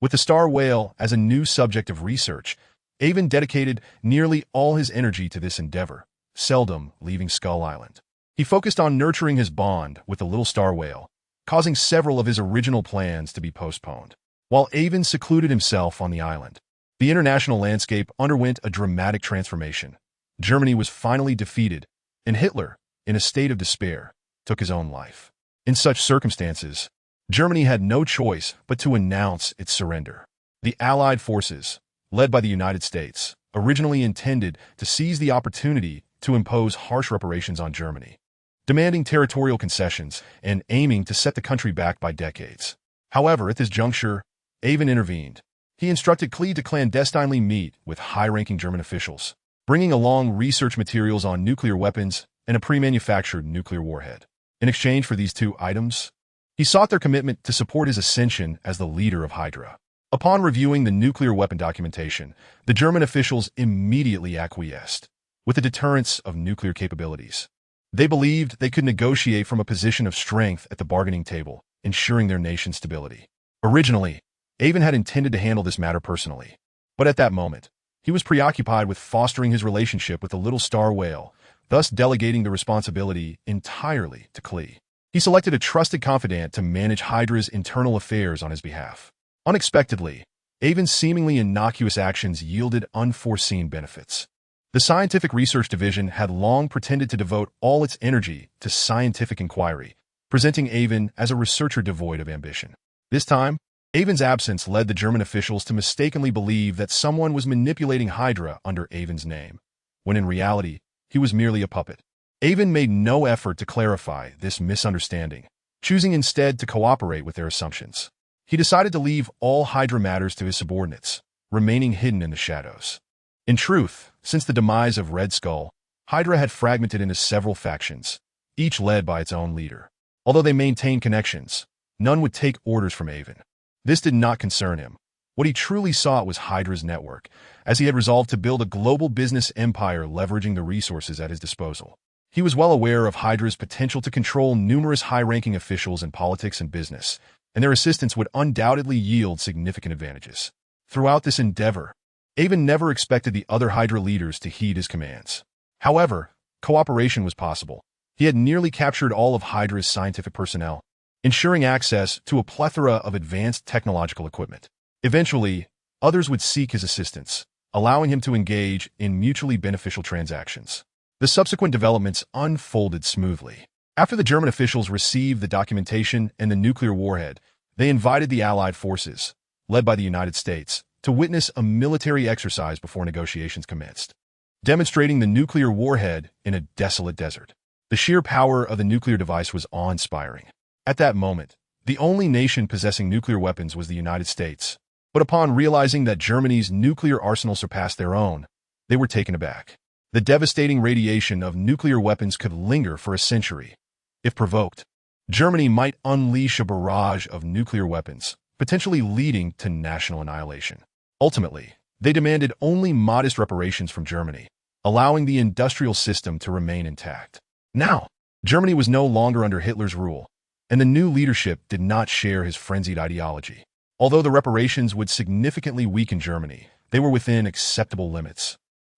With the star whale as a new subject of research, Avon dedicated nearly all his energy to this endeavor, seldom leaving Skull Island. He focused on nurturing his bond with the little star whale, causing several of his original plans to be postponed. While Avon secluded himself on the island, the international landscape underwent a dramatic transformation. Germany was finally defeated, and Hitler, in a state of despair, took his own life. In such circumstances, Germany had no choice but to announce its surrender. The Allied forces, led by the United States, originally intended to seize the opportunity to impose harsh reparations on Germany, demanding territorial concessions and aiming to set the country back by decades. However, at this juncture, Avon intervened. He instructed Klee to clandestinely meet with high-ranking German officials, bringing along research materials on nuclear weapons and a pre-manufactured nuclear warhead. In exchange for these 2 items, he sought their commitment to support his ascension as the leader of Hydra. Upon reviewing the nuclear weapon documentation, the German officials immediately acquiesced, with the deterrence of nuclear capabilities. They believed they could negotiate from a position of strength at the bargaining table, ensuring their nation's stability. Originally, Avon had intended to handle this matter personally, but at that moment, he was preoccupied with fostering his relationship with the little star whale, thus delegating the responsibility entirely to Klee. He selected a trusted confidant to manage Hydra's internal affairs on his behalf. Unexpectedly, Avon's seemingly innocuous actions yielded unforeseen benefits. The Scientific Research Division had long pretended to devote all its energy to scientific inquiry, presenting Avon as a researcher devoid of ambition. This time, Avon's absence led the German officials to mistakenly believe that someone was manipulating Hydra under Avon's name, when in reality, he was merely a puppet. Avon made no effort to clarify this misunderstanding, choosing instead to cooperate with their assumptions. He decided to leave all Hydra matters to his subordinates, remaining hidden in the shadows. In truth, since the demise of Red Skull, Hydra had fragmented into several factions, each led by its own leader. Although they maintained connections, none would take orders from Avon. This did not concern him. What he truly sought was Hydra's network, as he had resolved to build a global business empire leveraging the resources at his disposal. He was well aware of Hydra's potential to control numerous high-ranking officials in politics and business, and their assistance would undoubtedly yield significant advantages. Throughout this endeavor, Avon never expected the other Hydra leaders to heed his commands. However, cooperation was possible. He had nearly captured all of Hydra's scientific personnel, ensuring access to a plethora of advanced technological equipment. Eventually, others would seek his assistance, allowing him to engage in mutually beneficial transactions. The subsequent developments unfolded smoothly. After the German officials received the documentation and the nuclear warhead, they invited the Allied forces, led by the United States, to witness a military exercise before negotiations commenced, demonstrating the nuclear warhead in a desolate desert. The sheer power of the nuclear device was awe-inspiring. At that moment, the only nation possessing nuclear weapons was the United States. But upon realizing that Germany's nuclear arsenal surpassed their own, they were taken aback. The devastating radiation of nuclear weapons could linger for a century. If provoked, Germany might unleash a barrage of nuclear weapons, potentially leading to national annihilation. Ultimately, they demanded only modest reparations from Germany, allowing the industrial system to remain intact. Now, Germany was no longer under Hitler's rule, and the new leadership did not share his frenzied ideology. Although the reparations would significantly weaken Germany, they were within acceptable limits,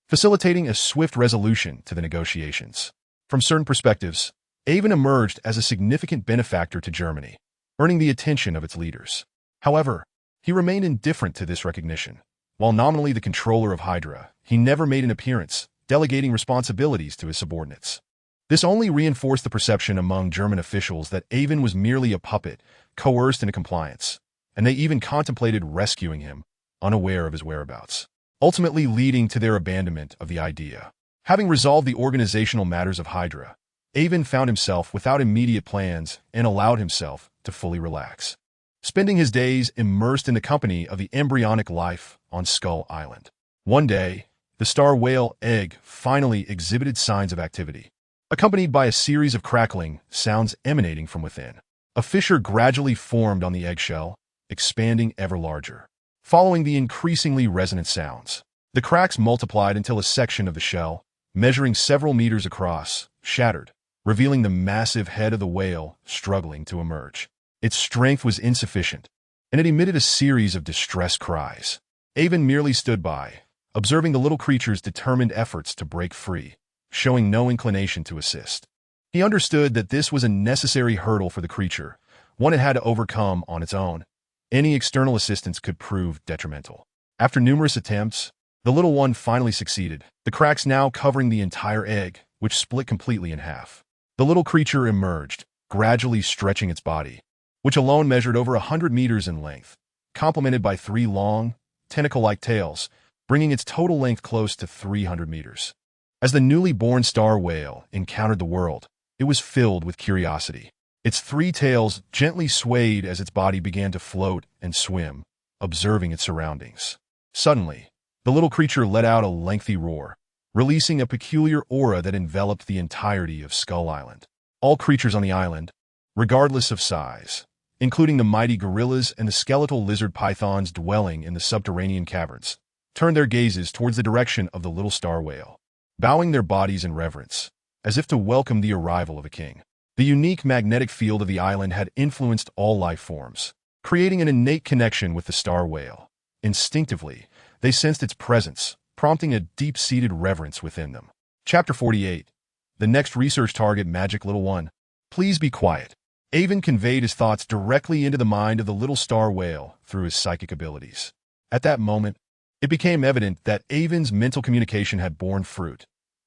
facilitating a swift resolution to the negotiations. From certain perspectives, Avon emerged as a significant benefactor to Germany, earning the attention of its leaders. However, he remained indifferent to this recognition. While nominally the controller of Hydra, he never made an appearance, delegating responsibilities to his subordinates. This only reinforced the perception among German officials that Avon was merely a puppet, coerced into compliance, and they even contemplated rescuing him, unaware of his whereabouts, ultimately leading to their abandonment of the idea. Having resolved the organizational matters of Hydra, Avon found himself without immediate plans and allowed himself to fully relax, spending his days immersed in the company of the embryonic life on Skull Island. One day, the star whale egg finally exhibited signs of activity, accompanied by a series of crackling sounds emanating from within. A fissure gradually formed on the eggshell, expanding ever larger. Following the increasingly resonant sounds, the cracks multiplied until a section of the shell, measuring several meters across, shattered, revealing the massive head of the whale struggling to emerge. Its strength was insufficient, and it emitted a series of distressed cries. Avon merely stood by, observing the little creature's determined efforts to break free, showing no inclination to assist. He understood that this was a necessary hurdle for the creature, one it had to overcome on its own. Any external assistance could prove detrimental. After numerous attempts, the little one finally succeeded, the cracks now covering the entire egg, which split completely in half. The little creature emerged, gradually stretching its body, which alone measured over 100 meters in length, complemented by 3 long, tentacle-like tails, bringing its total length close to 300 meters. As the newly born star whale encountered the world, it was filled with curiosity. Its 3 tails gently swayed as its body began to float and swim, observing its surroundings. Suddenly, the little creature let out a lengthy roar, releasing a peculiar aura that enveloped the entirety of Skull Island. All creatures on the island, regardless of size, including the mighty gorillas and the skeletal lizard pythons dwelling in the subterranean caverns, turned their gazes towards the direction of the little star whale, bowing their bodies in reverence, as if to welcome the arrival of a king. The unique magnetic field of the island had influenced all life forms, creating an innate connection with the star whale. Instinctively, they sensed its presence, prompting a deep-seated reverence within them. Chapter 48. The next research target, Magic Little One. Please be quiet. Avon conveyed his thoughts directly into the mind of the little star whale through his psychic abilities. At that moment, It became evident that Avon's mental communication had borne fruit.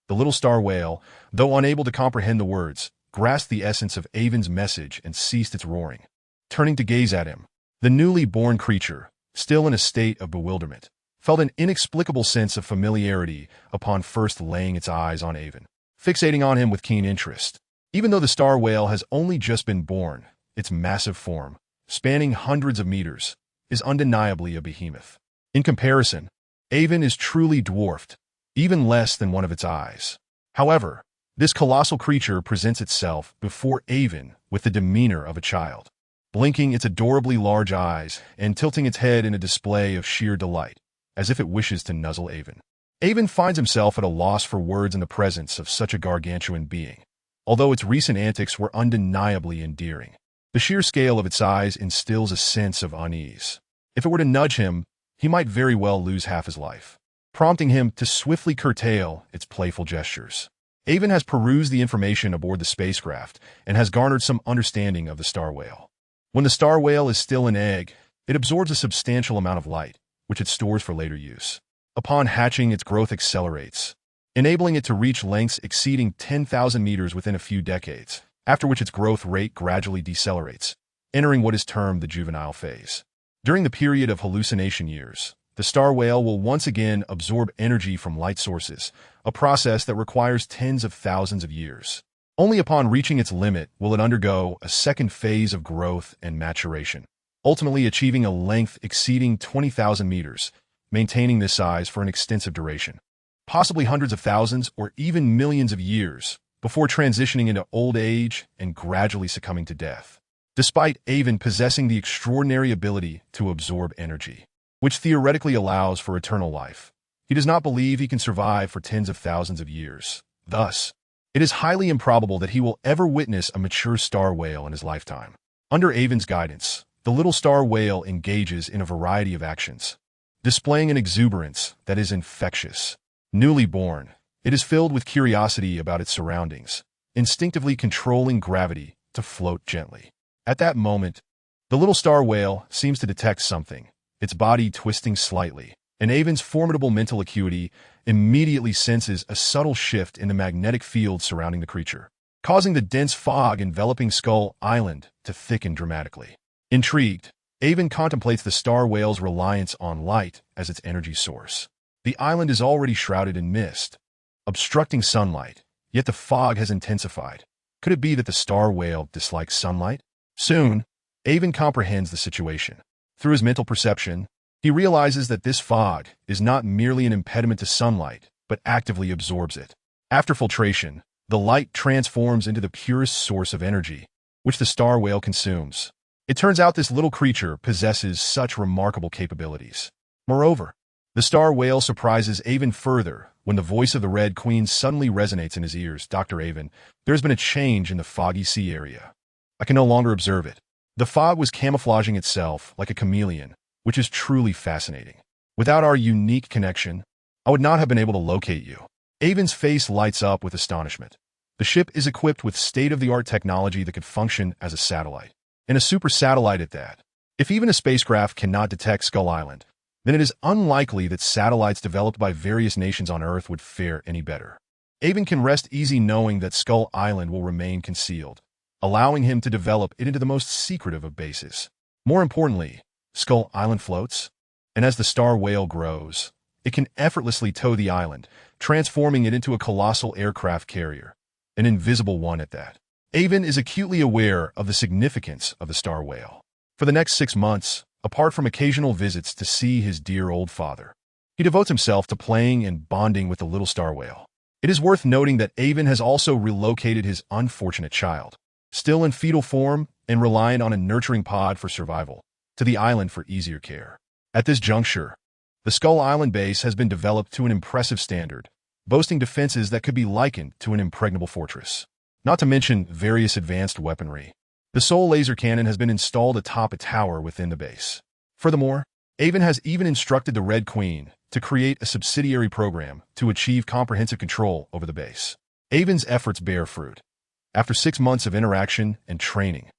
The little star whale, though unable to comprehend the words, grasped the essence of Avon's message and ceased its roaring. Turning to gaze at him, the newly born creature, still in a state of bewilderment, felt an inexplicable sense of familiarity upon first laying its eyes on Avon, fixating on him with keen interest. Even though the star whale has only just been born, its massive form, spanning hundreds of meters, is undeniably a behemoth. In comparison, Avon is truly dwarfed, even less than one of its eyes. However, this colossal creature presents itself before Avon with the demeanor of a child, blinking its adorably large eyes and tilting its head in a display of sheer delight, as if it wishes to nuzzle Avon. Avon finds himself at a loss for words in the presence of such a gargantuan being, although its recent antics were undeniably endearing. The sheer scale of its size instills a sense of unease. If it were to nudge him, he might very well lose half his life, prompting him to swiftly curtail its playful gestures. Avon has perused the information aboard the spacecraft and has garnered some understanding of the star whale. When the star whale is still an egg, it absorbs a substantial amount of light, which it stores for later use. Upon hatching, its growth accelerates, enabling it to reach lengths exceeding 10,000 meters within a few decades, after which its growth rate gradually decelerates, entering what is termed the juvenile phase. During the period of hallucination years, the star whale will once again absorb energy from light sources, a process that requires tens of thousands of years. Only upon reaching its limit will it undergo a second phase of growth and maturation, ultimately achieving a length exceeding 20,000 meters, maintaining this size for an extensive duration, possibly hundreds of thousands or even millions of years, before transitioning into old age and gradually succumbing to death. Despite Avon possessing the extraordinary ability to absorb energy, which theoretically allows for eternal life, he does not believe he can survive for tens of thousands of years. Thus, it is highly improbable that he will ever witness a mature star whale in his lifetime. Under Avon's guidance, the little star whale engages in a variety of actions, displaying an exuberance that is infectious. Newly born, it is filled with curiosity about its surroundings, instinctively controlling gravity to float gently. At that moment, the little star whale seems to detect something, its body twisting slightly, and Avon's formidable mental acuity immediately senses a subtle shift in the magnetic field surrounding the creature, causing the dense fog enveloping Skull Island to thicken dramatically. Intrigued, Avon contemplates the star whale's reliance on light as its energy source. The island is already shrouded in mist, obstructing sunlight, yet the fog has intensified. Could it be that the star whale dislikes sunlight? Soon, Avon comprehends the situation. Through his mental perception, he realizes that this fog is not merely an impediment to sunlight, but actively absorbs it. After filtration, the light transforms into the purest source of energy, which the star whale consumes. It turns out this little creature possesses such remarkable capabilities. Moreover, the star whale surprises Avon further when the voice of the Red Queen suddenly resonates in his ears. Dr. Avon, there has been a change in the foggy sea area. I can no longer observe it. The fog was camouflaging itself like a chameleon, which is truly fascinating. Without our unique connection, I would not have been able to locate you. Avon's face lights up with astonishment. The ship is equipped with state-of-the-art technology that could function as a satellite, and a super satellite at that. If even a spacecraft cannot detect Skull Island, then it is unlikely that satellites developed by various nations on Earth would fare any better. Avon can rest easy knowing that Skull Island will remain concealed, allowing him to develop it into the most secretive of bases. More importantly, Skull Island floats, and as the star whale grows, it can effortlessly tow the island, transforming it into a colossal aircraft carrier, an invisible one at that. Avon is acutely aware of the significance of the star whale. For the next 6 months, apart from occasional visits to see his dear old father, he devotes himself to playing and bonding with the little star whale. It is worth noting that Avon has also relocated his unfortunate child, still in fetal form and reliant on a nurturing pod for survival, to the island for easier care. At this juncture, the Skull Island base has been developed to an impressive standard, boasting defenses that could be likened to an impregnable fortress. Not to mention various advanced weaponry. The Soul Laser Cannon has been installed atop a tower within the base. Furthermore, Avon has even instructed the Red Queen to create a subsidiary program to achieve comprehensive control over the base. Avon's efforts bear fruit. After 6 months of interaction and training,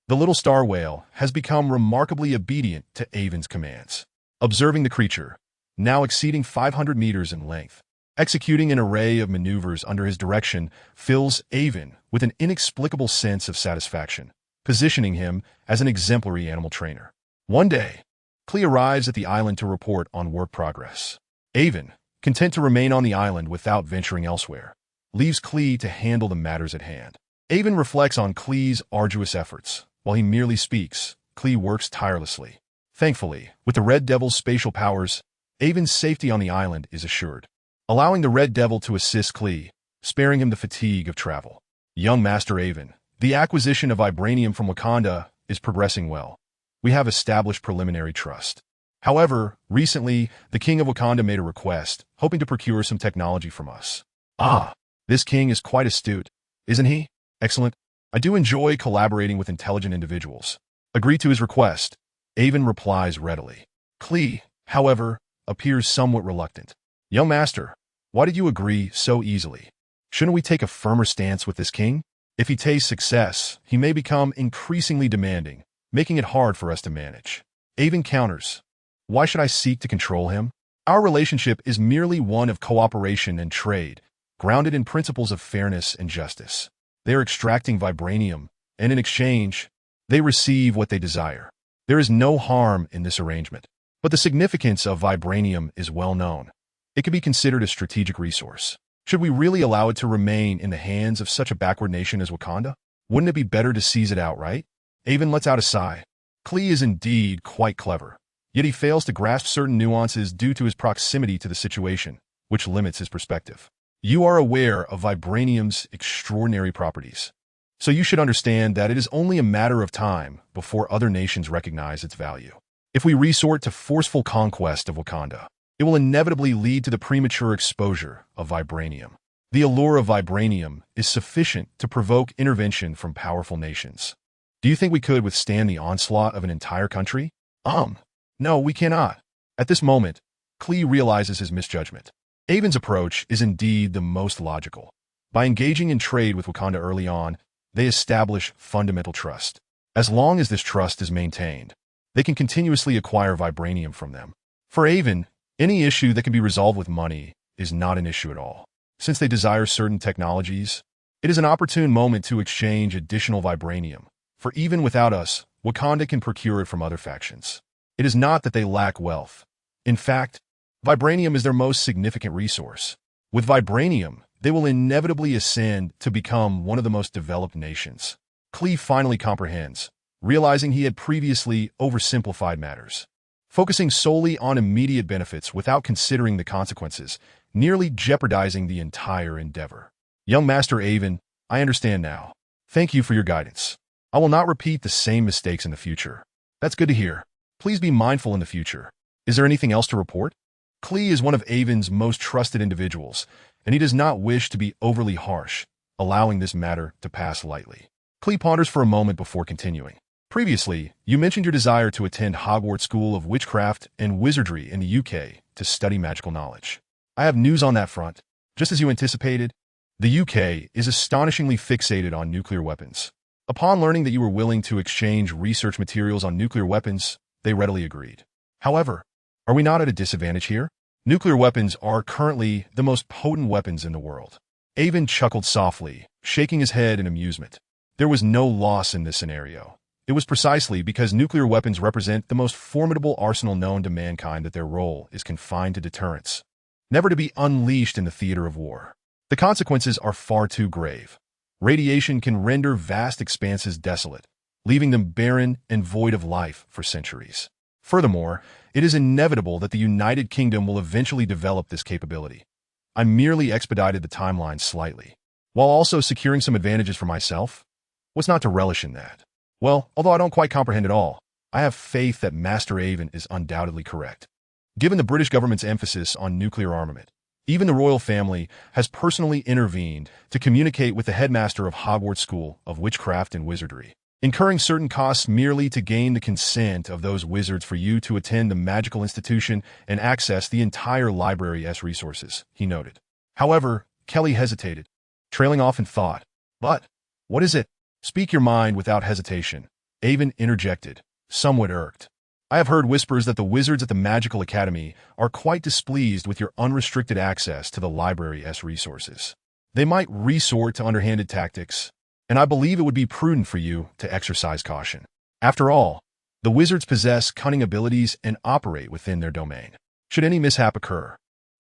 the little star whale has become remarkably obedient to Avon's commands. Observing the creature, now exceeding 500 meters in length. Executing an array of maneuvers under his direction fills Avon with an inexplicable sense of satisfaction, positioning him as an exemplary animal trainer. One day, Klee arrives at the island to report on work progress. Avon, content to remain on the island without venturing elsewhere, leaves Klee to handle the matters at hand. Avon reflects on Klee's arduous efforts. While he merely speaks, Klee works tirelessly. Thankfully, with the Red Devil's spatial powers, Avon's safety on the island is assured, allowing the Red Devil to assist Klee, sparing him the fatigue of travel. Young Master Avon, the acquisition of vibranium from Wakanda is progressing well. We have established preliminary trust. However, recently, the King of Wakanda made a request, hoping to procure some technology from us. This king is quite astute, isn't he? Excellent. I do enjoy collaborating with intelligent individuals. Agree to his request. Avon replies readily. Klee, however, appears somewhat reluctant. Young Master, why did you agree so easily? Shouldn't we take a firmer stance with this king? If he tastes success, he may become increasingly demanding, making it hard for us to manage. Avon counters. Why should I seek to control him? Our relationship is merely one of cooperation and trade, grounded in principles of fairness and justice. They are extracting vibranium, and in exchange, they receive what they desire. There is no harm in this arrangement. But the significance of vibranium is well known. It can be considered a strategic resource. Should we really allow it to remain in the hands of such a backward nation as Wakanda? Wouldn't it be better to seize it outright? Avon lets out a sigh. Klee is indeed quite clever, yet he fails to grasp certain nuances due to his proximity to the situation, which limits his perspective. You are aware of vibranium's extraordinary properties, so you should understand that it is only a matter of time before other nations recognize its value. If we resort to forceful conquest of Wakanda, it will inevitably lead to the premature exposure of vibranium. The allure of vibranium is sufficient to provoke intervention from powerful nations. Do you think we could withstand the onslaught of an entire country? No, we cannot. At this moment, Klee realizes his misjudgment. Avon's approach is indeed the most logical. By engaging in trade with Wakanda early on, they establish fundamental trust. As long as this trust is maintained, they can continuously acquire vibranium from them. For Avon, any issue that can be resolved with money is not an issue at all. Since they desire certain technologies, it is an opportune moment to exchange additional vibranium. For even without us, Wakanda can procure it from other factions. It is not that they lack wealth. In fact, vibranium is their most significant resource. With vibranium, they will inevitably ascend to become one of the most developed nations. Klee finally comprehends, realizing he had previously oversimplified matters. Focusing solely on immediate benefits without considering the consequences, nearly jeopardizing the entire endeavor. Young Master Avon, I understand now. Thank you for your guidance. I will not repeat the same mistakes in the future. That's good to hear. Please be mindful in the future. Is there anything else to report? Klee is one of Avon's most trusted individuals, and he does not wish to be overly harsh, allowing this matter to pass lightly. Klee ponders for a moment before continuing. Previously, you mentioned your desire to attend Hogwarts School of Witchcraft and Wizardry in the UK to study magical knowledge. I have news on that front. Just as you anticipated, the UK is astonishingly fixated on nuclear weapons. Upon learning that you were willing to exchange research materials on nuclear weapons, they readily agreed. However, are we not at a disadvantage here? Nuclear weapons are currently the most potent weapons in the world. Avon chuckled softly, shaking his head in amusement. There was no loss in this scenario. It was precisely because nuclear weapons represent the most formidable arsenal known to mankind that their role is confined to deterrence, never to be unleashed in the theater of war. The consequences are far too grave. Radiation can render vast expanses desolate, leaving them barren and void of life for centuries. Furthermore, it is inevitable that the United Kingdom will eventually develop this capability. I merely expedited the timeline slightly, while also securing some advantages for myself. What's not to relish in that? Well, although I don't quite comprehend it all, I have faith that Master Avon is undoubtedly correct. Given the British government's emphasis on nuclear armament, even the royal family has personally intervened to communicate with the headmaster of Hogwarts School of Witchcraft and Wizardry, incurring certain costs merely to gain the consent of those wizards for you to attend the magical institution and access the entire library's resources, he noted. However, Kelly hesitated, trailing off in thought. But, what is it? Speak your mind without hesitation, Avon interjected, somewhat irked. I have heard whispers that the wizards at the Magical Academy are quite displeased with your unrestricted access to the library's resources. They might resort to underhanded tactics, and I believe it would be prudent for you to exercise caution. After all, the wizards possess cunning abilities and operate within their domain. Should any mishap occur,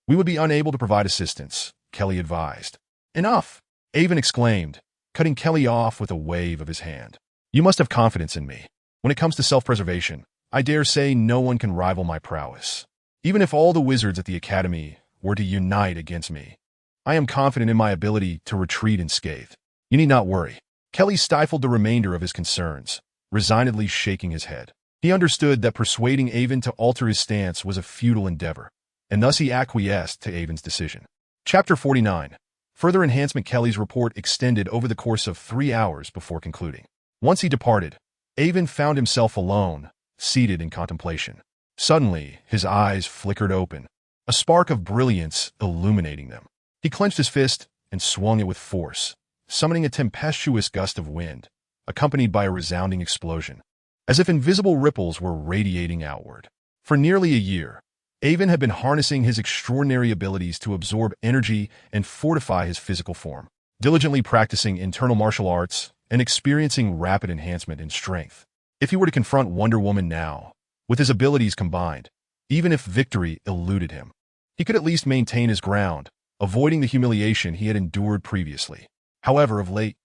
we would be unable to provide assistance, Kelly advised. Enough, Avon exclaimed, cutting Kelly off with a wave of his hand. You must have confidence in me. When it comes to self-preservation, I dare say no one can rival my prowess. Even if all the wizards at the Academy were to unite against me, I am confident in my ability to retreat unscathed. You need not worry. Kelly stifled the remainder of his concerns, resignedly shaking his head. He understood that persuading Avon to alter his stance was a futile endeavor, and thus he acquiesced to Avon's decision. Chapter 49. Further enhancement. Kelly's report extended over the course of 3 hours before concluding. Once he departed, Avon found himself alone, seated in contemplation. Suddenly, his eyes flickered open, a spark of brilliance illuminating them. He clenched his fist and swung it with force, summoning a tempestuous gust of wind, accompanied by a resounding explosion, as if invisible ripples were radiating outward. For nearly a year, Avon had been harnessing his extraordinary abilities to absorb energy and fortify his physical form, diligently practicing internal martial arts and experiencing rapid enhancement in strength. If he were to confront Wonder Woman now, with his abilities combined, even if victory eluded him, he could at least maintain his ground, avoiding the humiliation he had endured previously. However, of late,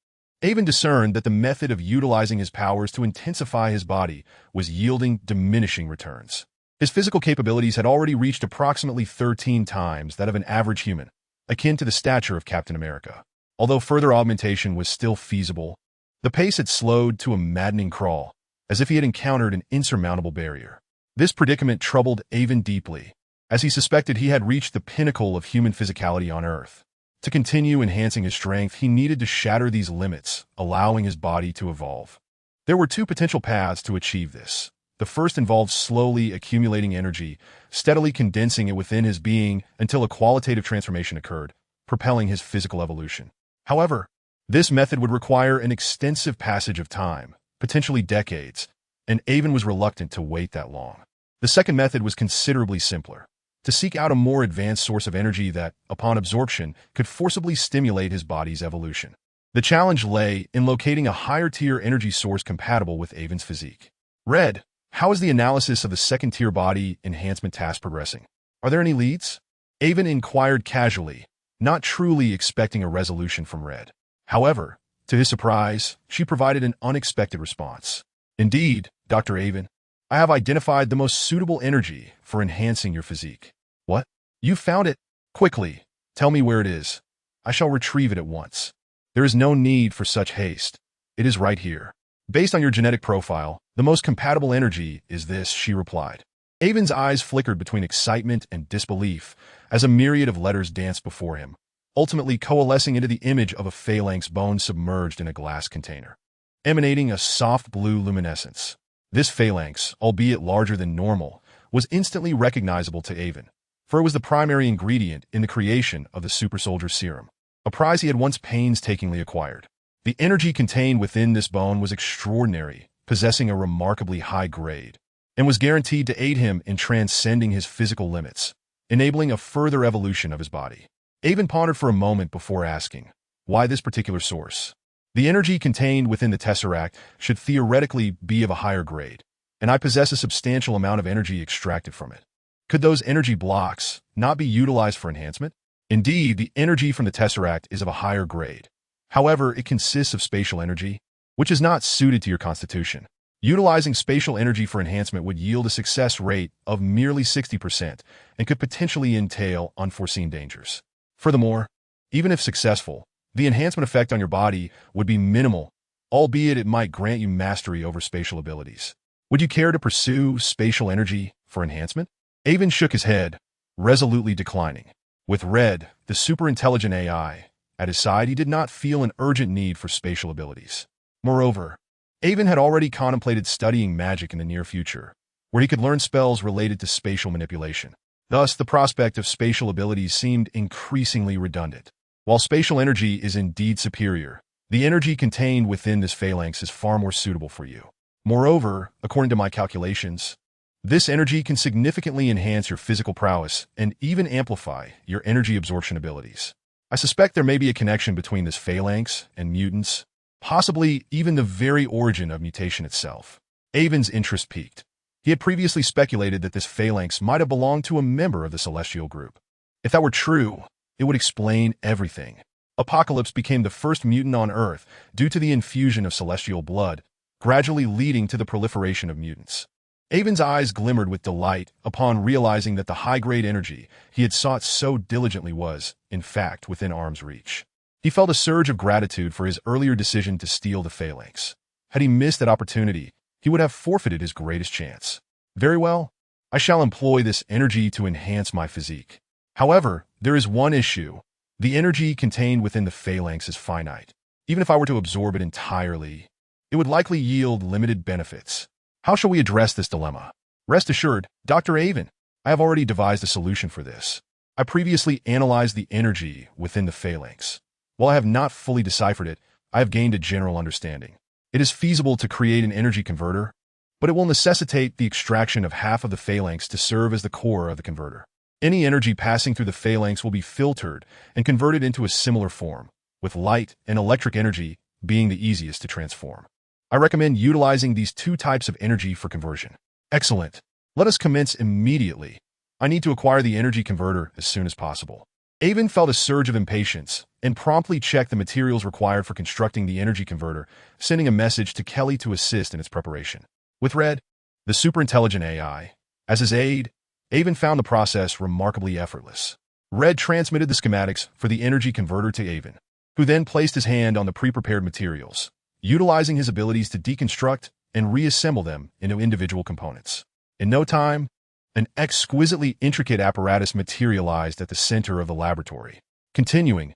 Avon discerned that the method of utilizing his powers to intensify his body was yielding diminishing returns. His physical capabilities had already reached approximately 13 times that of an average human, akin to the stature of Captain America. Although further augmentation was still feasible, the pace had slowed to a maddening crawl, as if he had encountered an insurmountable barrier. This predicament troubled Avon deeply, as he suspected he had reached the pinnacle of human physicality on Earth. To continue enhancing his strength, he needed to shatter these limits, allowing his body to evolve. There were 2 potential paths to achieve this. The first involved slowly accumulating energy, steadily condensing it within his being until a qualitative transformation occurred, propelling his physical evolution. However, this method would require an extensive passage of time, potentially decades, and Avon was reluctant to wait that long. The second method was considerably simpler: to seek out a more advanced source of energy that, upon absorption, could forcibly stimulate his body's evolution. The challenge lay in locating a higher-tier energy source compatible with Avon's physique. Red, how is the analysis of the second-tier body enhancement task progressing? Are there any leads? Avon inquired casually, not truly expecting a resolution from Red. However, to his surprise, she provided an unexpected response. Indeed, Dr. Avon, I have identified the most suitable energy for enhancing your physique. What? You found it? Quickly, tell me where it is. I shall retrieve it at once. There is no need for such haste. It is right here. Based on your genetic profile, the most compatible energy is this, she replied. Avon's eyes flickered between excitement and disbelief as a myriad of letters danced before him, ultimately coalescing into the image of a phalanx bone submerged in a glass container, emanating a soft blue luminescence. This phalanx, albeit larger than normal, was instantly recognizable to Avon, for it was the primary ingredient in the creation of the super soldier serum, a prize he had once painstakingly acquired. The energy contained within this bone was extraordinary, possessing a remarkably high grade, and was guaranteed to aid him in transcending his physical limits, enabling a further evolution of his body. Avon pondered for a moment before asking, why this particular source? The energy contained within the Tesseract should theoretically be of a higher grade, and I possess a substantial amount of energy extracted from it. Could those energy blocks not be utilized for enhancement? Indeed, the energy from the Tesseract is of a higher grade. However, it consists of spatial energy, which is not suited to your constitution. Utilizing spatial energy for enhancement would yield a success rate of merely 60% and could potentially entail unforeseen dangers. Furthermore, even if successful, the enhancement effect on your body would be minimal, albeit it might grant you mastery over spatial abilities. Would you care to pursue spatial energy for enhancement? Avon shook his head, resolutely declining. With Red, the super-intelligent AI, at his side, he did not feel an urgent need for spatial abilities. Moreover, Avon had already contemplated studying magic in the near future, where he could learn spells related to spatial manipulation. Thus, the prospect of spatial abilities seemed increasingly redundant. While spatial energy is indeed superior, the energy contained within this phalanx is far more suitable for you. Moreover, according to my calculations, This energy can significantly enhance your physical prowess and even amplify your energy absorption abilities. I suspect there may be a connection between this phalanx and mutants, possibly even the very origin of mutation itself. Avon's interest piqued. He had previously speculated that this phalanx might have belonged to a member of the celestial group. If that were true, it would explain everything. Apocalypse became the first mutant on Earth due to the infusion of celestial blood, gradually leading to the proliferation of mutants. Avon's eyes glimmered with delight upon realizing that the high-grade energy he had sought so diligently was, in fact, within arm's reach. He felt a surge of gratitude for his earlier decision to steal the phalanx. Had he missed that opportunity, he would have forfeited his greatest chance. Very well, I shall employ this energy to enhance my physique. However, there is one issue. The energy contained within the phalanx is finite. Even if I were to absorb it entirely, it would likely yield limited benefits. How shall we address this dilemma? Rest assured, Dr. Avon, I have already devised a solution for this. I previously analyzed the energy within the phalanx. While I have not fully deciphered it, I have gained a general understanding. It is feasible to create an energy converter, but it will necessitate the extraction of half of the phalanx to serve as the core of the converter. Any energy passing through the phalanx will be filtered and converted into a similar form, with light and electric energy being the easiest to transform. I recommend utilizing these two types of energy for conversion. Excellent. Let us commence immediately. I need to acquire the energy converter as soon as possible. Avon felt a surge of impatience and promptly checked the materials required for constructing the energy converter, sending a message to Kelly to assist in its preparation. With Red, the superintelligent AI, as his aide, Avon found the process remarkably effortless. Red transmitted the schematics for the energy converter to Avon, who then placed his hand on the pre-prepared materials, utilizing his abilities to deconstruct and reassemble them into individual components. In no time, an exquisitely intricate apparatus materialized at the center of the laboratory. Continuing,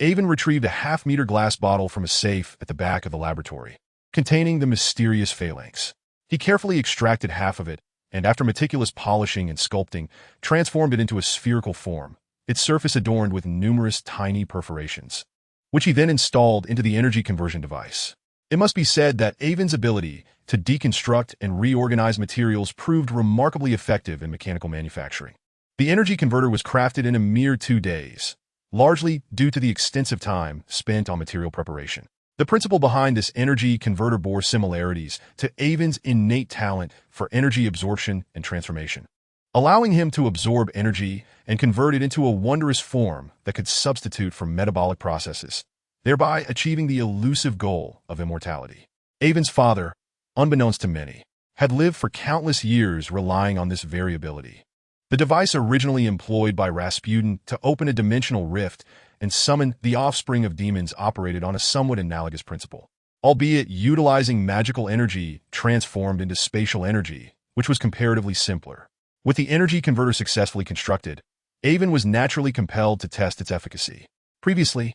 Avon retrieved a half-meter glass bottle from a safe at the back of the laboratory, containing the mysterious phalanx. He carefully extracted half of it, and after meticulous polishing and sculpting, transformed it into a spherical form, its surface adorned with numerous tiny perforations, which he then installed into the energy conversion device. It must be said that Avon's ability to deconstruct and reorganize materials proved remarkably effective in mechanical manufacturing. The energy converter was crafted in a mere 2 days, largely due to the extensive time spent on material preparation. The principle behind this energy converter bore similarities to Avon's innate talent for energy absorption and transformation, allowing him to absorb energy and convert it into a wondrous form that could substitute for metabolic processes, thereby achieving the elusive goal of immortality. Avon's father, unbeknownst to many, had lived for countless years relying on this variability. The device originally employed by Rasputin to open a dimensional rift and summon the offspring of demons operated on a somewhat analogous principle, albeit utilizing magical energy transformed into spatial energy, which was comparatively simpler. With the energy converter successfully constructed, Avon was naturally compelled to test its efficacy. Previously,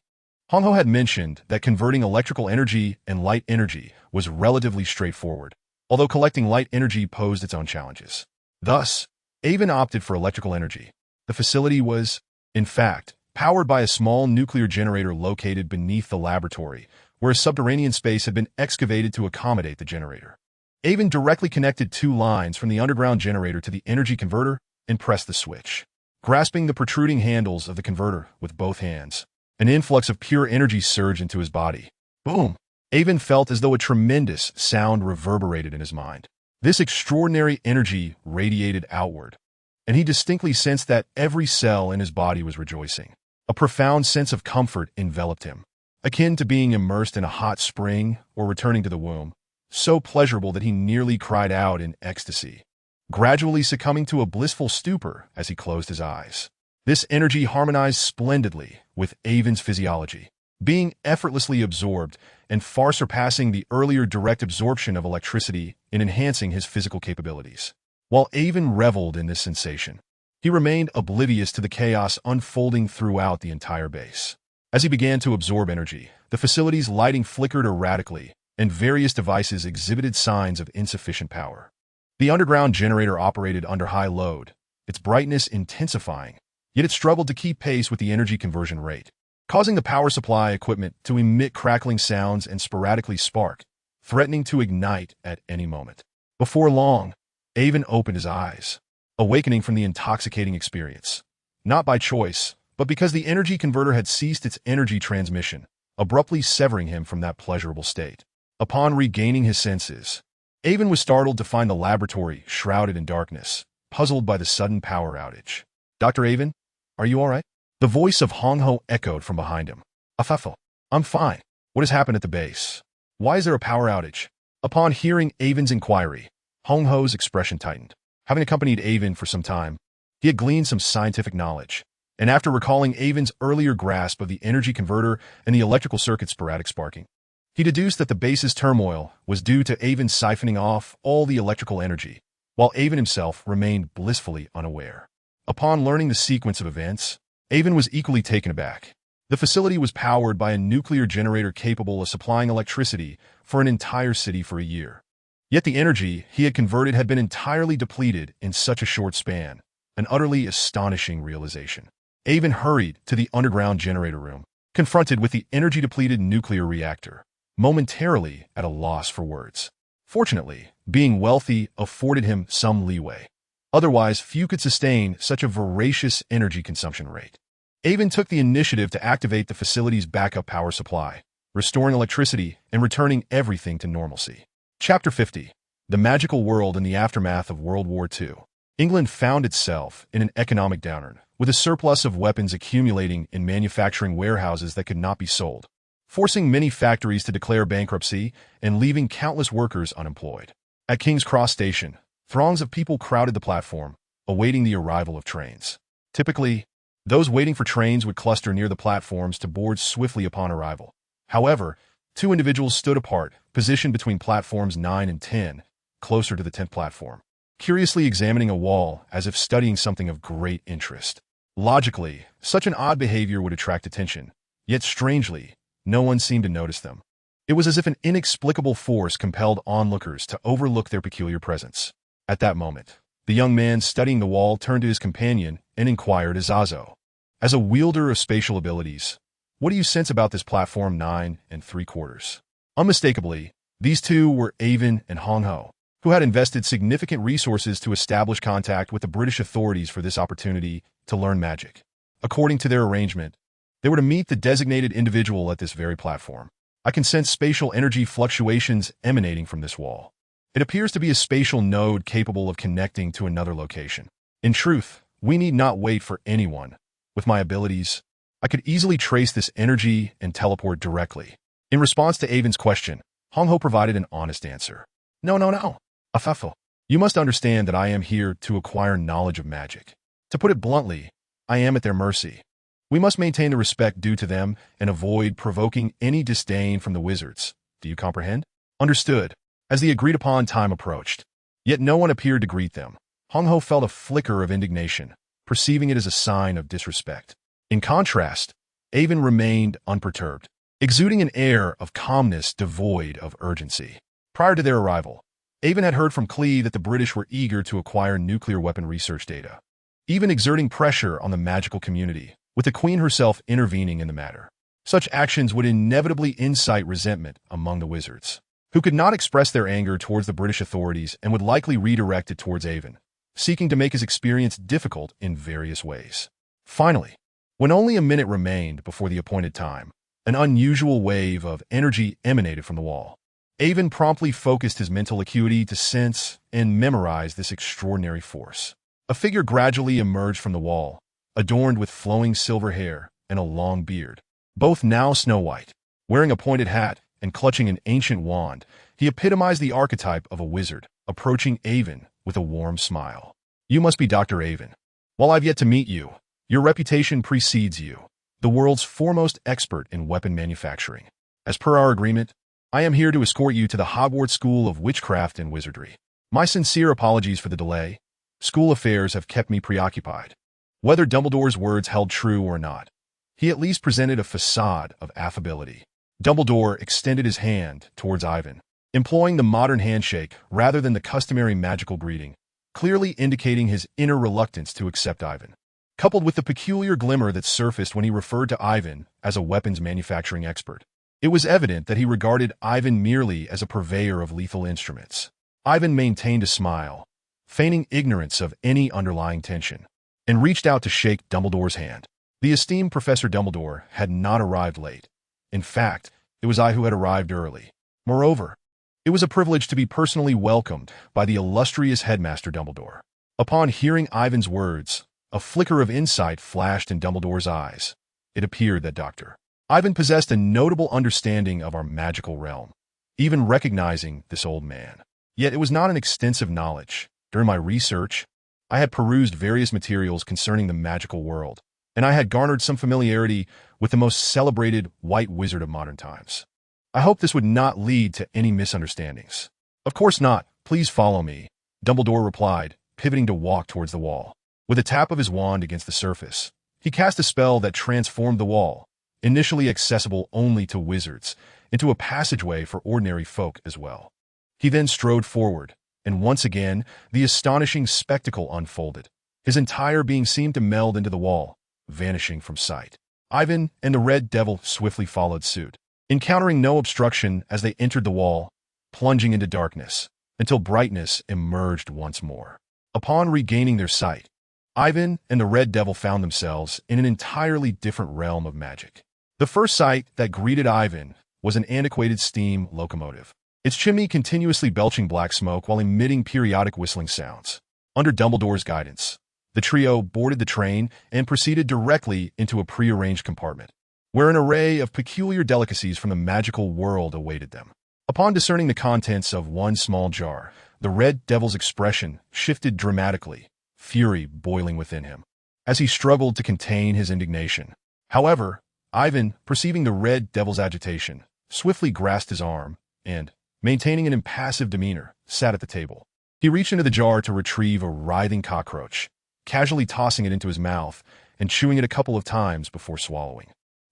Hong Ho had mentioned that converting electrical energy and light energy was relatively straightforward, although collecting light energy posed its own challenges. Thus, Avon opted for electrical energy. The facility was, in fact, powered by a small nuclear generator located beneath the laboratory, where a subterranean space had been excavated to accommodate the generator. Avon directly connected 2 lines from the underground generator to the energy converter and pressed the switch. Grasping the protruding handles of the converter with both hands, an influx of pure energy surged into his body. Boom! Avon felt as though a tremendous sound reverberated in his mind. This extraordinary energy radiated outward, and he distinctly sensed that every cell in his body was rejoicing. A profound sense of comfort enveloped him, akin to being immersed in a hot spring or returning to the womb, so pleasurable that he nearly cried out in ecstasy, gradually succumbing to a blissful stupor as he closed his eyes. This energy harmonized splendidly with Avon's physiology, being effortlessly absorbed and far surpassing the earlier direct absorption of electricity in enhancing his physical capabilities. While Avon reveled in this sensation, he remained oblivious to the chaos unfolding throughout the entire base. As he began to absorb energy, the facility's lighting flickered erratically, and various devices exhibited signs of insufficient power. The underground generator operated under high load, its brightness intensifying, yet it struggled to keep pace with the energy conversion rate, causing the power supply equipment to emit crackling sounds and sporadically spark, threatening to ignite at any moment. Before long, Avon opened his eyes, awakening from the intoxicating experience. Not by choice, but because the energy converter had ceased its energy transmission, abruptly severing him from that pleasurable state. Upon regaining his senses, Avon was startled to find the laboratory shrouded in darkness, puzzled by the sudden power outage. "Dr. Avon, are you all right?" The voice of Hong Ho echoed from behind him. "Fateful. I'm fine. What has happened at the base? Why is there a power outage?" Upon hearing Avon's inquiry, Hong Ho's expression tightened. Having accompanied Avon for some time, he had gleaned some scientific knowledge, and after recalling Avon's earlier grasp of the energy converter and the electrical circuit's sporadic sparking, he deduced that the base's turmoil was due to Avon siphoning off all the electrical energy, while Avon himself remained blissfully unaware. Upon learning the sequence of events, Avon was equally taken aback. The facility was powered by a nuclear generator capable of supplying electricity for an entire city for a year. Yet the energy he had converted had been entirely depleted in such a short span, an utterly astonishing realization. Avon hurried to the underground generator room, confronted with the energy-depleted nuclear reactor, momentarily at a loss for words. Fortunately, being wealthy afforded him some leeway. Otherwise, few could sustain such a voracious energy consumption rate. Avon took the initiative to activate the facility's backup power supply, restoring electricity and returning everything to normalcy. Chapter 50. The Magical World in the Aftermath of World War II. England found itself in an economic downturn, with a surplus of weapons accumulating in manufacturing warehouses that could not be sold, forcing many factories to declare bankruptcy and leaving countless workers unemployed. At King's Cross Station, throngs of people crowded the platform, awaiting the arrival of trains. Typically, those waiting for trains would cluster near the platforms to board swiftly upon arrival. However, two individuals stood apart, positioned between platforms 9 and 10, closer to the 10th platform, curiously examining a wall as if studying something of great interest. Logically, such an odd behavior would attract attention, yet strangely, no one seemed to notice them. It was as if an inexplicable force compelled onlookers to overlook their peculiar presence. At that moment, the young man studying the wall turned to his companion and inquired Azazo, "As a wielder of spatial abilities, what do you sense about this platform 9 3/4?" Unmistakably, these two were Avon and Hong Ho, who had invested significant resources to establish contact with the British authorities for this opportunity to learn magic. According to their arrangement, they were to meet the designated individual at this very platform. "I can sense spatial energy fluctuations emanating from this wall. It appears to be a spatial node capable of connecting to another location. In truth, we need not wait for anyone. With my abilities, I could easily trace this energy and teleport directly." In response to Avon's question, Hong Ho provided an honest answer. No. Fateful. You must understand that I am here to acquire knowledge of magic. To put it bluntly, I am at their mercy. We must maintain the respect due to them and avoid provoking any disdain from the wizards. Do you comprehend?" "Understood." As the agreed-upon time approached, yet no one appeared to greet them, Hong Ho felt a flicker of indignation, perceiving it as a sign of disrespect. In contrast, Avon remained unperturbed, exuding an air of calmness devoid of urgency. Prior to their arrival, Avon had heard from Klee that the British were eager to acquire nuclear weapon research data, even exerting pressure on the magical community, with the Queen herself intervening in the matter. Such actions would inevitably incite resentment among the wizards, who could not express their anger towards the British authorities and would likely redirect it towards Avon, seeking to make his experience difficult in various ways. Finally, when only a minute remained before the appointed time, an unusual wave of energy emanated from the wall. Avon promptly focused his mental acuity to sense and memorize this extraordinary force. A figure gradually emerged from the wall, adorned with flowing silver hair and a long beard, both now snow-white. Wearing a pointed hat and clutching an ancient wand, he epitomized the archetype of a wizard, approaching Avon with a warm smile. "You must be Dr. Avon. While I've yet to meet you, your reputation precedes you, the world's foremost expert in weapon manufacturing. As per our agreement, I am here to escort you to the Hogwarts School of Witchcraft and Wizardry. My sincere apologies for the delay. School affairs have kept me preoccupied." Whether Dumbledore's words held true or not, he at least presented a facade of affability. Dumbledore extended his hand towards Ivan, employing the modern handshake rather than the customary magical greeting, clearly indicating his inner reluctance to accept Ivan, coupled with the peculiar glimmer that surfaced when he referred to Ivan as a weapons manufacturing expert. It was evident that he regarded Ivan merely as a purveyor of lethal instruments. Ivan maintained a smile, feigning ignorance of any underlying tension, and reached out to shake Dumbledore's hand. The esteemed Professor Dumbledore had not arrived late. In fact, it was I who had arrived early. Moreover, it was a privilege to be personally welcomed by the illustrious Headmaster Dumbledore. Upon hearing Ivan's words, a flicker of insight flashed in Dumbledore's eyes. It appeared that Dr. Ivan possessed a notable understanding of our magical realm, even recognizing this old man. Yet it was not an extensive knowledge. During my research, I had perused various materials concerning the magical world, and I had garnered some familiarity with the most celebrated white wizard of modern times. I hope this would not lead to any misunderstandings. Of course not. Please follow me, Dumbledore replied, pivoting to walk towards the wall. With a tap of his wand against the surface, he cast a spell that transformed the wall, initially accessible only to wizards, into a passageway for ordinary folk as well. He then strode forward, and once again, the astonishing spectacle unfolded. His entire being seemed to meld into the wall, vanishing from sight. Ivan and the Red Devil swiftly followed suit, encountering no obstruction as they entered the wall, plunging into darkness, until brightness emerged once more. Upon regaining their sight, Ivan and the Red Devil found themselves in an entirely different realm of magic. The first sight that greeted Ivan was an antiquated steam locomotive, its chimney continuously belching black smoke while emitting periodic whistling sounds. Under Dumbledore's guidance, the trio boarded the train and proceeded directly into a prearranged compartment, where an array of peculiar delicacies from the magical world awaited them. Upon discerning the contents of one small jar, the Red Devil's expression shifted dramatically, fury boiling within him, as he struggled to contain his indignation. However, Ivan, perceiving the Red Devil's agitation, swiftly grasped his arm and, maintaining an impassive demeanor, sat at the table. He reached into the jar to retrieve a writhing cockroach, casually tossing it into his mouth and chewing it a couple of times before swallowing.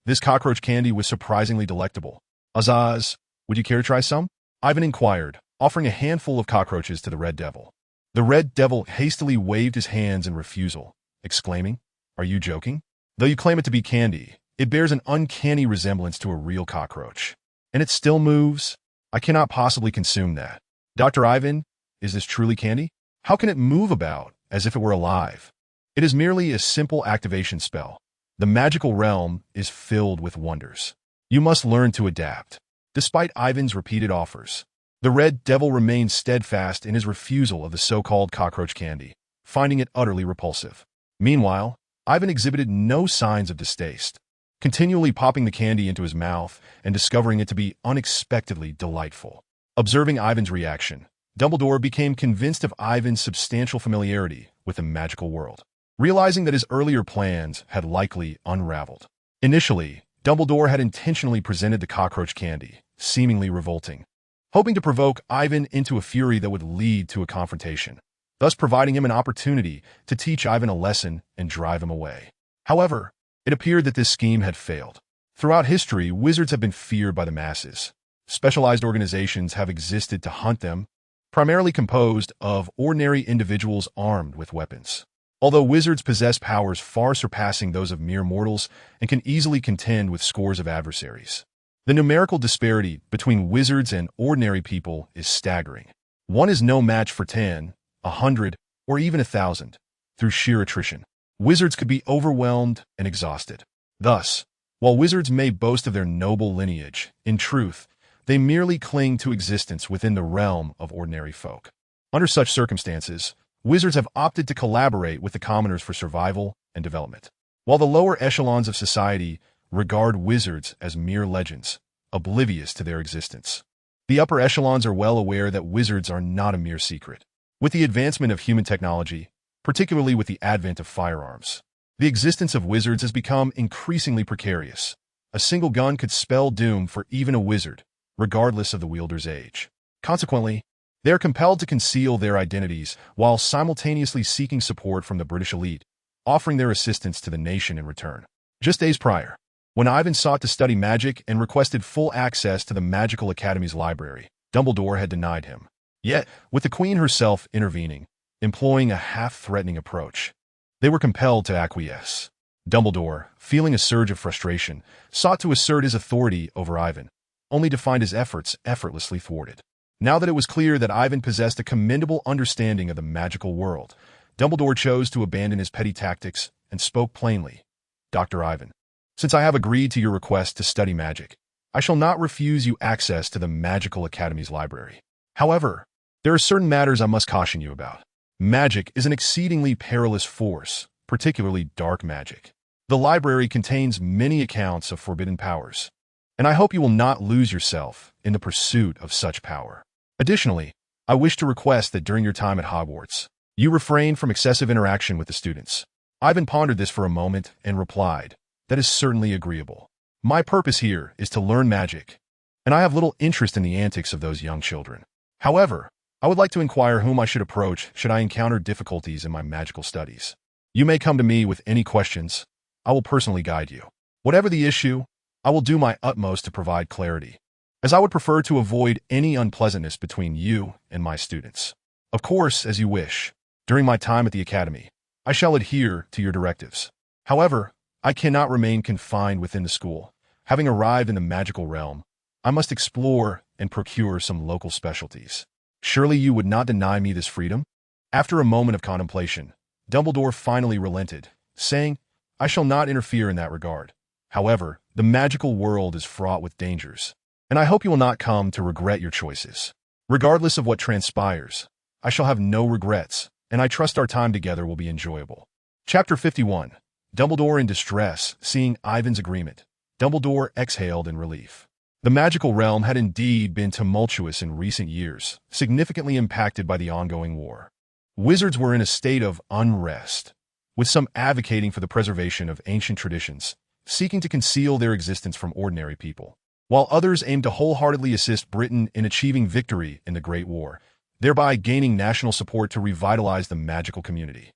This cockroach candy was surprisingly delectable. Azaz, would you care to try some? Ivan inquired, offering a handful of cockroaches to the Red Devil. The Red Devil hastily waved his hands in refusal, exclaiming, "Are you joking? Though you claim it to be candy, it bears an uncanny resemblance to a real cockroach. And it still moves? I cannot possibly consume that. Dr. Ivan, is this truly candy? How can it move about as if it were alive? It is merely a simple activation spell. The magical realm is filled with wonders. You must learn to adapt." Despite Ivan's repeated offers, the Red Devil remained steadfast in his refusal of the so-called cockroach candy, finding it utterly repulsive. Meanwhile, Ivan exhibited no signs of distaste, continually popping the candy into his mouth and discovering it to be unexpectedly delightful. Observing Ivan's reaction, Dumbledore became convinced of Ivan's substantial familiarity with the magical world, realizing that his earlier plans had likely unraveled. Initially, Dumbledore had intentionally presented the cockroach candy, seemingly revolting, hoping to provoke Ivan into a fury that would lead to a confrontation, thus providing him an opportunity to teach Ivan a lesson and drive him away. However, it appeared that this scheme had failed. Throughout history, wizards have been feared by the masses. Specialized organizations have existed to hunt them, primarily composed of ordinary individuals armed with weapons. Although wizards possess powers far surpassing those of mere mortals and can easily contend with scores of adversaries, the numerical disparity between wizards and ordinary people is staggering. One is no match for 10, 100, or even 1,000. Through sheer attrition, wizards could be overwhelmed and exhausted. Thus, while wizards may boast of their noble lineage, in truth, they merely cling to existence within the realm of ordinary folk. Under such circumstances, wizards have opted to collaborate with the commoners for survival and development. While the lower echelons of society regard wizards as mere legends, oblivious to their existence, the upper echelons are well aware that wizards are not a mere secret. With the advancement of human technology, particularly with the advent of firearms, the existence of wizards has become increasingly precarious. A single gun could spell doom for even a wizard, regardless of the wielder's age. Consequently, they are compelled to conceal their identities while simultaneously seeking support from the British elite, offering their assistance to the nation in return. Just days prior, when Ivan sought to study magic and requested full access to the Magical Academy's library, Dumbledore had denied him. Yet, with the Queen herself intervening, employing a half-threatening approach, they were compelled to acquiesce. Dumbledore, feeling a surge of frustration, sought to assert his authority over Ivan, only to find his efforts effortlessly thwarted. Now that it was clear that Ivan possessed a commendable understanding of the magical world, Dumbledore chose to abandon his petty tactics and spoke plainly. Dr. Ivan, since I have agreed to your request to study magic, I shall not refuse you access to the Magical Academy's library. However, there are certain matters I must caution you about. Magic is an exceedingly perilous force, particularly dark magic. The library contains many accounts of forbidden powers, and I hope you will not lose yourself in the pursuit of such power. Additionally, I wish to request that during your time at Hogwarts, you refrain from excessive interaction with the students. Ivan pondered this for a moment and replied, "That is certainly agreeable. My purpose here is to learn magic, and I have little interest in the antics of those young children. However, I would like to inquire whom I should approach should I encounter difficulties in my magical studies. You may come to me with any questions. I will personally guide you. Whatever the issue, I will do my utmost to provide clarity, as I would prefer to avoid any unpleasantness between you and my students. Of course, as you wish. During my time at the Academy, I shall adhere to your directives. However, I cannot remain confined within the school. Having arrived in the magical realm, I must explore and procure some local specialties. Surely you would not deny me this freedom?" After a moment of contemplation, Dumbledore finally relented, saying, "I shall not interfere in that regard. However, the magical world is fraught with dangers, and I hope you will not come to regret your choices. Regardless of what transpires, I shall have no regrets, and I trust our time together will be enjoyable." Chapter 51. Dumbledore in distress, seeing Ivan's agreement. Dumbledore exhaled in relief. The magical realm had indeed been tumultuous in recent years, significantly impacted by the ongoing war. Wizards were in a state of unrest, with some advocating for the preservation of ancient traditions, seeking to conceal their existence from ordinary people, while others aimed to wholeheartedly assist Britain in achieving victory in the Great War, thereby gaining national support to revitalize the magical community.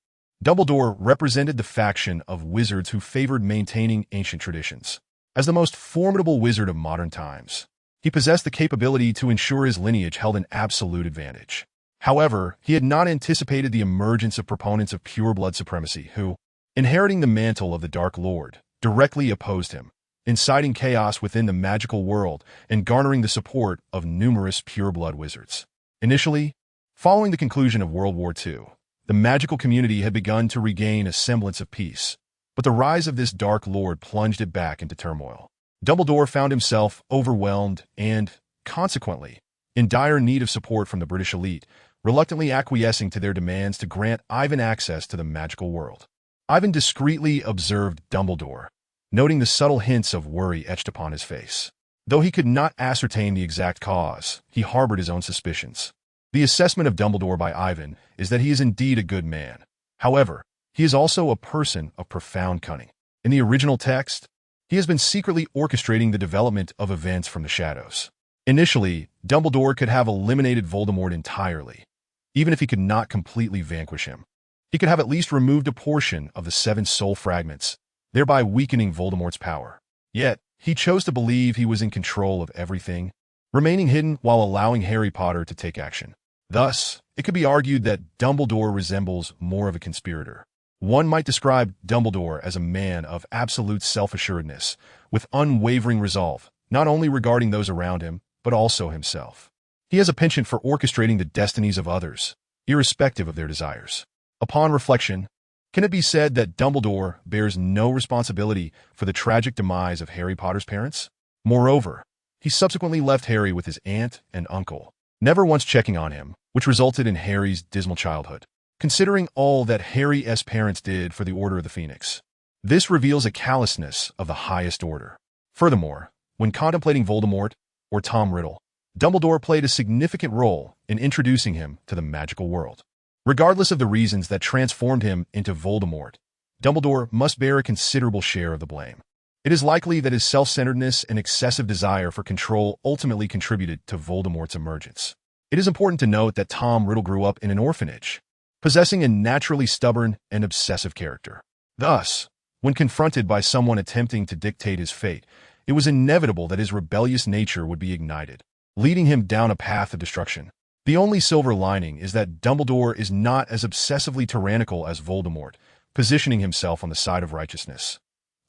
Dumbledore represented the faction of wizards who favored maintaining ancient traditions. As the most formidable wizard of modern times, he possessed the capability to ensure his lineage held an absolute advantage. However, he had not anticipated the emergence of proponents of pure-blood supremacy who, inheriting the mantle of the Dark Lord, directly opposed him, inciting chaos within the magical world and garnering the support of numerous pure-blood wizards. Initially, following the conclusion of World War II, the magical community had begun to regain a semblance of peace, but the rise of this Dark Lord plunged it back into turmoil. Dumbledore found himself overwhelmed and, consequently, in dire need of support from the British elite, reluctantly acquiescing to their demands to grant Ivan access to the magical world. Ivan discreetly observed Dumbledore, noting the subtle hints of worry etched upon his face. Though he could not ascertain the exact cause, he harbored his own suspicions. The assessment of Dumbledore by Ivan is that he is indeed a good man. However, he is also a person of profound cunning. In the original text, he has been secretly orchestrating the development of events from the shadows. Initially, Dumbledore could have eliminated Voldemort entirely, even if he could not completely vanquish him. He could have at least removed a portion of the 7 soul fragments, thereby weakening Voldemort's power. Yet, he chose to believe he was in control of everything, remaining hidden while allowing Harry Potter to take action. Thus, it could be argued that Dumbledore resembles more of a conspirator. One might describe Dumbledore as a man of absolute self-assuredness, with unwavering resolve, not only regarding those around him, but also himself. He has a penchant for orchestrating the destinies of others, irrespective of their desires. Upon reflection, can it be said that Dumbledore bears no responsibility for the tragic demise of Harry Potter's parents? Moreover, he subsequently left Harry with his aunt and uncle, never once checking on him, which resulted in Harry's dismal childhood. Considering all that Harry's parents did for the Order of the Phoenix, this reveals a callousness of the highest order. Furthermore, when contemplating Voldemort, or Tom Riddle, Dumbledore played a significant role in introducing him to the magical world. Regardless of the reasons that transformed him into Voldemort, Dumbledore must bear a considerable share of the blame. It is likely that his self-centeredness and excessive desire for control ultimately contributed to Voldemort's emergence. It is important to note that Tom Riddle grew up in an orphanage, possessing a naturally stubborn and obsessive character. Thus, when confronted by someone attempting to dictate his fate, it was inevitable that his rebellious nature would be ignited, leading him down a path of destruction. The only silver lining is that Dumbledore is not as obsessively tyrannical as Voldemort, positioning himself on the side of righteousness.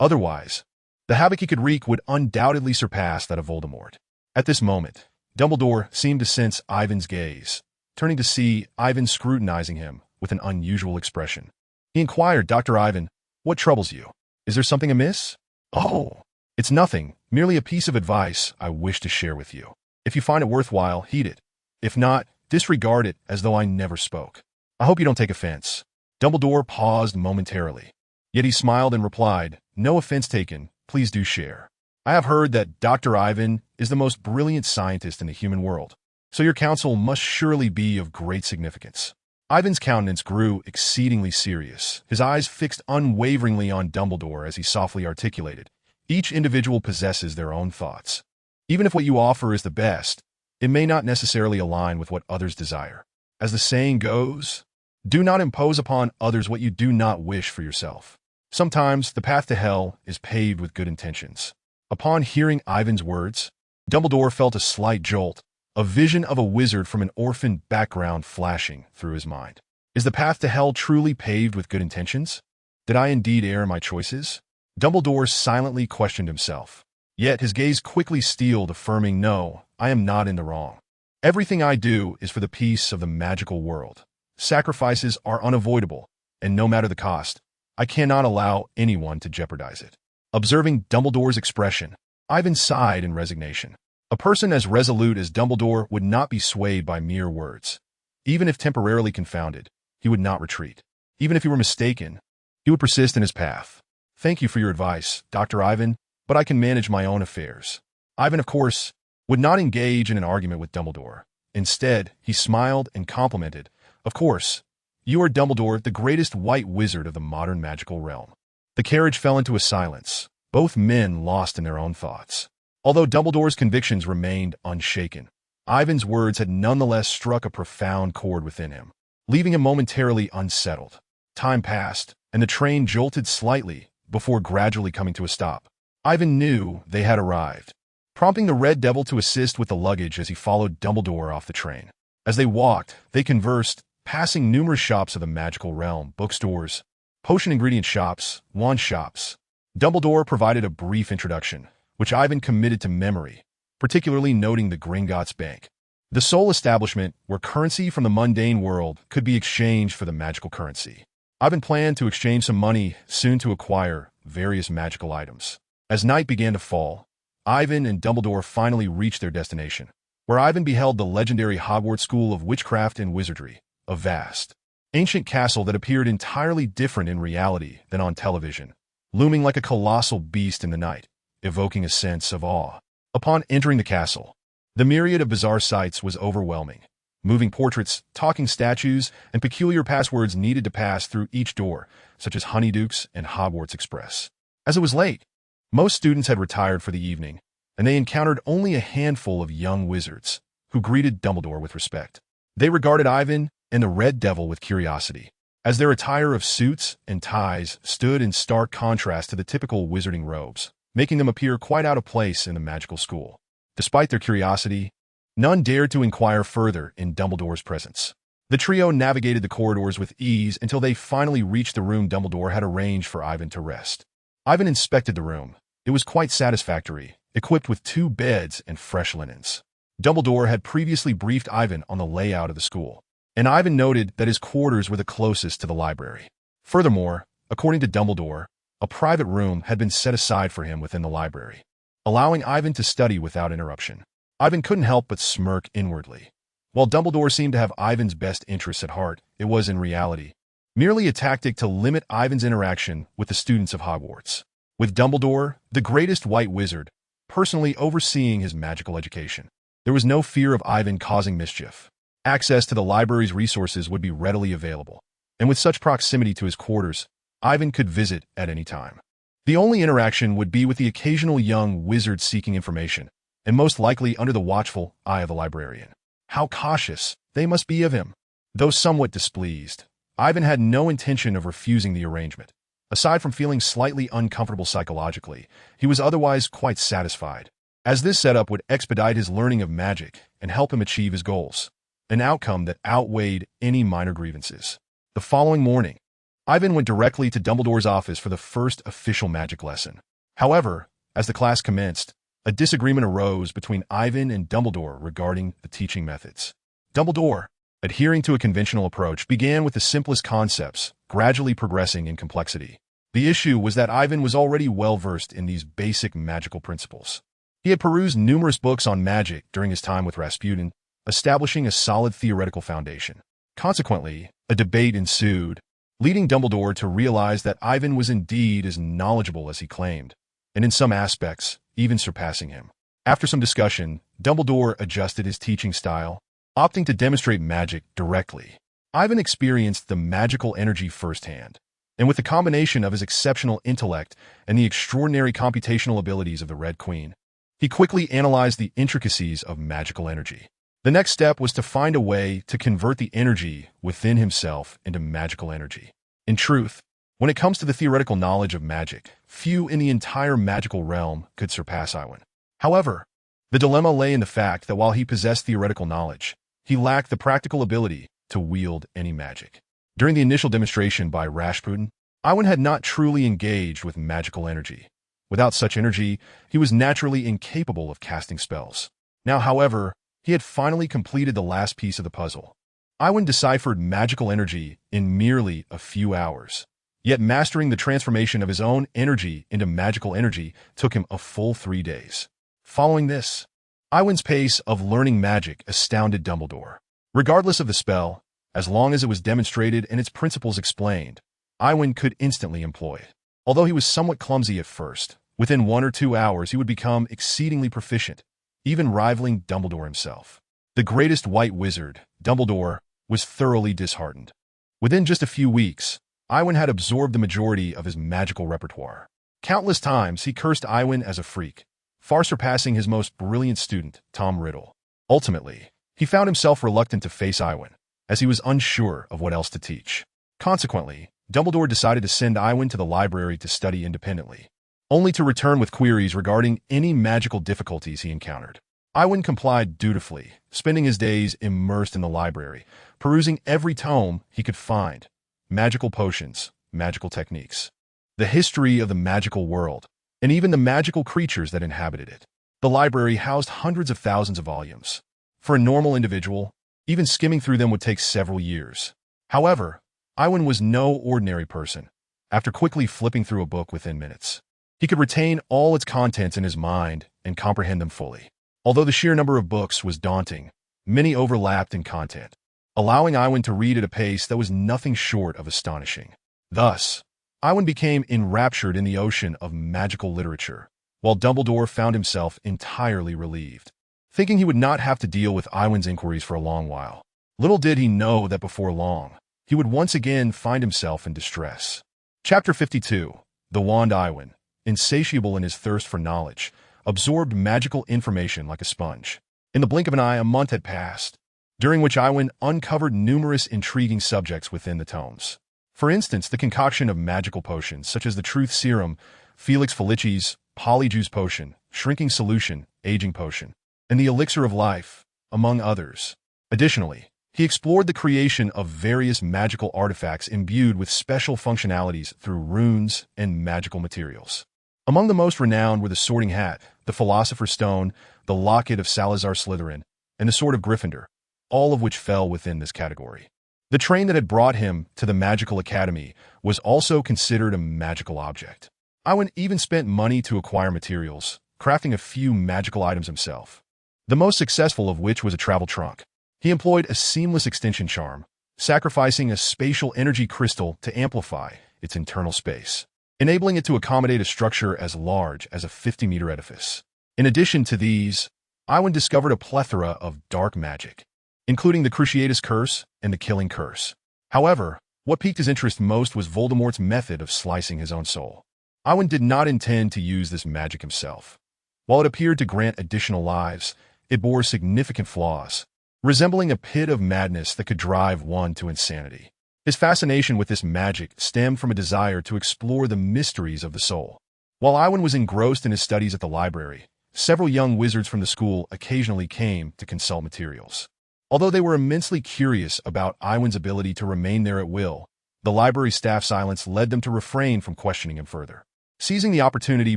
Otherwise, the havoc he could wreak would undoubtedly surpass that of Voldemort. At this moment, Dumbledore seemed to sense Ivan's gaze, turning to see Ivan scrutinizing him with an unusual expression. He inquired, "Dr. Ivan, what troubles you? Is there something amiss?" "Oh, it's nothing, merely a piece of advice I wish to share with you. If you find it worthwhile, heed it. If not, disregard it as though I never spoke. I hope you don't take offense." Dumbledore paused momentarily. Yet he smiled and replied, "No offense taken, please do share. I have heard that Dr. Ivan is the most brilliant scientist in the human world, so your counsel must surely be of great significance." Ivan's countenance grew exceedingly serious, his eyes fixed unwaveringly on Dumbledore as he softly articulated, "Each individual possesses their own thoughts. Even if what you offer is the best, it may not necessarily align with what others desire. As the saying goes, do not impose upon others what you do not wish for yourself. Sometimes the path to hell is paved with good intentions." Upon hearing Ivan's words, Dumbledore felt a slight jolt, a vision of a wizard from an orphan background flashing through his mind. Is the path to hell truly paved with good intentions? Did I indeed err in my choices? Dumbledore silently questioned himself. Yet his gaze quickly steeled, affirming, "No, I am not in the wrong. Everything I do is for the peace of the magical world. Sacrifices are unavoidable, and no matter the cost, I cannot allow anyone to jeopardize it." Observing Dumbledore's expression, Ivan sighed in resignation. A person as resolute as Dumbledore would not be swayed by mere words. Even if temporarily confounded, he would not retreat. Even if he were mistaken, he would persist in his path. "Thank you for your advice, Dr. Ivan, but I can manage my own affairs." Ivan, of course, would not engage in an argument with Dumbledore. Instead, he smiled and complimented, "Of course, you are Dumbledore, the greatest white wizard of the modern magical realm." The carriage fell into a silence, both men lost in their own thoughts. Although Dumbledore's convictions remained unshaken, Ivan's words had nonetheless struck a profound chord within him, leaving him momentarily unsettled. Time passed, and the train jolted slightly before gradually coming to a stop. Ivan knew they had arrived, prompting the Red Devil to assist with the luggage as he followed Dumbledore off the train. As they walked, they conversed, passing numerous shops of the magical realm, bookstores, potion ingredient shops, wand shops. Dumbledore provided a brief introduction, which Ivan committed to memory, particularly noting the Gringotts Bank, the sole establishment where currency from the mundane world could be exchanged for the magical currency. Ivan planned to exchange some money soon to acquire various magical items. As night began to fall, Ivan and Dumbledore finally reached their destination, where Ivan beheld the legendary Hogwarts School of Witchcraft and Wizardry, a vast, ancient castle that appeared entirely different in reality than on television, looming like a colossal beast in the night, evoking a sense of awe. Upon entering the castle, the myriad of bizarre sights was overwhelming. Moving portraits, talking statues, and peculiar passwords needed to pass through each door, such as Honeydukes and Hogwarts Express. As it was late, most students had retired for the evening, and they encountered only a handful of young wizards, who greeted Dumbledore with respect. They regarded Ivan and the Red Devil with curiosity, as their attire of suits and ties stood in stark contrast to the typical wizarding robes, making them appear quite out of place in the magical school. Despite their curiosity, none dared to inquire further in Dumbledore's presence. The trio navigated the corridors with ease until they finally reached the room Dumbledore had arranged for Ivan to rest. Ivan inspected the room. It was quite satisfactory, equipped with 2 beds and fresh linens. Dumbledore had previously briefed Ivan on the layout of the school, and Ivan noted that his quarters were the closest to the library. Furthermore, according to Dumbledore, a private room had been set aside for him within the library, allowing Ivan to study without interruption. Ivan couldn't help but smirk inwardly. While Dumbledore seemed to have Ivan's best interests at heart, it was in reality merely a tactic to limit Ivan's interaction with the students of Hogwarts, with Dumbledore, the greatest white wizard, personally overseeing his magical education. There was no fear of Ivan causing mischief. Access to the library's resources would be readily available, and with such proximity to his quarters, Ivan could visit at any time. The only interaction would be with the occasional young wizard seeking information, and most likely under the watchful eye of the librarian. How cautious they must be of him! Though somewhat displeased, Ivan had no intention of refusing the arrangement. Aside from feeling slightly uncomfortable psychologically, he was otherwise quite satisfied, as this setup would expedite his learning of magic and help him achieve his goals, an outcome that outweighed any minor grievances. The following morning, Ivan went directly to Dumbledore's office for the first official magic lesson. However, as the class commenced, a disagreement arose between Ivan and Dumbledore regarding the teaching methods. Dumbledore, adhering to a conventional approach, began with the simplest concepts, gradually progressing in complexity. The issue was that Ivan was already well-versed in these basic magical principles. He had perused numerous books on magic during his time with Rasputin, establishing a solid theoretical foundation. Consequently, a debate ensued, leading Dumbledore to realize that Ivan was indeed as knowledgeable as he claimed, and in some aspects, even surpassing him. After some discussion, Dumbledore adjusted his teaching style, opting to demonstrate magic directly. Ivan experienced the magical energy firsthand, and with the combination of his exceptional intellect and the extraordinary computational abilities of the Red Queen, he quickly analyzed the intricacies of magical energy. The next step was to find a way to convert the energy within himself into magical energy. In truth, when it comes to the theoretical knowledge of magic, few in the entire magical realm could surpass Iwan. However, the dilemma lay in the fact that while he possessed theoretical knowledge, he lacked the practical ability to wield any magic. During the initial demonstration by Rasputin, Iwan had not truly engaged with magical energy. Without such energy, he was naturally incapable of casting spells. Now, however, he had finally completed the last piece of the puzzle. Iwan deciphered magical energy in merely a few hours. Yet mastering the transformation of his own energy into magical energy took him a full 3 days. Following this, Iwan's pace of learning magic astounded Dumbledore. Regardless of the spell, as long as it was demonstrated and its principles explained, Iwan could instantly employ it. Although he was somewhat clumsy at first, within 1 or 2 hours he would become exceedingly proficient, even rivaling Dumbledore himself. The greatest white wizard, Dumbledore, was thoroughly disheartened. Within just a few weeks, Iwan had absorbed the majority of his magical repertoire. Countless times he cursed Iwan as a freak, far surpassing his most brilliant student, Tom Riddle. Ultimately, he found himself reluctant to face Iwan, as he was unsure of what else to teach. Consequently, Dumbledore decided to send Iwan to the library to study independently, only to return with queries regarding any magical difficulties he encountered. Iwan complied dutifully, spending his days immersed in the library, perusing every tome he could find. Magical potions, magical techniques, the history of the magical world, and even the magical creatures that inhabited it. The library housed hundreds of thousands of volumes. For a normal individual, even skimming through them would take several years. However, Iwan was no ordinary person. After quickly flipping through a book within minutes, he could retain all its contents in his mind and comprehend them fully. Although the sheer number of books was daunting, many overlapped in content, allowing Iwan to read at a pace that was nothing short of astonishing. Thus, Iwan became enraptured in the ocean of magical literature, while Dumbledore found himself entirely relieved, thinking he would not have to deal with Iwan's inquiries for a long while. Little did he know that before long, he would once again find himself in distress. Chapter 52. The Wand. Iwan, insatiable in his thirst for knowledge, absorbed magical information like a sponge. In the blink of an eye, a month had passed, during which Iwan uncovered numerous intriguing subjects within the tomes. For instance, the concoction of magical potions such as the Truth Serum, Felix Felicis, Polyjuice Potion, Shrinking Solution, Aging Potion, and the Elixir of Life, among others. Additionally, he explored the creation of various magical artifacts imbued with special functionalities through runes and magical materials. Among the most renowned were the Sorting Hat, the Philosopher's Stone, the Locket of Salazar Slytherin, and the Sword of Gryffindor, all of which fell within this category. The train that had brought him to the Magical Academy was also considered a magical object. Iwan even spent money to acquire materials, crafting a few magical items himself, the most successful of which was a travel trunk. He employed a seamless extension charm, sacrificing a spatial energy crystal to amplify its internal space, enabling it to accommodate a structure as large as a 50-meter edifice. In addition to these, Iwan discovered a plethora of dark magic, including the Cruciatus Curse and the Killing Curse. However, what piqued his interest most was Voldemort's method of slicing his own soul. Iwan did not intend to use this magic himself. While it appeared to grant additional lives, it bore significant flaws, resembling a pit of madness that could drive one to insanity. His fascination with this magic stemmed from a desire to explore the mysteries of the soul. While Iwan was engrossed in his studies at the library, several young wizards from the school occasionally came to consult materials. Although they were immensely curious about Iwan's ability to remain there at will, the library staff's silence led them to refrain from questioning him further. Seizing the opportunity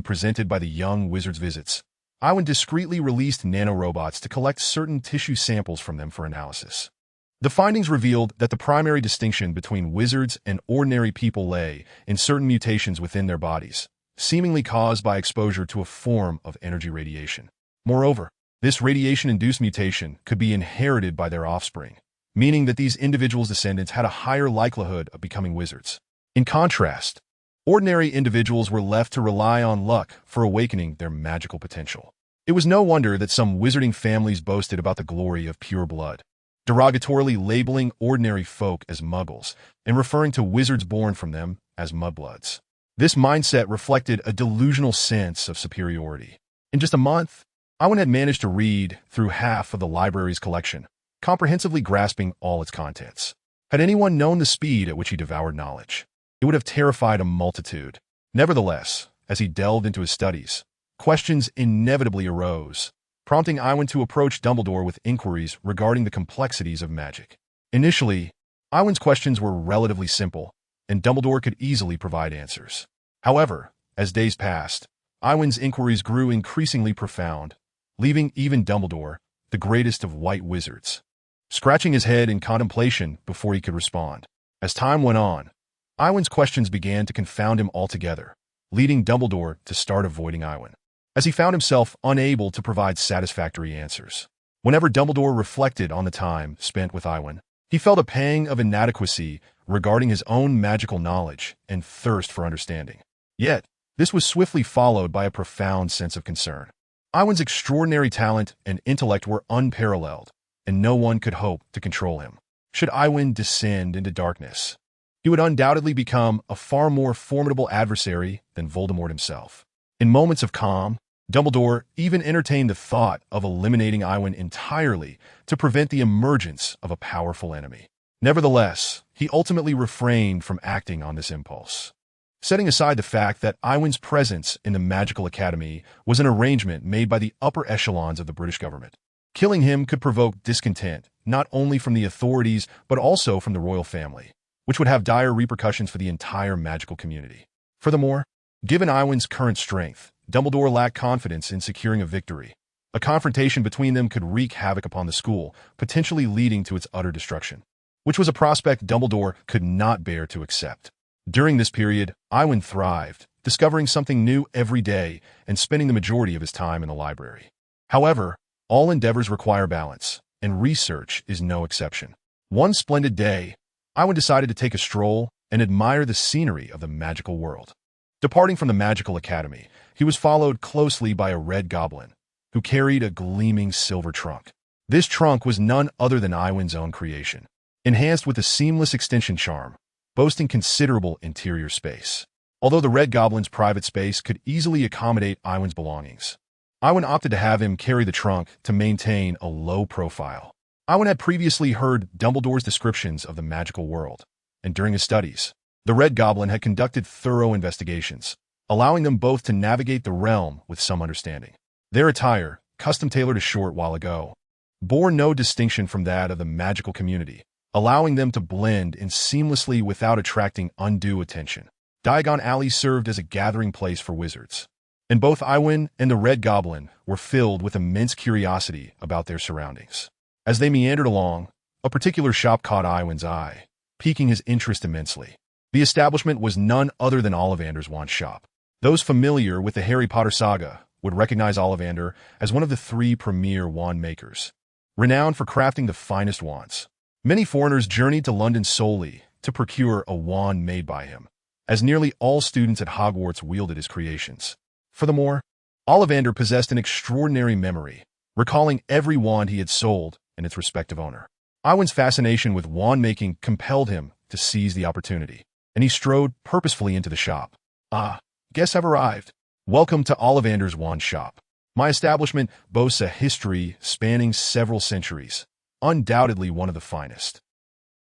presented by the young wizard's visits, Iwan discreetly released nanorobots to collect certain tissue samples from them for analysis. The findings revealed that the primary distinction between wizards and ordinary people lay in certain mutations within their bodies, seemingly caused by exposure to a form of energy radiation. Moreover, this radiation-induced mutation could be inherited by their offspring, meaning that these individuals' descendants had a higher likelihood of becoming wizards. In contrast, ordinary individuals were left to rely on luck for awakening their magical potential. It was no wonder that some wizarding families boasted about the glory of pure blood, derogatorily labeling ordinary folk as muggles and referring to wizards born from them as mudbloods. This mindset reflected a delusional sense of superiority. In just a month, Iwan had managed to read through half of the library's collection, comprehensively grasping all its contents. Had anyone known the speed at which he devoured knowledge, it would have terrified a multitude. Nevertheless, as he delved into his studies, questions inevitably arose, prompting Iwan to approach Dumbledore with inquiries regarding the complexities of magic. Initially, Iwan's questions were relatively simple, and Dumbledore could easily provide answers. However, as days passed, Iwan's inquiries grew increasingly profound, leaving even Dumbledore, the greatest of white wizards, scratching his head in contemplation before he could respond. As time went on, Iwan's questions began to confound him altogether, leading Dumbledore to start avoiding Iwan, as he found himself unable to provide satisfactory answers. Whenever Dumbledore reflected on the time spent with Iwan, he felt a pang of inadequacy regarding his own magical knowledge and thirst for understanding. Yet, this was swiftly followed by a profound sense of concern. Iwan's extraordinary talent and intellect were unparalleled, and no one could hope to control him. Should Iwan descend into darkness, he would undoubtedly become a far more formidable adversary than Voldemort himself. In moments of calm, Dumbledore even entertained the thought of eliminating Iwan entirely to prevent the emergence of a powerful enemy. Nevertheless, he ultimately refrained from acting on this impulse. Setting aside the fact that Iwan's presence in the Magical Academy was an arrangement made by the upper echelons of the British government, killing him could provoke discontent not only from the authorities but also from the royal family, which would have dire repercussions for the entire magical community. Furthermore, given Iwan's current strength, Dumbledore lacked confidence in securing a victory. A confrontation between them could wreak havoc upon the school, potentially leading to its utter destruction, which was a prospect Dumbledore could not bear to accept. During this period, Iwan thrived, discovering something new every day and spending the majority of his time in the library. However, all endeavors require balance, and research is no exception. One splendid day, Iwan decided to take a stroll and admire the scenery of the magical world. Departing from the Magical Academy, he was followed closely by a red goblin, who carried a gleaming silver trunk. This trunk was none other than Iwan's own creation, enhanced with a seamless extension charm, boasting considerable interior space. Although the Red Goblin's private space could easily accommodate Iwan's belongings, Iwan opted to have him carry the trunk to maintain a low profile. Iwan had previously heard Dumbledore's descriptions of the magical world, and during his studies, the Red Goblin had conducted thorough investigations, allowing them both to navigate the realm with some understanding. Their attire, custom-tailored a short while ago, bore no distinction from that of the magical community, allowing them to blend in seamlessly without attracting undue attention. Diagon Alley served as a gathering place for wizards, and both Iwan and the Red Goblin were filled with immense curiosity about their surroundings. As they meandered along, a particular shop caught Iwan's eye, piquing his interest immensely. The establishment was none other than Ollivander's wand shop. Those familiar with the Harry Potter saga would recognize Ollivander as one of the 3 premier wand makers, renowned for crafting the finest wands. Many foreigners journeyed to London solely to procure a wand made by him, as nearly all students at Hogwarts wielded his creations. Furthermore, Ollivander possessed an extraordinary memory, recalling every wand he had sold and its respective owner. Iwan's fascination with wand-making compelled him to seize the opportunity, and he strode purposefully into the shop. "Ah, guess I've arrived. Welcome to Ollivander's wand shop. My establishment boasts a history spanning several centuries, undoubtedly one of the finest."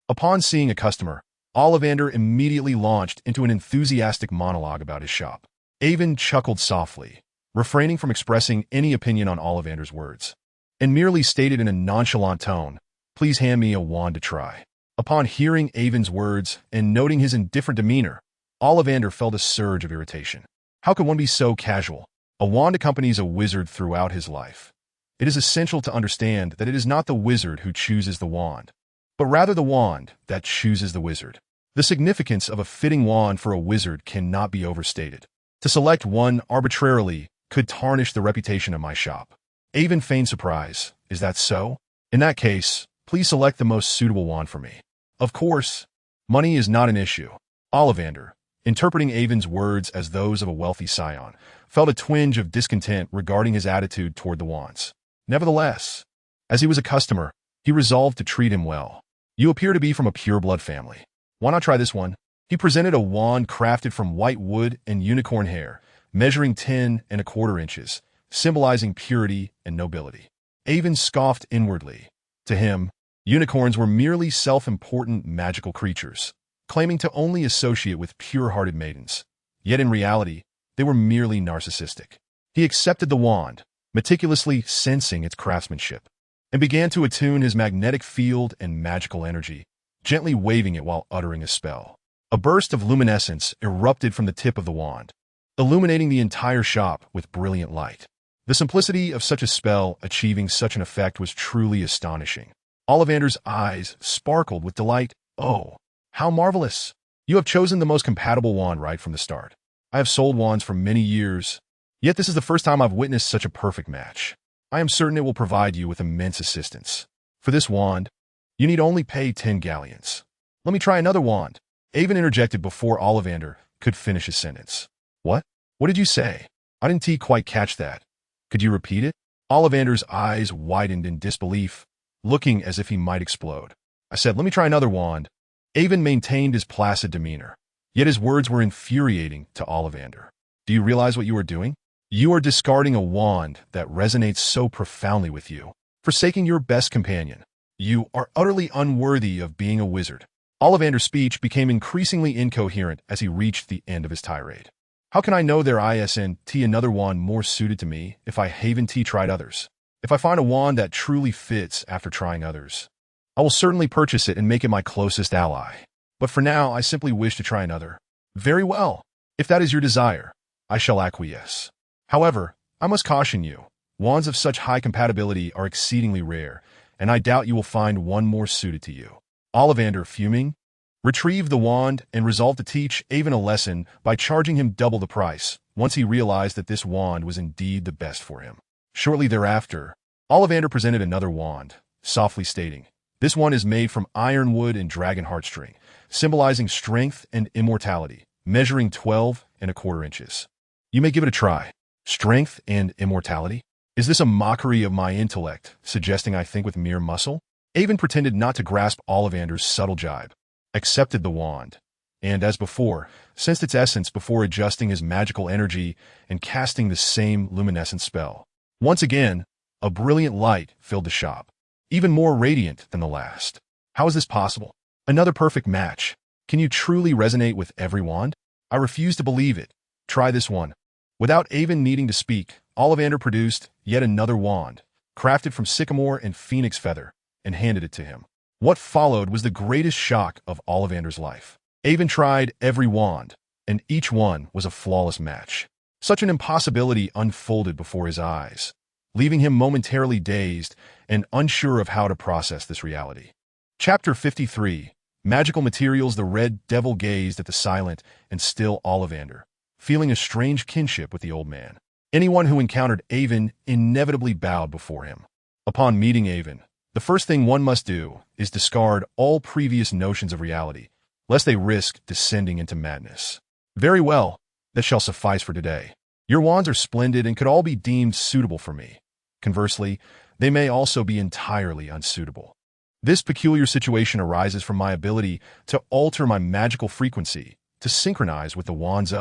Upon seeing a customer, Ollivander immediately launched into an enthusiastic monologue about his shop. Avon chuckled softly, refraining from expressing any opinion on Ollivander's words, and merely stated in a nonchalant tone, "Please hand me a wand to try." Upon hearing Avon's words and noting his indifferent demeanor, Ollivander felt a surge of irritation. How could one be so casual? A wand accompanies a wizard throughout his life. It is essential to understand that it is not the wizard who chooses the wand, but rather the wand that chooses the wizard. The significance of a fitting wand for a wizard cannot be overstated. To select one arbitrarily could tarnish the reputation of my shop. Avon feigned surprise. Is that so? In that case, please select the most suitable wand for me. Of course, money is not an issue. Ollivander, interpreting Avon's words as those of a wealthy scion, felt a twinge of discontent regarding his attitude toward the wands. Nevertheless, as he was a customer, he resolved to treat him well. You appear to be from a pure-blood family. Why not try this one? He presented a wand crafted from white wood and unicorn hair, measuring 10¼ inches, symbolizing purity and nobility. Avon scoffed inwardly. To him, unicorns were merely self-important magical creatures, claiming to only associate with pure-hearted maidens. Yet in reality, they were merely narcissistic. He accepted the wand, meticulously sensing its craftsmanship, and began to attune his magnetic field and magical energy, gently waving it while uttering a spell. A burst of luminescence erupted from the tip of the wand, illuminating the entire shop with brilliant light. The simplicity of such a spell achieving such an effect was truly astonishing. Ollivander's eyes sparkled with delight. Oh, how marvelous! You have chosen the most compatible wand right from the start. I have sold wands for many years, yet this is the first time I've witnessed such a perfect match. I am certain it will provide you with immense assistance. For this wand, you need only pay 10 galleons. Let me try another wand. Avon interjected before Ollivander could finish his sentence. What? What did you say? I didn't quite catch that. Could you repeat it? Ollivander's eyes widened in disbelief, looking as if he might explode. I said, let me try another wand. Avon maintained his placid demeanor, yet his words were infuriating to Ollivander. Do you realize what you are doing? You are discarding a wand that resonates so profoundly with you, forsaking your best companion. You are utterly unworthy of being a wizard. Ollivander's speech became increasingly incoherent as he reached the end of his tirade. How can I know there isn't another wand more suited to me if I haven't tried others? If I find a wand that truly fits after trying others, I will certainly purchase it and make it my closest ally. But for now, I simply wish to try another. Very well. If that is your desire, I shall acquiesce. However, I must caution you, wands of such high compatibility are exceedingly rare, and I doubt you will find one more suited to you. Ollivander, fuming, retrieved the wand and resolved to teach Avon a lesson by charging him double the price, once he realized that this wand was indeed the best for him. Shortly thereafter, Ollivander presented another wand, softly stating, this one is made from ironwood and dragon heartstring, symbolizing strength and immortality, measuring 12¼ inches. You may give it a try. Strength and immortality? Is this a mockery of my intellect, suggesting I think with mere muscle? Avon pretended not to grasp Ollivander's subtle jibe, accepted the wand, and, as before, sensed its essence before adjusting his magical energy and casting the same luminescent spell. Once again, a brilliant light filled the shop, even more radiant than the last. How is this possible? Another perfect match. Can you truly resonate with every wand? I refuse to believe it. Try this one. Without Avon needing to speak, Ollivander produced yet another wand, crafted from sycamore and phoenix feather, and handed it to him. What followed was the greatest shock of Ollivander's life. Avon tried every wand, and each one was a flawless match. Such an impossibility unfolded before his eyes, leaving him momentarily dazed and unsure of how to process this reality. Chapter 53. Magical Materials. The Red Devil gazed at the silent and still Ollivander, feeling a strange kinship with the old man. Anyone who encountered Avon inevitably bowed before him. Upon meeting Avon, the first thing one must do is discard all previous notions of reality, lest they risk descending into madness. Very well, that shall suffice for today. Your wands are splendid and could all be deemed suitable for me. Conversely, they may also be entirely unsuitable. This peculiar situation arises from my ability to alter my magical frequency to synchronize with the wand's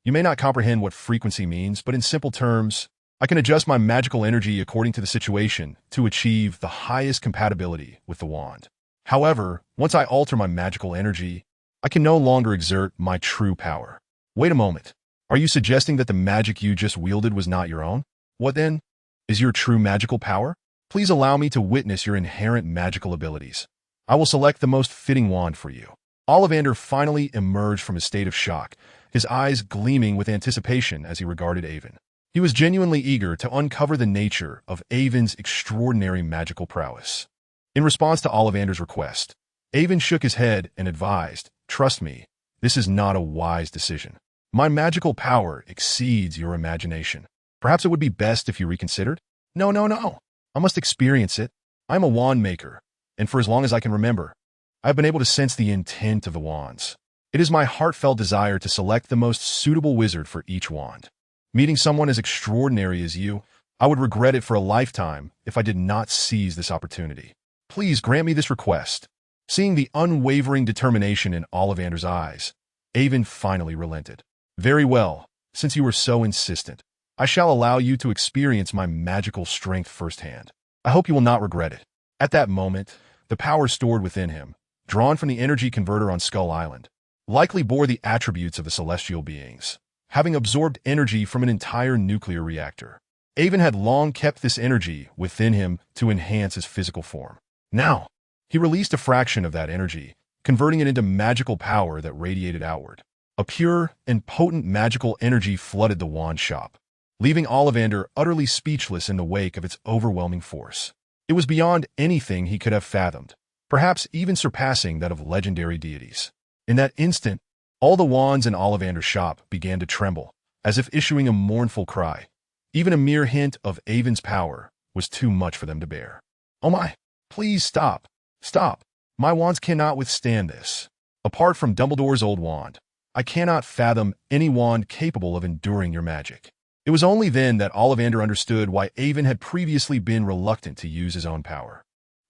You may not comprehend what frequency means, but in simple terms, I can adjust my magical energy according to the situation to achieve the highest compatibility with the wand. However, once I alter my magical energy, I can no longer exert my true power. Wait a moment. Are you suggesting that the magic you just wielded was not your own? What then is your true magical power? Please allow me to witness your inherent magical abilities. I will select the most fitting wand for you. Ollivander finally emerged from a state of shock, his eyes gleaming with anticipation as he regarded Avon. He was genuinely eager to uncover the nature of Avon's extraordinary magical prowess. In response to Ollivander's request, Avon shook his head and advised, "Trust me, this is not a wise decision. My magical power exceeds your imagination. Perhaps it would be best if you reconsidered?" "No, no, no. I must experience it. I am a wand maker, and for as long as I can remember, I have been able to sense the intent of the wands. It is my heartfelt desire to select the most suitable wizard for each wand. Meeting someone as extraordinary as you, I would regret it for a lifetime if I did not seize this opportunity. Please grant me this request." Seeing the unwavering determination in Ollivander's eyes, Avon finally relented. "Very well, since you are so insistent. I shall allow you to experience my magical strength firsthand. I hope you will not regret it." At that moment, the power stored within him, drawn from the energy converter on Skull Island, likely bore the attributes of the celestial beings, having absorbed energy from an entire nuclear reactor. Avon had long kept this energy within him to enhance his physical form. Now, he released a fraction of that energy, converting it into magical power that radiated outward. A pure and potent magical energy flooded the wand shop, leaving Ollivander utterly speechless in the wake of its overwhelming force. It was beyond anything he could have fathomed, perhaps even surpassing that of legendary deities. In that instant, all the wands in Ollivander's shop began to tremble, as if issuing a mournful cry. Even a mere hint of Avon's power was too much for them to bear. "Oh my! Please stop! Stop! My wands cannot withstand this. Apart from Dumbledore's old wand, I cannot fathom any wand capable of enduring your magic." It was only then that Ollivander understood why Avon had previously been reluctant to use his own power.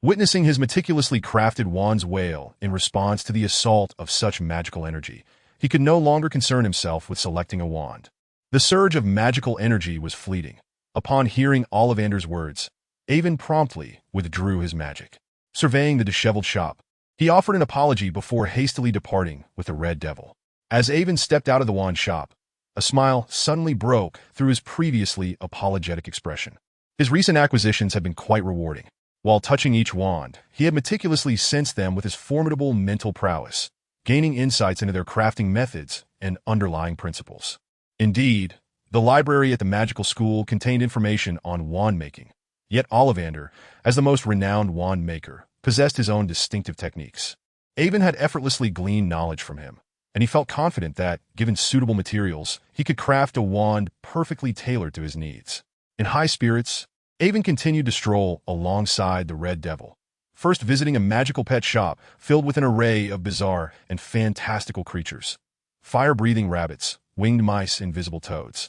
Witnessing his meticulously crafted wands wail in response to the assault of such magical energy, he could no longer concern himself with selecting a wand. The surge of magical energy was fleeting. Upon hearing Ollivander's words, Avon promptly withdrew his magic. Surveying the disheveled shop, he offered an apology before hastily departing with the Red Devil. As Avon stepped out of the wand shop, a smile suddenly broke through his previously apologetic expression. His recent acquisitions had been quite rewarding. While touching each wand, he had meticulously sensed them with his formidable mental prowess, gaining insights into their crafting methods and underlying principles. Indeed, the library at the magical school contained information on wand making, yet Ollivander, as the most renowned wand maker, possessed his own distinctive techniques. Avon had effortlessly gleaned knowledge from him, and he felt confident that, given suitable materials, he could craft a wand perfectly tailored to his needs. In high spirits, Avon continued to stroll alongside the Red Devil, first visiting a magical pet shop filled with an array of bizarre and fantastical creatures: fire-breathing rabbits, winged mice, invisible toads,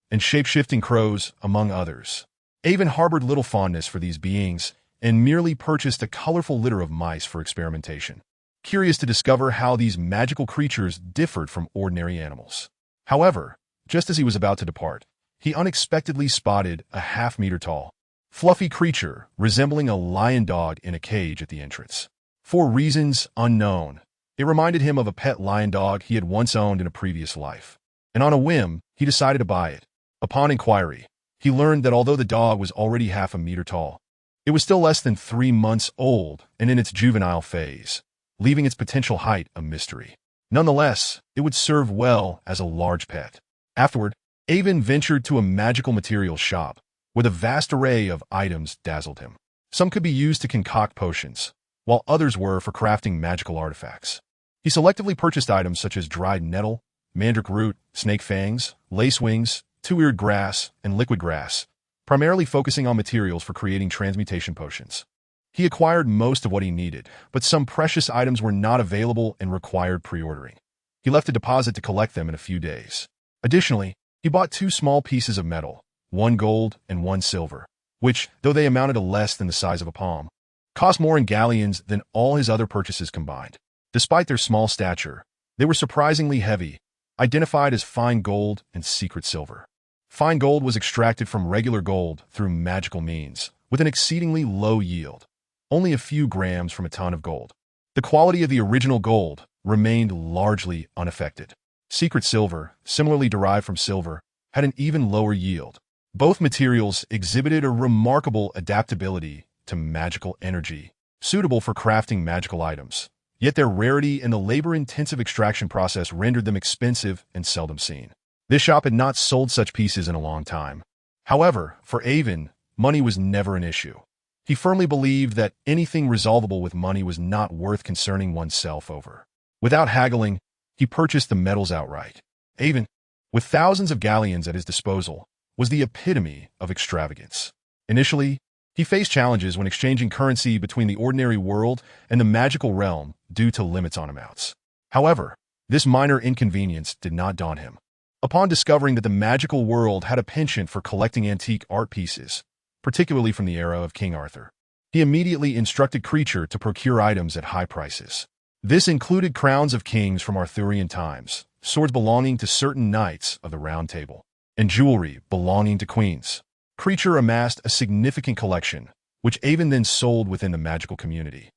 and shape-shifting crows, among others. Avon harbored little fondness for these beings and merely purchased a colorful litter of mice for experimentation, curious to discover how these magical creatures differed from ordinary animals. However, just as he was about to depart, he unexpectedly spotted a half-meter-tall, fluffy creature resembling a lion dog in a cage at the entrance. For reasons unknown, it reminded him of a pet lion dog he had once owned in a previous life, and on a whim, he decided to buy it. Upon inquiry, he learned that although the dog was already half a meter tall, it was still less than 3 months old and in its juvenile phase, leaving its potential height a mystery. Nonetheless, it would serve well as a large pet. Afterward, Avon ventured to a magical materials shop, where the vast array of items dazzled him. Some could be used to concoct potions, while others were for crafting magical artifacts. He selectively purchased items such as dried nettle, mandrake root, snake fangs, lace wings, two-eared grass, and liquid grass, primarily focusing on materials for creating transmutation potions. He acquired most of what he needed, but some precious items were not available and required pre-ordering. He left a deposit to collect them in a few days. Additionally, he bought 2 small pieces of metal, 1 gold and 1 silver, which, though they amounted to less than the size of a palm, cost more in galleons than all his other purchases combined. Despite their small stature, they were surprisingly heavy, identified as fine gold and secret silver. Fine gold was extracted from regular gold through magical means, with an exceedingly low yield, only a few grams from a ton of gold. The quality of the original gold remained largely unaffected. Secret silver, similarly derived from silver, had an even lower yield. Both materials exhibited a remarkable adaptability to magical energy, suitable for crafting magical items, yet their rarity and the labor-intensive extraction process rendered them expensive and seldom seen. This shop had not sold such pieces in a long time. However, for Avon, money was never an issue. He firmly believed that anything resolvable with money was not worth concerning oneself over. Without haggling, he purchased the metals outright. Avon, with thousands of galleons at his disposal, was the epitome of extravagance. Initially, he faced challenges when exchanging currency between the ordinary world and the magical realm due to limits on amounts. However, this minor inconvenience did not daunt him. Upon discovering that the magical world had a penchant for collecting antique art pieces, particularly from the era of King Arthur, he immediately instructed Creature to procure items at high prices. This included crowns of kings from Arthurian times, swords belonging to certain knights of the Round Table, and jewelry belonging to queens. Creature amassed a significant collection, which Avon then sold within the magical community,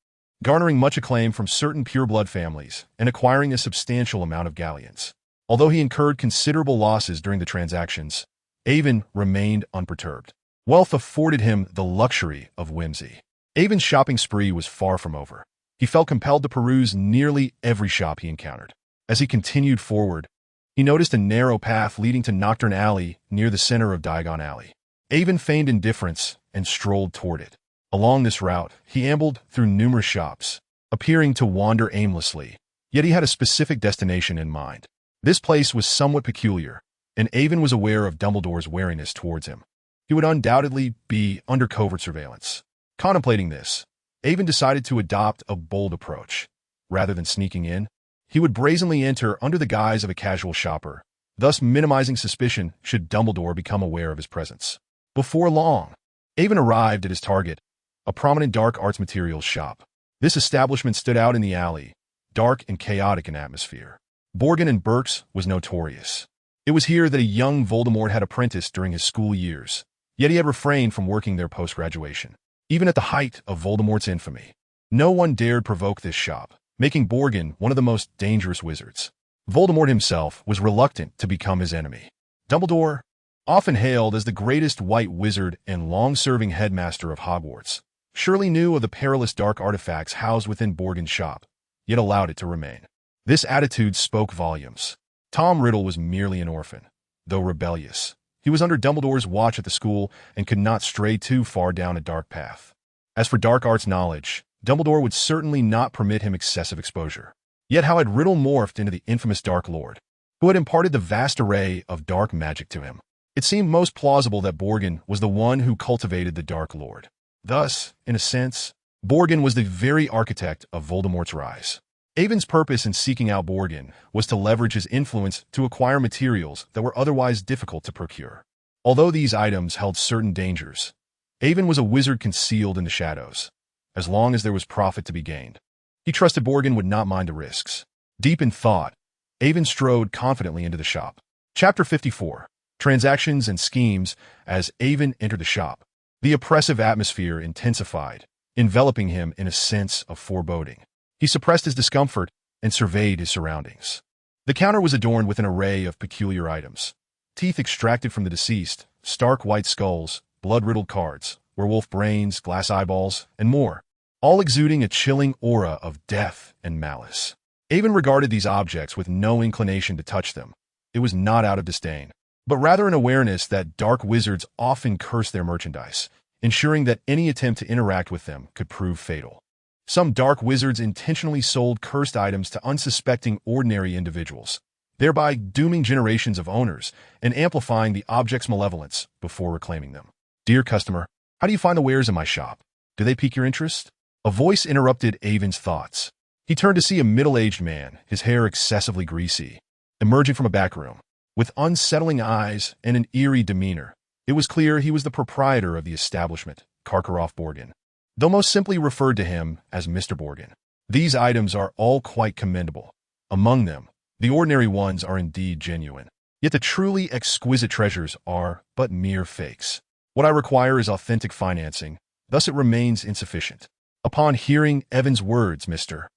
garnering much acclaim from certain pureblood families and acquiring a substantial amount of galleons. Although he incurred considerable losses during the transactions, Avon remained unperturbed. Wealth afforded him the luxury of whimsy. Avon's shopping spree was far from over. He felt compelled to peruse nearly every shop he encountered. As he continued forward, he noticed a narrow path leading to Nocturne Alley near the center of Diagon Alley. Avon feigned indifference and strolled toward it. Along this route, he ambled through numerous shops, appearing to wander aimlessly, yet he had a specific destination in mind. This place was somewhat peculiar, and Avon was aware of Dumbledore's wariness towards him. He would undoubtedly be under covert surveillance. Contemplating this, Avon decided to adopt a bold approach. Rather than sneaking in, he would brazenly enter under the guise of a casual shopper, thus minimizing suspicion should Dumbledore become aware of his presence. Before long, Avon arrived at his target, a prominent dark arts materials shop. This establishment stood out in the alley, dark and chaotic in atmosphere. Borgin and Burke's was notorious. It was here that a young Voldemort had apprenticed during his school years, yet he had refrained from working there post-graduation. Even at the height of Voldemort's infamy, no one dared provoke this shop, making Borgin one of the most dangerous wizards. Voldemort himself was reluctant to become his enemy. Dumbledore, often hailed as the greatest white wizard and long-serving headmaster of Hogwarts, surely knew of the perilous dark artifacts housed within Borgin's shop, yet allowed it to remain. This attitude spoke volumes. Tom Riddle was merely an orphan, though rebellious. He was under Dumbledore's watch at the school and could not stray too far down a dark path. As for dark arts knowledge, Dumbledore would certainly not permit him excessive exposure. Yet how had Riddle morphed into the infamous Dark Lord, who had imparted the vast array of dark magic to him? It seemed most plausible that Borgin was the one who cultivated the Dark Lord. Thus, in a sense, Borgin was the very architect of Voldemort's rise. Avon's purpose in seeking out Borgin was to leverage his influence to acquire materials that were otherwise difficult to procure. Although these items held certain dangers, Avon was a wizard concealed in the shadows. As long as there was profit to be gained, he trusted Borgin would not mind the risks. Deep in thought, Avon strode confidently into the shop. Chapter 54. Transactions and Schemes. As Avon entered the shop, the oppressive atmosphere intensified, enveloping him in a sense of foreboding. He suppressed his discomfort and surveyed his surroundings. The counter was adorned with an array of peculiar items. Teeth extracted from the deceased, stark white skulls, blood-riddled cards, werewolf brains, glass eyeballs, and more, all exuding a chilling aura of death and malice. Avon regarded these objects with no inclination to touch them. It was not out of disdain, but rather an awareness that dark wizards often curse their merchandise, ensuring that any attempt to interact with them could prove fatal. Some dark wizards intentionally sold cursed items to unsuspecting ordinary individuals, thereby dooming generations of owners and amplifying the object's malevolence before reclaiming them. Dear customer, how do you find the wares in my shop? Do they pique your interest? A voice interrupted Avon's thoughts. He turned to see a middle-aged man, his hair excessively greasy, emerging from a back room. With unsettling eyes and an eerie demeanor, it was clear he was the proprietor of the establishment, Karkaroff Borgin, though most simply referred to him as Mr. Borgin. These items are all quite commendable. Among them, the ordinary ones are indeed genuine, yet the truly exquisite treasures are but mere fakes. What I require is authentic financing, thus it remains insufficient. Upon hearing Evan's words, Mr.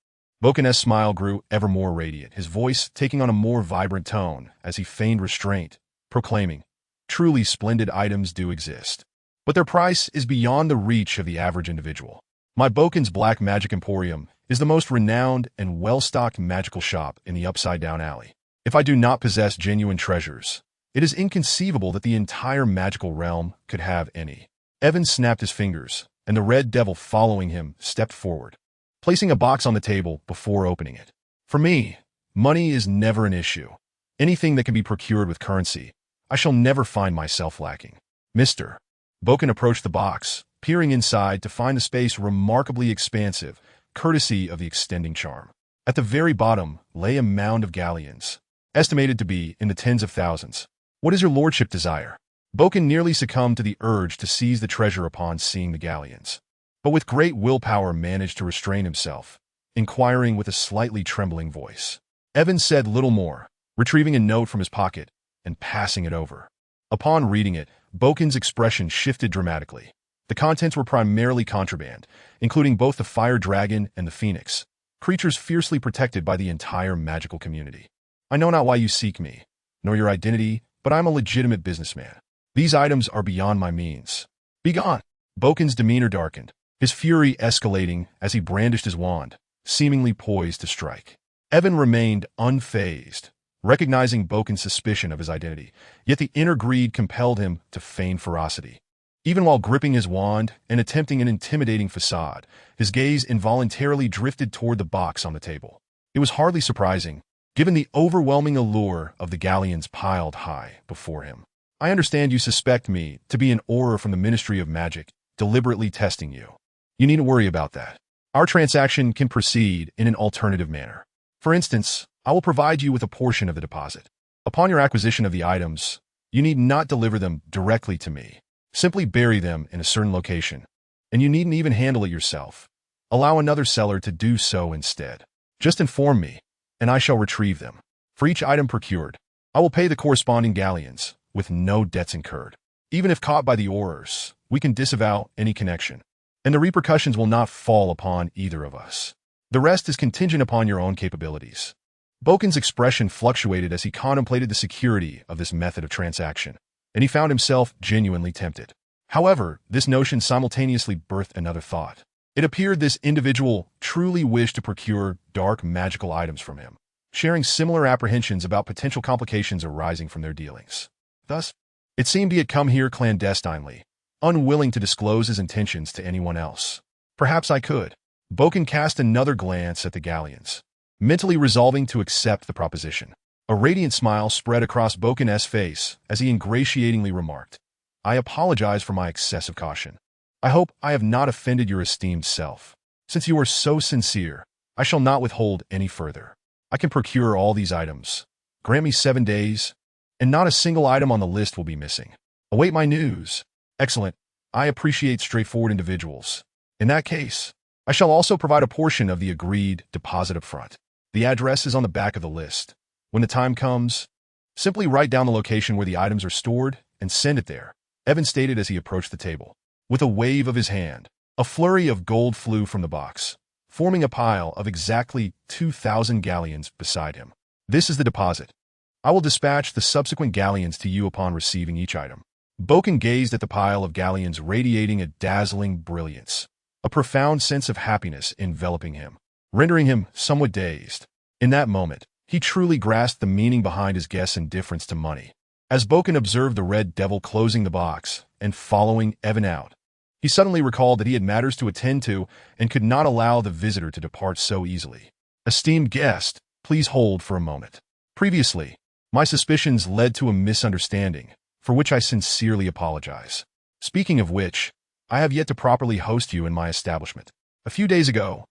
Bokin's smile grew ever more radiant, his voice taking on a more vibrant tone as he feigned restraint, proclaiming, "Truly splendid items do exist, but their price is beyond the reach of the average individual. My Bokin's Black Magic Emporium is the most renowned and well-stocked magical shop in the Upside Down Alley. If I do not possess genuine treasures, it is inconceivable that the entire magical realm could have any. Evan snapped his fingers, and the red devil following him stepped forward, placing a box on the table before opening it. For me, money is never an issue. Anything that can be procured with currency, I shall never find myself lacking. Mr. Boken approached the box, peering inside to find the space remarkably expansive, courtesy of the extending charm. At the very bottom lay a mound of galleons, estimated to be in the tens of thousands. What is your lordship desire? Boken nearly succumbed to the urge to seize the treasure upon seeing the galleons, but with great willpower managed to restrain himself, inquiring with a slightly trembling voice. Evan said little more, retrieving a note from his pocket and passing it over. Upon reading it, Boken's expression shifted dramatically. The contents were primarily contraband, including both the fire dragon and the phoenix, creatures fiercely protected by the entire magical community. I know not why you seek me, nor your identity, but I am a legitimate businessman. These items are beyond my means. Begone! Boken's demeanor darkened, his fury escalating as he brandished his wand, seemingly poised to strike. Evan remained unfazed, recognizing Boken's suspicion of his identity, yet the inner greed compelled him to feign ferocity. Even while gripping his wand and attempting an intimidating facade, his gaze involuntarily drifted toward the box on the table. It was hardly surprising, given the overwhelming allure of the galleons piled high before him. I understand you suspect me to be an aura from the Ministry of Magic, deliberately testing you. You needn't worry about that. Our transaction can proceed in an alternative manner. For instance, I will provide you with a portion of the deposit. Upon your acquisition of the items, you need not deliver them directly to me. Simply bury them in a certain location, and you needn't even handle it yourself. Allow another seller to do so instead. Just inform me, and I shall retrieve them. For each item procured, I will pay the corresponding galleons, with no debts incurred. Even if caught by the aurors, we can disavow any connection, and the repercussions will not fall upon either of us. The rest is contingent upon your own capabilities. Boken's expression fluctuated as he contemplated the security of this method of transaction, and he found himself genuinely tempted. However, this notion simultaneously birthed another thought. It appeared this individual truly wished to procure dark magical items from him, sharing similar apprehensions about potential complications arising from their dealings. Thus, it seemed he had come here clandestinely, unwilling to disclose his intentions to anyone else. Perhaps I could. Boken cast another glance at the galleons, mentally resolving to accept the proposition. A radiant smile spread across Boken's face as he ingratiatingly remarked, I apologize for my excessive caution. I hope I have not offended your esteemed self. Since you are so sincere, I shall not withhold any further. I can procure all these items. Grant me 7 days, and not a single item on the list will be missing. Await my news. Excellent. I appreciate straightforward individuals. In that case, I shall also provide a portion of the agreed deposit up front. The address is on the back of the list. When the time comes, simply write down the location where the items are stored and send it there, Evan stated as he approached the table. With a wave of his hand, a flurry of gold flew from the box, forming a pile of exactly 2,000 galleons beside him. This is the deposit. I will dispatch the subsequent galleons to you upon receiving each item. Boken gazed at the pile of galleons radiating a dazzling brilliance, a profound sense of happiness enveloping him, rendering him somewhat dazed. In that moment, he truly grasped the meaning behind his guest's indifference to money. As Boken observed the red devil closing the box and following Evan out, he suddenly recalled that he had matters to attend to and could not allow the visitor to depart so easily. Esteemed guest, please hold for a moment. Previously, my suspicions led to a misunderstanding, for which I sincerely apologize. Speaking of which, I have yet to properly host you in my establishment. A few days ago,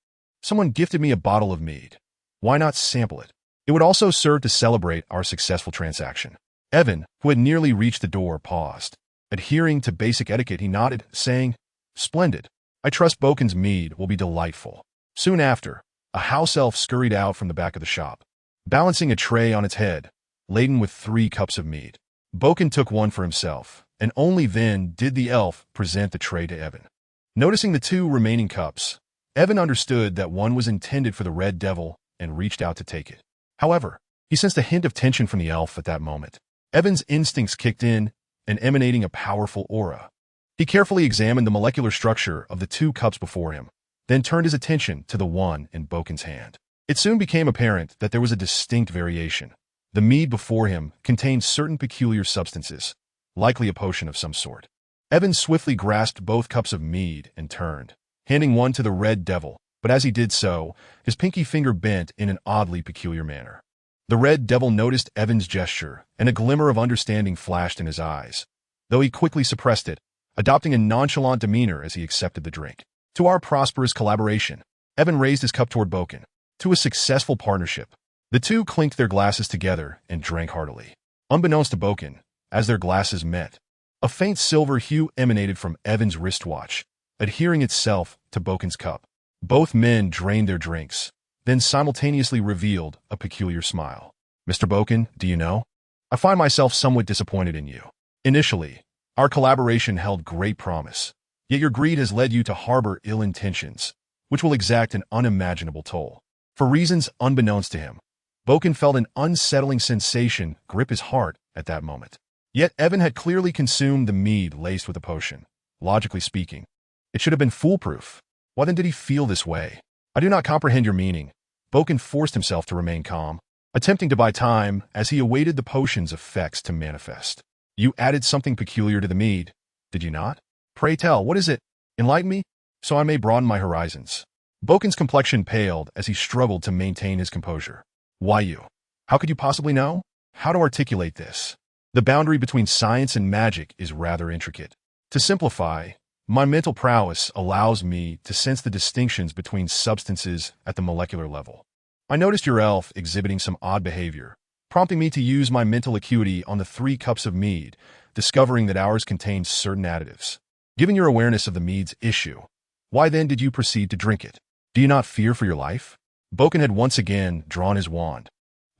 someone gifted me a bottle of mead. Why not sample it? It would also serve to celebrate our successful transaction. Evan, who had nearly reached the door, paused. Adhering to basic etiquette, he nodded, saying, Splendid. I trust Boken's mead will be delightful. Soon after, a house elf scurried out from the back of the shop, balancing a tray on its head, laden with 3 cups of mead. Boken took one for himself, and only then did the elf present the tray to Evan. Noticing the 2 remaining cups, Evan understood that one was intended for the red devil and reached out to take it. However, he sensed a hint of tension from the elf at that moment. Evan's instincts kicked in and emanating a powerful aura. He carefully examined the molecular structure of the 2 cups before him, then turned his attention to the one in Boken's hand. It soon became apparent that there was a distinct variation, The mead before him contained certain peculiar substances, likely a potion of some sort. Evan swiftly grasped both cups of mead and turned, handing one to the Red Devil, but as he did so, his pinky finger bent in an oddly peculiar manner. The Red Devil noticed Evan's gesture, and a glimmer of understanding flashed in his eyes, though he quickly suppressed it, adopting a nonchalant demeanor as he accepted the drink. To our prosperous collaboration, Evan raised his cup toward Boken. To a successful partnership. The two clinked their glasses together and drank heartily. Unbeknownst to Boken, as their glasses met, a faint silver hue emanated from Evan's wristwatch, adhering itself to Boken's cup. Both men drained their drinks, then simultaneously revealed a peculiar smile. Mr. Boken, do you know? I find myself somewhat disappointed in you. Initially, our collaboration held great promise, yet your greed has led you to harbor ill intentions, which will exact an unimaginable toll. For reasons unbeknownst to him, Boken felt an unsettling sensation grip his heart at that moment. Yet Evan had clearly consumed the mead laced with a potion. Logically speaking, it should have been foolproof. Why then did he feel this way? I do not comprehend your meaning. Boken forced himself to remain calm, attempting to buy time as he awaited the potion's effects to manifest. You added something peculiar to the mead, did you not? Pray tell, what is it? Enlighten me, so I may broaden my horizons. Boken's complexion paled as he struggled to maintain his composure. Why you? How could you possibly know? How to articulate this? The boundary between science and magic is rather intricate. To simplify, my mental prowess allows me to sense the distinctions between substances at the molecular level. I noticed your elf exhibiting some odd behavior, prompting me to use my mental acuity on the 3 cups of mead, discovering that ours contained certain additives. Given your awareness of the mead's issue, why then did you proceed to drink it? Do you not fear for your life? Boken had once again drawn his wand,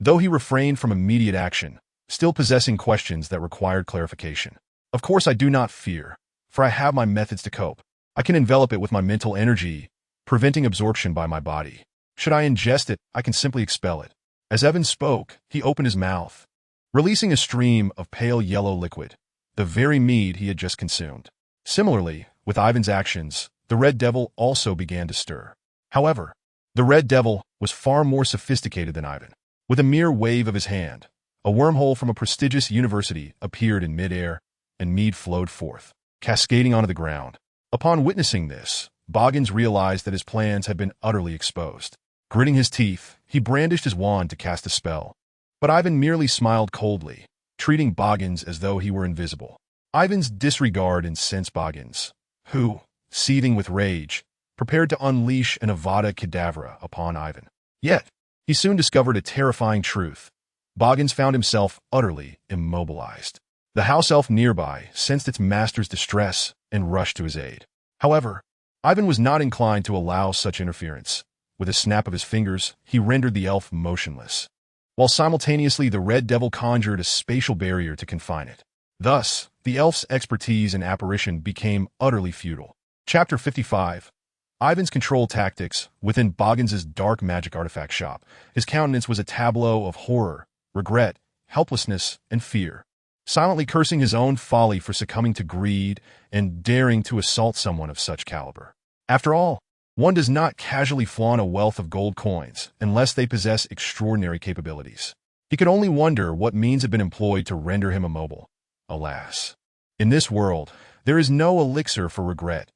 though he refrained from immediate action, still possessing questions that required clarification. Of course I do not fear, for I have my methods to cope. I can envelop it with my mental energy, preventing absorption by my body. Should I ingest it, I can simply expel it. As Evan spoke, he opened his mouth, releasing a stream of pale yellow liquid, the very mead he had just consumed. Similarly, with Ivan's actions, the Red Devil also began to stir. However, the Red Devil was far more sophisticated than Ivan. With a mere wave of his hand, a wormhole from a prestigious university appeared in midair, and mead flowed forth, cascading onto the ground. Upon witnessing this, Boggins realized that his plans had been utterly exposed. Gritting his teeth, he brandished his wand to cast a spell. But Ivan merely smiled coldly, treating Boggins as though he were invisible. Ivan's disregard incensed Boggins, who, seething with rage, prepared to unleash an Avada Kedavra upon Ivan. Yet, he soon discovered a terrifying truth. Boggins found himself utterly immobilized. The house elf nearby sensed its master's distress and rushed to his aid. However, Ivan was not inclined to allow such interference. With a snap of his fingers, he rendered the elf motionless, while simultaneously the Red Devil conjured a spatial barrier to confine it. Thus, the elf's expertise in apparition became utterly futile. Chapter 55. Ivan's control tactics within Boggins's dark magic artifact shop. His countenance was a tableau of horror, regret, helplessness, and fear, silently cursing his own folly for succumbing to greed and daring to assault someone of such caliber. After all, one does not casually flaunt a wealth of gold coins unless they possess extraordinary capabilities. He could only wonder what means had been employed to render him immobile. Alas, in this world, there is no elixir for regret.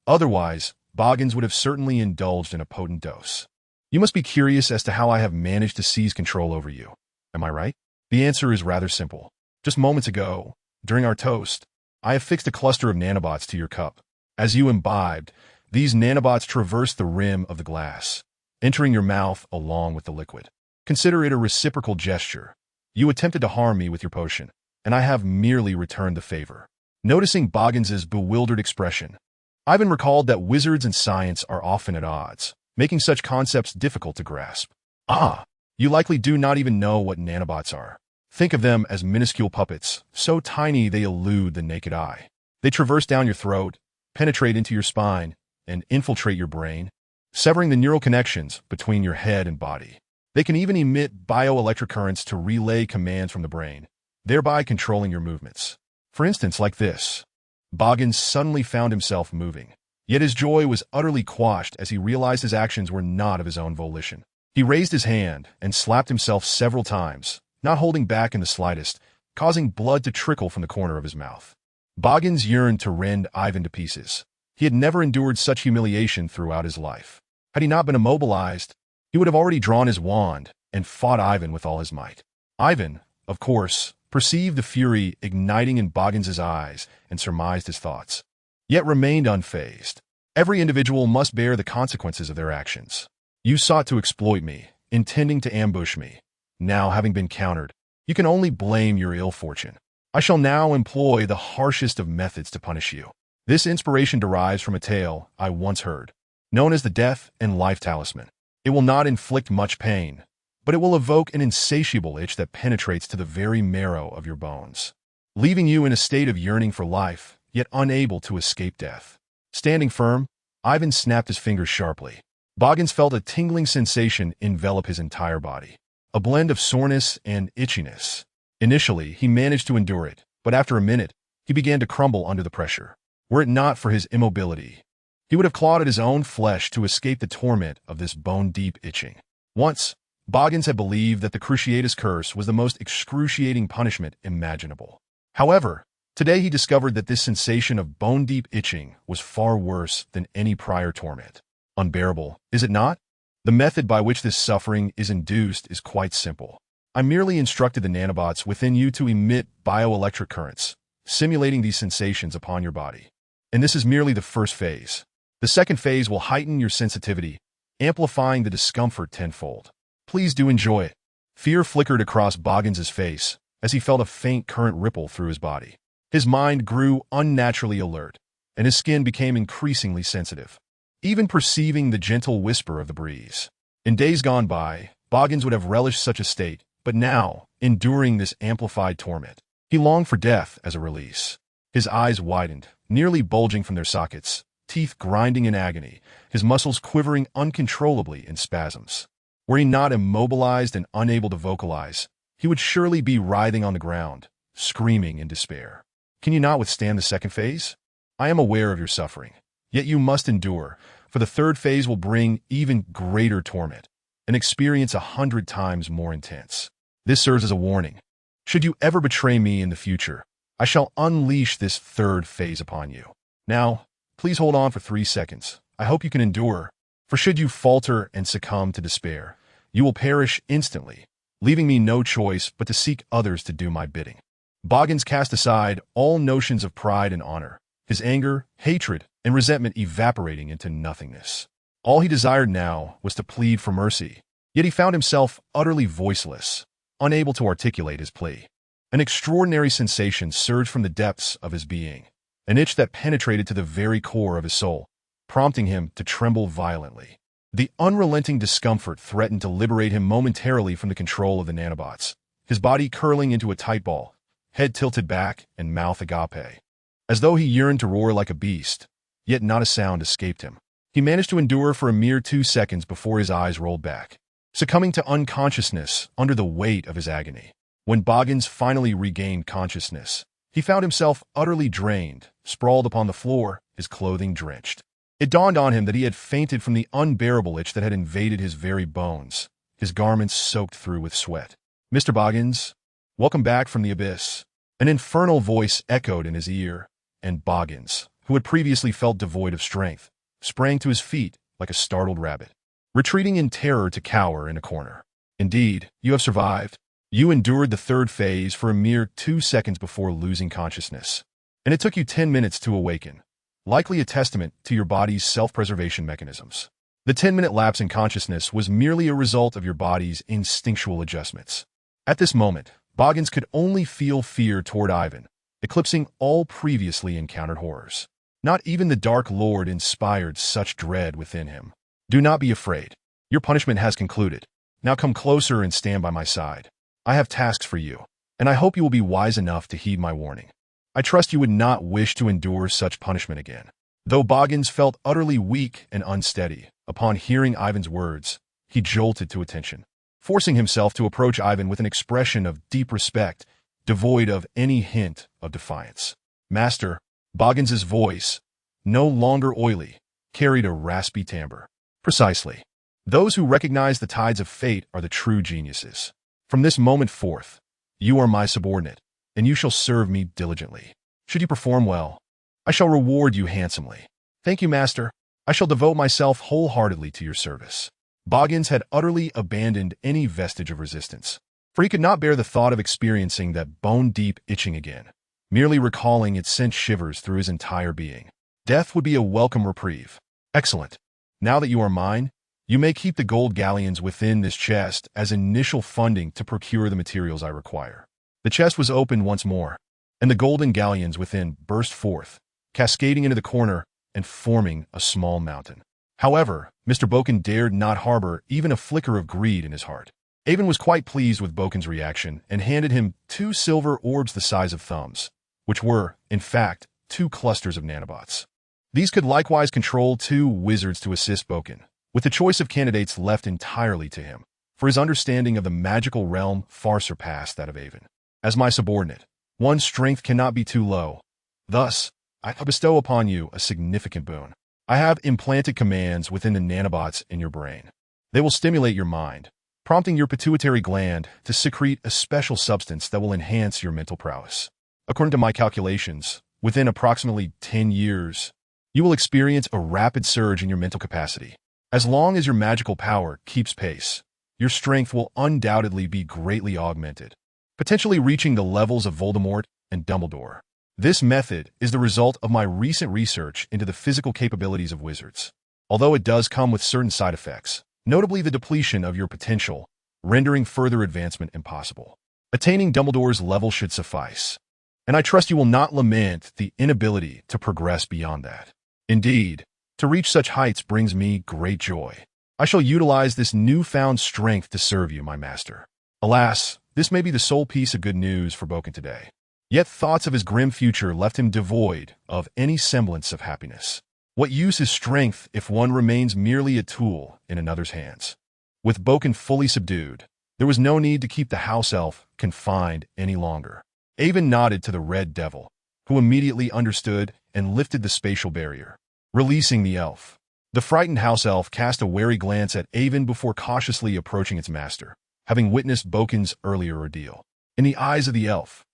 Otherwise, Boggins would have certainly indulged in a potent dose. You must be curious as to how I have managed to seize control over you. Am I right? The answer is rather simple. Just moments ago, during our toast, I affixed a cluster of nanobots to your cup. As you imbibed, these nanobots traversed the rim of the glass, entering your mouth along with the liquid. Consider it a reciprocal gesture. You attempted to harm me with your potion, and I have merely returned the favor. Noticing Boggins's bewildered expression, Ivan recalled that wizards and science are often at odds, making such concepts difficult to grasp. Ah, you likely do not even know what nanobots are. Think of them as minuscule puppets, so tiny they elude the naked eye. They traverse down your throat, penetrate into your spine, and infiltrate your brain, severing the neural connections between your head and body. They can even emit bioelectric currents to relay commands from the brain, thereby controlling your movements. For instance, like this. Boggins suddenly found himself moving, yet his joy was utterly quashed as he realized his actions were not of his own volition. He raised his hand and slapped himself several times, not holding back in the slightest, causing blood to trickle from the corner of his mouth. Boggins yearned to rend Ivan to pieces. He had never endured such humiliation throughout his life. Had he not been immobilized, he would have already drawn his wand and fought Ivan with all his might. Ivan, of course, perceived the fury igniting in Boggins's eyes and surmised his thoughts, yet remained unfazed. Every individual must bear the consequences of their actions. You sought to exploit me, intending to ambush me. Now, having been countered, you can only blame your ill fortune. I shall now employ the harshest of methods to punish you. This inspiration derives from a tale I once heard, known as the Death and Life Talisman. It will not inflict much pain, but it will evoke an insatiable itch that penetrates to the very marrow of your bones, leaving you in a state of yearning for life, yet unable to escape death. Standing firm, Ivan snapped his fingers sharply. Boggins felt a tingling sensation envelop his entire body, a blend of soreness and itchiness. Initially, he managed to endure it, but after a minute, he began to crumble under the pressure. Were it not for his immobility, he would have clawed at his own flesh to escape the torment of this bone-deep itching. Once, Boggins had believed that the Cruciatus Curse was the most excruciating punishment imaginable. However, today he discovered that this sensation of bone-deep itching was far worse than any prior torment. Unbearable, is it not? The method by which this suffering is induced is quite simple. I merely instructed the nanobots within you to emit bioelectric currents, simulating these sensations upon your body. And this is merely the first phase. The second phase will heighten your sensitivity, amplifying the discomfort tenfold. Please do enjoy it. Fear flickered across Boggins's face as he felt a faint current ripple through his body. His mind grew unnaturally alert, and his skin became increasingly sensitive, even perceiving the gentle whisper of the breeze. In days gone by, Boggins would have relished such a state, but now, enduring this amplified torment, he longed for death as a release. His eyes widened, nearly bulging from their sockets, teeth grinding in agony, his muscles quivering uncontrollably in spasms. Were he not immobilized and unable to vocalize, he would surely be writhing on the ground, screaming in despair. Can you not withstand the second phase? I am aware of your suffering, yet you must endure, for the third phase will bring even greater torment, an experience 100 times more intense. This serves as a warning. Should you ever betray me in the future, I shall unleash this third phase upon you. Now, please hold on for 3 seconds. I hope you can endure, for should you falter and succumb to despair, you will perish instantly, leaving me no choice but to seek others to do my bidding. Boggins cast aside all notions of pride and honor, his anger, hatred, and resentment evaporating into nothingness. All he desired now was to plead for mercy, yet he found himself utterly voiceless, unable to articulate his plea. An extraordinary sensation surged from the depths of his being, an itch that penetrated to the very core of his soul, prompting him to tremble violently. The unrelenting discomfort threatened to liberate him momentarily from the control of the nanobots, his body curling into a tight ball, head tilted back and mouth agape. As though he yearned to roar like a beast, yet not a sound escaped him. He managed to endure for a mere 2 seconds before his eyes rolled back, succumbing to unconsciousness under the weight of his agony. When Boggins finally regained consciousness, he found himself utterly drained, sprawled upon the floor, his clothing drenched. It dawned on him that he had fainted from the unbearable itch that had invaded his very bones, his garments soaked through with sweat. "Mr. Boggins, welcome back from the abyss." An infernal voice echoed in his ear, and Boggins, who had previously felt devoid of strength, sprang to his feet like a startled rabbit, retreating in terror to cower in a corner. "Indeed, you have survived. You endured the third phase for a mere 2 seconds before losing consciousness, and it took you 10 minutes to awaken, likely a testament to your body's self-preservation mechanisms. The 10-minute lapse in consciousness was merely a result of your body's instinctual adjustments." At this moment, Boggins could only feel fear toward Ivan, eclipsing all previously encountered horrors. Not even the Dark Lord inspired such dread within him. "Do not be afraid. Your punishment has concluded. Now come closer and stand by my side. I have tasks for you, and I hope you will be wise enough to heed my warning. I trust you would not wish to endure such punishment again." Though Boggins felt utterly weak and unsteady, upon hearing Ivan's words, he jolted to attention, forcing himself to approach Ivan with an expression of deep respect, devoid of any hint of defiance. "Master," Boggins's voice, no longer oily, carried a raspy timbre. "Precisely. Those who recognize the tides of fate are the true geniuses. From this moment forth, you are my subordinate, and you shall serve me diligently. Should you perform well, I shall reward you handsomely. Thank you, master. I shall devote myself wholeheartedly to your service." Boggins had utterly abandoned any vestige of resistance, for he could not bear the thought of experiencing that bone-deep itching again. Merely recalling it sent shivers through his entire being. Death would be a welcome reprieve. "Excellent. Now that you are mine, you may keep the gold galleons within this chest as initial funding to procure the materials I require." The chest was opened once more, and the golden galleons within burst forth, cascading into the corner and forming a small mountain. However, Mr. Boken dared not harbor even a flicker of greed in his heart. Avon was quite pleased with Boken's reaction and handed him 2 silver orbs the size of thumbs, which were, in fact, 2 clusters of nanobots. These could likewise control 2 wizards to assist Boken, with the choice of candidates left entirely to him, for his understanding of the magical realm far surpassed that of Avon. "As my subordinate, one's strength cannot be too low. Thus, I bestow upon you a significant boon. I have implanted commands within the nanobots in your brain. They will stimulate your mind, prompting your pituitary gland to secrete a special substance that will enhance your mental prowess. According to my calculations, within approximately 10 years, you will experience a rapid surge in your mental capacity. As long as your magical power keeps pace, your strength will undoubtedly be greatly augmented, potentially reaching the levels of Voldemort and Dumbledore. This method is the result of my recent research into the physical capabilities of wizards, although it does come with certain side effects, notably the depletion of your potential, rendering further advancement impossible. Attaining Dumbledore's level should suffice, and I trust you will not lament the inability to progress beyond that. Indeed, to reach such heights brings me great joy. I shall utilize this newfound strength to serve you, my master." Alas, this may be the sole piece of good news for Boken today. Yet thoughts of his grim future left him devoid of any semblance of happiness. What use is strength if one remains merely a tool in another's hands? With Boken fully subdued, there was no need to keep the house elf confined any longer. Avon nodded to the Red Devil, who immediately understood and lifted the spatial barrier, releasing the elf. The frightened house elf cast a wary glance at Avon before cautiously approaching its master, having witnessed Boken's earlier ordeal. In the eyes of the elf,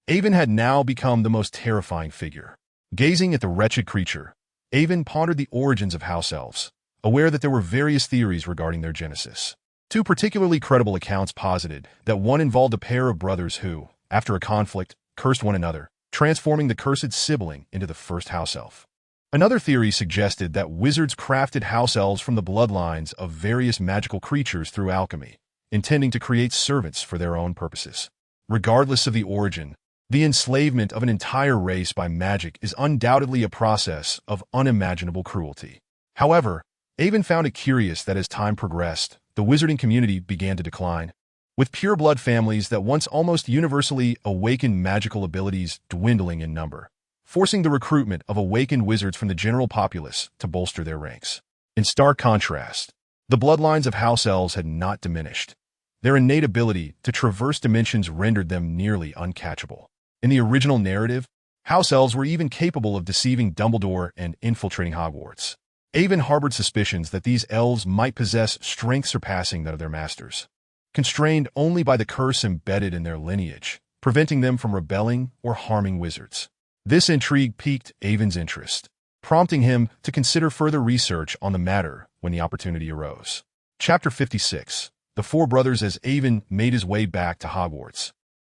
Avon had now become the most terrifying figure. Gazing at the wretched creature, Avon pondered the origins of house elves, aware that there were various theories regarding their genesis. 2 particularly credible accounts posited that one involved a pair of brothers who, after a conflict, cursed one another, transforming the cursed sibling into the first house elf. Another theory suggested that wizards crafted house elves from the bloodlines of various magical creatures through alchemy, intending to create servants for their own purposes. Regardless of the origin, the enslavement of an entire race by magic is undoubtedly a process of unimaginable cruelty. However, Avon found it curious that as time progressed, the wizarding community began to decline, with pure-blood families that once almost universally awakened magical abilities dwindling in number, forcing the recruitment of awakened wizards from the general populace to bolster their ranks. In stark contrast, the bloodlines of house elves had not diminished. Their innate ability to traverse dimensions rendered them nearly uncatchable. In the original narrative, house elves were even capable of deceiving Dumbledore and infiltrating Hogwarts. Avon harbored suspicions that these elves might possess strength surpassing that of their masters, constrained only by the curse embedded in their lineage, preventing them from rebelling or harming wizards. This intrigue piqued Avon's interest, prompting him to consider further research on the matter when the opportunity arose. Chapter 56. The 4 Brothers. As Avon made his way back to Hogwarts,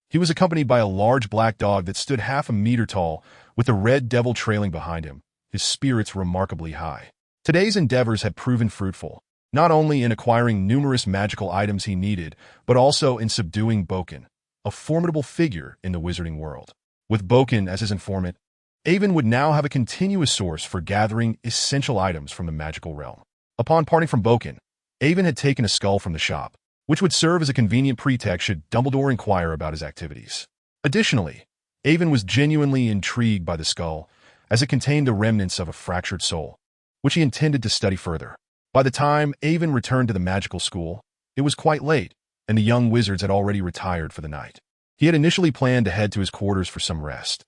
he was accompanied by a large black dog that stood half a meter tall, with the Red Devil trailing behind him, his spirits remarkably high. Today's endeavors had proven fruitful, not only in acquiring numerous magical items he needed, but also in subduing Boken, a formidable figure in the wizarding world. With Boken as his informant, Avon would now have a continuous source for gathering essential items from the magical realm. Upon parting from Boken, Avon had taken a skull from the shop, which would serve as a convenient pretext should Dumbledore inquire about his activities. Additionally, Avon was genuinely intrigued by the skull, as it contained the remnants of a fractured soul, which he intended to study further. By the time Avon returned to the magical school, it was quite late, and the young wizards had already retired for the night. He had initially planned to head to his quarters for some rest,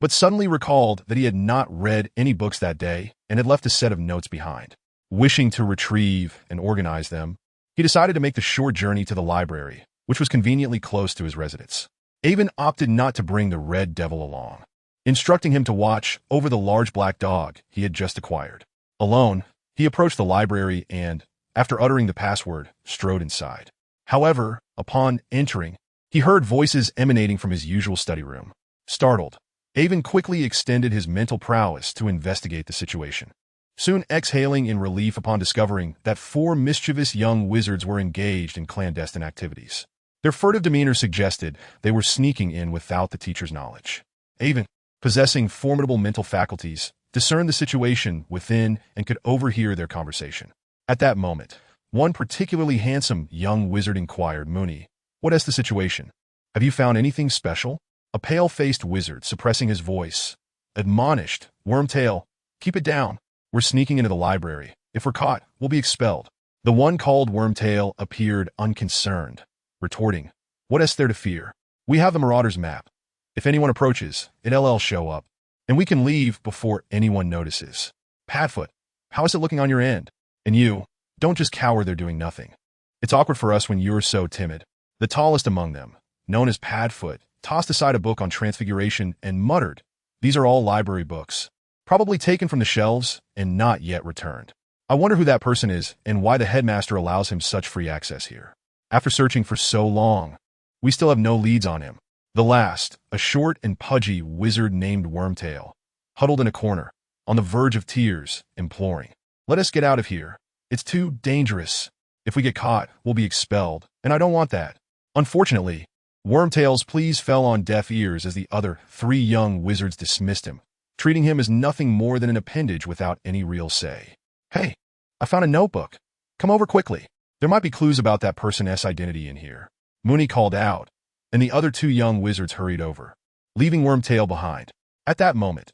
but suddenly recalled that he had not read any books that day and had left a set of notes behind. Wishing to retrieve and organize them, he decided to make the short journey to the library, which was conveniently close to his residence. Avon opted not to bring the red devil along, instructing him to watch over the large black dog he had just acquired. Alone, he approached the library and, after uttering the password, strode inside. However, upon entering, he heard voices emanating from his usual study room. Startled, Avon quickly extended his mental prowess to investigate the situation, soon exhaling in relief upon discovering that 4 mischievous young wizards were engaged in clandestine activities. Their furtive demeanor suggested they were sneaking in without the teacher's knowledge. Avon, possessing formidable mental faculties, discerned the situation within and could overhear their conversation. At that moment, one particularly handsome young wizard inquired, "Mooney, what is the situation? Have you found anything special?" A pale-faced wizard, suppressing his voice, admonished, "Wormtail, keep it down. We're sneaking into the library. If we're caught, we'll be expelled." The one called Wormtail appeared unconcerned, retorting, "What is there to fear? We have the Marauder's map. If anyone approaches, it'll show up, and we can leave before anyone notices. Padfoot, how is it looking on your end? And you, don't just cower there doing nothing. It's awkward for us when you're so timid." The tallest among them, known as Padfoot, tossed aside a book on transfiguration and muttered, "These are all library books, probably taken from the shelves and not yet returned. I wonder who that person is and why the headmaster allows him such free access here. After searching for so long, we still have no leads on him." The last, a short and pudgy wizard named Wormtail, huddled in a corner, on the verge of tears, imploring, "Let us get out of here. It's too dangerous. If we get caught, we'll be expelled, and I don't want that." Unfortunately, Wormtail's pleas fell on deaf ears as the other 3 young wizards dismissed him, treating him as nothing more than an appendage without any real say. "Hey, I found a notebook. Come over quickly. There might be clues about that person's identity in here," Mooney called out, and the other 2 young wizards hurried over, leaving Wormtail behind. At that moment,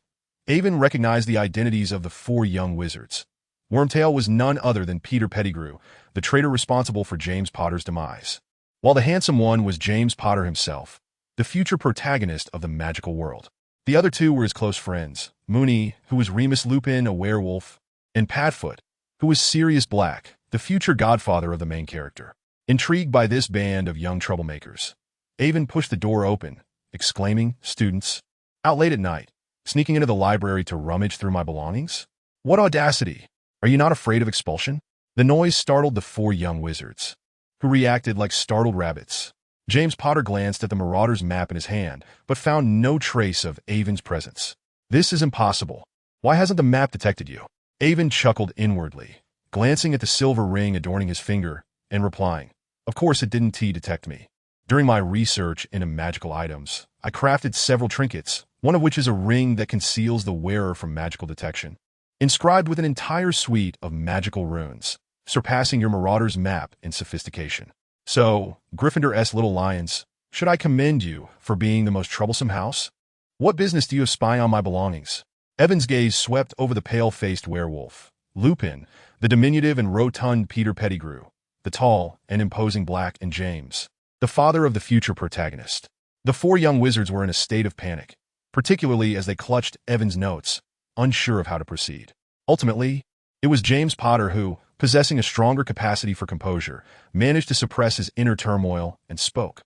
Avon recognized the identities of the 4 young wizards. Wormtail was none other than Peter Pettigrew, the traitor responsible for James Potter's demise, while the handsome one was James Potter himself, the future protagonist of the magical world. The other 2 were his close friends, Mooney, who was Remus Lupin, a werewolf, and Padfoot, who was Sirius Black, the future godfather of the main character. Intrigued by this band of young troublemakers, Avon pushed the door open, exclaiming, "Students, out late at night, sneaking into the library to rummage through my belongings? What audacity! Are you not afraid of expulsion?" The noise startled the 4 young wizards, who reacted like startled rabbits. James Potter glanced at the Marauder's map in his hand, but found no trace of Avon's presence. "This is impossible. Why hasn't the map detected you?" Avon chuckled inwardly, glancing at the silver ring adorning his finger, and replying, "Of course it didn't detect me. During my research into magical items, I crafted several trinkets, one of which is a ring that conceals the wearer from magical detection, inscribed with an entire suite of magical runes, surpassing your Marauder's map in sophistication. So, Gryffindor's little lions, should I commend you for being the most troublesome house? What business do you have spying on my belongings?" Evan's gaze swept over the pale-faced werewolf, Lupin, the diminutive and rotund Peter Pettigrew, the tall and imposing Black, and James, the father of the future protagonist. The 4 young wizards were in a state of panic, particularly as they clutched Evan's notes, unsure of how to proceed. Ultimately, it was James Potter who, possessing a stronger capacity for composure, managed to suppress his inner turmoil and spoke.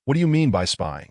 "What do you mean by spying?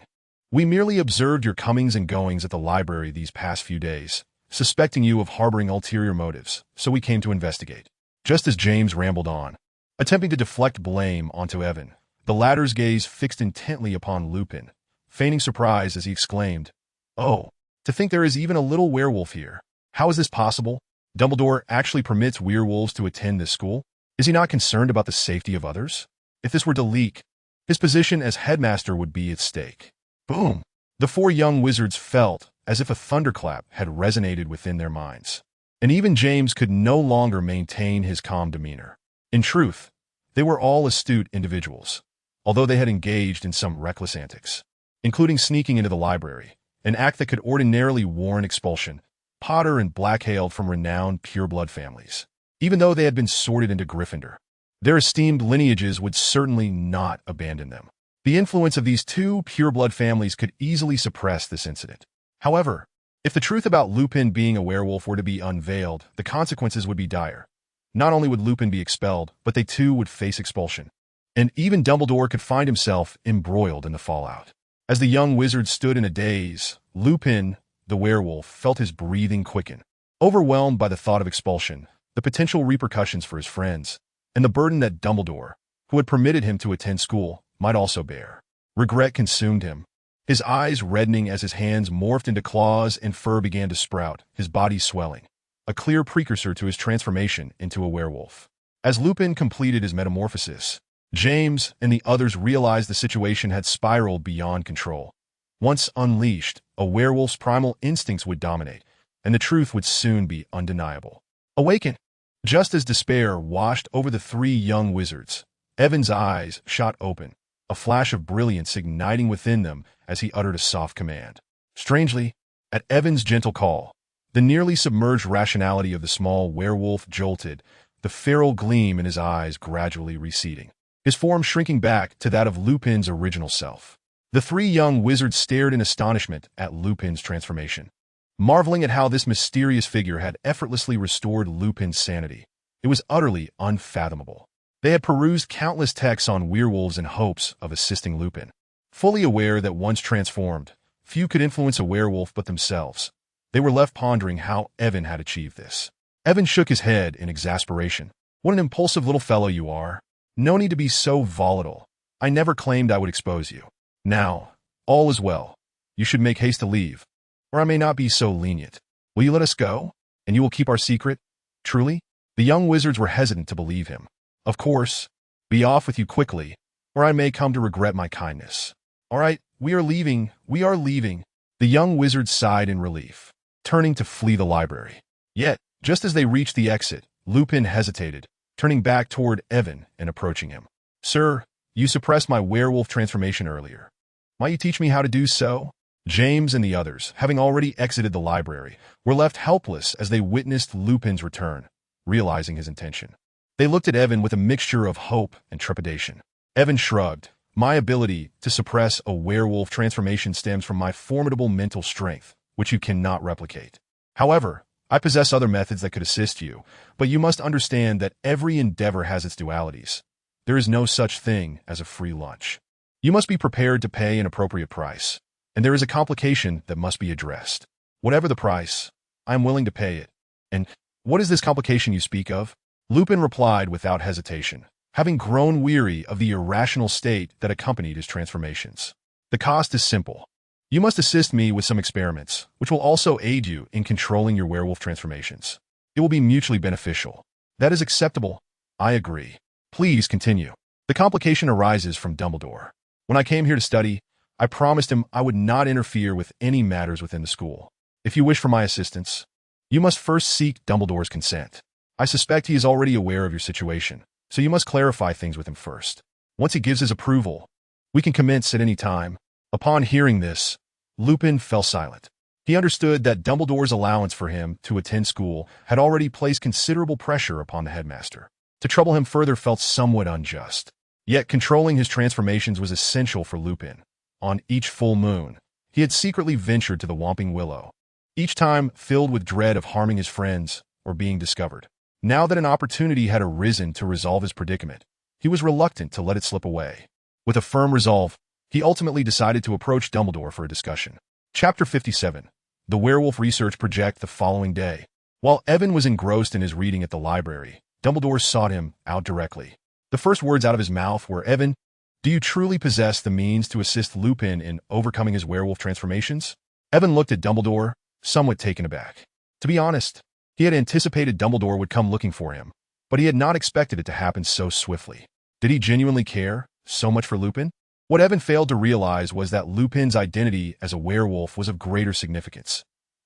We merely observed your comings and goings at the library these past few days, suspecting you of harboring ulterior motives, so we came to investigate." Just as James rambled on, attempting to deflect blame onto Evan, the latter's gaze fixed intently upon Lupin, feigning surprise as he exclaimed, "Oh, to think there is even a little werewolf here. How is this possible? Dumbledore actually permits werewolves to attend this school? Is he not concerned about the safety of others? If this were to leak, his position as headmaster would be at stake." Boom! The 4 young wizards felt as if a thunderclap had resonated within their minds, and even James could no longer maintain his calm demeanor. In truth, they were all astute individuals, although they had engaged in some reckless antics, including sneaking into the library, an act that could ordinarily warrant expulsion. Potter and Black hailed from renowned pureblood families, even though they had been sorted into Gryffindor. Their esteemed lineages would certainly not abandon them. The influence of these 2 pureblood families could easily suppress this incident. However, if the truth about Lupin being a werewolf were to be unveiled, the consequences would be dire. Not only would Lupin be expelled, but they too would face expulsion. and even Dumbledore could find himself embroiled in the fallout. As the young wizard stood in a daze, Lupin, the werewolf, felt his breathing quicken. Overwhelmed by the thought of expulsion, the potential repercussions for his friends, and the burden that Dumbledore, who had permitted him to attend school, might also bear. Regret consumed him, his eyes reddening as his hands morphed into claws and fur began to sprout, his body swelling, a clear precursor to his transformation into a werewolf. As Lupin completed his metamorphosis, James and the others realized the situation had spiraled beyond control. Once unleashed, a werewolf's primal instincts would dominate, and the truth would soon be undeniable. Awaken! Just as despair washed over the three young wizards, Evan's eyes shot open, a flash of brilliance igniting within them as he uttered a soft command. Strangely, at Evan's gentle call, the nearly submerged rationality of the small werewolf jolted, the feral gleam in his eyes gradually receding, his form shrinking back to that of Lupin's original self. The three young wizards stared in astonishment at Lupin's transformation, marveling at how this mysterious figure had effortlessly restored Lupin's sanity. It was utterly unfathomable. They had perused countless texts on werewolves in hopes of assisting Lupin. Fully aware that once transformed, few could influence a werewolf but themselves, they were left pondering how Evan had achieved this. Evan shook his head in exasperation. What an impulsive little fellow you are. No need to be so volatile. I never claimed I would expose you. Now, all is well. You should make haste to leave, or I may not be so lenient. Will you let us go, and you will keep our secret? Truly? The young wizards were hesitant to believe him. Of course. Be off with you quickly, or I may come to regret my kindness. All right, we are leaving. The young wizards sighed in relief, turning to flee the library. Yet, just as they reached the exit, Lupin hesitated, turning back toward Evan and approaching him. Sir, you suppressed my werewolf transformation earlier. Might you teach me how to do so? James and the others, having already exited the library, were left helpless as they witnessed Lupin's return, realizing his intention. They looked at Evan with a mixture of hope and trepidation. Evan shrugged. My ability to suppress a werewolf transformation stems from my formidable mental strength, which you cannot replicate. However, I possess other methods that could assist you, but you must understand that every endeavor has its dualities. There is no such thing as a free lunch. You must be prepared to pay an appropriate price, and there is a complication that must be addressed. Whatever the price, I am willing to pay it. And what is this complication you speak of? Lupin replied without hesitation, having grown weary of the irrational state that accompanied his transformations. The cost is simple. You must assist me with some experiments, which will also aid you in controlling your werewolf transformations. It will be mutually beneficial. That is acceptable. I agree. Please continue. The complication arises from Dumbledore. When I came here to study, I promised him I would not interfere with any matters within the school. If you wish for my assistance, you must first seek Dumbledore's consent. I suspect he is already aware of your situation, so you must clarify things with him first. Once he gives his approval, we can commence at any time. Upon hearing this, Lupin fell silent. He understood that Dumbledore's allowance for him to attend school had already placed considerable pressure upon the headmaster. To trouble him further felt somewhat unjust. Yet controlling his transformations was essential for Lupin. On each full moon, he had secretly ventured to the Whomping Willow, each time filled with dread of harming his friends or being discovered. Now that an opportunity had arisen to resolve his predicament, he was reluctant to let it slip away. With a firm resolve, he ultimately decided to approach Dumbledore for a discussion. Chapter 57. The Werewolf Research Project the following day. While Evan was engrossed in his reading at the library, Dumbledore sought him out directly. The first words out of his mouth were, Evan, do you truly possess the means to assist Lupin in overcoming his werewolf transformations? Evan looked at Dumbledore, somewhat taken aback. To be honest, he had anticipated Dumbledore would come looking for him, but he had not expected it to happen so swiftly. Did he genuinely care so much for Lupin? What Evan failed to realize was that Lupin's identity as a werewolf was of greater significance.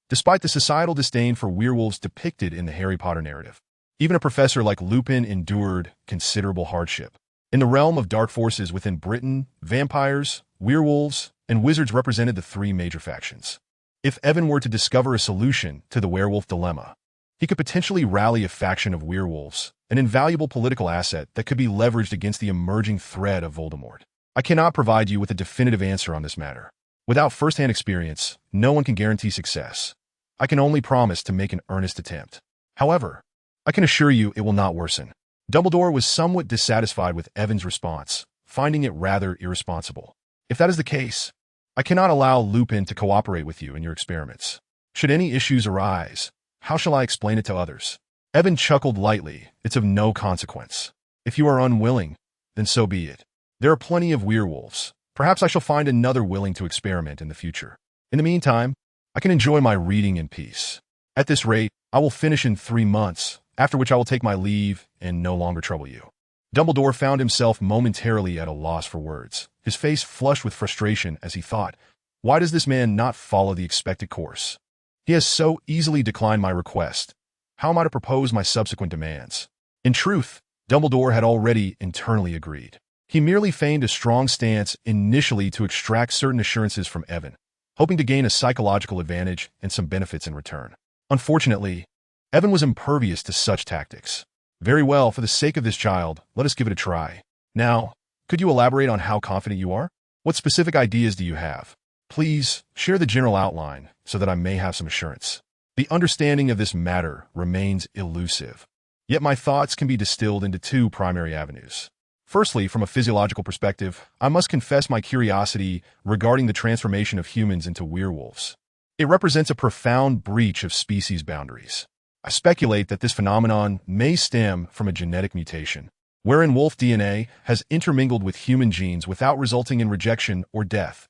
Despite the societal disdain for werewolves depicted in the Harry Potter narrative, even a professor like Lupin endured considerable hardship. In the realm of dark forces within Britain, vampires, werewolves, and wizards represented the three major factions. If Evan were to discover a solution to the werewolf dilemma, he could potentially rally a faction of werewolves, an invaluable political asset that could be leveraged against the emerging threat of Voldemort. I cannot provide you with a definitive answer on this matter. Without first-hand experience, no one can guarantee success. I can only promise to make an earnest attempt. However, I can assure you it will not worsen. Dumbledore was somewhat dissatisfied with Evan's response, finding it rather irresponsible. If that is the case, I cannot allow Lupin to cooperate with you in your experiments. Should any issues arise, how shall I explain it to others? Evan chuckled lightly. It's of no consequence. If you are unwilling, then so be it. There are plenty of werewolves. Perhaps I shall find another willing to experiment in the future. In the meantime, I can enjoy my reading in peace. At this rate, I will finish in 3 months, after which I will take my leave and no longer trouble you. Dumbledore found himself momentarily at a loss for words, his face flushed with frustration as he thought, why does this man not follow the expected course? He has so easily declined my request. How am I to propose my subsequent demands? In truth, Dumbledore had already internally agreed. He merely feigned a strong stance initially to extract certain assurances from Evan, hoping to gain a psychological advantage and some benefits in return. Unfortunately, Evan was impervious to such tactics. Very well, for the sake of this child, let us give it a try. Now, could you elaborate on how confident you are? What specific ideas do you have? Please share the general outline so that I may have some assurance. The understanding of this matter remains elusive, yet my thoughts can be distilled into 2 primary avenues. Firstly, from a physiological perspective, I must confess my curiosity regarding the transformation of humans into werewolves. It represents a profound breach of species boundaries. I speculate that this phenomenon may stem from a genetic mutation, wherein wolf DNA has intermingled with human genes without resulting in rejection or death,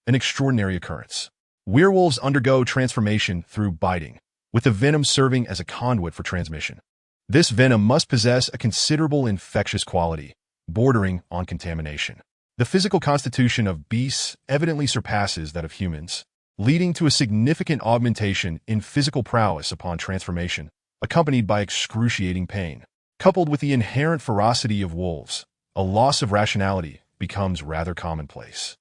an extraordinary occurrence. Werewolves undergo transformation through biting, with the venom serving as a conduit for transmission. This venom must possess a considerable infectious quality, bordering on contamination. The physical constitution of beasts evidently surpasses that of humans, leading to a significant augmentation in physical prowess upon transformation, accompanied by excruciating pain. Coupled with the inherent ferocity of wolves, a loss of rationality becomes rather commonplace.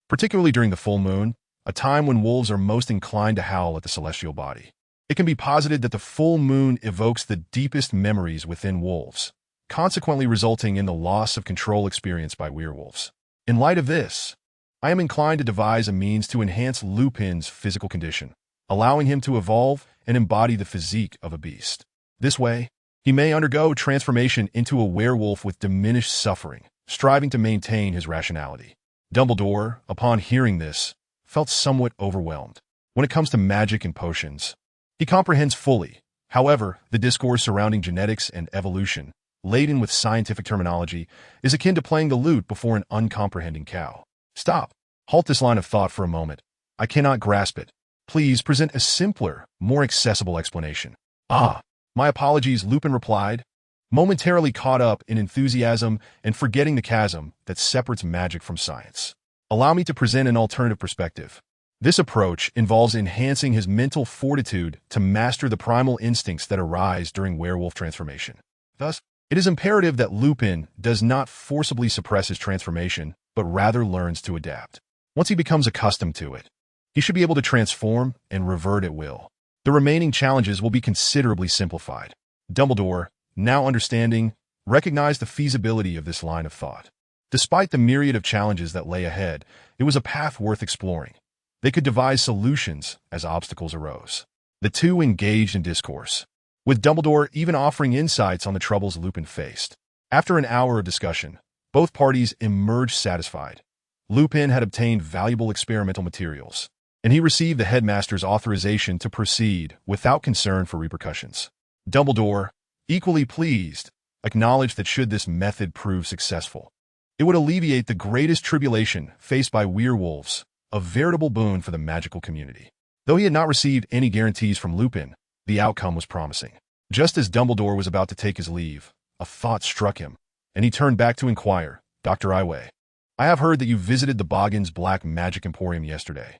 Particularly during the full moon, a time when wolves are most inclined to howl at the celestial body. It can be posited that the full moon evokes the deepest memories within wolves, consequently resulting in the loss of control experienced by werewolves. In light of this, I am inclined to devise a means to enhance Lupin's physical condition, allowing him to evolve and embody the physique of a beast. This way, he may undergo transformation into a werewolf with diminished suffering, striving to maintain his rationality. Dumbledore, upon hearing this, felt somewhat overwhelmed. When it comes to magic and potions, he comprehends fully. However, the discourse surrounding genetics and evolution, laden with scientific terminology, is akin to playing the lute before an uncomprehending cow. Stop. Halt this line of thought for a moment. I cannot grasp it. Please present a simpler, more accessible explanation. Ah, my apologies, Lupin replied, momentarily caught up in enthusiasm and forgetting the chasm that separates magic from science. Allow me to present an alternative perspective. This approach involves enhancing his mental fortitude to master the primal instincts that arise during werewolf transformation. Thus, it is imperative that Lupin does not forcibly suppress his transformation, but rather learns to adapt. Once he becomes accustomed to it, he should be able to transform and revert at will. The remaining challenges will be considerably simplified. Dumbledore, now understanding, recognized the feasibility of this line of thought. Despite the myriad of challenges that lay ahead, it was a path worth exploring. They could devise solutions as obstacles arose. The two engaged in discourse, with Dumbledore even offering insights on the troubles Lupin faced. After an hour of discussion, both parties emerged satisfied. Lupin had obtained valuable experimental materials, and he received the headmaster's authorization to proceed without concern for repercussions. Dumbledore, equally pleased, acknowledged that should this method prove successful, it would alleviate the greatest tribulation faced by werewolves, a veritable boon for the magical community. Though he had not received any guarantees from Lupin, the outcome was promising. Just as Dumbledore was about to take his leave, a thought struck him, and he turned back to inquire, Dr. Iway, I have heard that you visited the Boggins Black Magic Emporium yesterday.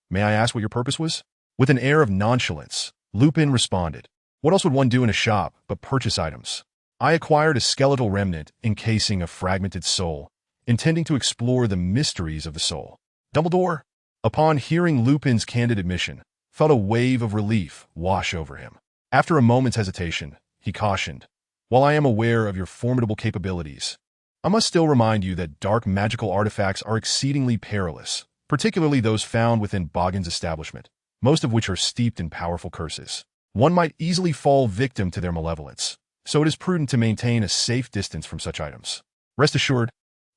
May I ask what your purpose was? With an air of nonchalance, Lupin responded, what else would one do in a shop but purchase items? I acquired a skeletal remnant encasing a fragmented soul, intending to explore the mysteries of the soul. Dumbledore, upon hearing Lupin's candid admission, felt a wave of relief wash over him. After a moment's hesitation, he cautioned, while I am aware of your formidable capabilities, I must still remind you that dark magical artifacts are exceedingly perilous, particularly those found within Boggins' establishment, most of which are steeped in powerful curses. One might easily fall victim to their malevolence. so it is prudent to maintain a safe distance from such items. Rest assured,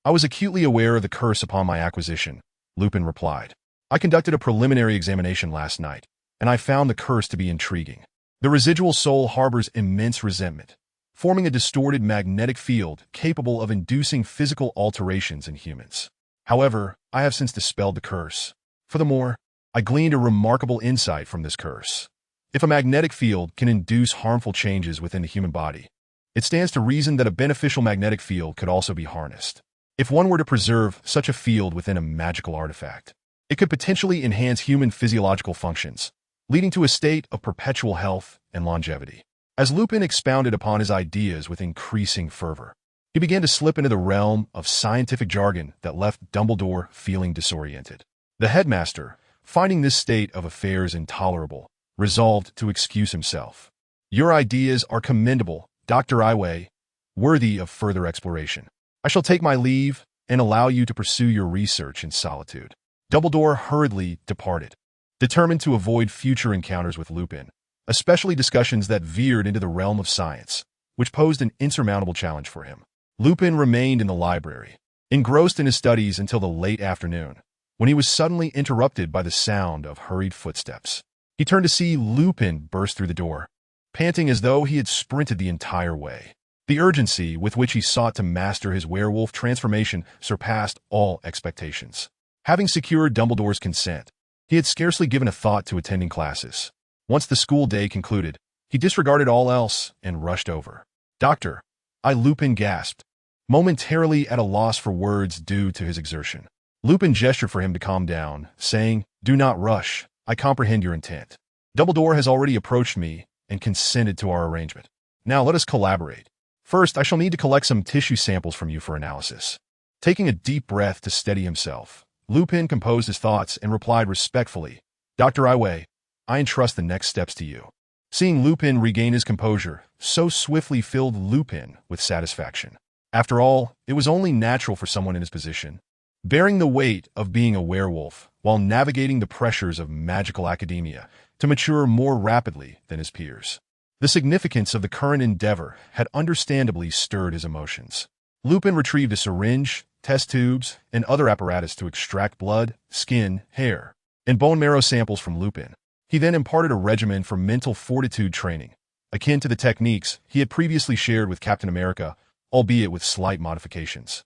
I was acutely aware of the curse upon my acquisition, Lupin replied. I conducted a preliminary examination last night, and I found the curse to be intriguing. The residual soul harbors immense resentment, forming a distorted magnetic field capable of inducing physical alterations in humans. However, I have since dispelled the curse. Furthermore, I gleaned a remarkable insight from this curse. If a magnetic field can induce harmful changes within the human body, it stands to reason that a beneficial magnetic field could also be harnessed. If one were to preserve such a field within a magical artifact, it could potentially enhance human physiological functions, leading to a state of perpetual health and longevity. As Lupin expounded upon his ideas with increasing fervor, he began to slip into the realm of scientific jargon that left Dumbledore feeling disoriented. The headmaster, finding this state of affairs intolerable, resolved to excuse himself. Your ideas are commendable, Dr. Iway, worthy of further exploration. I shall take my leave and allow you to pursue your research in solitude. Dumbledore hurriedly departed, determined to avoid future encounters with Lupin, especially discussions that veered into the realm of science, which posed an insurmountable challenge for him. Lupin remained in the library, engrossed in his studies until the late afternoon, when he was suddenly interrupted by the sound of hurried footsteps. He turned to see Lupin burst through the door, panting as though he had sprinted the entire way. The urgency with which he sought to master his werewolf transformation surpassed all expectations. Having secured Dumbledore's consent, he had scarcely given a thought to attending classes. Once the school day concluded, he disregarded all else and rushed over. Doctor, Lupin gasped, momentarily at a loss for words due to his exertion. Lupin gestured for him to calm down, saying, "Do not rush. I comprehend your intent. Dumbledore has already approached me and consented to our arrangement. Now let us collaborate. First, I shall need to collect some tissue samples from you for analysis." Taking a deep breath to steady himself, Lupin composed his thoughts and replied respectfully, "Dr. Iway, I entrust the next steps to you." Seeing Lupin regain his composure so swiftly filled Lupin with satisfaction. After all, it was only natural for someone in his position, bearing the weight of being a werewolf while navigating the pressures of magical academia, to mature more rapidly than his peers. The significance of the current endeavor had understandably stirred his emotions. Lupin retrieved a syringe, test tubes, and other apparatus to extract blood, skin, hair, and bone marrow samples from Lupin. He then imparted a regimen for mental fortitude training, akin to the techniques he had previously shared with Captain America, albeit with slight modifications.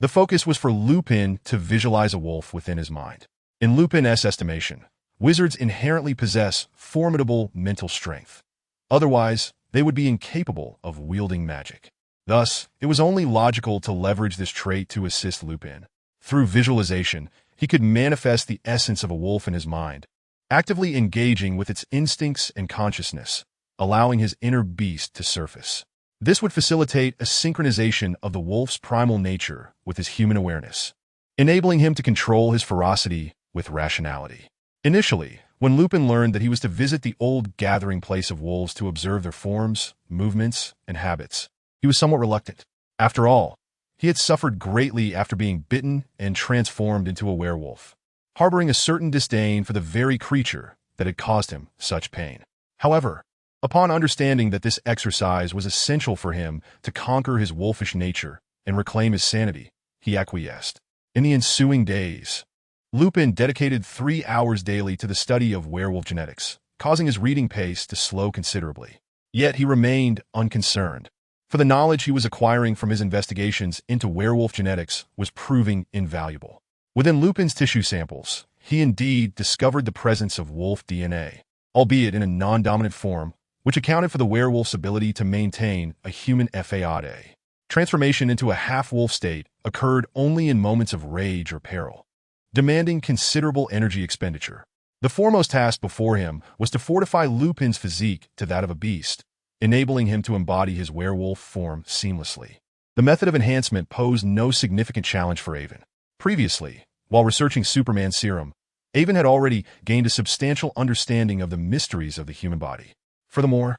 The focus was for Lupin to visualize a wolf within his mind. In Lupin's estimation, wizards inherently possess formidable mental strength. Otherwise, they would be incapable of wielding magic. Thus, it was only logical to leverage this trait to assist Lupin. Through visualization, he could manifest the essence of a wolf in his mind, actively engaging with its instincts and consciousness, allowing his inner beast to surface. This would facilitate a synchronization of the wolf's primal nature with his human awareness, enabling him to control his ferocity with rationality. Initially, when Lupin learned that he was to visit the old gathering place of wolves to observe their forms, movements, and habits, he was somewhat reluctant. After all, he had suffered greatly after being bitten and transformed into a werewolf, harboring a certain disdain for the very creature that had caused him such pain. However, upon understanding that this exercise was essential for him to conquer his wolfish nature and reclaim his sanity, he acquiesced. In the ensuing days, Lupin dedicated 3 hours daily to the study of werewolf genetics, causing his reading pace to slow considerably. Yet he remained unconcerned, for the knowledge he was acquiring from his investigations into werewolf genetics was proving invaluable. Within Lupin's tissue samples, he indeed discovered the presence of wolf DNA, albeit in a non-dominant form, which accounted for the werewolf's ability to maintain a human fade. Transformation into a half-wolf state occurred only in moments of rage or peril, demanding considerable energy expenditure. The foremost task before him was to fortify Lupin's physique to that of a beast, enabling him to embody his werewolf form seamlessly. The method of enhancement posed no significant challenge for Avon. Previously, while researching Superman's serum, Avon had already gained a substantial understanding of the mysteries of the human body. Furthermore,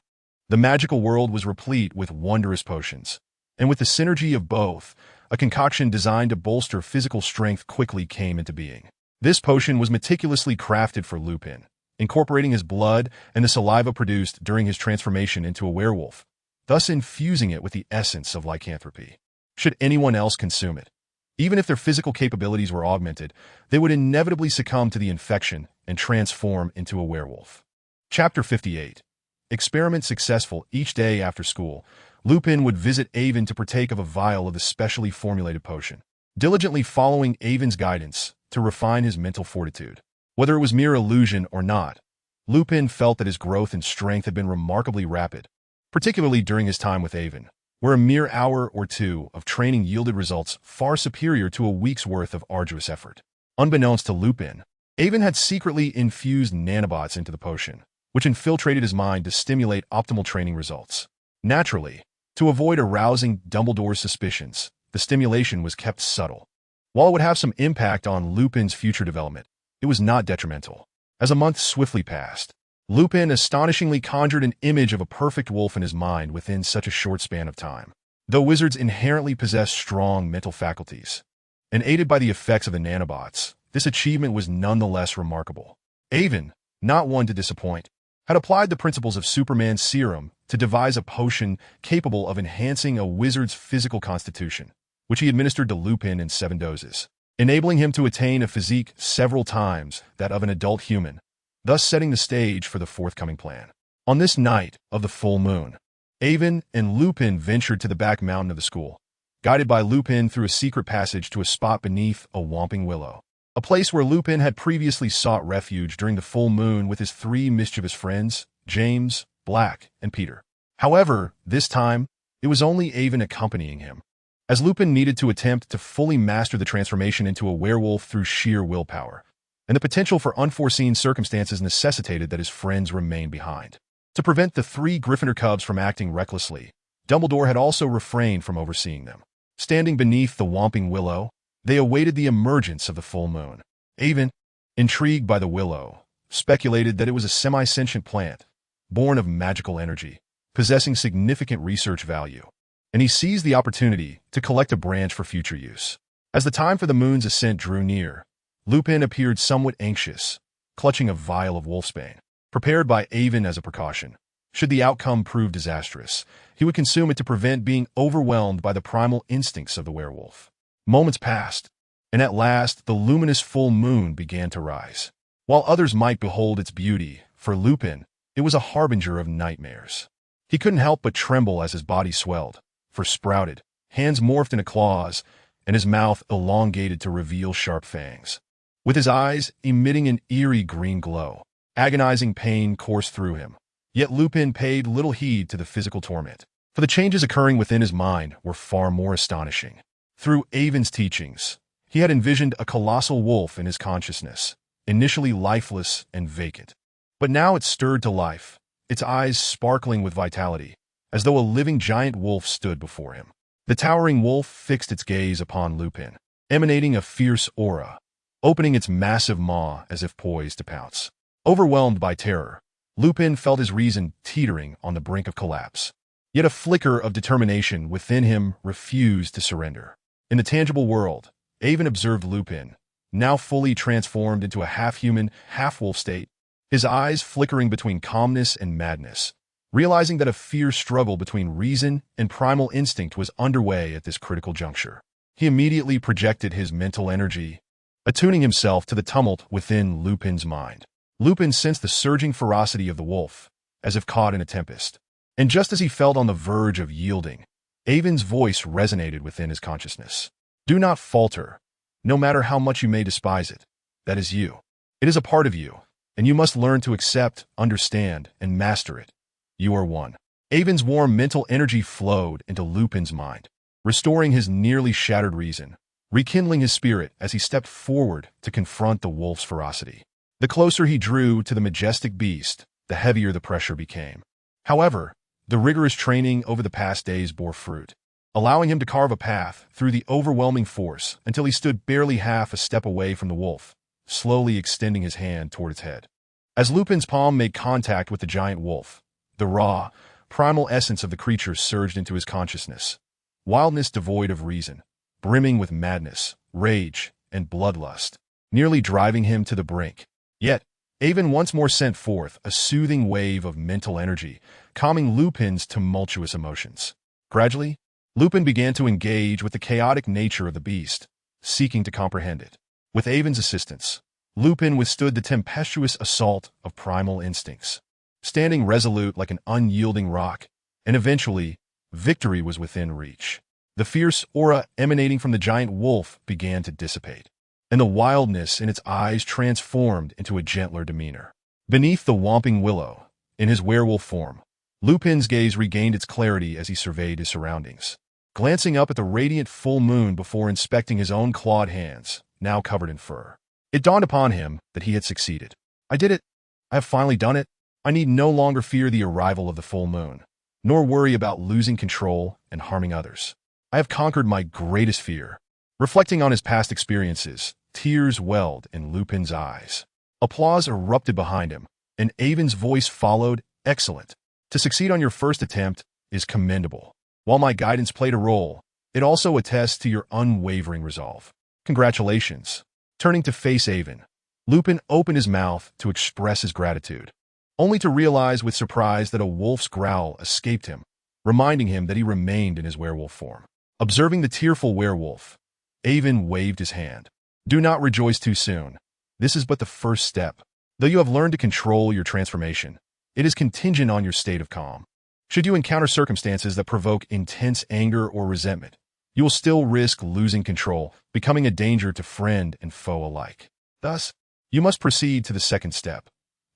the magical world was replete with wondrous potions, and with the synergy of both, a concoction designed to bolster physical strength quickly came into being. This potion was meticulously crafted for Lupin, incorporating his blood and the saliva produced during his transformation into a werewolf, thus infusing it with the essence of lycanthropy. Should anyone else consume it, even if their physical capabilities were augmented, they would inevitably succumb to the infection and transform into a werewolf. Chapter 58. Experiment successful. Each day after school, Lupin would visit Avon to partake of a vial of the specially formulated potion, diligently following Avon's guidance to refine his mental fortitude. Whether it was mere illusion or not, Lupin felt that his growth and strength had been remarkably rapid, particularly during his time with Avon, where a mere hour or two of training yielded results far superior to a week's worth of arduous effort. Unbeknownst to Lupin, Avon had secretly infused nanobots into the potion, which infiltrated his mind to stimulate optimal training results. Naturally, to avoid arousing Dumbledore's suspicions, the stimulation was kept subtle. While it would have some impact on Lupin's future development, it was not detrimental. As a month swiftly passed, Lupin astonishingly conjured an image of a perfect wolf in his mind within such a short span of time. Though wizards inherently possess strong mental faculties, and aided by the effects of the nanobots, this achievement was nonetheless remarkable. Avon, not one to disappoint, had applied the principles of Superman's serum to devise a potion capable of enhancing a wizard's physical constitution, which he administered to Lupin in 7 doses, enabling him to attain a physique several times that of an adult human, thus setting the stage for the forthcoming plan. On this night of the full moon, Avon and Lupin ventured to the back mountain of the school, guided by Lupin through a secret passage to a spot beneath a whomping willow, a place where Lupin had previously sought refuge during the full moon with his 3 mischievous friends, James, Black, and Peter. However, this time, it was only Avon accompanying him, as Lupin needed to attempt to fully master the transformation into a werewolf through sheer willpower, and the potential for unforeseen circumstances necessitated that his friends remain behind. To prevent the 3 Gryffindor cubs from acting recklessly, Dumbledore had also refrained from overseeing them. Standing beneath the whomping willow, they awaited the emergence of the full moon. Avon, intrigued by the willow, speculated that it was a semi-sentient plant, born of magical energy, possessing significant research value, and he seized the opportunity to collect a branch for future use. As the time for the moon's ascent drew near, Lupin appeared somewhat anxious, clutching a vial of wolfsbane, prepared by Avon as a precaution. Should the outcome prove disastrous, he would consume it to prevent being overwhelmed by the primal instincts of the werewolf. Moments passed, and at last the luminous full moon began to rise. While others might behold its beauty, for Lupin, it was a harbinger of nightmares. He couldn't help but tremble as his body swelled, for sprouted, hands morphed into claws, and his mouth elongated to reveal sharp fangs. With his eyes emitting an eerie green glow, agonizing pain coursed through him. Yet Lupin paid little heed to the physical torment, for the changes occurring within his mind were far more astonishing. Through Avon's teachings, he had envisioned a colossal wolf in his consciousness, initially lifeless and vacant. But now it stirred to life, its eyes sparkling with vitality, as though a living giant wolf stood before him. The towering wolf fixed its gaze upon Lupin, emanating a fierce aura, opening its massive maw as if poised to pounce. Overwhelmed by terror, Lupin felt his reason teetering on the brink of collapse. Yet a flicker of determination within him refused to surrender. In the tangible world, Avon observed Lupin, now fully transformed into a half-human, half-wolf state, his eyes flickering between calmness and madness, realizing that a fierce struggle between reason and primal instinct was underway at this critical juncture. He immediately projected his mental energy, attuning himself to the tumult within Lupin's mind. Lupin sensed the surging ferocity of the wolf, as if caught in a tempest. And just as he felt on the verge of yielding, Avon's voice resonated within his consciousness. Do not falter, no matter how much you may despise it. That is you. It is a part of you, and you must learn to accept, understand, and master it. You are one. Avon's warm mental energy flowed into Lupin's mind, restoring his nearly shattered reason, rekindling his spirit as he stepped forward to confront the wolf's ferocity. The closer he drew to the majestic beast, the heavier the pressure became. However, the rigorous training over the past days bore fruit, allowing him to carve a path through the overwhelming force until he stood barely half a step away from the wolf, slowly extending his hand toward its head. As Lupin's palm made contact with the giant wolf, the raw, primal essence of the creature surged into his consciousness. Wildness devoid of reason, brimming with madness, rage, and bloodlust, nearly driving him to the brink. Yet, Avon once more sent forth a soothing wave of mental energy, calming Lupin's tumultuous emotions. Gradually, Lupin began to engage with the chaotic nature of the beast, seeking to comprehend it. With Avon's assistance, Lupin withstood the tempestuous assault of primal instincts, standing resolute like an unyielding rock, and eventually, victory was within reach. The fierce aura emanating from the giant wolf began to dissipate, and the wildness in its eyes transformed into a gentler demeanor. Beneath the whomping willow, in his werewolf form, Lupin's gaze regained its clarity as he surveyed his surroundings, glancing up at the radiant full moon before inspecting his own clawed hands, now covered in fur. It dawned upon him that he had succeeded. I did it. I have finally done it. I need no longer fear the arrival of the full moon, nor worry about losing control and harming others. I have conquered my greatest fear. Reflecting on his past experiences, tears welled in Lupin's eyes. Applause erupted behind him, and Avon's voice followed. Excellent. To succeed on your first attempt is commendable. While my guidance played a role, it also attests to your unwavering resolve. Congratulations. Turning to face Avon, Lupin opened his mouth to express his gratitude, only to realize with surprise that a wolf's growl escaped him, reminding him that he remained in his werewolf form. Observing the tearful werewolf, Avon waved his hand. Do not rejoice too soon. This is but the first step. Though you have learned to control your transformation, it is contingent on your state of calm. Should you encounter circumstances that provoke intense anger or resentment, you will still risk losing control, becoming a danger to friend and foe alike. Thus, you must proceed to the second step,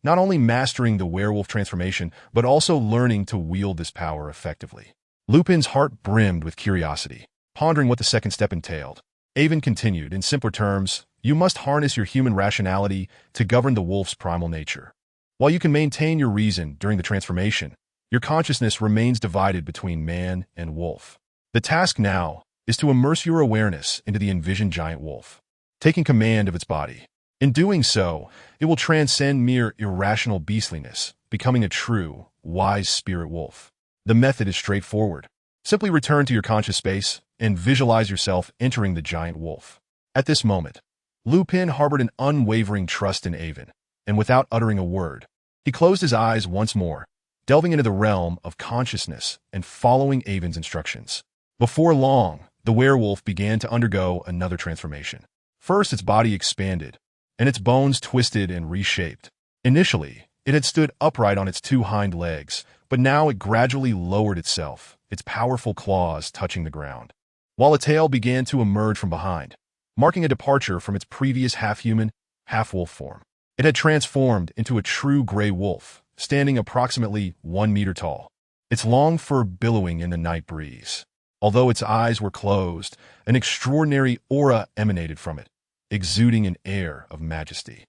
not only mastering the werewolf transformation, but also learning to wield this power effectively. Lupin's heart brimmed with curiosity, pondering what the second step entailed. Avon continued, in simpler terms, you must harness your human rationality to govern the wolf's primal nature. While you can maintain your reason during the transformation, your consciousness remains divided between man and wolf. The task now is to immerse your awareness into the envisioned giant wolf, taking command of its body. In doing so, it will transcend mere irrational beastliness, becoming a true, wise spirit wolf. The method is straightforward. Simply return to your conscious space and visualize yourself entering the giant wolf. At this moment, Lupin harbored an unwavering trust in Avon, and without uttering a word, he closed his eyes once more, delving into the realm of consciousness and following Avon's instructions. Before long, the werewolf began to undergo another transformation. First, its body expanded, and its bones twisted and reshaped. Initially, it had stood upright on its two hind legs, but now it gradually lowered itself, its powerful claws touching the ground, while a tail began to emerge from behind, marking a departure from its previous half-human, half-wolf form. It had transformed into a true gray wolf, standing approximately 1 meter tall, its long fur billowing in the night breeze. Although its eyes were closed, an extraordinary aura emanated from it, exuding an air of majesty.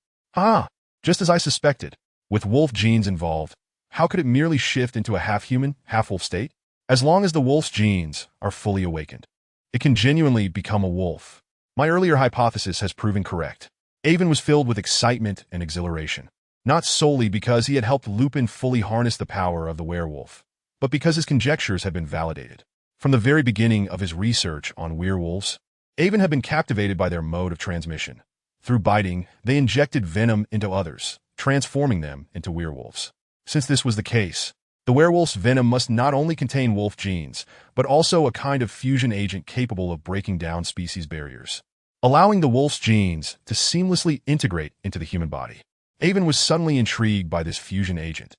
Just as I suspected, with wolf genes involved, how could it merely shift into a half-human, half-wolf state? As long as the wolf's genes are fully awakened, it can genuinely become a wolf. My earlier hypothesis has proven correct. Avon was filled with excitement and exhilaration, not solely because he had helped Lupin fully harness the power of the werewolf, but because his conjectures had been validated. From the very beginning of his research on werewolves, Avon had been captivated by their mode of transmission. Through biting, they injected venom into others, transforming them into werewolves. Since this was the case, the werewolf's venom must not only contain wolf genes, but also a kind of fusion agent capable of breaking down species barriers, allowing the wolf's genes to seamlessly integrate into the human body. Avon was suddenly intrigued by this fusion agent,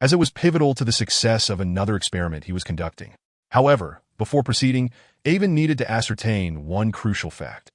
as it was pivotal to the success of another experiment he was conducting. However, before proceeding, Avon needed to ascertain one crucial fact.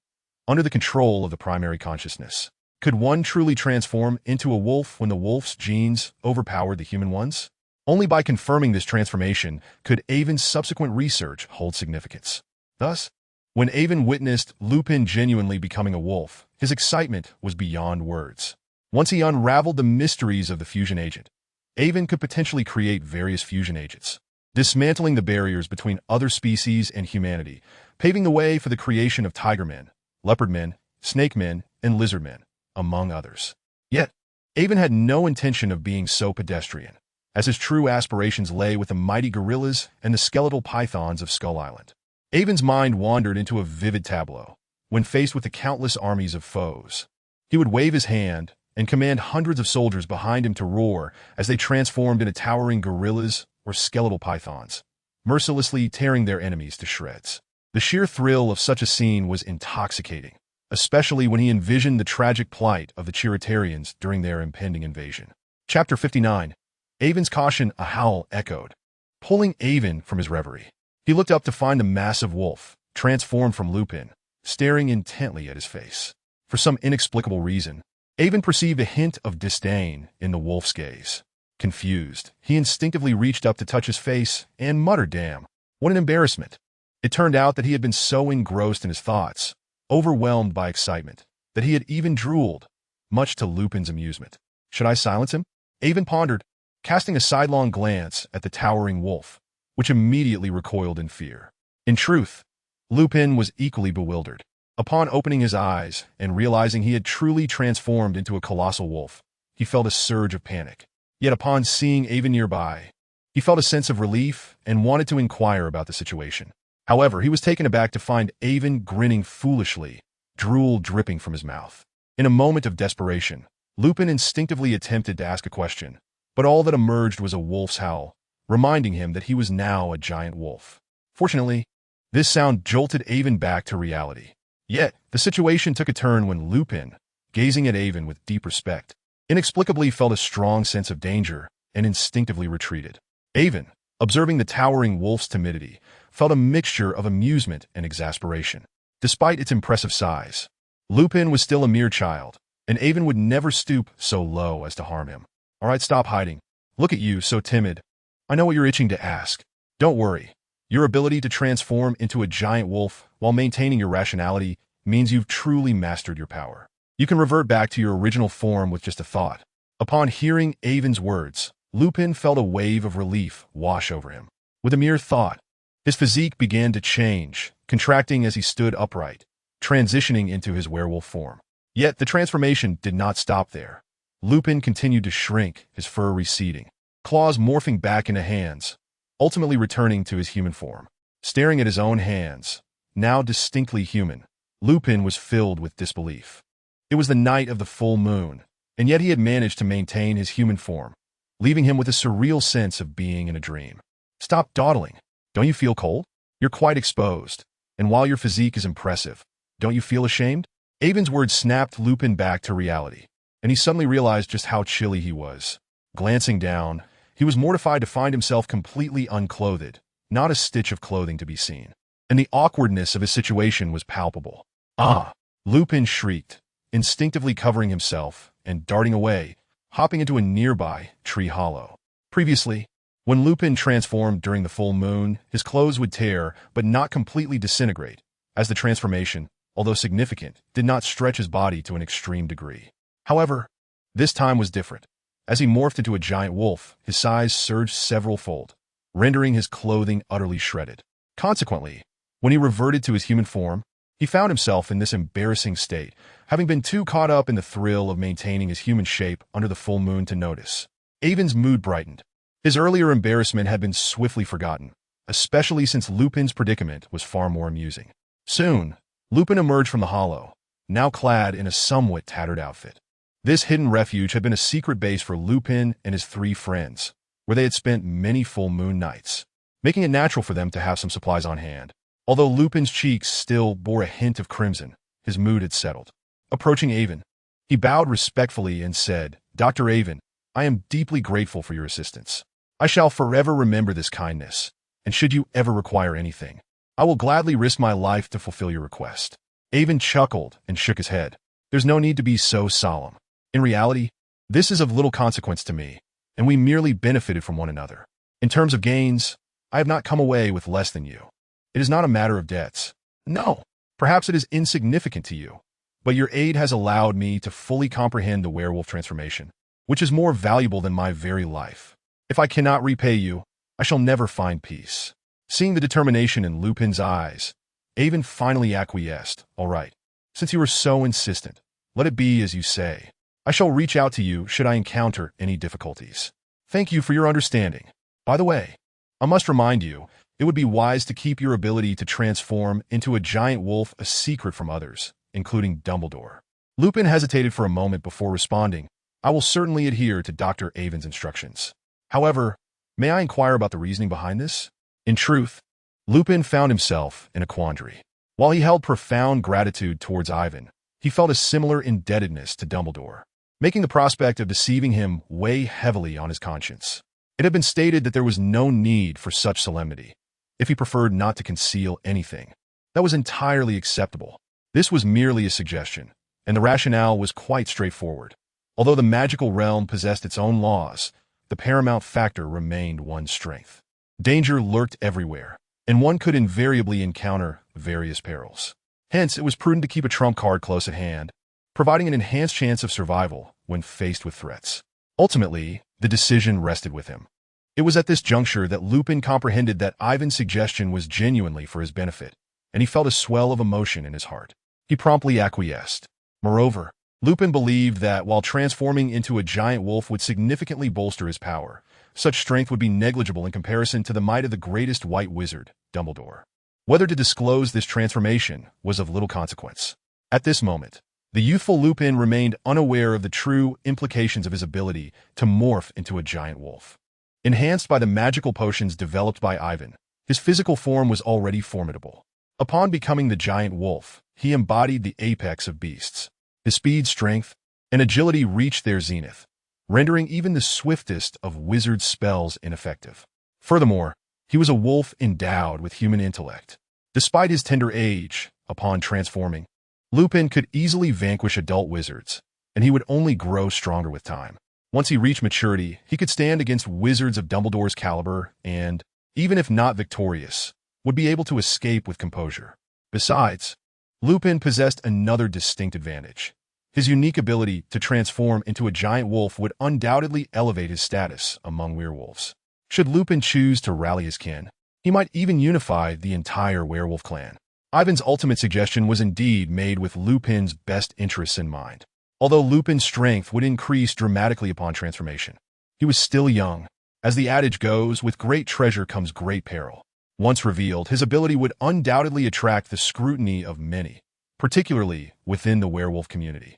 Under the control of the primary consciousness, could one truly transform into a wolf when the wolf's genes overpowered the human ones? Only by confirming this transformation could Avon's subsequent research hold significance. Thus, when Avon witnessed Lupin genuinely becoming a wolf, his excitement was beyond words. Once he unraveled the mysteries of the fusion agent, Avon could potentially create various fusion agents, dismantling the barriers between other species and humanity, paving the way for the creation of tiger men, leopard men, snake men, and lizard men, among others. Yet, Avon had no intention of being so pedestrian, as his true aspirations lay with the mighty gorillas and the skeletal pythons of Skull Island. Avon's mind wandered into a vivid tableau. When faced with the countless armies of foes, he would wave his hand, and command hundreds of soldiers behind him to roar as they transformed into towering gorillas or skeletal pythons, mercilessly tearing their enemies to shreds. The sheer thrill of such a scene was intoxicating, especially when he envisioned the tragic plight of the Chiritarians during their impending invasion. Chapter 59. Avon's caution. A howl echoed, pulling Avon from his reverie. He looked up to find the massive wolf, transformed from Lupin, staring intently at his face. For some inexplicable reason, Avon perceived a hint of disdain in the wolf's gaze. Confused, he instinctively reached up to touch his face and muttered, "Damn, what an embarrassment." It turned out that he had been so engrossed in his thoughts, overwhelmed by excitement, that he had even drooled, much to Lupin's amusement. Should I silence him? Avon pondered, casting a sidelong glance at the towering wolf, which immediately recoiled in fear. In truth, Lupin was equally bewildered. Upon opening his eyes and realizing he had truly transformed into a colossal wolf, he felt a surge of panic. Yet upon seeing Avon nearby, he felt a sense of relief and wanted to inquire about the situation. However, he was taken aback to find Avon grinning foolishly, drool dripping from his mouth. In a moment of desperation, Lupin instinctively attempted to ask a question, but all that emerged was a wolf's howl, reminding him that he was now a giant wolf. Fortunately, this sound jolted Avon back to reality. Yet, the situation took a turn when Lupin, gazing at Avon with deep respect, inexplicably felt a strong sense of danger and instinctively retreated. Avon, observing the towering wolf's timidity, felt a mixture of amusement and exasperation. Despite its impressive size, Lupin was still a mere child, and Avon would never stoop so low as to harm him. "All right, stop hiding. Look at you, so timid. I know what you're itching to ask. Don't worry. Your ability to transform into a giant wolf while maintaining your rationality means you've truly mastered your power. You can revert back to your original form with just a thought." Upon hearing Avon's words, Lupin felt a wave of relief wash over him. With a mere thought, his physique began to change, contracting as he stood upright, transitioning into his werewolf form. Yet the transformation did not stop there. Lupin continued to shrink, his fur receding, claws morphing back into hands, ultimately returning to his human form. Staring at his own hands, now distinctly human, Lupin was filled with disbelief. It was the night of the full moon, and yet he had managed to maintain his human form, leaving him with a surreal sense of being in a dream. "Stop dawdling. Don't you feel cold? You're quite exposed, and while your physique is impressive, don't you feel ashamed?" Avon's words snapped Lupin back to reality, and he suddenly realized just how chilly he was. Glancing down, he was mortified to find himself completely unclothed, not a stitch of clothing to be seen. And the awkwardness of his situation was palpable. "Ah!" Lupin shrieked, instinctively covering himself and darting away, hopping into a nearby tree hollow. Previously, when Lupin transformed during the full moon, his clothes would tear but not completely disintegrate, as the transformation, although significant, did not stretch his body to an extreme degree. However, this time was different. As he morphed into a giant wolf, his size surged several-fold, rendering his clothing utterly shredded. Consequently, when he reverted to his human form, he found himself in this embarrassing state, having been too caught up in the thrill of maintaining his human shape under the full moon to notice. Avon's mood brightened. His earlier embarrassment had been swiftly forgotten, especially since Lupin's predicament was far more amusing. Soon, Lupin emerged from the hollow, now clad in a somewhat tattered outfit. This hidden refuge had been a secret base for Lupin and his 3 friends, where they had spent many full moon nights, making it natural for them to have some supplies on hand. Although Lupin's cheeks still bore a hint of crimson, his mood had settled. Approaching Avon, he bowed respectfully and said, "Dr. Avon, I am deeply grateful for your assistance. I shall forever remember this kindness, and should you ever require anything, I will gladly risk my life to fulfill your request." Avon chuckled and shook his head. "There's no need to be so solemn. In reality, this is of little consequence to me, and we merely benefited from one another. In terms of gains, I have not come away with less than you. It is not a matter of debts. No, perhaps it is insignificant to you, but your aid has allowed me to fully comprehend the werewolf transformation, which is more valuable than my very life. If I cannot repay you, I shall never find peace." Seeing the determination in Lupin's eyes, Avon finally acquiesced. "All right, since you are so insistent, let it be as you say. I shall reach out to you should I encounter any difficulties. Thank you for your understanding. By the way, I must remind you, it would be wise to keep your ability to transform into a giant wolf a secret from others, including Dumbledore." Lupin hesitated for a moment before responding, "I will certainly adhere to Dr. Avon's instructions. However, may I inquire about the reasoning behind this?" In truth, Lupin found himself in a quandary. While he held profound gratitude towards Ivan, he felt a similar indebtedness to Dumbledore, making the prospect of deceiving him weigh heavily on his conscience. It had been stated that there was no need for such solemnity, if he preferred not to conceal anything. That was entirely acceptable. This was merely a suggestion, and the rationale was quite straightforward. Although the magical realm possessed its own laws, the paramount factor remained one's strength. Danger lurked everywhere, and one could invariably encounter various perils. Hence, it was prudent to keep a trump card close at hand, providing an enhanced chance of survival when faced with threats. Ultimately, the decision rested with him. It was at this juncture that Lupin comprehended that Ivan's suggestion was genuinely for his benefit, and he felt a swell of emotion in his heart. He promptly acquiesced. Moreover, Lupin believed that while transforming into a giant wolf would significantly bolster his power, such strength would be negligible in comparison to the might of the greatest white wizard, Dumbledore. Whether to disclose this transformation was of little consequence. At this moment, the youthful Lupin remained unaware of the true implications of his ability to morph into a giant wolf. Enhanced by the magical potions developed by Ivan, his physical form was already formidable. Upon becoming the giant wolf, he embodied the apex of beasts. His speed, strength, and agility reached their zenith, rendering even the swiftest of wizard spells ineffective. Furthermore, he was a wolf endowed with human intellect. Despite his tender age, upon transforming, Lupin could easily vanquish adult wizards, and he would only grow stronger with time. Once he reached maturity, he could stand against wizards of Dumbledore's caliber and, even if not victorious, would be able to escape with composure. Besides, Lupin possessed another distinct advantage. His unique ability to transform into a giant wolf would undoubtedly elevate his status among werewolves. Should Lupin choose to rally his kin, he might even unify the entire werewolf clan. Ivan's ultimate suggestion was indeed made with Lupin's best interests in mind. Although Lupin's strength would increase dramatically upon transformation, he was still young. As the adage goes, with great treasure comes great peril. Once revealed, his ability would undoubtedly attract the scrutiny of many, particularly within the werewolf community.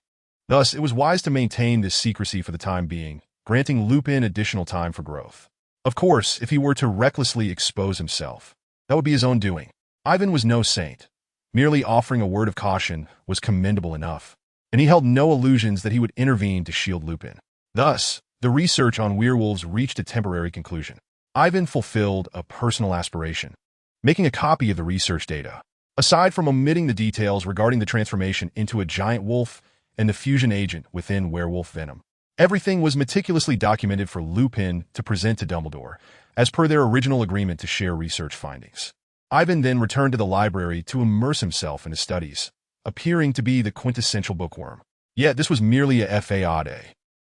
Thus, it was wise to maintain this secrecy for the time being, granting Lupin additional time for growth. Of course, if he were to recklessly expose himself, that would be his own doing. Ivan was no saint. Merely offering a word of caution was commendable enough, and he held no illusions that he would intervene to shield Lupin. Thus, the research on werewolves reached a temporary conclusion. Ivan fulfilled a personal aspiration, making a copy of the research data. Aside from omitting the details regarding the transformation into a giant wolf and the fusion agent within werewolf venom, everything was meticulously documented for Lupin to present to Dumbledore, as per their original agreement to share research findings. Ivan then returned to the library to immerse himself in his studies, appearing to be the quintessential bookworm. Yet this was merely a fade.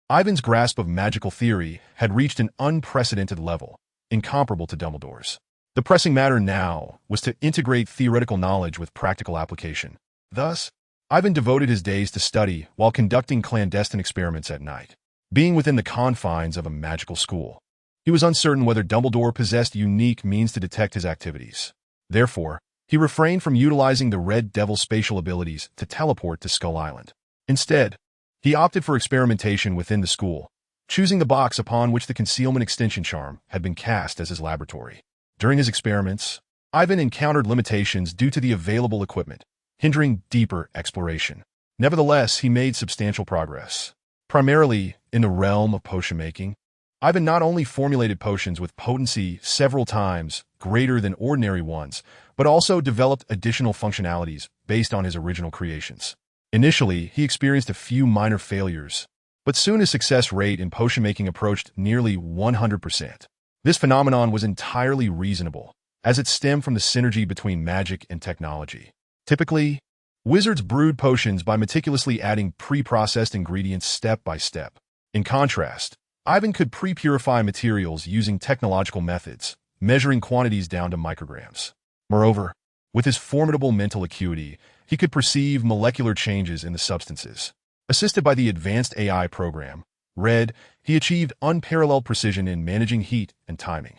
Ivan's grasp of magical theory had reached an unprecedented level, incomparable to Dumbledore's. The pressing matter now was to integrate theoretical knowledge with practical application. Thus, Ivan devoted his days to study while conducting clandestine experiments at night. Being within the confines of a magical school, he was uncertain whether Dumbledore possessed unique means to detect his activities. Therefore, he refrained from utilizing the Red Devil's spatial abilities to teleport to Skull Island. Instead, he opted for experimentation within the school, choosing the box upon which the concealment extension charm had been cast as his laboratory. During his experiments, Ivan encountered limitations due to the available equipment, hindering deeper exploration. Nevertheless, he made substantial progress. Primarily in the realm of potion making, Ivan not only formulated potions with potency several times greater than ordinary ones, but also developed additional functionalities based on his original creations. Initially, he experienced a few minor failures, but soon his success rate in potion making approached nearly 100%. This phenomenon was entirely reasonable, as it stemmed from the synergy between magic and technology. Typically, wizards brewed potions by meticulously adding pre-processed ingredients step by step. In contrast, Ivan could pre-purify materials using technological methods, measuring quantities down to micrograms. Moreover, with his formidable mental acuity, he could perceive molecular changes in the substances. Assisted by the advanced AI program, RED, he achieved unparalleled precision in managing heat and timing.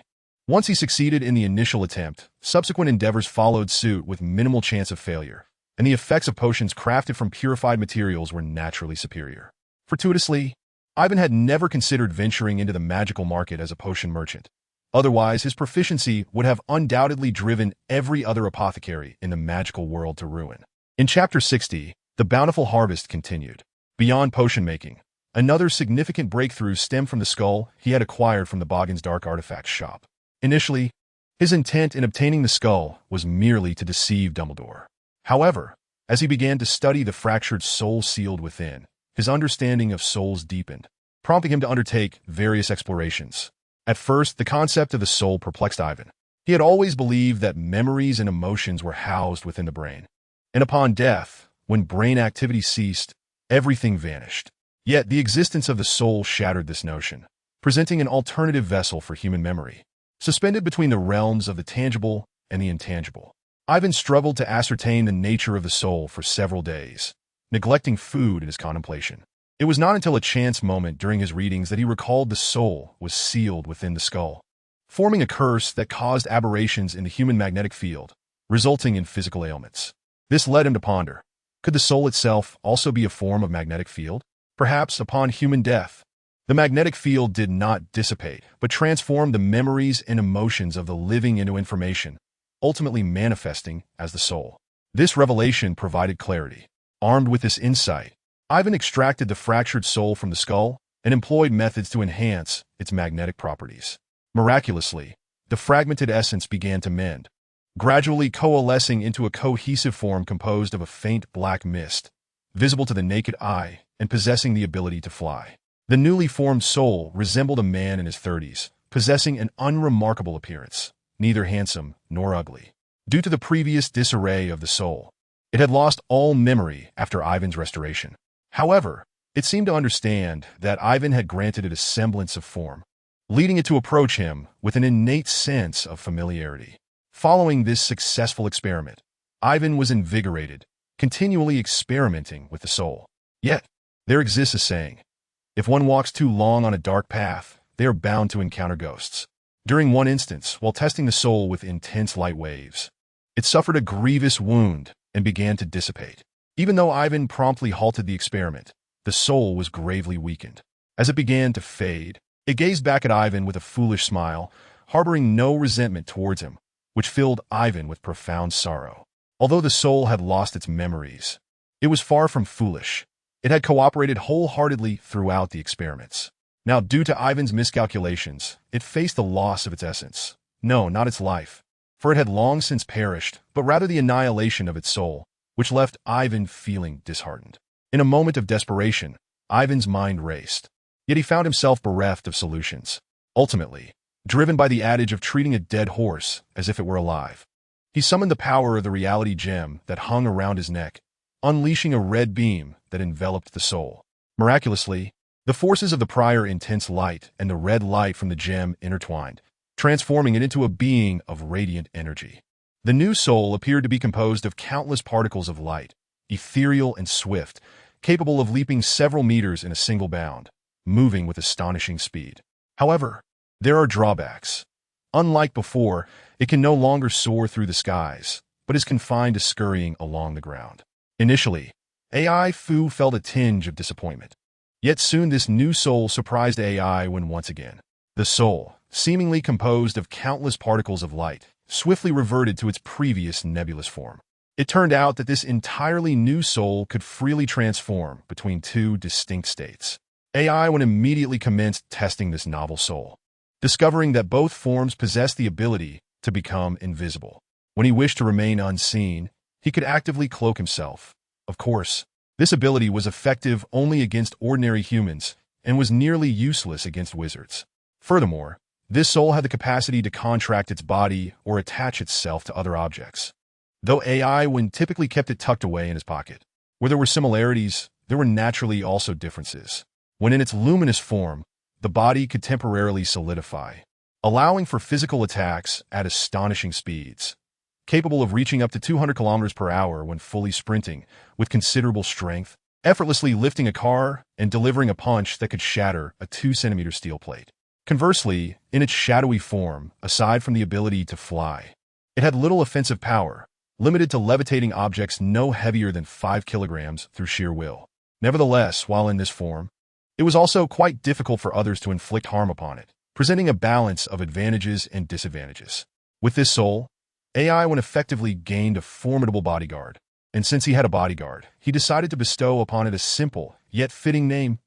Once he succeeded in the initial attempt, subsequent endeavors followed suit with minimal chance of failure, and the effects of potions crafted from purified materials were naturally superior. Fortuitously, Ivan had never considered venturing into the magical market as a potion merchant. Otherwise, his proficiency would have undoubtedly driven every other apothecary in the magical world to ruin. In Chapter 60, the bountiful harvest continued. Beyond potion making, another significant breakthrough stemmed from the skull he had acquired from the Boggin's Dark Artifacts shop. Initially, his intent in obtaining the skull was merely to deceive Dumbledore. However, as he began to study the fractured soul sealed within, his understanding of souls deepened, prompting him to undertake various explorations. At first, the concept of the soul perplexed Ivan. He had always believed that memories and emotions were housed within the brain, and upon death, when brain activity ceased, everything vanished. Yet the existence of the soul shattered this notion, presenting an alternative vessel for human memory, suspended between the realms of the tangible and the intangible. Ivan struggled to ascertain the nature of the soul for several days, neglecting food in his contemplation. It was not until a chance moment during his readings that he recalled the soul was sealed within the skull, forming a curse that caused aberrations in the human magnetic field, resulting in physical ailments. This led him to ponder, could the soul itself also be a form of magnetic field? Perhaps upon human death, the magnetic field did not dissipate, but transformed the memories and emotions of the living into information, ultimately manifesting as the soul. This revelation provided clarity. Armed with this insight, Ivan extracted the fractured soul from the skull and employed methods to enhance its magnetic properties. Miraculously, the fragmented essence began to mend, gradually coalescing into a cohesive form composed of a faint black mist, visible to the naked eye and possessing the ability to fly. The newly formed soul resembled a man in his 30s, possessing an unremarkable appearance, neither handsome nor ugly. Due to the previous disarray of the soul, it had lost all memory after Ivan's restoration. However, it seemed to understand that Ivan had granted it a semblance of form, leading it to approach him with an innate sense of familiarity. Following this successful experiment, Ivan was invigorated, continually experimenting with the soul. Yet, there exists a saying, if one walks too long on a dark path, they are bound to encounter ghosts. During one instance, while testing the soul with intense light waves, it suffered a grievous wound and began to dissipate. Even though Ivan promptly halted the experiment, the soul was gravely weakened. As it began to fade, it gazed back at Ivan with a foolish smile, harboring no resentment towards him, which filled Ivan with profound sorrow. Although the soul had lost its memories, it was far from foolish. It had cooperated wholeheartedly throughout the experiments. Now, due to Ivan's miscalculations, it faced the loss of its essence. No, not its life, for it had long since perished, but rather the annihilation of its soul, which left Ivan feeling disheartened. In a moment of desperation, Ivan's mind raced, yet he found himself bereft of solutions. Ultimately, driven by the adage of treating a dead horse as if it were alive, he summoned the power of the reality gem that hung around his neck, unleashing a red beam that enveloped the soul. Miraculously, the forces of the prior intense light and the red light from the gem intertwined, transforming it into a being of radiant energy. The new soul appeared to be composed of countless particles of light, ethereal and swift, capable of leaping several meters in a single bound, moving with astonishing speed. However, there are drawbacks. Unlike before, it can no longer soar through the skies, but is confined to scurrying along the ground. Initially, AI Fu felt a tinge of disappointment. Yet soon this new soul surprised AI when once again, the soul, seemingly composed of countless particles of light, swiftly reverted to its previous nebulous form. It turned out that this entirely new soul could freely transform between two distinct states. AI would immediately commence testing this novel soul, discovering that both forms possessed the ability to become invisible. When he wished to remain unseen, he could actively cloak himself. Of course, this ability was effective only against ordinary humans and was nearly useless against wizards. Furthermore, this soul had the capacity to contract its body or attach itself to other objects. Though AI typically kept it tucked away in his pocket. Where there were similarities, there were naturally also differences. When in its luminous form, the body could temporarily solidify, allowing for physical attacks at astonishing speeds, capable of reaching up to 200 kilometers per hour when fully sprinting, with considerable strength, effortlessly lifting a car and delivering a punch that could shatter a 2-centimeter steel plate. Conversely, in its shadowy form, aside from the ability to fly, it had little offensive power, limited to levitating objects no heavier than 5 kilograms through sheer will. Nevertheless, while in this form, it was also quite difficult for others to inflict harm upon it, presenting a balance of advantages and disadvantages. With this soul, AI when effectively gained a formidable bodyguard, and since he had a bodyguard, he decided to bestow upon it a simple, yet fitting name,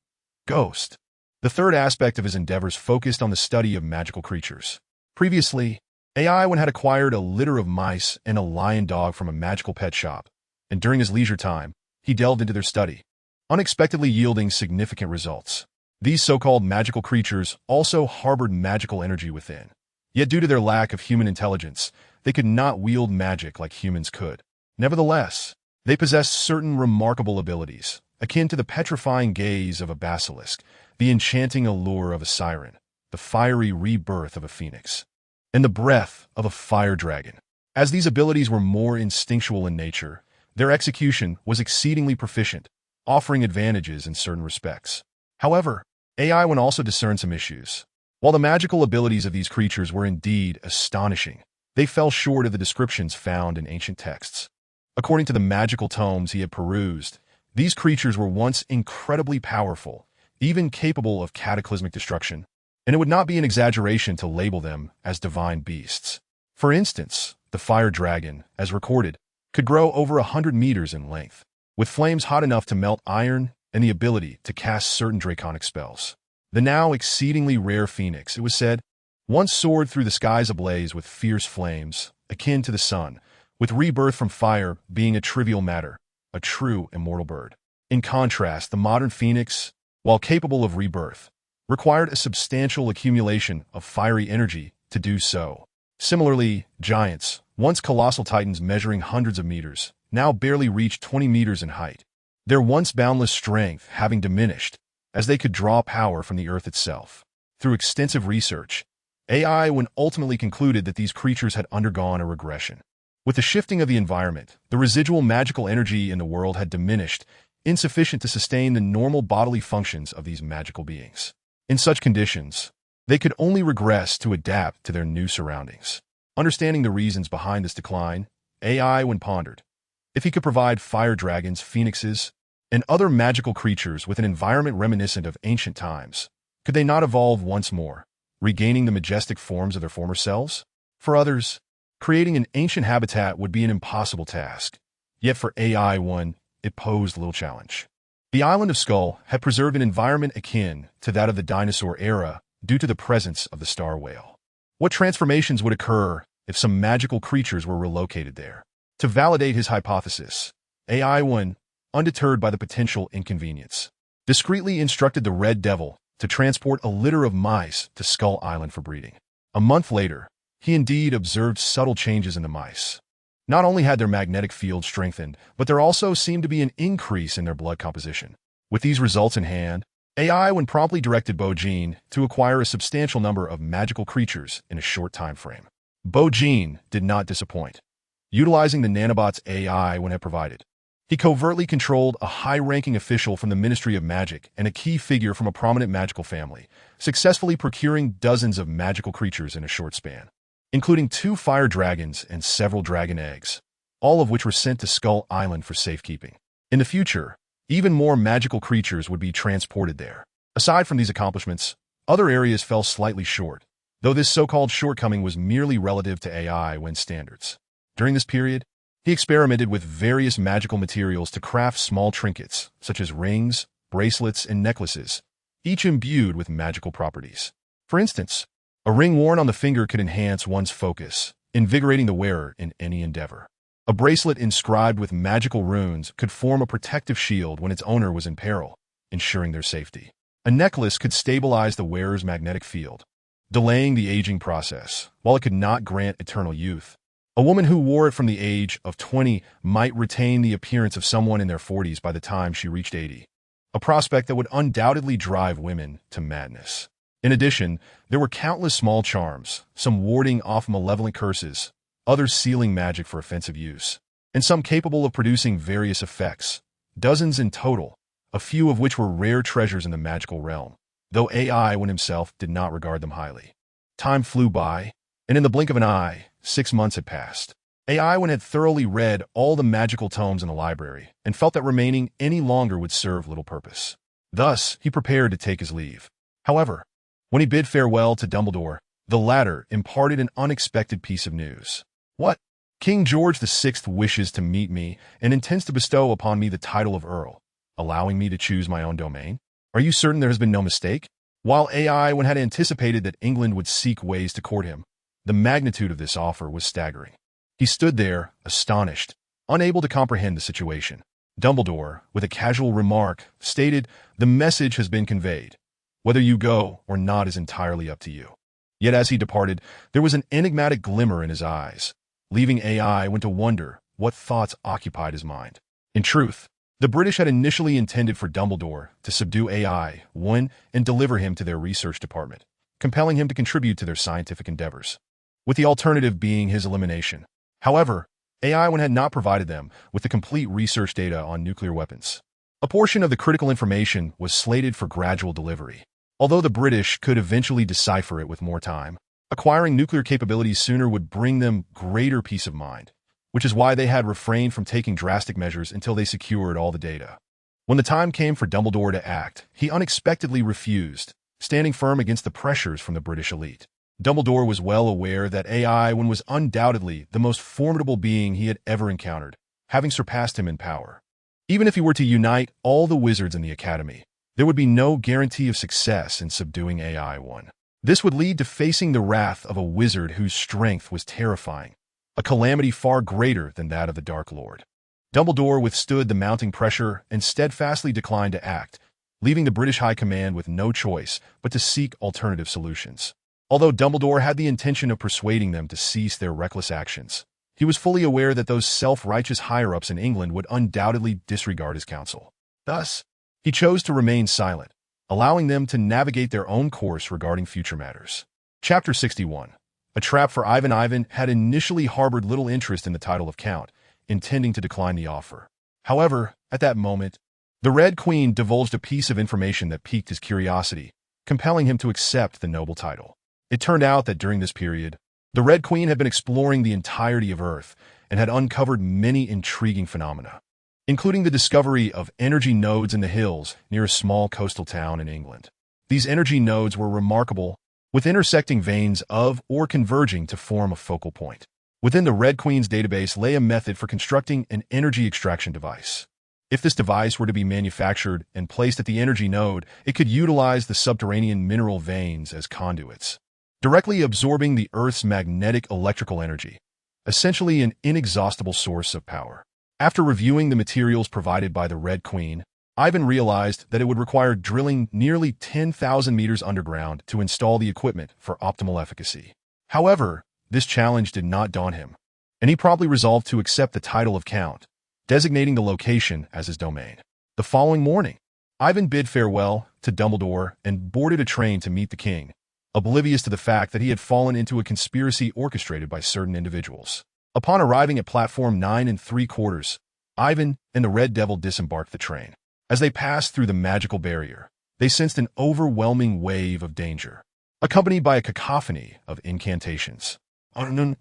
Ghost. The third aspect of his endeavors focused on the study of magical creatures. Previously, AI when had acquired a litter of mice and a lion dog from a magical pet shop, and during his leisure time, he delved into their study, unexpectedly yielding significant results. These so-called magical creatures also harbored magical energy within. Yet due to their lack of human intelligence, they could not wield magic like humans could. Nevertheless, they possessed certain remarkable abilities, akin to the petrifying gaze of a basilisk, the enchanting allure of a siren, the fiery rebirth of a phoenix, and the breath of a fire dragon. As these abilities were more instinctual in nature, their execution was exceedingly proficient, offering advantages in certain respects. However, AI one also discerned some issues. While the magical abilities of these creatures were indeed astonishing, they fell short of the descriptions found in ancient texts. According to the magical tomes he had perused, these creatures were once incredibly powerful, even capable of cataclysmic destruction, and it would not be an exaggeration to label them as divine beasts. For instance, the fire dragon, as recorded, could grow over 100 meters in length, with flames hot enough to melt iron and the ability to cast certain draconic spells. The now exceedingly rare phoenix, it was said, once soared through the skies ablaze with fierce flames, akin to the sun, with rebirth from fire being a trivial matter, a true immortal bird. In contrast, the modern phoenix, while capable of rebirth, required a substantial accumulation of fiery energy to do so. Similarly, giants, once colossal titans measuring hundreds of meters, now barely reached 20 meters in height, their once boundless strength having diminished as they could draw power from the earth itself. Through extensive research, AI when ultimately concluded that these creatures had undergone a regression. With the shifting of the environment, the residual magical energy in the world had diminished, insufficient to sustain the normal bodily functions of these magical beings. In such conditions, they could only regress to adapt to their new surroundings. Understanding the reasons behind this decline, AI when pondered if he could provide fire dragons, phoenixes, and other magical creatures with an environment reminiscent of ancient times, could they not evolve once more, regaining the majestic forms of their former selves? For others, creating an ancient habitat would be an impossible task. Yet for AI one, it posed little challenge. The island of Skull had preserved an environment akin to that of the dinosaur era due to the presence of the star whale. What transformations would occur if some magical creatures were relocated there? To validate his hypothesis, AI one, undeterred by the potential inconvenience, discreetly instructed the Red Devil to transport a litter of mice to Skull Island for breeding. A month later, he indeed observed subtle changes in the mice. Not only had their magnetic field strengthened, but there also seemed to be an increase in their blood composition. With these results in hand, AI when promptly directed Bo-Jean to acquire a substantial number of magical creatures in a short time frame. Bo-Jean did not disappoint. Utilizing the nanobots AI when had provided, he covertly controlled a high-ranking official from the Ministry of Magic and a key figure from a prominent magical family, successfully procuring dozens of magical creatures in a short span, including 2 fire dragons and several dragon eggs, all of which were sent to Skull Island for safekeeping. In the future, even more magical creatures would be transported there. Aside from these accomplishments, other areas fell slightly short, though this so-called shortcoming was merely relative to AI when standards. During this period, he experimented with various magical materials to craft small trinkets, such as rings, bracelets, and necklaces, each imbued with magical properties. For instance, a ring worn on the finger could enhance one's focus, invigorating the wearer in any endeavor. A bracelet inscribed with magical runes could form a protective shield when its owner was in peril, ensuring their safety. A necklace could stabilize the wearer's magnetic field, delaying the aging process. While it could not grant eternal youth, a woman who wore it from the age of 20 might retain the appearance of someone in their 40s by the time she reached 80, a prospect that would undoubtedly drive women to madness. In addition, there were countless small charms, some warding off malevolent curses, others sealing magic for offensive use, and some capable of producing various effects, dozens in total, a few of which were rare treasures in the magical realm, though AI when himself did not regard them highly. Time flew by, and in the blink of an eye, 6 months had passed. AI had thoroughly read all the magical tomes in the library and felt that remaining any longer would serve little purpose. Thus, he prepared to take his leave. However, when he bid farewell to Dumbledore, the latter imparted an unexpected piece of news. What? King George VI wishes to meet me and intends to bestow upon me the title of Earl, allowing me to choose my own domain? Are you certain there has been no mistake? While AI had anticipated that England would seek ways to court him, the magnitude of this offer was staggering. He stood there, astonished, unable to comprehend the situation. Dumbledore, with a casual remark, stated, "The message has been conveyed. Whether you go or not is entirely up to you." Yet as he departed, there was an enigmatic glimmer in his eyes, leaving AI to wonder what thoughts occupied his mind. In truth, the British had initially intended for Dumbledore to subdue AI, and deliver him to their research department, compelling him to contribute to their scientific endeavors, with the alternative being his elimination. However, AI had not provided them with the complete research data on nuclear weapons. A portion of the critical information was slated for gradual delivery. Although the British could eventually decipher it with more time, acquiring nuclear capabilities sooner would bring them greater peace of mind, which is why they had refrained from taking drastic measures until they secured all the data. When the time came for Dumbledore to act, he unexpectedly refused, standing firm against the pressures from the British elite. Dumbledore was well aware that AI was undoubtedly the most formidable being he had ever encountered, having surpassed him in power. Even if he were to unite all the wizards in the Academy, there would be no guarantee of success in subduing AI-1. This would lead to facing the wrath of a wizard whose strength was terrifying, a calamity far greater than that of the Dark Lord. Dumbledore withstood the mounting pressure and steadfastly declined to act, leaving the British High Command with no choice but to seek alternative solutions. Although Dumbledore had the intention of persuading them to cease their reckless actions, he was fully aware that those self-righteous higher-ups in England would undoubtedly disregard his counsel. Thus, he chose to remain silent, allowing them to navigate their own course regarding future matters. Chapter 61. A trap for Ivan. Ivan had initially harbored little interest in the title of Count, intending to decline the offer. However, at that moment, the Red Queen divulged a piece of information that piqued his curiosity, compelling him to accept the noble title. It turned out that during this period, the Red Queen had been exploring the entirety of Earth and had uncovered many intriguing phenomena, including the discovery of energy nodes in the hills near a small coastal town in England. These energy nodes were remarkable, with intersecting veins of or converging to form a focal point. Within the Red Queen's database lay a method for constructing an energy extraction device. If this device were to be manufactured and placed at the energy node, it could utilize the subterranean mineral veins as conduits, directly absorbing the Earth's magnetic electrical energy, essentially an inexhaustible source of power. After reviewing the materials provided by the Red Queen, Ivan realized that it would require drilling nearly 10,000 meters underground to install the equipment for optimal efficacy. However, this challenge did not daunt him, and he promptly resolved to accept the title of Count, designating the location as his domain. The following morning, Ivan bid farewell to Dumbledore and boarded a train to meet the king, oblivious to the fact that he had fallen into a conspiracy orchestrated by certain individuals. Upon arriving at platform 9 3/4, Ivan and the Red Devil disembarked the train. As they passed through the magical barrier, they sensed an overwhelming wave of danger, accompanied by a cacophony of incantations. A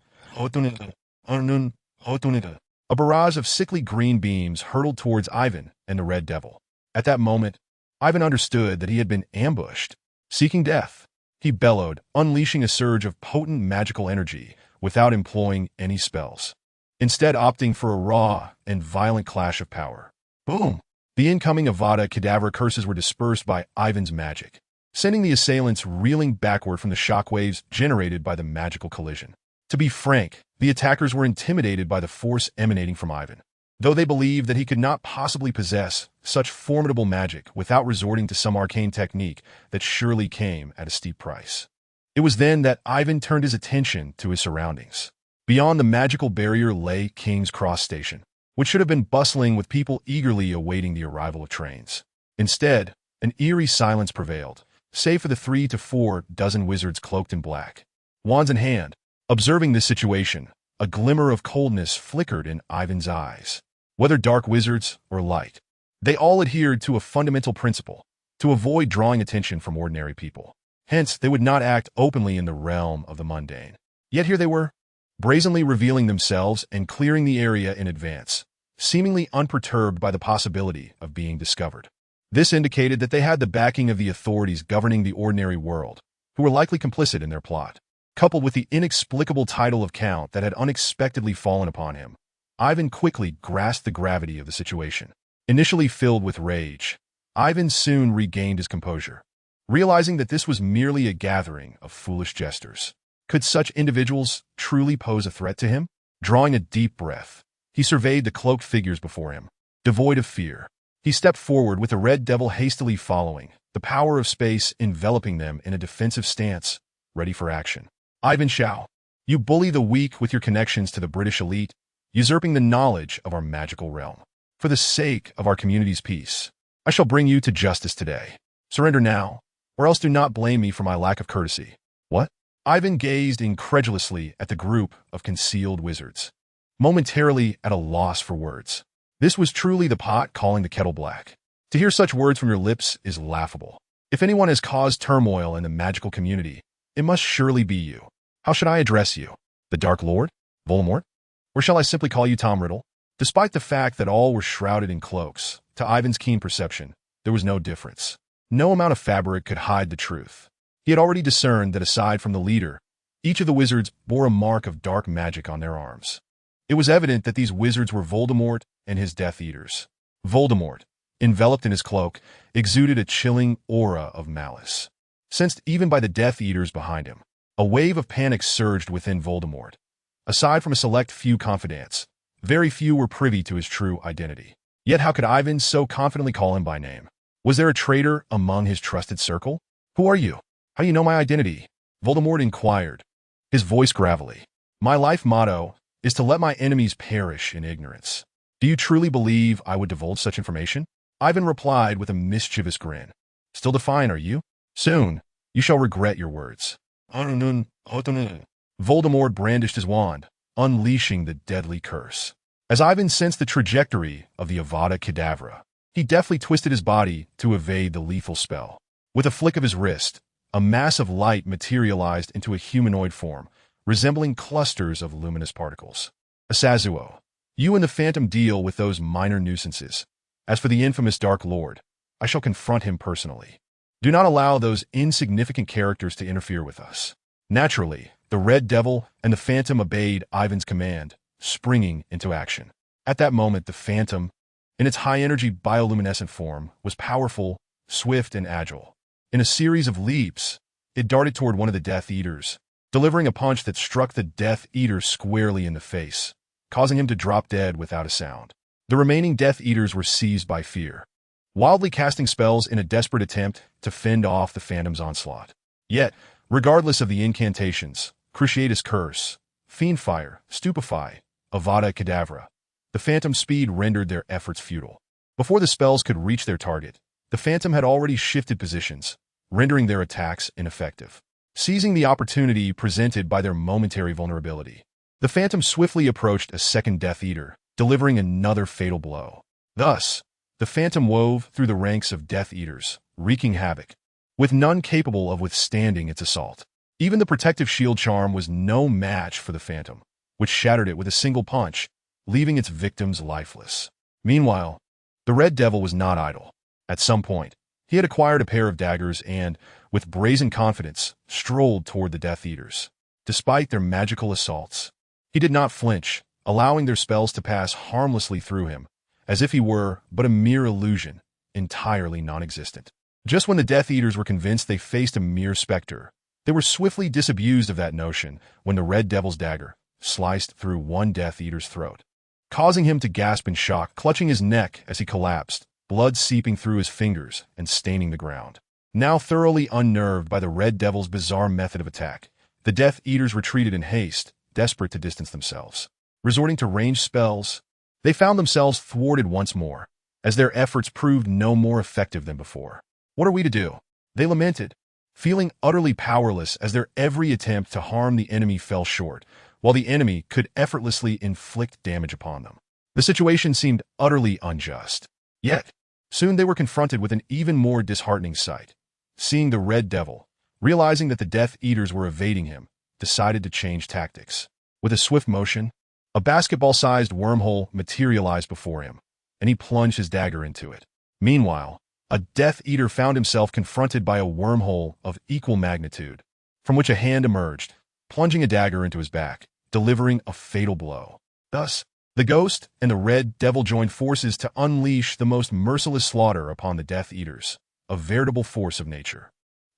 barrage of sickly green beams hurtled towards Ivan and the Red Devil. At that moment, Ivan understood that he had been ambushed, seeking death. He bellowed, unleashing a surge of potent magical energy without employing any spells, instead opting for a raw and violent clash of power. Boom! The incoming Avada Kedavra curses were dispersed by Ivan's magic, sending the assailants reeling backward from the shockwaves generated by the magical collision. To be frank, the attackers were intimidated by the force emanating from Ivan, though they believed that he could not possibly possess such formidable magic without resorting to some arcane technique that surely came at a steep price. It was then that Ivan turned his attention to his surroundings. Beyond the magical barrier lay King's Cross Station, which should have been bustling with people eagerly awaiting the arrival of trains. Instead, an eerie silence prevailed, save for the 3 to 4 dozen wizards cloaked in black, wands in hand. Observing this situation, a glimmer of coldness flickered in Ivan's eyes. Whether dark wizards or light, they all adhered to a fundamental principle: to avoid drawing attention from ordinary people. Hence, they would not act openly in the realm of the mundane. Yet here they were, brazenly revealing themselves and clearing the area in advance, seemingly unperturbed by the possibility of being discovered. This indicated that they had the backing of the authorities governing the ordinary world, who were likely complicit in their plot. Coupled with the inexplicable title of Count that had unexpectedly fallen upon him, Ivan quickly grasped the gravity of the situation. Initially filled with rage, Ivan soon regained his composure, realizing that this was merely a gathering of foolish jesters. Could such individuals truly pose a threat to him? Drawing a deep breath, he surveyed the cloaked figures before him. Devoid of fear, he stepped forward with the Red Devil hastily following, the power of space enveloping them in a defensive stance, ready for action. Ivan Shao, you bully the weak with your connections to the British elite, usurping the knowledge of our magical realm. For the sake of our community's peace, I shall bring you to justice today. Surrender now, or else do not blame me for my lack of courtesy. What? Ivan gazed incredulously at the group of concealed wizards, momentarily at a loss for words. This was truly the pot calling the kettle black. To hear such words from your lips is laughable. If anyone has caused turmoil in the magical community, it must surely be you. How should I address you? The Dark Lord? Voldemort? Or shall I simply call you Tom Riddle? Despite the fact that all were shrouded in cloaks, to Ivan's keen perception, there was no difference. No amount of fabric could hide the truth. He had already discerned that aside from the leader, each of the wizards bore a mark of dark magic on their arms. It was evident that these wizards were Voldemort and his Death Eaters. Voldemort, enveloped in his cloak, exuded a chilling aura of malice, sensed even by the Death Eaters behind him. A wave of panic surged within Voldemort. Aside from a select few confidants, very few were privy to his true identity. Yet how could Ivan so confidently call him by name? Was there a traitor among his trusted circle? Who are you? How do you know my identity? Voldemort inquired, his voice gravelly. My life motto is to let my enemies perish in ignorance. Do you truly believe I would divulge such information? Ivan replied with a mischievous grin. Still defiant, are you? Soon, you shall regret your words. Voldemort brandished his wand, unleashing the deadly curse. As Ivan sensed the trajectory of the Avada Kedavra, he deftly twisted his body to evade the lethal spell. With a flick of his wrist, a mass of light materialized into a humanoid form, resembling clusters of luminous particles. Asazuo, you and the Phantom deal with those minor nuisances. As for the infamous Dark Lord, I shall confront him personally. Do not allow those insignificant characters to interfere with us. Naturally, the Red Devil and the Phantom obeyed Ivan's command, springing into action. At that moment, the Phantom, in its high-energy bioluminescent form, was powerful, swift, and agile. In a series of leaps, it darted toward one of the Death Eaters, delivering a punch that struck the Death Eater squarely in the face, causing him to drop dead without a sound. The remaining Death Eaters were seized by fear, wildly casting spells in a desperate attempt to fend off the Phantom's onslaught. Yet, regardless of the incantations, Cruciatus Curse, Fiend Fire, Stupefy, Avada Kedavra, the Phantom's speed rendered their efforts futile. Before the spells could reach their target, the Phantom had already shifted positions, rendering their attacks ineffective. Seizing the opportunity presented by their momentary vulnerability, the Phantom swiftly approached a second Death Eater, delivering another fatal blow. Thus, the Phantom wove through the ranks of Death Eaters, wreaking havoc, with none capable of withstanding its assault. Even the protective shield charm was no match for the Phantom, which shattered it with a single punch, leaving its victims lifeless. Meanwhile, the Red Devil was not idle. At some point, he had acquired a pair of daggers and, with brazen confidence, strolled toward the Death Eaters. Despite their magical assaults, he did not flinch, allowing their spells to pass harmlessly through him, as if he were but a mere illusion, entirely non-existent. Just when the Death Eaters were convinced they faced a mere specter, they were swiftly disabused of that notion when the Red Devil's dagger sliced through one Death Eater's throat, causing him to gasp in shock, clutching his neck as he collapsed, blood seeping through his fingers and staining the ground. Now thoroughly unnerved by the Red Devil's bizarre method of attack, the Death Eaters retreated in haste, desperate to distance themselves. Resorting to ranged spells, they found themselves thwarted once more, as their efforts proved no more effective than before. What are we to do? They lamented, feeling utterly powerless as their every attempt to harm the enemy fell short, while the enemy could effortlessly inflict damage upon them. The situation seemed utterly unjust. Yet, soon they were confronted with an even more disheartening sight. Seeing the Red Devil, realizing that the Death Eaters were evading him, decided to change tactics. With a swift motion, a basketball-sized wormhole materialized before him, and he plunged his dagger into it. Meanwhile, a Death Eater found himself confronted by a wormhole of equal magnitude, from which a hand emerged, plunging a dagger into his back, delivering a fatal blow. Thus, the Ghost and the Red Devil joined forces to unleash the most merciless slaughter upon the Death Eaters, a veritable force of nature.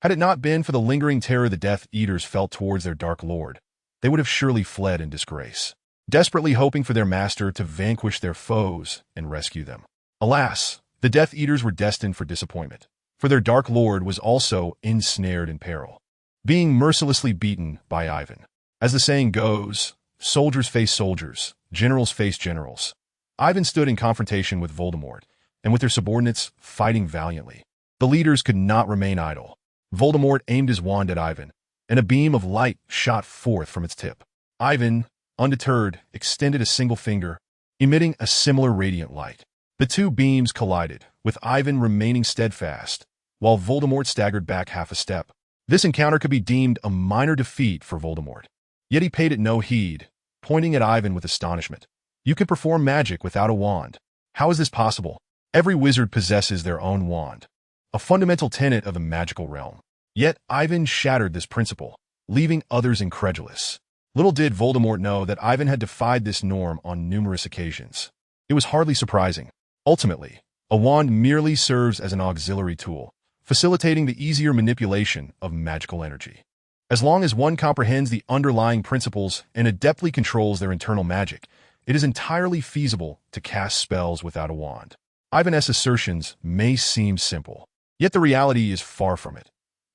Had it not been for the lingering terror the Death Eaters felt towards their Dark Lord, they would have surely fled in disgrace, desperately hoping for their master to vanquish their foes and rescue them. Alas, the Death Eaters were destined for disappointment, for their Dark Lord was also ensnared in peril, being mercilessly beaten by Ivan. As the saying goes, soldiers face soldiers, generals face generals. Ivan stood in confrontation with Voldemort, and with their subordinates fighting valiantly. The leaders could not remain idle. Voldemort aimed his wand at Ivan, and a beam of light shot forth from its tip. Ivan, undeterred, extended a single finger, emitting a similar radiant light. The two beams collided, with Ivan remaining steadfast, while Voldemort staggered back half a step. This encounter could be deemed a minor defeat for Voldemort. Yet he paid it no heed, pointing at Ivan with astonishment. "You can perform magic without a wand. How is this possible? Every wizard possesses their own wand, a fundamental tenet of the magical realm." Yet Ivan shattered this principle, leaving others incredulous. Little did Voldemort know that Ivan had defied this norm on numerous occasions. It was hardly surprising. Ultimately, a wand merely serves as an auxiliary tool, facilitating the easier manipulation of magical energy. As long as one comprehends the underlying principles and adeptly controls their internal magic, it is entirely feasible to cast spells without a wand. Ivan's assertions may seem simple, yet the reality is far from it.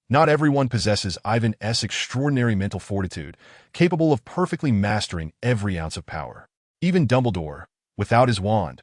Not everyone possesses Ivan's extraordinary mental fortitude, capable of perfectly mastering every ounce of power. Even Dumbledore, without his wand,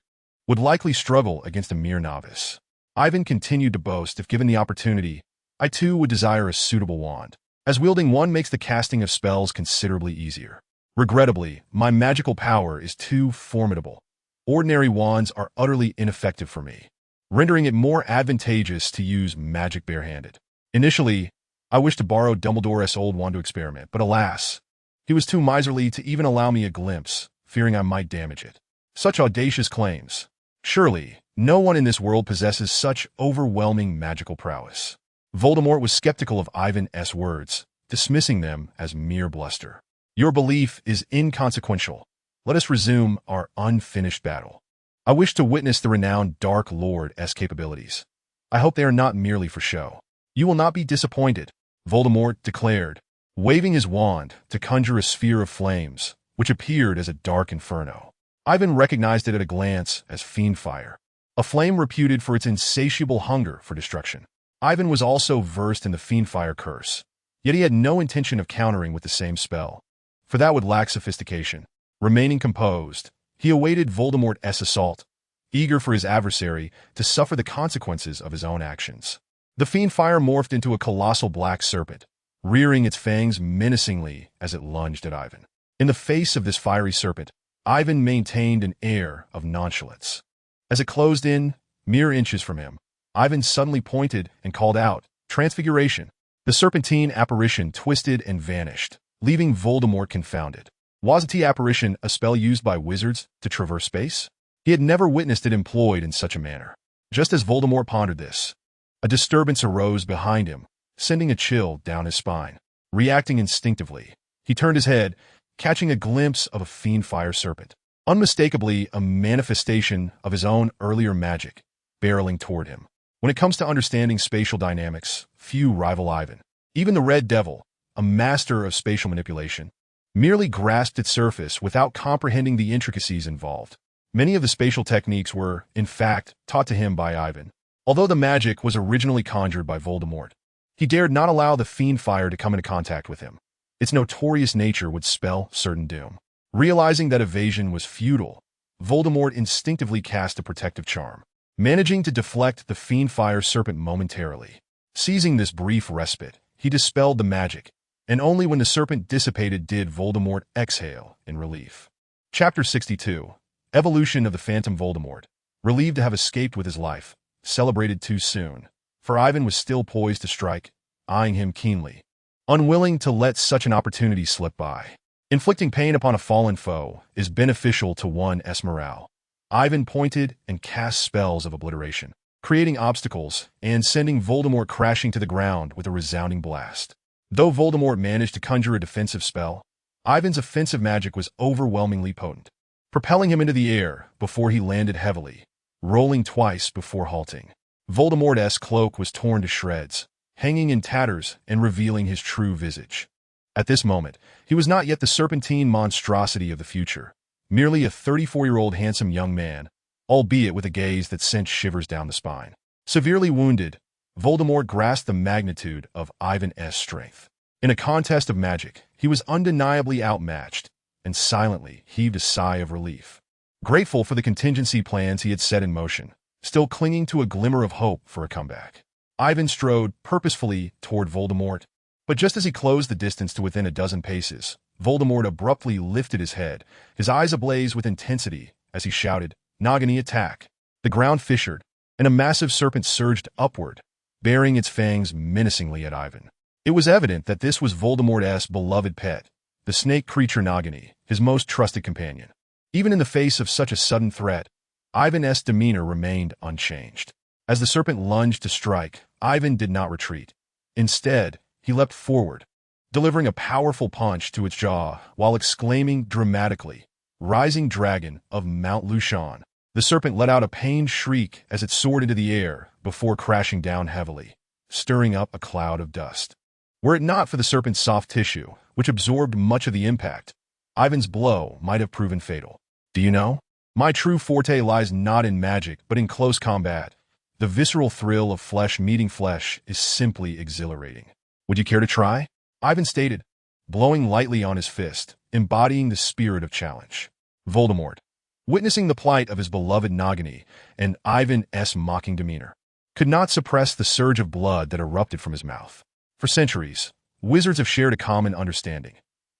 would likely struggle against a mere novice. Ivan continued to boast, "If given the opportunity, I too would desire a suitable wand, as wielding one makes the casting of spells considerably easier. Regrettably, my magical power is too formidable. Ordinary wands are utterly ineffective for me, rendering it more advantageous to use magic barehanded. Initially, I wished to borrow Dumbledore's old wand to experiment, but alas, he was too miserly to even allow me a glimpse, fearing I might damage it." Such audacious claims. Surely, no one in this world possesses such overwhelming magical prowess. Voldemort was skeptical of Ivan's words, dismissing them as mere bluster. "Your belief is inconsequential. Let us resume our unfinished battle. I wish to witness the renowned Dark Lord's capabilities. I hope they are not merely for show." "You will not be disappointed," Voldemort declared, waving his wand to conjure a sphere of flames, which appeared as a dark inferno. Ivan recognized it at a glance as fiend fire, a flame reputed for its insatiable hunger for destruction. Ivan was also versed in the fiend fire curse, yet he had no intention of countering with the same spell, for that would lack sophistication. Remaining composed, he awaited Voldemort's assault, eager for his adversary to suffer the consequences of his own actions. The fiend fire morphed into a colossal black serpent, rearing its fangs menacingly as it lunged at Ivan. In the face of this fiery serpent, Ivan maintained an air of nonchalance. As it closed in, mere inches from him, Ivan suddenly pointed and called out, "Transfiguration!" The serpentine apparition twisted and vanished, leaving Voldemort confounded. Was the apparition a spell used by wizards to traverse space? He had never witnessed it employed in such a manner. Just as Voldemort pondered this, a disturbance arose behind him, sending a chill down his spine. Reacting instinctively, he turned his head, catching a glimpse of a fiend fire serpent, unmistakably a manifestation of his own earlier magic, barreling toward him. When it comes to understanding spatial dynamics, few rival Ivan. Even the Red Devil, a master of spatial manipulation, merely grasped its surface without comprehending the intricacies involved. Many of the spatial techniques were, in fact, taught to him by Ivan. Although the magic was originally conjured by Voldemort, he dared not allow the fiend fire to come into contact with him. Its notorious nature would spell certain doom. Realizing that evasion was futile, Voldemort instinctively cast a protective charm, managing to deflect the fiend fire serpent momentarily. Seizing this brief respite, he dispelled the magic, and only when the serpent dissipated did Voldemort exhale in relief. Chapter 62. Evolution of the Phantom Voldemort. Relieved to have escaped with his life, celebrated too soon, for Ivan was still poised to strike, eyeing him keenly, unwilling to let such an opportunity slip by. Inflicting pain upon a fallen foe is beneficial to one's morale. Ivan pointed and cast spells of obliteration, creating obstacles and sending Voldemort crashing to the ground with a resounding blast. Though Voldemort managed to conjure a defensive spell, Ivan's offensive magic was overwhelmingly potent, propelling him into the air before he landed heavily, rolling twice before halting. Voldemort's cloak was torn to shreds, hanging in tatters and revealing his true visage. At this moment, he was not yet the serpentine monstrosity of the future, merely a 34-year-old handsome young man, albeit with a gaze that sent shivers down the spine. Severely wounded, Voldemort grasped the magnitude of Ivan's strength. In a contest of magic, he was undeniably outmatched, and silently heaved a sigh of relief, grateful for the contingency plans he had set in motion, still clinging to a glimmer of hope for a comeback. Ivan strode purposefully toward Voldemort, but just as he closed the distance to within a dozen paces, Voldemort abruptly lifted his head, his eyes ablaze with intensity as he shouted, "Nagini, attack!" The ground fissured, and a massive serpent surged upward, baring its fangs menacingly at Ivan. It was evident that this was Voldemort's beloved pet, the snake creature Nagini, his most trusted companion. Even in the face of such a sudden threat, Ivan's demeanor remained unchanged. As the serpent lunged to strike, Ivan did not retreat. Instead, he leapt forward, delivering a powerful punch to its jaw while exclaiming dramatically, "Rising dragon of Mount Lucian." The serpent let out a pained shriek as it soared into the air before crashing down heavily, stirring up a cloud of dust. Were it not for the serpent's soft tissue, which absorbed much of the impact, Ivan's blow might have proven fatal. Do you know? My true forte lies not in magic, but in close combat. The visceral thrill of flesh meeting flesh is simply exhilarating. Would you care to try? Ivan stated, blowing lightly on his fist, embodying the spirit of challenge. Voldemort, witnessing the plight of his beloved Nagini and Ivan's mocking demeanor, could not suppress the surge of blood that erupted from his mouth. For centuries, wizards have shared a common understanding.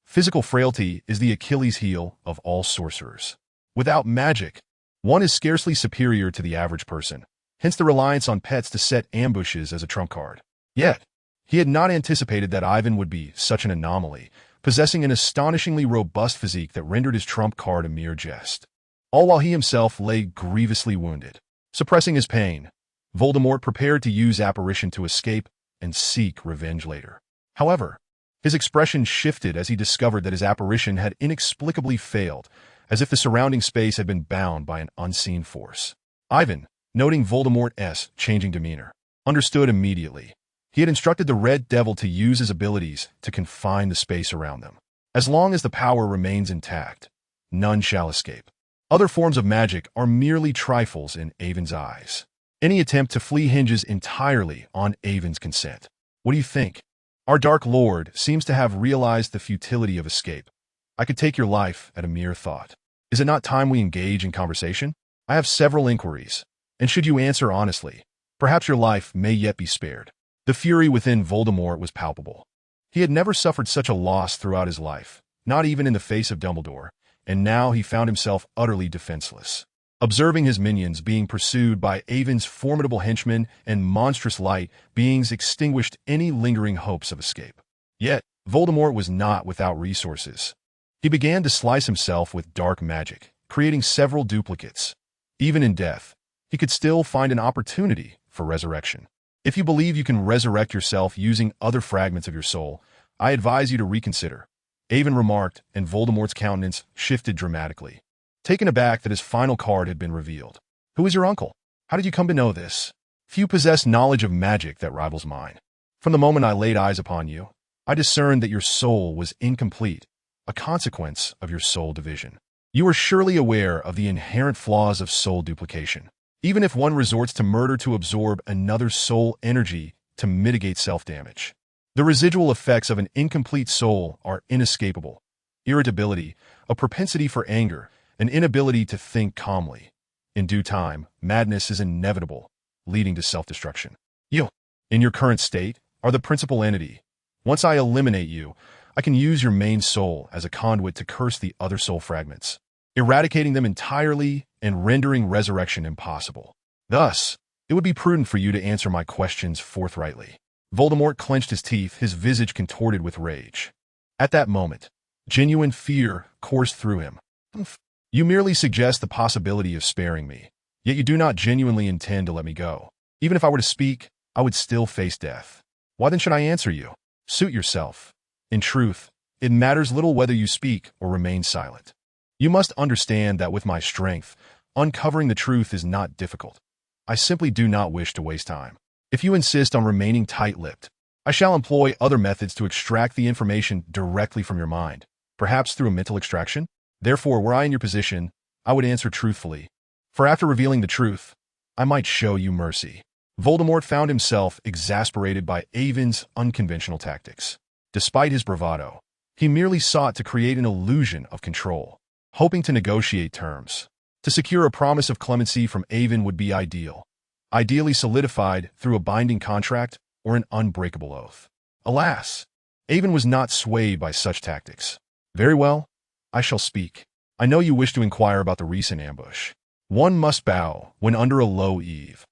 Physical frailty is the Achilles heel of all sorcerers. Without magic, one is scarcely superior to the average person, hence the reliance on pets to set ambushes as a trump card. Yet, he had not anticipated that Ivan would be such an anomaly, possessing an astonishingly robust physique that rendered his trump card a mere jest. All while he himself lay grievously wounded. Suppressing his pain, Voldemort prepared to use apparition to escape and seek revenge later. However, his expression shifted as he discovered that his apparition had inexplicably failed, as if the surrounding space had been bound by an unseen force. Ivan, noting Voldemort's changing demeanor, understood immediately. He had instructed the Red Devil to use his abilities to confine the space around them. As long as the power remains intact, none shall escape. Other forms of magic are merely trifles in Ivan's eyes. Any attempt to flee hinges entirely on Ivan's consent. What do you think? Our Dark Lord seems to have realized the futility of escape. I could take your life at a mere thought. Is it not time we engage in conversation? I have several inquiries, and should you answer honestly, perhaps your life may yet be spared. The fury within Voldemort was palpable. He had never suffered such a loss throughout his life, not even in the face of Dumbledore, and now he found himself utterly defenseless. Observing his minions being pursued by Ivan's formidable henchmen and monstrous light beings extinguished any lingering hopes of escape. Yet, Voldemort was not without resources. He began to slice himself with dark magic, creating several duplicates. Even in death, he could still find an opportunity for resurrection. If you believe you can resurrect yourself using other fragments of your soul, I advise you to reconsider. Ivan remarked, and Voldemort's countenance shifted dramatically, taken aback that his final card had been revealed. Who is your uncle? How did you come to know this? Few possess knowledge of magic that rivals mine. From the moment I laid eyes upon you, I discerned that your soul was incomplete, a consequence of your soul division. You are surely aware of the inherent flaws of soul duplication. Even if one resorts to murder to absorb another's soul energy to mitigate self-damage, the residual effects of an incomplete soul are inescapable. Irritability, a propensity for anger, an inability to think calmly. In due time, madness is inevitable, leading to self-destruction. You, in your current state, are the principal entity. Once I eliminate you, I can use your main soul as a conduit to curse the other soul fragments, eradicating them entirely and rendering resurrection impossible. Thus, it would be prudent for you to answer my questions forthrightly. Voldemort clenched his teeth, his visage contorted with rage. At that moment, Genuine fear coursed through him. You merely suggest the possibility of sparing me, yet you do not genuinely intend to let me go. Even if I were to speak, I would still face death. Why then should I answer you? Suit yourself. In truth, it matters little whether you speak or remain silent. You must understand that with my strength, uncovering the truth is not difficult. I simply do not wish to waste time. If you insist on remaining tight-lipped, I shall employ other methods to extract the information directly from your mind, perhaps through a mental extraction. Therefore, were I in your position, I would answer truthfully, for after revealing the truth, I might show you mercy. Voldemort found himself exasperated by Avon's unconventional tactics. Despite his bravado, he merely sought to create an illusion of control, hoping to negotiate terms. To secure a promise of clemency from Avon would be ideally solidified through a binding contract or an unbreakable oath. Alas, Avon was not swayed by such tactics. Very well, I shall speak. I know you wish to inquire about the recent ambush. One must bow when under a low eve.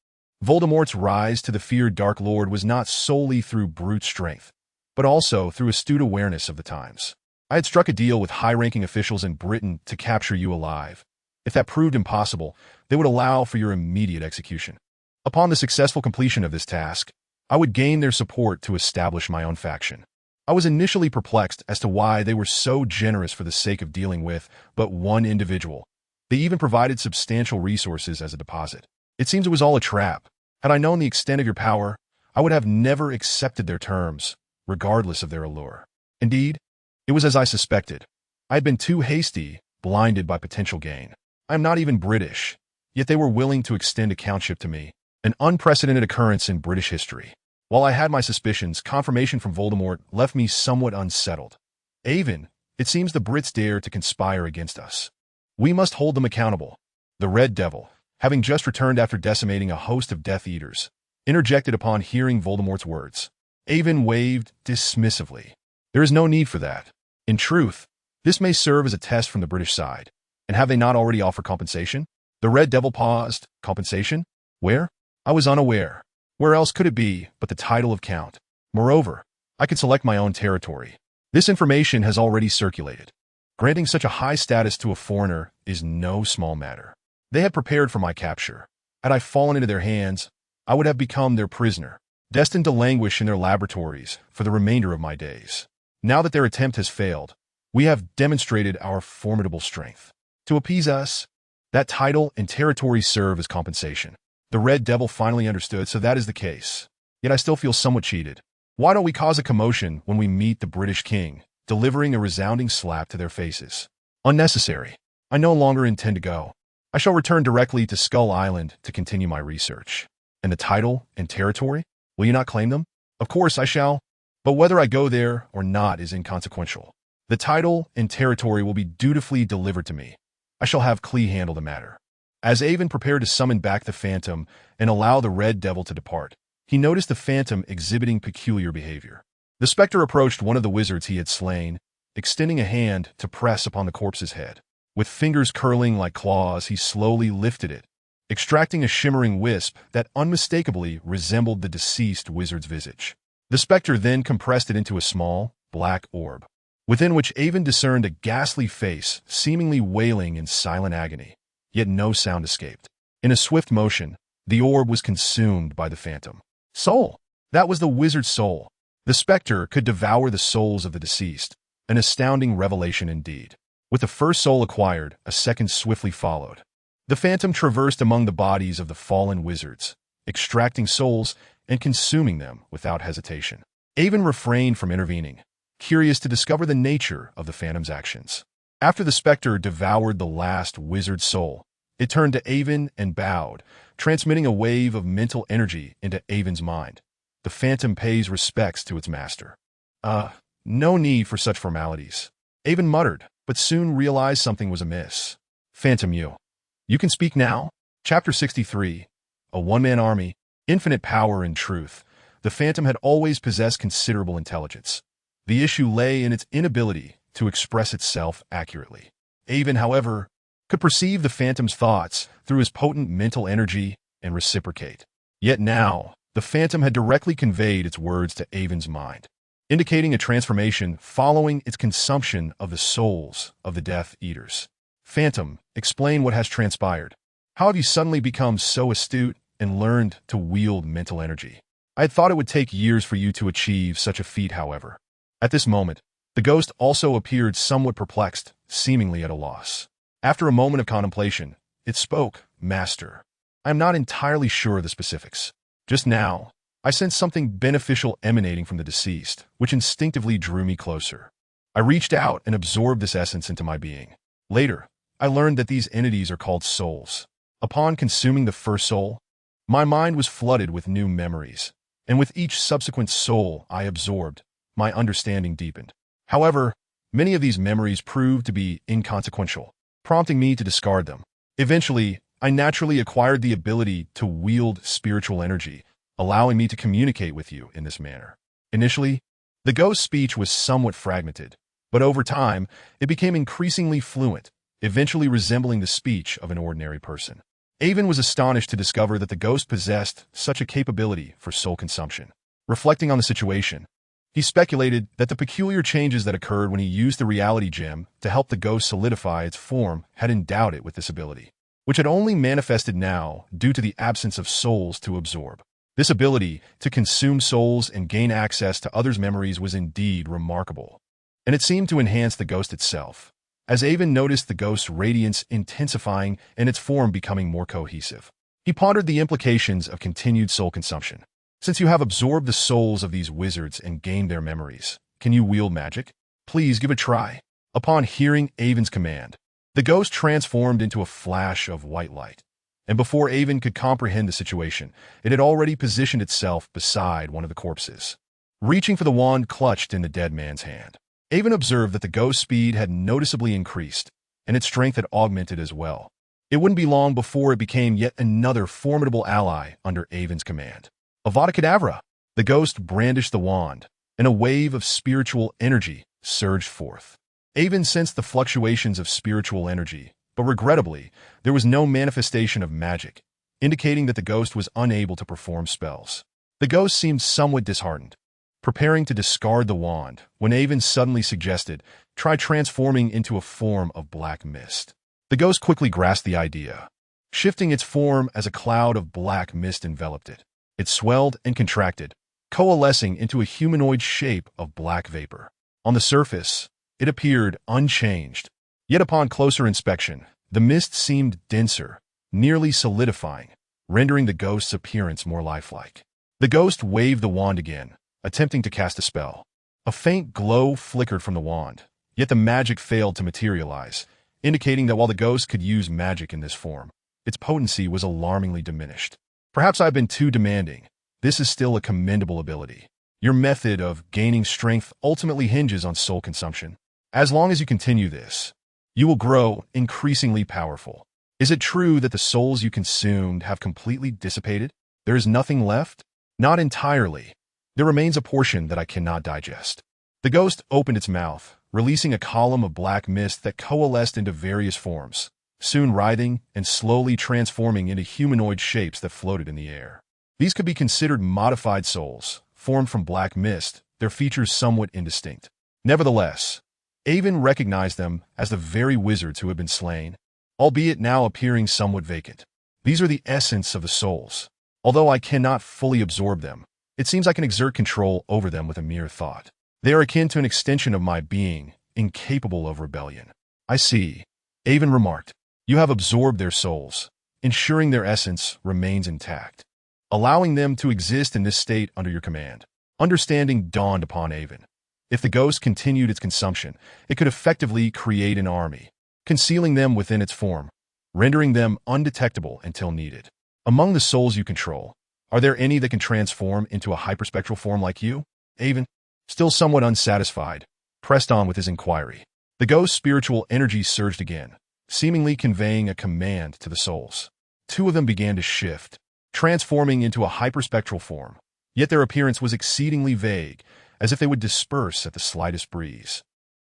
Voldemort's rise to the feared Dark Lord was not solely through brute strength, but also through astute awareness of the times. I had struck a deal with high-ranking officials in Britain to capture you alive. If that proved impossible, they would allow for your immediate execution. Upon the successful completion of this task, I would gain their support to establish my own faction. I was initially perplexed as to why they were so generous for the sake of dealing with but one individual. They even provided substantial resources as a deposit. It seems it was all a trap. Had I known the extent of your power, I would have never accepted their terms, regardless of their allure. Indeed, it was as I suspected. I had been too hasty, blinded by potential gain. I am not even British, yet they were willing to extend a countship to me, an unprecedented occurrence in British history. While I had my suspicions, confirmation from Voldemort left me somewhat unsettled. Avon, it seems the Brits dare to conspire against us. We must hold them accountable. The Red Devil, having just returned after decimating a host of Death Eaters, interjected upon hearing Voldemort's words. Avon waved dismissively. There is no need for that. In truth, this may serve as a test from the British side. And have they not already offered compensation? The Red Devil paused. Compensation? Where? I was unaware. Where else could it be but the title of Count? Moreover, I could select my own territory. This information has already circulated. Granting such a high status to a foreigner is no small matter. They had prepared for my capture. Had I fallen into their hands, I would have become their prisoner, destined to languish in their laboratories for the remainder of my days. Now that their attempt has failed, we have demonstrated our formidable strength. To appease us, that title and territory serve as compensation. The Red Devil finally understood, so that is the case. Yet I still feel somewhat cheated. Why don't we cause a commotion when we meet the British king, delivering a resounding slap to their faces? Unnecessary. I no longer intend to go. I shall return directly to Skull Island to continue my research. And the title and territory? Will you not claim them? Of course I shall, but whether I go there or not is inconsequential. The title and territory will be dutifully delivered to me. I shall have Clee handle the matter. As Avon prepared to summon back the Phantom and allow the Red Devil to depart, he noticed the Phantom exhibiting peculiar behavior. The Spectre approached one of the wizards he had slain, extending a hand to press upon the corpse's head. With fingers curling like claws, he slowly lifted it, extracting a shimmering wisp that unmistakably resembled the deceased wizard's visage. The Spectre then compressed it into a small, black orb, within which Avon discerned a ghastly face seemingly wailing in silent agony. Yet no sound escaped. In a swift motion, the orb was consumed by the Phantom. Soul! That was the wizard's soul. The Spectre could devour the souls of the deceased, an astounding revelation indeed. With the first soul acquired, a second swiftly followed. The Phantom traversed among the bodies of the fallen wizards, extracting souls and consuming them without hesitation. Avon refrained from intervening, curious to discover the nature of the Phantom's actions. After the Spectre devoured the last wizard's soul, it turned to Avon and bowed, transmitting a wave of mental energy into Avon's mind. The Phantom pays respects to its master. No need for such formalities. Avon muttered, but soon realized something was amiss. Phantom, you can speak now? Chapter 63. A one-man army, infinite power and truth. The Phantom had always possessed considerable intelligence. The issue lay in its inability to express itself accurately. Avon, however, could perceive the Phantom's thoughts through his potent mental energy and reciprocate. Yet now, the Phantom had directly conveyed its words to Avon's mind. indicating a transformation following its consumption of the souls of the Death Eaters. Phantom, explain what has transpired. How have you suddenly become so astute and learned to wield mental energy? I had thought it would take years for you to achieve such a feat, however. At this moment, the ghost also appeared somewhat perplexed, seemingly at a loss. After a moment of contemplation, it spoke, Master. I am not entirely sure of the specifics. Just now, I sensed something beneficial emanating from the deceased, which instinctively drew me closer. I reached out and absorbed this essence into my being. Later, I learned that these entities are called souls. Upon consuming the first soul, my mind was flooded with new memories, and with each subsequent soul I absorbed, my understanding deepened. However, many of these memories proved to be inconsequential, prompting me to discard them. Eventually, I naturally acquired the ability to wield spiritual energy, allowing me to communicate with you in this manner. Initially, the ghost's speech was somewhat fragmented, but over time, it became increasingly fluent, eventually resembling the speech of an ordinary person. Avon was astonished to discover that the ghost possessed such a capability for soul consumption. Reflecting on the situation, he speculated that the peculiar changes that occurred when he used the reality gem to help the ghost solidify its form had endowed it with this ability, which had only manifested now due to the absence of souls to absorb. This ability to consume souls and gain access to others' memories was indeed remarkable, and it seemed to enhance the ghost itself, as Avon noticed the ghost's radiance intensifying and its form becoming more cohesive. He pondered the implications of continued soul consumption. Since you have absorbed the souls of these wizards and gained their memories, can you wield magic? Please give it a try. Upon hearing Avon's command, the ghost transformed into a flash of white light, and before Avon could comprehend the situation, it had already positioned itself beside one of the corpses. Reaching for the wand clutched in the dead man's hand, Avon observed that the ghost's speed had noticeably increased, and its strength had augmented as well. It wouldn't be long before it became yet another formidable ally under Avon's command. Avada Kedavra! The ghost brandished the wand, and a wave of spiritual energy surged forth. Avon sensed the fluctuations of spiritual energy, but regrettably, there was no manifestation of magic, indicating that the ghost was unable to perform spells. The ghost seemed somewhat disheartened, preparing to discard the wand, when Avon suddenly suggested, try transforming into a form of black mist. The ghost quickly grasped the idea, shifting its form as a cloud of black mist enveloped it. It swelled and contracted, coalescing into a humanoid shape of black vapor. On the surface, it appeared unchanged, yet upon closer inspection, the mist seemed denser, nearly solidifying, rendering the ghost's appearance more lifelike. The ghost waved the wand again, attempting to cast a spell. A faint glow flickered from the wand, yet the magic failed to materialize, indicating that while the ghost could use magic in this form, its potency was alarmingly diminished. Perhaps I've been too demanding. This is still a commendable ability. Your method of gaining strength ultimately hinges on soul consumption. As long as you continue this, you will grow increasingly powerful. Is it true that the souls you consumed have completely dissipated? There is nothing left? Not entirely. There remains a portion that I cannot digest. The ghost opened its mouth, releasing a column of black mist that coalesced into various forms, soon writhing and slowly transforming into humanoid shapes that floated in the air. These could be considered modified souls, formed from black mist, their features somewhat indistinct. Nevertheless, Avon recognized them as the very wizards who had been slain, albeit now appearing somewhat vacant. These are the essence of the souls. Although I cannot fully absorb them, it seems I can exert control over them with a mere thought. They are akin to an extension of my being, incapable of rebellion. I see. Avon remarked. You have absorbed their souls, ensuring their essence remains intact, allowing them to exist in this state under your command. Understanding dawned upon Avon. If the ghost continued its consumption, it could effectively create an army, concealing them within its form, rendering them undetectable until needed. Among the souls you control, are there any that can transform into a hyperspectral form like you? Avon, still somewhat unsatisfied, pressed on with his inquiry. The ghost's spiritual energy surged again, seemingly conveying a command to the souls. Two of them began to shift, transforming into a hyperspectral form, yet their appearance was exceedingly vague, as if they would disperse at the slightest breeze.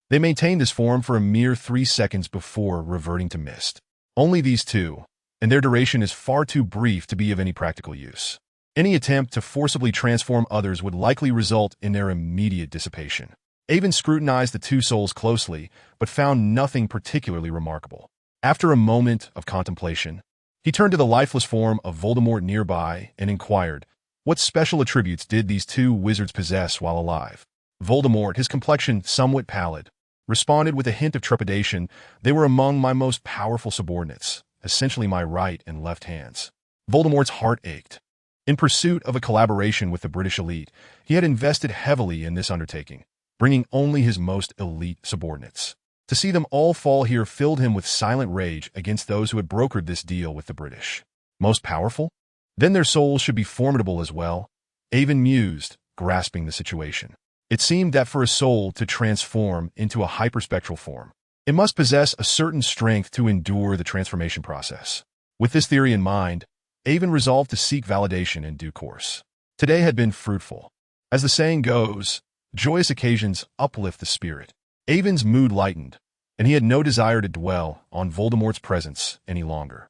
They maintained this form for a mere 3 seconds before reverting to mist. Only these two, and their duration is far too brief to be of any practical use. Any attempt to forcibly transform others would likely result in their immediate dissipation. Avon scrutinized the two souls closely, but found nothing particularly remarkable. After a moment of contemplation, he turned to the lifeless form of Voldemort nearby and inquired, what special attributes did these two wizards possess while alive? Voldemort, his complexion somewhat pallid, responded with a hint of trepidation, they were among my most powerful subordinates, essentially my right and left hands. Voldemort's heart ached. In pursuit of a collaboration with the British elite, he had invested heavily in this undertaking, bringing only his most elite subordinates. To see them all fall here filled him with silent rage against those who had brokered this deal with the British. Most powerful? Then their souls should be formidable as well, Avon mused, grasping the situation. It seemed that for a soul to transform into a hyperspectral form, it must possess a certain strength to endure the transformation process. With this theory in mind, Avon resolved to seek validation in due course. Today had been fruitful. As the saying goes, joyous occasions uplift the spirit. Avon's mood lightened, and he had no desire to dwell on Voldemort's presence any longer.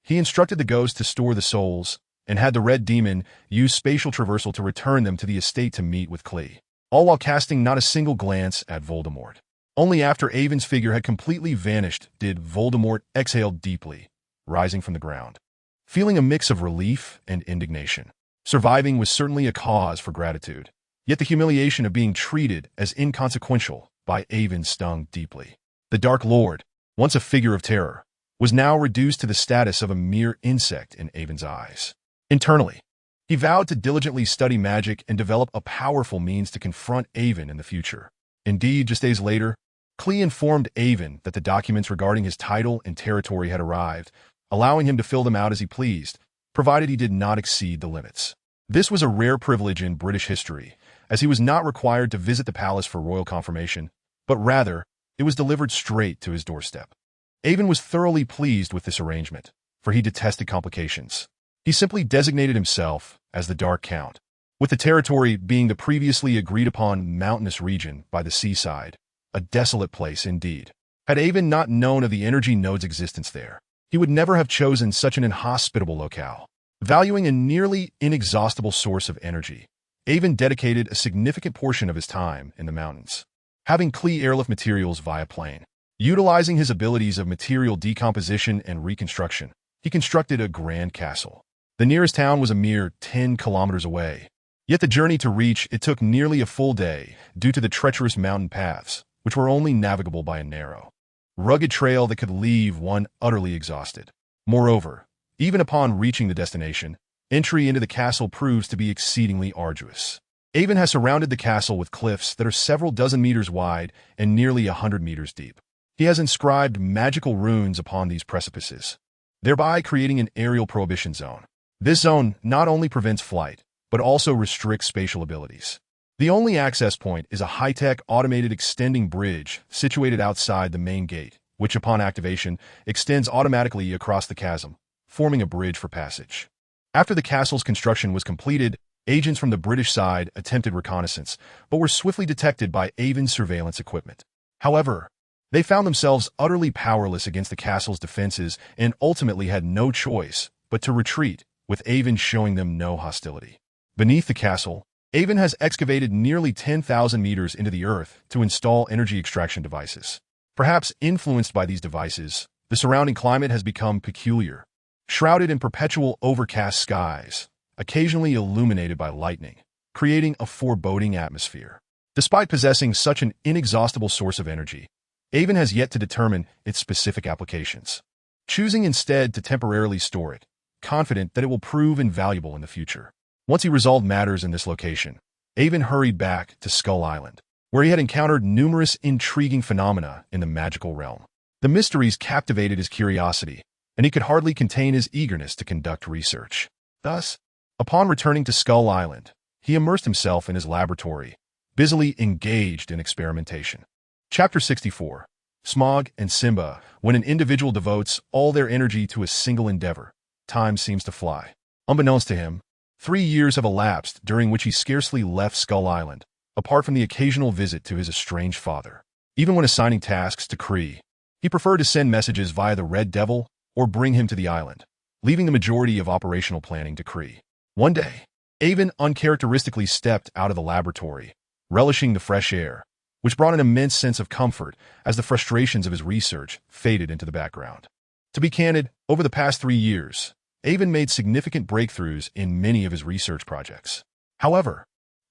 He instructed the ghost to store the souls, and had the Red Demon use spatial traversal to return them to the estate to meet with Klee, all while casting not a single glance at Voldemort. Only after Avon's figure had completely vanished did Voldemort exhale deeply, rising from the ground, feeling a mix of relief and indignation. Surviving was certainly a cause for gratitude, yet the humiliation of being treated as inconsequential by Avon stung deeply. The Dark Lord, once a figure of terror, was now reduced to the status of a mere insect in Avon's eyes. Internally, he vowed to diligently study magic and develop a powerful means to confront Avon in the future. Indeed, just days later, Klee informed Avon that the documents regarding his title and territory had arrived, allowing him to fill them out as he pleased, provided he did not exceed the limits. This was a rare privilege in British history, as he was not required to visit the palace for royal confirmation, but rather, it was delivered straight to his doorstep. Avon was thoroughly pleased with this arrangement, for he detested complications. He simply designated himself as the Dark Count, with the territory being the previously agreed-upon mountainous region by the seaside, a desolate place indeed. Had Avon not known of the energy node's existence there, he would never have chosen such an inhospitable locale. Valuing a nearly inexhaustible source of energy, Avon dedicated a significant portion of his time in the mountains, having Klee airlift materials via plane. Utilizing his abilities of material decomposition and reconstruction, he constructed a grand castle. The nearest town was a mere 10 kilometers away, yet the journey to reach it took nearly a full day due to the treacherous mountain paths, which were only navigable by a narrow, rugged trail that could leave one utterly exhausted. Moreover, even upon reaching the destination, entry into the castle proves to be exceedingly arduous. Avon has surrounded the castle with cliffs that are several dozen meters wide and nearly 100 meters deep. He has inscribed magical runes upon these precipices, thereby creating an aerial prohibition zone. This zone not only prevents flight, but also restricts spatial abilities. The only access point is a high-tech automated extending bridge situated outside the main gate, which upon activation extends automatically across the chasm, forming a bridge for passage. After the castle's construction was completed, agents from the British side attempted reconnaissance, but were swiftly detected by Avon's surveillance equipment. However, they found themselves utterly powerless against the castle's defenses and ultimately had no choice but to retreat, with Avon showing them no hostility. Beneath the castle, Avon has excavated nearly 10,000 meters into the earth to install energy extraction devices. Perhaps influenced by these devices, the surrounding climate has become peculiar, shrouded in perpetual overcast skies, occasionally illuminated by lightning, creating a foreboding atmosphere. Despite possessing such an inexhaustible source of energy, Avon has yet to determine its specific applications, choosing instead to temporarily store it, confident that it will prove invaluable in the future. Once he resolved matters in this location, Avon hurried back to Skull Island, where he had encountered numerous intriguing phenomena in the magical realm. The mysteries captivated his curiosity, and he could hardly contain his eagerness to conduct research. Thus, upon returning to Skull Island, he immersed himself in his laboratory, busily engaged in experimentation. Chapter 64. Smog and Simba. When an individual devotes all their energy to a single endeavor, time seems to fly. Unbeknownst to him, 3 years have elapsed during which he scarcely left Skull Island, apart from the occasional visit to his estranged father. Even when assigning tasks to Kree, he preferred to send messages via the Red Devil or bring him to the island, leaving the majority of operational planning to Kree. One day, Avon uncharacteristically stepped out of the laboratory, relishing the fresh air, which brought an immense sense of comfort as the frustrations of his research faded into the background. To be candid, over the past 3 years, Avon made significant breakthroughs in many of his research projects. However,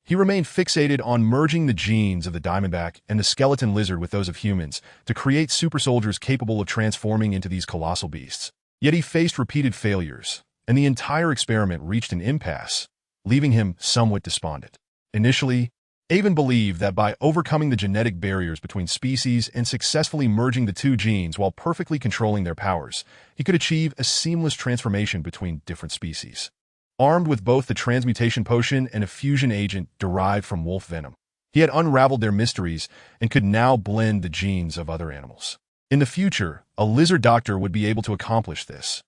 he remained fixated on merging the genes of the diamondback and the skeleton lizard with those of humans to create super soldiers capable of transforming into these colossal beasts. Yet he faced repeated failures, and the entire experiment reached an impasse, leaving him somewhat despondent. Initially, Avon believed that by overcoming the genetic barriers between species and successfully merging the two genes while perfectly controlling their powers, he could achieve a seamless transformation between different species. Armed with both the transmutation potion and a fusion agent derived from wolf venom, he had unraveled their mysteries and could now blend the genes of other animals. In the future, a lizard doctor would be able to accomplish this.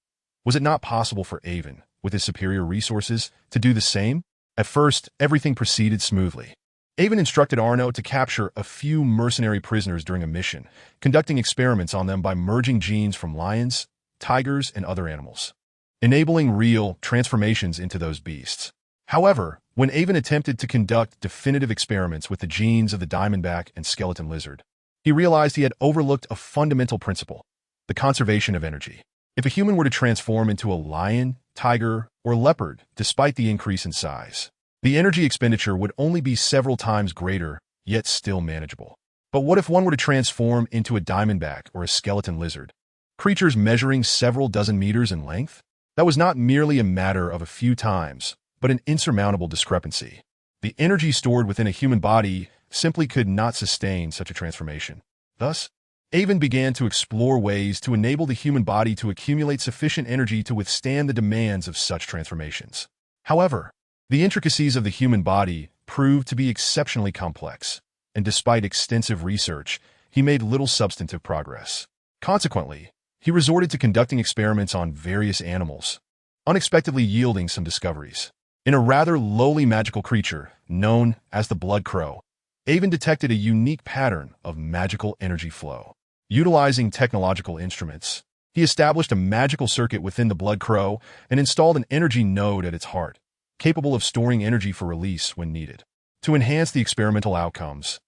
Was it not possible for Avon, with his superior resources, to do the same? At first, everything proceeded smoothly. Avon instructed Arno to capture a few mercenary prisoners during a mission, conducting experiments on them by merging genes from lions, tigers, and other animals, enabling real transformations into those beasts. However, when Avon attempted to conduct definitive experiments with the genes of the diamondback and skeleton lizard, he realized he had overlooked a fundamental principle: the conservation of energy. If a human were to transform into a lion, tiger, or leopard, despite the increase in size, the energy expenditure would only be several times greater, yet still manageable. But what if one were to transform into a diamondback or a skeleton lizard, creatures measuring several dozen meters in length? That was not merely a matter of a few times, but an insurmountable discrepancy. The energy stored within a human body simply could not sustain such a transformation. Thus, Avon began to explore ways to enable the human body to accumulate sufficient energy to withstand the demands of such transformations. However, the intricacies of the human body proved to be exceptionally complex, and despite extensive research, he made little substantive progress. Consequently, he resorted to conducting experiments on various animals, unexpectedly yielding some discoveries. In a rather lowly magical creature known as the blood crow, Avon detected a unique pattern of magical energy flow. Utilizing technological instruments, he established a magical circuit within the blood crow and installed an energy node at its heart, capable of storing energy for release when needed. To enhance the experimental outcomes,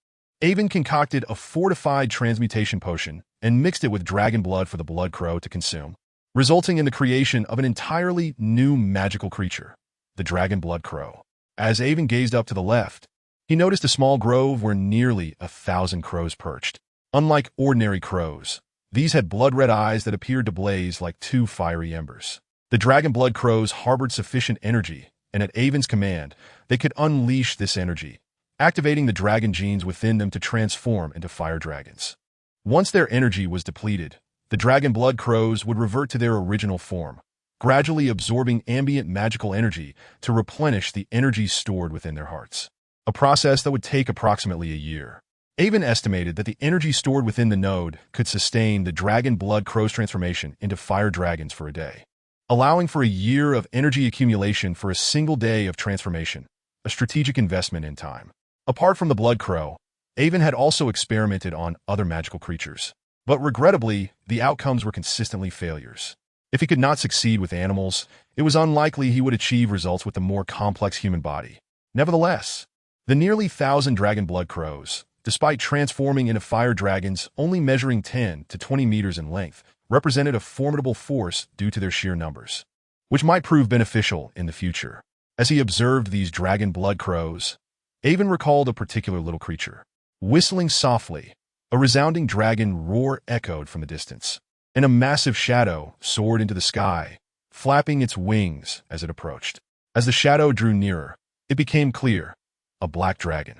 Avon concocted a fortified transmutation potion and mixed it with dragon blood for the blood crow to consume, resulting in the creation of an entirely new magical creature, the dragon blood crow. As Avon gazed up to the left, he noticed a small grove where nearly 1,000 crows perched. Unlike ordinary crows, these had blood-red eyes that appeared to blaze like two fiery embers. The dragon blood crows harbored sufficient energy, and at Avon's command, they could unleash this energy, activating the dragon genes within them to transform into fire dragons. Once their energy was depleted, the dragon blood crows would revert to their original form, gradually absorbing ambient magical energy to replenish the energy stored within their hearts. A process that would take approximately a year. Avon estimated that the energy stored within the node could sustain the dragon blood crow's transformation into fire dragons for a day, allowing for a year of energy accumulation for a single day of transformation, a strategic investment in time. Apart from the blood crow, Avon had also experimented on other magical creatures, but regrettably, the outcomes were consistently failures. If he could not succeed with animals, it was unlikely he would achieve results with the more complex human body. Nevertheless, the nearly 1,000 dragon blood crows, despite transforming into fire dragons only measuring 10 to 20 meters in length, represented a formidable force due to their sheer numbers, which might prove beneficial in the future. As he observed these dragon blood crows, Avon recalled a particular little creature. Whistling softly, a resounding dragon roar echoed from the distance, and a massive shadow soared into the sky, flapping its wings as it approached. As the shadow drew nearer, it became clear: a black dragon,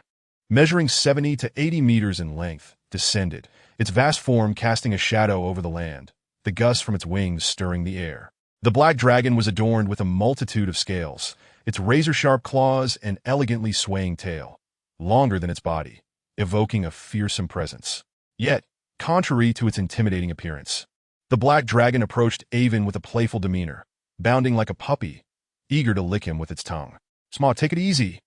measuring 70 to 80 meters in length, descended, its vast form casting a shadow over the land, the gusts from its wings stirring the air. The black dragon was adorned with a multitude of scales, its razor-sharp claws and elegantly swaying tail, longer than its body, evoking a fearsome presence. Yet, contrary to its intimidating appearance, the black dragon approached Avon with a playful demeanor, bounding like a puppy, eager to lick him with its tongue. "Sma, take it easy.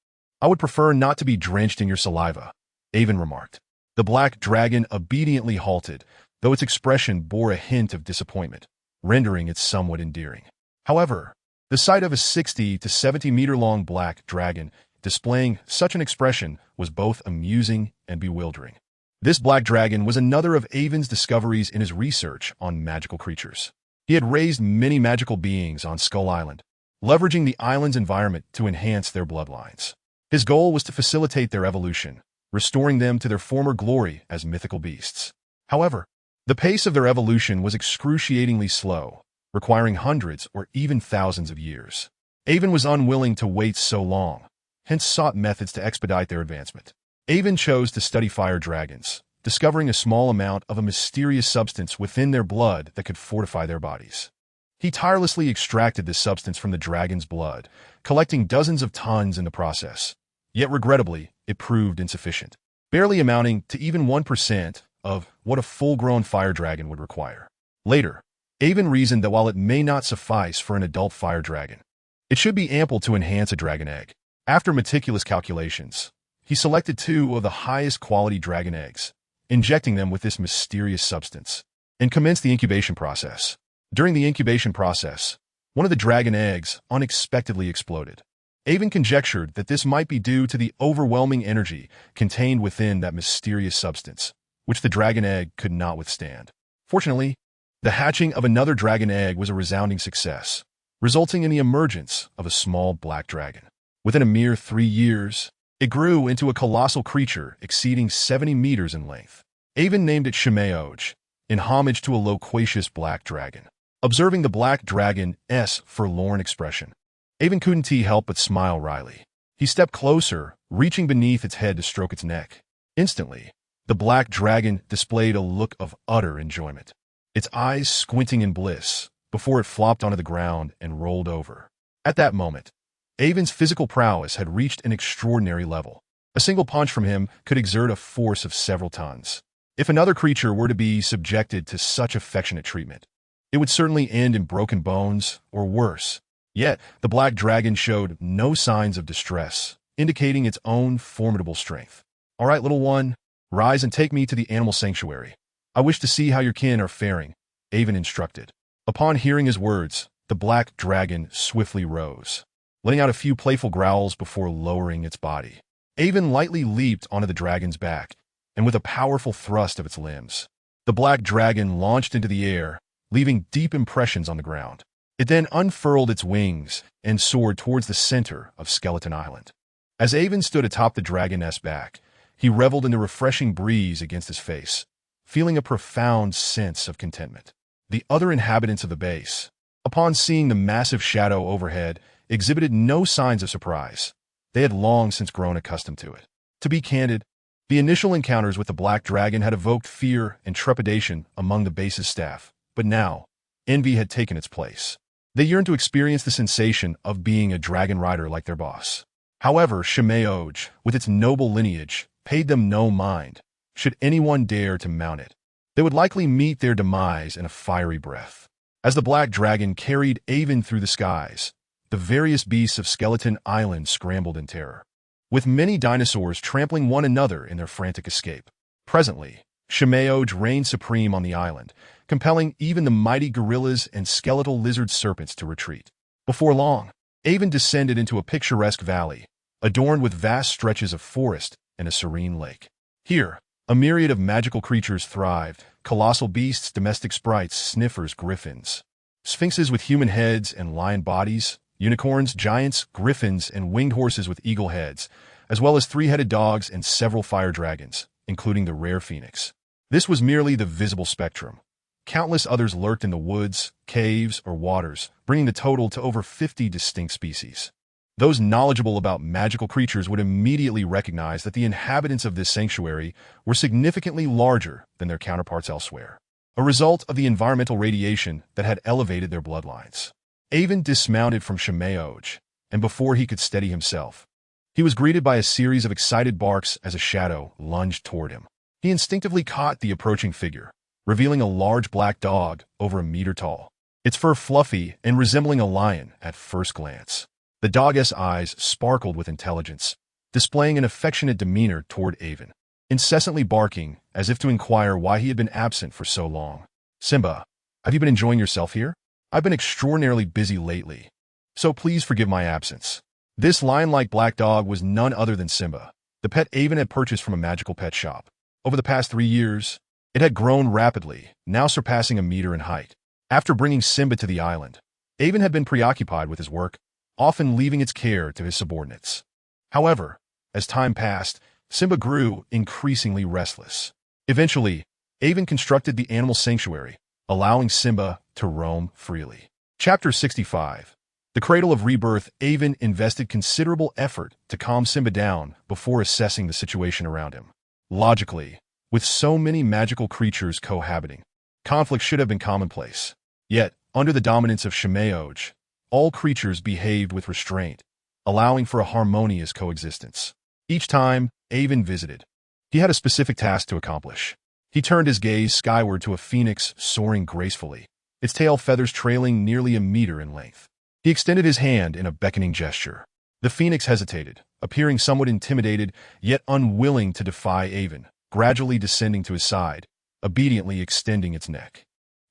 I would prefer not to be drenched in your saliva," Avon remarked. The black dragon obediently halted, though its expression bore a hint of disappointment, rendering it somewhat endearing. However, The sight of a 60 to 70 meter long black dragon displaying such an expression was both amusing and bewildering. This black dragon was another of Avon's discoveries in his research on magical creatures. He had raised many magical beings on Skull Island, leveraging the island's environment to enhance their bloodlines. His goal was to facilitate their evolution, restoring them to their former glory as mythical beasts. However, the pace of their evolution was excruciatingly slow, requiring hundreds or even thousands of years. Avon was unwilling to wait so long, hence sought methods to expedite their advancement. Avon chose to study fire dragons, discovering a small amount of a mysterious substance within their blood that could fortify their bodies. He tirelessly extracted this substance from the dragon's blood, collecting dozens of tons in the process. Yet regrettably, it proved insufficient, barely amounting to even 1% of what a full-grown fire dragon would require. Later, Avon reasoned that while it may not suffice for an adult fire dragon, it should be ample to enhance a dragon egg. After meticulous calculations, he selected 2 of the highest quality dragon eggs, injecting them with this mysterious substance, and commenced the incubation process. During the incubation process, one of the dragon eggs unexpectedly exploded. Avon conjectured that this might be due to the overwhelming energy contained within that mysterious substance, which the dragon egg could not withstand. Fortunately, the hatching of another dragon egg was a resounding success, resulting in the emergence of a small black dragon. Within a mere 3 years, it grew into a colossal creature exceeding 70 meters in length. Avon named it Shimeoj, in homage to a loquacious black dragon. Observing the black dragon's forlorn expression, Avon couldn't help but smile wryly. He stepped closer, reaching beneath its head to stroke its neck. Instantly, the black dragon displayed a look of utter enjoyment, its eyes squinting in bliss, before it flopped onto the ground and rolled over. At that moment, Avon's physical prowess had reached an extraordinary level. A single punch from him could exert a force of several tons. If another creature were to be subjected to such affectionate treatment, it would certainly end in broken bones or worse. Yet, the black dragon showed no signs of distress, indicating its own formidable strength. "All right, little one, rise and take me to the animal sanctuary. I wish to see how your kin are faring," Avon instructed. Upon hearing his words, the black dragon swiftly rose, letting out a few playful growls before lowering its body. Avon lightly leaped onto the dragon's back, and with a powerful thrust of its limbs, the black dragon launched into the air, leaving deep impressions on the ground. It then unfurled its wings and soared towards the center of Skeleton Island. As Avon stood atop the dragon's back, he reveled in the refreshing breeze against his face, feeling a profound sense of contentment. The other inhabitants of the base, upon seeing the massive shadow overhead, exhibited no signs of surprise. They had long since grown accustomed to it. To be candid, the initial encounters with the black dragon had evoked fear and trepidation among the base's staff, but now, envy had taken its place. They yearned to experience the sensation of being a dragon rider like their boss. However, Shimeoj, with its noble lineage, paid them no mind. Should anyone dare to mount it, they would likely meet their demise in a fiery breath. As the black dragon carried Avon through the skies, the various beasts of Skeleton Island scrambled in terror, with many dinosaurs trampling one another in their frantic escape. Presently, Shimeoj reigned supreme on the island, compelling even the mighty gorillas and skeletal lizard serpents to retreat. Before long, Avon descended into a picturesque valley, adorned with vast stretches of forest and a serene lake. Here, a myriad of magical creatures thrived: colossal beasts, domestic sprites, sniffers, griffins, sphinxes with human heads and lion bodies, unicorns, giants, griffins, and winged horses with eagle heads, as well as 3-headed dogs and several fire dragons, including the rare phoenix. This was merely the visible spectrum. Countless others lurked in the woods, caves, or waters, bringing the total to over 50 distinct species. Those knowledgeable about magical creatures would immediately recognize that the inhabitants of this sanctuary were significantly larger than their counterparts elsewhere, a result of the environmental radiation that had elevated their bloodlines. Avon dismounted from Shimeoj, and before he could steady himself, he was greeted by a series of excited barks as a shadow lunged toward him. He instinctively caught the approaching figure, revealing a large black dog over a meter tall, its fur fluffy and resembling a lion at first glance. The dog's eyes sparkled with intelligence, displaying an affectionate demeanor toward Avon, incessantly barking as if to inquire why he had been absent for so long. "Simba, have you been enjoying yourself here? I've been extraordinarily busy lately," so please forgive my absence." This lion-like black dog was none other than Simba, the pet Avon had purchased from a magical pet shop. Over the past 3 years, it had grown rapidly, now surpassing a meter in height. After bringing Simba to the island, Avon had been preoccupied with his work, often leaving its care to his subordinates. However, as time passed, Simba grew increasingly restless. Eventually, Avon constructed the animal sanctuary, allowing Simba to roam freely. Chapter 65. The Cradle of Rebirth. Avon invested considerable effort to calm Simba down before assessing the situation around him. Logically, with so many magical creatures cohabiting, conflict should have been commonplace. Yet, under the dominance of Shemaoj, all creatures behaved with restraint, allowing for a harmonious coexistence. Each time Avon visited, he had a specific task to accomplish. He turned his gaze skyward to a phoenix soaring gracefully, its tail feathers trailing nearly a meter in length. He extended his hand in a beckoning gesture. The phoenix hesitated, appearing somewhat intimidated, yet unwilling to defy Avon, gradually descending to his side, obediently extending its neck.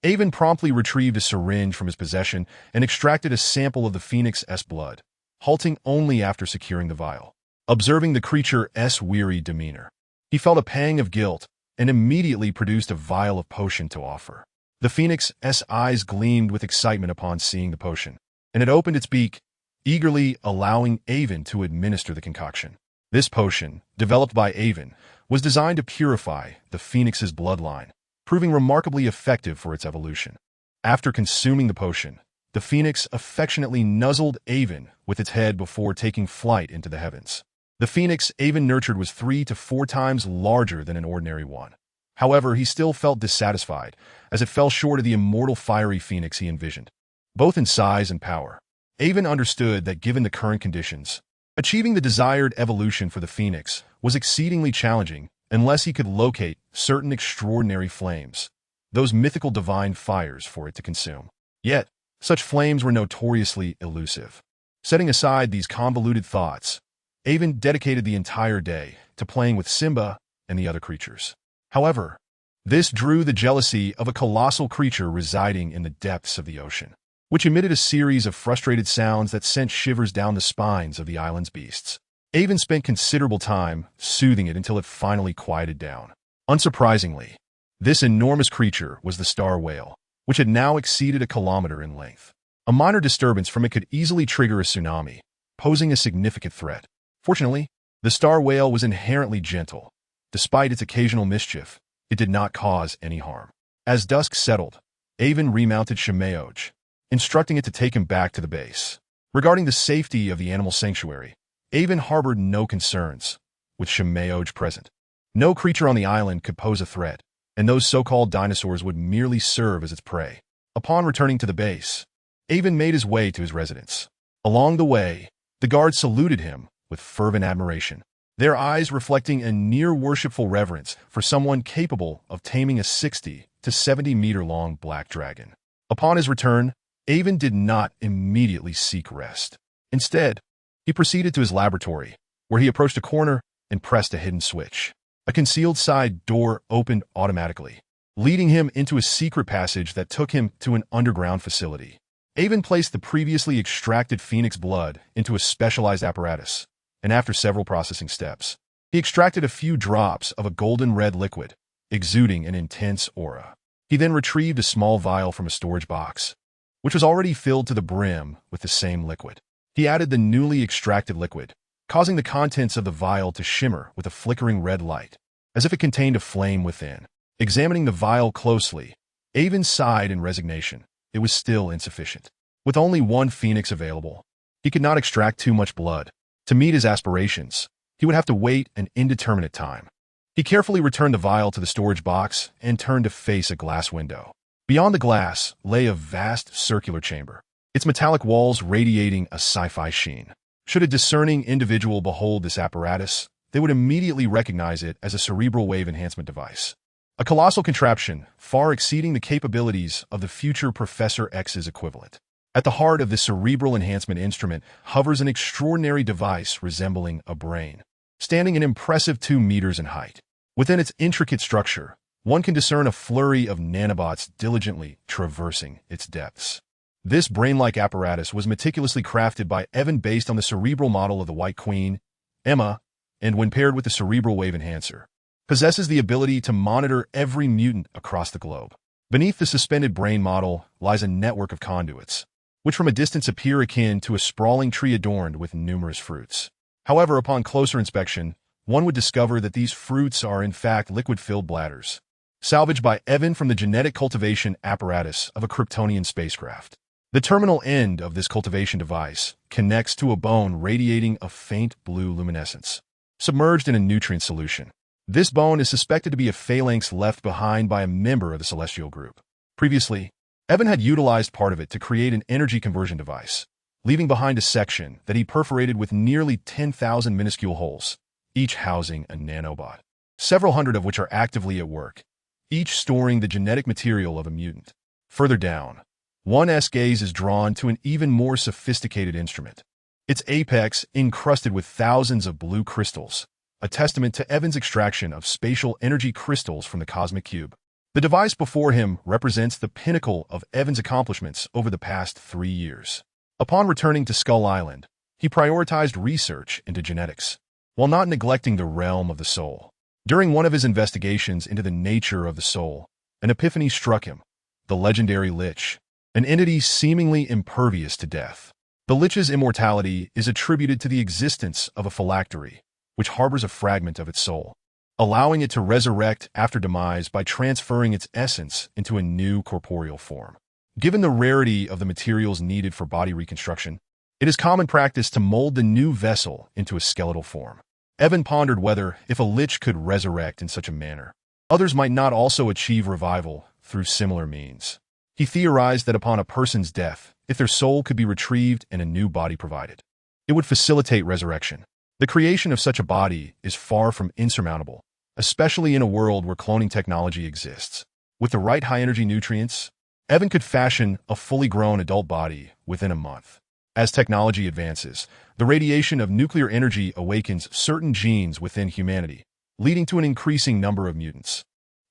Avon promptly retrieved a syringe from his possession and extracted a sample of the phoenix's blood, halting only after securing the vial. Observing the creature's weary demeanor, he felt a pang of guilt and immediately produced a vial of potion to offer. The phoenix's eyes gleamed with excitement upon seeing the potion, and it opened its beak, eagerly allowing Avon to administer the concoction. This potion, developed by Avon, was designed to purify the phoenix's bloodline, proving remarkably effective for its evolution. After consuming the potion, the phoenix affectionately nuzzled Avon with its head before taking flight into the heavens. The phoenix Avon nurtured was 3 to 4 times larger than an ordinary one. However, he still felt dissatisfied, as it fell short of the immortal fiery phoenix he envisioned. Both in size and power, Avon understood that given the current conditions, achieving the desired evolution for the phoenix was exceedingly challenging unless he could locate certain extraordinary flames, those mythical divine fires for it to consume. Yet, such flames were notoriously elusive. Setting aside these convoluted thoughts, Avon dedicated the entire day to playing with Simba and the other creatures. However, this drew the jealousy of a colossal creature residing in the depths of the ocean, which emitted a series of frustrated sounds that sent shivers down the spines of the island's beasts. Avon spent considerable time soothing it until it finally quieted down. Unsurprisingly, this enormous creature was the star whale, which had now exceeded a kilometer in length. A minor disturbance from it could easily trigger a tsunami, posing a significant threat. Fortunately, the star whale was inherently gentle. Despite its occasional mischief, it did not cause any harm. As dusk settled, Avon remounted Shemaoj, instructing it to take him back to the base. Regarding the safety of the animal sanctuary, Avon harbored no concerns, with Shemaoj present. No creature on the island could pose a threat, and those so-called dinosaurs would merely serve as its prey. Upon returning to the base, Avon made his way to his residence. Along the way, the guards saluted him with fervent admiration, their eyes reflecting a near-worshipful reverence for someone capable of taming a 60 to 70-meter-long black dragon. Upon his return, Avon did not immediately seek rest. Instead, he proceeded to his laboratory, where he approached a corner and pressed a hidden switch. A concealed side door opened automatically, leading him into a secret passage that took him to an underground facility. Avon placed the previously extracted phoenix blood into a specialized apparatus, and after several processing steps, he extracted a few drops of a golden-red liquid, exuding an intense aura. He then retrieved a small vial from a storage box, which was already filled to the brim with the same liquid. He added the newly extracted liquid, causing the contents of the vial to shimmer with a flickering red light, as if it contained a flame within. Examining the vial closely, Avon sighed in resignation. It was still insufficient. With only one phoenix available, he could not extract too much blood. To meet his aspirations, he would have to wait an indeterminate time. He carefully returned the vial to the storage box and turned to face a glass window. Beyond the glass lay a vast circular chamber, its metallic walls radiating a sci-fi sheen. Should a discerning individual behold this apparatus, they would immediately recognize it as a cerebral wave enhancement device. A colossal contraption, far exceeding the capabilities of the future Professor X's equivalent. At the heart of this cerebral enhancement instrument hovers an extraordinary device resembling a brain, standing an impressive 2 meters in height. Within its intricate structure, one can discern a flurry of nanobots diligently traversing its depths. This brain-like apparatus was meticulously crafted by Evan based on the cerebral model of the White Queen, Emma, and when paired with the cerebral wave enhancer, possesses the ability to monitor every mutant across the globe. Beneath the suspended brain model lies a network of conduits, which from a distance appear akin to a sprawling tree adorned with numerous fruits. However, upon closer inspection, one would discover that these fruits are in fact liquid-filled bladders, salvaged by Evan from the genetic cultivation apparatus of a Kryptonian spacecraft. The terminal end of this cultivation device connects to a bone radiating a faint blue luminescence, submerged in a nutrient solution. This bone is suspected to be a phalanx left behind by a member of the Celestial Group. Previously, Evan had utilized part of it to create an energy conversion device, leaving behind a section that he perforated with nearly 10,000 minuscule holes, each housing a nanobot, several hundred of which are actively at work, each storing the genetic material of a mutant. Further down, one's gaze is drawn to an even more sophisticated instrument, its apex encrusted with thousands of blue crystals, a testament to Evan's extraction of spatial energy crystals from the cosmic cube. The device before him represents the pinnacle of Evan's accomplishments over the past 3 years. Upon returning to Skull Island, he prioritized research into genetics, while not neglecting the realm of the soul. During one of his investigations into the nature of the soul, an epiphany struck him: the legendary Lich, an entity seemingly impervious to death. The Lich's immortality is attributed to the existence of a phylactery, which harbors a fragment of its soul, allowing it to resurrect after demise by transferring its essence into a new corporeal form. Given the rarity of the materials needed for body reconstruction, it is common practice to mold the new vessel into a skeletal form. Evan pondered whether, if a Lich could resurrect in such a manner, others might not also achieve revival through similar means. He theorized that upon a person's death, if their soul could be retrieved and a new body provided, it would facilitate resurrection. The creation of such a body is far from insurmountable, especially in a world where cloning technology exists. With the right high-energy nutrients, Evan could fashion a fully grown adult body within a month. As technology advances, the radiation of nuclear energy awakens certain genes within humanity, leading to an increasing number of mutants.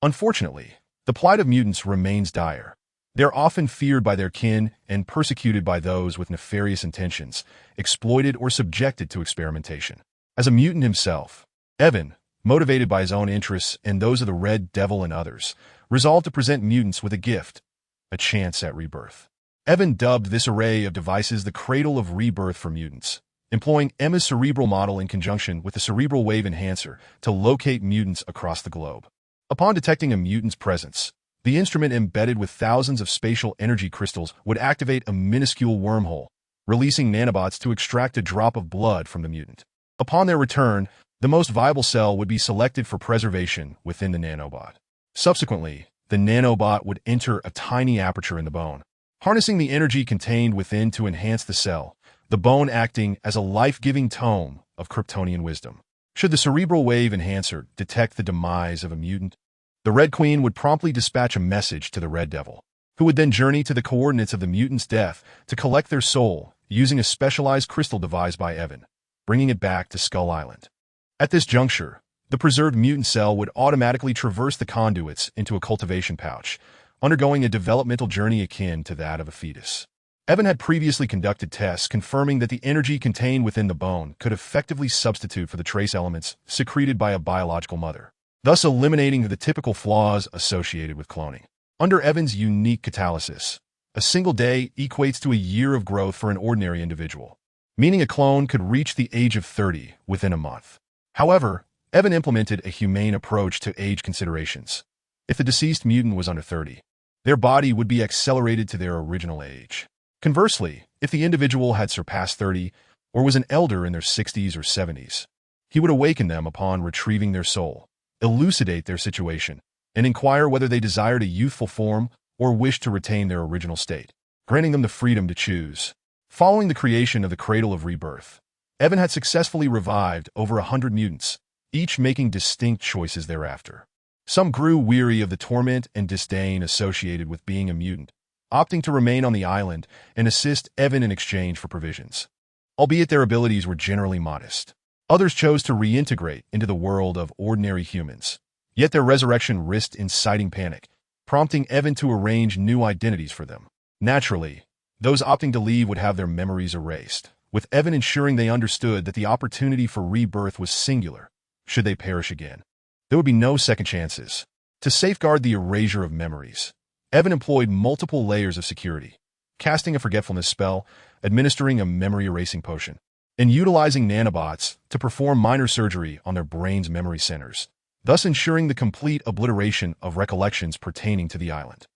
Unfortunately, the plight of mutants remains dire. They are often feared by their kin and persecuted by those with nefarious intentions, exploited or subjected to experimentation. As a mutant himself, Evan, motivated by his own interests and those of the Red Devil and others, resolved to present mutants with a gift: a chance at rebirth. Evan dubbed this array of devices the Cradle of Rebirth for mutants, employing Emma's cerebral model in conjunction with the cerebral wave enhancer to locate mutants across the globe. Upon detecting a mutant's presence, the instrument embedded with thousands of spatial energy crystals would activate a minuscule wormhole, releasing nanobots to extract a drop of blood from the mutant. Upon their return, the most viable cell would be selected for preservation within the nanobot. Subsequently, the nanobot would enter a tiny aperture in the bone, harnessing the energy contained within to enhance the cell, the bone acting as a life-giving tome of Kryptonian wisdom. Should the cerebral wave enhancer detect the demise of a mutant, the Red Queen would promptly dispatch a message to the Red Devil, who would then journey to the coordinates of the mutant's death to collect their soul using a specialized crystal devised by Evan, bringing it back to Skull Island. At this juncture, the preserved mutant cell would automatically traverse the conduits into a cultivation pouch, undergoing a developmental journey akin to that of a fetus. Evan had previously conducted tests confirming that the energy contained within the bone could effectively substitute for the trace elements secreted by a biological mother, thus eliminating the typical flaws associated with cloning. Under Evan's unique catalysis, a single day equates to a year of growth for an ordinary individual, meaning a clone could reach the age of 30 within a month. However, Evan implemented a humane approach to age considerations. If the deceased mutant was under 30, their body would be accelerated to their original age. Conversely, if the individual had surpassed 30 or was an elder in their 60s or 70s, he would awaken them upon retrieving their soul, elucidate their situation, and inquire whether they desired a youthful form or wished to retain their original state, granting them the freedom to choose. Following the creation of the Cradle of Rebirth, Evan had successfully revived over 100 mutants, each making distinct choices thereafter. Some grew weary of the torment and disdain associated with being a mutant, opting to remain on the island and assist Evan in exchange for provisions, albeit their abilities were generally modest. Others chose to reintegrate into the world of ordinary humans, yet their resurrection risked inciting panic, prompting Evan to arrange new identities for them. Naturally, Those opting to leave would have their memories erased, with Evan ensuring they understood that the opportunity for rebirth was singular, should they perish again. There would be no second chances. To safeguard the erasure of memories, Evan employed multiple layers of security, casting a forgetfulness spell, administering a memory-erasing potion, and utilizing nanobots to perform minor surgery on their brain's memory centers, thus ensuring the complete obliteration of recollections pertaining to the island.